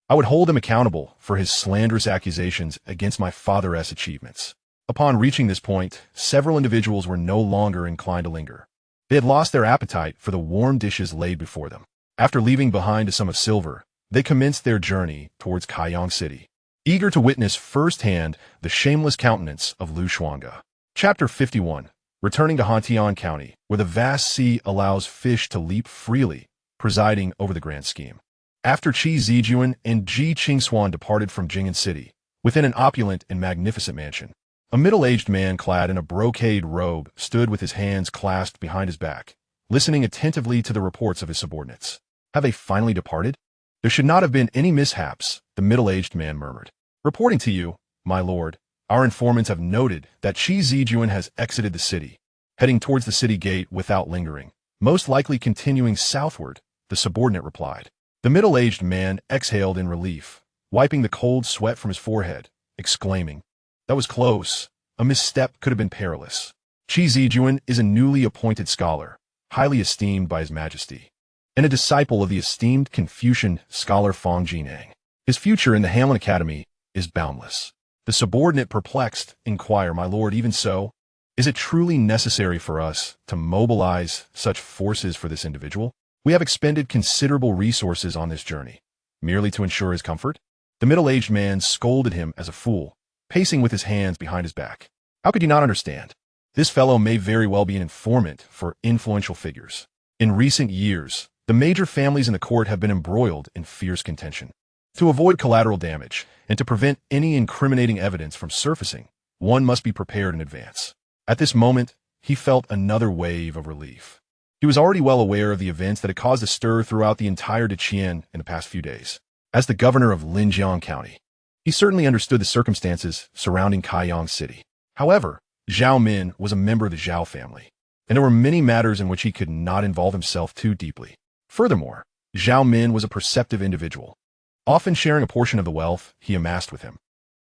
I would hold him accountable for his slanderous accusations against my father's achievements." Upon reaching this point, several individuals were no longer inclined to linger. They had lost their appetite for the warm dishes laid before them. After leaving behind a sum of silver, they commenced their journey towards Kaiyang City, eager to witness firsthand the shameless countenance of Xuange. Chapter 51. Returning to Hantian County, where the vast sea allows fish to leap freely, presiding over the grand scheme. After Qi Zijuan and Ji Qingxuan departed from Jing'an City, within an opulent and magnificent mansion, a middle-aged man clad in a brocade robe stood with his hands clasped behind his back, listening attentively to the reports of his subordinates. "Have they finally departed? There should not have been any mishaps," the middle-aged man murmured. "Reporting to you, my lord, our informants have noted that Qi Zijuan has exited the city, heading towards the city gate without lingering, most likely continuing southward," the subordinate replied. The middle-aged man exhaled in relief, wiping the cold sweat from his forehead, exclaiming, "That was close. A misstep could have been perilous." Qi Zijuan is a newly appointed scholar, highly esteemed by His Majesty, and a disciple of the esteemed Confucian scholar Fang Jinang. His future in the Hamlin Academy is boundless. The subordinate, perplexed, inquire, "My lord, even so, is it truly necessary for us to mobilize such forces for this individual? We have expended considerable resources on this journey, merely to ensure his comfort?" The middle-aged man scolded him as a fool, pacing with his hands behind his back. "How could you not understand? This fellow may very well be an informant for influential figures. In recent years, the major families in the court have been embroiled in fierce contention. To avoid collateral damage and to prevent any incriminating evidence from surfacing, one must be prepared in advance." At this moment, he felt another wave of relief. He was already well aware of the events that had caused a stir throughout the entire Deqian in the past few days. As the governor of Linjiang County, he certainly understood the circumstances surrounding Kaiyang City. However, Zhao Min was a member of the Zhao family, and there were many matters in which he could not involve himself too deeply. Furthermore, Zhao Min was a perceptive individual, often sharing a portion of the wealth he amassed with him.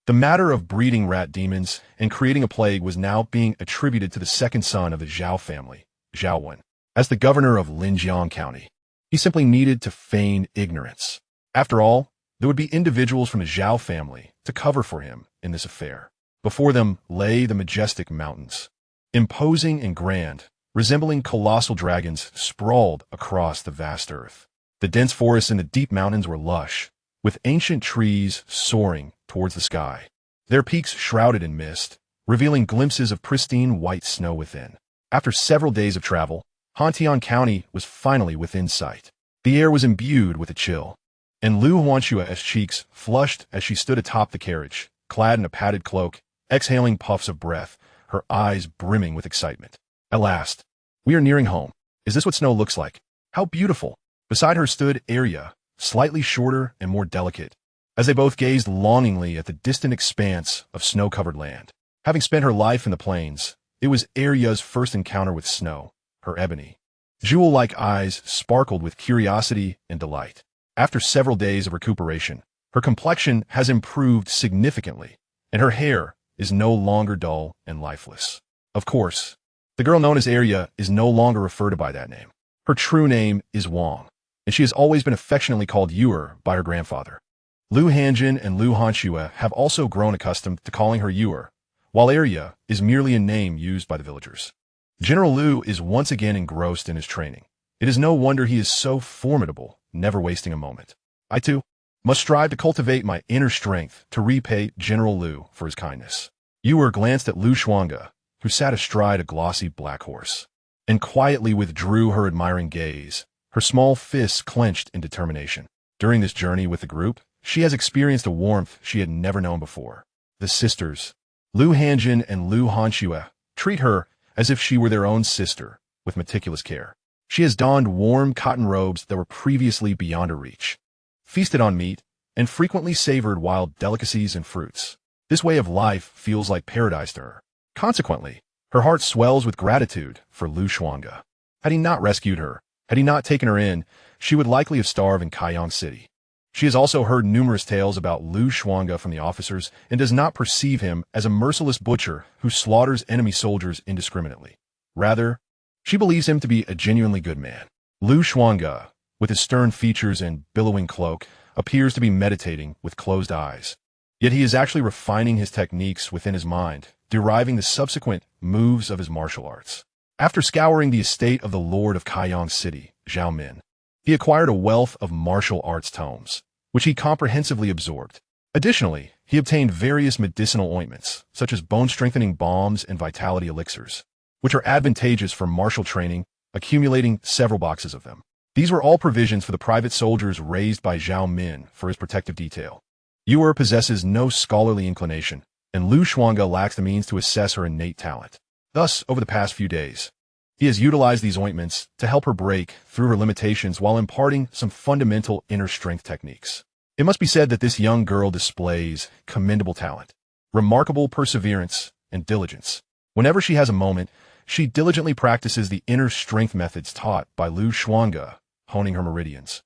The matter of breeding rat demons and creating a plague was now being attributed to the second son of the Zhao family, Zhao Wen. As the governor of Linjiang County, he simply needed to feign ignorance. After all, there would be individuals from the Zhao family to cover for him in this affair. Before them lay the majestic mountains, imposing and grand, resembling colossal dragons sprawled across the vast earth. The dense forests in the deep mountains were lush, with ancient trees soaring towards the sky, their peaks shrouded in mist, revealing glimpses of pristine white snow within. After several days of travel, Heir County was finally within sight. The air was imbued with a chill, and Xianxia's cheeks flushed as she stood atop the carriage, clad in a padded cloak, exhaling puffs of breath, her eyes brimming with excitement. At last, we are nearing home. Is this what snow looks like? How beautiful! Beside her stood Heir, slightly shorter and more delicate, as they both gazed longingly at the distant expanse of snow-covered land. Having spent her life in the plains, it was Heir's first encounter with snow. Her ebony, jewel-like eyes sparkled with curiosity and delight. After several days of recuperation, her complexion has improved significantly, and her hair is no longer dull and lifeless. Of course, the girl known as Heir is no longer referred to by that name. Her true name is Xuange, and she has always been affectionately called Heir by her grandfather. Xuange and Xianxia have also grown accustomed to calling her Heir, while Heir is merely a name used by the villagers. General Liu is once again engrossed in his training. It is no wonder he is so formidable, never wasting a moment. I, too, must strive to cultivate my inner strength to repay General Liu for his kindness. Heir glanced at Xuange, who sat astride a glossy black horse, and quietly withdrew her admiring gaze, her small fists clenched in determination. During this journey with the group, she has experienced a warmth she had never known before. The sisters, Xuange and Xianxia, treat her as if she were their own sister, with meticulous care. She has donned warm cotton robes that were previously beyond her reach, feasted on meat, and frequently savored wild delicacies and fruits. This way of life feels like paradise to her. Consequently, her heart swells with gratitude for Xuange. Had he not rescued her, had he not taken her in, she would likely have starved in Qian City. She has also heard numerous tales about Xuange from the officers and does not perceive him as a merciless butcher who slaughters enemy soldiers indiscriminately. Rather, she believes him to be a genuinely good man. Xuange, with his stern features and billowing cloak, appears to be meditating with closed eyes. Yet he is actually refining his techniques within his mind, deriving the subsequent moves of his martial arts. After scouring the estate of the Lord of Qian City, Xiaomin, he acquired a wealth of martial arts tomes, which he comprehensively absorbed. Additionally, he obtained various medicinal ointments, such as bone-strengthening balms and vitality elixirs, which are advantageous for martial training, accumulating several boxes of them. These were all provisions for the private soldiers raised by Xiaomin for his protective detail. Heir possesses no scholarly inclination, and Xuange lacks the means to assess her innate talent. Thus, over the past few days, he has utilized these ointments to help her break through her limitations while imparting some fundamental inner strength techniques. It must be said that this young girl displays commendable talent, remarkable perseverance, and diligence. Whenever she has a moment, she diligently practices the inner strength methods taught by Xuange, honing her meridians,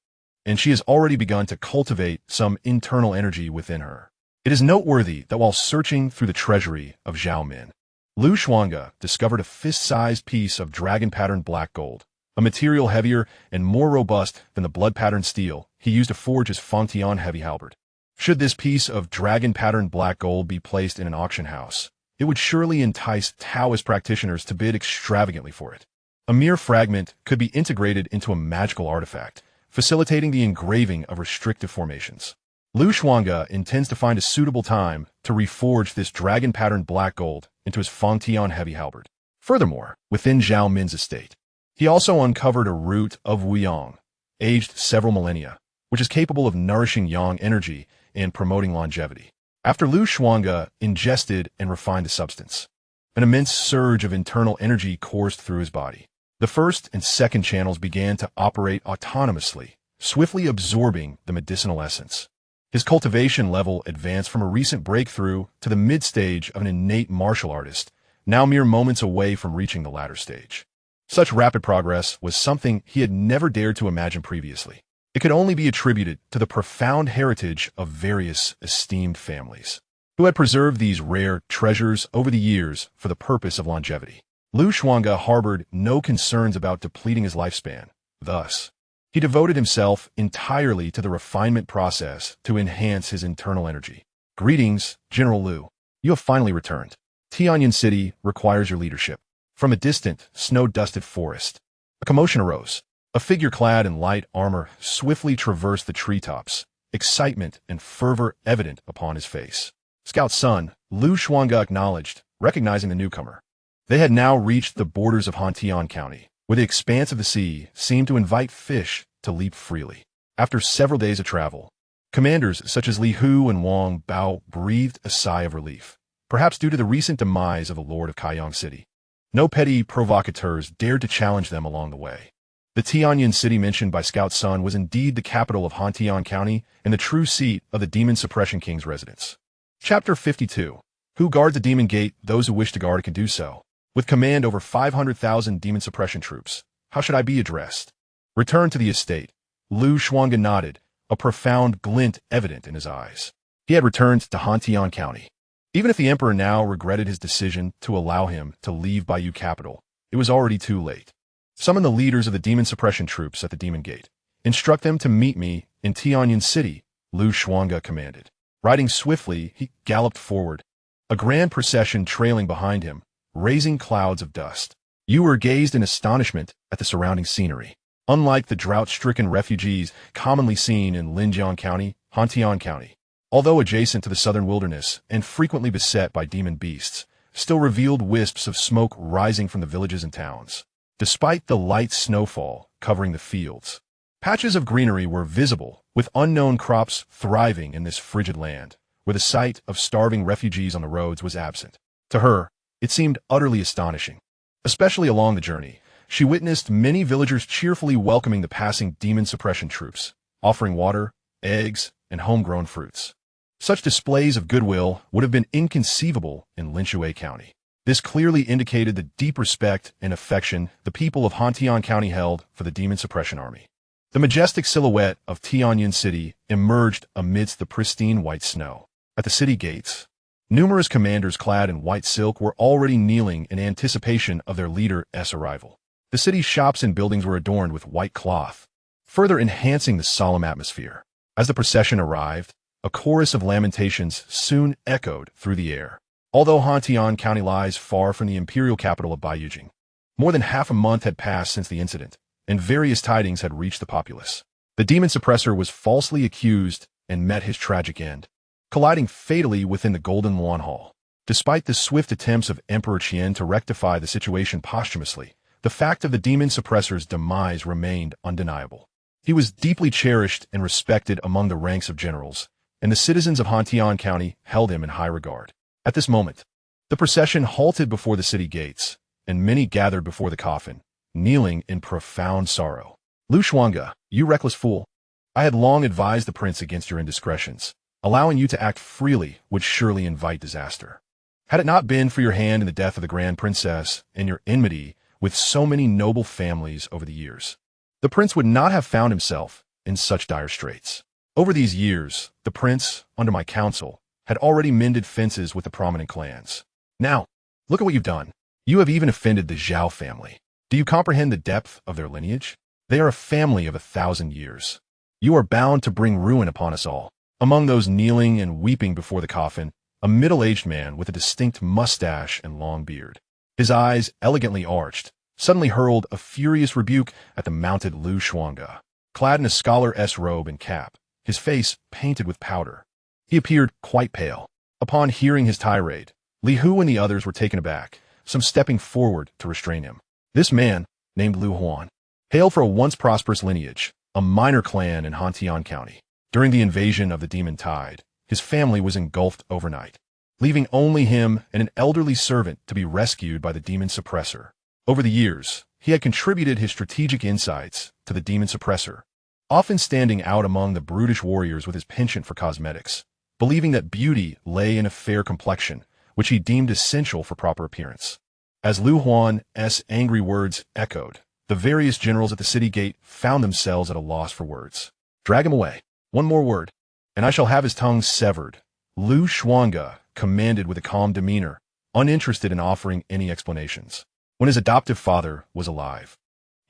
and she has already begun to cultivate some internal energy within her. It is noteworthy that while searching through the treasury of Xiaomin, Xuange discovered a fist-sized piece of dragon-patterned black gold, a material heavier and more robust than the blood-patterned steel he used to forge his Fangtian heavy halberd. Should this piece of dragon-patterned black gold be placed in an auction house, it would surely entice Taoist practitioners to bid extravagantly for it. A mere fragment could be integrated into a magical artifact, facilitating the engraving of restrictive formations. Xuange intends to find a suitable time to reforge this dragon-patterned black gold into his Fangtian heavy halberd. Furthermore, within Zhao Min's estate, he also uncovered a root of Wuyang, aged several millennia, which is capable of nourishing yang energy and promoting longevity. After Xuange ingested and refined the substance, an immense surge of internal energy coursed through his body. The first and second channels began to operate autonomously, swiftly absorbing the medicinal essence. His cultivation level advanced from a recent breakthrough to the mid-stage of an innate martial artist, now mere moments away from reaching the latter stage. Such rapid progress was something he had never dared to imagine previously. It could only be attributed to the profound heritage of various esteemed families, who had preserved these rare treasures over the years for the purpose of longevity. Xuange harbored no concerns about depleting his lifespan. Thus, he devoted himself entirely to the refinement process to enhance his internal energy. Greetings, General Liu. You have finally returned. Tianyan City requires your leadership. From a distant, snow-dusted forest, a commotion arose. A figure clad in light armor swiftly traversed the treetops, excitement and fervor evident upon his face. Scout's son, Xuange acknowledged, recognizing the newcomer. They had now reached the borders of Hion County, where the expanse of the sea seemed to invite fish to leap freely. After several days of travel, commanders such as Li Hu and Wang Bao breathed a sigh of relief, perhaps due to the recent demise of the Lord of Kaiyang City. No petty provocateurs dared to challenge them along the way. The Tianyin city mentioned by Scout's son was indeed the capital of Hion County and the true seat of the Demon Suppression King's residence. Chapter 52. Who guards the Demon Gate? Those who wish to guard it can do so. With command over 500,000 demon suppression troops, how should I be addressed? Return to the estate. Xuange nodded, a profound glint evident in his eyes. He had returned to Hion County. Even if the emperor now regretted his decision to allow him to leave Bayou capital, it was already too late. Summon the leaders of the demon suppression troops at the Demon Gate. Instruct them to meet me in Tianyin City, Xuange commanded. Riding swiftly, he galloped forward, a grand procession trailing behind him, raising clouds of dust. Yu gazed in astonishment at the surrounding scenery. Unlike the drought-stricken refugees commonly seen in Linjiang County, Hion County, although adjacent to the southern wilderness and frequently beset by demon beasts, still revealed wisps of smoke rising from the villages and towns. Despite the light snowfall covering the fields, patches of greenery were visible, with unknown crops thriving in this frigid land, where the sight of starving refugees on the roads was absent. To her, it seemed utterly astonishing. Especially along the journey, she witnessed many villagers cheerfully welcoming the passing demon suppression troops, offering water, eggs, and homegrown fruits. Such displays of goodwill would have been inconceivable in Linshui County. This clearly indicated the deep respect and affection the people of Hion County held for the demon suppression army. The majestic silhouette of Tianyin City emerged amidst the pristine white snow. At the city gates, numerous commanders clad in white silk were already kneeling in anticipation of their leader's arrival. The city's shops and buildings were adorned with white cloth, further enhancing the solemn atmosphere. As the procession arrived, a chorus of lamentations soon echoed through the air. Although Hion County lies far from the imperial capital of Baiyujing, more than half a month had passed since the incident, and various tidings had reached the populace. The demon suppressor was falsely accused and met his tragic end, colliding fatally within the Golden Luan Hall. Despite the swift attempts of Emperor Qian to rectify the situation posthumously, the fact of the demon suppressor's demise remained undeniable. He was deeply cherished and respected among the ranks of generals, and the citizens of Hion County held him in high regard. At this moment, the procession halted before the city gates, and many gathered before the coffin, kneeling in profound sorrow. Xuange, you reckless fool! I had long advised the prince against your indiscretions. Allowing you to act freely would surely invite disaster. Had it not been for your hand in the death of the Grand Princess and your enmity with so many noble families over the years, the prince would not have found himself in such dire straits. Over these years, the prince, under my counsel, had already mended fences with the prominent clans. Now, look at what you've done. You have even offended the Zhao family. Do you comprehend the depth of their lineage? They are a family of 1,000 years. You are bound to bring ruin upon us all. Among those kneeling and weeping before the coffin, a middle-aged man with a distinct mustache and long beard, his eyes elegantly arched, suddenly hurled a furious rebuke at the mounted Xuange. Clad in a scholar's robe and cap, his face painted with powder, he appeared quite pale. Upon hearing his tirade, Li Hu and the others were taken aback, some stepping forward to restrain him. This man, named Lu Huan, hailed from a once prosperous lineage, a minor clan in Hion County. During the invasion of the Demon Tide, his family was engulfed overnight, leaving only him and an elderly servant to be rescued by the demon suppressor. Over the years, he had contributed his strategic insights to the demon suppressor, often standing out among the brutish warriors with his penchant for cosmetics, believing that beauty lay in a fair complexion, which he deemed essential for proper appearance. As Lu Huan's angry words echoed, the various generals at the city gate found themselves at a loss for words. Drag him away. One more word, and I shall have his tongue severed. Xuange commanded with a calm demeanor, uninterested in offering any explanations. When his adoptive father was alive,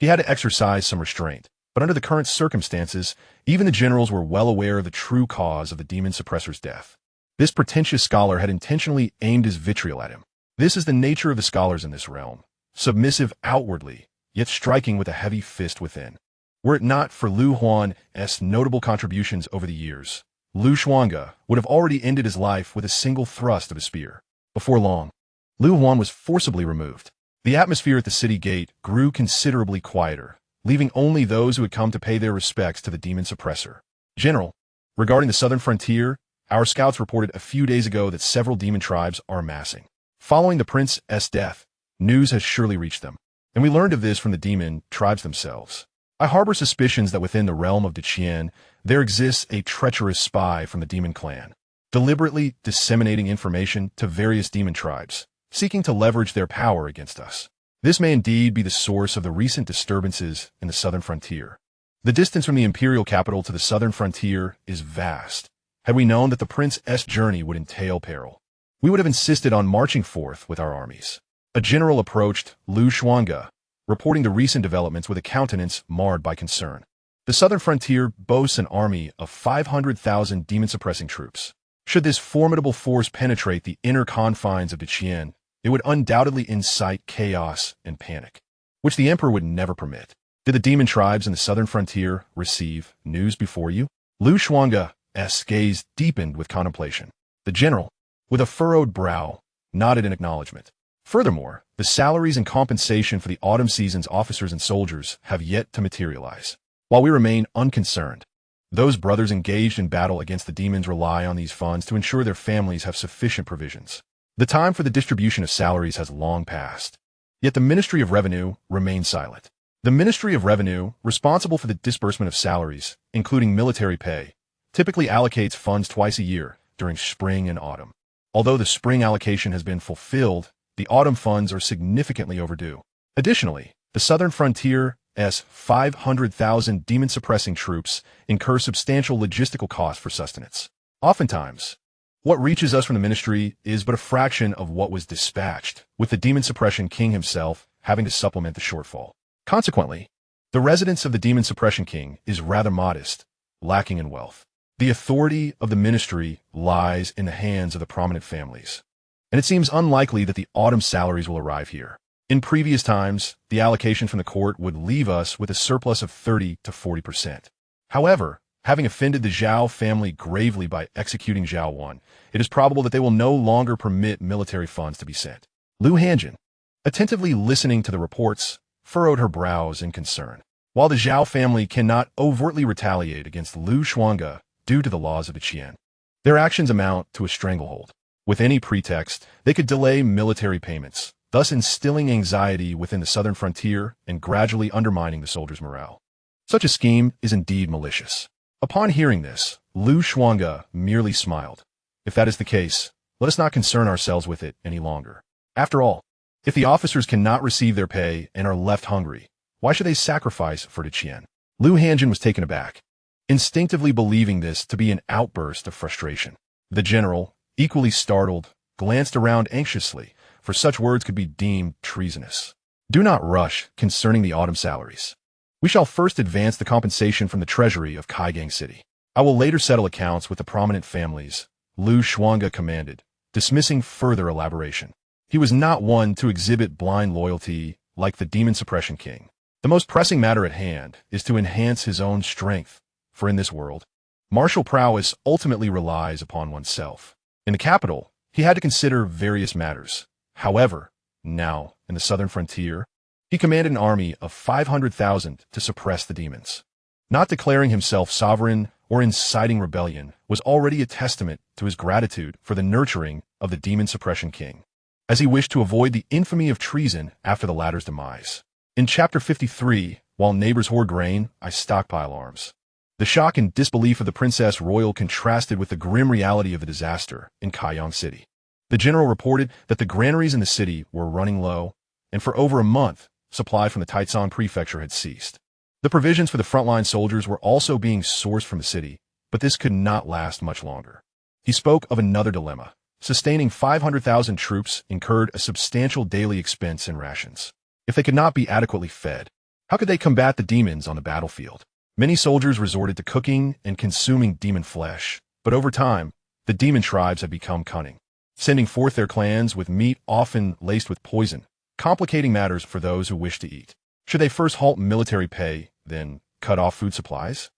he had to exercise some restraint, but under the current circumstances, even the generals were well aware of the true cause of the demon suppressor's death. This pretentious scholar had intentionally aimed his vitriol at him. This is the nature of the scholars in this realm, submissive outwardly, yet striking with a heavy fist within. Were it not for Lu Huan's notable contributions over the years, Xuange would have already ended his life with a single thrust of a spear. Before long, Lu Huan was forcibly removed. The atmosphere at the city gate grew considerably quieter, leaving only those who had come to pay their respects to the demon suppressor. General, regarding the southern frontier, our scouts reported a few days ago that several demon tribes are amassing. Following the prince's death, news has surely reached them, and we learned of this from the demon tribes themselves. I harbor suspicions that within the realm of Qian, there exists a treacherous spy from the demon clan, deliberately disseminating information to various demon tribes, seeking to leverage their power against us. This may indeed be the source of the recent disturbances in the southern frontier. The distance from the imperial capital to the southern frontier is vast. Had we known that the prince's journey would entail peril, we would have insisted on marching forth with our armies. A general approached Xuange, reporting the recent developments with a countenance marred by concern. The southern frontier boasts an army of 500,000 demon-suppressing troops. Should this formidable force penetrate the inner confines of Qian, it would undoubtedly incite chaos and panic, which the emperor would never permit. Did the demon tribes in the southern frontier receive news before you? Xuange's gaze deepened with contemplation. The general, with a furrowed brow, nodded in acknowledgement. Furthermore, the salaries and compensation for the autumn season's officers and soldiers have yet to materialize. While we remain unconcerned, those brothers engaged in battle against the demons rely on these funds to ensure their families have sufficient provisions. The time for the distribution of salaries has long passed. Yet the Ministry of Revenue remains silent. The Ministry of Revenue, responsible for the disbursement of salaries, including military pay, typically allocates funds twice a year during spring and autumn. Although the spring allocation has been fulfilled, the autumn funds are significantly overdue. Additionally, the southern frontier's 500,000 demon-suppressing troops incur substantial logistical costs for sustenance. Oftentimes, what reaches us from the ministry is but a fraction of what was dispatched, with the demon suppression king himself having to supplement the shortfall. Consequently, the residence of the demon suppression king is rather modest, lacking in wealth. The authority of the ministry lies in the hands of the prominent families, and it seems unlikely that the autumn salaries will arrive here. In previous times, the allocation from the court would leave us with a surplus of 30 to 40%. However, having offended the Zhao family gravely by executing Zhao Wan, it is probable that they will no longer permit military funds to be sent. Lu Hanjin, attentively listening to the reports, furrowed her brows in concern. While the Zhao family cannot overtly retaliate against Xuange due to the laws of Qian, their actions amount to a stranglehold. With any pretext, they could delay military payments, thus instilling anxiety within the southern frontier and gradually undermining the soldiers' morale. Such a scheme is indeed malicious. Upon hearing this, Xuange merely smiled. If that is the case, let us not concern ourselves with it any longer. After all, if the officers cannot receive their pay and are left hungry, why should they sacrifice for Qian? Lu Hanjin was taken aback, instinctively believing this to be an outburst of frustration. The general, equally startled, glanced around anxiously, for such words could be deemed treasonous. Do not rush concerning the autumn salaries. We shall first advance the compensation from the treasury of Kaigang City. I will later settle accounts with the prominent families, Xuange commanded, dismissing further elaboration. He was not one to exhibit blind loyalty like the demon suppression king. The most pressing matter at hand is to enhance his own strength, for in this world, martial prowess ultimately relies upon oneself. In the capital, he had to consider various matters. However, now, in the southern frontier, he commanded an army of 500,000 to suppress the demons. Not declaring himself sovereign or inciting rebellion was already a testament to his gratitude for the nurturing of the demon suppression king, as he wished to avoid the infamy of treason after the latter's demise. In Chapter 53, while neighbors hoard grain, I stockpile arms. The shock and disbelief of the Princess Royal contrasted with the grim reality of the disaster in Kaigang City. The general reported that the granaries in the city were running low, and for over a month, supply from the Taizong prefecture had ceased. The provisions for the frontline soldiers were also being sourced from the city, but this could not last much longer. He spoke of another dilemma. Sustaining 500,000 troops incurred a substantial daily expense in rations. If they could not be adequately fed, how could they combat the demons on the battlefield? Many soldiers resorted to cooking and consuming demon flesh, but over time, the demon tribes have become cunning, sending forth their clans with meat often laced with poison, complicating matters for those who wish to eat. Should they first halt military pay, then cut off food supplies?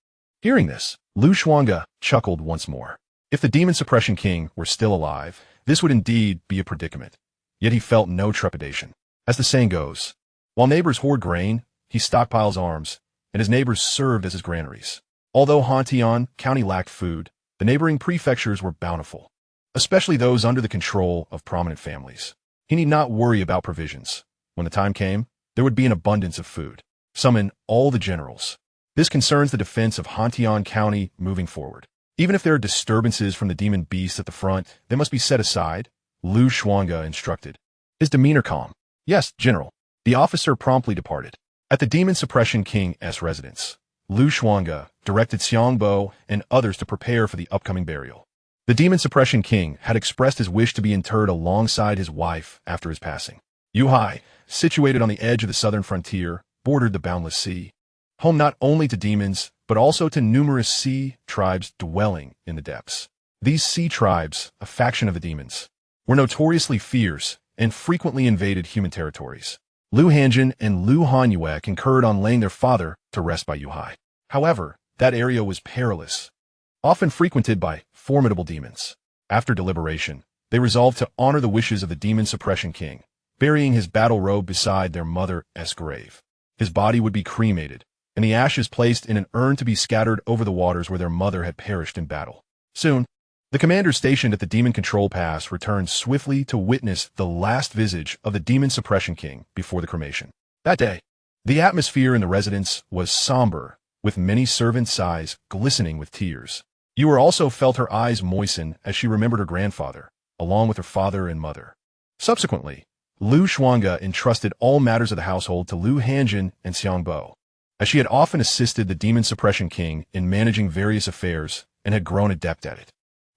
Hearing this, Xuange chuckled once more. If the demon suppression king were still alive, this would indeed be a predicament. Yet he felt no trepidation. As the saying goes, while neighbors hoard grain, he stockpiles arms, and his neighbors served as his granaries. Although Hion County lacked food, the neighboring prefectures were bountiful, especially those under the control of prominent families. He need not worry about provisions. When the time came, there would be an abundance of food. Summon all the generals. This concerns the defense of Hion County moving forward. Even if there are disturbances from the demon beasts at the front, they must be set aside, Xuange instructed. His demeanor calm. Yes, General. The officer promptly departed. At the demon suppression king's residence, Xuange directed Xianxia and others to prepare for the upcoming burial. The demon suppression king had expressed his wish to be interred alongside his wife after his passing. Yuhai, situated on the edge of the southern frontier, bordered the boundless sea, home not only to demons, but also to numerous sea tribes dwelling in the depths. These sea tribes, a faction of the demons, were notoriously fierce and frequently invaded human territories. Lu Hanjin and Lu Hanyue concurred on laying their father to rest by Yuhai. However, that area was perilous, often frequented by formidable demons. After deliberation, they resolved to honor the wishes of the demon suppression king, burying his battle robe beside their mother's grave. His body would be cremated, and the ashes placed in an urn to be scattered over the waters where their mother had perished in battle. Soon, the commander stationed at the Demon Control Pass returned swiftly to witness the last visage of the Demon Suppression King before the cremation. That day, the atmosphere in the residence was somber, with many servants' eyes glistening with tears. Yu also felt her eyes moisten as she remembered her grandfather, along with her father and mother. Subsequently, Xuange entrusted all matters of the household to Lu Hanjin and Xianxia, as she had often assisted the Demon Suppression King in managing various affairs and had grown adept at it.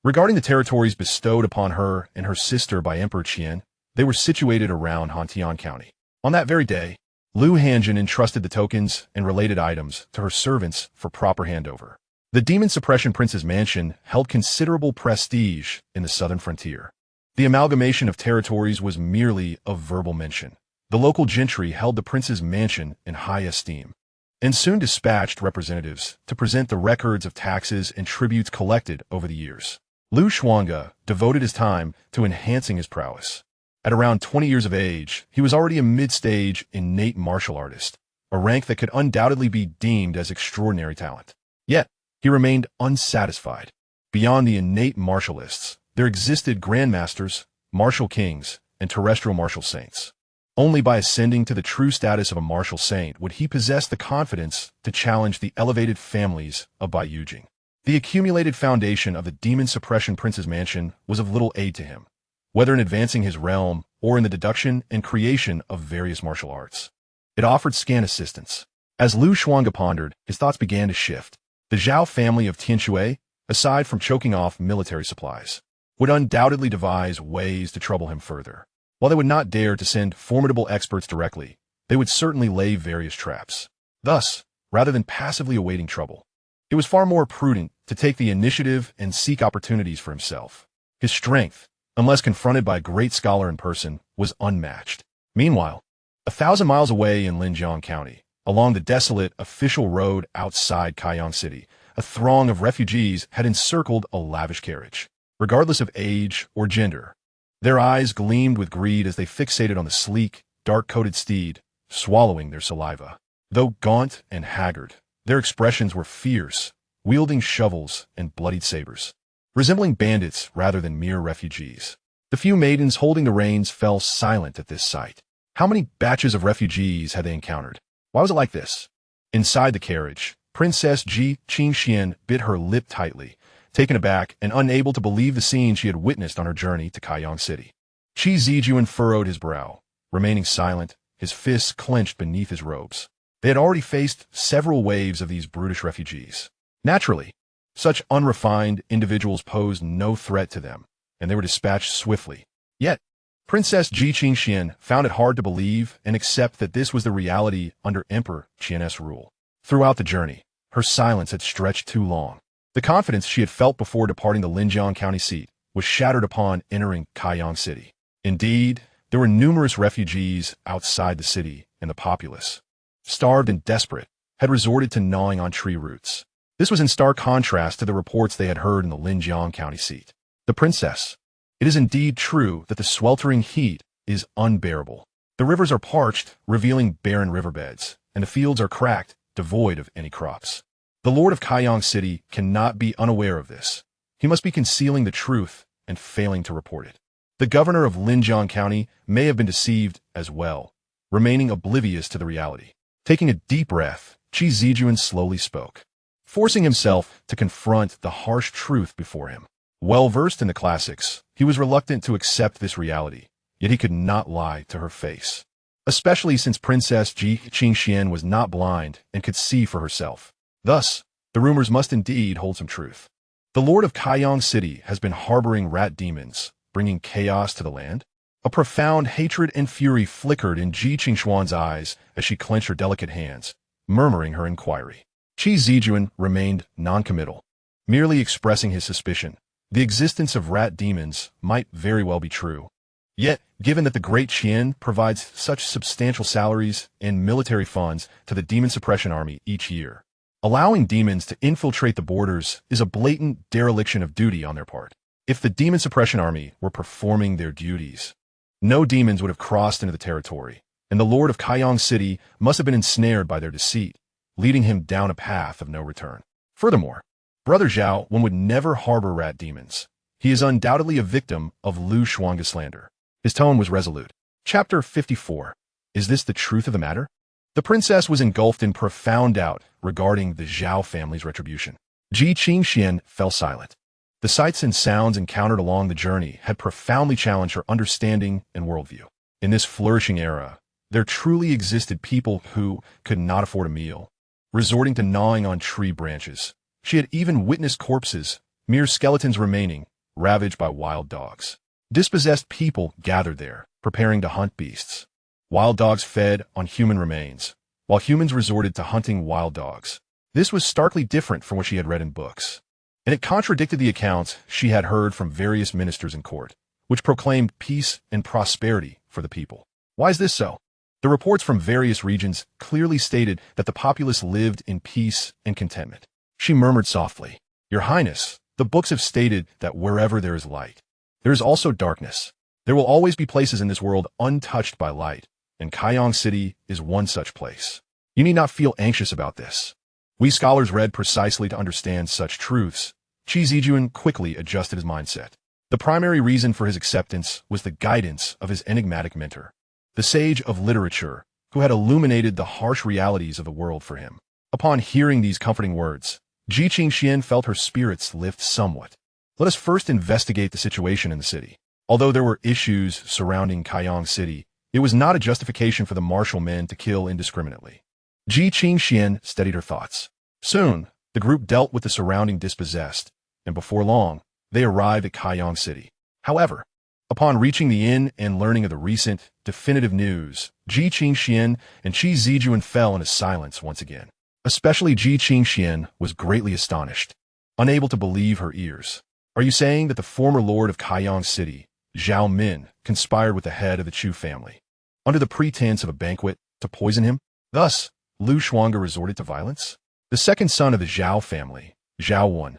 Regarding the territories bestowed upon her and her sister by Emperor Qian, they were situated around Hion County. On that very day, Lu Hanjin entrusted the tokens and related items to her servants for proper handover. The Demon Suppression Prince's mansion held considerable prestige in the southern frontier. The amalgamation of territories was merely a verbal mention. The local gentry held the prince's mansion in high esteem, and soon dispatched representatives to present the records of taxes and tributes collected over the years. Xuange devoted his time to enhancing his prowess. At around 20 years of age, he was already a mid-stage innate martial artist, a rank that could undoubtedly be deemed as extraordinary talent. Yet, he remained unsatisfied. Beyond the innate martialists, there existed grandmasters, martial kings, and terrestrial martial saints. Only by ascending to the true status of a martial saint would he possess the confidence to challenge the elevated families of Baiyujing. The accumulated foundation of the Demon Suppression Prince's mansion was of little aid to him, whether in advancing his realm or in the deduction and creation of various martial arts. It offered scant assistance. As Xuange pondered, his thoughts began to shift. The Zhao family of Tianshui, aside from choking off military supplies, would undoubtedly devise ways to trouble him further. While they would not dare to send formidable experts directly, they would certainly lay various traps. Thus, rather than passively awaiting trouble, it was far more prudent to take the initiative and seek opportunities for himself. His strength, unless confronted by a great scholar in person, was unmatched. Meanwhile, 1,000 miles away in Linjiang County, along the desolate official road outside Kaiyang City, a throng of refugees had encircled a lavish carriage. Regardless of age or gender, their eyes gleamed with greed as they fixated on the sleek, dark-coated steed, swallowing their saliva. Though gaunt and haggard, their expressions were fierce, wielding shovels and bloodied sabers, resembling bandits rather than mere refugees. The few maidens holding the reins fell silent at this sight. How many batches of refugees had they encountered? Why was it like this? Inside the carriage, Princess Ji Qingxian bit her lip tightly, taken aback and unable to believe the scene she had witnessed on her journey to Kaiyang City. Qi Zijuan furrowed his brow, remaining silent, his fists clenched beneath his robes. They had already faced several waves of these brutish refugees. Naturally, such unrefined individuals posed no threat to them, and they were dispatched swiftly. Yet, Princess Ji Qingxian found it hard to believe and accept that this was the reality under Emperor Qian's rule. Throughout the journey, her silence had stretched too long. The confidence she had felt before departing the Linjiang County seat was shattered upon entering Kaiyang City. Indeed, there were numerous refugees outside the city, and the populace, starved and desperate, had resorted to gnawing on tree roots. This was in stark contrast to the reports they had heard in the Linjiang county seat. The princess. It is indeed true that the sweltering heat is unbearable. The rivers are parched, revealing barren riverbeds, and the fields are cracked, devoid of any crops. The lord of Kaiyang City cannot be unaware of this. He must be concealing the truth and failing to report it. The governor of Linjiang County may have been deceived as well, remaining oblivious to the reality. Taking a deep breath, Qi Zijuan slowly spoke, forcing himself to confront the harsh truth before him. Well-versed in the classics, he was reluctant to accept this reality, yet he could not lie to her face. Especially since Princess Xianxia was not blind and could see for herself. Thus, the rumors must indeed hold some truth. The lord of Kaiyang City has been harboring rat demons, bringing chaos to the land. A profound hatred and fury flickered in Ji Qingxuan's eyes as she clenched her delicate hands, murmuring her inquiry. Qi Zijuan remained noncommittal, merely expressing his suspicion. The existence of rat demons might very well be true. Yet, given that the Great Qian provides such substantial salaries and military funds to the demon suppression army each year, allowing demons to infiltrate the borders is a blatant dereliction of duty on their part. If the demon suppression army were performing their duties, no demons would have crossed into the territory, and the lord of Kaiyang City must have been ensnared by their deceit, leading him down a path of no return. Furthermore, Brother Zhao would never harbor rat demons. He is undoubtedly a victim of Lu Xuange's slander. His tone was resolute. Chapter 54. Is this the truth of the matter? The princess was engulfed in profound doubt regarding the Zhao family's retribution. Ji Qingxian fell silent. The sights and sounds encountered along the journey had profoundly challenged her understanding and worldview. In this flourishing era, there truly existed people who could not afford a meal, resorting to gnawing on tree branches. She had even witnessed corpses, mere skeletons remaining, ravaged by wild dogs. Dispossessed people gathered there, preparing to hunt beasts. Wild dogs fed on human remains, while humans resorted to hunting wild dogs. This was starkly different from what she had read in books, and it contradicted the accounts she had heard from various ministers in court, which proclaimed peace and prosperity for the people. Why is this so? The reports from various regions clearly stated that the populace lived in peace and contentment. She murmured softly, "Your Highness, the books have stated that wherever there is light, there is also darkness. There will always be places in this world untouched by light, and Kaiyang City is one such place. You need not feel anxious about this." We scholars read precisely to understand such truths. Qi Zijuan quickly adjusted his mindset. The primary reason for his acceptance was the guidance of his enigmatic mentor, the sage of literature, who had illuminated the harsh realities of the world for him. Upon hearing these comforting words, Ji Qingxian felt her spirits lift somewhat. Let us first investigate the situation in the city. Although there were issues surrounding Kaiyang City, it was not a justification for the martial men to kill indiscriminately. Ji Qingxian steadied her thoughts. Soon, the group dealt with the surrounding dispossessed, and before long, they arrived at Kaiyang City. However, upon reaching the inn and learning of the recent, definitive news, Ji Qingxian and Qi Zijuan fell into silence once again. Especially Ji Qingxian was greatly astonished, unable to believe her ears. Are you saying that the former lord of Kaiyang City, Zhao Min, conspired with the head of the Chu family, under the pretense of a banquet, to poison him? Thus, Lu Xuange resorted to violence? The second son of the Zhao family, Zhao Wen,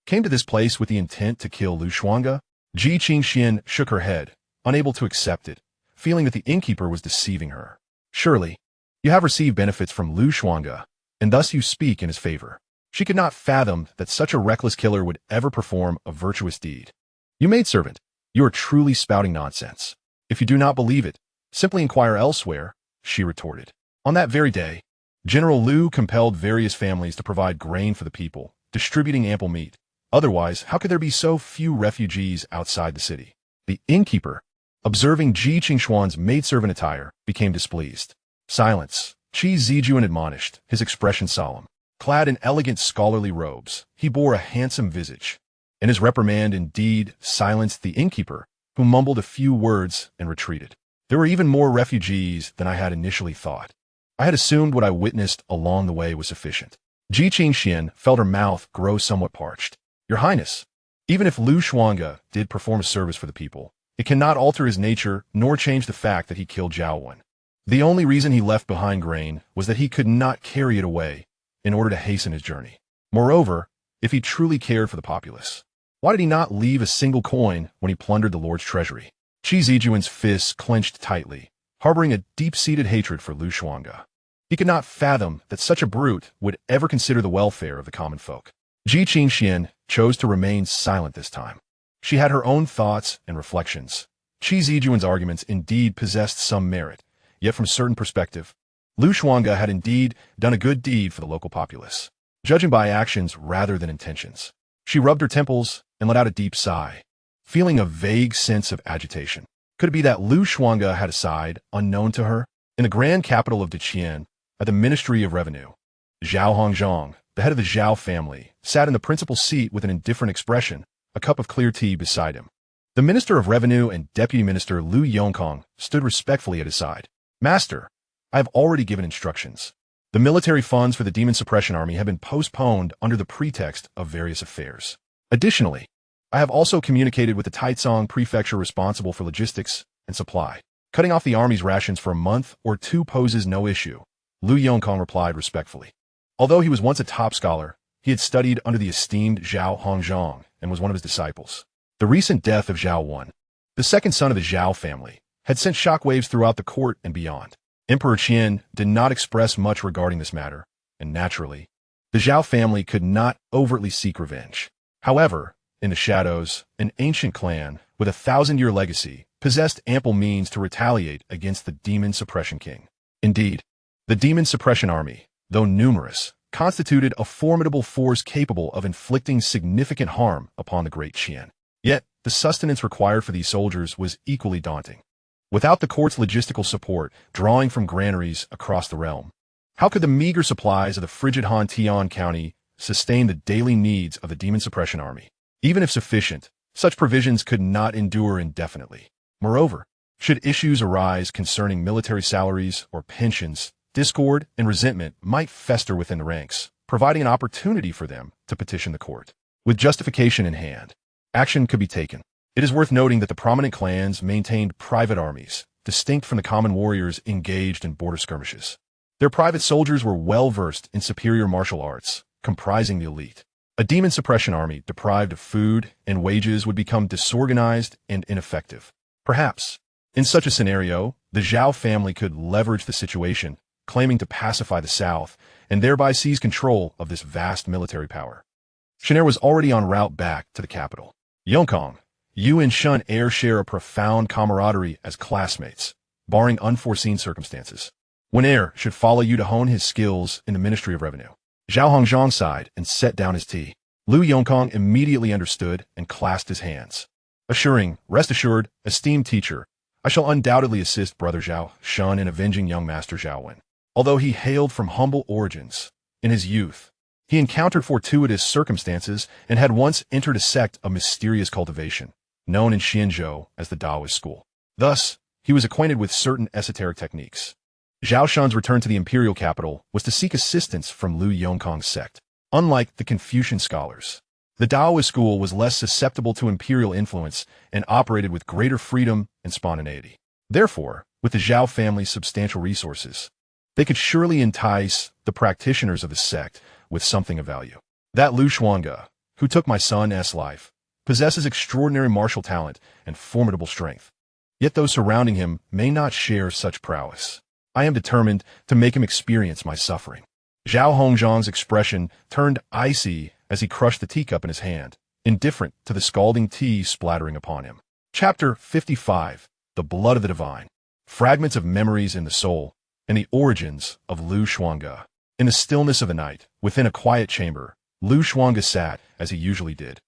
came to this place with the intent to kill Lu Xuange? Ji Qingxian shook her head, unable to accept it, feeling that the innkeeper was deceiving her. Surely, you have received benefits from Lu Xuange, and thus you speak in his favor. She could not fathom that such a reckless killer would ever perform a virtuous deed. You maidservant, you are truly spouting nonsense. If you do not believe it, simply inquire elsewhere, she retorted. On that very day, General Lu compelled various families to provide grain for the people, distributing ample meat. Otherwise, how could there be so few refugees outside the city? The innkeeper, observing Ji Qingxuan's maidservant attire, became displeased. Silence, Qi Zijuan admonished, his expression solemn. Clad in elegant scholarly robes, he bore a handsome visage, and his reprimand indeed silenced the innkeeper, who mumbled a few words and retreated. There were even more refugees than I had initially thought. I had assumed what I witnessed along the way was sufficient. Ji Qingxian felt her mouth grow somewhat parched. Your Highness, even if Lu Xuange did perform a service for the people, it cannot alter his nature nor change the fact that he killed Zhao Wen. The only reason he left behind grain was that he could not carry it away, in order to hasten his journey. Moreover, if he truly cared for the populace, why did he not leave a single coin when he plundered the Lord's treasury? Qi Zijuan's fists clenched tightly, harboring a deep-seated hatred for Xuange. He could not fathom that such a brute would ever consider the welfare of the common folk. Xianxia chose to remain silent this time. She had her own thoughts and reflections. Qi Zijuan's arguments indeed possessed some merit, yet from a certain perspective, Xuange had indeed done a good deed for the local populace, judging by actions rather than intentions. She rubbed her temples and let out a deep sigh, feeling a vague sense of agitation. Could it be that Xuange had a side unknown to her? In the grand capital of Deqian, at the Ministry of Revenue, Zhao Hongzhong, the head of the Zhao family, sat in the principal seat with an indifferent expression, a cup of clear tea beside him. The Minister of Revenue and Deputy Minister Lu Yongkong stood respectfully at his side. Master, I have already given instructions. The military funds for the Demon Suppression Army have been postponed under the pretext of various affairs. Additionally, I have also communicated with the Taicang Prefecture responsible for logistics and supply. Cutting off the army's rations for a month or two poses no issue, Lu Yongkong replied respectfully. Although he was once a top scholar, he had studied under the esteemed Zhao Hongzhong and was one of his disciples. The recent death of Zhao I, the second son of the Zhao family, had sent shockwaves throughout the court and beyond. Emperor Qian did not express much regarding this matter, and naturally, the Zhao family could not overtly seek revenge. However, in the shadows, an ancient clan with a 1,000-year legacy possessed ample means to retaliate against the Demon Suppression King. Indeed, the Demon Suppression Army, though numerous, constituted a formidable force capable of inflicting significant harm upon the Great Qian. Yet, the sustenance required for these soldiers was equally daunting. Without the court's logistical support drawing from granaries across the realm, how could the meager supplies of the frigid Han Tian County sustain the daily needs of the Demon Suppression Army? Even if sufficient, such provisions could not endure indefinitely. Moreover, should issues arise concerning military salaries or pensions, discord and resentment might fester within the ranks, providing an opportunity for them to petition the court. With justification in hand, action could be taken. It is worth noting that the prominent clans maintained private armies, distinct from the common warriors engaged in border skirmishes. Their private soldiers were well-versed in superior martial arts, comprising the elite. A demon suppression army deprived of food and wages would become disorganized and ineffective. Perhaps, in such a scenario, the Zhao family could leverage the situation, claiming to pacify the South and thereby seize control of this vast military power. Heir was already en route back to the capital. Yongkong, you and Heir share a profound camaraderie as classmates, barring unforeseen circumstances. When Heir should follow you to hone his skills in the Ministry of Revenue. Zhao Hongzhong sighed and set down his tea. Lu Yongkong immediately understood and clasped his hands, assuring, rest assured, esteemed teacher, I shall undoubtedly assist Brother Zhao Shun in avenging young Master Zhao Wen. Although he hailed from humble origins, in his youth, he encountered fortuitous circumstances and had once entered a sect of mysterious cultivation, known in Xianzhou as the Taoist school. Thus, he was acquainted with certain esoteric techniques. Zhao Shun's return to the imperial capital was to seek assistance from Lu Yongkong's sect. Unlike the Confucian scholars, the Taoist school was less susceptible to imperial influence and operated with greater freedom and spontaneity. Therefore, with the Zhao family's substantial resources, they could surely entice the practitioners of the sect with something of value. That Lu Xuange, who took my son's life, possesses extraordinary martial talent and formidable strength. Yet those surrounding him may not share such prowess. I am determined to make him experience my suffering. Zhao Hongzhong's expression turned icy as he crushed the teacup in his hand, indifferent to the scalding tea splattering upon him. Chapter 55, The Blood of the Divine. Fragments of memories in the soul and the origins of Lu Xuange. In the stillness of the night, within a quiet chamber, Lu Xuange sat, as he usually did,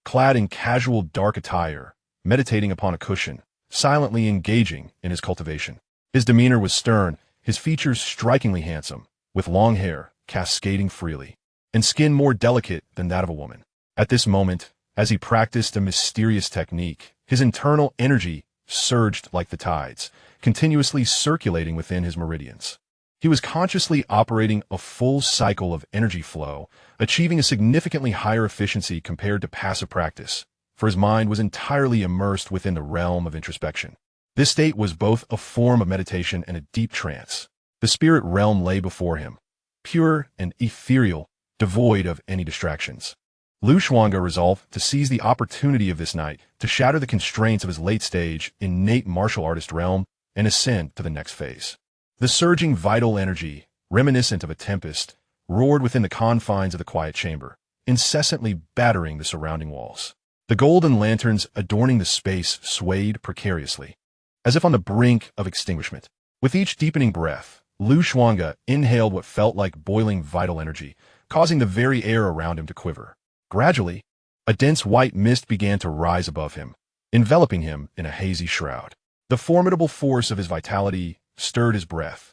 clad in casual dark attire, meditating upon a cushion, silently engaging in his cultivation. His demeanor was stern, his features strikingly handsome, with long hair cascading freely, and skin more delicate than that of a woman. At this moment, as he practiced a mysterious technique, his internal energy surged like the tides, continuously circulating within his meridians. He was consciously operating a full cycle of energy flow, achieving a significantly higher efficiency compared to passive practice, for his mind was entirely immersed within the realm of introspection. This state was both a form of meditation and a deep trance. The spirit realm lay before him, pure and ethereal, devoid of any distractions. Xuange resolved to seize the opportunity of this night to shatter the constraints of his late-stage, innate martial artist realm and ascend to the next phase. The surging vital energy, reminiscent of a tempest, roared within the confines of the quiet chamber, incessantly battering the surrounding walls. The golden lanterns adorning the space swayed precariously, as if on the brink of extinguishment. With each deepening breath, Xuange inhaled what felt like boiling vital energy, causing the very air around him to quiver. Gradually, a dense white mist began to rise above him, enveloping him in a hazy shroud. The formidable force of his vitality stirred his breath,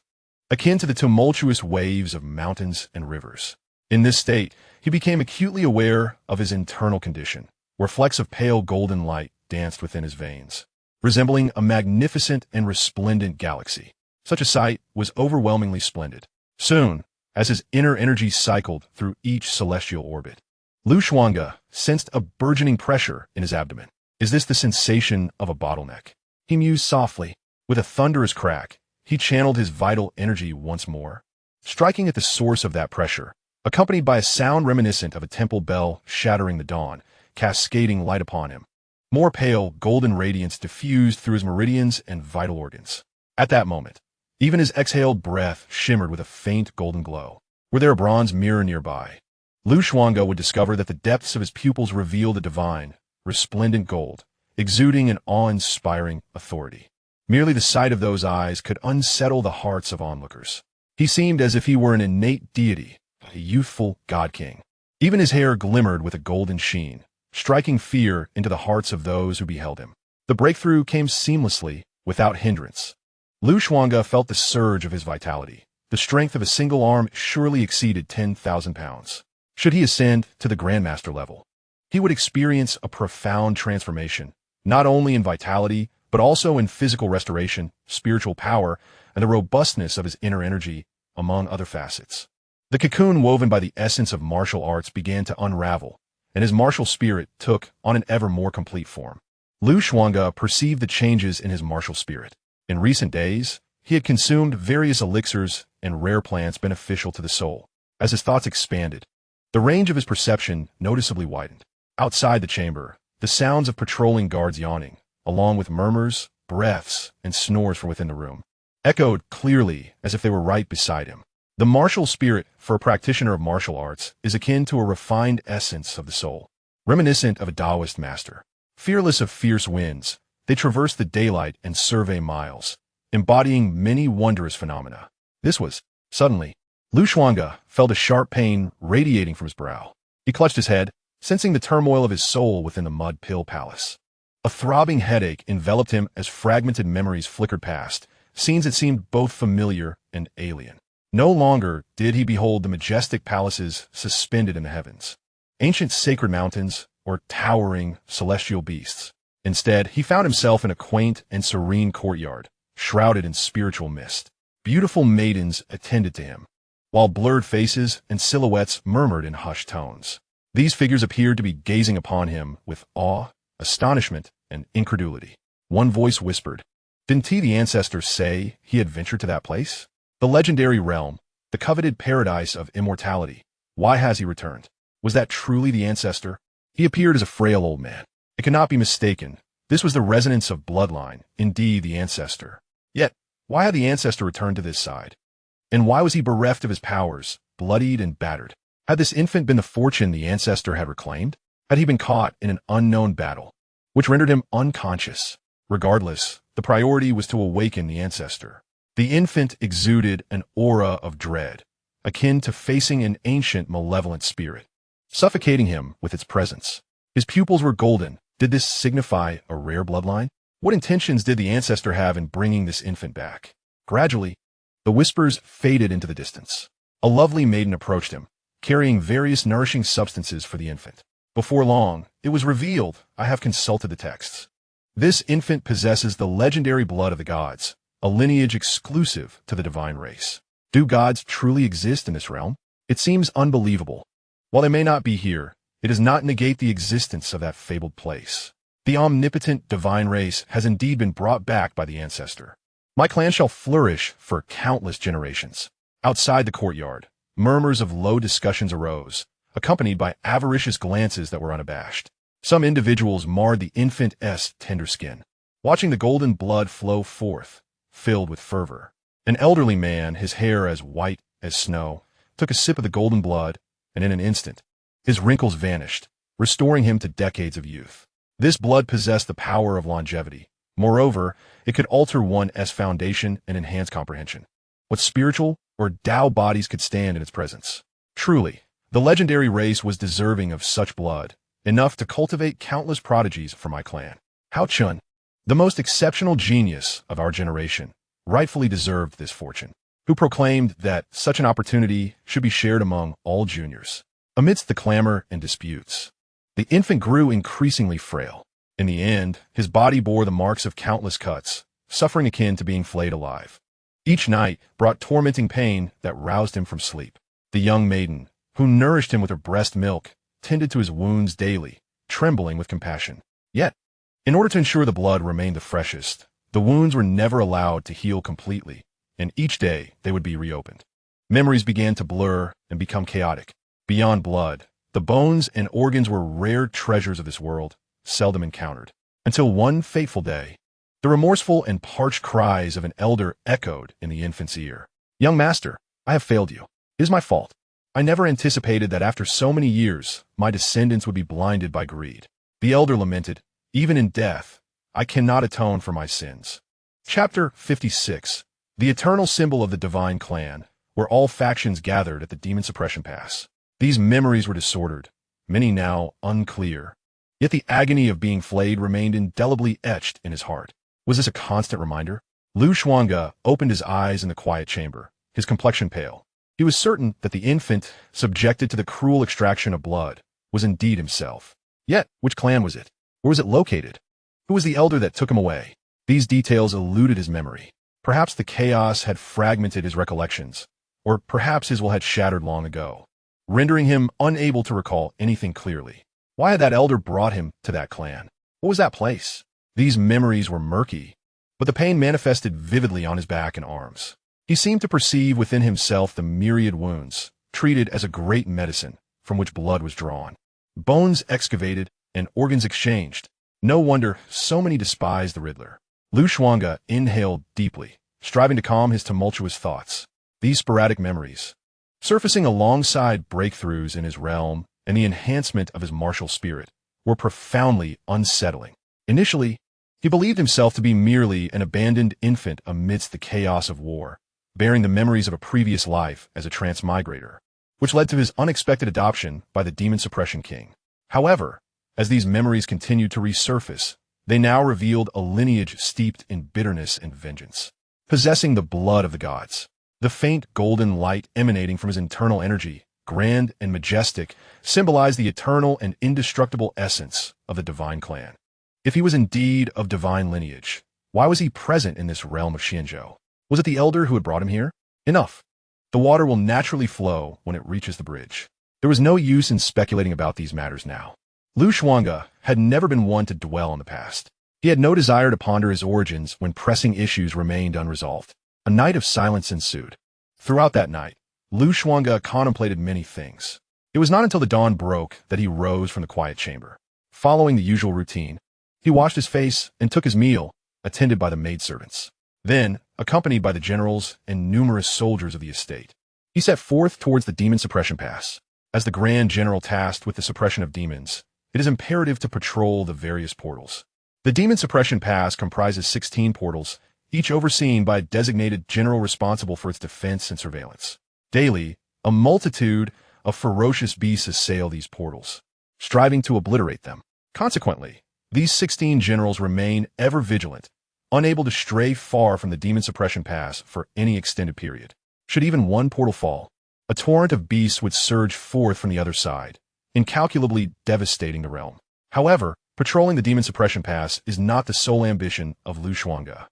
akin to the tumultuous waves of mountains and rivers. In this state, he became acutely aware of his internal condition, where flecks of pale golden light danced within his veins, resembling a magnificent and resplendent galaxy. Such a sight was overwhelmingly splendid. Soon, as his inner energy cycled through each celestial orbit, Xuange sensed a burgeoning pressure in his abdomen. Is this the sensation of a bottleneck? He mused softly. With a thunderous crack, he channeled his vital energy once more, striking at the source of that pressure, accompanied by a sound reminiscent of a temple bell shattering the dawn, cascading light upon him. More pale, golden radiance diffused through his meridians and vital organs. At that moment, even his exhaled breath shimmered with a faint golden glow. Were there a bronze mirror nearby? Xuange would discover that the depths of his pupils revealed a divine, resplendent gold, exuding an awe-inspiring authority. Merely the sight of those eyes could unsettle the hearts of onlookers. He seemed as if he were an innate deity, a youthful god-king. Even his hair glimmered with a golden sheen, striking fear into the hearts of those who beheld him. The breakthrough came seamlessly, without hindrance. Xuange felt the surge of his vitality. The strength of a single arm surely exceeded 10,000 pounds. Should he ascend to the Grandmaster level, he would experience a profound transformation, not only in vitality, but also in physical restoration, spiritual power, and the robustness of his inner energy, among other facets. The cocoon woven by the essence of martial arts began to unravel, and his martial spirit took on an ever more complete form. Xuange perceived the changes in his martial spirit. In recent days, he had consumed various elixirs and rare plants beneficial to the soul. As his thoughts expanded, the range of his perception noticeably widened. Outside the chamber, the sounds of patrolling guards yawning, along with murmurs, breaths, and snores from within the room, echoed clearly as if they were right beside him. The martial spirit for a practitioner of martial arts is akin to a refined essence of the soul, reminiscent of a Taoist master. Fearless of fierce winds, they traverse the daylight and survey miles, embodying many wondrous phenomena. Suddenly, Xuange felt a sharp pain radiating from his brow. He clutched his head, sensing the turmoil of his soul within the mud pill palace. A throbbing headache enveloped him as fragmented memories flickered past, scenes that seemed both familiar and alien. No longer did he behold the majestic palaces suspended in the heavens, ancient sacred mountains, or towering celestial beasts. Instead, he found himself in a quaint and serene courtyard, shrouded in spiritual mist. Beautiful maidens attended to him, while blurred faces and silhouettes murmured in hushed tones. These figures appeared to be gazing upon him with awe, astonishment, and incredulity. One voice whispered, "Didn't the ancestors say he had ventured to that place? The legendary realm, the coveted paradise of immortality. Why has he returned? Was that truly the ancestor?" He appeared as a frail old man. It could not be mistaken. This was the resonance of bloodline, indeed the ancestor. Yet, why had the ancestor returned to this side? And why was he bereft of his powers, bloodied and battered? Had this infant been the fortune the ancestor had reclaimed? Had he been caught in an unknown battle, which rendered him unconscious? Regardless, the priority was to awaken the ancestor. The infant exuded an aura of dread, akin to facing an ancient malevolent spirit, suffocating him with its presence. His pupils were golden. Did this signify a rare bloodline? What intentions did the ancestor have in bringing this infant back? Gradually, the whispers faded into the distance. A lovely maiden approached him, carrying various nourishing substances for the infant. Before long, it was revealed, I have consulted the texts. This infant possesses the legendary blood of the gods, a lineage exclusive to the divine race. Do gods truly exist in this realm? It seems unbelievable. While they may not be here, it does not negate the existence of that fabled place. The omnipotent divine race has indeed been brought back by the ancestor. My clan shall flourish for countless generations. Outside the courtyard, murmurs of low discussions arose, accompanied by avaricious glances that were unabashed. Some individuals marred the infant's tender skin, watching the golden blood flow forth, filled with fervor. An elderly man, his hair as white as snow, took a sip of the golden blood, and in an instant, his wrinkles vanished, restoring him to decades of youth. This blood possessed the power of longevity. Moreover, it could alter one's foundation and enhance comprehension. What spiritual or Tao bodies could stand in its presence? Truly, the legendary race was deserving of such blood, enough to cultivate countless prodigies for my clan. Hion, the most exceptional genius of our generation, rightfully deserved this fortune, who proclaimed that such an opportunity should be shared among all juniors. Amidst the clamor and disputes, the infant grew increasingly frail. In the end, his body bore the marks of countless cuts, suffering akin to being flayed alive. Each night brought tormenting pain that roused him from sleep. The young maiden, who nourished him with her breast milk, tended to his wounds daily, trembling with compassion. Yet, in order to ensure the blood remained the freshest, the wounds were never allowed to heal completely, and each day they would be reopened. Memories began to blur and become chaotic. Beyond blood, the bones and organs were rare treasures of this world, seldom encountered. Until one fateful day, the remorseful and parched cries of an elder echoed in the infant's ear. "Young master, I have failed you. It is my fault. I never anticipated that after so many years, my descendants would be blinded by greed." The elder lamented, "Even in death, I cannot atone for my sins." Chapter 56. The eternal symbol of the Divine Clan, where all factions gathered at the Demon Suppression Pass. These memories were disordered, many now unclear. Yet the agony of being flayed remained indelibly etched in his heart. Was this a constant reminder? Xuange opened his eyes in the quiet chamber, his complexion pale. He was certain that the infant, subjected to the cruel extraction of blood, was indeed himself. Yet, which clan was it? Where was it located? Who was the elder that took him away? These details eluded his memory. Perhaps the chaos had fragmented his recollections, or perhaps his will had shattered long ago, rendering him unable to recall anything clearly. Why had that elder brought him to that clan? What was that place? These memories were murky, but the pain manifested vividly on his back and arms. He seemed to perceive within himself the myriad wounds, treated as a great medicine from which blood was drawn. Bones excavated and organs exchanged. No wonder so many despised the Riddler. Xuange inhaled deeply, striving to calm his tumultuous thoughts. These sporadic memories, surfacing alongside breakthroughs in his realm and the enhancement of his martial spirit, were profoundly unsettling. Initially, he believed himself to be merely an abandoned infant amidst the chaos of war, bearing the memories of a previous life as a transmigrator, which led to his unexpected adoption by the Demon Suppression King. However, as these memories continued to resurface, they now revealed a lineage steeped in bitterness and vengeance, possessing the blood of the gods. The faint golden light emanating from his internal energy, grand and majestic, symbolized the eternal and indestructible essence of the Divine Clan. If he was indeed of divine lineage, why was he present in this realm of Xianxia? Was it the elder who had brought him here? Enough. The water will naturally flow when it reaches the bridge. There was no use in speculating about these matters now. Xuange had never been one to dwell on the past. He had no desire to ponder his origins when pressing issues remained unresolved. A night of silence ensued. Throughout that night, Xuange contemplated many things. It was not until the dawn broke that he rose from the quiet chamber. Following the usual routine, he washed his face and took his meal, attended by the maidservants. Then, accompanied by the generals and numerous soldiers of the estate, he set forth towards the Demon Suppression Pass. As the Grand General tasked with the suppression of demons, it is imperative to patrol the various portals. The Demon Suppression Pass comprises 16 portals, each overseen by a designated general responsible for its defense and surveillance. Daily, a multitude of ferocious beasts assail these portals, striving to obliterate them. Consequently, these 16 generals remain ever vigilant, unable to stray far from the Demon Suppression Pass for any extended period. Should even one portal fall, a torrent of beasts would surge forth from the other side, incalculably devastating the realm. However, patrolling the Demon Suppression Pass is not the sole ambition of Xuange.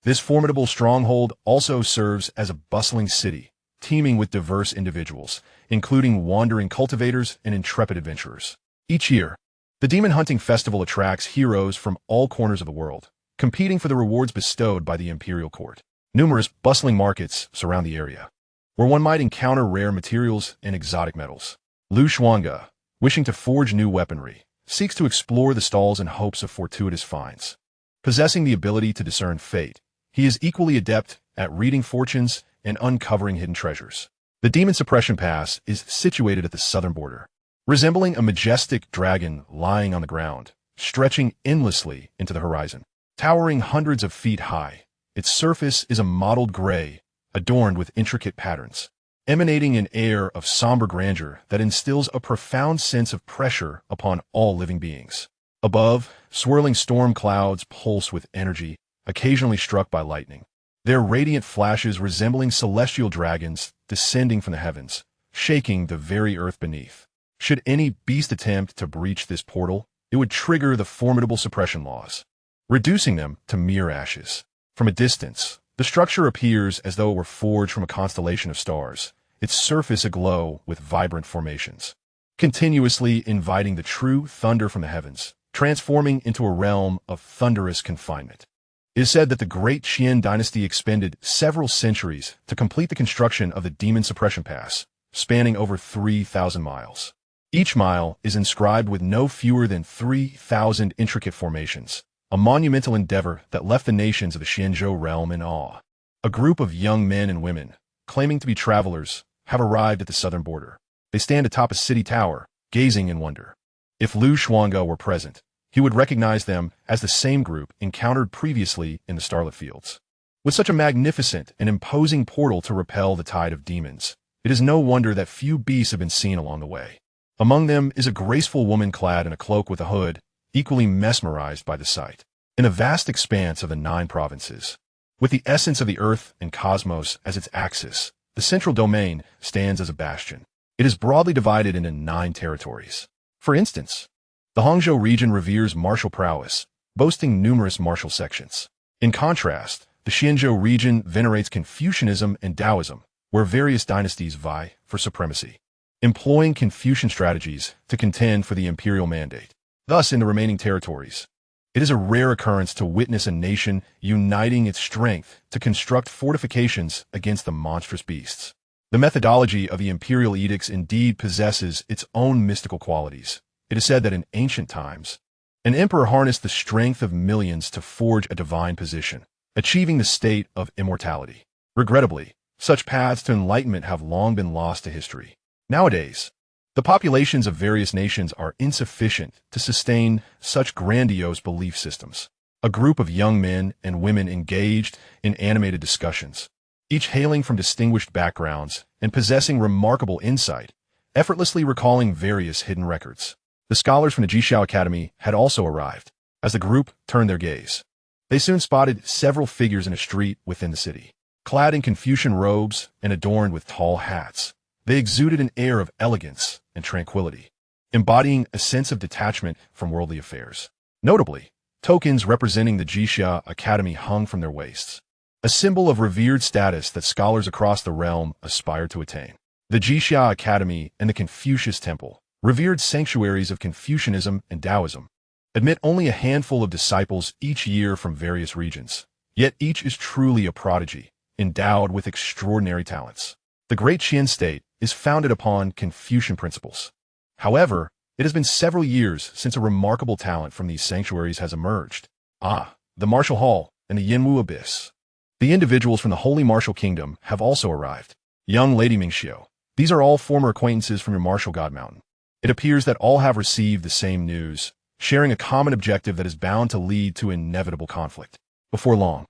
This formidable stronghold also serves as a bustling city, teeming with diverse individuals, including wandering cultivators and intrepid adventurers. Each year, the Demon Hunting Festival attracts heroes from all corners of the world, competing for the rewards bestowed by the imperial court. Numerous bustling markets surround the area, where one might encounter rare materials and exotic metals. Xuange, wishing to forge new weaponry, seeks to explore the stalls in hopes of fortuitous finds. Possessing the ability to discern fate, he is equally adept at reading fortunes and uncovering hidden treasures. The Demon Suppression Pass is situated at the southern border, resembling a majestic dragon lying on the ground, stretching endlessly into the horizon. Towering hundreds of feet high, its surface is a mottled gray, adorned with intricate patterns, emanating an air of somber grandeur that instills a profound sense of pressure upon all living beings. Above, swirling storm clouds pulse with energy, occasionally struck by lightning, their radiant flashes resembling celestial dragons descending from the heavens, shaking the very earth beneath. Should any beast attempt to breach this portal, it would trigger the formidable suppression laws, reducing them to mere ashes. From a distance, the structure appears as though it were forged from a constellation of stars, its surface aglow with vibrant formations, continuously inviting the true thunder from the heavens, transforming into a realm of thunderous confinement. It is said that the Great Qian Dynasty expended several centuries to complete the construction of the Demon Suppression Pass, spanning over 3,000 miles. Each mile is inscribed with no fewer than 3,000 intricate formations, a monumental endeavor that left the nations of the Xianxia realm in awe. A group of young men and women, claiming to be travelers, have arrived at the southern border. They stand atop a city tower, gazing in wonder. If Xuange were present, he would recognize them as the same group encountered previously in the Starlit Fields. With such a magnificent and imposing portal to repel the tide of demons, it is no wonder that few beasts have been seen along the way. Among them is a graceful woman clad in a cloak with a hood, equally mesmerized by the sight. In a vast expanse of the 9 provinces, with the essence of the earth and cosmos as its axis, the central domain stands as a bastion. It is broadly divided into 9 territories. For instance, the Hangzhou region reveres martial prowess, boasting numerous martial sections. In contrast, the Xianzhou region venerates Confucianism and Taoism, where various dynasties vie for supremacy, employing Confucian strategies to contend for the imperial mandate. Thus, in the remaining territories, it is a rare occurrence to witness a nation uniting its strength to construct fortifications against the monstrous beasts. The methodology of the imperial edicts indeed possesses its own mystical qualities. It is said that in ancient times, an emperor harnessed the strength of millions to forge a divine position, achieving the state of immortality. Regrettably, such paths to enlightenment have long been lost to history. Nowadays, the populations of various nations are insufficient to sustain such grandiose belief systems. A group of young men and women engaged in animated discussions, each hailing from distinguished backgrounds and possessing remarkable insight, effortlessly recalling various hidden records. The scholars from the Jixia Academy had also arrived. As the group turned their gaze, they soon spotted several figures in a street within the city. Clad in Confucian robes and adorned with tall hats, they exuded an air of elegance and tranquility, embodying a sense of detachment from worldly affairs. Notably, tokens representing the Jixia Academy hung from their waists, a symbol of revered status that scholars across the realm aspire to attain. The Jixia Academy and the Confucius Temple, revered sanctuaries of Confucianism and Taoism, admit only a handful of disciples each year from various regions, yet each is truly a prodigy, endowed with extraordinary talents. The Great Qian state is founded upon Confucian principles. However, it has been several years since a remarkable talent from these sanctuaries has emerged. The Martial Hall and the Yinwu Abyss. The individuals from the Holy Martial Kingdom have also arrived. Young Lady Mingxiu. These are all former acquaintances from your Martial God Mountain. It appears that all have received the same news, sharing a common objective that is bound to lead to inevitable conflict. Before long,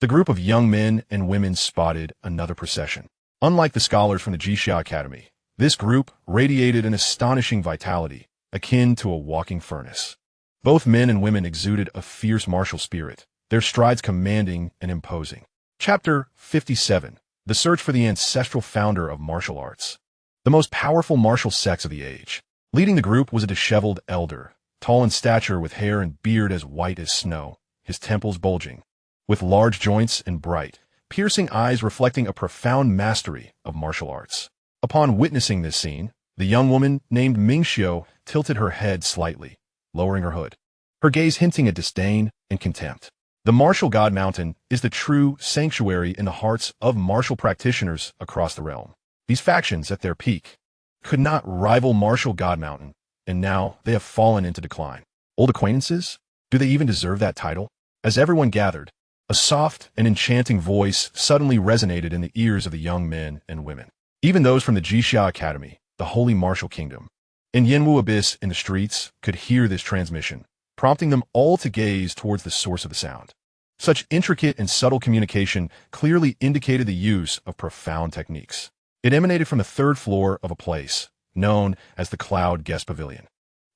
the group of young men and women spotted another procession. Unlike the scholars from the Jixia Academy, this group radiated an astonishing vitality, akin to a walking furnace. Both men and women exuded a fierce martial spirit, their strides commanding and imposing. Chapter 57. The Search for the Ancestral Founder of Martial Arts. The most powerful martial sects of the age. Leading the group was a disheveled elder, tall in stature with hair and beard as white as snow, his temples bulging, with large joints and bright, piercing eyes reflecting a profound mastery of martial arts. Upon witnessing this scene, the young woman named Mingxiu tilted her head slightly, lowering her hood, her gaze hinting at disdain and contempt. The Martial God Mountain is the true sanctuary in the hearts of martial practitioners across the realm. These factions, at their peak, could not rival Martial God Mountain, and now they have fallen into decline. Old acquaintances? Do they even deserve that title? As everyone gathered, a soft and enchanting voice suddenly resonated in the ears of the young men and women. Even those from the Xianxia Academy, the Holy Martial Kingdom, and Yanwu Abyss in the streets could hear this transmission, prompting them all to gaze towards the source of the sound. Such intricate and subtle communication clearly indicated the use of profound techniques. It emanated from the third floor of a place known as the Cloud Guest Pavilion.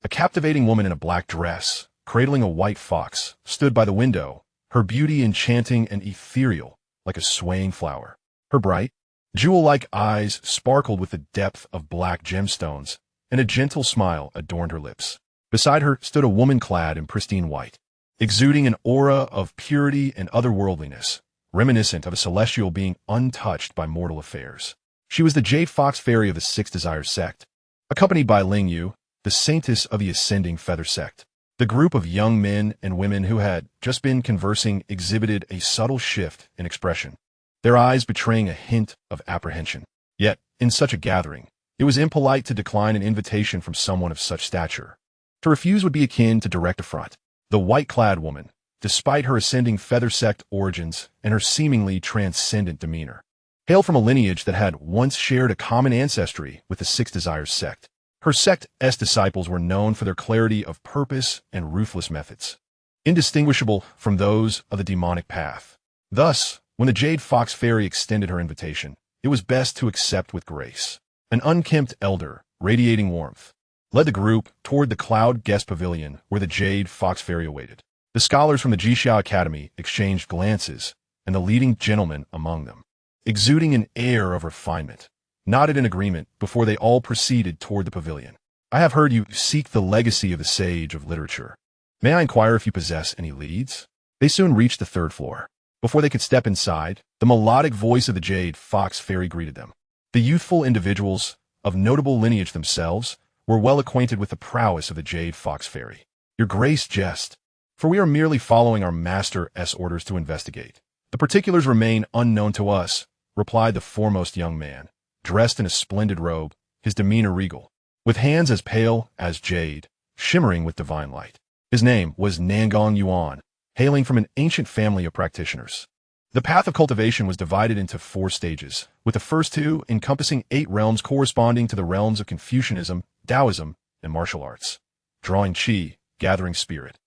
A captivating woman in a black dress, cradling a white fox, stood by the window, her beauty enchanting and ethereal like a swaying flower. Her bright, jewel-like eyes sparkled with the depth of black gemstones, and a gentle smile adorned her lips. Beside her stood a woman clad in pristine white, exuding an aura of purity and otherworldliness, reminiscent of a celestial being untouched by mortal affairs. She was the Jade Fox Fairy of the Six Desires sect, accompanied by Ling Yu, the saintess of the Ascending Feather sect. The group of young men and women who had just been conversing exhibited a subtle shift in expression, their eyes betraying a hint of apprehension. Yet, in such a gathering, it was impolite to decline an invitation from someone of such stature. To refuse would be akin to direct affront. The white-clad woman, despite her Ascending Feather sect origins and her seemingly transcendent demeanor, hailed from a lineage that had once shared a common ancestry with the Six Desires sect. Her sect's disciples were known for their clarity of purpose and ruthless methods, indistinguishable from those of the demonic path. Thus, when the Jade Fox Fairy extended her invitation, it was best to accept with grace. An unkempt elder, radiating warmth, led the group toward the Cloud Guest Pavilion where the Jade Fox Fairy awaited. The scholars from the Xianxia Academy exchanged glances, and the leading gentleman among them, exuding an air of refinement, nodded in agreement before they all proceeded toward the pavilion. I have heard you seek the legacy of the sage of literature. May I inquire if you possess any leads? They soon reached the third floor. Before they could step inside, the melodic voice of the Jade Fox Fairy greeted them. The youthful individuals, of notable lineage themselves, were well acquainted with the prowess of the Jade Fox Fairy. Your Grace jest, for we are merely following our master's orders to investigate. The particulars remain unknown to us, replied the foremost young man, dressed in a splendid robe, his demeanor regal, with hands as pale as jade, shimmering with divine light. His name was Nangong Yuan, hailing from an ancient family of practitioners. The path of cultivation was divided into 4 stages, with the first 2 encompassing 8 realms corresponding to the realms of Confucianism, Taoism, and martial arts. Drawing qi, gathering spirit.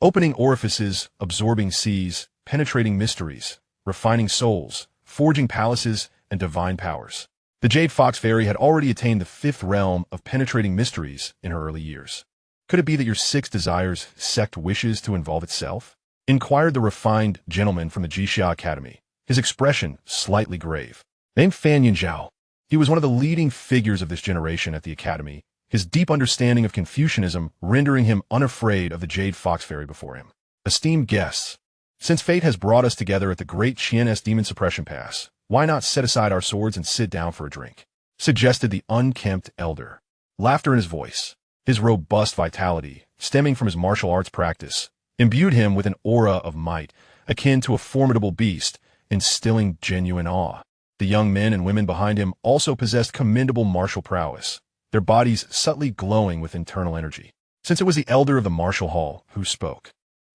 Opening orifices, absorbing seas, penetrating mysteries, refining souls, forging palaces, and divine powers. The Jade Fox Fairy had already attained the 5th realm of penetrating mysteries in her early years. Could it be that your Six Desires sect wishes to involve itself? Inquired the refined gentleman from the Xianxia Academy, his expression slightly grave. Named Fan Yunzhao, he was one of the leading figures of this generation at the Academy, his deep understanding of Confucianism rendering him unafraid of the Jade Fox Fairy before him. Esteemed guests, since fate has brought us together at the Great Qian Demon Suppression Pass, why not set aside our swords and sit down for a drink? Suggested the unkempt elder. Laughter in his voice, his robust vitality, stemming from his martial arts practice, imbued him with an aura of might, akin to a formidable beast, instilling genuine awe. The young men and women behind him also possessed commendable martial prowess, their bodies subtly glowing with internal energy. Since it was the elder of the martial hall who spoke,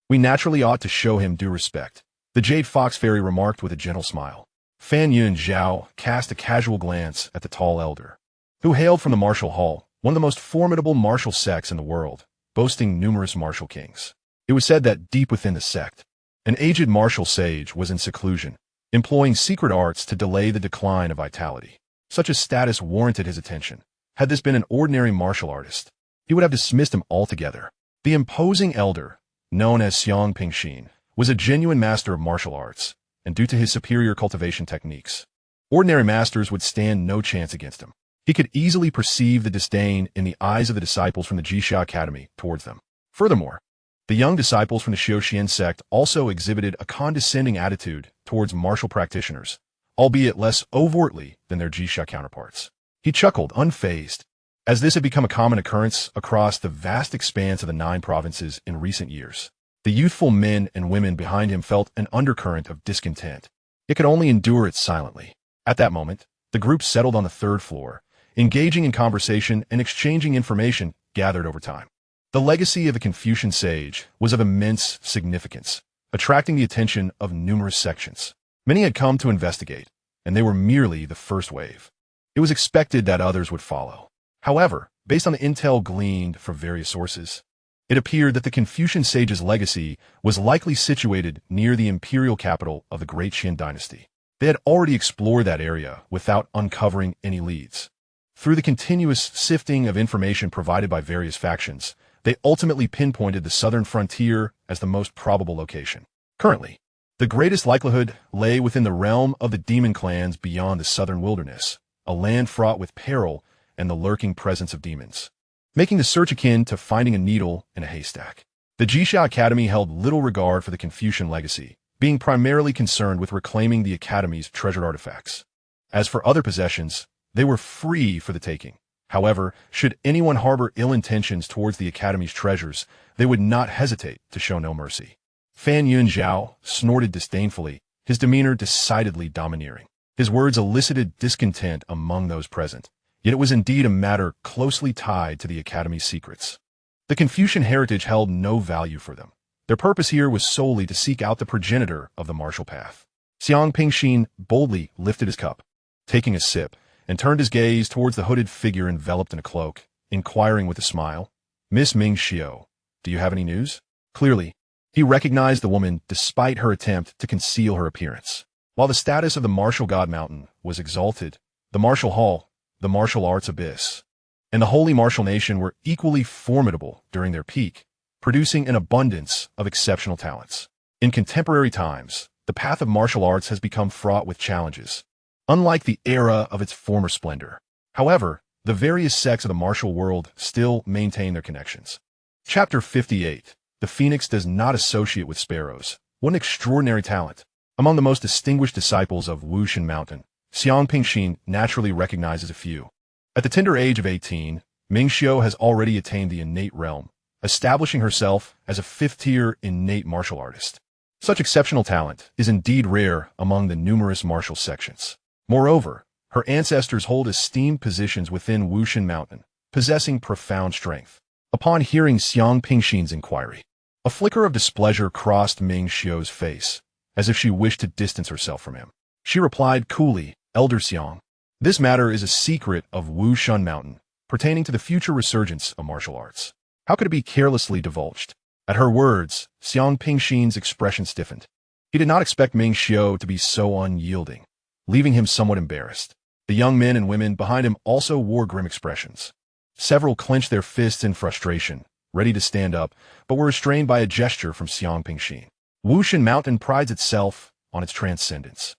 we naturally ought to show him due respect, the Jade Fox Fairy remarked with a gentle smile. Fan Yunzhao cast a casual glance at the tall elder, who hailed from the martial hall, one of the most formidable martial sects in the world, boasting numerous martial kings. It was said that deep within the sect, an aged martial sage was in seclusion, employing secret arts to delay the decline of vitality. Such a status warranted his attention. Had this been an ordinary martial artist, he would have dismissed him altogether. The imposing elder, known as Xiang Pingxin, was a genuine master of martial arts, and due to his superior cultivation techniques, ordinary masters would stand no chance against him. He could easily perceive the disdain in the eyes of the disciples from the Xianxia Academy towards them. Furthermore, the young disciples from the Xianxian sect also exhibited a condescending attitude towards martial practitioners, albeit less overtly than their Xianxia counterparts. He chuckled, unfazed, as this had become a common occurrence across the vast expanse of the 9 provinces in recent years. The youthful men and women behind him felt an undercurrent of discontent. It could only endure it silently. At that moment, the group settled on the third floor, engaging in conversation and exchanging information gathered over time. The legacy of the Confucian sage was of immense significance, attracting the attention of numerous sections. Many had come to investigate, and they were merely the first wave. It was expected that others would follow. However, based on the intel gleaned from various sources, it appeared that the Confucian sage's legacy was likely situated near the imperial capital of the Great Qian Dynasty. They had already explored that area without uncovering any leads. Through the continuous sifting of information provided by various factions, they ultimately pinpointed the southern frontier as the most probable location. Currently, the greatest likelihood lay within the realm of the demon clans beyond the southern wilderness, a land fraught with peril and the lurking presence of demons, making the search akin to finding a needle in a haystack. The Xianxia Academy held little regard for the Confucian legacy, being primarily concerned with reclaiming the Academy's treasured artifacts. As for other possessions, they were free for the taking. However, should anyone harbor ill intentions towards the Academy's treasures, they would not hesitate to show no mercy. Fan Yun Zhao snorted disdainfully, his demeanor decidedly domineering. His words elicited discontent among those present, yet it was indeed a matter closely tied to the Academy's secrets. The Confucian heritage held no value for them. Their purpose here was solely to seek out the progenitor of the martial path. Xiang Pingxin boldly lifted his cup, taking a sip, and turned his gaze towards the hooded figure enveloped in a cloak, inquiring with a smile, "Miss Ming Xiao, do you have any news?" Clearly, he recognized the woman despite her attempt to conceal her appearance. While the status of the martial god mountain was exalted, the martial hall, the martial arts abyss, and the holy martial nation were equally formidable during their peak, producing an abundance of exceptional talents. In contemporary times, the path of martial arts has become fraught with challenges, unlike the era of its former splendor. However, the various sects of the martial world still maintain their connections. Chapter 58. The Phoenix does not associate with sparrows. What an extraordinary talent. Among the most distinguished disciples of Wushan Mountain, Xiang Pingxin naturally recognizes a few. At the tender age of 18, Ming Xiao has already attained the innate realm, establishing herself as a fifth-tier innate martial artist. Such exceptional talent is indeed rare among the numerous martial sections. Moreover, her ancestors hold esteemed positions within Wushan Mountain, possessing profound strength. Upon hearing Xiang Pingxin's inquiry, a flicker of displeasure crossed Ming Xiao's face, as if she wished to distance herself from him. She replied coolly, "Elder Xiang, this matter is a secret of Wushan Mountain, pertaining to the future resurgence of martial arts. How could it be carelessly divulged?" At her words, Xiang Pingxin's expression stiffened. He did not expect Ming Xiao to be so unyielding, leaving him somewhat embarrassed. The young men and women behind him also wore grim expressions. Several clenched their fists in frustration, ready to stand up, but were restrained by a gesture from Xiang Pingxin. Wushan Mountain prides itself on its transcendence,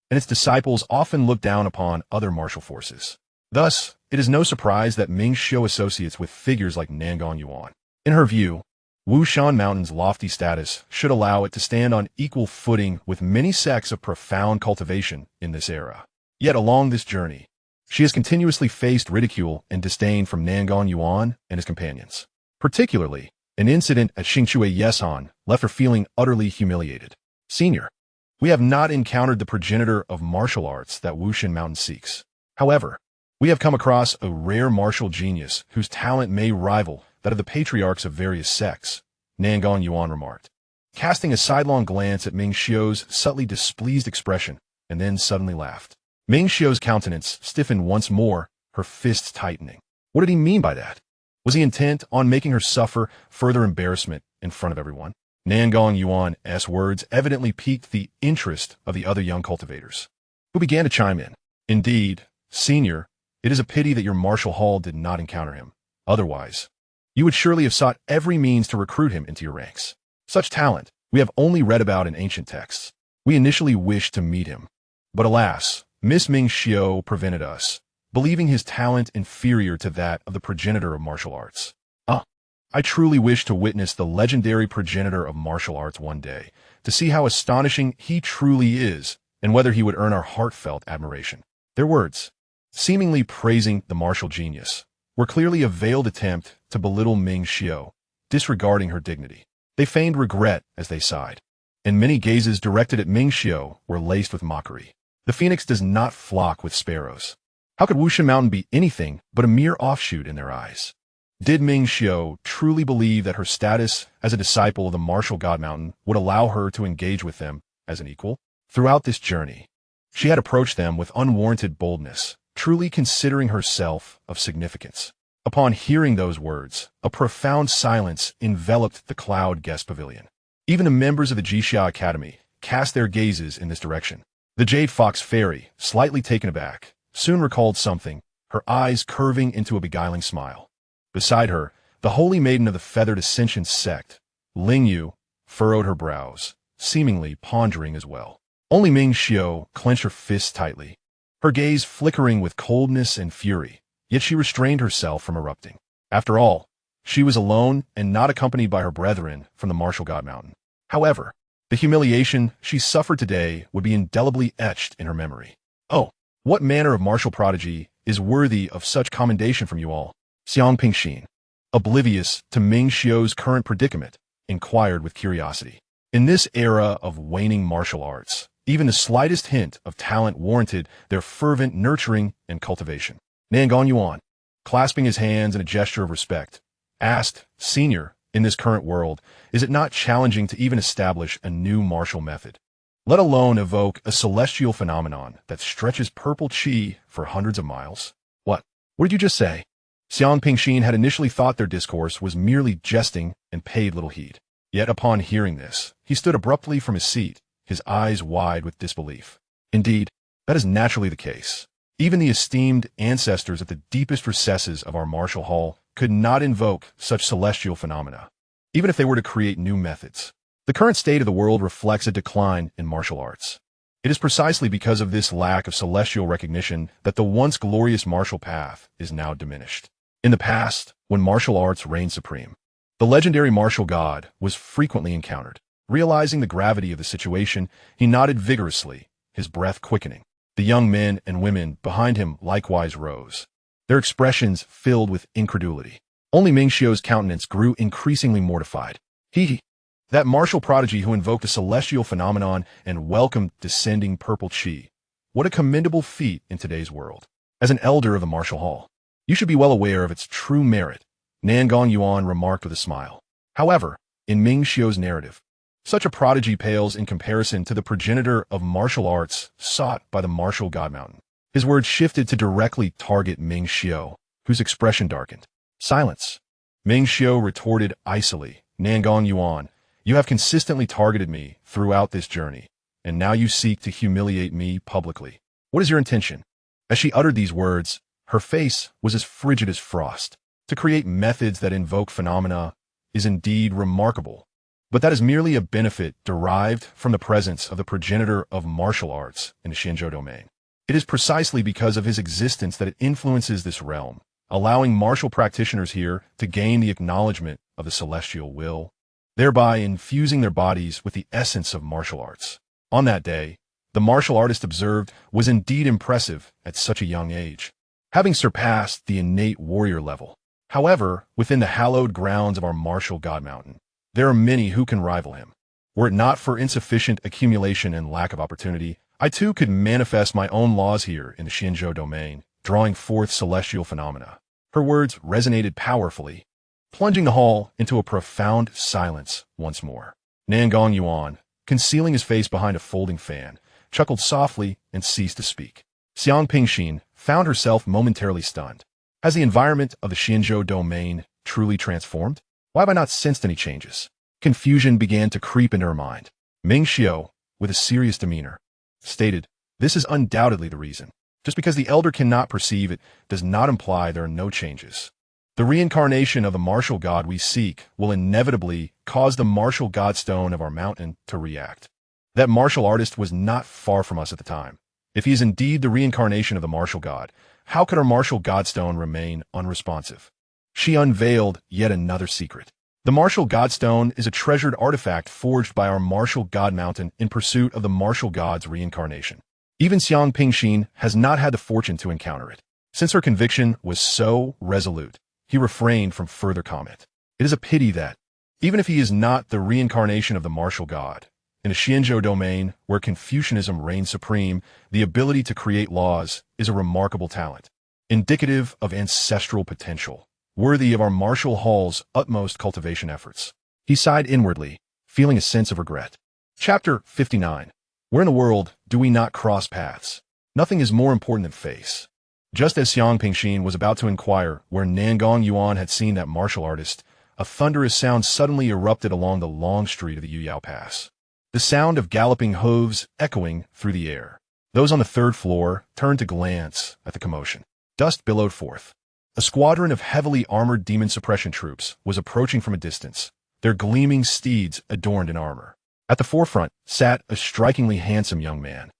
and its disciples often look down upon other martial forces. Thus, it is no surprise that Ming Xiao associates with figures like Nangang Yuan. In her view, Wushan Mountain's lofty status should allow it to stand on equal footing with many sects of profound cultivation in this era. Yet along this journey, she has continuously faced ridicule and disdain from Nangang Yuan and his companions. Particularly, an incident at Xingchui Yeshan left her feeling utterly humiliated. "Senior, we have not encountered the progenitor of martial arts that Wushan Mountain seeks. However, we have come across a rare martial genius whose talent may rival that of the patriarchs of various sects," Nangang Yuan remarked, casting a sidelong glance at Ming Xiao's subtly displeased expression, and then suddenly laughed. Ming Xiao's countenance stiffened once more, her fists tightening. What did he mean by that? Was he intent on making her suffer further embarrassment in front of everyone? Nangang Yuan's words evidently piqued the interest of the other young cultivators, who began to chime in. "Indeed, Senior, it is a pity that your martial hall did not encounter him. Otherwise, you would surely have sought every means to recruit him into your ranks. Such talent we have only read about in ancient texts. We initially wished to meet him, but alas, Miss Ming Xiao prevented us, believing his talent inferior to that of the progenitor of martial arts. I truly wish to witness the legendary progenitor of martial arts one day, to see how astonishing he truly is, and whether he would earn our heartfelt admiration." Their words, seemingly praising the martial genius, were clearly a veiled attempt to belittle Ming Xiao, disregarding her dignity. They feigned regret as they sighed, and many gazes directed at Ming Xiao were laced with mockery. The phoenix does not flock with sparrows. How could Wushan Mountain be anything but a mere offshoot in their eyes? Did Ming Xiao truly believe that her status as a disciple of the martial god mountain would allow her to engage with them as an equal? Throughout this journey, she had approached them with unwarranted boldness, truly considering herself of significance. Upon hearing those words, a profound silence enveloped the cloud guest pavilion. Even the members of the Jixia Academy cast their gazes in this direction. The Jade Fox Fairy, slightly taken aback, soon recalled something, her eyes curving into a beguiling smile. Beside her, the holy maiden of the feathered Ascension sect, Ling Yu, furrowed her brows, seemingly pondering as well. Only Ming Xiao clenched her fists tightly, her gaze flickering with coldness and fury, yet she restrained herself from erupting. After all, she was alone and not accompanied by her brethren from the martial god mountain. However, the humiliation she suffered today would be indelibly etched in her memory. Oh, what manner of martial prodigy is worthy of such commendation from you all? Xiang Pingxin, oblivious to Ming Xiao's current predicament, inquired with curiosity. In this era of waning martial arts, even the slightest hint of talent warranted their fervent nurturing and cultivation. Nangang Yuan, clasping his hands in a gesture of respect, asked, Senior, in this current world, is it not challenging to even establish a new martial method, let alone evoke a celestial phenomenon that stretches purple qi for hundreds of miles? What did you just say? Xiang Pingxin had initially thought their discourse was merely jesting and paid little heed. Yet upon hearing this, he stood abruptly from his seat, his eyes wide with disbelief. Indeed, that is naturally the case. Even the esteemed ancestors at the deepest recesses of our martial hall could not invoke such celestial phenomena, even if they were to create new methods. The current state of the world reflects a decline in martial arts. It is precisely because of this lack of celestial recognition that the once glorious martial path is now diminished. In the past, when martial arts reigned supreme, the legendary martial god was frequently encountered. Realizing the gravity of the situation, he nodded vigorously, his breath quickening. The young men and women behind him likewise rose, their expressions filled with incredulity. Only Ming Xiao's countenance grew increasingly mortified. That martial prodigy who invoked a celestial phenomenon and welcomed descending purple qi. What a commendable feat in today's world. As an elder of the martial hall, you should be well aware of its true merit, Nangang Yuan remarked with a smile. However, in Ming Xiao's narrative, such a prodigy pales in comparison to the progenitor of martial arts sought by the martial god mountain. His words shifted to directly target Ming Xiao, whose expression darkened. Silence. Ming Xiao retorted icily, Nangang Yuan, you have consistently targeted me throughout this journey, and now you seek to humiliate me publicly. What is your intention? As she uttered these words, her face was as frigid as frost. To create methods that invoke phenomena is indeed remarkable, but that is merely a benefit derived from the presence of the progenitor of martial arts in the Xinzhou domain. It is precisely because of his existence that it influences this realm, allowing martial practitioners here to gain the acknowledgement of the celestial will, thereby infusing their bodies with the essence of martial arts. On that day, the martial artist observed was indeed impressive at such a young age, having surpassed the innate warrior level. However, within the hallowed grounds of our martial god mountain, there are many who can rival him. Were it not for insufficient accumulation and lack of opportunity, I too could manifest my own laws here in the Xinzhou domain, drawing forth celestial phenomena. Her words resonated powerfully, plunging the hall into a profound silence once more. Nangang Yuan, concealing his face behind a folding fan, chuckled softly and ceased to speak. Xiang Pingxin found herself momentarily stunned. Has the environment of the Xinzhou domain truly transformed? Why have I not sensed any changes? Confusion began to creep into her mind. Ming Xiao, with a serious demeanor, stated, this is undoubtedly the reason. Just because the elder cannot perceive it does not imply there are no changes. The reincarnation of the martial god we seek will inevitably cause the martial godstone of our mountain to react. That martial artist was not far from us at the time. If he is indeed the reincarnation of the martial god, how could our martial godstone remain unresponsive? She unveiled yet another secret. The martial godstone is a treasured artifact forged by our martial god mountain in pursuit of the martial god's reincarnation. Even Xiang Pingxin has not had the fortune to encounter it. Since her conviction was so resolute, he refrained from further comment. It is a pity that, Even if he is not the reincarnation of the martial god. In a Xianzhou domain, where Confucianism reigns supreme, the ability to create laws is a remarkable talent, indicative of ancestral potential, worthy of our martial hall's utmost cultivation efforts. He sighed inwardly, feeling a sense of regret. Chapter 59. Where in the world do we not cross paths? Nothing is more important than face. Just as Xiang Pingxin was about to inquire where Nangong Yuan had seen that martial artist, a thunderous sound suddenly erupted along the long street of the Yuyao Pass. The sound of galloping hooves echoing through the air. Those on the third floor turned to glance at the commotion. Dust billowed forth. A squadron of heavily armored demon suppression troops was approaching from a distance, their gleaming steeds adorned in armor. At the forefront sat a strikingly handsome young man,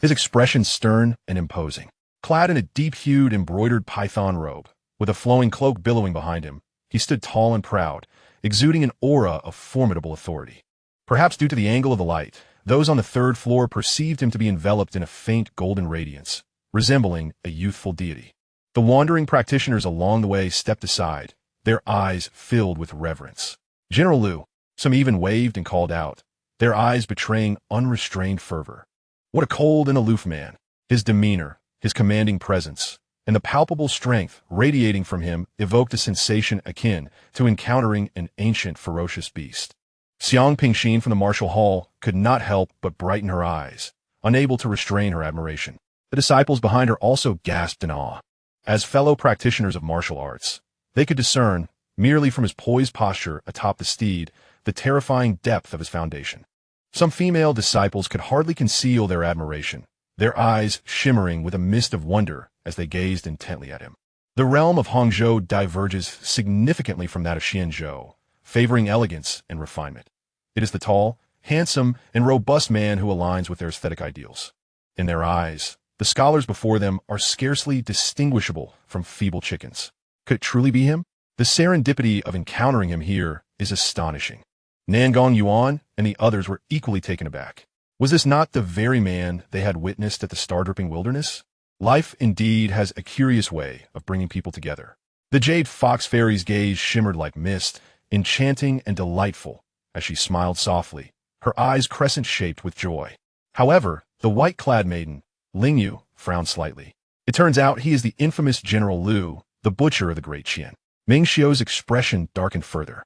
his expression stern and imposing. Clad in a deep-hued embroidered python robe, with a flowing cloak billowing behind him, he stood tall and proud, exuding an aura of formidable authority. Perhaps due to the angle of the light, those on the third floor perceived him to be enveloped in a faint golden radiance, resembling a youthful deity. The wandering practitioners along the way stepped aside, their eyes filled with reverence. General Liu, some even waved and called out, their eyes betraying unrestrained fervor. What a cold and aloof man! His demeanor, his commanding presence, and the palpable strength radiating from him evoked a sensation akin to encountering an ancient ferocious beast. Xiang Pingxin from the martial hall could not help but brighten her eyes, unable to restrain her admiration. The disciples behind her also gasped in awe. As fellow practitioners of martial arts, they could discern, merely from his poised posture atop the steed, the terrifying depth of his foundation. Some female disciples could hardly conceal their admiration, their eyes shimmering with a mist of wonder as they gazed intently at him. The realm of Hangzhou diverges significantly from that of Xianzhou, favoring elegance and refinement. It is the tall, handsome, and robust man who aligns with their aesthetic ideals. In their eyes, the scholars before them are scarcely distinguishable from feeble chickens. Could it truly be him? The serendipity of encountering him here is astonishing. Nangong Yuan and the others were equally taken aback. Was this not the very man they had witnessed at the star-dripping wilderness? Life indeed has a curious way of bringing people together. The jade fox fairy's gaze shimmered like mist, enchanting and delightful, as she smiled softly, her eyes crescent-shaped with joy. However, the white-clad maiden, Ling Yu, frowned slightly. It turns out he is the infamous General Liu, the butcher of the Great Qian. Ming Xiu's expression darkened further,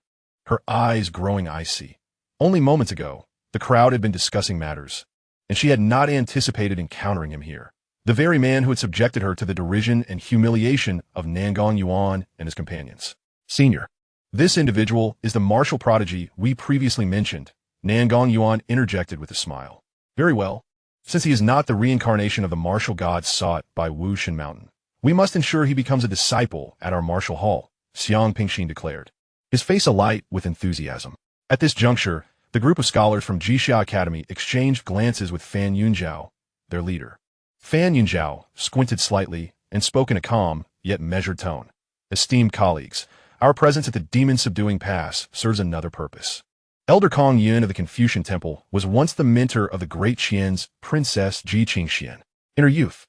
her eyes growing icy. Only moments ago, the crowd had been discussing matters, and she had not anticipated encountering him here. The very man who had subjected her to the derision and humiliation of Nangong Yuan and his companions. Senior. This individual is the martial prodigy we previously mentioned, Nangong Yuan interjected with a smile. Very well. Since he is not the reincarnation of the martial god sought by Wushan Mountain, we must ensure he becomes a disciple at our martial hall, Xiang Pingxin declared, his face alight with enthusiasm. At this juncture, the group of scholars from Jixia Academy exchanged glances with Fan Yunzhao, their leader. Fan Yunzhao squinted slightly and spoke in a calm, yet measured tone. Esteemed colleagues, our presence at the demon-subduing pass serves another purpose. Elder Kong Yun of the Confucian Temple was once the mentor of the Great Qian's Princess Ji Qingxian. In her youth,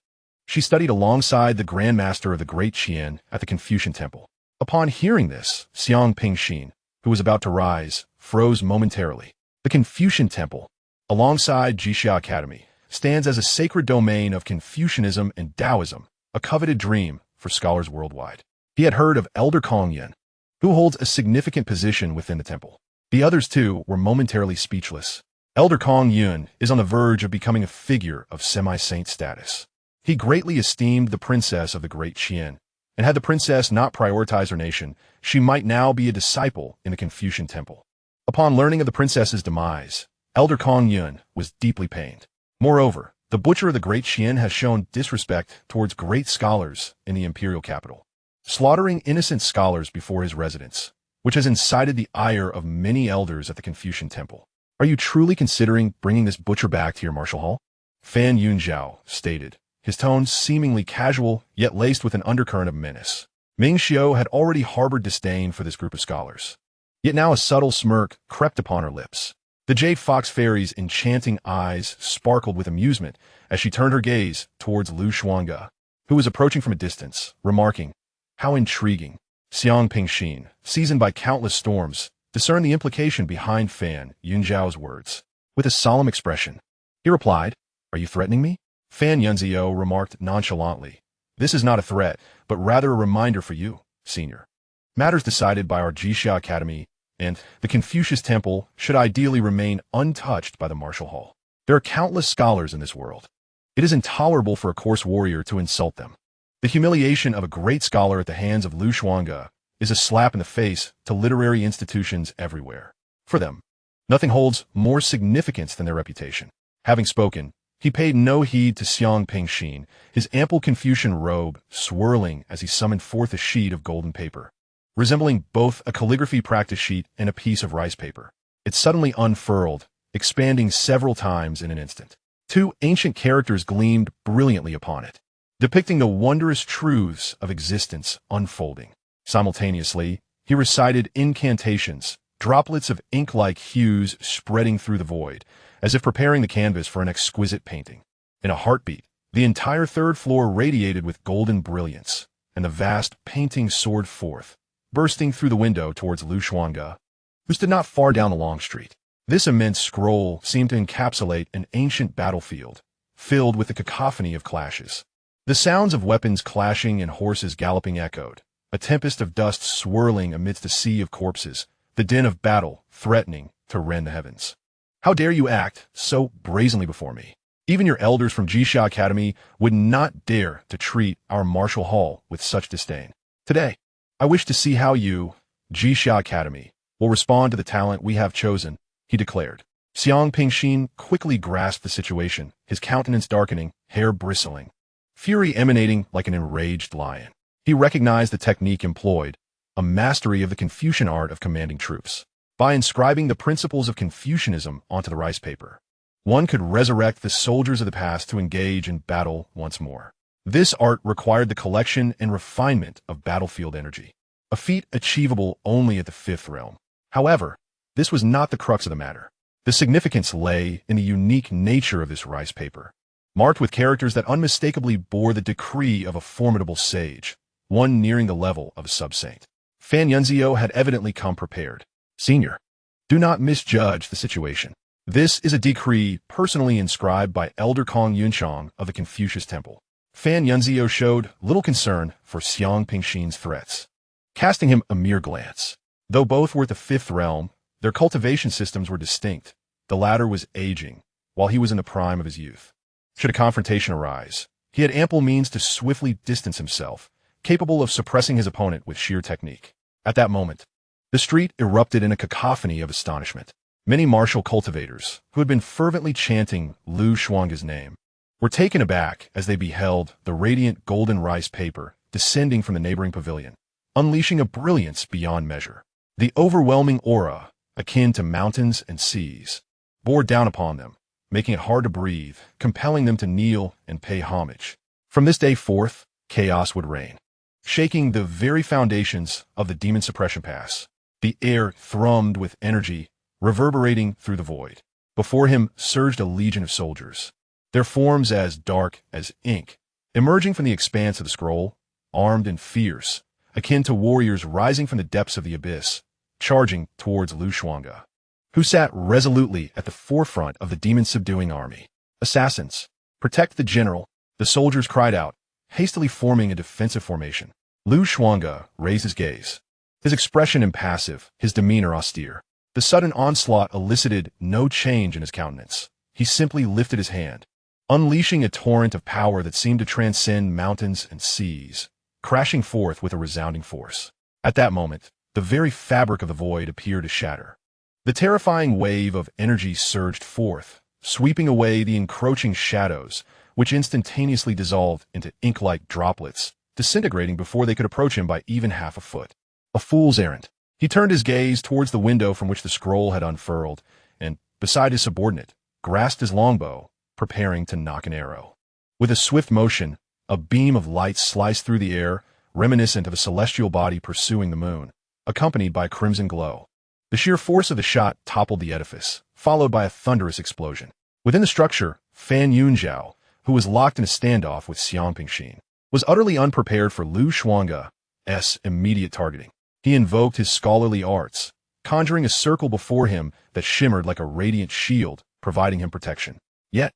she studied alongside the Grand Master of the Great Qian at the Confucian Temple. Upon hearing this, Xiang Pingxin, who was about to rise, froze momentarily. The Confucian Temple, alongside Jixia Academy, stands as a sacred domain of Confucianism and Taoism, a coveted dream for scholars worldwide. He had heard of Elder Kong Yun, who holds a significant position within the temple. The others, too, were momentarily speechless. Elder Kong Yun is on the verge of becoming a figure of semi-saint status. He greatly esteemed the princess of the Great Qian, and had the princess not prioritized her nation, she might now be a disciple in the Confucian Temple. Upon learning of the princess's demise, Elder Kong Yun was deeply pained. Moreover, the butcher of the Great Qian has shown disrespect towards great scholars in the imperial capital, slaughtering innocent scholars before his residence, which has incited the ire of many elders at the Confucian Temple. Are you truly considering bringing this butcher back to your martial hall? Fan Yunzhao stated, his tone seemingly casual, yet laced with an undercurrent of menace. Ming Xiu had already harbored disdain for this group of scholars. Yet now a subtle smirk crept upon her lips. The jade fox fairy's enchanting eyes sparkled with amusement as she turned her gaze towards Lu Xuange, who was approaching from a distance, remarking, "How intriguing." Xiang Pingxin, seasoned by countless storms, discerned the implication behind Fan Yunjiao's words. With a solemn expression, he replied, "Are you threatening me?" Fan Yunjiao remarked nonchalantly, "This is not a threat, but rather a reminder for you, senior. Matters decided by our Jixia Academy and the Confucius Temple should ideally remain untouched by the martial hall. There are countless scholars in this world. It is intolerable for a coarse warrior to insult them. The humiliation of a great scholar at the hands of Xuange is a slap in the face to literary institutions everywhere. For them, nothing holds more significance than their reputation." Having spoken, he paid no heed to Xiang Pingxin, his ample Confucian robe swirling as he summoned forth a sheet of golden paper, resembling both a calligraphy practice sheet and a piece of rice paper. It suddenly unfurled, expanding several times in an instant. Two ancient characters gleamed brilliantly upon it, depicting the wondrous truths of existence unfolding. Simultaneously, he recited incantations, droplets of ink-like hues spreading through the void, as if preparing the canvas for an exquisite painting. In a heartbeat, the entire third floor radiated with golden brilliance, and the vast painting soared forth, bursting through the window towards Xuange, who stood not far down the long street. This immense scroll seemed to encapsulate an ancient battlefield, filled with a cacophony of clashes. The sounds of weapons clashing and horses galloping echoed, a tempest of dust swirling amidst a sea of corpses, the din of battle threatening to rend the heavens. "How dare you act so brazenly before me? Even your elders from Jixia Academy would not dare to treat our martial hall with such disdain. Today, I wish to see how you, Jixia Academy, will respond to the talent we have chosen," he declared. Xiang Pingxin quickly grasped the situation, his countenance darkening, hair bristling, fury emanating like an enraged lion. He recognized the technique employed, a mastery of the Confucian art of commanding troops. By inscribing the principles of Confucianism onto the rice paper, one could resurrect the soldiers of the past to engage in battle once more. This art required the collection and refinement of battlefield energy, a feat achievable only at the fifth realm. However, this was not the crux of the matter. The significance lay in the unique nature of this rice paper, marked with characters that unmistakably bore the decree of a formidable sage, one nearing the level of a sub-saint. Fan Yunjiao had evidently come prepared. "Senior, do not misjudge the situation. This is a decree personally inscribed by Elder Kong Yunchang of the Confucius Temple." Fan Yunjiao showed little concern for Xiang Pingxin's threats, casting him a mere glance. Though both were at the fifth realm, their cultivation systems were distinct. The latter was aging, while he was in the prime of his youth. Should a confrontation arise, he had ample means to swiftly distance himself, capable of suppressing his opponent with sheer technique. At that moment, the street erupted in a cacophony of astonishment. Many martial cultivators, who had been fervently chanting Xuange's name, were taken aback as they beheld the radiant golden rice paper descending from the neighboring pavilion, unleashing a brilliance beyond measure. The overwhelming aura, akin to mountains and seas, bore down upon them, making it hard to breathe, compelling them to kneel and pay homage. From this day forth, chaos would reign, shaking the very foundations of the Demon Suppression Pass. The air thrummed with energy, reverberating through the void. Before him surged a legion of soldiers, their forms as dark as ink, emerging from the expanse of the scroll, armed and fierce, akin to warriors rising from the depths of the abyss, charging towards Xuange, who sat resolutely at the forefront of the demon-subduing army. "Assassins, protect the general," the soldiers cried out, hastily forming a defensive formation. Xuange raised his gaze, his expression impassive, his demeanor austere. The sudden onslaught elicited no change in his countenance. He simply lifted his hand, unleashing a torrent of power that seemed to transcend mountains and seas, crashing forth with a resounding force. At that moment, the very fabric of the void appeared to shatter. The terrifying wave of energy surged forth, sweeping away the encroaching shadows, which instantaneously dissolved into ink-like droplets, disintegrating before they could approach him by even half a foot. A fool's errand. He turned his gaze towards the window from which the scroll had unfurled, and, beside his subordinate, grasped his longbow, preparing to knock an arrow. With a swift motion, a beam of light sliced through the air, reminiscent of a celestial body pursuing the moon, accompanied by a crimson glow. The sheer force of the shot toppled the edifice, followed by a thunderous explosion. Within the structure, Fan Yunjiao, who was locked in a standoff with Xiang Pingxin, was utterly unprepared for Xuange's immediate targeting. He invoked his scholarly arts, conjuring a circle before him that shimmered like a radiant shield, providing him protection. Yet,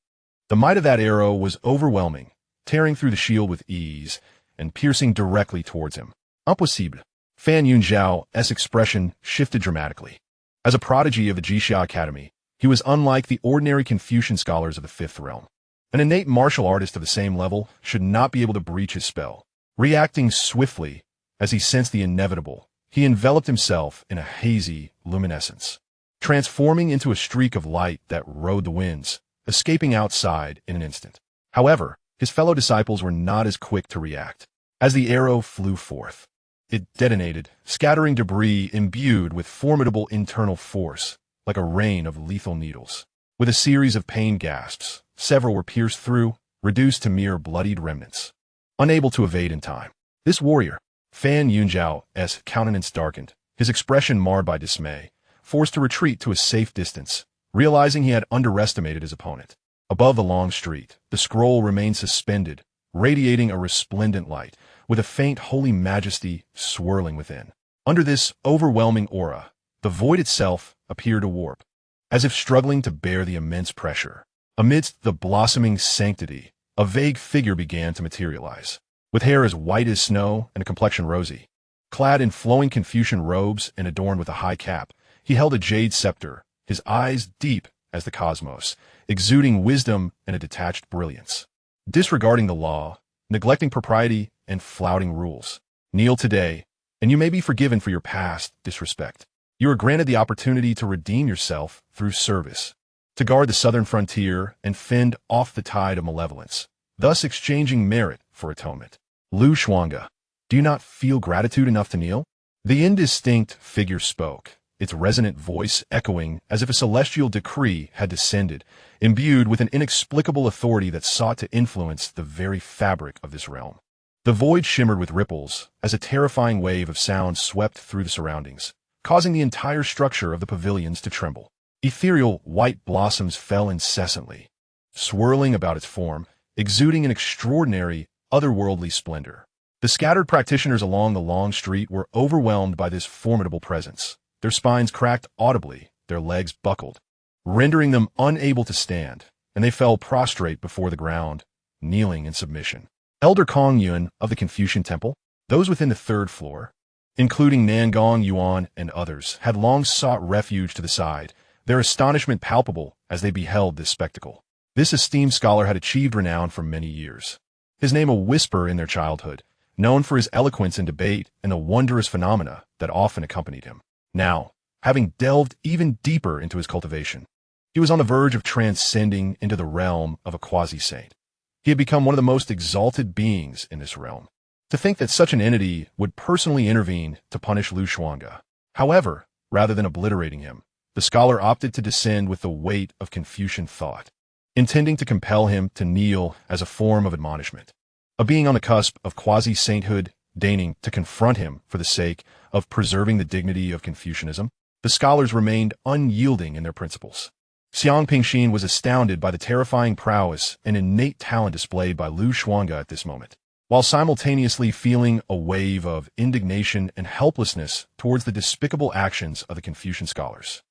the might of that arrow was overwhelming, tearing through the shield with ease and piercing directly towards him. Impossible. Fan Yunzhao's expression shifted dramatically. As a prodigy of the Jixia Academy, he was unlike the ordinary Confucian scholars of the Fifth Realm. An innate martial artist of the same level should not be able to breach his spell. Reacting swiftly, as he sensed the inevitable, he enveloped himself in a hazy luminescence, transforming into a streak of light that rode the winds, escaping outside in an instant. However, his fellow disciples were not as quick to react. As the arrow flew forth, it detonated, scattering debris imbued with formidable internal force, like a rain of lethal needles. With a series of pain gasps, several were pierced through, reduced to mere bloodied remnants. Unable to evade in time, this warrior, Fan Yunzhao's countenance darkened, his expression marred by dismay, forced to retreat to a safe distance, realizing he had underestimated his opponent. Above the long street, the scroll remained suspended, radiating a resplendent light, with a faint holy majesty swirling within. Under this overwhelming aura, the void itself appeared to warp, as if struggling to bear the immense pressure. Amidst the blossoming sanctity, a vague figure began to materialize. With hair as white as snow and a complexion rosy, clad in flowing Confucian robes and adorned with a high cap, he held a jade scepter, his eyes deep as the cosmos, exuding wisdom and a detached brilliance. Disregarding the law, neglecting propriety, and flouting rules. Kneel today, and you may be forgiven for your past disrespect. You are granted the opportunity to redeem yourself through service, to guard the southern frontier and fend off the tide of malevolence, thus exchanging merit for atonement. Xuange, do you not feel gratitude enough to kneel? The indistinct figure spoke, its resonant voice echoing as if a celestial decree had descended, imbued with an inexplicable authority that sought to influence the very fabric of this realm. The void shimmered with ripples as a terrifying wave of sound swept through the surroundings, causing the entire structure of the pavilions to tremble. Ethereal white blossoms fell incessantly, swirling about its form, exuding an extraordinary, otherworldly splendor. The scattered practitioners along the long street were overwhelmed by this formidable presence. Their spines cracked audibly, their legs buckled, rendering them unable to stand, and they fell prostrate before the ground, kneeling in submission. Elder Kong Yun of the Confucian Temple, those within the third floor, including Nangong Yuan and others, had long sought refuge to the side, their astonishment palpable as they beheld this spectacle. This esteemed scholar had achieved renown for many years. His name a whisper in their childhood, known for his eloquence in debate and the wondrous phenomena that often accompanied him. Now, having delved even deeper into his cultivation, he was on the verge of transcending into the realm of a quasi-saint. He had become one of the most exalted beings in this realm. To think that such an entity would personally intervene to punish Xuange. However, rather than obliterating him, the scholar opted to descend with the weight of Confucian thought, intending to compel him to kneel as a form of admonishment. A being on the cusp of quasi-sainthood, deigning to confront him for the sake of preserving the dignity of Confucianism, the scholars remained unyielding in their principles. Xiang Pingxin was astounded by the terrifying prowess and innate talent displayed by Xuange at this moment, while simultaneously feeling a wave of indignation and helplessness towards the despicable actions of the Confucian scholars.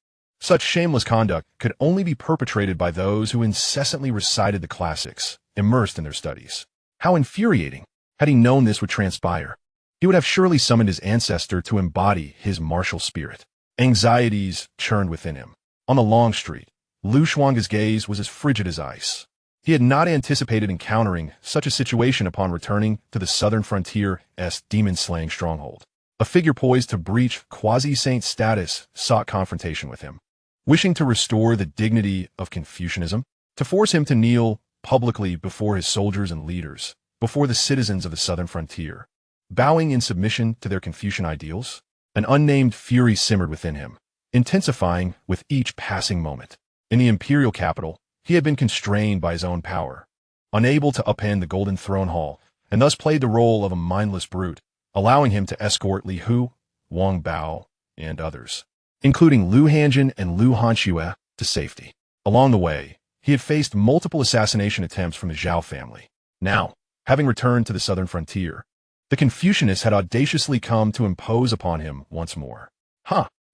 Such shameless conduct could only be perpetrated by those who incessantly recited the classics, immersed in their studies. How infuriating! Had he known this would transpire, he would have surely summoned his ancestor to embody his martial spirit. Anxieties churned within him. On the long street, Xuange's gaze was as frigid as ice. He had not anticipated encountering such a situation upon returning to the southern frontier's demon-slaying stronghold. A figure poised to breach quasi-saint status sought confrontation with him, wishing to restore the dignity of Confucianism, to force him to kneel publicly before his soldiers and leaders, before the citizens of the southern frontier, bowing in submission to their Confucian ideals. An unnamed fury simmered within him, intensifying with each passing moment. In the imperial capital, he had been constrained by his own power, unable to upend the golden throne hall, and thus played the role of a mindless brute, allowing him to escort Li Hu, Wang Bao, and others, including Lu Hanjin and Lu Hanxue, to safety. Along the way, he had faced multiple assassination attempts from the Zhao family. Now, having returned to the southern frontier, the Confucianists had audaciously come to impose upon him once more.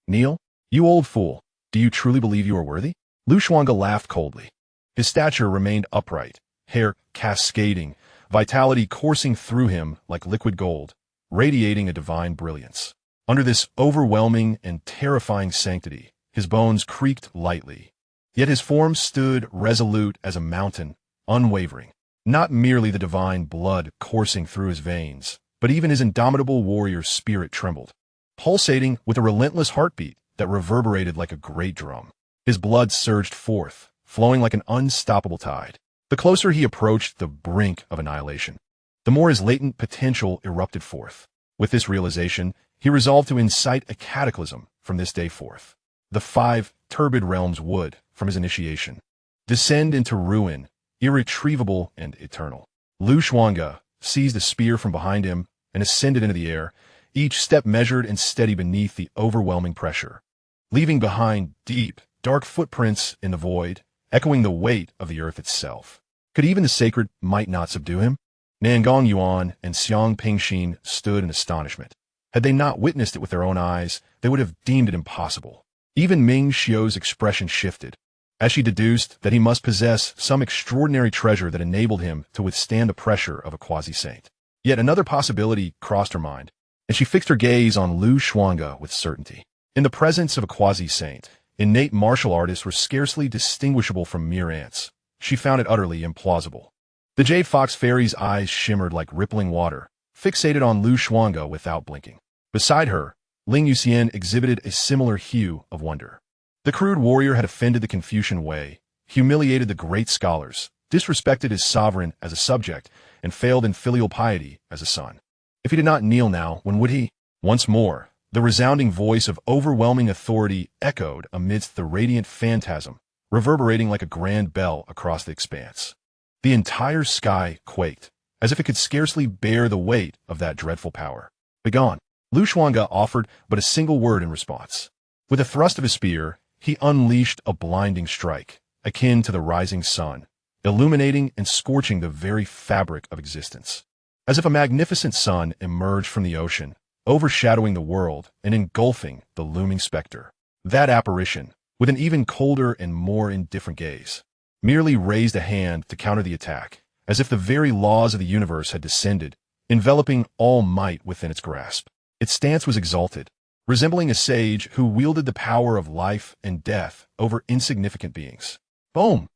Kneel? "You old fool, do you truly believe you are worthy?" Xuange laughed coldly. His stature remained upright, hair cascading, vitality coursing through him like liquid gold, radiating a divine brilliance. Under this overwhelming and terrifying sanctity, his bones creaked lightly. Yet his form stood resolute as a mountain, unwavering. Not merely the divine blood coursing through his veins, but even his indomitable warrior spirit trembled, pulsating with a relentless heartbeat that reverberated like a great drum. His blood surged forth, flowing like an unstoppable tide. The closer he approached the brink of annihilation, the more his latent potential erupted forth. With this realization, he resolved to incite a cataclysm from this day forth. The 5 turbid realms would, from his initiation, descend into ruin, irretrievable and eternal. Xuange seized a spear from behind him and ascended into the air, each step measured and steady beneath the overwhelming pressure, leaving behind deep, dark footprints in the void, echoing the weight of the earth itself. Could even the sacred might not subdue him? Nangong Yuan and Xiang Pingxin stood in astonishment. Had they not witnessed it with their own eyes, they would have deemed it impossible. Even Ming Xiu's expression shifted, as she deduced that he must possess some extraordinary treasure that enabled him to withstand the pressure of a quasi-saint. Yet another possibility crossed her mind, and she fixed her gaze on Xuange with certainty. In the presence of a quasi-saint, innate martial artists were scarcely distinguishable from mere ants. She found it utterly implausible. The Jade Fox Fairy's eyes shimmered like rippling water, fixated on Xuange without blinking. Beside her, Ling Yuxian exhibited a similar hue of wonder. The crude warrior had offended the Confucian way, humiliated the great scholars, disrespected his sovereign as a subject, and failed in filial piety as a son. If he did not kneel now, when would he? Once more, the resounding voice of overwhelming authority echoed amidst the radiant phantasm, reverberating like a grand bell across the expanse. The entire sky quaked, as if it could scarcely bear the weight of that dreadful power. "Begone!" Xuange offered but a single word in response. With a thrust of his spear, he unleashed a blinding strike, akin to the rising sun, illuminating and scorching the very fabric of existence. As if a magnificent sun emerged from the ocean, overshadowing the world and engulfing the looming specter. That apparition, with an even colder and more indifferent gaze, merely raised a hand to counter the attack, as if the very laws of the universe had descended, enveloping all might within its grasp. Its stance was exalted, resembling a sage who wielded the power of life and death over insignificant beings. Boom!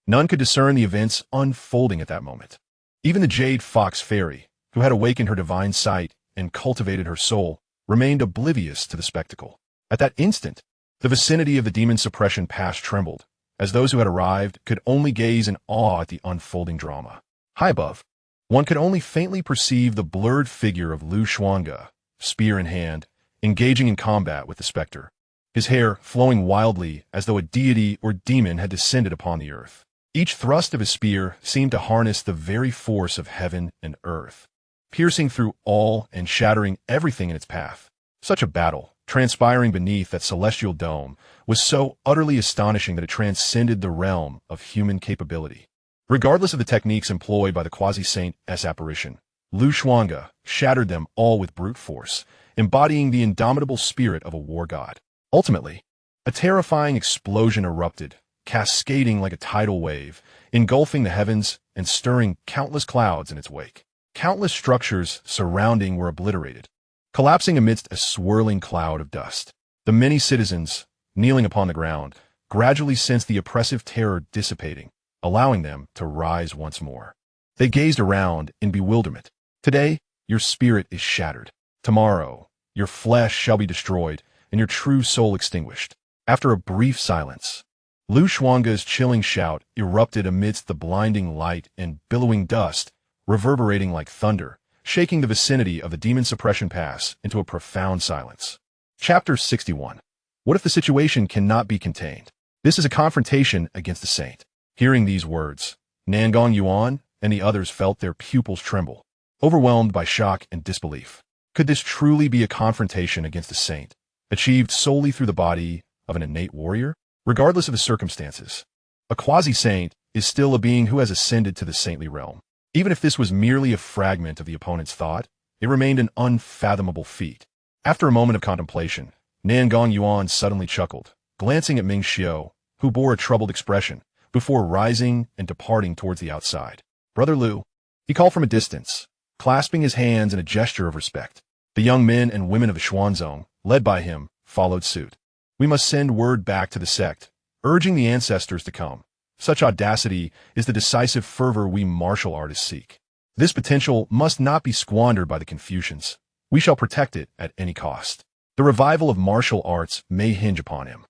None could discern the events unfolding at that moment. Even the Jade Fox Fairy, who had awakened her divine sight and cultivated her soul, remained oblivious to the spectacle. At that instant, the vicinity of the demon suppression pass trembled, as those who had arrived could only gaze in awe at the unfolding drama. High above, one could only faintly perceive the blurred figure of Xuange, spear in hand, engaging in combat with the specter, his hair flowing wildly as though a deity or demon had descended upon the earth. Each thrust of his spear seemed to harness the very force of heaven and earth, piercing through all and shattering everything in its path. Such a battle, transpiring beneath that celestial dome, was so utterly astonishing that it transcended the realm of human capability. Regardless of the techniques employed by the quasi-saint's apparition, Xuange shattered them all with brute force, embodying the indomitable spirit of a war god. Ultimately, a terrifying explosion erupted, cascading like a tidal wave, engulfing the heavens and stirring countless clouds in its wake. Countless structures surrounding were obliterated, collapsing amidst a swirling cloud of dust. The many citizens, kneeling upon the ground, gradually sensed the oppressive terror dissipating, allowing them to rise once more. They gazed around in bewilderment. Today, your spirit is shattered. Tomorrow, your flesh shall be destroyed and your true soul extinguished. After a brief silence, Xuange's chilling shout erupted amidst the blinding light and billowing dust, reverberating like thunder, shaking the vicinity of the demon suppression pass into a profound silence. Chapter 61. What if the situation cannot be contained? This is a confrontation against the saint. Hearing these words, Nangong Yuan and the others felt their pupils tremble, overwhelmed by shock and disbelief. Could this truly be a confrontation against a saint, achieved solely through the body of an innate warrior? Regardless of the circumstances, a quasi-saint is still a being who has ascended to the saintly realm. Even if this was merely a fragment of the opponent's thought, it remained an unfathomable feat. After a moment of contemplation, Nangong Yuan suddenly chuckled, glancing at Ming Xiao, who bore a troubled expression, before rising and departing towards the outside. Brother Liu, he called from a distance, clasping his hands in a gesture of respect. The young men and women of the Xuanzong, led by him, followed suit. We must send word back to the sect, urging the ancestors to come. Such audacity is the decisive fervor we martial artists seek. This potential must not be squandered by the Confucians. We shall protect it at any cost. The revival of martial arts may hinge upon him.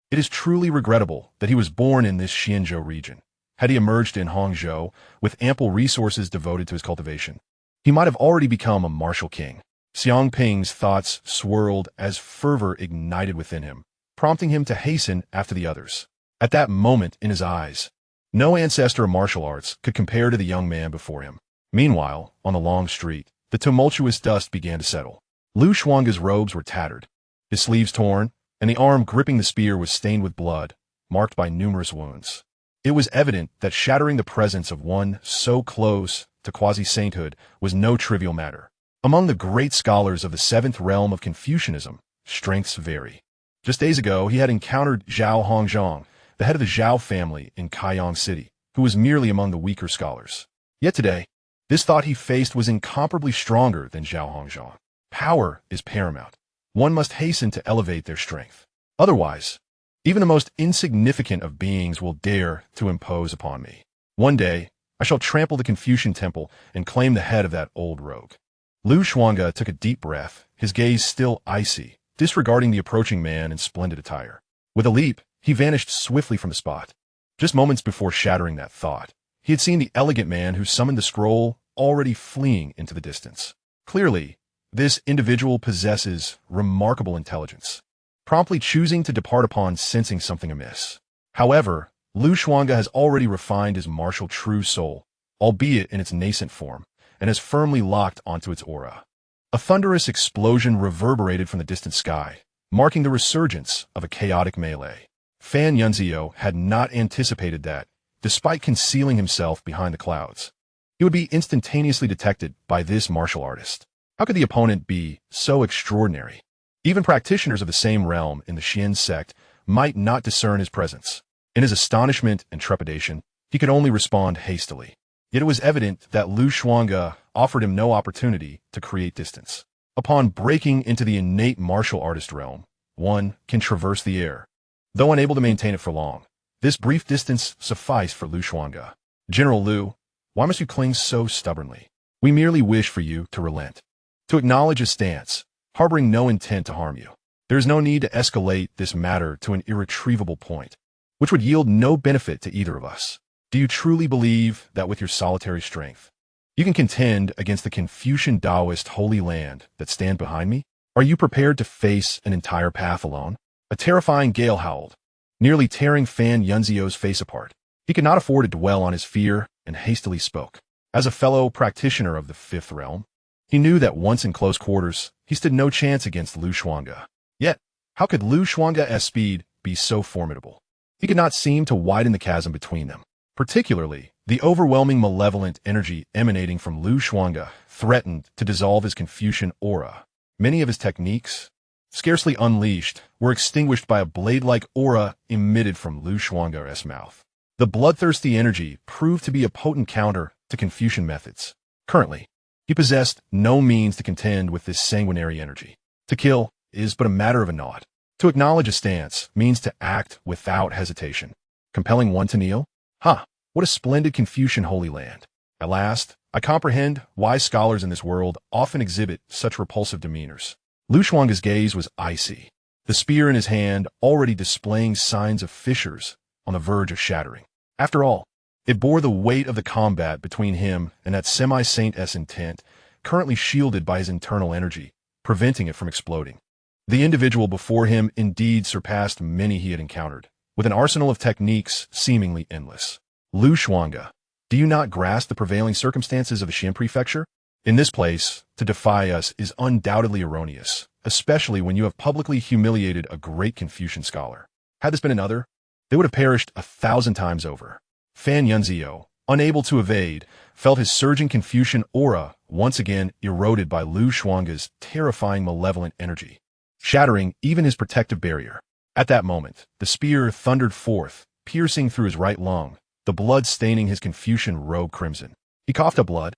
It is truly regrettable that he was born in this Xianzhou region. Had he emerged in Hangzhou, with ample resources devoted to his cultivation, he might have already become a martial king. Xiangping's thoughts swirled as fervor ignited within him, prompting him to hasten after the others. At that moment in his eyes, no ancestor of martial arts could compare to the young man before him. Meanwhile, on the long street, the tumultuous dust began to settle. Lu Xuange's robes were tattered, his sleeves torn, and the arm gripping the spear was stained with blood, marked by numerous wounds. It was evident that shattering the presence of one so close to quasi-sainthood was no trivial matter. Among the great scholars of the seventh realm of Confucianism, strengths vary. Just days ago, he had encountered Zhao Hongzhong, the head of the Zhao family in Kaiyang City, who was merely among the weaker scholars. Yet today, this thought he faced was incomparably stronger than Zhao Hongzhong. Power is paramount. One must hasten to elevate their strength. Otherwise, even the most insignificant of beings will dare to impose upon me. One day, I shall trample the Confucian temple and claim the head of that old rogue. Lu Xuange took a deep breath, his gaze still icy, disregarding the approaching man in splendid attire. With a leap, he vanished swiftly from the spot. Just moments before shattering that thought, he had seen the elegant man who summoned the scroll already fleeing into the distance. Clearly, this individual possesses remarkable intelligence, promptly choosing to depart upon sensing something amiss. However, Lu Xuange has already refined his martial true soul, albeit in its nascent form, and has firmly locked onto its aura. A thunderous explosion reverberated from the distant sky, marking the resurgence of a chaotic melee. Fan Yunzio had not anticipated that, despite concealing himself behind the clouds, he would be instantaneously detected by this martial artist. How could the opponent be so extraordinary? Even practitioners of the same realm in the Xian sect might not discern his presence. In his astonishment and trepidation, he could only respond hastily. Yet it was evident that Lu Xuange offered him no opportunity to create distance. Upon breaking into the innate martial artist realm, one can traverse the air. Though unable to maintain it for long, this brief distance sufficed for Lu Xuange. General Lu, why must you cling so stubbornly? We merely wish for you to relent, to acknowledge a stance, harboring no intent to harm you. There is no need to escalate this matter to an irretrievable point, which would yield no benefit to either of us. Do you truly believe that with your solitary strength, you can contend against the Confucian Taoist Holy Land that stand behind me? Are you prepared to face an entire path alone? A terrifying gale howled, nearly tearing Fan Yunzio's face apart. He could not afford to dwell on his fear and hastily spoke. As a fellow practitioner of the fifth realm, he knew that once in close quarters, he stood no chance against Lu Xuange. Yet, how could Lu Xuange's speed be so formidable? He could not seem to widen the chasm between them. Particularly, the overwhelming malevolent energy emanating from Lu Xuange threatened to dissolve his Confucian aura. Many of his techniques, scarcely unleashed, were extinguished by a blade-like aura emitted from Lu Xuange's mouth. The bloodthirsty energy proved to be a potent counter to Confucian methods. Currently, he possessed no means to contend with this sanguinary energy. To kill is but a matter of a naught. To acknowledge a stance means to act without hesitation. Compelling one to kneel? What a splendid Confucian holy land. At last, I comprehend why scholars in this world often exhibit such repulsive demeanors. Lu Xuange's gaze was icy, the spear in his hand already displaying signs of fissures on the verge of shattering. After all, it bore the weight of the combat between him and that semi-saint's intent, currently shielded by his internal energy, preventing it from exploding. The individual before him indeed surpassed many he had encountered, with an arsenal of techniques seemingly endless. Lu Xuange, do you not grasp the prevailing circumstances of the Xian prefecture? In this place, to defy us is undoubtedly erroneous, especially when you have publicly humiliated a great Confucian scholar. Had this been another, they would have perished 1,000 times over. Fan Yunzio, unable to evade, felt his surging Confucian aura once again eroded by Lu Xuange's terrifying malevolent energy. shattering even his protective barrier. At that moment, the spear thundered forth, piercing through his right lung, the blood staining his Confucian robe crimson. He coughed up blood,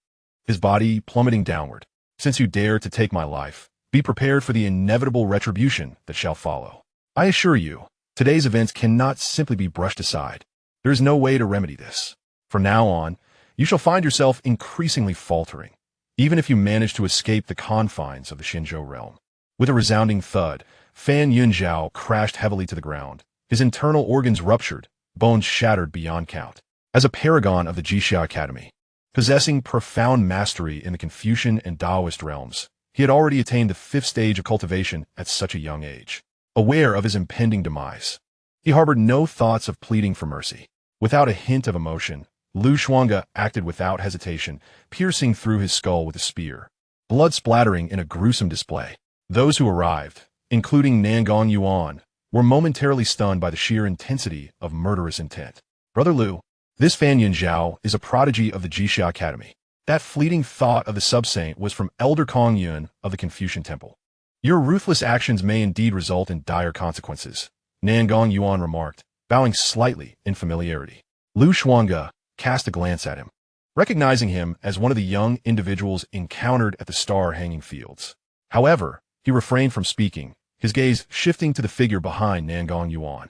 his body plummeting downward. Since you dare to take my life, be prepared for the inevitable retribution that shall follow. I assure you, today's events cannot simply be brushed aside. There is no way to remedy this. From now on, you shall find yourself increasingly faltering, even if you manage to escape the confines of the Xinzhou realm. With a resounding thud, Fan Yunzhao crashed heavily to the ground. His internal organs ruptured, bones shattered beyond count. As a paragon of the Jixia Academy, possessing profound mastery in the Confucian and Taoist realms, he had already attained the 5th stage of cultivation at such a young age. Aware of his impending demise, he harbored no thoughts of pleading for mercy. Without a hint of emotion, Xuange acted without hesitation, piercing through his skull with a spear, blood splattering in a gruesome display. Those who arrived, including Nangong Yuan, were momentarily stunned by the sheer intensity of murderous intent. Brother Liu, this Fan Yunzhao is a prodigy of the Jixia Academy. That fleeting thought of the sub-saint was from Elder Kong Yun of the Confucian Temple. Your ruthless actions may indeed result in dire consequences, Nangong Yuan remarked, bowing slightly in familiarity. Xuange cast a glance at him, recognizing him as one of the young individuals encountered at the star-hanging fields. However, he refrained from speaking, his gaze shifting to the figure behind Nangong Yuan.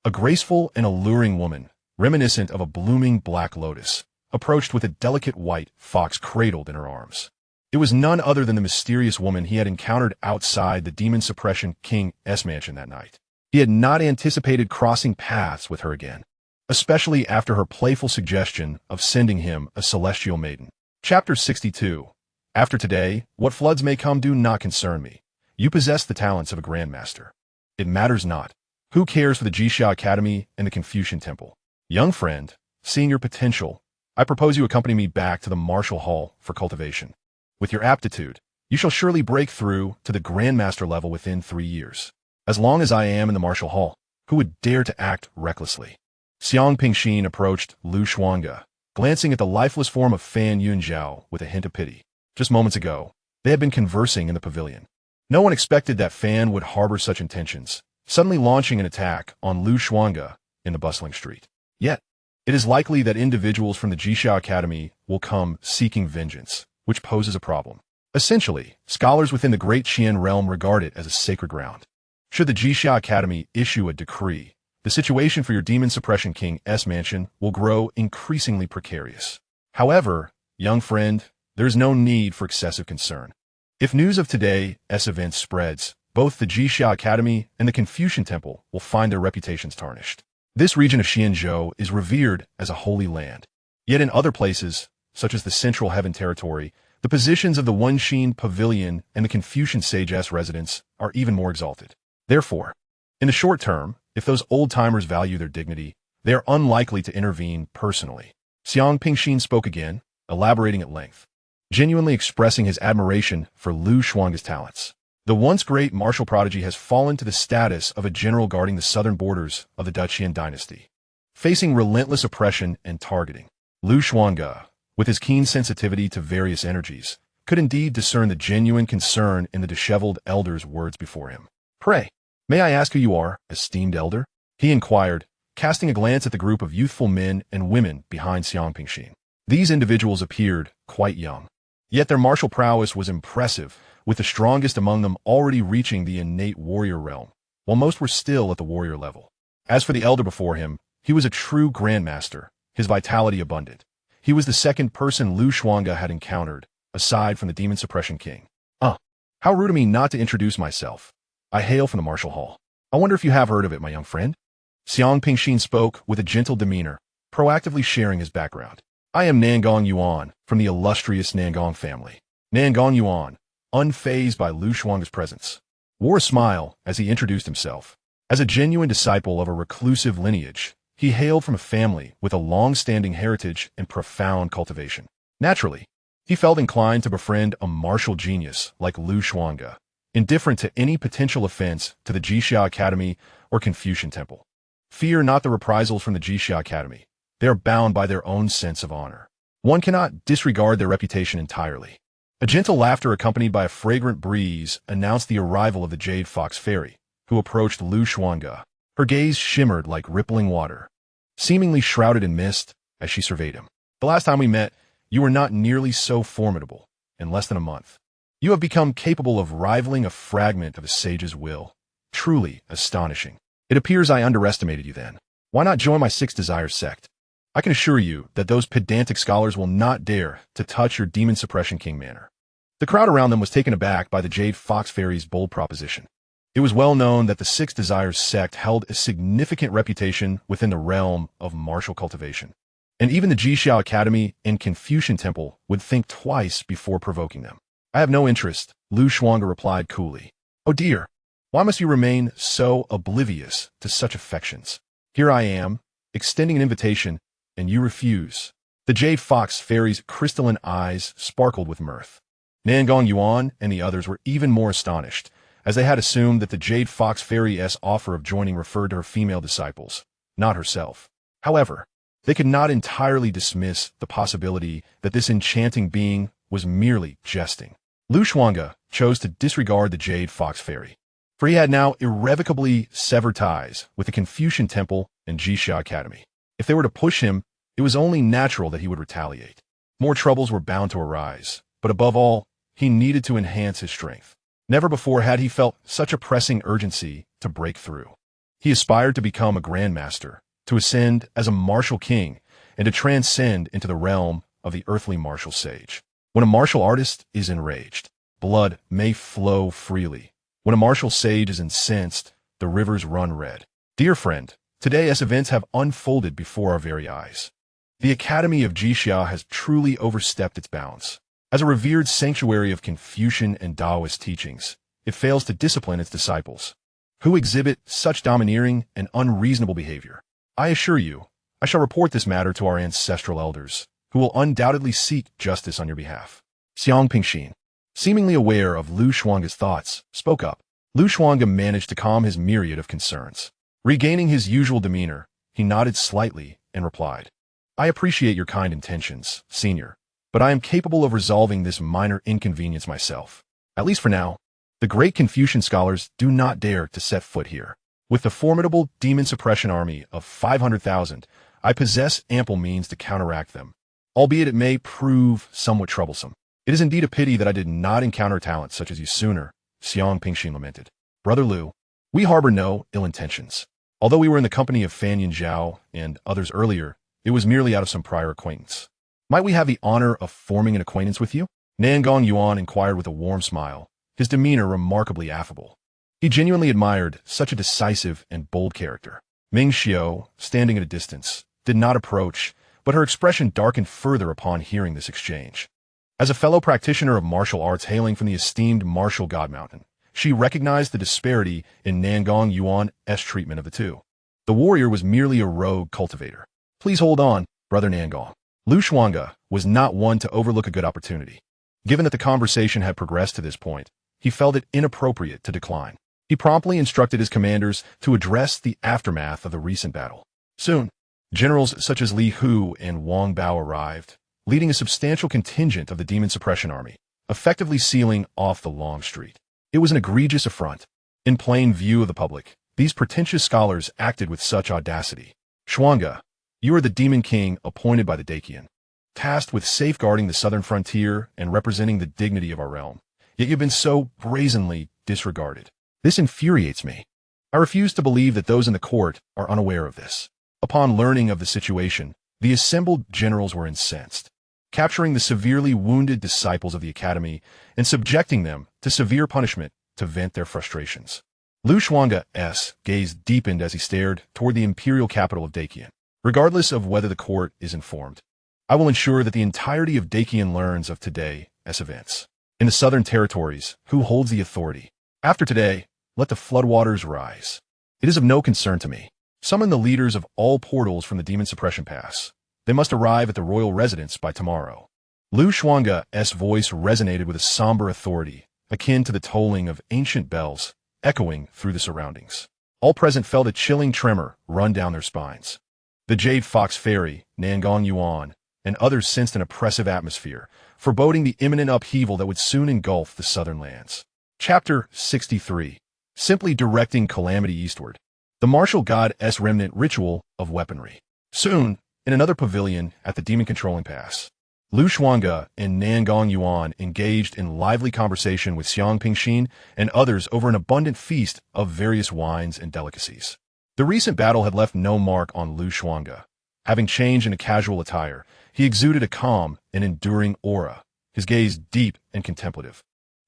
A graceful and alluring woman, reminiscent of a blooming black lotus, approached with a delicate white fox cradled in her arms. It was none other than the mysterious woman he had encountered outside the Demon Suppression King's mansion that night. He had not anticipated crossing paths with her again, especially after her playful suggestion of sending him a celestial maiden. Chapter 62. After today, what floods may come do not concern me. You possess the talents of a grandmaster. It matters not. Who cares for the Jixia Academy and the Confucian Temple? Young friend, seeing your potential, I propose you accompany me back to the Martial Hall for cultivation. With your aptitude, you shall surely break through to the grandmaster level within 3 years. As long as I am in the Martial Hall, who would dare to act recklessly? Xiang Pingxin approached Xuange, glancing at the lifeless form of Fan Yunzhao with a hint of pity. Just moments ago, they had been conversing in the pavilion. No one expected that Fan would harbor such intentions, suddenly launching an attack on Xuange in the bustling street. Yet, it is likely that individuals from the Jixia Academy will come seeking vengeance, which poses a problem. Essentially, scholars within the Great Qian realm regard it as a sacred ground. Should the Jixia Academy issue a decree, the situation for your Demon Suppression King's mansion will grow increasingly precarious. However, young friend, there is no need for excessive concern. If news of today's event spreads, both the Jixia Academy and the Confucian Temple will find their reputations tarnished. This region of Xianzhou is revered as a holy land. Yet in other places, such as the Central Heaven Territory, the positions of the Wenxin Pavilion and the Confucian Sage's residence are even more exalted. Therefore, in the short term, if those old-timers value their dignity, they are unlikely to intervene personally. Xiang Pingxin spoke again, elaborating at length, genuinely expressing his admiration for Xuange's talents. The once great martial prodigy has fallen to the status of a general guarding the southern borders of the Great Qian Dynasty. Facing relentless oppression and targeting, Xuange, with his keen sensitivity to various energies, could indeed discern the genuine concern in the disheveled elder's words before him. Pray, may I ask who you are, esteemed elder? He inquired, casting a glance at the group of youthful men and women behind Xiang Pingxin. These individuals appeared quite young, yet their martial prowess was impressive, with the strongest among them already reaching the innate warrior realm, while most were still at the warrior level. As for the elder before him, he was a true grandmaster, his vitality abundant. He was the second person Xuange had encountered, aside from the Demon Suppression King. How rude of me not to introduce myself. I hail from the Martial Hall. I wonder if you have heard of it, my young friend? Xiang Pingxin spoke with a gentle demeanor, proactively sharing his background. I am Nangong Yuan, from the illustrious Nangong family. Nangong Yuan, unfazed by Xuange's presence, wore a smile as he introduced himself. As a genuine disciple of a reclusive lineage, he hailed from a family with a long-standing heritage and profound cultivation. Naturally, he felt inclined to befriend a martial genius like Xuange, indifferent to any potential offense to the Jixia Academy or Confucian Temple. Fear not the reprisals from the Jixia Academy. They are bound by their own sense of honor. One cannot disregard their reputation entirely. A gentle laughter accompanied by a fragrant breeze announced the arrival of the Jade Fox Fairy, who approached Xuange. Her gaze shimmered like rippling water, seemingly shrouded in mist as she surveyed him. The last time we met, you were not nearly so formidable. In less than a month, you have become capable of rivaling a fragment of a sage's will. Truly astonishing. It appears I underestimated you then. Why not join my Six Desires sect? I can assure you that those pedantic scholars will not dare to touch your demon suppression king manor. The crowd around them was taken aback by the Jade Fox Fairy's bold proposition. It was well known that the Six Desires sect held a significant reputation within the realm of martial cultivation, and even the Xianxia Academy and Confucian Temple would think twice before provoking them. I have no interest, Xuange replied coolly. Oh dear, why must you remain so oblivious to such affections? Here I am, extending an invitation, and you refuse. The Jade Fox Fairy's crystalline eyes sparkled with mirth. Nangong Yuan and the others were even more astonished, as they had assumed that the Jade Fox Fairy's offer of joining referred to her female disciples, not herself. However, they could not entirely dismiss the possibility that this enchanting being was merely jesting. Xuange chose to disregard the Jade Fox Fairy, for he had now irrevocably severed ties with the Confucian Temple and Xianxia Academy. If they were to push him, it was only natural that he would retaliate. More troubles were bound to arise, but above all, he needed to enhance his strength. Never before had he felt such a pressing urgency to break through. He aspired to become a grandmaster, to ascend as a martial king, and to transcend into the realm of the earthly martial sage. When a martial artist is enraged, blood may flow freely. When a martial sage is incensed, the rivers run red. Dear friend, today as events have unfolded before our very eyes, the Academy of Xianxia has truly overstepped its bounds. As a revered sanctuary of Confucian and Taoist teachings, it fails to discipline its disciples, who exhibit such domineering and unreasonable behavior. I assure you, I shall report this matter to our ancestral elders, who will undoubtedly seek justice on your behalf. Xianxia, seemingly aware of Xuange's thoughts, spoke up. Xuange managed to calm his myriad of concerns. Regaining his usual demeanor, he nodded slightly and replied, I appreciate your kind intentions, senior, but I am capable of resolving this minor inconvenience myself. At least for now, the great Confucian scholars do not dare to set foot here. With the formidable demon suppression army of 500,000, I possess ample means to counteract them, albeit it may prove somewhat troublesome. It is indeed a pity that I did not encounter talent such as you sooner, Xianxia lamented. Brother Liu, we harbor no ill intentions. Although we were in the company of Fan Yinzhao and others earlier, it was merely out of some prior acquaintance. Might we have the honor of forming an acquaintance with you? Nangong Yuan inquired with a warm smile, his demeanor remarkably affable. He genuinely admired such a decisive and bold character. Ming Xiao, standing at a distance, did not approach, but her expression darkened further upon hearing this exchange. As a fellow practitioner of martial arts hailing from the esteemed martial god mountain, she recognized the disparity in Nangong Yuan's treatment of the two. The warrior was merely a rogue cultivator. Please hold on, Brother Nangong. Xuange was not one to overlook a good opportunity. Given that the conversation had progressed to this point, he felt it inappropriate to decline. He promptly instructed his commanders to address the aftermath of the recent battle. Soon, generals such as Li Hu and Wang Bao arrived, leading a substantial contingent of the demon suppression army, effectively sealing off the long street. It was an egregious affront. In plain view of the public, these pretentious scholars acted with such audacity. Xuange, you are the demon king appointed by the Dacian, tasked with safeguarding the southern frontier and representing the dignity of our realm. Yet you've been so brazenly disregarded. This infuriates me. I refuse to believe that those in the court are unaware of this. Upon learning of the situation, the assembled generals were incensed, capturing the severely wounded disciples of the academy and subjecting them to severe punishment to vent their frustrations. Xuange's gaze deepened as he stared toward the imperial capital of Dacian. Regardless of whether the court is informed, I will ensure that the entirety of Dacian learns of today's events. In the southern territories, who holds the authority? After today, let the floodwaters rise. It is of no concern to me. Summon the leaders of all portals from the Demon Suppression Pass. They must arrive at the royal residence by tomorrow. Xuange's voice resonated with a somber authority, akin to the tolling of ancient bells, echoing through the surroundings. All present felt a chilling tremor run down their spines. The Jade Fox Fairy, Nangong Yuan, and others sensed an oppressive atmosphere, foreboding the imminent upheaval that would soon engulf the southern lands. Chapter 63. Simply directing calamity eastward. The martial god-s remnant ritual of weaponry. Soon, in another pavilion at the demon controlling pass, Xuange and Nangong Yuan engaged in lively conversation with Xiang Pingxin and others over an abundant feast of various wines and delicacies. The recent battle had left no mark on Xuange. Having changed into casual attire, he exuded a calm and enduring aura, his gaze deep and contemplative.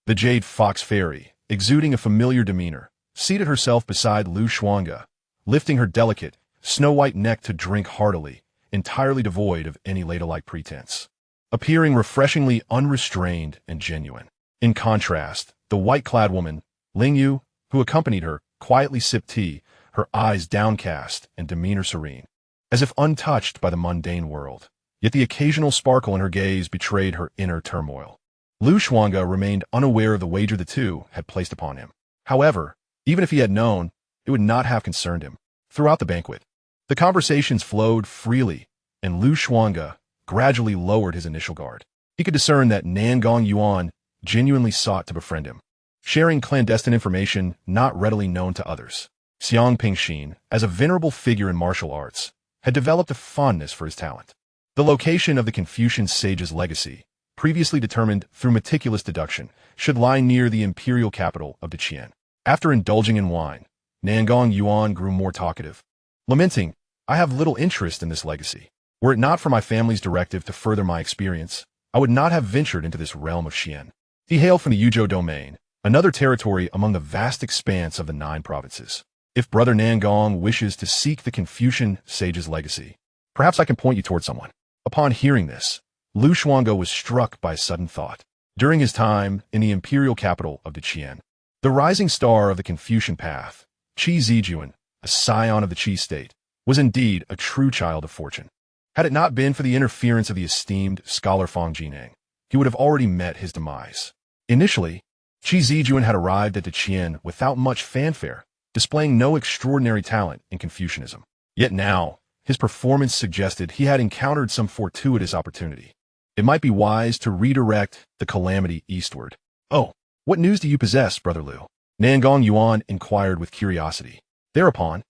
The Jade Fox Fairy, exuding a familiar demeanor, seated herself beside Xuange, lifting her delicate, snow-white neck to drink heartily, entirely devoid of any ladylike pretense, appearing refreshingly unrestrained and genuine. In contrast, the white-clad woman, Lingyu, who accompanied her, quietly sipped tea, her eyes downcast and demeanor serene, as if untouched by the mundane world. Yet the occasional sparkle in her gaze betrayed her inner turmoil. Xuange remained unaware of the wager the two had placed upon him. However, even if he had known, it would not have concerned him. Throughout the banquet, the conversations flowed freely, and Xuange gradually lowered his initial guard. He could discern that Nangong Yuan genuinely sought to befriend him, sharing clandestine information not readily known to others. Xiang Pingxin, as a venerable figure in martial arts, had developed a fondness for his talent. The location of the Confucian sage's legacy, previously determined through meticulous deduction, should lie near the imperial capital of Qian. After indulging in wine, Nangong Yuan grew more talkative, lamenting, "I have little interest in this legacy. Were it not for my family's directive to further my experience, I would not have ventured into this realm of Xian." He hailed from the Yuzhou domain, another territory among the vast expanse of the 9 provinces. "If Brother Nangong wishes to seek the Confucian sage's legacy, perhaps I can point you toward someone." Upon hearing this, Xuange was struck by a sudden thought. During his time in the imperial capital of Qian, the rising star of the Confucian path, Qi Zijuan, a scion of the Qi state, was indeed a true child of fortune. Had it not been for the interference of the esteemed scholar Fang Jineng, he would have already met his demise. Initially, Qi Zijuan had arrived at Qian without much fanfare, displaying no extraordinary talent in Confucianism. Yet now, his performance suggested he had encountered some fortuitous opportunity. It might be wise to redirect the calamity eastward. "Oh, what news do you possess, Brother Liu?" Nangong Yuan inquired with curiosity. Thereupon,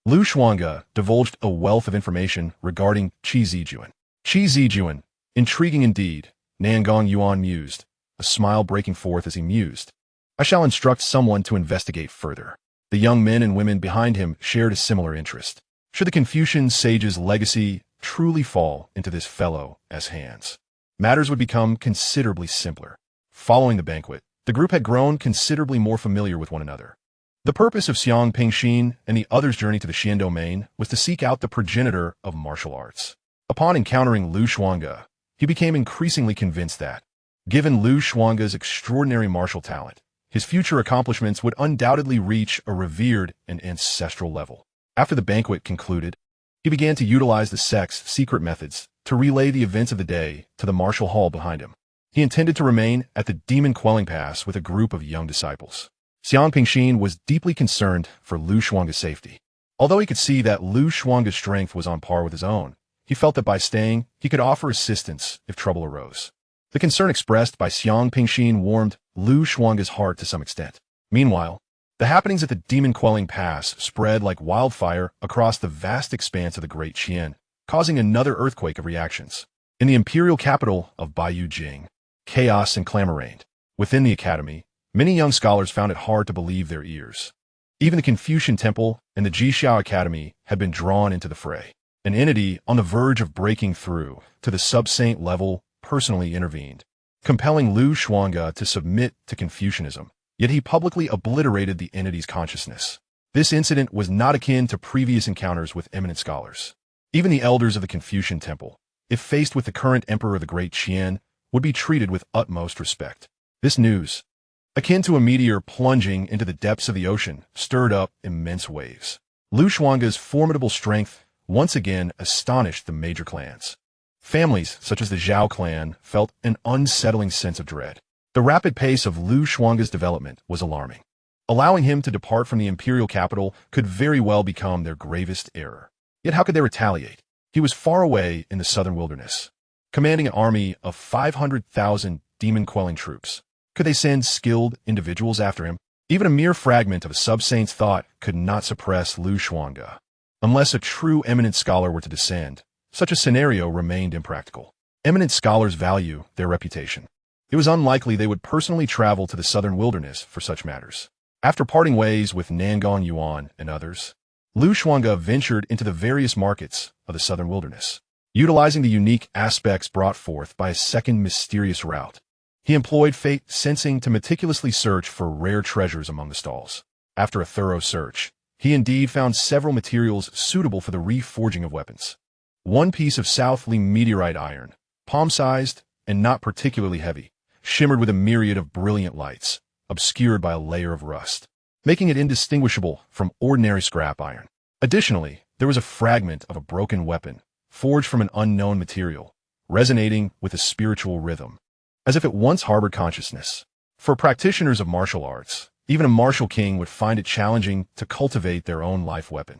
Xuange divulged a wealth of information regarding Qi Zijuan. "Qi Zijuan, intriguing indeed," Nangong Yuan mused, a smile breaking forth as he mused. "I shall instruct someone to investigate further." The young men and women behind him shared a similar interest. Should the Confucian sage's legacy truly fall into this fellow's hands, matters would become considerably simpler. Following the banquet, the group had grown considerably more familiar with one another. The purpose of Xiang Pingxin and the others' journey to the Xian domain was to seek out the progenitor of martial arts. Upon encountering Xuange, he became increasingly convinced that, given Xuange's extraordinary martial talent, his future accomplishments would undoubtedly reach a revered and ancestral level. After the banquet concluded, he began to utilize the sect's secret methods to relay the events of the day to the martial hall behind him. He intended to remain at the demon quelling pass with a group of young disciples. Xiang Pingxin was deeply concerned for Xuange's safety. Although he could see that Xuange's strength was on par with his own, he felt that by staying, he could offer assistance if trouble arose. The concern expressed by Xiang Pingxin warmed Xuange's heart to some extent. Meanwhile, the happenings at the demon quelling pass spread like wildfire across the vast expanse of the Great Qian, causing another earthquake of reactions. In the imperial capital of Baiyujing, chaos and clamor reigned. Within the academy, many young scholars found it hard to believe their ears. Even the Confucian Temple and the Jixiao Academy had been drawn into the fray. An entity on the verge of breaking through to the sub-saint level personally intervened, compelling Xuange to submit to Confucianism, yet he publicly obliterated the entity's consciousness. This incident was not akin to previous encounters with eminent scholars. Even the elders of the Confucian Temple, if faced with the current emperor of the Great Qian, would be treated with utmost respect. This news, akin to a meteor plunging into the depths of the ocean, stirred up immense waves. Xuange's formidable strength once again astonished the major clans. Families such as the Zhao clan felt an unsettling sense of dread. The rapid pace of Xuange's development was alarming. Allowing him to depart from the imperial capital could very well become their gravest error. Yet how could they retaliate? He was far away in the southern wilderness. commanding an army of 500,000 demon-quelling troops. Could they send skilled individuals after him? Even a mere fragment of a sub-saint's thought could not suppress Xuange. Unless a true eminent scholar were to descend, such a scenario remained impractical. Eminent scholars value their reputation. It was unlikely they would personally travel to the southern wilderness for such matters. After parting ways with Nangon Yuan and others, Xuange ventured into the various markets of the southern wilderness. Utilizing the unique aspects brought forth by a second mysterious route, he employed fate sensing to meticulously search for rare treasures among the stalls. After a thorough search, he indeed found several materials suitable for the reforging of weapons. One piece of Southly meteorite iron, palm-sized and not particularly heavy, shimmered with a myriad of brilliant lights, obscured by a layer of rust, making it indistinguishable from ordinary scrap iron. Additionally, there was a fragment of a broken weapon, forged from an unknown material, resonating with a spiritual rhythm, as if it once harbored consciousness. For practitioners of martial arts, even a martial king would find it challenging to cultivate their own life weapon.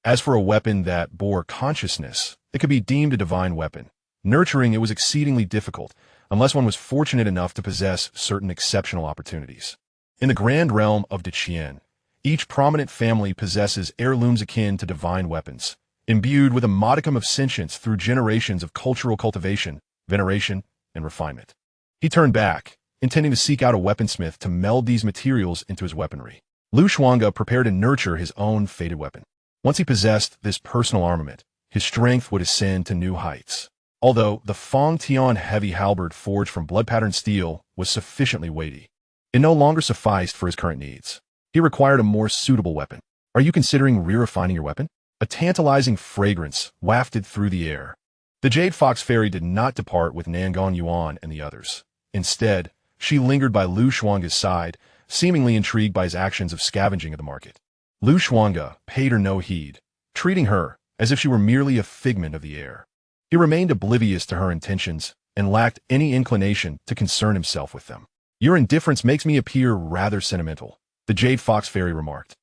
As for a weapon that bore consciousness, it could be deemed a divine weapon. Nurturing it was exceedingly difficult, unless one was fortunate enough to possess certain exceptional opportunities. In the grand realm of Qian, each prominent family possesses heirlooms akin to divine weapons, imbued with a modicum of sentience through generations of cultural cultivation, veneration, and refinement. He turned back, intending to seek out a weaponsmith to meld these materials into his weaponry. Xuange prepared to nurture his own fated weapon. Once he possessed this personal armament, his strength would ascend to new heights. Although the Fong Tian heavy halberd forged from blood-patterned steel was sufficiently weighty, it no longer sufficed for his current needs. He required a more suitable weapon. Are you considering re-refining your weapon? A tantalizing fragrance wafted through the air. The Jade Fox Fairy did not depart with Nangon Yuan and the others. Instead, she lingered by Xuange's side, seemingly intrigued by his actions of scavenging at the market. Xuange paid her no heed, treating her as if she were merely a figment of the air. He remained oblivious to her intentions and lacked any inclination to concern himself with them. Your indifference makes me appear rather sentimental, the Jade Fox Fairy remarked,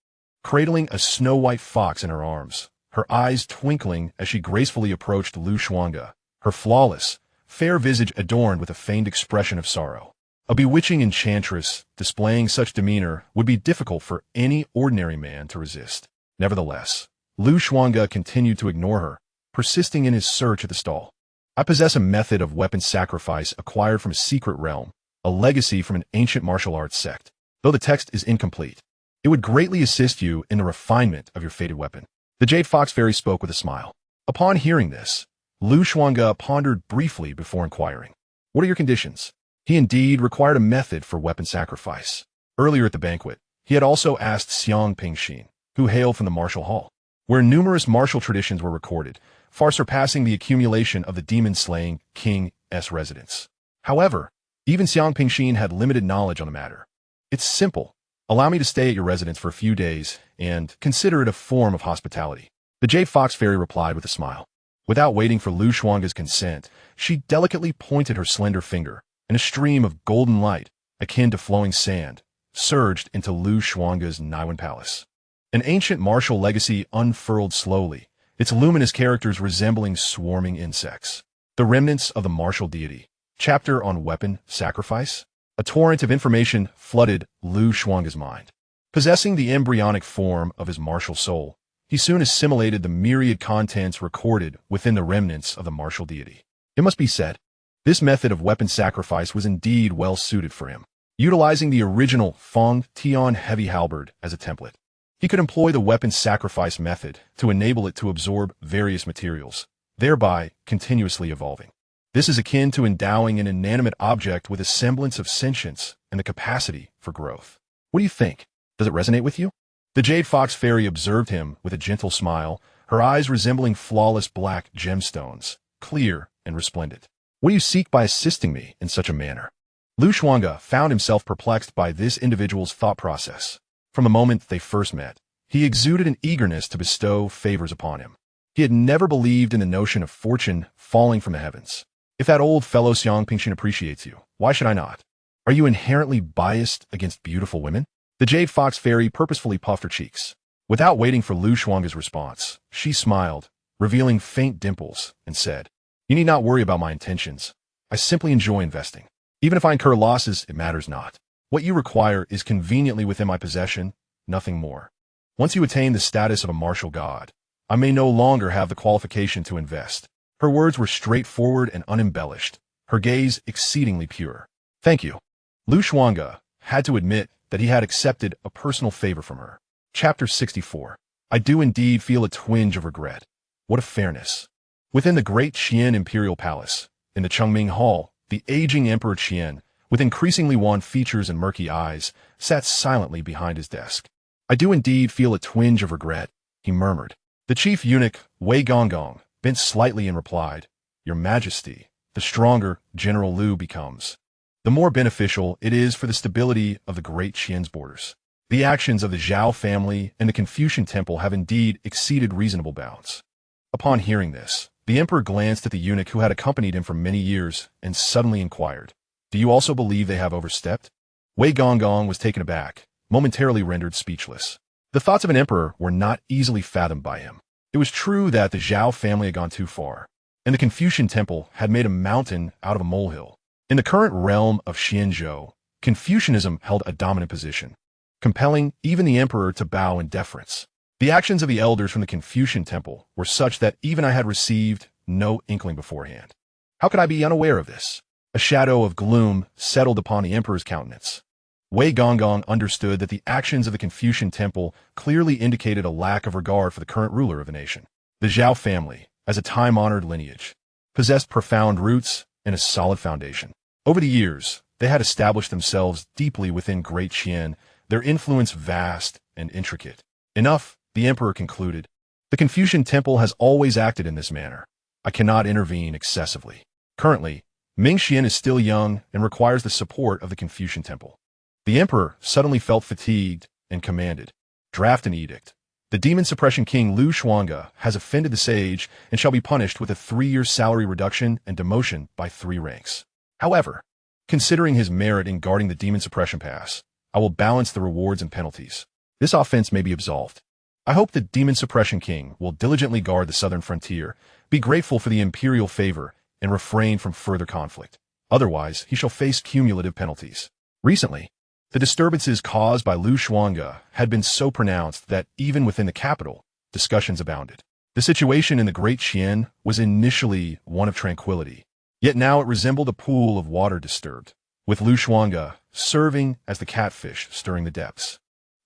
cradling a snow-white fox in her arms, her eyes twinkling as she gracefully approached Xuange, her flawless, fair visage adorned with a feigned expression of sorrow. A bewitching enchantress displaying such demeanor would be difficult for any ordinary man to resist. Nevertheless, Xuange continued to ignore her, persisting in his search at the stall. I possess a method of weapon sacrifice acquired from a secret realm, a legacy from an ancient martial arts sect. Though the text is incomplete, it would greatly assist you in the refinement of your fated weapon. The Jade Fox Fairy spoke with a smile. Upon hearing this, Xuange pondered briefly before inquiring, "What are your conditions?" He indeed required a method for weapon sacrifice. Earlier at the banquet, he had also asked Xianxia, who hailed from the martial hall, where numerous martial traditions were recorded, far surpassing the accumulation of the demon-slaying king's residence. However, even Xianxia had limited knowledge on the matter. "It's simple. Allow me to stay at your residence for a few days and consider it a form of hospitality," the Jade Fox Fairy replied with a smile. Without waiting for Xuange's consent, she delicately pointed her slender finger, and a stream of golden light, akin to flowing sand, surged into Xuange's Niwen Palace. An ancient martial legacy unfurled slowly, its luminous characters resembling swarming insects. The remnants of the martial deity. Chapter on weapon sacrifice. A torrent of information flooded Xuange's mind. Possessing the embryonic form of his martial soul, he soon assimilated the myriad contents recorded within the remnants of the martial deity. It must be said, this method of weapon sacrifice was indeed well suited for him. Utilizing the original Fong Tian heavy halberd as a template, he could employ the weapon sacrifice method to enable it to absorb various materials, thereby continuously evolving. This is akin to endowing an inanimate object with a semblance of sentience and the capacity for growth. What do you think? Does it resonate with you? The Jade Fox Fairy observed him with a gentle smile, her eyes resembling flawless black gemstones, clear and resplendent. What do you seek by assisting me in such a manner? Xuange found himself perplexed by this individual's thought process. From the moment they first met, he exuded an eagerness to bestow favors upon him. He had never believed in the notion of fortune falling from the heavens. If that old fellow Xianxia appreciates you, why should I not? Are you inherently biased against beautiful women? The Jade Fox Fairy purposefully puffed her cheeks. Without waiting for Xuange's response, she smiled, revealing faint dimples, and said, You need not worry about my intentions. I simply enjoy investing. Even if I incur losses, it matters not. What you require is conveniently within my possession, nothing more. Once you attain the status of a martial god, I may no longer have the qualification to invest. Her words were straightforward and unembellished, her gaze exceedingly pure. Thank you. Xuange had to admit that he had accepted a personal favor from her. Chapter 64. I do indeed feel a twinge of regret. What a fairness. Within the Great Qian Imperial Palace, in the Chengming Hall, the aging Emperor Qian, with increasingly wan features and murky eyes, sat silently behind his desk. I do indeed feel a twinge of regret, he murmured. The chief eunuch, Wei Gonggong, bent slightly and replied, Your Majesty, the stronger General Lu becomes, the more beneficial it is for the stability of the Great Qian's borders. The actions of the Zhao family and the Confucian temple have indeed exceeded reasonable bounds. Upon hearing this, the emperor glanced at the eunuch who had accompanied him for many years and suddenly inquired, Do you also believe they have overstepped? Wei Gonggong was taken aback, momentarily rendered speechless. The thoughts of an emperor were not easily fathomed by him. It was true that the Zhao family had gone too far, and the Confucian temple had made a mountain out of a molehill. In the current realm of Xianxia, Confucianism held a dominant position, compelling even the emperor to bow in deference. The actions of the elders from the Confucian temple were such that even I had received no inkling beforehand. How could I be unaware of this? A shadow of gloom settled upon the emperor's countenance. Wei Gonggong understood that the actions of the Confucian temple clearly indicated a lack of regard for the current ruler of the nation. The Zhao family, as a time-honored lineage, possessed profound roots and a solid foundation. Over the years, they had established themselves deeply within Great Qian, their influence vast and intricate. Enough, the emperor concluded. The Confucian temple has always acted in this manner. I cannot intervene excessively. Currently, Mingxian is still young and requires the support of the Confucian temple. The emperor suddenly felt fatigued and commanded, Draft an edict. The demon suppression king Lu Xuange has offended the sage and shall be punished with a 3-year salary reduction and demotion by 3 ranks. However, considering his merit in guarding the demon suppression pass, I will balance the rewards and penalties. This offense may be absolved. I hope the demon suppression king will diligently guard the southern frontier, be grateful for the imperial favor, and refrain from further conflict. Otherwise, he shall face cumulative penalties. Recently, the disturbances caused by Lu Xuange had been so pronounced that even within the capital, discussions abounded. The situation in the Great Qian was initially one of tranquility, yet now it resembled a pool of water disturbed, with Lu Xuange serving as the catfish stirring the depths.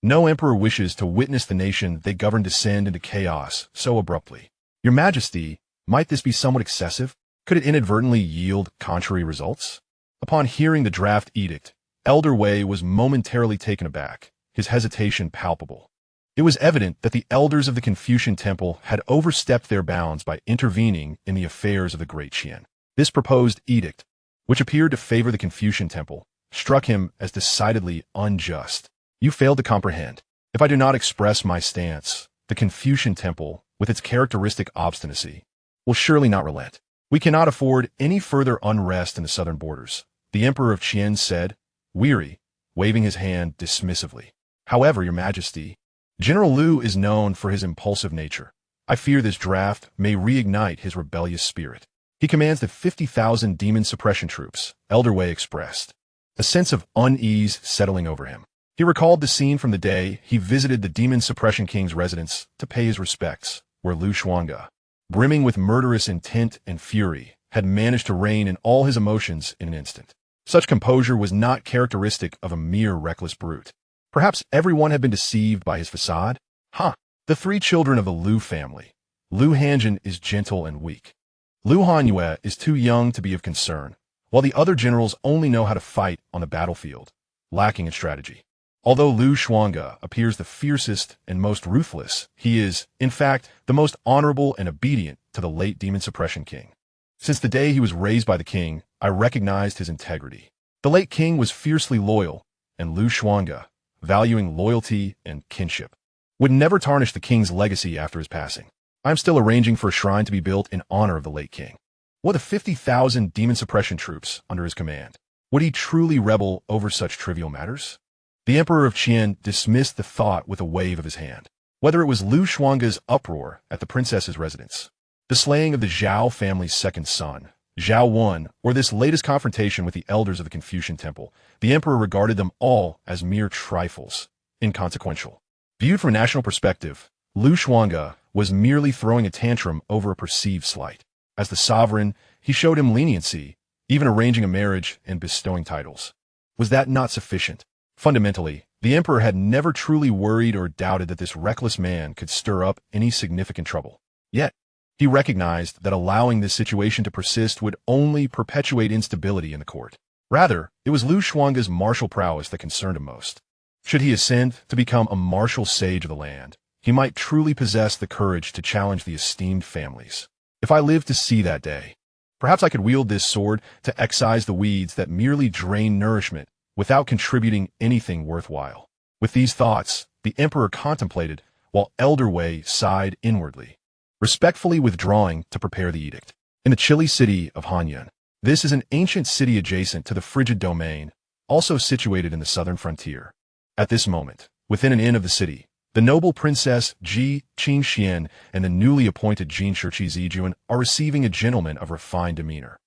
No emperor wishes to witness the nation they govern descend into chaos so abruptly. Your Majesty, might this be somewhat excessive? Could it inadvertently yield contrary results? Upon hearing the draft edict, Elder Wei was momentarily taken aback, his hesitation palpable. It was evident that the elders of the Confucian temple had overstepped their bounds by intervening in the affairs of the Great Qian. This proposed edict, which appeared to favor the Confucian temple, struck him as decidedly unjust. You failed to comprehend. If I do not express my stance, the Confucian temple, with its characteristic obstinacy, will surely not relent. We cannot afford any further unrest in the southern borders, the Emperor of Qian said, weary, waving his hand dismissively. However, Your Majesty, General Lu is known for his impulsive nature. I fear this draft may reignite his rebellious spirit. He commands the 50,000 demon suppression troops, Elder Wei expressed, a sense of unease settling over him. He recalled the scene from the day he visited the demon suppression king's residence to pay his respects, where Lu Xuange, brimming with murderous intent and fury, had managed to rein in all his emotions in an instant. Such composure was not characteristic of a mere reckless brute. Perhaps everyone had been deceived by his facade? The 3 children of the Lu family. Lu Hanjin is gentle and weak. Lu Hanyue is too young to be of concern, while the other generals only know how to fight on the battlefield, lacking in strategy. Although Lu Xuange appears the fiercest and most ruthless, he is, in fact, the most honorable and obedient to the late demon suppression king. Since the day he was raised by the king, I recognized his integrity. The late king was fiercely loyal, and Lu Xuange, valuing loyalty and kinship, would never tarnish the king's legacy after his passing. I am still arranging for a shrine to be built in honor of the late king. What of 50,000 demon suppression troops under his command? Would he truly rebel over such trivial matters? The Emperor of Qian dismissed the thought with a wave of his hand. Whether it was Lu Xuange's uproar at the princess's residence, The slaying of the Zhao family's second son, Zhao won, or this latest confrontation with the elders of the Confucian temple, the emperor regarded them all as mere trifles, inconsequential. Viewed from a national perspective, Xuange was merely throwing a tantrum over a perceived slight. As the sovereign, he showed him leniency, even arranging a marriage and bestowing titles. Was that not sufficient? Fundamentally, the emperor had never truly worried or doubted that this reckless man could stir up any significant trouble. Yet, he recognized that allowing this situation to persist would only perpetuate instability in the court. Rather, it was Xuange's martial prowess that concerned him most. Should he ascend to become a martial sage of the land, he might truly possess the courage to challenge the esteemed families. If I lived to see that day, perhaps I could wield this sword to excise the weeds that merely drain nourishment without contributing anything worthwhile. With these thoughts, the emperor contemplated, while Elder Wei sighed inwardly, respectfully withdrawing to prepare the edict. In the chilly city of Hion, this is an ancient city adjacent to the frigid domain, also situated in the southern frontier. At this moment, within an inn of the city, the noble princess Ji Qingxian and the newly appointed Xianxia Zijuan are receiving a gentleman of refined demeanor.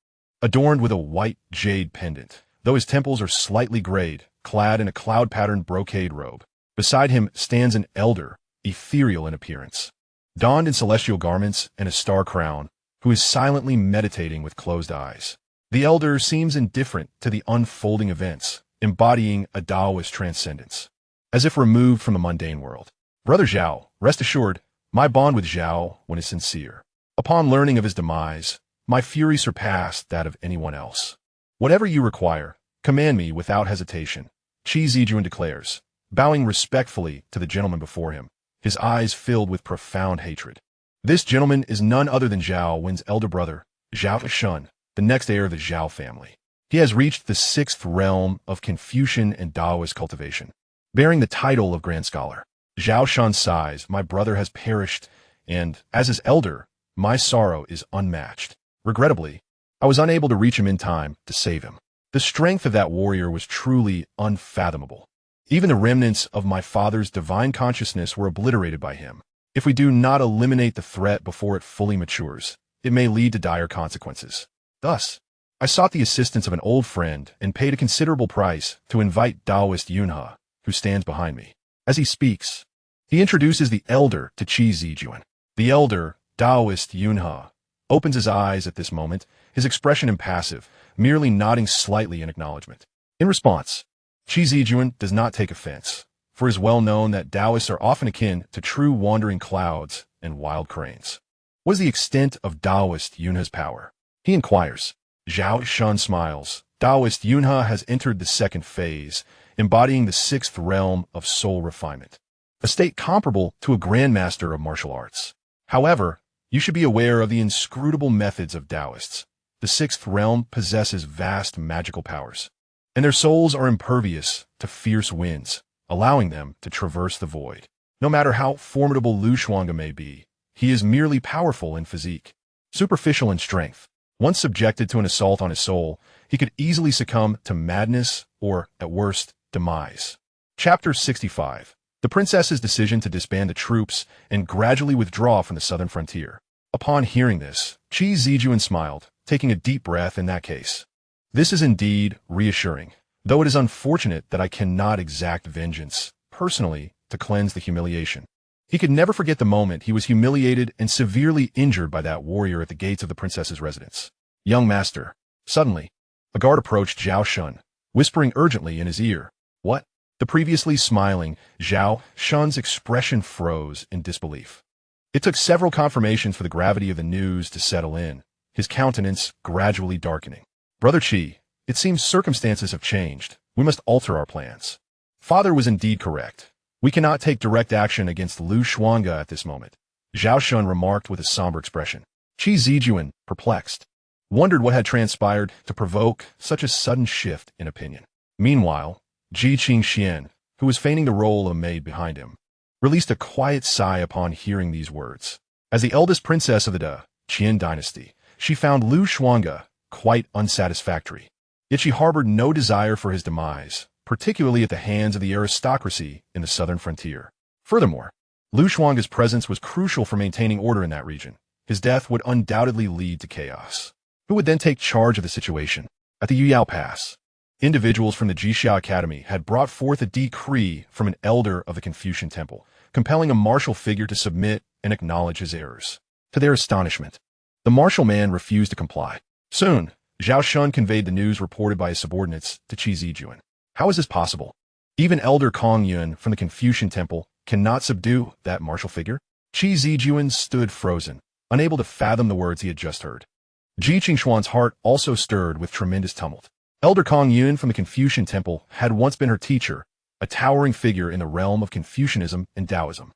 Adorned with a white jade pendant, though his temples are slightly grayed, clad in a cloud-patterned brocade robe. Beside him stands an elder, ethereal in appearance, donned in celestial garments and a star crown, who is silently meditating with closed eyes. The elder seems indifferent to the unfolding events, embodying a Taoist transcendence, as if removed from the mundane world. Brother Zhao, rest assured, my bond with Zhao is sincere. Upon learning of his demise, my fury surpassed that of anyone else. Whatever you require, command me without hesitation, Qi Zijuan declares, bowing respectfully to the gentleman before him, his eyes filled with profound hatred. This gentleman is none other than Zhao Wen's elder brother, Xianxia, the next heir of the Zhao family. He has reached the 6th realm of Confucian and Taoist cultivation, bearing the title of Grand Scholar. Xianxia sighs, my brother has perished, and, as his elder, my sorrow is unmatched. Regrettably, I was unable to reach him in time to save him. The strength of that warrior was truly unfathomable. Even the remnants of my father's divine consciousness were obliterated by him. If we do not eliminate the threat before it fully matures, it may lead to dire consequences. Thus, I sought the assistance of an old friend and paid a considerable price to invite Taoist Yunhe, who stands behind me. As he speaks, he introduces the elder to Qi Zijuan. The elder, Taoist Yunhe, opens his eyes at this moment, his expression impassive, merely nodding slightly in acknowledgement. In response, Qi Zijuan does not take offense, for it is well known that Taoists are often akin to true wandering clouds and wild cranes. What is the extent of Taoist Yunhe's power? He inquires. Xianxia smiles. Taoist Yunhe has entered the 2nd phase, embodying the 6th realm of soul refinement, a state comparable to a grandmaster of martial arts. However, you should be aware of the inscrutable methods of Taoists. The 6th realm possesses vast magical powers, and their souls are impervious to fierce winds, allowing them to traverse the void. No matter how formidable Xuange may be, he is merely powerful in physique, superficial in strength. Once subjected to an assault on his soul, he could easily succumb to madness or, at worst, demise. Chapter 65. The princess's decision to disband the troops and gradually withdraw from the southern frontier. Upon hearing this, Qi Zijuan smiled, taking a deep breath in that case. This is indeed reassuring, though it is unfortunate that I cannot exact vengeance, personally, to cleanse the humiliation. He could never forget the moment he was humiliated and severely injured by that warrior at the gates of the princess's residence. Young master. Suddenly, a guard approached Xianxia, whispering urgently in his ear. What? The previously smiling Xianxia's expression froze in disbelief. It took several confirmations for the gravity of the news to settle in, his countenance gradually darkening. Brother Qi, it seems circumstances have changed. We must alter our plans. Father was indeed correct. We cannot take direct action against Xuange at this moment, Xianxia remarked with a somber expression. Qi Zijuan, perplexed, wondered what had transpired to provoke such a sudden shift in opinion. Meanwhile, Ji Qingxian, who was feigning the role of a maid behind him, released a quiet sigh upon hearing these words. As the eldest princess of the Great Qian Dynasty, she found Xuange quite unsatisfactory. Yet she harbored no desire for his demise, particularly at the hands of the aristocracy in the southern frontier. Furthermore, Xuange's presence was crucial for maintaining order in that region, his death would undoubtedly lead to chaos. Who would then take charge of the situation? At the Yuyao Pass, individuals from the Jixia Academy had brought forth a decree from an elder of the Confucian Temple, compelling a martial figure to submit and acknowledge his errors. To their astonishment, the martial man refused to comply. Soon, Zhao Shun conveyed the news reported by his subordinates to Qi Zijuan. How is this possible? Even Elder Kong Yun from the Confucian Temple cannot subdue that martial figure? Qi Zijuan stood frozen, unable to fathom the words he had just heard. Ji Qingshuan's heart also stirred with tremendous tumult. Elder Kong Yun from the Confucian Temple had once been her teacher, a towering figure in the realm of Confucianism and Taoism.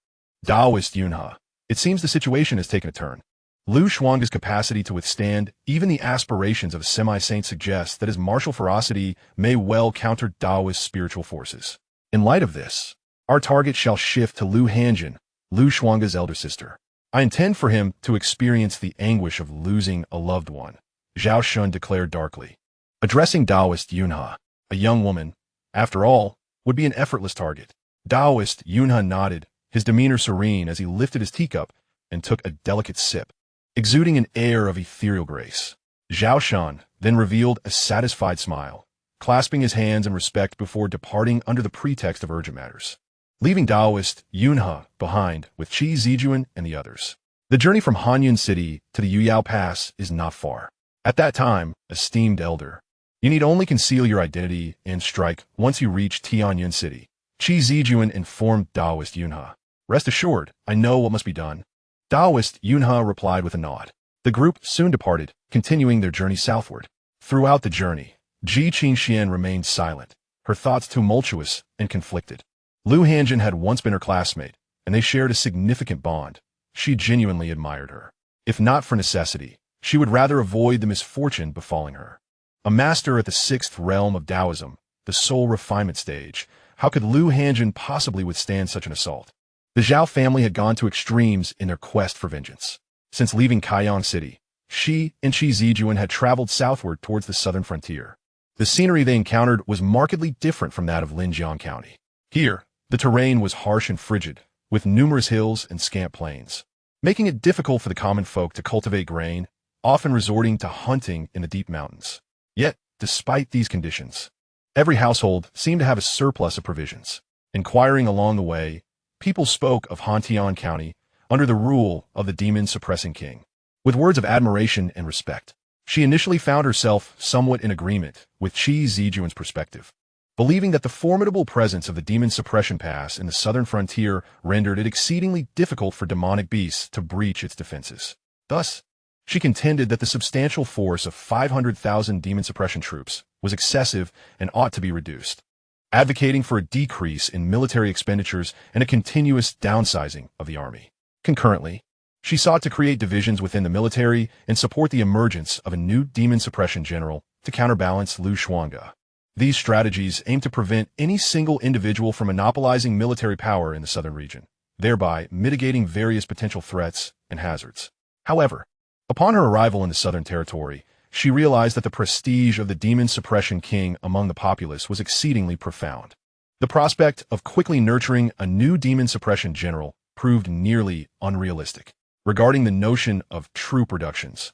Taoist Yunhe. It seems the situation has taken a turn. Lu Xuange's capacity to withstand even the aspirations of a semi-saint suggests that his martial ferocity may well counter Taoist spiritual forces. In light of this, our target shall shift to Lu Hanjin, Lu Xuange's elder sister. I intend for him to experience the anguish of losing a loved one, Zhao Shun declared darkly. Addressing Taoist Yunhe, a young woman, after all, would be an effortless target. Taoist Yunhe nodded, his demeanor serene as he lifted his teacup and took a delicate sip, exuding an air of ethereal grace. Zhao Shun then revealed a satisfied smile, clasping his hands in respect before departing under the pretext of urgent matters, leaving Taoist Yunhe behind with Qi Zijuan and the others. The journey from Hanyun City to the Yuyao Pass is not far. At that time, esteemed elder, you need only conceal your identity and strike once you reach Tianyun City. Qi Zijuan informed Taoist Yunhe. Rest assured, I know what must be done. Taoist Yunhe replied with a nod. The group soon departed, continuing their journey southward. Throughout the journey, Ji Qingxian remained silent, her thoughts tumultuous and conflicted. Lu Hanjin had once been her classmate, and they shared a significant bond. She genuinely admired her. If not for necessity, she would rather avoid the misfortune befalling her. A master at the sixth realm of Taoism, the soul refinement stage, how could Lu Hanjin possibly withstand such an assault? The Zhao family had gone to extremes in their quest for vengeance. Since leaving Kaiyang City, she and Qi Zijuan had traveled southward towards the southern frontier. The scenery they encountered was markedly different from that of Linjiang County. Here, the terrain was harsh and frigid, with numerous hills and scant plains, making it difficult for the common folk to cultivate grain, often resorting to hunting in the deep mountains. Yet, despite these conditions, every household seemed to have a surplus of provisions. Inquiring along the way, people spoke of Hantian County under the rule of the demon-suppressing king. With words of admiration and respect, she initially found herself somewhat in agreement with Qi Zijuan's perspective, believing that the formidable presence of the demon suppression pass in the southern frontier rendered it exceedingly difficult for demonic beasts to breach its defenses. Thus, she contended that the substantial force of 500,000 demon suppression troops was excessive and ought to be reduced, advocating for a decrease in military expenditures and a continuous downsizing of the army. Concurrently, she sought to create divisions within the military and support the emergence of a new demon suppression general to counterbalance Lu Xuange. These strategies aimed to prevent any single individual from monopolizing military power in the southern region, thereby mitigating various potential threats and hazards. However, upon her arrival in the southern territory, she realized that the prestige of the demon suppression king among the populace was exceedingly profound. The prospect of quickly nurturing a new demon suppression general proved nearly unrealistic. Regarding the notion of troop reductions,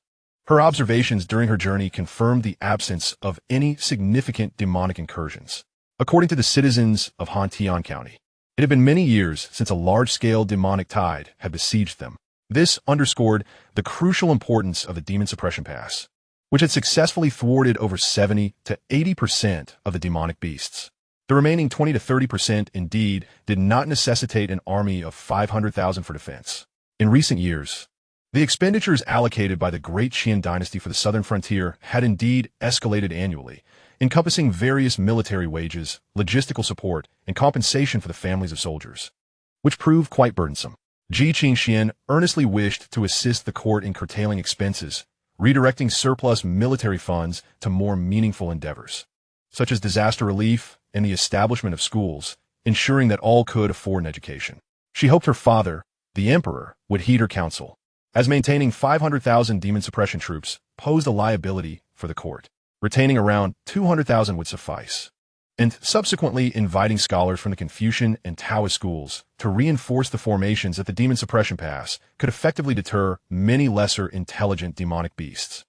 her observations during her journey confirmed the absence of any significant demonic incursions. According to the citizens of Hantian County, it had been many years since a large-scale demonic tide had besieged them. This underscored the crucial importance of the demon suppression pass, which had successfully thwarted over 70 to 80% of the demonic beasts. The remaining 20 to 30% indeed did not necessitate an army of 500,000 for defense. In recent years, the expenditures allocated by the Great Qian Dynasty for the southern frontier had indeed escalated annually, encompassing various military wages, logistical support, and compensation for the families of soldiers, which proved quite burdensome. Ji Qingxian earnestly wished to assist the court in curtailing expenses, redirecting surplus military funds to more meaningful endeavors, such as disaster relief and the establishment of schools, ensuring that all could afford an education. She hoped her father, the emperor, would heed her counsel, as maintaining 500,000 demon suppression troops posed a liability for the court. Retaining around 200,000 would suffice. and subsequently inviting scholars from the Confucian and Taoist schools to reinforce the formations that the demon suppression pass could effectively deter many lesser intelligent demonic beasts.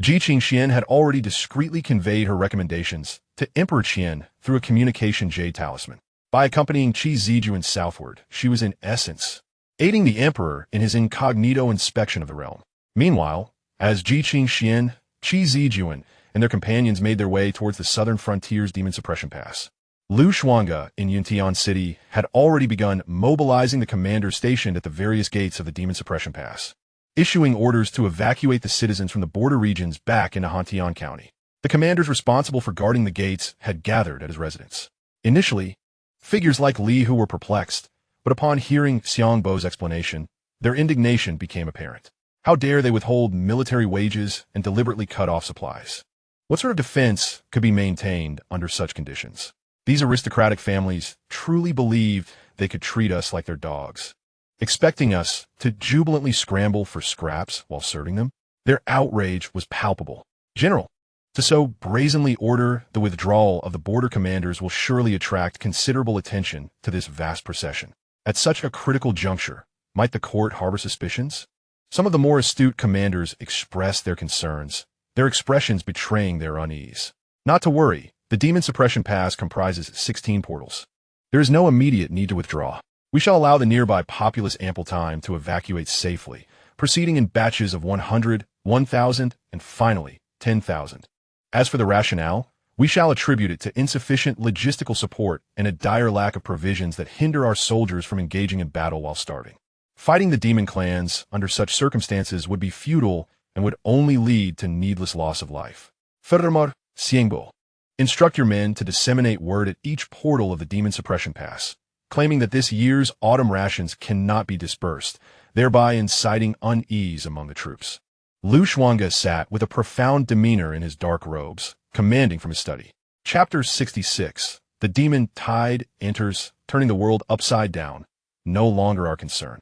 Xianxia had already discreetly conveyed her recommendations to Emperor Qian through a communication jade talisman. By accompanying Qi Zijuan southward, she was in essence aiding the emperor in his incognito inspection of the realm. Meanwhile, as Xianxia, Qi Zijuan, and their companions made their way towards the southern frontier's demon suppression pass, Xuange in Yuntian City had already begun mobilizing the commanders stationed at the various gates of the demon suppression pass, issuing orders to evacuate the citizens from the border regions back into Hantian County. The commanders responsible for guarding the gates had gathered at his residence. Initially, figures like Li Hu were perplexed, but upon hearing Xiangbo's explanation, their indignation became apparent. How dare they withhold military wages and deliberately cut off supplies? What sort of defense could be maintained under such conditions? These aristocratic families truly believed they could treat us like their dogs, expecting us to jubilantly scramble for scraps while serving them. Their outrage was palpable. General, to so brazenly order the withdrawal of the border commanders will surely attract considerable attention to this vast procession. At such a critical juncture, might the court harbor suspicions? Some of the more astute commanders expressed their concerns, their expressions betraying their unease. Not to worry, the demon suppression pass comprises 16 portals. There is no immediate need to withdraw. We shall allow the nearby populace ample time to evacuate safely, proceeding in batches of 100, 1,000, and finally 10,000. As for the rationale, we shall attribute it to insufficient logistical support and a dire lack of provisions that hinder our soldiers from engaging in battle while starving. Fighting the demon clans under such circumstances would be futile and would only lead to needless loss of life. Furthermore, Xiangbo, instruct your men to disseminate word at each portal of the demon suppression pass, claiming that this year's autumn rations cannot be dispersed, thereby inciting unease among the troops. Xuange sat with a profound demeanor in his dark robes, commanding from his study. Chapter 66. The demon tide enters, turning the world upside down, no longer our concern.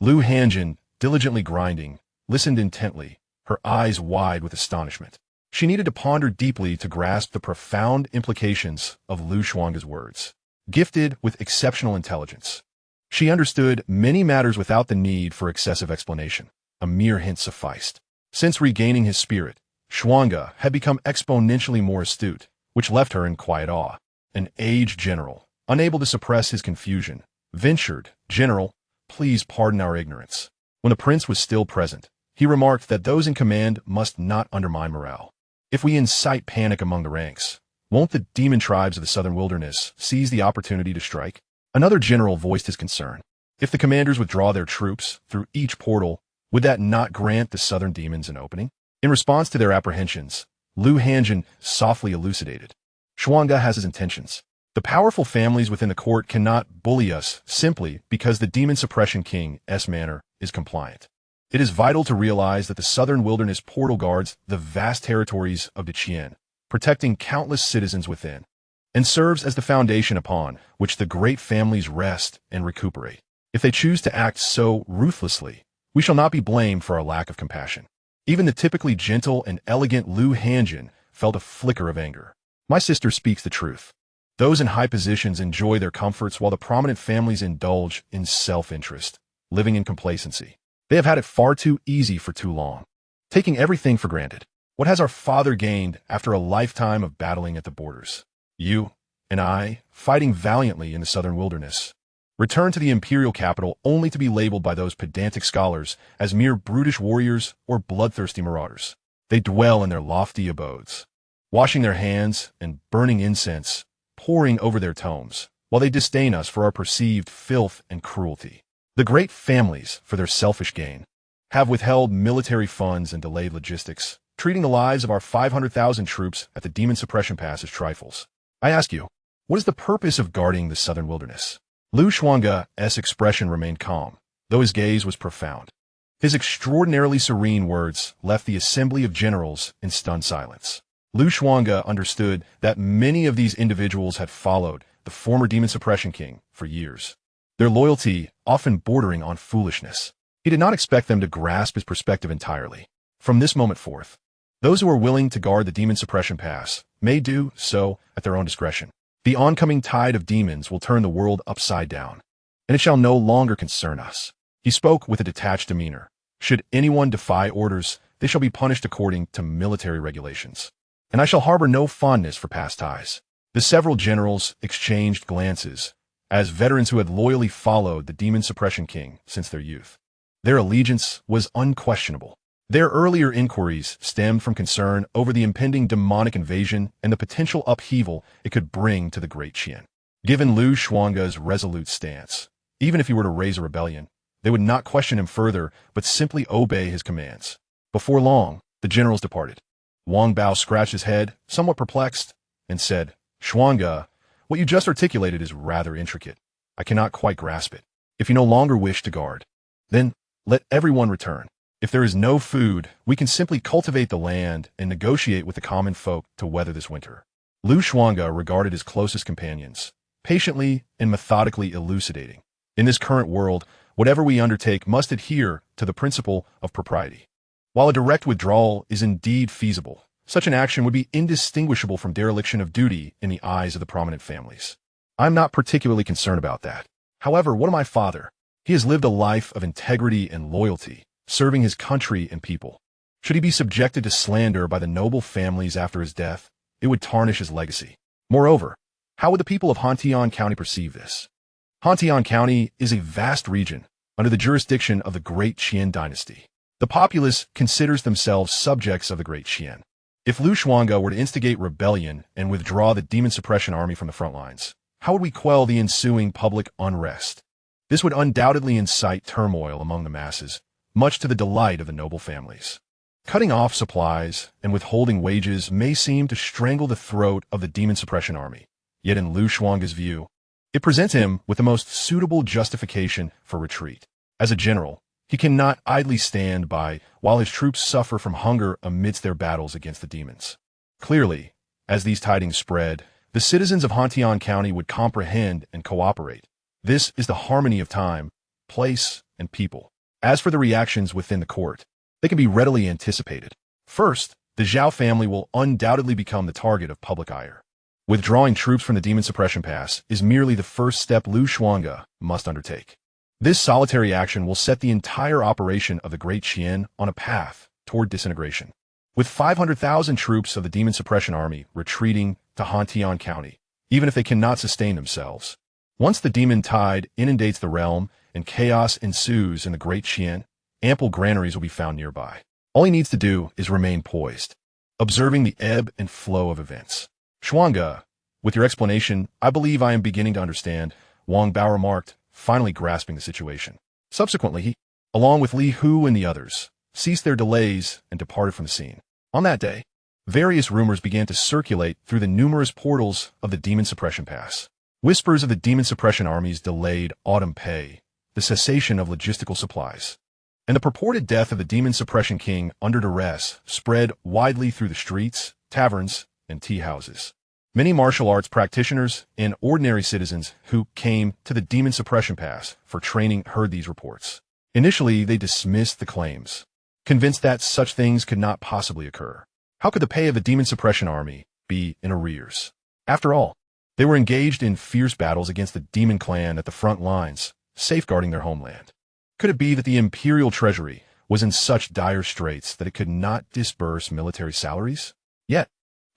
Lu Hanjin, diligently grinding, listened intently, her eyes wide with astonishment. She needed to ponder deeply to grasp the profound implications of Lu Xuange's words. Gifted with exceptional intelligence, she understood many matters without the need for excessive explanation. A mere hint sufficed. Since regaining his spirit, Xuange had become exponentially more astute, which left her in quiet awe. An aged general, unable to suppress his confusion, ventured, "General, please pardon our ignorance." When the prince was still present, he remarked that those in command must not undermine morale. If we incite panic among the ranks, won't the demon tribes of the southern wilderness seize the opportunity to strike? Another general voiced his concern. If the commanders withdraw their troops through each portal, would that not grant the southern demons an opening? In response to their apprehensions, Lu Hanjin softly elucidated. Xuange has his intentions. The powerful families within the court cannot bully us simply because the demon suppression king's manor is compliant. It is vital to realize that the southern wilderness portal guards the vast territories of the Qian, protecting countless citizens within, and serves as the foundation upon which the great families rest and recuperate. If they choose to act so ruthlessly, we shall not be blamed for our lack of compassion. Even the typically gentle and elegant Lu Hanjin felt a flicker of anger. My sister speaks the truth. Those in high positions enjoy their comforts while the prominent families indulge in self-interest, living in complacency. They have had it far too easy for too long, taking everything for granted. What has our father gained after a lifetime of battling at the borders? You and I, fighting valiantly in the southern wilderness, return to the imperial capital only to be labeled by those pedantic scholars as mere brutish warriors or bloodthirsty marauders. They dwell in their lofty abodes, washing their hands and burning incense, poring over their tomes, while they disdain us for our perceived filth and cruelty. The great families, for their selfish gain, have withheld military funds and delayed logistics, treating the lives of our 500,000 troops at the demon suppression pass as trifles. I ask you, what is the purpose of guarding the southern wilderness? Lu Xuange's expression remained calm, though his gaze was profound. His extraordinarily serene words left the assembly of generals in stunned silence. Lu Xuange understood that many of these individuals had followed the former demon suppression king for years, their loyalty often bordering on foolishness. He did not expect them to grasp his perspective entirely. From this moment forth, those who are willing to guard the demon suppression pass may do so at their own discretion. The oncoming tide of demons will turn the world upside down, and it shall no longer concern us. He spoke with a detached demeanor. Should anyone defy orders, they shall be punished according to military regulations. And I shall harbor no fondness for past ties. The several generals exchanged glances, as veterans who had loyally followed the demon suppression king since their youth. Their allegiance was unquestionable. Their earlier inquiries stemmed from concern over the impending demonic invasion and the potential upheaval it could bring to the Great Qian. Given Lu Xuange's resolute stance, even if he were to raise a rebellion, they would not question him further, but simply obey his commands. Before long, the generals departed. Wang Bao scratched his head, somewhat perplexed, and said, "Xuange, what you just articulated is rather intricate. I cannot quite grasp it. If you no longer wish to guard, then let everyone return. If there is no food, we can simply cultivate the land and negotiate with the common folk to weather this winter." Lu Xuange regarded his closest companions, patiently and methodically elucidating. In this current world, whatever we undertake must adhere to the principle of propriety. While a direct withdrawal is indeed feasible, such an action would be indistinguishable from dereliction of duty in the eyes of the prominent families. I'm not particularly concerned about that. However, what of my father? He has lived a life of integrity and loyalty, serving his country and people. Should he be subjected to slander by the noble families after his death, it would tarnish his legacy. Moreover, how would the people of Heir County perceive this? Heir County is a vast region under the jurisdiction of the Great Qian Dynasty. The populace considers themselves subjects of the Great Qian. If Lu Xuange were to instigate rebellion and withdraw the demon suppression army from the front lines, how would we quell the ensuing public unrest? This would undoubtedly incite turmoil among the masses, much to the delight of the noble families. Cutting off supplies and withholding wages may seem to strangle the throat of the demon suppression army, yet in Lu Xuange's view, it presents him with the most suitable justification for retreat. As a general, he cannot idly stand by while his troops suffer from hunger amidst their battles against the demons. Clearly, as these tidings spread, the citizens of Heir County would comprehend and cooperate. This is the harmony of time, place, and people. As for the reactions within the court, they can be readily anticipated. First, the Zhao family will undoubtedly become the target of public ire. Withdrawing troops from the demon suppression pass is merely the first step Lu Xuange must undertake. This solitary action will set the entire operation of the Great Qian on a path toward disintegration. With 500,000 troops of the demon suppression army retreating to Heir County, even if they cannot sustain themselves, once the demon tide inundates the realm and chaos ensues in the Great Qian, ample granaries will be found nearby. All he needs to do is remain poised, observing the ebb and flow of events. "Xuange, with your explanation, I believe I am beginning to understand," Wang Bao remarked, finally grasping the situation. Subsequently, he, along with Li Hu and the others, ceased their delays and departed from the scene. On that day, various rumors began to circulate through the numerous portals of the demon suppression pass. Whispers of the demon suppression army's delayed autumn pay, the cessation of logistical supplies, and the purported death of the demon suppression king under duress spread widely through the streets, taverns, and tea houses. Many martial arts practitioners and ordinary citizens who came to the demon suppression pass for training heard these reports. Initially, they dismissed the claims, convinced that such things could not possibly occur. How could the pay of the demon suppression army be in arrears? After all, they were engaged in fierce battles against the demon clan at the front lines, safeguarding their homeland. Could it be that the imperial treasury was in such dire straits that it could not disburse military salaries? Yet,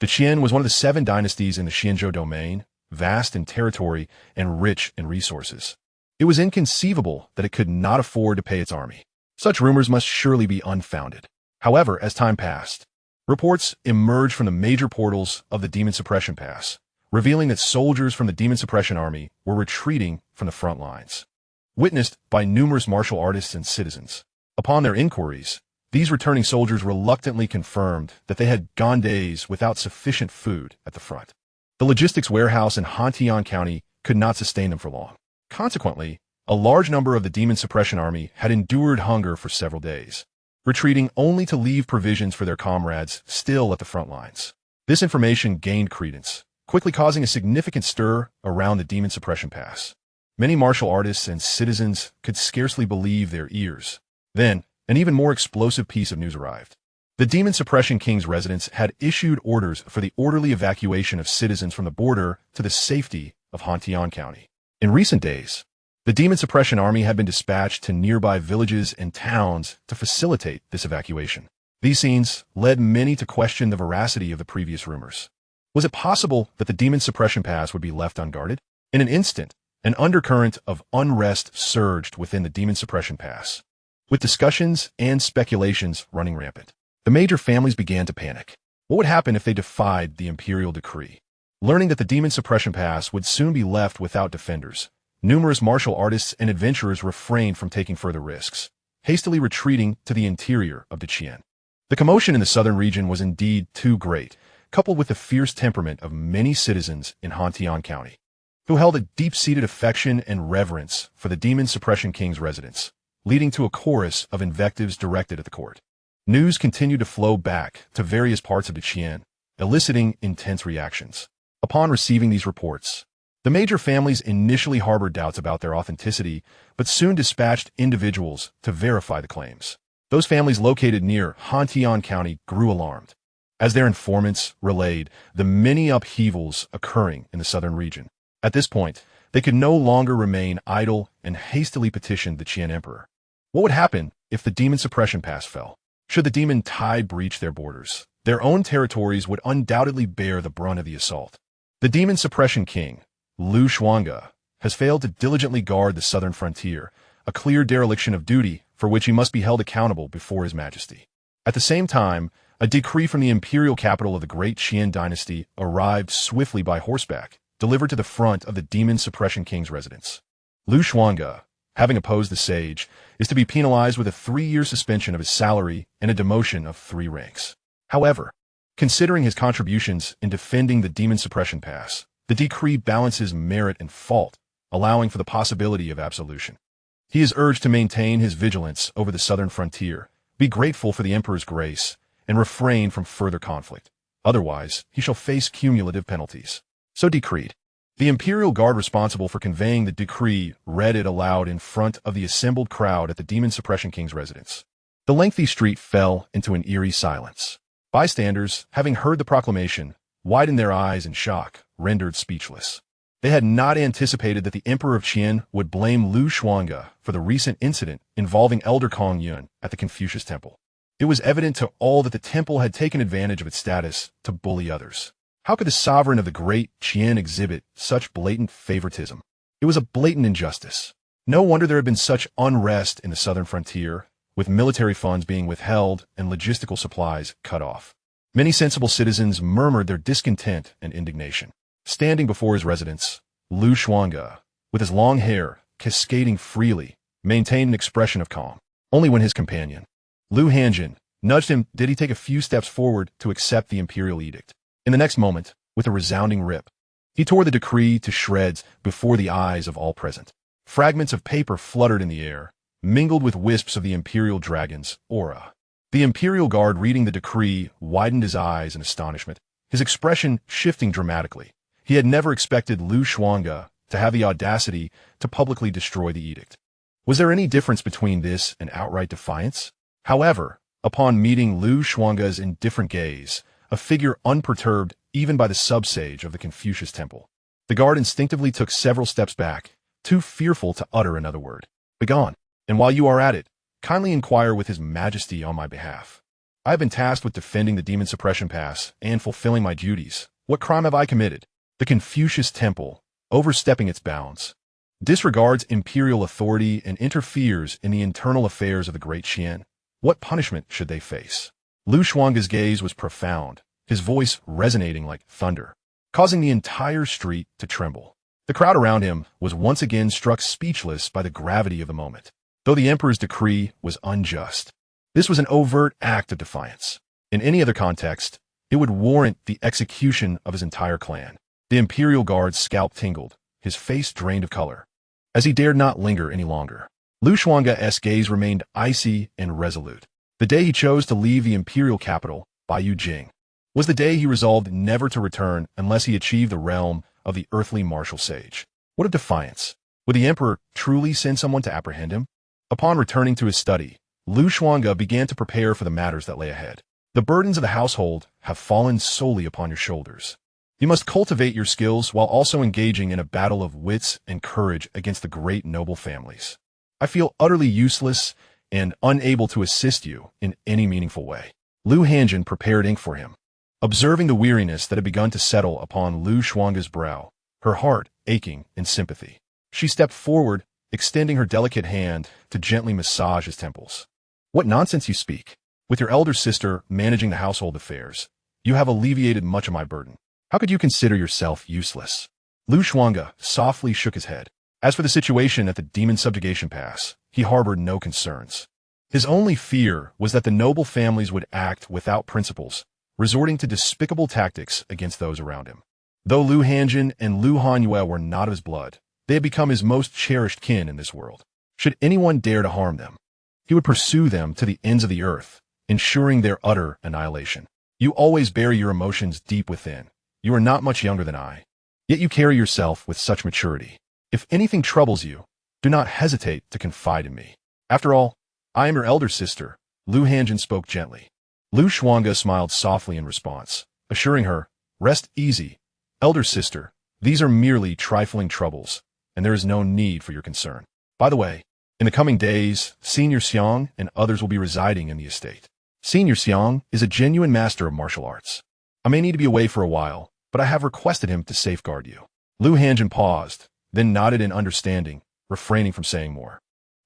the Qian was one of the 7 dynasties in the Xianzhou domain, vast in territory and rich in resources. It was inconceivable that it could not afford to pay its army. Such rumors must surely be unfounded. However, as time passed, reports emerged from the major portals of the demon suppression pass, revealing that soldiers from the demon suppression army were retreating from the front lines, witnessed by numerous martial artists and citizens. Upon their inquiries, these returning soldiers reluctantly confirmed that they had gone days without sufficient food at the front. The logistics warehouse in Heir County could not sustain them for long. Consequently, a large number of the demon suppression army had endured hunger for several days, retreating only to leave provisions for their comrades still at the front lines. This information gained credence, quickly causing a significant stir around the demon suppression pass. Many martial artists and citizens could scarcely believe their ears. Then, an even more explosive piece of news arrived. The Demon Suppression King's residence had issued orders for the orderly evacuation of citizens from the border to the safety of Hion County. In recent days, the Demon Suppression Army had been dispatched to nearby villages and towns to facilitate this evacuation. These scenes led many to question the veracity of the previous rumors. Was it possible that the Demon Suppression Pass would be left unguarded? In an instant, an undercurrent of unrest surged within the Demon Suppression Pass, with discussions and speculations running rampant. The major families began to panic. What would happen if they defied the imperial decree? Learning that the Demon Suppression Pass would soon be left without defenders, numerous martial artists and adventurers refrained from taking further risks, hastily retreating to the interior of Qian. The commotion in the southern region was indeed too great, coupled with the fierce temperament of many citizens in Hion County, who held a deep-seated affection and reverence for the Demon Suppression King's residence, leading to a chorus of invectives directed at the court. News continued to flow back to various parts of Qian, eliciting intense reactions. Upon receiving these reports, the major families initially harbored doubts about their authenticity, but soon dispatched individuals to verify the claims. Those families located near Hion County grew alarmed, as their informants relayed the many upheavals occurring in the southern region. At this point, they could no longer remain idle and hastily petitioned the Qian Emperor. What would happen if the Demon Suppression Pass fell? Should the demon tide breach their borders, their own territories would undoubtedly bear the brunt of the assault. The Demon Suppression King, Xuange, has failed to diligently guard the southern frontier, a clear dereliction of duty for which he must be held accountable before His Majesty. At the same time, a decree from the imperial capital of the Great Qian Dynasty arrived swiftly by horseback, delivered to the front of the Demon Suppression King's residence. Xuange, having opposed the sage, is to be penalized with a 3-year suspension of his salary and a demotion of 3 ranks. However, considering his contributions in defending the Demon Suppression Pass, the decree balances merit and fault, allowing for the possibility of absolution. He is urged to maintain his vigilance over the southern frontier, be grateful for the Emperor's grace, and refrain from further conflict. Otherwise, he shall face cumulative penalties. So decreed. The Imperial Guard responsible for conveying the decree read it aloud in front of the assembled crowd at the Demon Suppression King's residence. The lengthy street fell into an eerie silence. Bystanders, having heard the proclamation, widened their eyes in shock, rendered speechless. They had not anticipated that the Emperor of Qian would blame Xuange for the recent incident involving Elder Kong Yun at the Confucius Temple. It was evident to all that the temple had taken advantage of its status to bully others. How could the sovereign of the Great Qian exhibit such blatant favoritism? It was a blatant injustice. No wonder there had been such unrest in the southern frontier, with military funds being withheld and logistical supplies cut off. Many sensible citizens murmured their discontent and indignation. Standing before his residence, Xuange, with his long hair cascading freely, maintained an expression of calm. Only when his companion, Lu Hanjin, nudged him did he take a few steps forward to accept the imperial edict. In the next moment, with a resounding rip, he tore the decree to shreds before the eyes of all present. Fragments of paper fluttered in the air, mingled with wisps of the imperial dragon's aura. The Imperial Guard reading the decree widened his eyes in astonishment, his expression shifting dramatically. He had never expected Xuange to have the audacity to publicly destroy the edict. Was there any difference between this and outright defiance? However, upon meeting Xuange's indifferent gaze, a figure unperturbed even by the sub-sage of the Confucius Temple, the guard instinctively took several steps back, too fearful to utter another word. Begone, and while you are at it, kindly inquire with His Majesty on my behalf. I have been tasked with defending the Demon Suppression Pass and fulfilling my duties. What crime have I committed? The Confucius Temple, overstepping its bounds, disregards imperial authority and interferes in the internal affairs of the Great Qian. What punishment should they face? Xuange's gaze was profound, his voice resonating like thunder, causing the entire street to tremble. The crowd around him was once again struck speechless by the gravity of the moment. Though the Emperor's decree was unjust, this was an overt act of defiance. In any other context, it would warrant the execution of his entire clan. The Imperial Guard's scalp tingled, his face drained of color, as he dared not linger any longer. Xuange's gaze remained icy and resolute. The day he chose to leave the imperial capital, Beijing, was the day he resolved never to return unless he achieved the realm of the earthly martial sage. What a defiance! Would the Emperor truly send someone to apprehend him? Upon returning to his study, Xuange began to prepare for the matters that lay ahead. The burdens of the household have fallen solely upon your shoulders. You must cultivate your skills while also engaging in a battle of wits and courage against the great noble families. I feel utterly useless and unable to assist you in any meaningful way. Lu Hanjin prepared ink for him. Observing the weariness that had begun to settle upon Lu Xuange's brow, her heart aching in sympathy, she stepped forward, extending her delicate hand to gently massage his temples. What nonsense you speak! With your elder sister managing the household affairs, you have alleviated much of my burden. How could you consider yourself useless? Lu Xuange softly shook his head. As for the situation at the demon subjugation pass, he harbored no concerns. His only fear was that the noble families would act without principles, resorting to despicable tactics against those around him. Though Lu Hanjin and Lu Hanyue were not of his blood, they had become his most cherished kin in this world. Should anyone dare to harm them, he would pursue them to the ends of the earth, ensuring their utter annihilation. You always bury your emotions deep within. You are not much younger than I, yet you carry yourself with such maturity. If anything troubles you, do not hesitate to confide in me. After all, I am your elder sister. Lu Hanjin spoke gently. Lu Xuange smiled softly in response, assuring her, "Rest easy, elder sister. These are merely trifling troubles, and there is no need for your concern. By the way, in the coming days, Senior Xiang and others will be residing in the estate. Senior Xiang is a genuine master of martial arts. I may need to be away for a while, but I have requested him to safeguard you." Lu Hanjin paused, then nodded in understanding, refraining from saying more.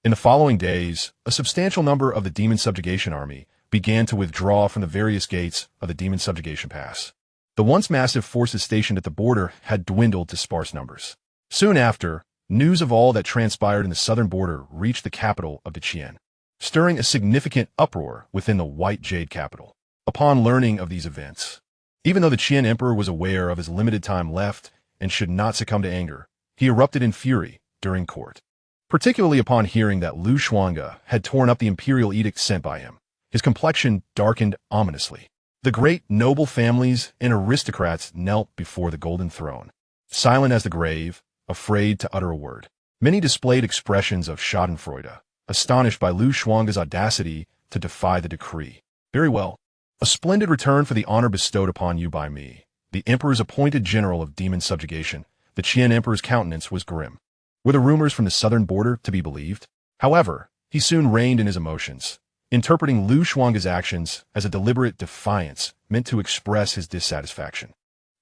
In the following days, a substantial number of the demon subjugation army began to withdraw from the various gates of the demon subjugation pass. The once massive forces stationed at the border had dwindled to sparse numbers. Soon after, news of all that transpired in the southern border reached the capital of Qian, stirring a significant uproar within the White Jade capital. Upon learning of these events, even though the Qian emperor was aware of his limited time left and should not succumb to anger, he erupted in fury during court. Particularly upon hearing that Lu Xuange had torn up the imperial edict sent by him, his complexion darkened ominously. The great noble families and aristocrats knelt before the golden throne, silent as the grave, afraid to utter a word. Many displayed expressions of schadenfreude, astonished by Lu Xuange's audacity to defy the decree. Very well. A splendid return for the honor bestowed upon you by me, the emperor's appointed general of demon subjugation. The Qian emperor's countenance was grim. Were the rumors from the southern border to be believed? However, he soon reined in his emotions, interpreting Lu Xuange's actions as a deliberate defiance meant to express his dissatisfaction.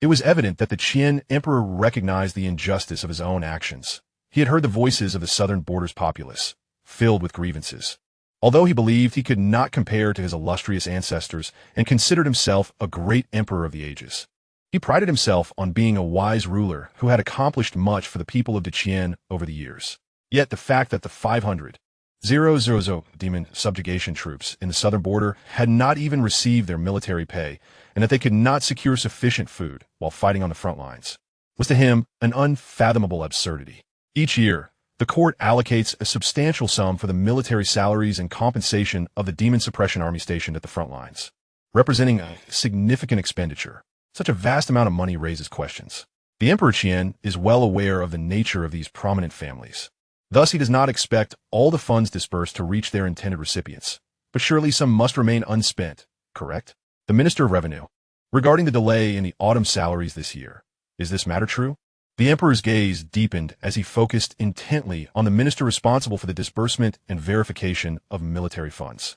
It was evident that the Qian emperor recognized the injustice of his own actions. He had heard the voices of the southern border's populace, filled with grievances. Although he believed he could not compare to his illustrious ancestors and considered himself a great emperor of the ages, he prided himself on being a wise ruler who had accomplished much for the people of Qian over the years. Yet the fact that the 500 demon subjugation troops in the southern border had not even received their military pay and that they could not secure sufficient food while fighting on the front lines was to him an unfathomable absurdity. Each year, the court allocates a substantial sum for the military salaries and compensation of the demon suppression army stationed at the front lines, representing a significant expenditure. Such a vast amount of money raises questions. The Emperor Qian is well aware of the nature of these prominent families. Thus, he does not expect all the funds dispersed to reach their intended recipients. But surely some must remain unspent, correct? The Minister of Revenue. Regarding the delay in the autumn salaries this year, is this matter true? The Emperor's gaze deepened as he focused intently on the minister responsible for the disbursement and verification of military funds.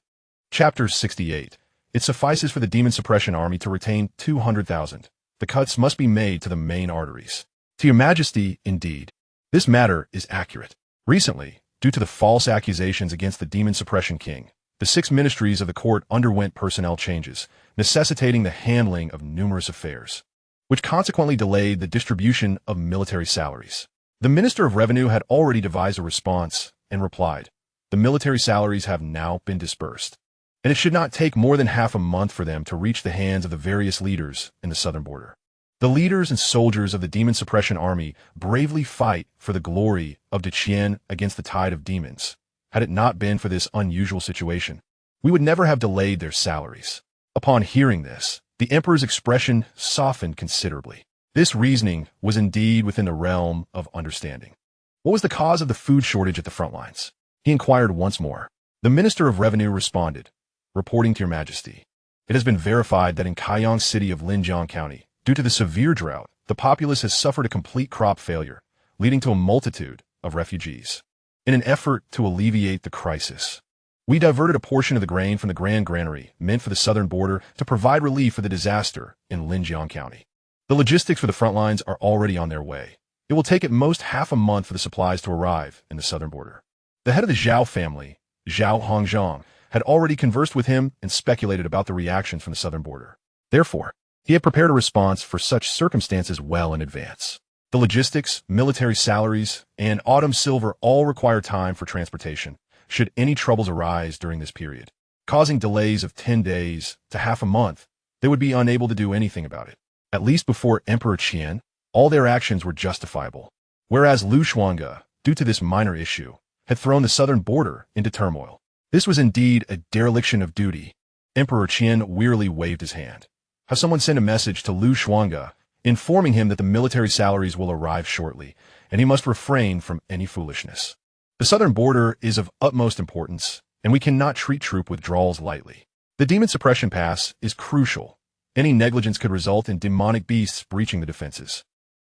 Chapter 68. It suffices for the demon suppression army to retain 200,000. The cuts must be made to the main arteries. To your majesty, indeed, this matter is accurate. Recently, due to the false accusations against the demon suppression king, the 6 ministries of the court underwent personnel changes, necessitating the handling of numerous affairs, which consequently delayed the distribution of military salaries. The Minister of Revenue had already devised a response and replied, "The military salaries have now been dispersed, and it should not take more than half a month for them to reach the hands of the various leaders in the southern border." The leaders and soldiers of the demon suppression army bravely fight for the glory of Qian against the tide of demons. Had it not been for this unusual situation, we would never have delayed their salaries. Upon hearing this, the emperor's expression softened considerably. This reasoning was indeed within the realm of understanding. What was the cause of the food shortage at the front lines? He inquired once more. The Minister of Revenue responded, "Reporting to your majesty, It has been verified that in Hion city of Linjiang County, due to the severe drought, the populace has suffered a complete crop failure, leading to a multitude of refugees. In an effort to alleviate the crisis, we diverted a portion of the grain from the Grand Granary, meant for the southern border, to provide relief for the disaster in Linjiang County. The logistics for the front lines are already on their way. It will take at most half a month for the supplies to arrive in the southern border. The head of the Zhao family, Zhao Hongzhang, had already conversed with him and speculated about the reactions from the southern border. Therefore, he had prepared a response for such circumstances well in advance. The logistics, military salaries, and autumn silver all require time for transportation, should any troubles arise during this period. Causing delays of 10 days to half a month, they would be unable to do anything about it. At least before Emperor Qian, all their actions were justifiable. Whereas Xuange, due to this minor issue, had thrown the southern border into turmoil. This was indeed a dereliction of duty. Emperor Qian wearily waved his hand. Have someone send a message to Xuange, informing him that the military salaries will arrive shortly, and he must refrain from any foolishness. The southern border is of utmost importance, and we cannot treat troop withdrawals lightly. The demon suppression pass is crucial. Any negligence could result in demonic beasts breaching the defenses.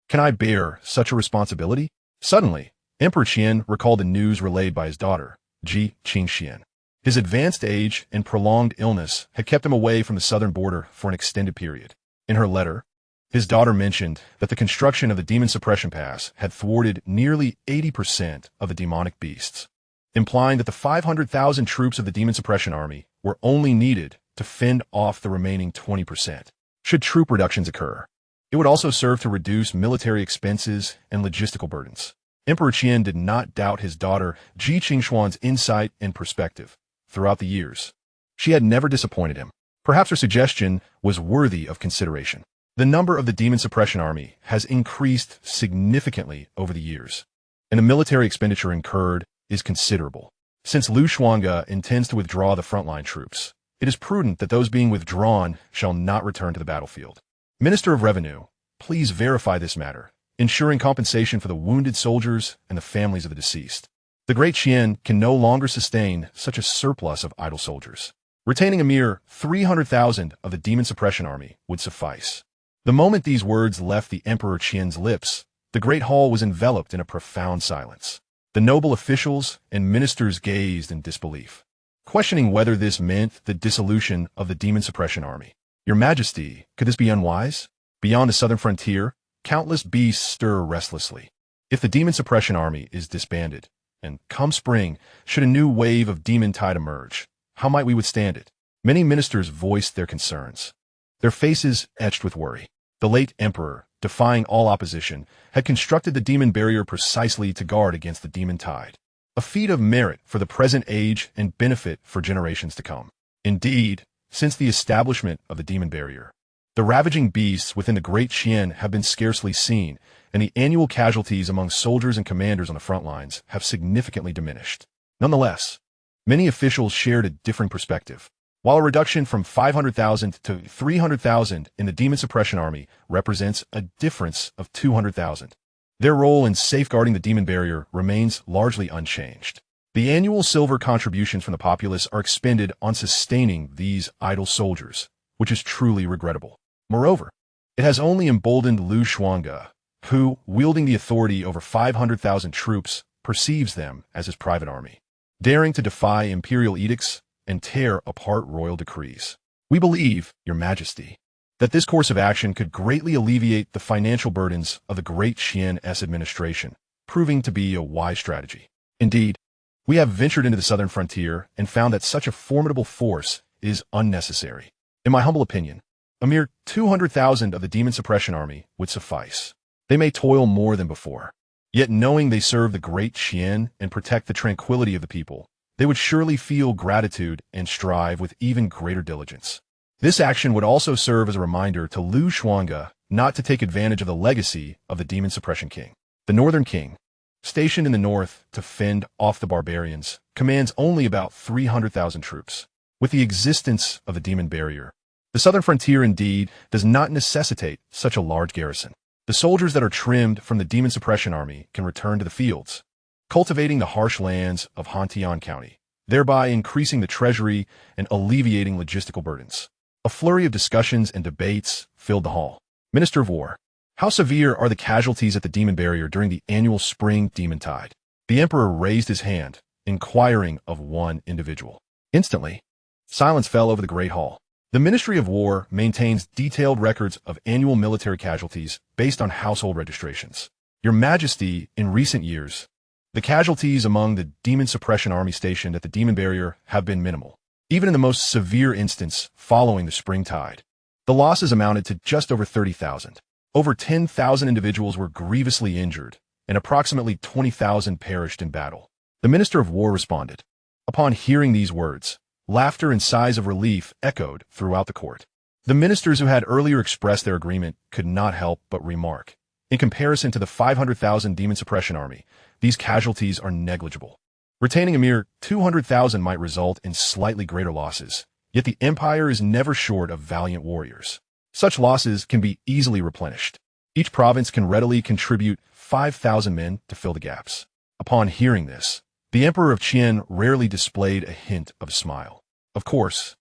Can I bear such a responsibility? Suddenly, Emperor Qian recalled the news relayed by his daughter, Xianxia. His advanced age and prolonged illness had kept him away from the southern border for an extended period. In her letter, his daughter mentioned that the construction of the demon suppression pass had thwarted nearly 80% of the demonic beasts, implying that the 500,000 troops of the demon suppression army were only needed to fend off the remaining 20%, should troop reductions occur. It would also serve to reduce military expenses and logistical burdens. Emperor Qian did not doubt his daughter Xianxia's insight and perspective. Throughout the years, she had never disappointed him. Perhaps her suggestion was worthy of consideration. The number of the demon suppression army has increased significantly over the years, and the military expenditure incurred is considerable. Since Xuange intends to withdraw the frontline troops, it is prudent that those being withdrawn shall not return to the battlefield. Minister of Revenue, please verify this matter, ensuring compensation for the wounded soldiers and the families of the deceased. The Great Qian can no longer sustain such a surplus of idle soldiers. Retaining a mere 300,000 of the demon suppression army would suffice. The moment these words left the Emperor Qian's lips, the great hall was enveloped in a profound silence. The noble officials and ministers gazed in disbelief, questioning whether this meant the dissolution of the demon suppression army. Your Majesty, could this be unwise? Beyond the southern frontier, countless beasts stir restlessly. If the demon suppression army is disbanded, and come spring, should a new wave of demon tide emerge, how might we withstand it? Many ministers voiced their concerns, their faces etched with worry. The late emperor, defying all opposition, had constructed the demon barrier precisely to guard against the demon tide, a feat of merit for the present age and benefit for generations to come. Indeed, since the establishment of the demon barrier, the ravaging beasts within the Great Qian have been scarcely seen, and the annual casualties among soldiers and commanders on the front lines have significantly diminished. Nonetheless, many officials shared a differing perspective. While a reduction from 500,000 to 300,000 in the demon suppression army represents a difference of 200,000, their role in safeguarding the demon barrier remains largely unchanged. The annual silver contributions from the populace are expended on sustaining these idle soldiers, which is truly regrettable. Moreover, it has only emboldened Xuange, who, wielding the authority over 500,000 troops, perceives them as his private army, daring to defy imperial edicts and tear apart royal decrees. We believe, Your Majesty, that this course of action could greatly alleviate the financial burdens of the Great Qian's administration, proving to be a wise strategy. Indeed, we have ventured into the southern frontier and found that such a formidable force is unnecessary. In my humble opinion, a mere 200,000 of the demon suppression army would suffice. They may toil more than before, yet knowing they serve the Great Qian and protect the tranquility of the people, they would surely feel gratitude and strive with even greater diligence. This action would also serve as a reminder to Xuange not to take advantage of the legacy of the demon suppression king. The northern king, stationed in the north to fend off the barbarians, commands only about 300,000 troops. With the existence of the demon barrier, the southern frontier indeed does not necessitate such a large garrison. The soldiers that are trimmed from the demon suppression army can return to the fields, cultivating the harsh lands of Hion County, thereby increasing the treasury and alleviating logistical burdens. A flurry of discussions and debates filled the hall. Minister of War. How severe are the casualties at the demon barrier during the annual spring demon tide? The emperor raised his hand, inquiring of one individual. Instantly, silence fell over the great hall. The Ministry of War maintains detailed records of annual military casualties based on household registrations. Your Majesty, in recent years, the casualties among the demon suppression army stationed at the demon barrier have been minimal. Even in the most severe instance following the spring tide, the losses amounted to just over 30,000. Over 10,000 individuals were grievously injured, and approximately 20,000 perished in battle. The Minister of War responded. Upon hearing these words, laughter and sighs of relief echoed throughout the court. The ministers who had earlier expressed their agreement could not help but remark. In comparison to the 500,000 demon suppression army, these casualties are negligible. Retaining a mere 200,000 might result in slightly greater losses, yet the empire is never short of valiant warriors. Such losses can be easily replenished. Each province can readily contribute 5,000 men to fill the gaps. Upon hearing this, the Emperor of Qian rarely displayed a hint of a smile. Of course,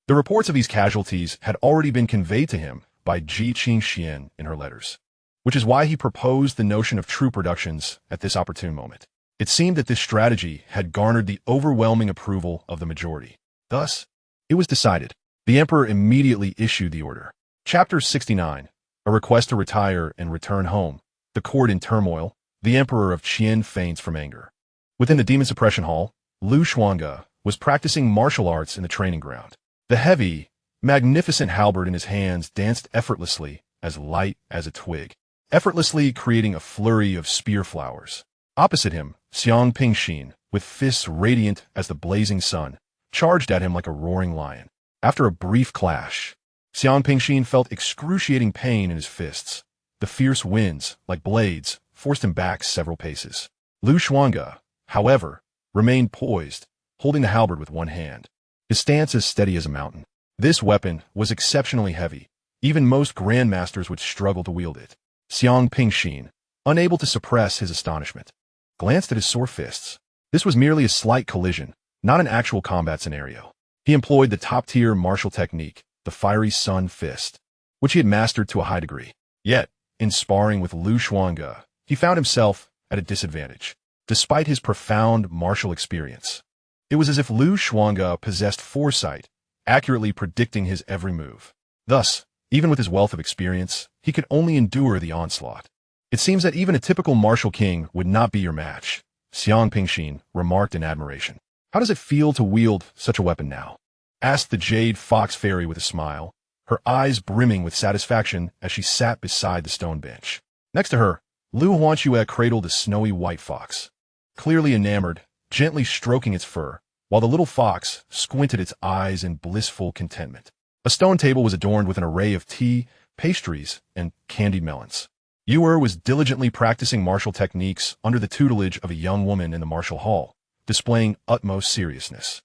the reports of these casualties had already been conveyed to him by Ji Qingxian in her letters, which is why he proposed the notion of troop reductions at this opportune moment. It seemed that this strategy had garnered the overwhelming approval of the majority. Thus, it was decided. The Emperor immediately issued the order. Chapter 69, a request to retire and return home. The court in turmoil, the Emperor of Qian faints from anger. Within the demon suppression hall, Xuange was practicing martial arts in the training ground. The heavy, magnificent halberd in his hands danced effortlessly, as light as a twig, effortlessly creating a flurry of spear flowers. Opposite him, Xianxia, with fists radiant as the blazing sun, charged at him like a roaring lion. After a brief clash, Xianxia felt excruciating pain in his fists. The fierce winds, like blades, forced him back several paces. Xuange, however, remained poised, holding the halberd with one hand. His stance as steady as a mountain. This weapon was exceptionally heavy. Even most grandmasters would struggle to wield it. Xianxia, unable to suppress his astonishment, glanced at his sore fists. This was merely a slight collision, not an actual combat scenario. He employed the top-tier martial technique, the fiery sun fist, which he had mastered to a high degree. Yet, in sparring with Xuange, he found himself at a disadvantage. Despite his profound martial experience, it was as if Xuange possessed foresight, accurately predicting his every move. Thus, even with his wealth of experience, he could only endure the onslaught. It seems that even a typical martial king would not be your match, Xianxia remarked in admiration. How does it feel to wield such a weapon now? Asked the Jade Fox Fairy with a smile, her eyes brimming with satisfaction as she sat beside the stone bench. Next to her, Xuange cradled a snowy white fox, clearly enamored, gently stroking its fur, while the little fox squinted its eyes in blissful contentment. A stone table was adorned with an array of tea, pastries, and candied melons. Heir was diligently practicing martial techniques under the tutelage of a young woman in the martial hall, displaying utmost seriousness.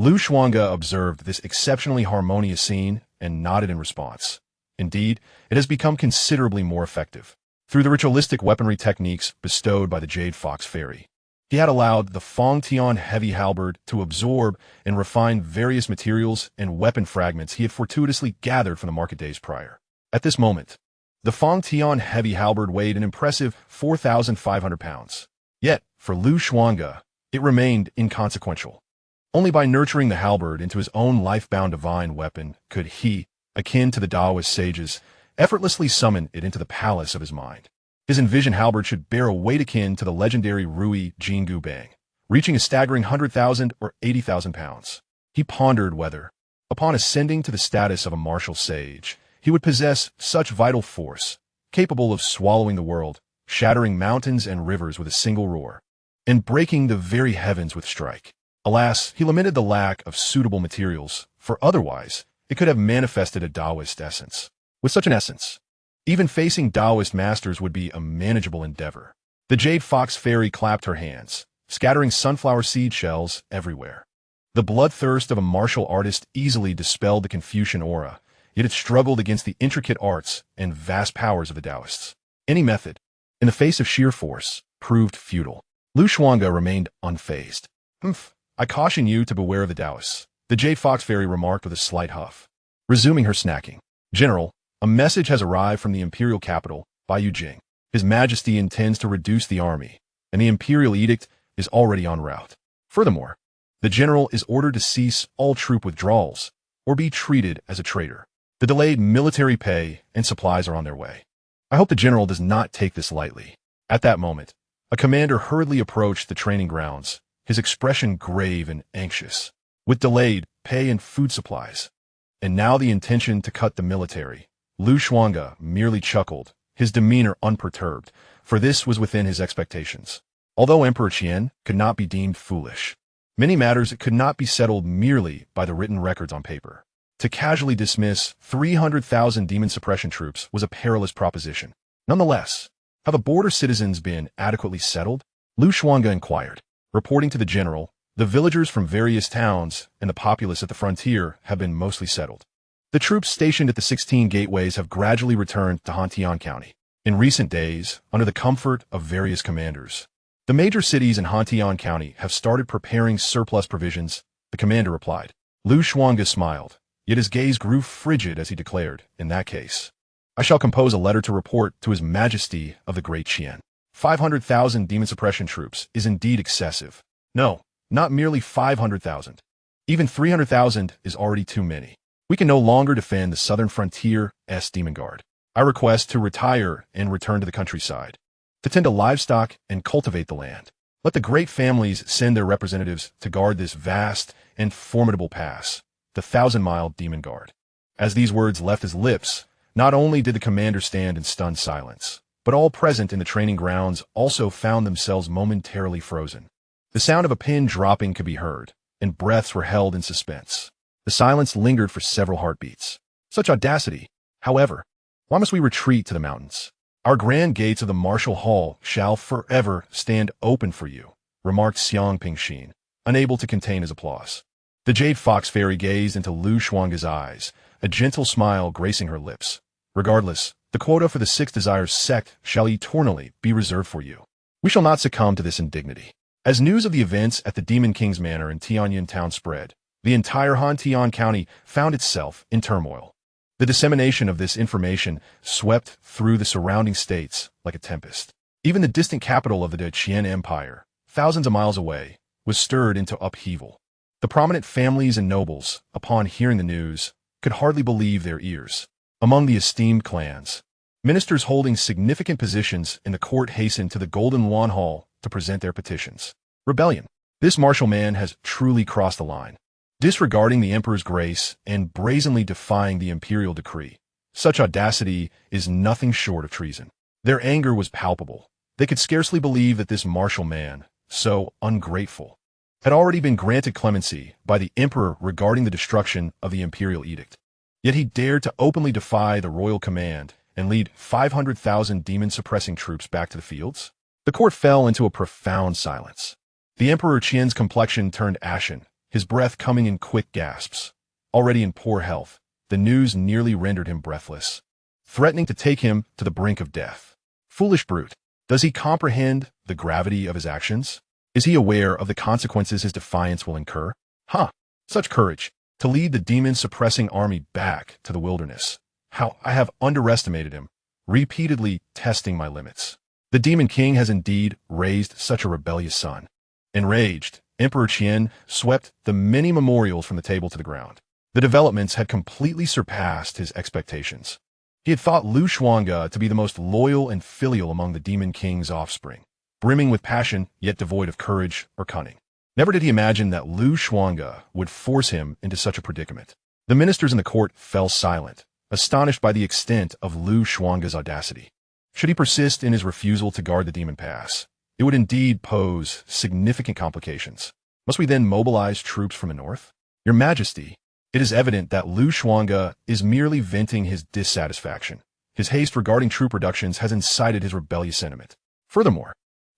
Xuange observed this exceptionally harmonious scene and nodded in response. Indeed, it has become considerably more effective through the ritualistic weaponry techniques bestowed by the Jade Fox Fairy. He had allowed the Fengtian heavy halberd to absorb and refine various materials and weapon fragments he had fortuitously gathered from the market days prior. At this moment, the Fengtian heavy halberd weighed an impressive 4,500 pounds. Yet, for Xuange, it remained inconsequential. Only by nurturing the halberd into his own life-bound divine weapon could he, akin to the Taoist sages, effortlessly summon it into the palace of his mind. His envisioned halberd should bear a weight akin to the legendary Rui Jingu Bang, reaching a staggering 100,000 or 80,000 pounds. He pondered whether, upon ascending to the status of a martial sage, he would possess such vital force, capable of swallowing the world, shattering mountains and rivers with a single roar, and breaking the very heavens with strike. Alas, he lamented the lack of suitable materials, for otherwise it could have manifested a Taoist essence. With such an essence, even facing Taoist masters would be a manageable endeavor. The Jade Fox Fairy clapped her hands, scattering sunflower seed shells everywhere. The bloodthirst of a martial artist easily dispelled the Confucian aura, yet it struggled against the intricate arts and vast powers of the Taoists. Any method, in the face of sheer force, proved futile. Xuange remained unfazed. I caution you to beware of the Taoists, the Jade Fox Fairy remarked with a slight huff. resuming her snacking. General, a message has arrived from the imperial capital by Yujing. His Majesty intends to reduce the army, and the imperial edict is already en route. Furthermore, the general is ordered to cease all troop withdrawals or be treated as a traitor. The delayed military pay and supplies are on their way. I hope the general does not take this lightly. At that moment, a commander hurriedly approached the training grounds, his expression grave and anxious. With delayed pay and food supplies, and now the intention to cut the military, Xuange merely chuckled, his demeanor unperturbed, for this was within his expectations. Although Emperor Qian could not be deemed foolish, many matters could not be settled merely by the written records on paper. To casually dismiss 300,000 demon suppression troops was a perilous proposition. Nonetheless, have the border citizens been adequately settled? Xuange inquired. Reporting to the general, the villagers from various towns and the populace at the frontier have been mostly settled. The troops stationed at the 16 gateways have gradually returned to Hion County. In recent days, under the comfort of various commanders, the major cities in Hion County have started preparing surplus provisions, the commander replied. Xuange smiled, yet his gaze grew frigid as he declared, in that case, I shall compose a letter to report to His Majesty of the Great Qian. 500,000 demon suppression troops is indeed excessive. No, not merely 500,000. Even 300,000 is already too many. We can no longer defend the southern frontier's demon guard. I request to retire and return to the countryside, to tend to livestock and cultivate the land. Let the great families send their representatives to guard this vast and formidable pass, the 1,000-mile demon guard. As these words left his lips, not only did the commander stand in stunned silence, but all present in the training grounds also found themselves momentarily frozen. The sound of a pin dropping could be heard, and breaths were held in suspense. The silence lingered for several heartbeats. Such audacity! However, why must we retreat to the mountains? Our grand gates of the martial hall shall forever stand open for you, remarked Xianxia, unable to contain his applause. The jade fox fairy gazed into Xuange's eyes, a gentle smile gracing her lips. Regardless, the quota for the Six Desires sect shall eternally be reserved for you. We shall not succumb to this indignity. As news of the events at the Demon King's Manor in Tianyan Town spread, the entire Hion County found itself in turmoil. The dissemination of this information swept through the surrounding states like a tempest. Even the distant capital of the Qian Empire, thousands of miles away, was stirred into upheaval. The prominent families and nobles, upon hearing the news, could hardly believe their ears. Among the esteemed clans, ministers holding significant positions in the court hastened to the Golden Wan Hall to present their petitions. Rebellion. This martial man has truly crossed the line, disregarding the emperor's grace and brazenly defying the imperial decree. Such audacity is nothing short of treason. Their anger was palpable. They could scarcely believe that this martial man, so ungrateful, had already been granted clemency by the emperor regarding the destruction of the imperial edict. Yet he dared to openly defy the royal command and lead 500,000 demon-suppressing troops back to the fields. The court fell into a profound silence. The Emperor Qian's complexion turned ashen, his breath coming in quick gasps. Already in poor health, the news nearly rendered him breathless, threatening to take him to the brink of death. Foolish brute, does he comprehend the gravity of his actions? Is he aware of the consequences his defiance will incur? Such courage, to lead the demon-suppressing army back to the wilderness. How I have underestimated him, repeatedly testing my limits. The Demon King has indeed raised such a rebellious son. Enraged, Emperor Qian swept the many memorials from the table to the ground. The developments had completely surpassed his expectations. He had thought Xuange to be the most loyal and filial among the Demon King's offspring, brimming with passion yet devoid of courage or cunning. Never did he imagine that Xuange would force him into such a predicament. The ministers in the court fell silent, astonished by the extent of Xuange's audacity. Should he persist in his refusal to guard the Demon Pass, it would indeed pose significant complications. Must we then mobilize troops from the north? Your Majesty, it is evident that Xuange is merely venting his dissatisfaction. His haste regarding troop reductions has incited his rebellious sentiment. Furthermore,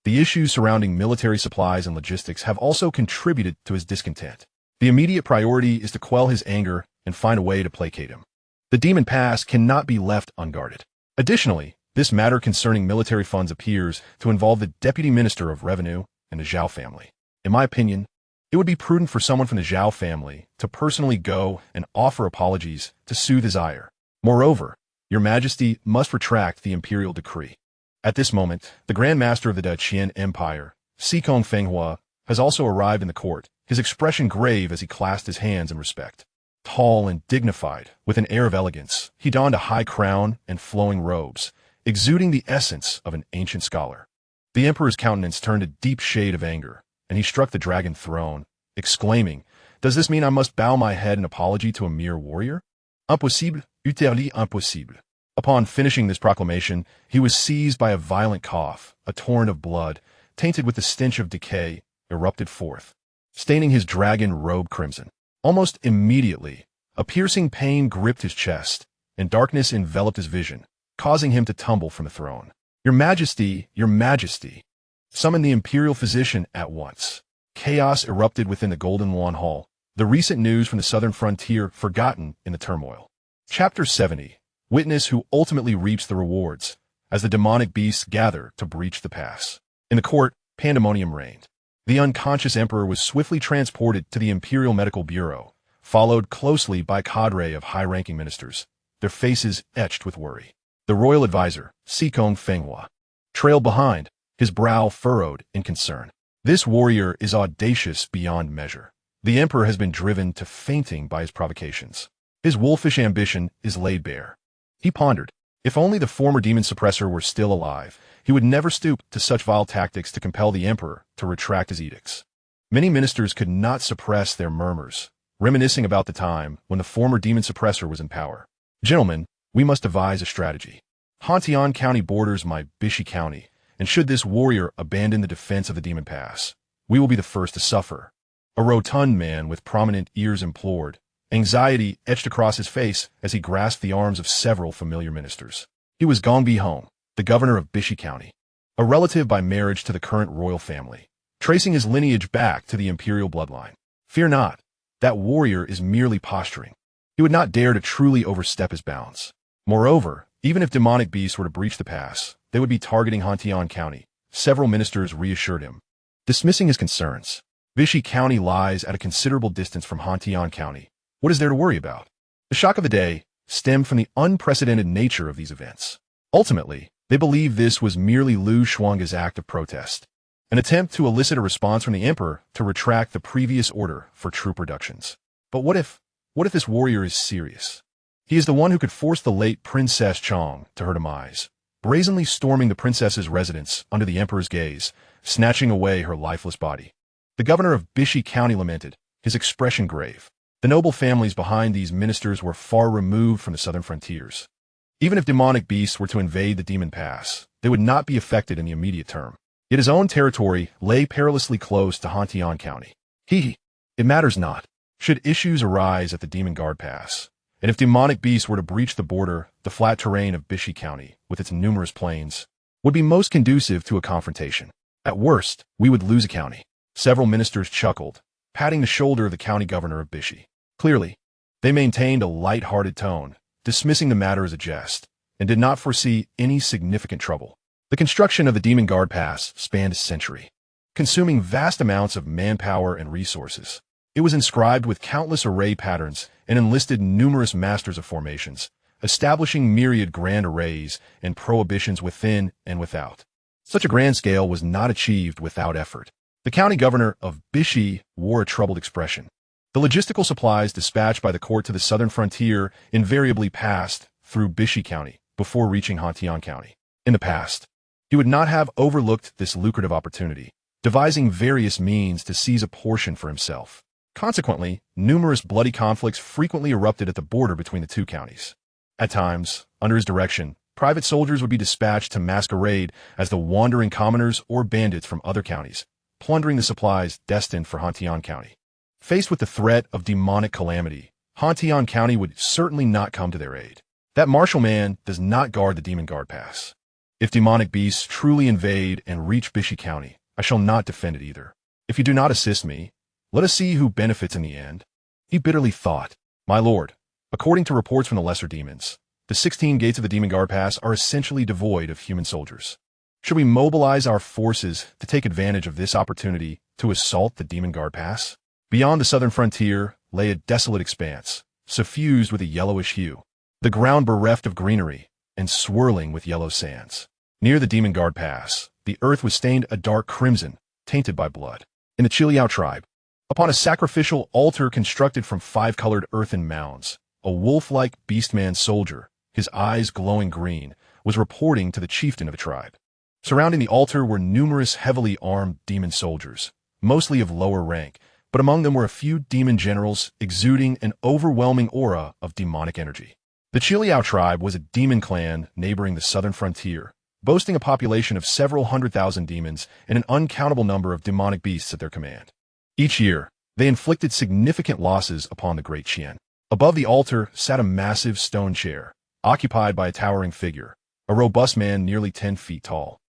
the issues surrounding military supplies and logistics have also contributed to his discontent. The immediate priority is to quell his anger and find a way to placate him. The Demon Pass cannot be left unguarded. Additionally, this matter concerning military funds appears to involve the Deputy Minister of Revenue and the Zhao family. In my opinion, It would be prudent for someone from the Zhao family to personally go and offer apologies to soothe his ire. Moreover, your majesty must retract the imperial decree. At this moment, the Grand Master of the Qian Empire, Xikong Fenghua, has also arrived in the court, his expression grave as he clasped his hands in respect. Tall and dignified, with an air of elegance, he donned a high crown and flowing robes, exuding the essence of an ancient scholar. The emperor's countenance turned a deep shade of anger, and he struck the dragon throne, exclaiming, "Does this mean I must bow my head in apology to a mere warrior? Impossible, utterly impossible." Upon finishing this proclamation, he was seized by a violent cough. A torrent of blood, tainted with the stench of decay, erupted forth, staining his dragon robe crimson. Almost immediately, a piercing pain gripped his chest, and darkness enveloped his vision, causing him to tumble from the throne. "Your Majesty, your Majesty! Summon the imperial physician at once." Chaos erupted within the Golden Wan Hall, the recent news from the southern frontier forgotten in the turmoil. Chapter 70. Witness who ultimately reaps the rewards, as the demonic beasts gather to breach the pass. In the court, pandemonium reigned. The unconscious emperor was swiftly transported to the Imperial Medical Bureau, followed closely by a cadre of high-ranking ministers, their faces etched with worry. The royal advisor, Xikong Fenghua, trailed behind, his brow furrowed in concern. This warrior is audacious beyond measure. The emperor has been driven to fainting by his provocations. His wolfish ambition is laid bare. He pondered, if only the former demon suppressor were still alive, he would never stoop to such vile tactics to compel the emperor to retract his edicts. Many ministers could not suppress their murmurs, reminiscing about the time when the former demon suppressor was in power. "Gentlemen, we must devise a strategy. Hion County borders my Bishi County, and should this warrior abandon the defense of the demon pass, we will be the first to suffer." A rotund man with prominent ears implored, anxiety etched across his face as he grasped the arms of several familiar ministers. He was Gong Bihong, the governor of Bishi County, a relative by marriage to the current royal family, tracing his lineage back to the imperial bloodline. Fear not, that warrior is merely posturing. He would not dare to truly overstep his bounds. Moreover, even if demonic beasts were to breach the pass, they would be targeting Hion County, several ministers reassured him. Dismissing his concerns, Bishi County lies at a considerable distance from Hion County. What is there to worry about? The shock of the day stemmed from the unprecedented nature of these events. Ultimately, they believed this was merely Lu Xuange's act of protest, an attempt to elicit a response from the emperor to retract the previous order for troop reductions. But what if this warrior is serious? He is the one who could force the late Princess Xuange to her demise, brazenly storming the princess's residence under the emperor's gaze, snatching away her lifeless body. The governor of Bishi County lamented, his expression grave. The noble families behind these ministers were far removed from the southern frontiers. Even if demonic beasts were to invade the Demon Pass, they would not be affected in the immediate term. Yet his own territory lay perilously close to Hion County. It matters not. Should issues arise at the Demon Guard Pass, and if demonic beasts were to breach the border, the flat terrain of Bishi County, with its numerous plains, would be most conducive to a confrontation. At worst, we would lose a county. Several ministers chuckled, patting the shoulder of the county governor of Bishi. Clearly, they maintained a light-hearted tone, dismissing the matter as a jest, and did not foresee any significant trouble. The construction of the Demon Guard Pass spanned a century, consuming vast amounts of manpower and resources. It was inscribed with countless array patterns and enlisted numerous masters of formations, establishing myriad grand arrays and prohibitions within and without. Such a grand scale was not achieved without effort. The county governor of Bishi wore a troubled expression. The logistical supplies dispatched by the court to the southern frontier invariably passed through Bishi County before reaching Hion County. In the past, he would not have overlooked this lucrative opportunity, devising various means to seize a portion for himself. Consequently, numerous bloody conflicts frequently erupted at the border between the two counties. At times, under his direction, private soldiers would be dispatched to masquerade as the wandering commoners or bandits from other counties, plundering the supplies destined for Hion County. Faced with the threat of demonic calamity, Hion County would certainly not come to their aid. That martial man does not guard the Demon Guard Pass. If demonic beasts truly invade and reach Bishi County, I shall not defend it either. If you do not assist me, let us see who benefits in the end. He bitterly thought, "My lord, according to reports from the lesser demons, the 16 gates of the Demon Guard Pass are essentially devoid of human soldiers. Should we mobilize our forces to take advantage of this opportunity to assault the Demon Guard Pass. Beyond the southern frontier lay a desolate expanse, suffused with a yellowish hue, the ground bereft of greenery and swirling with yellow sands. Near the Demon Guard Pass, the earth was stained a dark crimson, tainted by blood. In the Qiliao tribe, upon a sacrificial altar constructed from 5-colored earthen mounds, a wolf-like beastman soldier, his eyes glowing green, was reporting to the chieftain of the tribe. Surrounding the altar were numerous heavily armed demon soldiers, mostly of lower rank, but among them were a few demon generals exuding an overwhelming aura of demonic energy. The Qiliao tribe was a demon clan neighboring the southern frontier, boasting a population of several 100,000 demons and an uncountable number of demonic beasts at their command. Each year, they inflicted significant losses upon the Great Qian. Above the altar sat a massive stone chair, occupied by a towering figure, a robust man nearly 10 feet tall,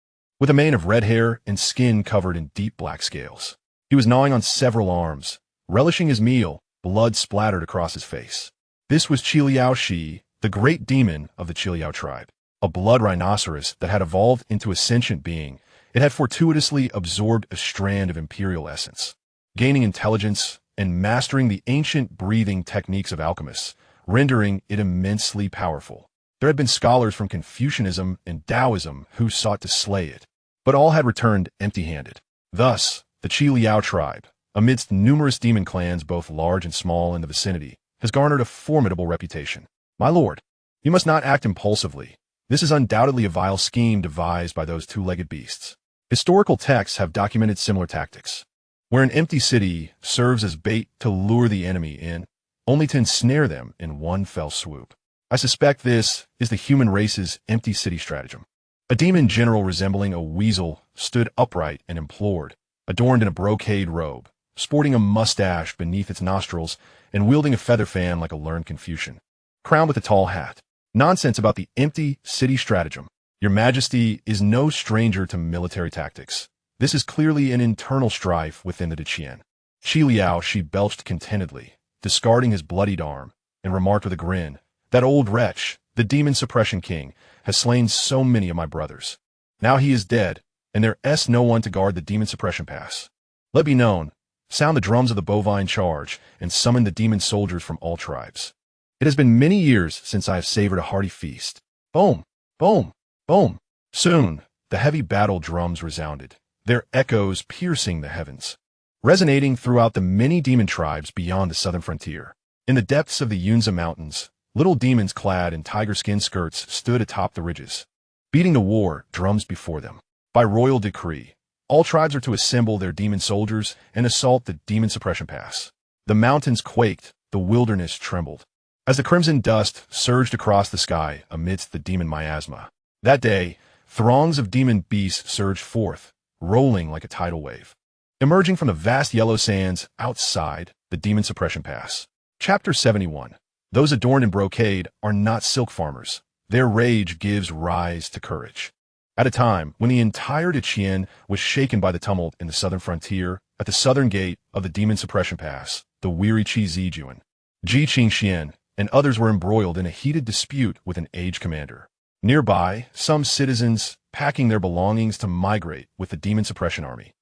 with a mane of red hair and skin covered in deep black scales. He was gnawing on several arms, relishing his meal, blood splattered across his face. This was Qiliao Shi, the great demon of the Qiliao tribe, a blood rhinoceros that had evolved into a sentient being. It had fortuitously absorbed a strand of imperial essence, gaining intelligence and mastering the ancient breathing techniques of alchemists, rendering it immensely powerful. There had been scholars from Confucianism and Taoism who sought to slay it, but all had returned empty-handed. Thus, the Qiliao tribe, amidst numerous demon clans both large and small in the vicinity, has garnered a formidable reputation. My lord, you must not act impulsively. This is undoubtedly a vile scheme devised by those two-legged beasts. Historical texts have documented similar tactics, where an empty city serves as bait to lure the enemy in, only to ensnare them in one fell swoop. I suspect this is the human race's empty city stratagem. A demon general resembling a weasel stood upright and implored, adorned in a brocade robe, sporting a mustache beneath its nostrils and wielding a feather fan like a learned Confucian, crowned with a tall hat. Nonsense about the empty city stratagem. Your Majesty is no stranger to military tactics. This is clearly an internal strife within the Deqian. Qiliao Shi belched contentedly, discarding his bloodied arm, and remarked with a grin, "That old wretch, the demon suppression king, has slain so many of my brothers. Now he is dead, and there is no one to guard the demon suppression pass. Let be known, sound the drums of the bovine charge, and summon the demon soldiers from all tribes. It has been many years since I have savored a hearty feast." Boom! Boom! Boom! Soon, the heavy battle drums resounded, their echoes piercing the heavens, resonating throughout the many demon tribes beyond the southern frontier. In the depths of the Yunza Mountains, little demons clad in tiger skin skirts stood atop the ridges, beating the war drums before them. By royal decree, all tribes are to assemble their demon soldiers and assault the demon suppression pass. The mountains quaked, the wilderness trembled, as the crimson dust surged across the sky amidst the demon miasma. That day, throngs of demon beasts surged forth, rolling like a tidal wave, emerging from the vast yellow sands outside the demon suppression pass. Chapter 71. Those adorned in brocade are not silk farmers. Their rage gives rise to courage. At a time when the entire Deqian was shaken by the tumult in the southern frontier, at the southern gate of the demon suppression pass, the weary Qi Zijuan, Ji Qingxian, and others were embroiled in a heated dispute with an aged commander. Nearby, some citizens, packing their belongings to migrate with the demon suppression army,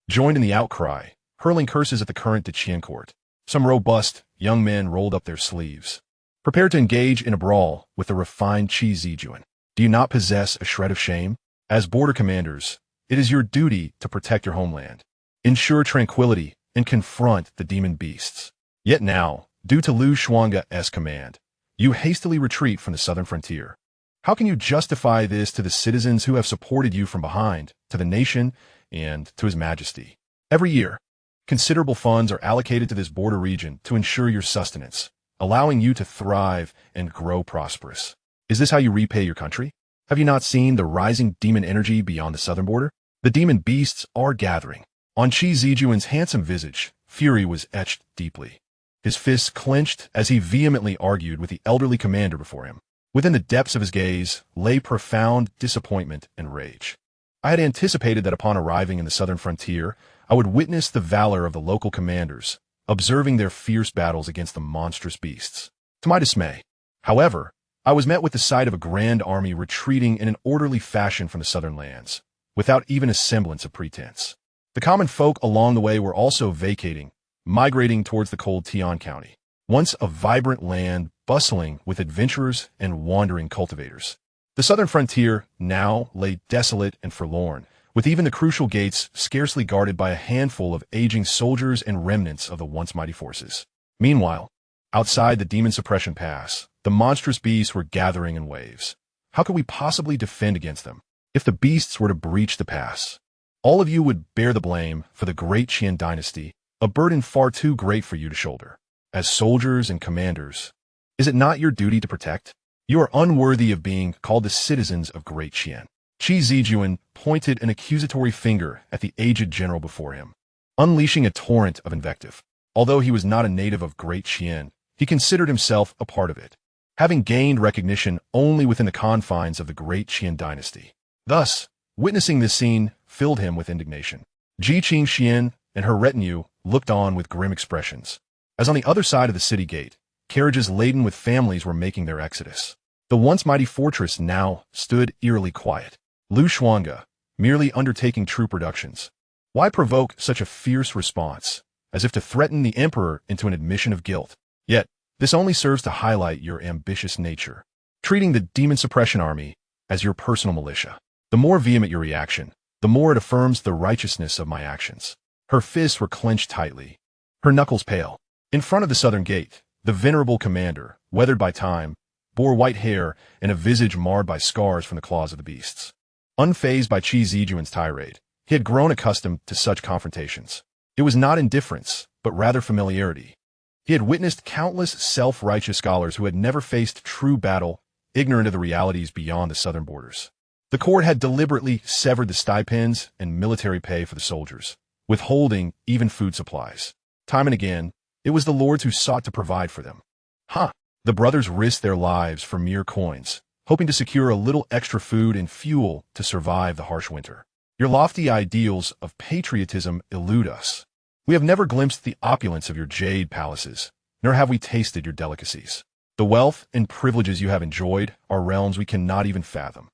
joined in the outcry, hurling curses at the current Deqian court. Some robust, young men rolled up their sleeves, prepared to engage in a brawl with the refined Qi Zijuan. Do you not possess a shred of shame? As border commanders, it is your duty to protect your homeland, ensure tranquility, and confront the demon beasts. Yet now, due to Lu Xuange's command, you hastily retreat from the southern frontier. How can you justify this to the citizens who have supported you from behind, to the nation, and to His Majesty? Every year, considerable funds are allocated to this border region to ensure your sustenance, allowing you to thrive and grow prosperous. Is this how you repay your country? Have you not seen the rising demon energy beyond the southern border? The demon beasts are gathering. On Qi Zijuan's handsome visage, fury was etched deeply. His fists clenched as he vehemently argued with the elderly commander before him. Within the depths of his gaze lay profound disappointment and rage. I had anticipated that upon arriving in the southern frontier, I would witness the valor of the local commanders, observing their fierce battles against the monstrous beasts. To my dismay, however, I was met with the sight of a grand army retreating in an orderly fashion from the southern lands, without even a semblance of pretense. The common folk along the way were also vacating, migrating towards the cold Tian County, once a vibrant land bustling with adventurers and wandering cultivators. The southern frontier now lay desolate and forlorn, with even the crucial gates scarcely guarded by a handful of aging soldiers and remnants of the once mighty forces. Meanwhile, outside the Demon Suppression Pass, the monstrous beasts were gathering in waves. How could we possibly defend against them? If the beasts were to breach the pass, all of you would bear the blame for the Great Qian Dynasty, a burden far too great for you to shoulder. As soldiers and commanders, is it not your duty to protect? You are unworthy of being called the citizens of Great Qian. Qi Zijuan pointed an accusatory finger at the aged general before him, unleashing a torrent of invective. Although he was not a native of Great Qian, he considered himself a part of it, having gained recognition only within the confines of the Great Qian Dynasty. Thus, witnessing this scene filled him with indignation. Xianxia and her retinue looked on with grim expressions, as on the other side of the city gate, carriages laden with families were making their exodus. The once mighty fortress now stood eerily quiet. Xuange, merely undertaking troop reductions. Why provoke such a fierce response, as if to threaten the emperor into an admission of guilt? Yet, this only serves to highlight your ambitious nature, treating the Demon Suppression Army as your personal militia. The more vehement your reaction, the more it affirms the righteousness of my actions. Her fists were clenched tightly, her knuckles pale. In front of the southern gate, the venerable commander, weathered by time, bore white hair and a visage marred by scars from the claws of the beasts. Unfazed by Qi Zijuan's tirade, he had grown accustomed to such confrontations. It was not indifference, but rather familiarity. He had witnessed countless self-righteous scholars who had never faced true battle, ignorant of the realities beyond the southern borders. The court had deliberately severed the stipends and military pay for the soldiers, withholding even food supplies. Time and again, it was the lords who sought to provide for them. The brothers risked their lives for mere coins, hoping to secure a little extra food and fuel to survive the harsh winter. Your lofty ideals of patriotism elude us. We have never glimpsed the opulence of your jade palaces, nor have we tasted your delicacies. The wealth and privileges you have enjoyed are realms we cannot even fathom.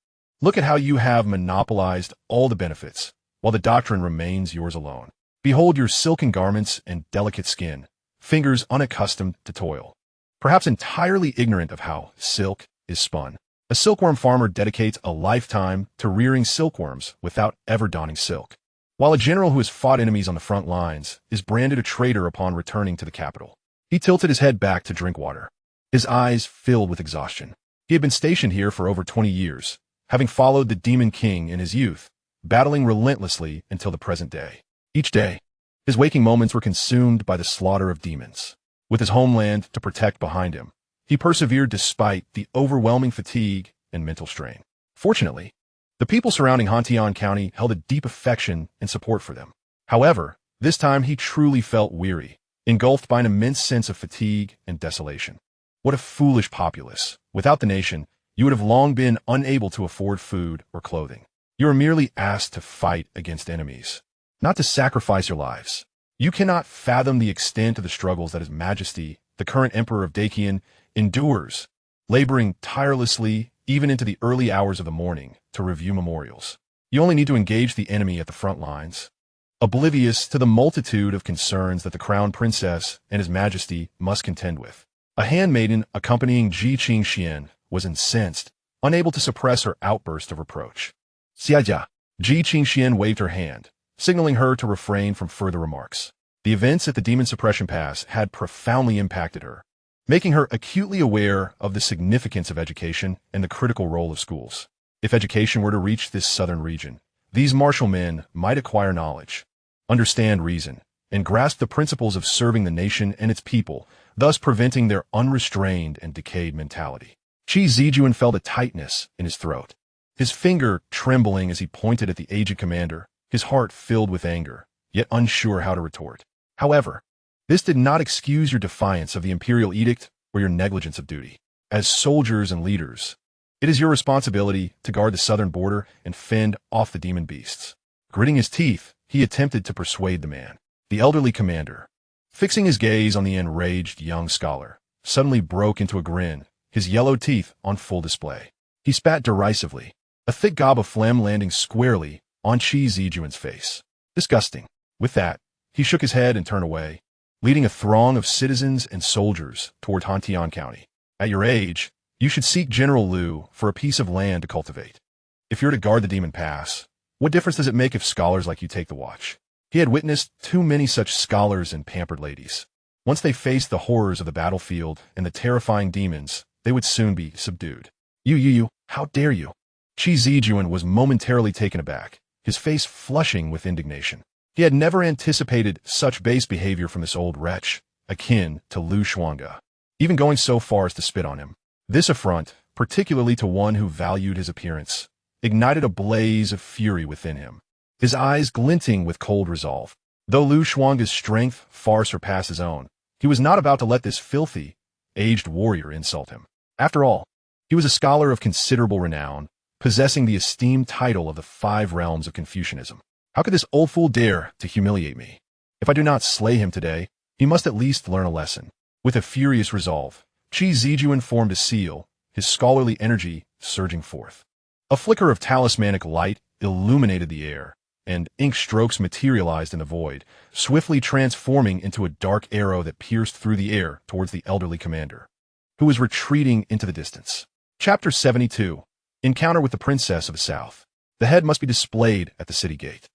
Look at how you have monopolized all the benefits, while the doctrine remains yours alone. Behold your silken garments and delicate skin, fingers unaccustomed to toil, perhaps entirely ignorant of how silk is spun. A silkworm farmer dedicates a lifetime to rearing silkworms without ever donning silk, while a general who has fought enemies on the front lines is branded a traitor upon returning to the capital. He tilted his head back to drink water, his eyes filled with exhaustion. He had been stationed here for over 20 years, having followed the Demon King in his youth, battling relentlessly until the present day. Each day, his waking moments were consumed by the slaughter of demons. With his homeland to protect behind him, he persevered despite the overwhelming fatigue and mental strain. Fortunately, the people surrounding Tian County held a deep affection and support for them. However, this time he truly felt weary, engulfed by an immense sense of fatigue and desolation. What a foolish populace! Without the nation, you would have long been unable to afford food or clothing. You are merely asked to fight against enemies, not to sacrifice your lives. You cannot fathom the extent of the struggles that His Majesty, the current Emperor of Qian, endures, laboring tirelessly even into the early hours of the morning to review memorials. You only need to engage the enemy at the front lines, oblivious to the multitude of concerns that the Crown Princess and His Majesty must contend with. A handmaiden accompanying Xianxia was incensed, unable to suppress her outburst of reproach. Xiaojia. Xianxia waved her hand, signaling her to refrain from further remarks. The events at the Demon Suppression Pass had profoundly impacted her, making her acutely aware of the significance of education and the critical role of schools. If education were to reach this southern region, these martial men might acquire knowledge, understand reason, and grasp the principles of serving the nation and its people, thus preventing their unrestrained and decayed mentality. Qi Zijuan felt a tightness in his throat, his finger trembling as he pointed at the aged commander, his heart filled with anger, yet unsure how to retort. However, this did not excuse your defiance of the imperial edict or your negligence of duty. As soldiers and leaders, it is your responsibility to guard the southern border and fend off the demon beasts. Gritting his teeth, he attempted to persuade the man. The elderly commander, fixing his gaze on the enraged young scholar, suddenly broke into a grin, his yellow teeth on full display. He spat derisively, a thick gob of phlegm landing squarely on Qi Zijuan's face. Disgusting. With that, he shook his head and turned away, leading a throng of citizens and soldiers toward Hantian County. At your age, you should seek General Liu for a piece of land to cultivate. If you're to guard the Demon Pass, what difference does it make if scholars like you take the watch? He had witnessed too many such scholars and pampered ladies. Once they faced the horrors of the battlefield and the terrifying demons, they would soon be subdued. You, how dare you? Qi Zijuan was momentarily taken aback, his face flushing with indignation. He had never anticipated such base behavior from this old wretch, akin to Lu Xuange, even going so far as to spit on him. This affront, particularly to one who valued his appearance, ignited a blaze of fury within him, his eyes glinting with cold resolve. Though Lu Xuange's strength far surpassed his own, he was not about to let this filthy, aged warrior insult him. After all, he was a scholar of considerable renown, possessing the esteemed title of the 5 realms of Confucianism. How could this old fool dare to humiliate me? If I do not slay him today, he must at least learn a lesson. With a furious resolve, Qi Zijuan formed a seal, his scholarly energy surging forth. A flicker of talismanic light illuminated the air, and ink strokes materialized in the void, swiftly transforming into a dark arrow that pierced through the air towards the elderly commander, who was retreating into the distance. Chapter 72. Encounter with the Princess of the South. The head must be displayed at the city gate.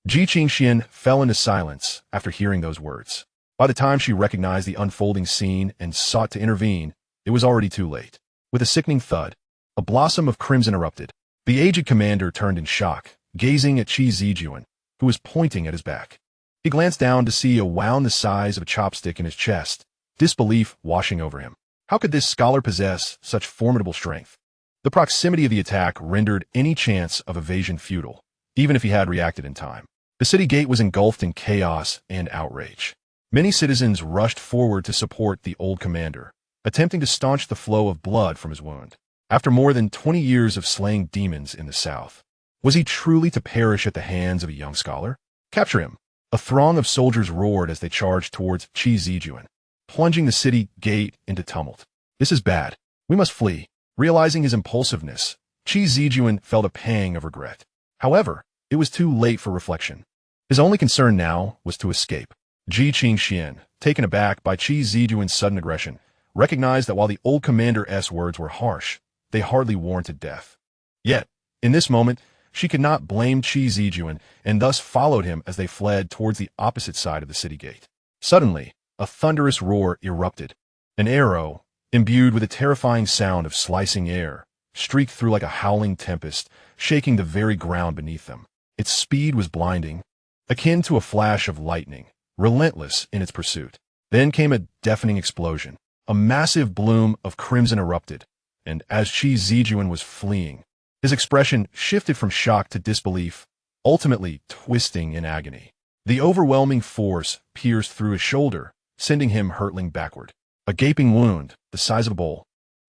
Xianxia fell into silence after hearing those words. By the time she recognized the unfolding scene and sought to intervene, it was already too late. With a sickening thud, a blossom of crimson erupted. The aged commander turned in shock, gazing at Qi Zijuan, who was pointing at his back. He glanced down to see a wound the size of a chopstick in his chest, disbelief washing over him. How could this scholar possess such formidable strength? The proximity of the attack rendered any chance of evasion futile, even if he had reacted in time. The city gate was engulfed in chaos and outrage. Many citizens rushed forward to support the old commander, attempting to staunch the flow of blood from his wound. After more than 20 years of slaying demons in the south, was he truly to perish at the hands of a young scholar? Capture him! A throng of soldiers roared as they charged towards Qi Zijuan, plunging the city gate into tumult. This is bad. We must flee. Realizing his impulsiveness, Qi Zijuan felt a pang of regret. However, it was too late for reflection. His only concern now was to escape. Xianxia, taken aback by Qi Zijuan's sudden aggression, recognized that while the old commander's words were harsh, they hardly warranted death. Yet, in this moment, she could not blame Qi Zijuan and thus followed him as they fled towards the opposite side of the city gate. Suddenly, a thunderous roar erupted. An arrow, imbued with a terrifying sound of slicing air, streaked through like a howling tempest, shaking the very ground beneath them. Its speed was blinding, akin to a flash of lightning, relentless in its pursuit. Then came a deafening explosion. A massive bloom of crimson erupted, and as Qi Zijuan was fleeing, his expression shifted from shock to disbelief, ultimately twisting in agony. The overwhelming force pierced through his shoulder, sending him hurtling backward. A gaping wound, the size of a bowl,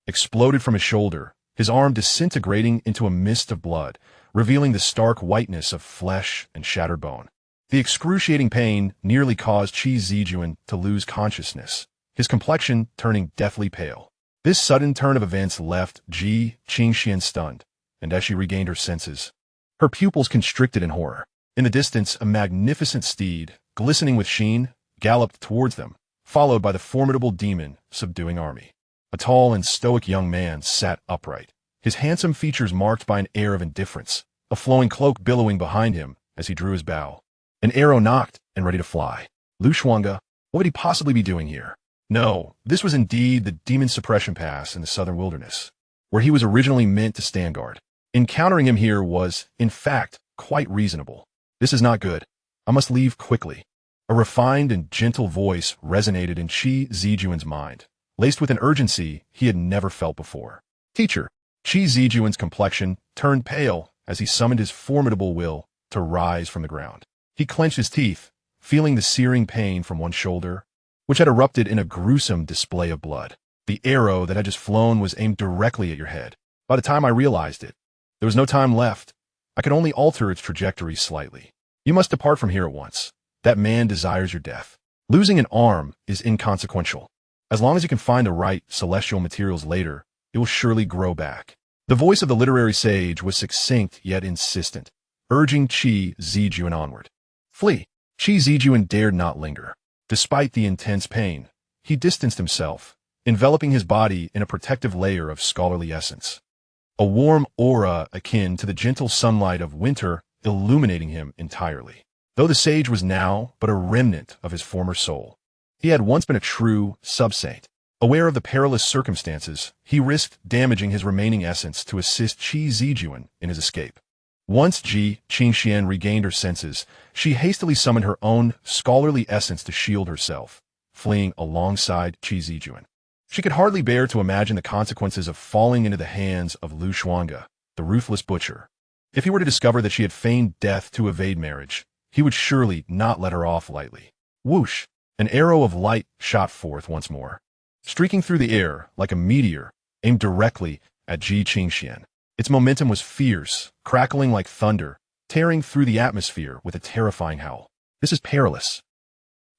exploded from his shoulder, his arm disintegrating into a mist of blood, revealing the stark whiteness of flesh and shattered bone. The excruciating pain nearly caused Qi Zijuan to lose consciousness, his complexion turning deathly pale. This sudden turn of events left Xianxia stunned, and as she regained her senses, her pupils constricted in horror. In the distance, a magnificent steed, glistening with sheen, galloped towards them, followed by the formidable demon subduing army. A tall and stoic young man sat upright, his handsome features marked by an air of indifference, a flowing cloak billowing behind him as he drew his bow. An arrow knocked and ready to fly. Lu Xuange, what would he possibly be doing here? No, this was indeed the demon suppression pass in the southern wilderness, where he was originally meant to stand guard. Encountering him here was, in fact, quite reasonable. This is not good. I must leave quickly. A refined and gentle voice resonated in Qi Zijuan's mind, laced with an urgency he had never felt before. Teacher, Qi Zijuan's complexion turned pale as he summoned his formidable will to rise from the ground. He clenched his teeth, feeling the searing pain from one shoulder, which had erupted in a gruesome display of blood. The arrow that had just flown was aimed directly at your head. By the time I realized it, there was no time left. I could only alter its trajectory slightly. You must depart from here at once. That man desires your death. Losing an arm is inconsequential. As long as you can find the right celestial materials later, it will surely grow back. The voice of the literary sage was succinct yet insistent, urging Qi Zijuan onward. Flee. Qi Zijuan dared not linger. Despite the intense pain, he distanced himself, enveloping his body in a protective layer of scholarly essence. A warm aura akin to the gentle sunlight of winter illuminating him entirely. Though the sage was now but a remnant of his former soul, he had once been a true sub-saint. Aware of the perilous circumstances, he risked damaging his remaining essence to assist Qi Zijuan in his escape. Once Xianxia regained her senses, she hastily summoned her own scholarly essence to shield herself, fleeing alongside Qi Zijuan. She could hardly bear to imagine the consequences of falling into the hands of Xuange, the ruthless butcher. If he were to discover that she had feigned death to evade marriage, he would surely not let her off lightly. Whoosh! An arrow of light shot forth once more, streaking through the air like a meteor, aimed directly at Xianxia. Its momentum was fierce, crackling like thunder, tearing through the atmosphere with a terrifying howl. This is perilous.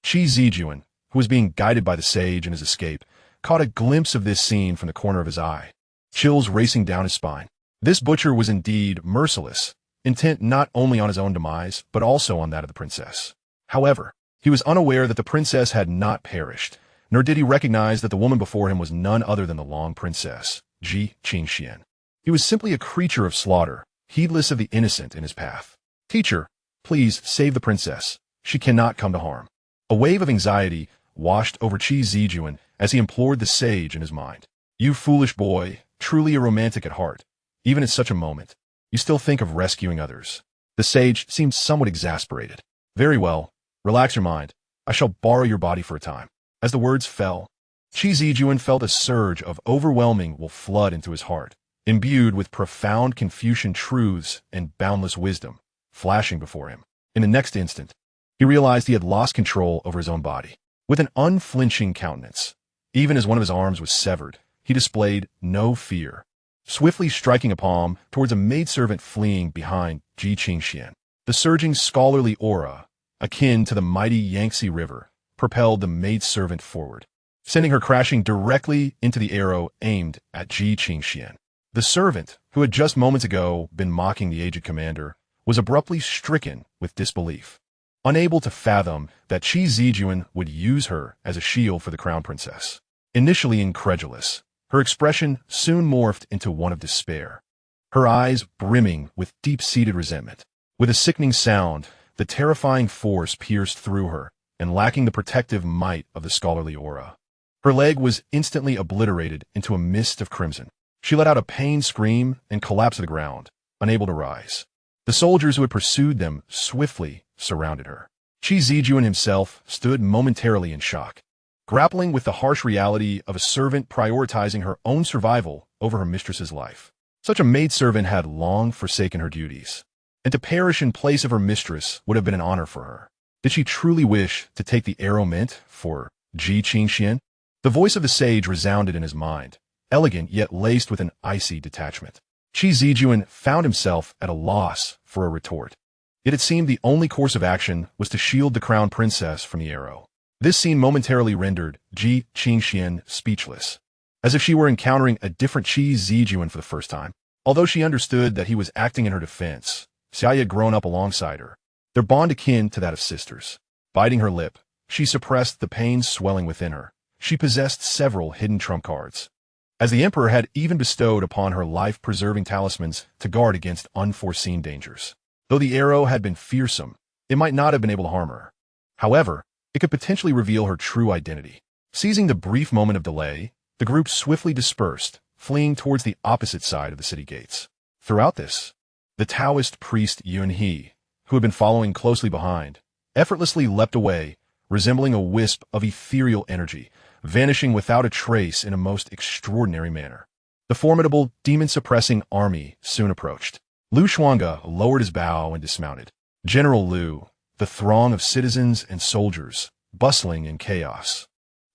Qi Zijuan, who was being guided by the sage in his escape, caught a glimpse of this scene from the corner of his eye, chills racing down his spine. This butcher was indeed merciless, intent not only on his own demise, but also on that of the princess. However, he was unaware that the princess had not perished, nor did he recognize that the woman before him was none other than the Long Princess, Xianxia. He was simply a creature of slaughter, heedless of the innocent in his path. Teacher, please save the princess. She cannot come to harm. A wave of anxiety washed over Qi Zijuan as he implored the sage in his mind. You foolish boy, truly a romantic at heart. Even at such a moment, you still think of rescuing others. The sage seemed somewhat exasperated. Very well, relax your mind. I shall borrow your body for a time. As the words fell, Qi Zijuan felt a surge of overwhelming flood into his heart, imbued with profound Confucian truths and boundless wisdom, flashing before him. In the next instant, he realized he had lost control over his own body. With an unflinching countenance, even as one of his arms was severed, he displayed no fear, swiftly striking a palm towards a maidservant fleeing behind Xianxia. The surging scholarly aura, akin to the mighty Yangtze River, propelled the maidservant forward, sending her crashing directly into the arrow aimed at Xianxia. The servant, who had just moments ago been mocking the aged commander, was abruptly stricken with disbelief, unable to fathom that Qi Zijuan would use her as a shield for the crown princess. Initially incredulous, her expression soon morphed into one of despair, her eyes brimming with deep-seated resentment. With a sickening sound, the terrifying force pierced through her, and lacking the protective might of the scholarly aura, her leg was instantly obliterated into a mist of crimson. She let out a pained scream and collapsed to the ground, unable to rise. The soldiers who had pursued them swiftly surrounded her. Qi Zijuan himself stood momentarily in shock, grappling with the harsh reality of a servant prioritizing her own survival over her mistress's life. Such a maidservant had long forsaken her duties, and to perish in place of her mistress would have been an honor for her. Did she truly wish to take the arrow meant for Xianxia? The voice of the sage resounded in his mind, elegant yet laced with an icy detachment. Qi Zijuan found himself at a loss for a retort. It had seemed the only course of action was to shield the crown princess from the arrow. This scene momentarily rendered Xianxia speechless, as if she were encountering a different Qi Zijuan for the first time. Although she understood that he was acting in her defense, Xianxia had grown up alongside her, their bond akin to that of sisters. Biting her lip, she suppressed the pain swelling within her. She possessed several hidden trump cards, as the emperor had even bestowed upon her life-preserving talismans to guard against unforeseen dangers. Though the arrow had been fearsome, it might not have been able to harm her. However, it could potentially reveal her true identity. Seizing the brief moment of delay, the group swiftly dispersed, fleeing towards the opposite side of the city gates. Throughout this, the Taoist priest Yunhe, who had been following closely behind, effortlessly leapt away, resembling a wisp of ethereal energy, vanishing without a trace in a most extraordinary manner. The formidable, demon-suppressing army soon approached. Xuange lowered his bow and dismounted. General Liu, the throng of citizens and soldiers, bustling in chaos,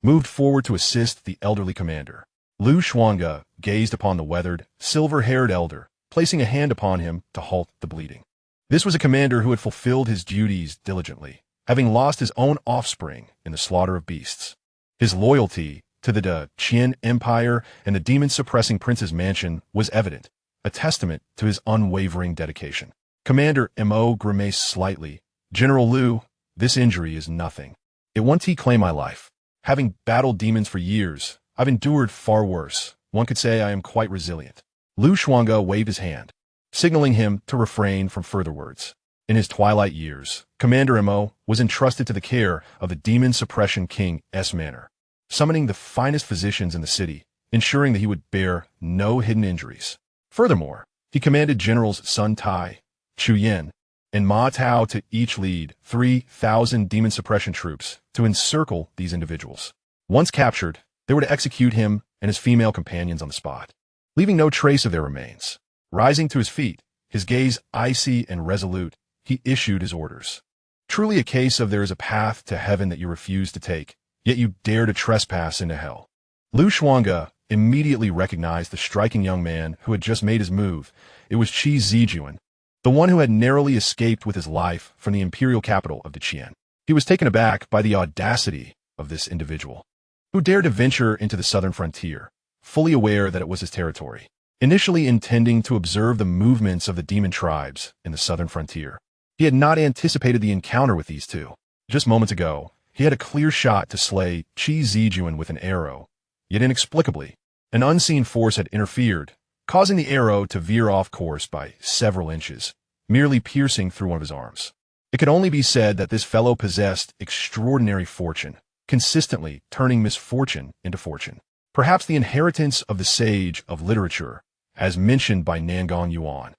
moved forward to assist the elderly commander. Xuange gazed upon the weathered, silver-haired elder, placing a hand upon him to halt the bleeding. This was a commander who had fulfilled his duties diligently, having lost his own offspring in the slaughter of beasts. His loyalty to the Qin Empire and the demon-suppressing prince's mansion was evident, a testament to his unwavering dedication. Commander Mo grimaced slightly, General Liu, this injury is nothing. It won't claim my life. Having battled demons for years, I've endured far worse. One could say I am quite resilient. Lu Xuange waved his hand, signaling him to refrain from further words. In his twilight years, Commander Mo was entrusted to the care of the Demon Suppression King S. Manor, summoning the finest physicians in the city, ensuring that he would bear no hidden injuries. Furthermore, he commanded Generals Sun Tai, Chu Yin, and Ma Tao to each lead 3,000 demon suppression troops to encircle these individuals. Once captured, they were to execute him and his female companions on the spot, leaving no trace of their remains. Rising to his feet, his gaze icy and resolute, he issued his orders. Truly a case of there is a path to heaven that you refuse to take, yet you dare to trespass into hell. Lu Xuange immediately recognized the striking young man who had just made his move. It was Qi Zijuan, the one who had narrowly escaped with his life from the imperial capital of Qian. He was taken aback by the audacity of this individual, who dared to venture into the southern frontier, fully aware that it was his territory, initially intending to observe the movements of the demon tribes in the southern frontier. He had not anticipated the encounter with these two. Just moments ago, he had a clear shot to slay Qi Zijuan with an arrow, yet inexplicably, an unseen force had interfered, causing the arrow to veer off course by several inches, merely piercing through one of his arms. It could only be said that this fellow possessed extraordinary fortune, consistently turning misfortune into fortune. Perhaps the inheritance of the sage of literature, as mentioned by Nangong Yuan,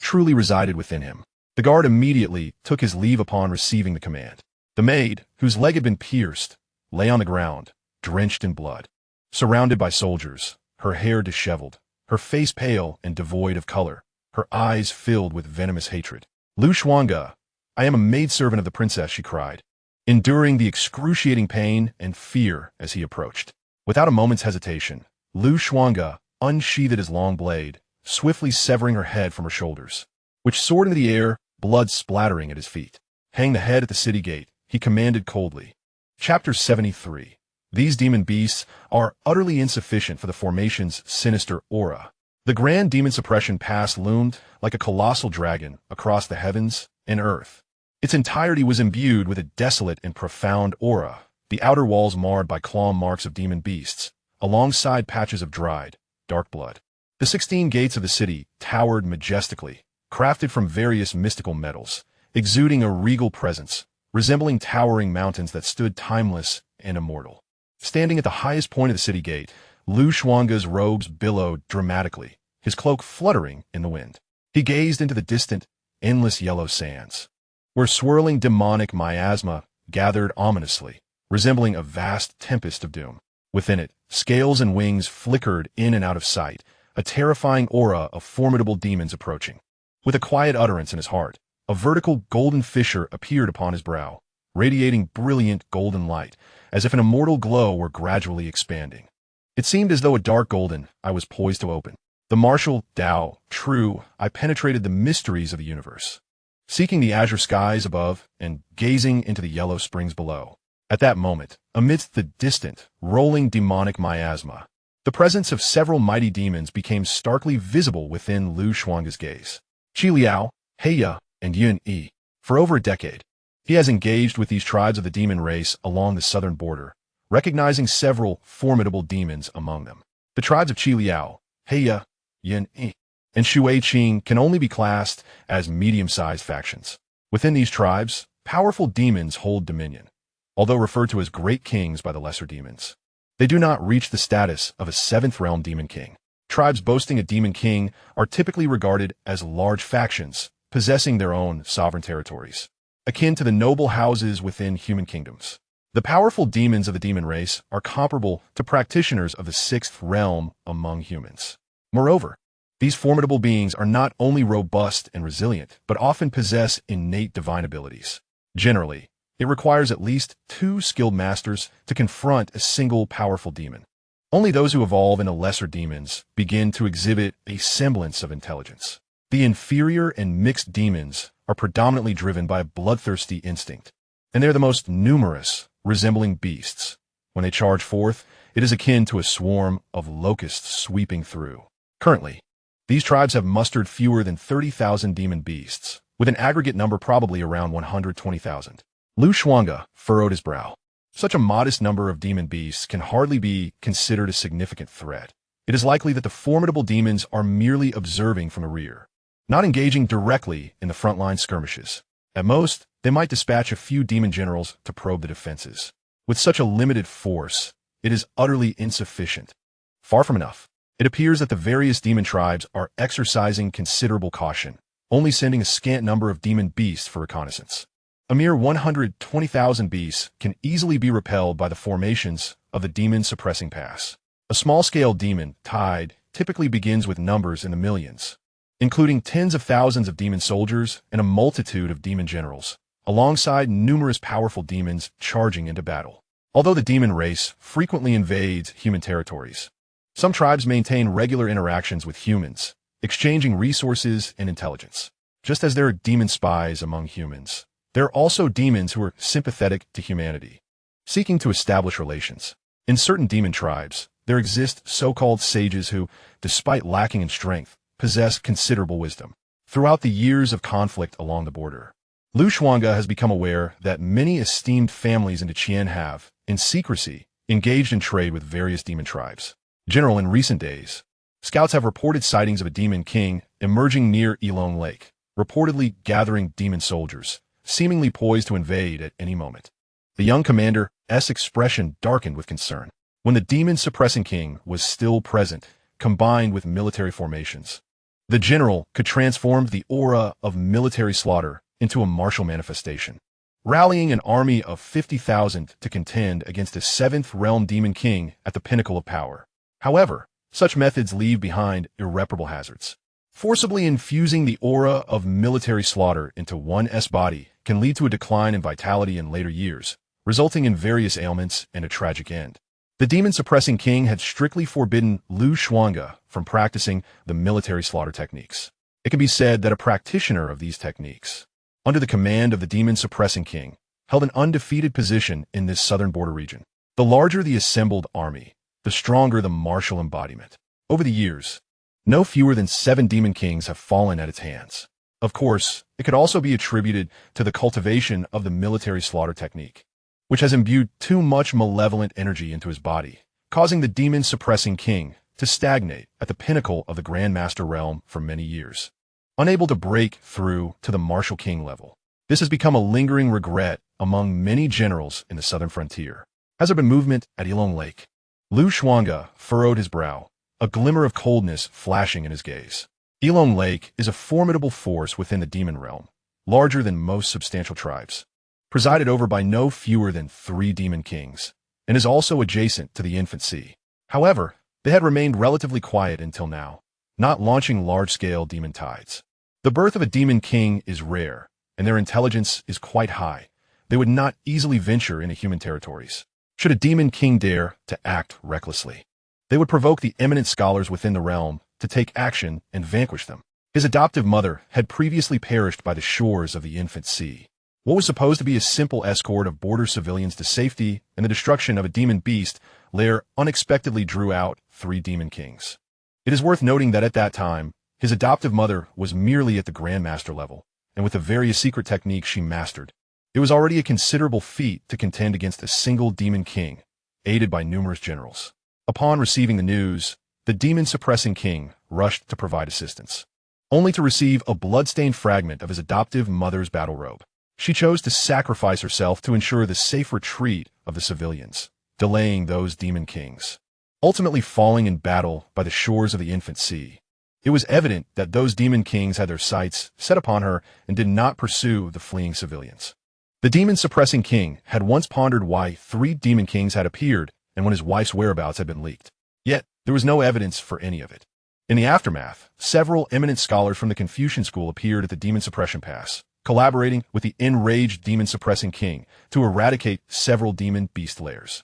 truly resided within him. The guard immediately took his leave upon receiving the command. The maid, whose leg had been pierced, lay on the ground, drenched in blood, surrounded by soldiers, her hair disheveled, her face pale and devoid of color, her eyes filled with venomous hatred. Lu Xuange, I am a maidservant of the princess, she cried, enduring the excruciating pain and fear as he approached. Without a moment's hesitation, Lu Xuange unsheathed his long blade, swiftly severing her head from her shoulders, which soared into the air, blood splattering at his feet. Hang the head at the city gate, he commanded coldly. Chapter 73. These demon beasts are utterly insufficient for the formation's sinister aura. The grand demon suppression pass loomed like a colossal dragon across the heavens and earth. Its entirety was imbued with a desolate and profound aura, the outer walls marred by claw marks of demon beasts, alongside patches of dried, dark blood. The 16 gates of the city towered majestically, crafted from various mystical metals, exuding a regal presence, resembling towering mountains that stood timeless and immortal. Standing at the highest point of the city gate, Lu Xuange's robes billowed dramatically, his cloak fluttering in the wind. He gazed into the distant, endless yellow sands, where swirling demonic miasma gathered ominously, resembling a vast tempest of doom. Within it, scales and wings flickered in and out of sight, a terrifying aura of formidable demons approaching. With a quiet utterance in his heart, a vertical golden fissure appeared upon his brow, radiating brilliant golden light, as if an immortal glow were gradually expanding. It seemed as though a dark golden eye was poised to open. The martial Tao, true, I penetrated the mysteries of the universe, seeking the azure skies above and gazing into the yellow springs below. At that moment, amidst the distant, rolling demonic miasma, the presence of several mighty demons became starkly visible within Lu Xuange's gaze. Qi Liao, Heir, and Yun Yi. For over a decade, he has engaged with these tribes of the demon race along the southern border, recognizing several formidable demons among them. The tribes of Qi Liao, Heir, Yun Yi, and Shui Qing can only be classed as medium-sized factions. Within these tribes, powerful demons hold dominion, although referred to as great kings by the lesser demons. They do not reach the status of a seventh realm demon king. Tribes boasting a demon king are typically regarded as large factions, possessing their own sovereign territories, akin to the noble houses within human kingdoms. The powerful demons of the demon race are comparable to practitioners of the sixth realm among humans. Moreover, these formidable beings are not only robust and resilient, but often possess innate divine abilities. Generally, it requires at least 2 skilled masters to confront a single powerful demon. Only those who evolve into lesser demons begin to exhibit a semblance of intelligence. The inferior and mixed demons are predominantly driven by a bloodthirsty instinct, and they are the most numerous, resembling beasts. When they charge forth, it is akin to a swarm of locusts sweeping through. Currently, these tribes have mustered fewer than 30,000 demon beasts, with an aggregate number probably around 120,000. Xuange furrowed his brow. Such a modest number of demon beasts can hardly be considered a significant threat. It is likely that the formidable demons are merely observing from the rear, not engaging directly in the frontline skirmishes. At most, they might dispatch a few demon generals to probe the defenses. With such a limited force, it is utterly insufficient. Far from enough. It appears that the various demon tribes are exercising considerable caution, only sending a scant number of demon beasts for reconnaissance. A mere 120,000 beasts can easily be repelled by the formations of the demon suppressing pass. A small-scale demon tide typically begins with numbers in the millions, including tens of thousands of demon soldiers and a multitude of demon generals, alongside numerous powerful demons charging into battle. Although the demon race frequently invades human territories, some tribes maintain regular interactions with humans, exchanging resources and intelligence. Just as there are demon spies among humans, there are also demons who are sympathetic to humanity, seeking to establish relations. In certain demon tribes, there exist so-called sages who, despite lacking in strength, possess considerable wisdom. Throughout the years of conflict along the border, Xuange has become aware that many esteemed families in Qian have, in secrecy, engaged in trade with various demon tribes. In recent days, scouts have reported sightings of a demon king emerging near Elopes Lake, reportedly gathering demon soldiers, seemingly poised to invade at any moment. The young commander's expression darkened with concern. When the demon-suppressing king was still present, combined with military formations, the general could transform the aura of military slaughter into a martial manifestation, rallying an army of 50,000 to contend against a seventh realm demon king at the pinnacle of power. However, such methods leave behind irreparable hazards. Forcibly infusing the aura of military slaughter into one's body can lead to a decline in vitality in later years, resulting in various ailments and a tragic end. The demon-suppressing king had strictly forbidden Xuange from practicing the military slaughter techniques. It can be said that a practitioner of these techniques, under the command of the demon-suppressing king, held an undefeated position in this southern border region. The larger the assembled army, the stronger the martial embodiment. Over the years, no fewer than 7 demon kings have fallen at its hands. Of course, it could also be attributed to the cultivation of the military slaughter technique, which has imbued too much malevolent energy into his body, causing the demon-suppressing king to stagnate at the pinnacle of the Grand Master realm for many years, unable to break through to the martial king level. This has become a lingering regret among many generals in the southern frontier. Has there been movement at Elopes Lake? Xuange furrowed his brow, a glimmer of coldness flashing in his gaze. Elopes Lake is a formidable force within the demon realm, larger than most substantial tribes, presided over by no fewer than 3 demon kings, and is also adjacent to the infant sea. However, they had remained relatively quiet until now, not launching large-scale demon tides. The birth of a demon king is rare, and their intelligence is quite high. They would not easily venture into human territories. Should a demon king dare to act recklessly, they would provoke the eminent scholars within the realm to take action and vanquish them. His adoptive mother had previously perished by the shores of the infant sea. What was supposed to be a simple escort of border civilians to safety and the destruction of a demon beast lair unexpectedly drew out 3 demon kings. It is worth noting that at that time, his adoptive mother was merely at the Grand Master level, and with the various secret techniques she mastered, it was already a considerable feat to contend against a single demon king, aided by numerous generals. Upon receiving the news, the demon-suppressing king rushed to provide assistance, only to receive a blood-stained fragment of his adoptive mother's battle robe. She chose to sacrifice herself to ensure the safe retreat of the civilians, delaying those demon kings, ultimately falling in battle by the shores of the infant sea. It was evident that those demon kings had their sights set upon her and did not pursue the fleeing civilians. The demon-suppressing king had once pondered why 3 demon kings had appeared and when his wife's whereabouts had been leaked. Yet, there was no evidence for any of it. In the aftermath, several eminent scholars from the Confucian school appeared at the demon suppression pass, collaborating with the enraged demon-suppressing king to eradicate several demon beast lairs.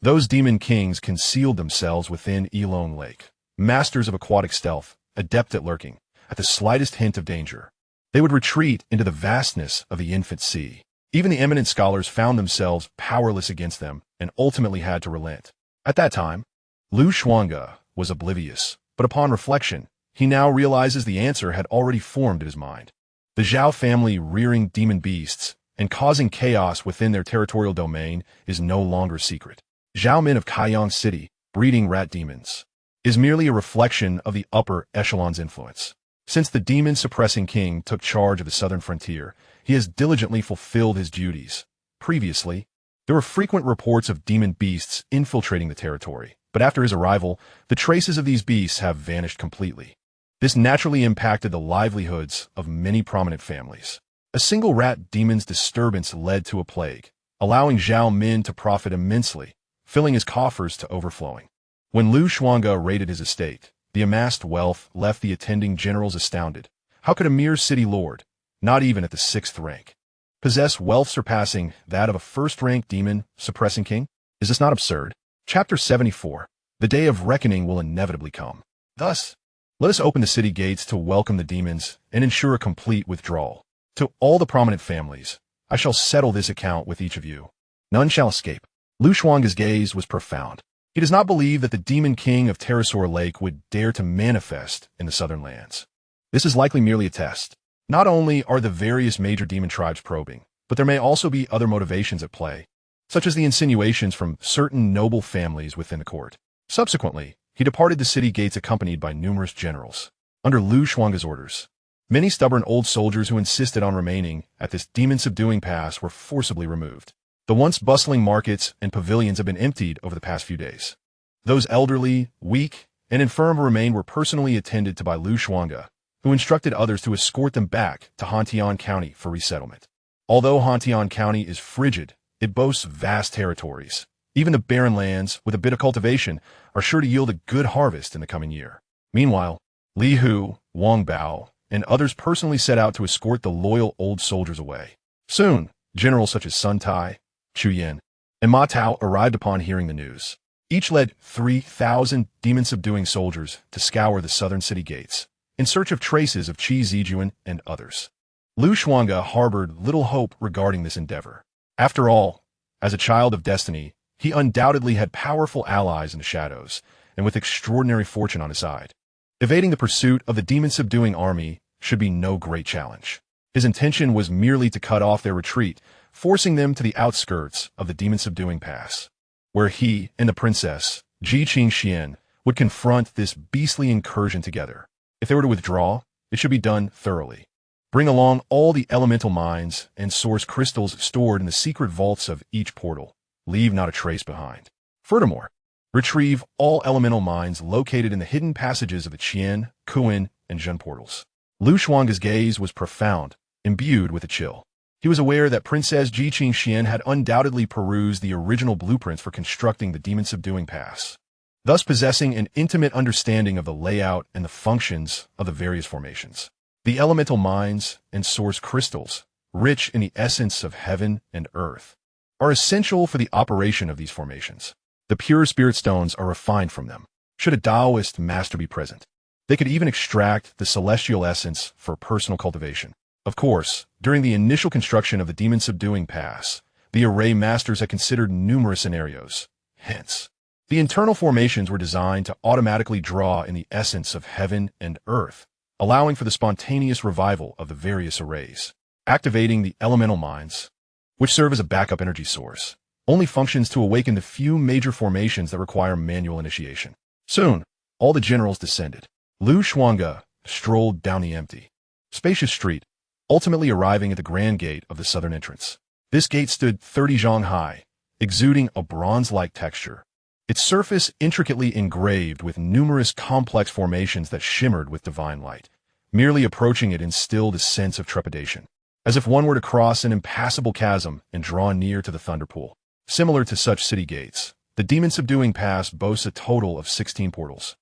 Those demon kings concealed themselves within Elopes Lake, masters of aquatic stealth, adept at lurking, at the slightest hint of danger. They would retreat into the vastness of the infant sea. Even the eminent scholars found themselves powerless against them and ultimately had to relent. At that time, Xuange was oblivious, but upon reflection, he now realizes the answer had already formed in his mind. The Zhao family rearing demon beasts and causing chaos within their territorial domain is no longer secret. Zhao men of Kaiyang City, breeding rat demons, is merely a reflection of the upper echelon's influence. Since the demon-suppressing king took charge of the southern frontier, he has diligently fulfilled his duties. Previously, there were frequent reports of demon beasts infiltrating the territory, but after his arrival, the traces of these beasts have vanished completely. This naturally impacted the livelihoods of many prominent families. A single rat demon's disturbance led to a plague, allowing Zhao men to profit immensely, filling his coffers to overflowing. When Lu Xuange raided his estate, the amassed wealth left the attending generals astounded. How could a mere city lord, not even at the 6th rank, possess wealth surpassing that of a first-rank demon-suppressing king? Is this not absurd? Chapter 74. The day of reckoning will inevitably come. Thus, let us open the city gates to welcome the demons and ensure a complete withdrawal. To all the prominent families, I shall settle this account with each of you. None shall escape. Lu Xuange's gaze was profound. He does not believe that the demon king of Pterosaur Lake would dare to manifest in the southern lands. This is likely merely a test. Not only are the various major demon tribes probing, but there may also be other motivations at play, such as the insinuations from certain noble families within the court. Subsequently, he departed the city gates accompanied by numerous generals. Under Lu Xuange's orders, many stubborn old soldiers who insisted on remaining at this demon-subduing pass were forcibly removed. The once bustling markets and pavilions have been emptied over the past few days. Those elderly, weak, and infirm who remained were personally attended to by Lu Xuange, who instructed others to escort them back to Heir County for resettlement. Although Heir County is frigid, it boasts vast territories. Even the barren lands, with a bit of cultivation, are sure to yield a good harvest in the coming year. Meanwhile, Li Hu, Wang Bao, and others personally set out to escort the loyal old soldiers away. Soon, generals such as Sun Tai, Chu Yan, and Ma Tao arrived upon hearing the news. Each led 3,000 demon-subduing soldiers to scour the southern city gates, in search of traces of Qi Zijuan and others. Lu Xuange harbored little hope regarding this endeavor. After all, as a child of destiny, he undoubtedly had powerful allies in the shadows, and with extraordinary fortune on his side. Evading the pursuit of the demon-subduing army should be no great challenge. His intention was merely to cut off their retreat, forcing them to the outskirts of the demon-subduing pass, where he and the princess, Ji Qingxian, would confront this beastly incursion together. If they were to withdraw, it should be done thoroughly. Bring along all the elemental mines and source crystals stored in the secret vaults of each portal. Leave not a trace behind. Furthermore, retrieve all elemental mines located in the hidden passages of the Qian, Kuan, and Zhen portals. Lu Xuange's gaze was profound, imbued with a chill. He was aware that Princess Ji Qingxian had undoubtedly perused the original blueprints for constructing the demon-subduing pass, thus possessing an intimate understanding of the layout and the functions of the various formations. The elemental mines and source crystals, rich in the essence of heaven and earth, are essential for the operation of these formations. The pure spirit stones are refined from them. Should a Taoist master be present, they could even extract the celestial essence for personal cultivation. Of course, during the initial construction of the demon-subduing pass, the array masters had considered numerous scenarios. Hence, the internal formations were designed to automatically draw in the essence of heaven and earth, allowing for the spontaneous revival of the various arrays. Activating the elemental mines, which serve as a backup energy source, only functions to awaken the few major formations that require manual initiation. Soon, all the generals descended. Lu Xuange strolled down the empty, spacious street, ultimately arriving at the grand gate of the southern entrance. This gate stood 30 zhang high, exuding a bronze-like texture, its surface intricately engraved with numerous complex formations that shimmered with divine light. Merely approaching it instilled a sense of trepidation, as if one were to cross an impassable chasm and draw near to the thunder pool. Similar to such city gates, the demon-subduing pass boasts a total of 16 portals,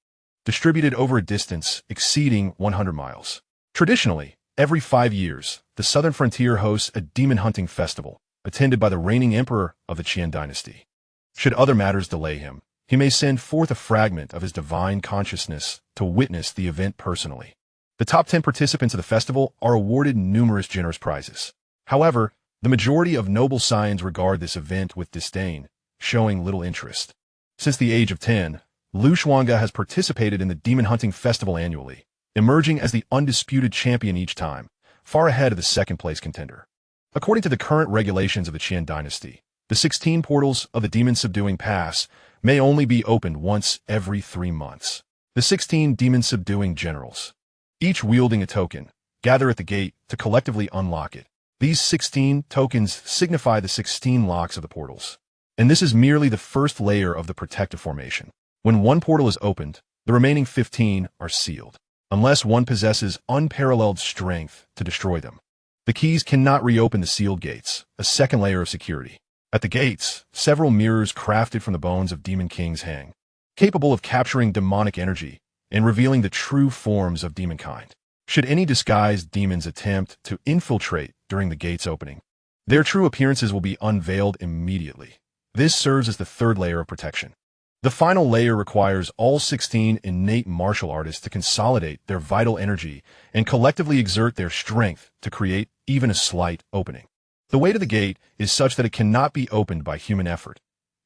distributed over a distance exceeding 100 miles. Traditionally, every 5 years, the southern frontier hosts a demon-hunting festival, attended by the reigning emperor of the Qian Dynasty. Should other matters delay him, he may send forth a fragment of his divine consciousness to witness the event personally. The top 10 participants of the festival are awarded numerous generous prizes. However, the majority of noble scions regard this event with disdain, showing little interest. Since the age of 10, Lu Xuange has participated in the demon hunting festival annually, emerging as the undisputed champion each time, far ahead of the second-place contender. According to the current regulations of the Qian Dynasty, the 16 portals of the demon-subduing pass may only be opened once every 3 months. The 16 demon-subduing generals, each wielding a token, gather at the gate to collectively unlock it. These 16 tokens signify the 16 locks of the portals. And this is merely the first layer of the protective formation. When one portal is opened, the remaining 15 are sealed, unless one possesses unparalleled strength to destroy them. The keys cannot reopen the sealed gates, a second layer of security. At the gates, several mirrors crafted from the bones of demon kings hang, capable of capturing demonic energy and revealing the true forms of demonkind. Should any disguised demons attempt to infiltrate during the gate's opening, their true appearances will be unveiled immediately. This serves as the third layer of protection. The final layer requires all 16 innate martial artists to consolidate their vital energy and collectively exert their strength to create even a slight opening. The weight of the gate is such that it cannot be opened by human effort.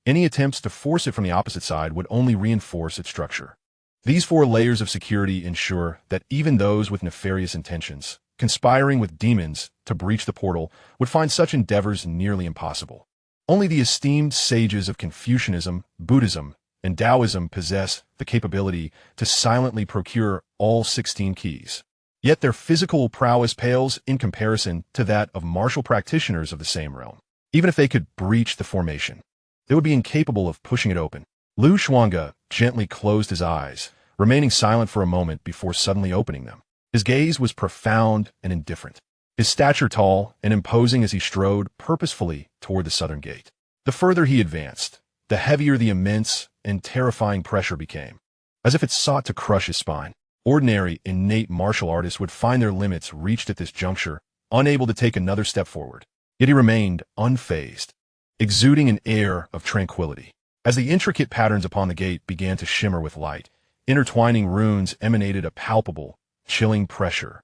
Any attempts to force it from the opposite side would only reinforce its structure. These 4 layers of security ensure that even those with nefarious intentions, conspiring with demons to breach the portal, would find such endeavors nearly impossible. Only the esteemed sages of Confucianism, Buddhism, and Taoism possess the capability to silently procure all 16 keys. Yet their physical prowess pales in comparison to that of martial practitioners of the same realm. Even if they could breach the formation, they would be incapable of pushing it open. Xuange gently closed his eyes, remaining silent for a moment before suddenly opening them. His gaze was profound and indifferent, his stature tall and imposing as he strode purposefully toward the southern gate. The further he advanced, the heavier the immense and terrifying pressure became, as if it sought to crush his spine. Ordinary, innate martial artists would find their limits reached at this juncture, unable to take another step forward. Yet he remained unfazed, exuding an air of tranquility. As the intricate patterns upon the gate began to shimmer with light, intertwining runes emanated a palpable, chilling pressure,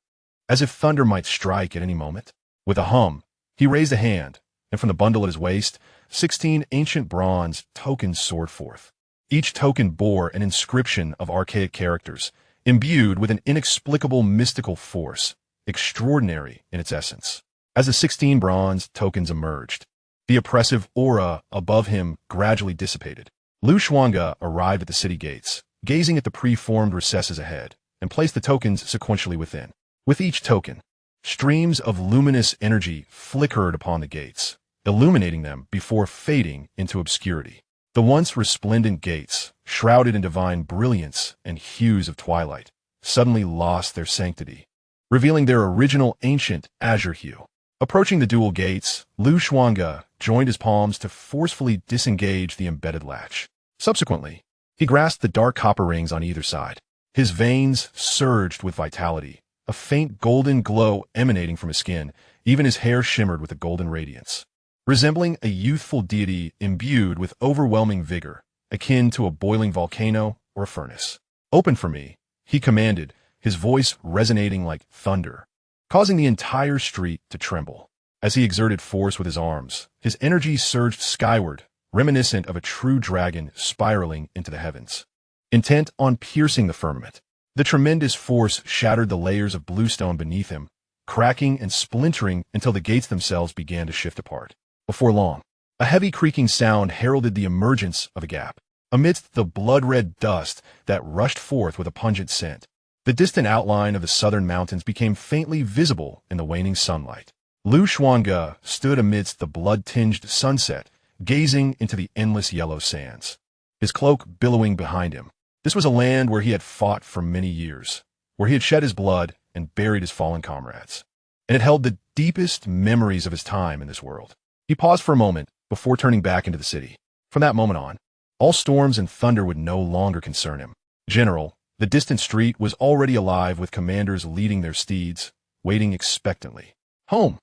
as if thunder might strike at any moment. With a hum, he raised a hand, and from the bundle at his waist, 16 ancient bronze tokens soared forth. Each token bore an inscription of archaic characters, imbued with an inexplicable mystical force, extraordinary in its essence. As the 16 bronze tokens emerged, the oppressive aura above him gradually dissipated. Xuange arrived at the city gates, gazing at the preformed recesses ahead, and placed the tokens sequentially within. With each token, streams of luminous energy flickered upon the gates, illuminating them before fading into obscurity. The once resplendent gates, shrouded in divine brilliance and hues of twilight, suddenly lost their sanctity, revealing their original ancient azure hue. Approaching the dual gates, Xuange joined his palms to forcefully disengage the embedded latch. Subsequently, he grasped the dark copper rings on either side. His veins surged with vitality, a faint golden glow emanating from his skin. Even his hair shimmered with a golden radiance. Resembling a youthful deity imbued with overwhelming vigor, akin to a boiling volcano or a furnace. "Open for me," he commanded, his voice resonating like thunder, causing the entire street to tremble. As he exerted force with his arms, his energy surged skyward, reminiscent of a true dragon spiraling into the heavens, intent on piercing the firmament. The tremendous force shattered the layers of bluestone beneath him, cracking and splintering until the gates themselves began to shift apart. Before long, a heavy creaking sound heralded the emergence of a gap. Amidst the blood-red dust that rushed forth with a pungent scent, the distant outline of the southern mountains became faintly visible in the waning sunlight. Xuange stood amidst the blood-tinged sunset, gazing into the endless yellow sands, his cloak billowing behind him. This was a land where he had fought for many years, where he had shed his blood and buried his fallen comrades, and it held the deepest memories of his time in this world. He paused for a moment before turning back into the city. From that moment on, all storms and thunder would no longer concern him. General, the distant street was already alive with commanders leading their steeds, waiting expectantly. Home.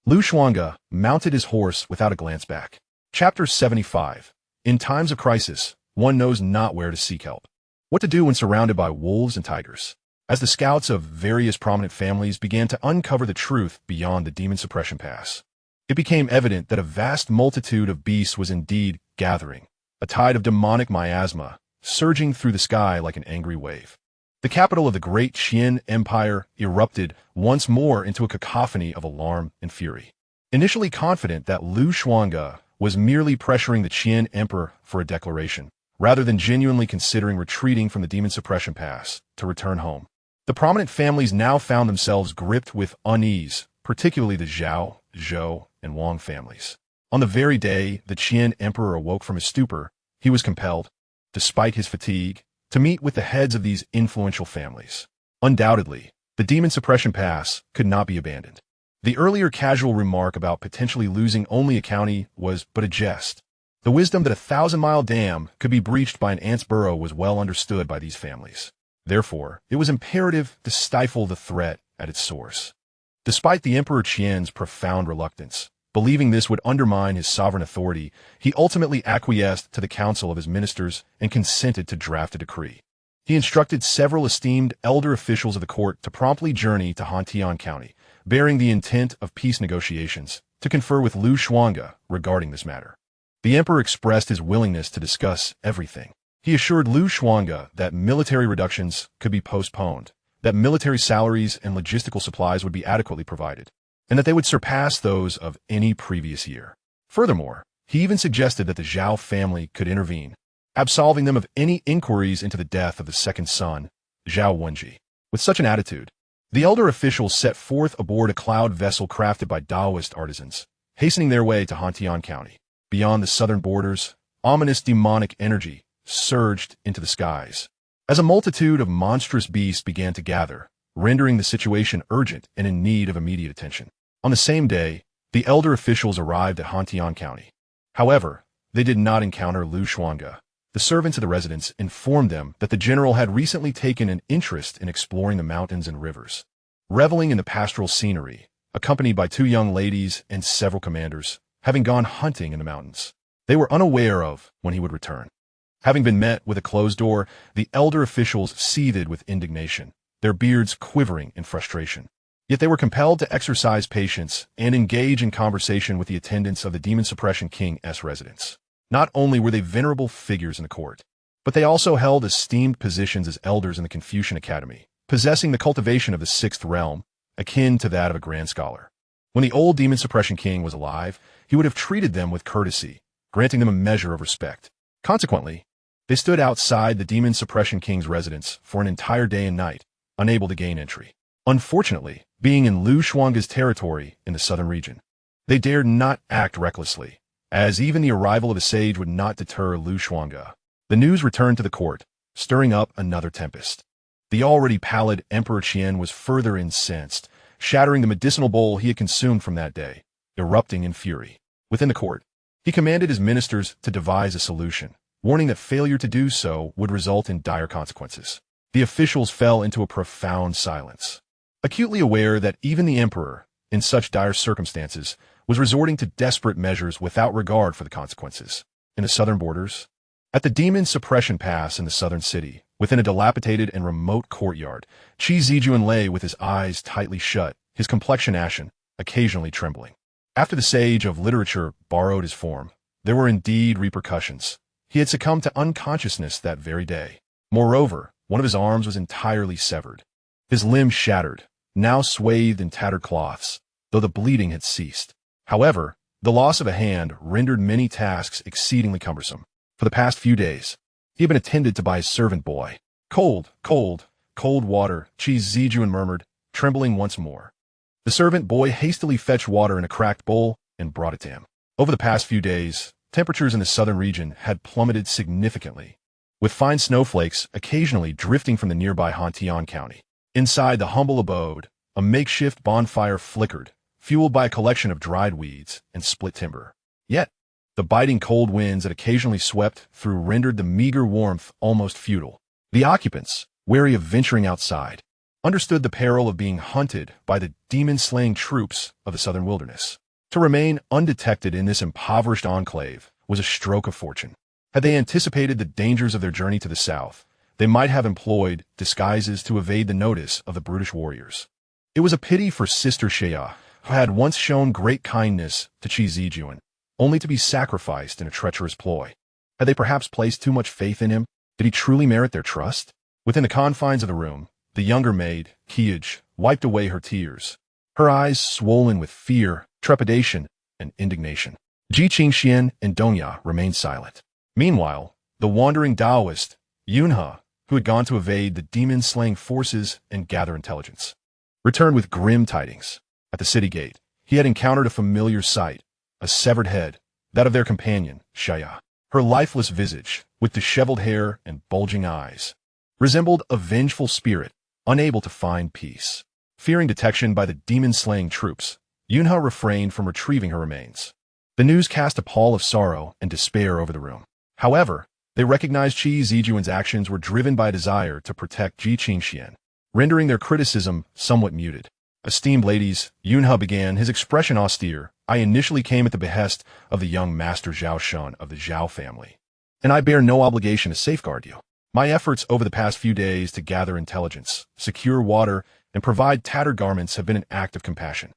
Xuange mounted his horse without a glance back. Chapter 75. In times of crisis, one knows not where to seek help. What to do when surrounded by wolves and tigers. As the scouts of various prominent families began to uncover the truth beyond the demon suppression pass, it became evident that a vast multitude of beasts was indeed gathering, a tide of demonic miasma surging through the sky like an angry wave. The capital of the Great Qian Empire erupted once more into a cacophony of alarm and fury. Initially confident that Xuange was merely pressuring the Qian Emperor for a declaration, rather than genuinely considering retreating from the demon suppression pass to return home. The prominent families now found themselves gripped with unease, particularly the Zhao, Zhou, and Wang families. On the very day the Qian Emperor awoke from his stupor, he was compelled, despite his fatigue, to meet with the heads of these influential families. Undoubtedly, the demon suppression pass could not be abandoned. The earlier casual remark about potentially losing only a county was but a jest. The wisdom that a 1,000-mile dam could be breached by an ant's burrow was well understood by these families. Therefore, it was imperative to stifle the threat at its source. Despite the Emperor Qian's profound reluctance, believing this would undermine his sovereign authority, he ultimately acquiesced to the counsel of his ministers and consented to draft a decree. He instructed several esteemed elder officials of the court to promptly journey to Hion County, bearing the intent of peace negotiations, to confer with Xuange regarding this matter. The emperor expressed his willingness to discuss everything. He assured Xuange that military reductions could be postponed, that military salaries and logistical supplies would be adequately provided, and that they would surpass those of any previous year. Furthermore, he even suggested that the Zhao family could intervene, absolving them of any inquiries into the death of the second son, Xuange. With such an attitude, the elder officials set forth aboard a cloud vessel crafted by Taoist artisans, hastening their way to Hion County. Beyond the southern borders, ominous demonic energy surged into the skies, as a multitude of monstrous beasts began to gather, rendering the situation urgent and in need of immediate attention. On the same day, the elder officials arrived at Hion County. However, they did not encounter Xuange. The servants of the residents informed them that the general had recently taken an interest in exploring the mountains and rivers. Reveling in the pastoral scenery, accompanied by 2 young ladies and several commanders, having gone hunting in the mountains, they were unaware of when he would return. Having been met with a closed door, the elder officials seethed with indignation, their beards quivering in frustration. Yet they were compelled to exercise patience and engage in conversation with the attendants of the Demon Suppression King's residence. Not only were they venerable figures in the court, but they also held esteemed positions as elders in the Confucian Academy, possessing the cultivation of the 6th realm, akin to that of a grand scholar. When the old Demon Suppression King was alive, he would have treated them with courtesy, granting them a measure of respect. Consequently, they stood outside the Demon Suppression King's residence for an entire day and night, unable to gain entry. Unfortunately, being in Xuange's territory in the southern region, they dared not act recklessly, as even the arrival of a sage would not deter Xuange. The news returned to the court, stirring up another tempest. The already pallid Emperor Qian was further incensed, shattering the medicinal bowl he had consumed from that day, erupting in fury. Within the court, he commanded his ministers to devise a solution, warning that failure to do so would result in dire consequences. The officials fell into a profound silence, acutely aware that even the emperor, in such dire circumstances, was resorting to desperate measures without regard for the consequences. In the southern borders, at the Demon Suppression Pass in the southern city, within a dilapidated and remote courtyard, Xianxia lay with his eyes tightly shut, his complexion ashen, occasionally trembling. After the sage of literature borrowed his form, there were indeed repercussions. He had succumbed to unconsciousness that very day. Moreover, one of his arms was entirely severed, his limb shattered, now swathed in tattered cloths, though the bleeding had ceased. However, the loss of a hand rendered many tasks exceedingly cumbersome. For the past few days, he had been attended to by his servant boy. Cold, cold, cold water, Xianxia murmured, trembling once more. The servant boy hastily fetched water in a cracked bowl and brought it to him. Over the past few days, temperatures in the southern region had plummeted significantly, with fine snowflakes occasionally drifting from the nearby Hion County. Inside the humble abode, a makeshift bonfire flickered, fueled by a collection of dried weeds and split timber. Yet, the biting cold winds that occasionally swept through rendered the meager warmth almost futile. The occupants, wary of venturing outside, understood the peril of being hunted by the demon-slaying troops of the southern wilderness. To remain undetected in this impoverished enclave was a stroke of fortune. Had they anticipated the dangers of their journey to the south, they might have employed disguises to evade the notice of the brutish warriors. It was a pity for Sister Xianxia, who had once shown great kindness to Xianxia, only to be sacrificed in a treacherous ploy. Had they perhaps placed too much faith in him? Did he truly merit their trust? Within the confines of the room, the younger maid, Qiange, wiped away her tears, her eyes swollen with fear, trepidation, and indignation. Xianxia and Dongya remained silent. Meanwhile, the wandering Taoist, Yunhe, who had gone to evade the demon-slaying forces and gather intelligence, returned with grim tidings. At the city gate, he had encountered a familiar sight, a severed head, that of their companion, Xianxia. Her lifeless visage, with disheveled hair and bulging eyes, resembled a vengeful spirit, unable to find peace. Fearing detection by the demon-slaying troops, Yunhe refrained from retrieving her remains. The news cast a pall of sorrow and despair over the room. However, they recognized Qi Zijuan's actions were driven by a desire to protect Xianxia, rendering their criticism somewhat muted. Esteemed ladies, Yunhe began, his expression austere. I initially came at the behest of the young master Zhao Shun of the Zhao family, and I bear no obligation to safeguard you. My efforts over the past few days to gather intelligence, secure water, and provide tattered garments have been an act of compassion.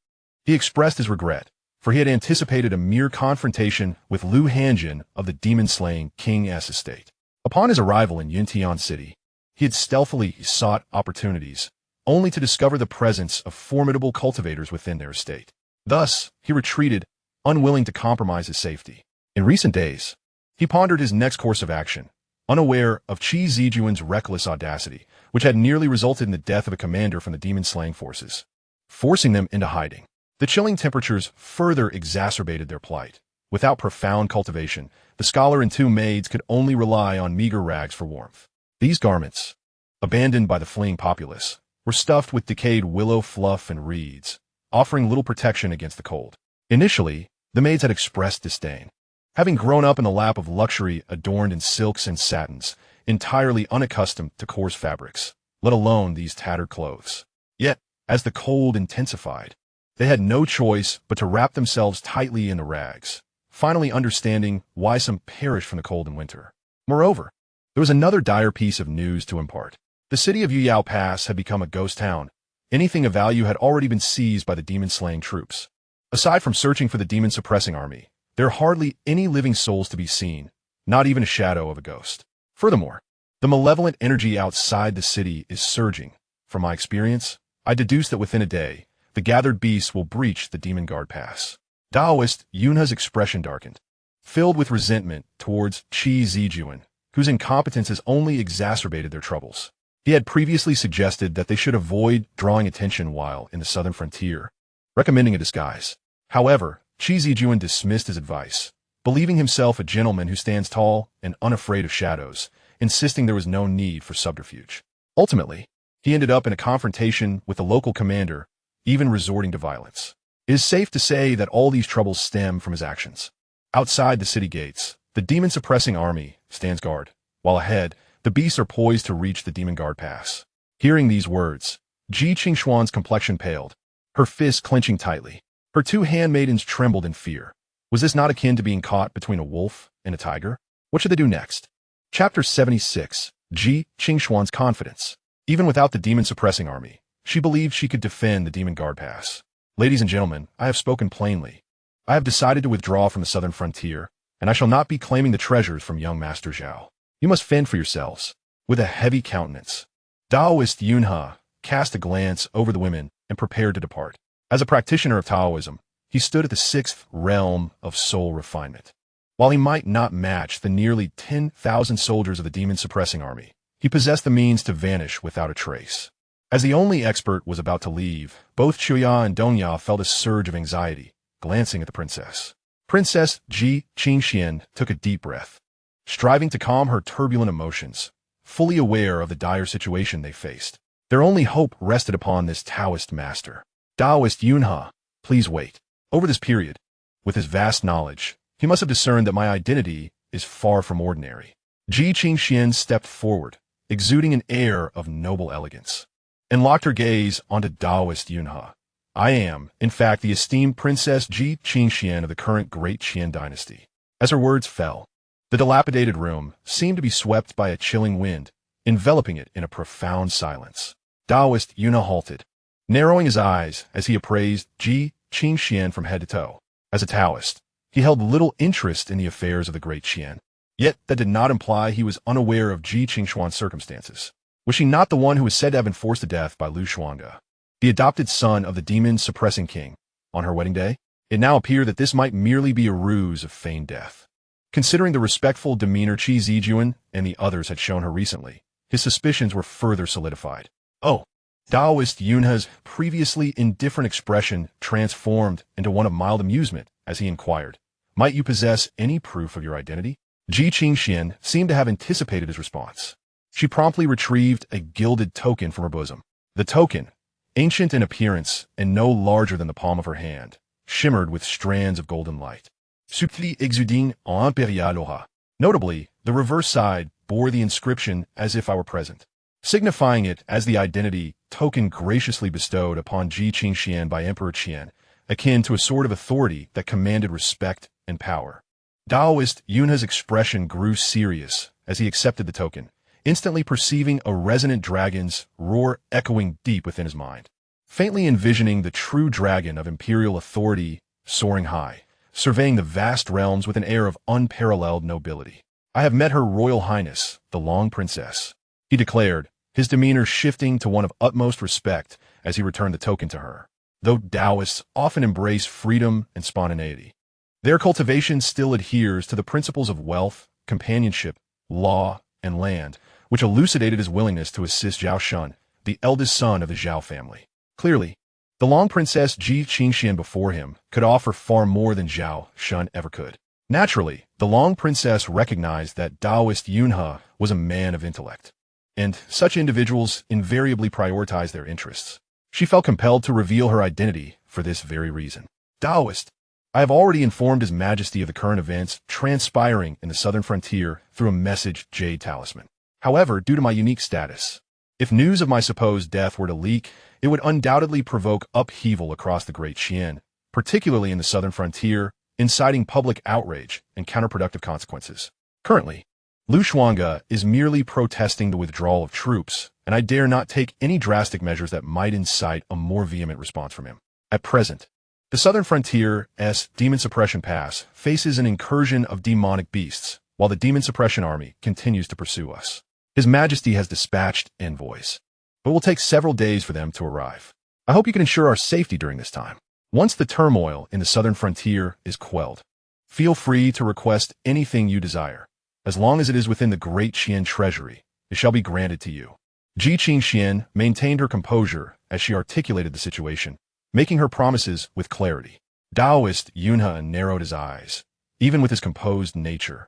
He expressed his regret, for he had anticipated a mere confrontation with Lu Hanjin of the demon-slaying King S estate. Upon his arrival in Yuntian City, he had stealthily sought opportunities, only to discover the presence of formidable cultivators within their estate. Thus, he retreated, unwilling to compromise his safety. In recent days, he pondered his next course of action, unaware of Qi Zijuan's reckless audacity, which had nearly resulted in the death of a commander from the demon-slaying forces, forcing them into hiding. The chilling temperatures further exacerbated their plight. Without profound cultivation, the scholar and two maids could only rely on meager rags for warmth. These garments, abandoned by the fleeing populace, were stuffed with decayed willow fluff and reeds, offering little protection against the cold. Initially, the maids had expressed disdain, having grown up in the lap of luxury adorned in silks and satins, entirely unaccustomed to coarse fabrics, let alone these tattered clothes. Yet, as the cold intensified, they had no choice but to wrap themselves tightly in the rags, finally understanding why some perish from the cold in winter. Moreover, there was another dire piece of news to impart. The city of Yuyao Pass had become a ghost town. Anything of value had already been seized by the demon-slaying troops. Aside from searching for the demon-suppressing army, there are hardly any living souls to be seen, not even a shadow of a ghost. Furthermore, the malevolent energy outside the city is surging. From my experience, I deduce that within a day, the gathered beasts will breach the Demon Guard Pass. Taoist Yunhe's expression darkened, filled with resentment towards Qi Zijuan, whose incompetence has only exacerbated their troubles. He had previously suggested that they should avoid drawing attention while in the southern frontier, recommending a disguise. However, Qi Zijuan dismissed his advice, believing himself a gentleman who stands tall and unafraid of shadows, insisting there was no need for subterfuge. Ultimately, he ended up in a confrontation with the local commander, even resorting to violence. It is safe to say that all these troubles stem from his actions. Outside the city gates, the demon-suppressing army stands guard, while ahead, the beasts are poised to reach the Demon Guard Pass. Hearing these words, Ji Qingxuan's complexion paled, her fists clenching tightly. Her two handmaidens trembled in fear. Was this not akin to being caught between a wolf and a tiger? What should they do next? Chapter 76, Ji Qingxuan's confidence. Even without the demon-suppressing army, she believed she could defend the Demon Guard Pass. Ladies and gentlemen, I have spoken plainly. I have decided to withdraw from the southern frontier, and I shall not be claiming the treasures from young Master Zhao. You must fend for yourselves. With a heavy countenance, Taoist Yunhe cast a glance over the women and prepared to depart. As a practitioner of Taoism, he stood at the sixth realm of soul refinement. While he might not match the nearly 10,000 soldiers of the demon-suppressing army, he possessed the means to vanish without a trace. As the only expert was about to leave, both Chuya and Dongya felt a surge of anxiety, glancing at the princess. Princess Ji Qingxian took a deep breath, striving to calm her turbulent emotions, fully aware of the dire situation they faced. Their only hope rested upon this Taoist master. Taoist Yunhe, please wait. Over this period, with his vast knowledge, he must have discerned that my identity is far from ordinary. Ji Qingxian stepped forward, exuding an air of noble elegance, and locked her gaze onto Taoist Yunhe. I am, in fact, the esteemed Princess Ji Qingxian of the current Great Qian Dynasty. As her words fell, the dilapidated room seemed to be swept by a chilling wind, enveloping it in a profound silence. Taoist Yunhe halted, narrowing his eyes as he appraised Ji Qingxian from head to toe. As a Taoist, he held little interest in the affairs of the Great Qian. Yet that did not imply he was unaware of Ji Qingxuan's circumstances. Was she not the one who was said to have been forced to death by Xuange, the adopted son of the demon-suppressing king, on her wedding day? It now appeared that this might merely be a ruse of feigned death. Considering the respectful demeanor Qi Zijuan and the others had shown her recently, his suspicions were further solidified. Oh, Taoist Yunhe's previously indifferent expression transformed into one of mild amusement as he inquired, "Might you possess any proof of your identity?" Ji Qingxian seemed to have anticipated his response. She promptly retrieved a gilded token from her bosom. The token, ancient in appearance and no larger than the palm of her hand, shimmered with strands of golden light. Subtili exuding en imperial aura. Notably, the reverse side bore the inscription "as if I were present," signifying it as the identity token graciously bestowed upon Ji Qingxian by Emperor Qian, akin to a sort of authority that commanded respect and power. Taoist Yunhe's expression grew serious as he accepted the token, instantly perceiving a resonant dragon's roar echoing deep within his mind. Faintly envisioning the true dragon of imperial authority soaring high, surveying the vast realms with an air of unparalleled nobility. "I have met Her Royal Highness, the Long Princess," he declared, his demeanor shifting to one of utmost respect as he returned the token to her. Though Taoists often embrace freedom and spontaneity, their cultivation still adheres to the principles of wealth, companionship, law, and land, which elucidated his willingness to assist Zhao Shun, the eldest son of the Zhao family. Clearly, the Long Princess Ji Qingxian before him could offer far more than Zhao Shun ever could. Naturally, the Long Princess recognized that Taoist Yunhe was a man of intellect, and such individuals invariably prioritize their interests. She felt compelled to reveal her identity for this very reason. "Taoist, I have already informed His Majesty of the current events transpiring in the southern frontier through a message jade talisman. However, due to my unique status, if news of my supposed death were to leak, it would undoubtedly provoke upheaval across the Great Qian, particularly in the southern frontier, inciting public outrage and counterproductive consequences. Currently, Xuange is merely protesting the withdrawal of troops, and I dare not take any drastic measures that might incite a more vehement response from him. At present, the southern frontier's Demon Suppression Pass faces an incursion of demonic beasts, while the Demon Suppression Army continues to pursue us. His Majesty has dispatched envoys, but it will take several days for them to arrive. I hope you can ensure our safety during this time. Once the turmoil in the southern frontier is quelled, feel free to request anything you desire. As long as it is within the Great Qian treasury, it shall be granted to you." Ji Qingxian maintained her composure as she articulated the situation, making her promises with clarity. Taoist Yunhe narrowed his eyes, even with his composed nature.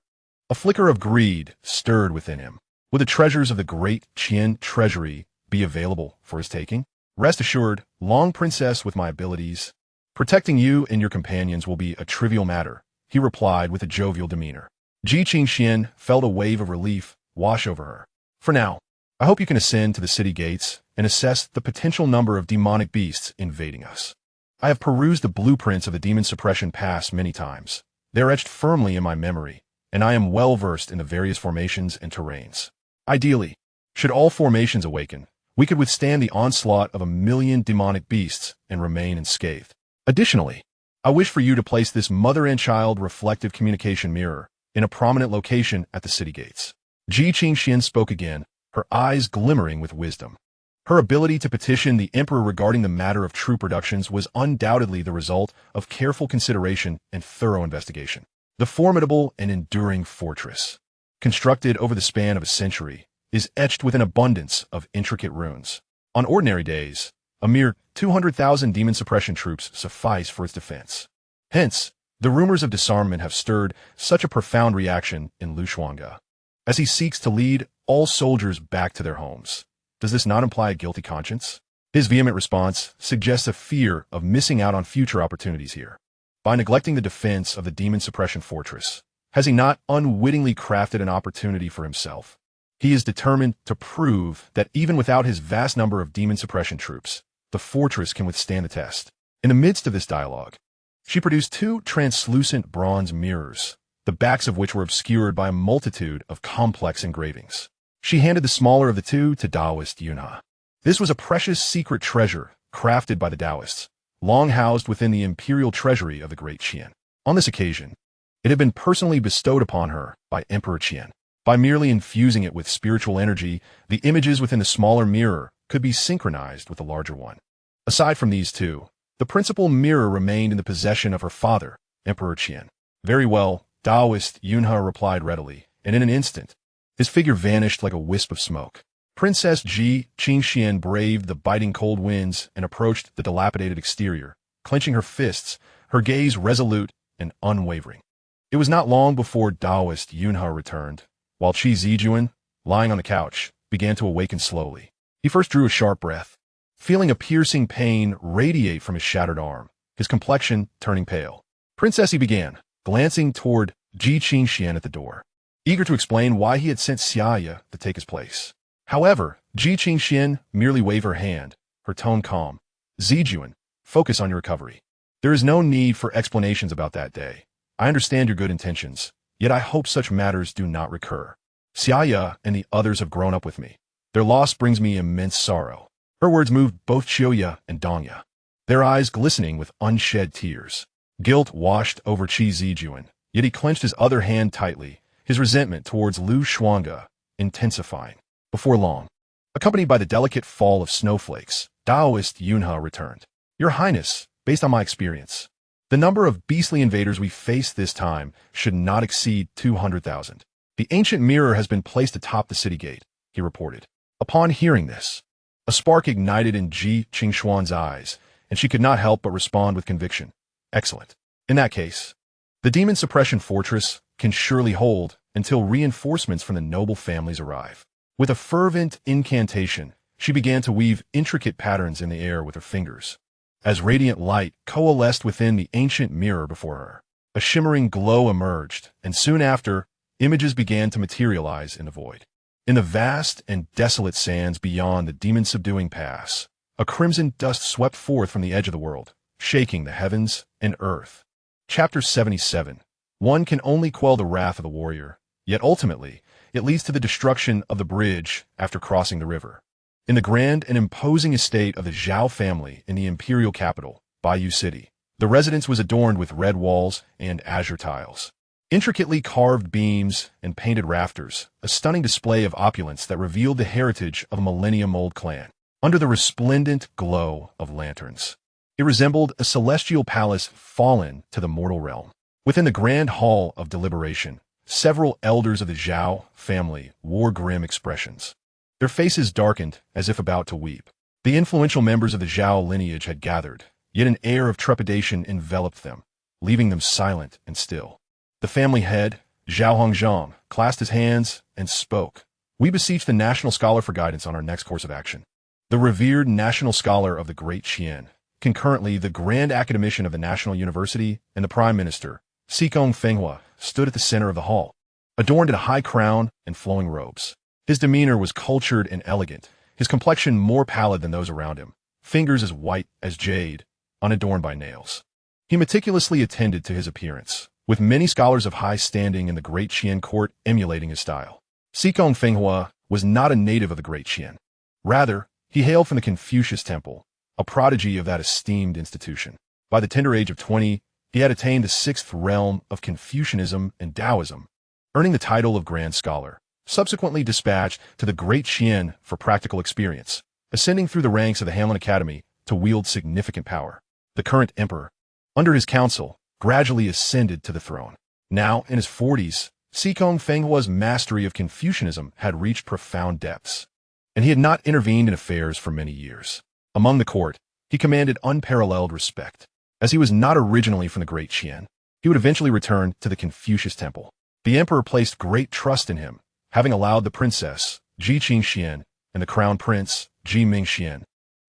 A flicker of greed stirred within him. Would the treasures of the Great Qian treasury be available for his taking? "Rest assured, Long Princess, with my abilities, protecting you and your companions will be a trivial matter," he replied with a jovial demeanor. Ji Qingxian felt a wave of relief wash over her. "For now, I hope you can ascend to the city gates and assess the potential number of demonic beasts invading us. I have perused the blueprints of the Demon Suppression Pass many times. They are etched firmly in my memory, and I am well versed in the various formations and terrains. Ideally, should all formations awaken, we could withstand the onslaught of 1,000,000 demonic beasts and remain unscathed. Additionally, I wish for you to place this mother and child reflective communication mirror in a prominent location at the city gates." Ji Qingxian spoke again, her eyes glimmering with wisdom. Her ability to petition the emperor regarding the matter of troop reductions was undoubtedly the result of careful consideration and thorough investigation. The formidable and enduring fortress, constructed over the span of a century, is etched with an abundance of intricate runes. On ordinary days, a mere 200,000 demon suppression troops suffice for its defense. Hence, the rumors of disarmament have stirred such a profound reaction in Xuange, as he seeks to lead all soldiers back to their homes. Does this not imply a guilty conscience? His vehement response suggests a fear of missing out on future opportunities here. By neglecting the defense of the demon suppression fortress, has he not unwittingly crafted an opportunity for himself? He is determined to prove that even without his vast number of demon suppression troops, the fortress can withstand the test. In the midst of this dialogue, she produced 2 translucent bronze mirrors, the backs of which were obscured by a multitude of complex engravings. She handed the smaller of the 2 to Taoist Yunhe. This was a precious secret treasure crafted by the Taoists, long housed within the imperial treasury of the Great Qian. On this occasion, it had been personally bestowed upon her by Emperor Qian. By merely infusing it with spiritual energy, the images within the smaller mirror could be synchronized with the larger one. Aside from these two, the principal mirror remained in the possession of her father, Emperor Qian. Very well, Taoist Yunhe replied readily, and in an instant, his figure vanished like a wisp of smoke. Princess Xianxia braved the biting cold winds and approached the dilapidated exterior, clenching her fists, her gaze resolute and unwavering. It was not long before Taoist Yunhe returned, while Qi Zijuan, lying on the couch, began to awaken slowly. He first drew a sharp breath, feeling a piercing pain radiate from his shattered arm, his complexion turning pale. Princess, he began, glancing toward Xianxia at the door, eager to explain why he had sent Xianxia to take his place. However, Xianxia merely waved her hand, her tone calm. Zijuan, focus on your recovery. There is no need for explanations about that day. I understand your good intentions, yet I hope such matters do not recur. Xianxia and the others have grown up with me. Their loss brings me immense sorrow. Her words moved both Xianxia and Dongya, their eyes glistening with unshed tears. Guilt washed over Qi Zijuan, yet he clenched his other hand tightly, his resentment towards Xuange intensifying. Before long, accompanied by the delicate fall of snowflakes, Taoist Yunhe returned. Your Highness, based on my experience, the number of beastly invaders we face this time should not exceed 200,000. The ancient mirror has been placed atop the city gate, he reported. Upon hearing this, a spark ignited in Xianxia's eyes, and she could not help but respond with conviction. Excellent. In that case, the demon suppression fortress can surely hold until reinforcements from the noble families arrive. With a fervent incantation, she began to weave intricate patterns in the air with her fingers. As radiant light coalesced within the ancient mirror before her, a shimmering glow emerged, and soon after, images began to materialize in the void. In the vast and desolate sands beyond the demon-subduing pass, a crimson dust swept forth from the edge of the world, shaking the heavens and earth. Chapter 77. One can only quell the wrath of the warrior, yet ultimately, it leads to the destruction of the bridge after crossing the river. In the grand and imposing estate of the Zhao family in the imperial capital, Bayou City, the residence was adorned with red walls and azure tiles, intricately carved beams and painted rafters, a stunning display of opulence that revealed the heritage of a millennium-old clan. Under the resplendent glow of lanterns, it resembled a celestial palace fallen to the mortal realm. Within the grand hall of deliberation, several elders of the Zhao family wore grim expressions. Their faces darkened as if about to weep. The influential members of the Zhao lineage had gathered, yet an air of trepidation enveloped them, leaving them silent and still. The family head, Zhao Hongzhang, clasped his hands and spoke. We beseech the national scholar for guidance on our next course of action. The revered national scholar of the Great Qian, concurrently the Grand Academician of the National University and the Prime Minister, Xikong Fenghua, stood at the center of the hall, adorned in a high crown and flowing robes. His demeanor was cultured and elegant, his complexion more pallid than those around him, fingers as white as jade, unadorned by nails. He meticulously attended to his appearance, with many scholars of high standing in the Great Qian court emulating his style. Xikong Fenghua was not a native of the Great Qian. Rather, he hailed from the Confucius Temple, a prodigy of that esteemed institution. By the tender age of 20, he had attained the sixth realm of Confucianism and Taoism, earning the title of Grand Scholar, subsequently dispatched to the Great Qian for practical experience, ascending through the ranks of the Hanlin Academy to wield significant power. The current emperor, under his counsel, gradually ascended to the throne. Now, in his 40s, Xikong Fenghua's mastery of Confucianism had reached profound depths, and he had not intervened in affairs for many years. Among the court, he commanded unparalleled respect. As he was not originally from the Great Qian, he would eventually return to the Confucius Temple. The emperor placed great trust in him, having allowed the princess, Xianxia, and the crown prince, Mingxian,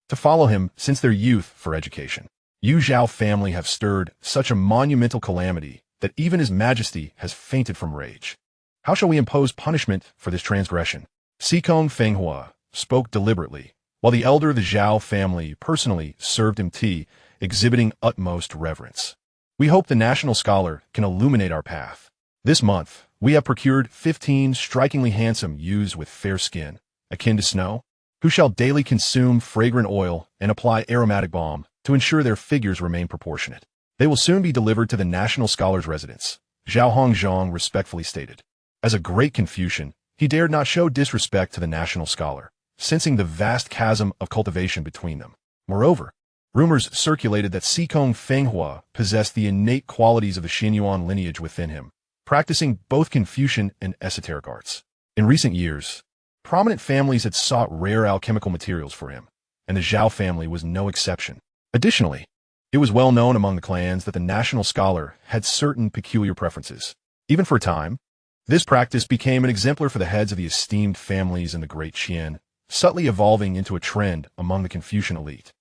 to follow him since their youth for education. Yu Zhao family have stirred such a monumental calamity that even His Majesty has fainted from rage. How shall we impose punishment for this transgression? Xikong Fenghua spoke deliberately, while the elder of the Zhao family personally served him tea, exhibiting utmost reverence. We hope the national scholar can illuminate our path. This month, we have procured 15 strikingly handsome youths with fair skin, akin to snow, who shall daily consume fragrant oil and apply aromatic balm to ensure their figures remain proportionate. They will soon be delivered to the national scholar's residence, Zhao Hongzhang respectfully stated. As a great Confucian, he dared not show disrespect to the national scholar, sensing the vast chasm of cultivation between them. Moreover, rumors circulated that Xikong Fenghua possessed the innate qualities of the Xinyuan lineage within him, practicing both Confucian and esoteric arts. In recent years, prominent families had sought rare alchemical materials for him, and the Zhao family was no exception. Additionally, it was well known among the clans that the national scholar had certain peculiar preferences. Even for a time, this practice became an exemplar for the heads of the esteemed families in the Great Qian, subtly evolving into a trend among the Confucian elite.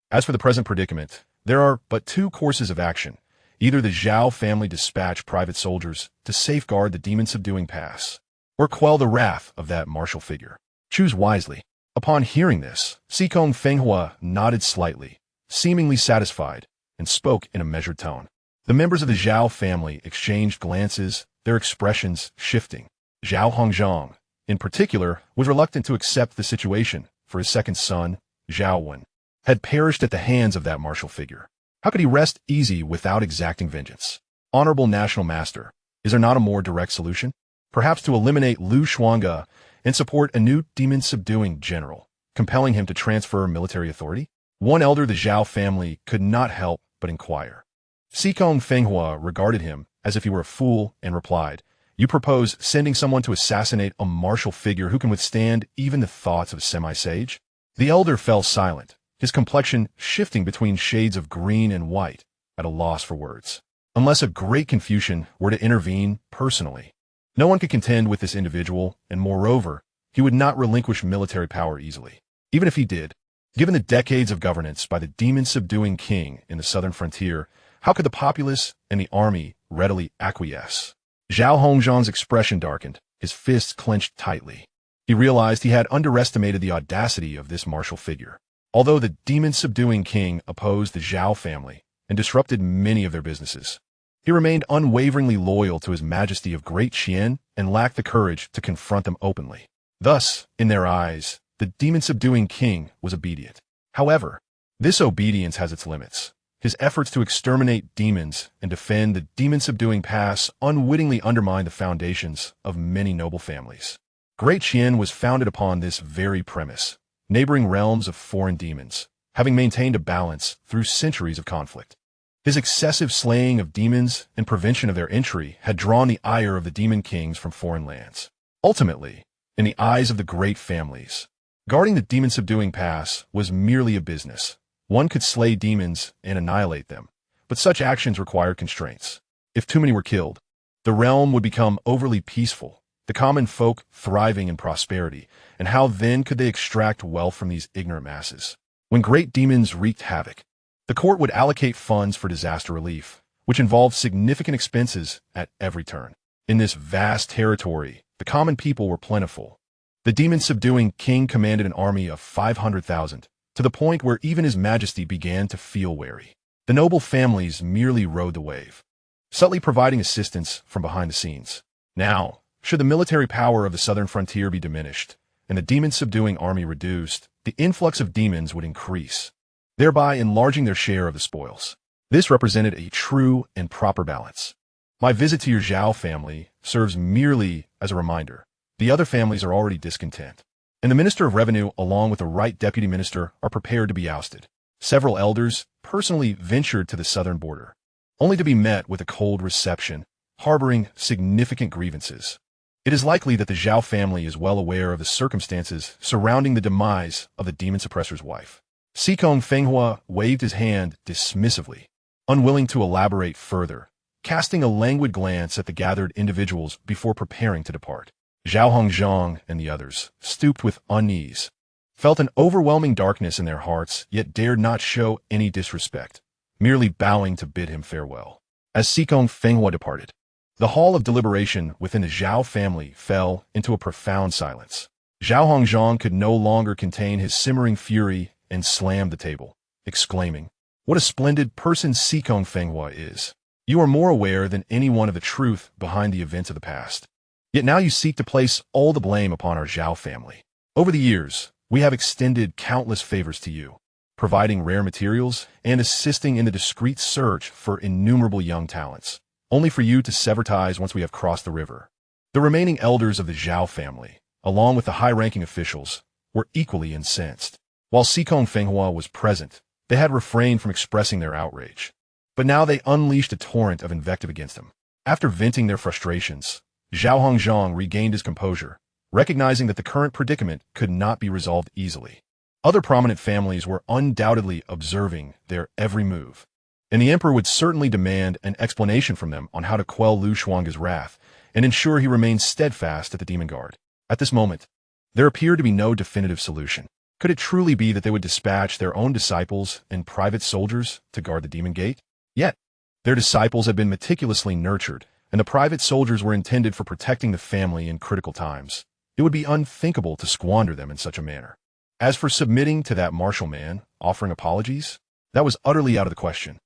As for the present predicament, there are but two courses of action. Either the Zhao family dispatch private soldiers to safeguard the demon-subduing pass, or quell the wrath of that martial figure. Choose wisely. Upon hearing this, Xikong Fenghua nodded slightly, seemingly satisfied, and spoke in a measured tone. The members of the Zhao family exchanged glances, their expressions shifting. Zhao Hongzhang, in particular, was reluctant to accept the situation, for his second son, Zhao Wen, had perished at the hands of that martial figure. How could he rest easy without exacting vengeance? Honorable national master, is there not a more direct solution? Perhaps to eliminate Xuange and support a new demon-subduing general, compelling him to transfer military authority? One elder of the Zhao family could not help but inquire. Xikong Fenghua regarded him as if he were a fool and replied, "You propose sending someone to assassinate a martial figure who can withstand even the thoughts of a semi-sage?" The elder fell silent, his complexion shifting between shades of green and white, at a loss for words. Unless a great Confucian were to intervene personally, no one could contend with this individual, and moreover, he would not relinquish military power easily. Even if he did, given the decades of governance by the demon-subduing king in the southern frontier, how could the populace and the army readily acquiesce? Zhao Hongzhang's expression darkened, his fists clenched tightly. He realized he had underestimated the audacity of this martial figure. Although the demon-subduing king opposed the Zhao family and disrupted many of their businesses, he remained unwaveringly loyal to his majesty of Great Qian and lacked the courage to confront them openly. Thus, in their eyes, the demon-subduing king was obedient. However, this obedience has its limits. His efforts to exterminate demons and defend the demon-subduing pass unwittingly undermined the foundations of many noble families. Great Qian was founded upon this very premise, neighboring realms of foreign demons, having maintained a balance through centuries of conflict. His excessive slaying of demons and prevention of their entry had drawn the ire of the demon kings from foreign lands. Ultimately, in the eyes of the great families, guarding the demon-subduing pass was merely a business. One could slay demons and annihilate them, but such actions required constraints. If too many were killed, the realm would become overly peaceful, the common folk thriving in prosperity, and how then could they extract wealth from these ignorant masses? When great demons wreaked havoc, the court would allocate funds for disaster relief, which involved significant expenses at every turn. In this vast territory, the common people were plentiful. The demon-subduing king commanded an army of 500,000, to the point where even his majesty began to feel wary. The noble families merely rode the wave, subtly providing assistance from behind the scenes. Now, should the military power of the southern frontier be diminished, and the demon-subduing army reduced, the influx of demons would increase, thereby enlarging their share of the spoils. This represented a true and proper balance. My visit to your Zhao family serves merely as a reminder. The other families are already discontent, and the Minister of Revenue along with the right deputy minister are prepared to be ousted. Several elders personally ventured to the southern border, only to be met with a cold reception, harboring significant grievances. It is likely that the Zhao family is well aware of the circumstances surrounding the demise of the demon suppressor's wife. Xikong Fenghua waved his hand dismissively, unwilling to elaborate further, casting a languid glance at the gathered individuals before preparing to depart. Zhao Hongzhang and the others, stooped with unease, felt an overwhelming darkness in their hearts, yet dared not show any disrespect, merely bowing to bid him farewell. As Xikong Fenghua departed, the hall of deliberation within the Zhao family fell into a profound silence. Zhao Hongzhang could no longer contain his simmering fury and slammed the table, exclaiming, "What a splendid person Xikong Fenghua is! You are more aware than anyone of the truth behind the events of the past. Yet now you seek to place all the blame upon our Zhao family. Over the years, we have extended countless favors to you, providing rare materials and assisting in the discreet search for innumerable young talents, only for you to sever ties once we have crossed the river. The remaining elders of the Zhao family, along with the high-ranking officials, were equally incensed. While Xikong Fenghua was present, they had refrained from expressing their outrage. But now they unleashed a torrent of invective against him. After venting their frustrations, Zhao Hongzhang regained his composure, recognizing that the current predicament could not be resolved easily. Other prominent families were undoubtedly observing their every move, and the emperor would certainly demand an explanation from them on how to quell Lu Xuange's wrath and ensure he remained steadfast at the Demon Guard. At this moment, there appeared to be no definitive solution. Could it truly be that they would dispatch their own disciples and private soldiers to guard the Demon Gate? Yet, their disciples had been meticulously nurtured, and the private soldiers were intended for protecting the family in critical times. It would be unthinkable to squander them in such a manner. As for submitting to that martial man, offering apologies, that was utterly out of the question.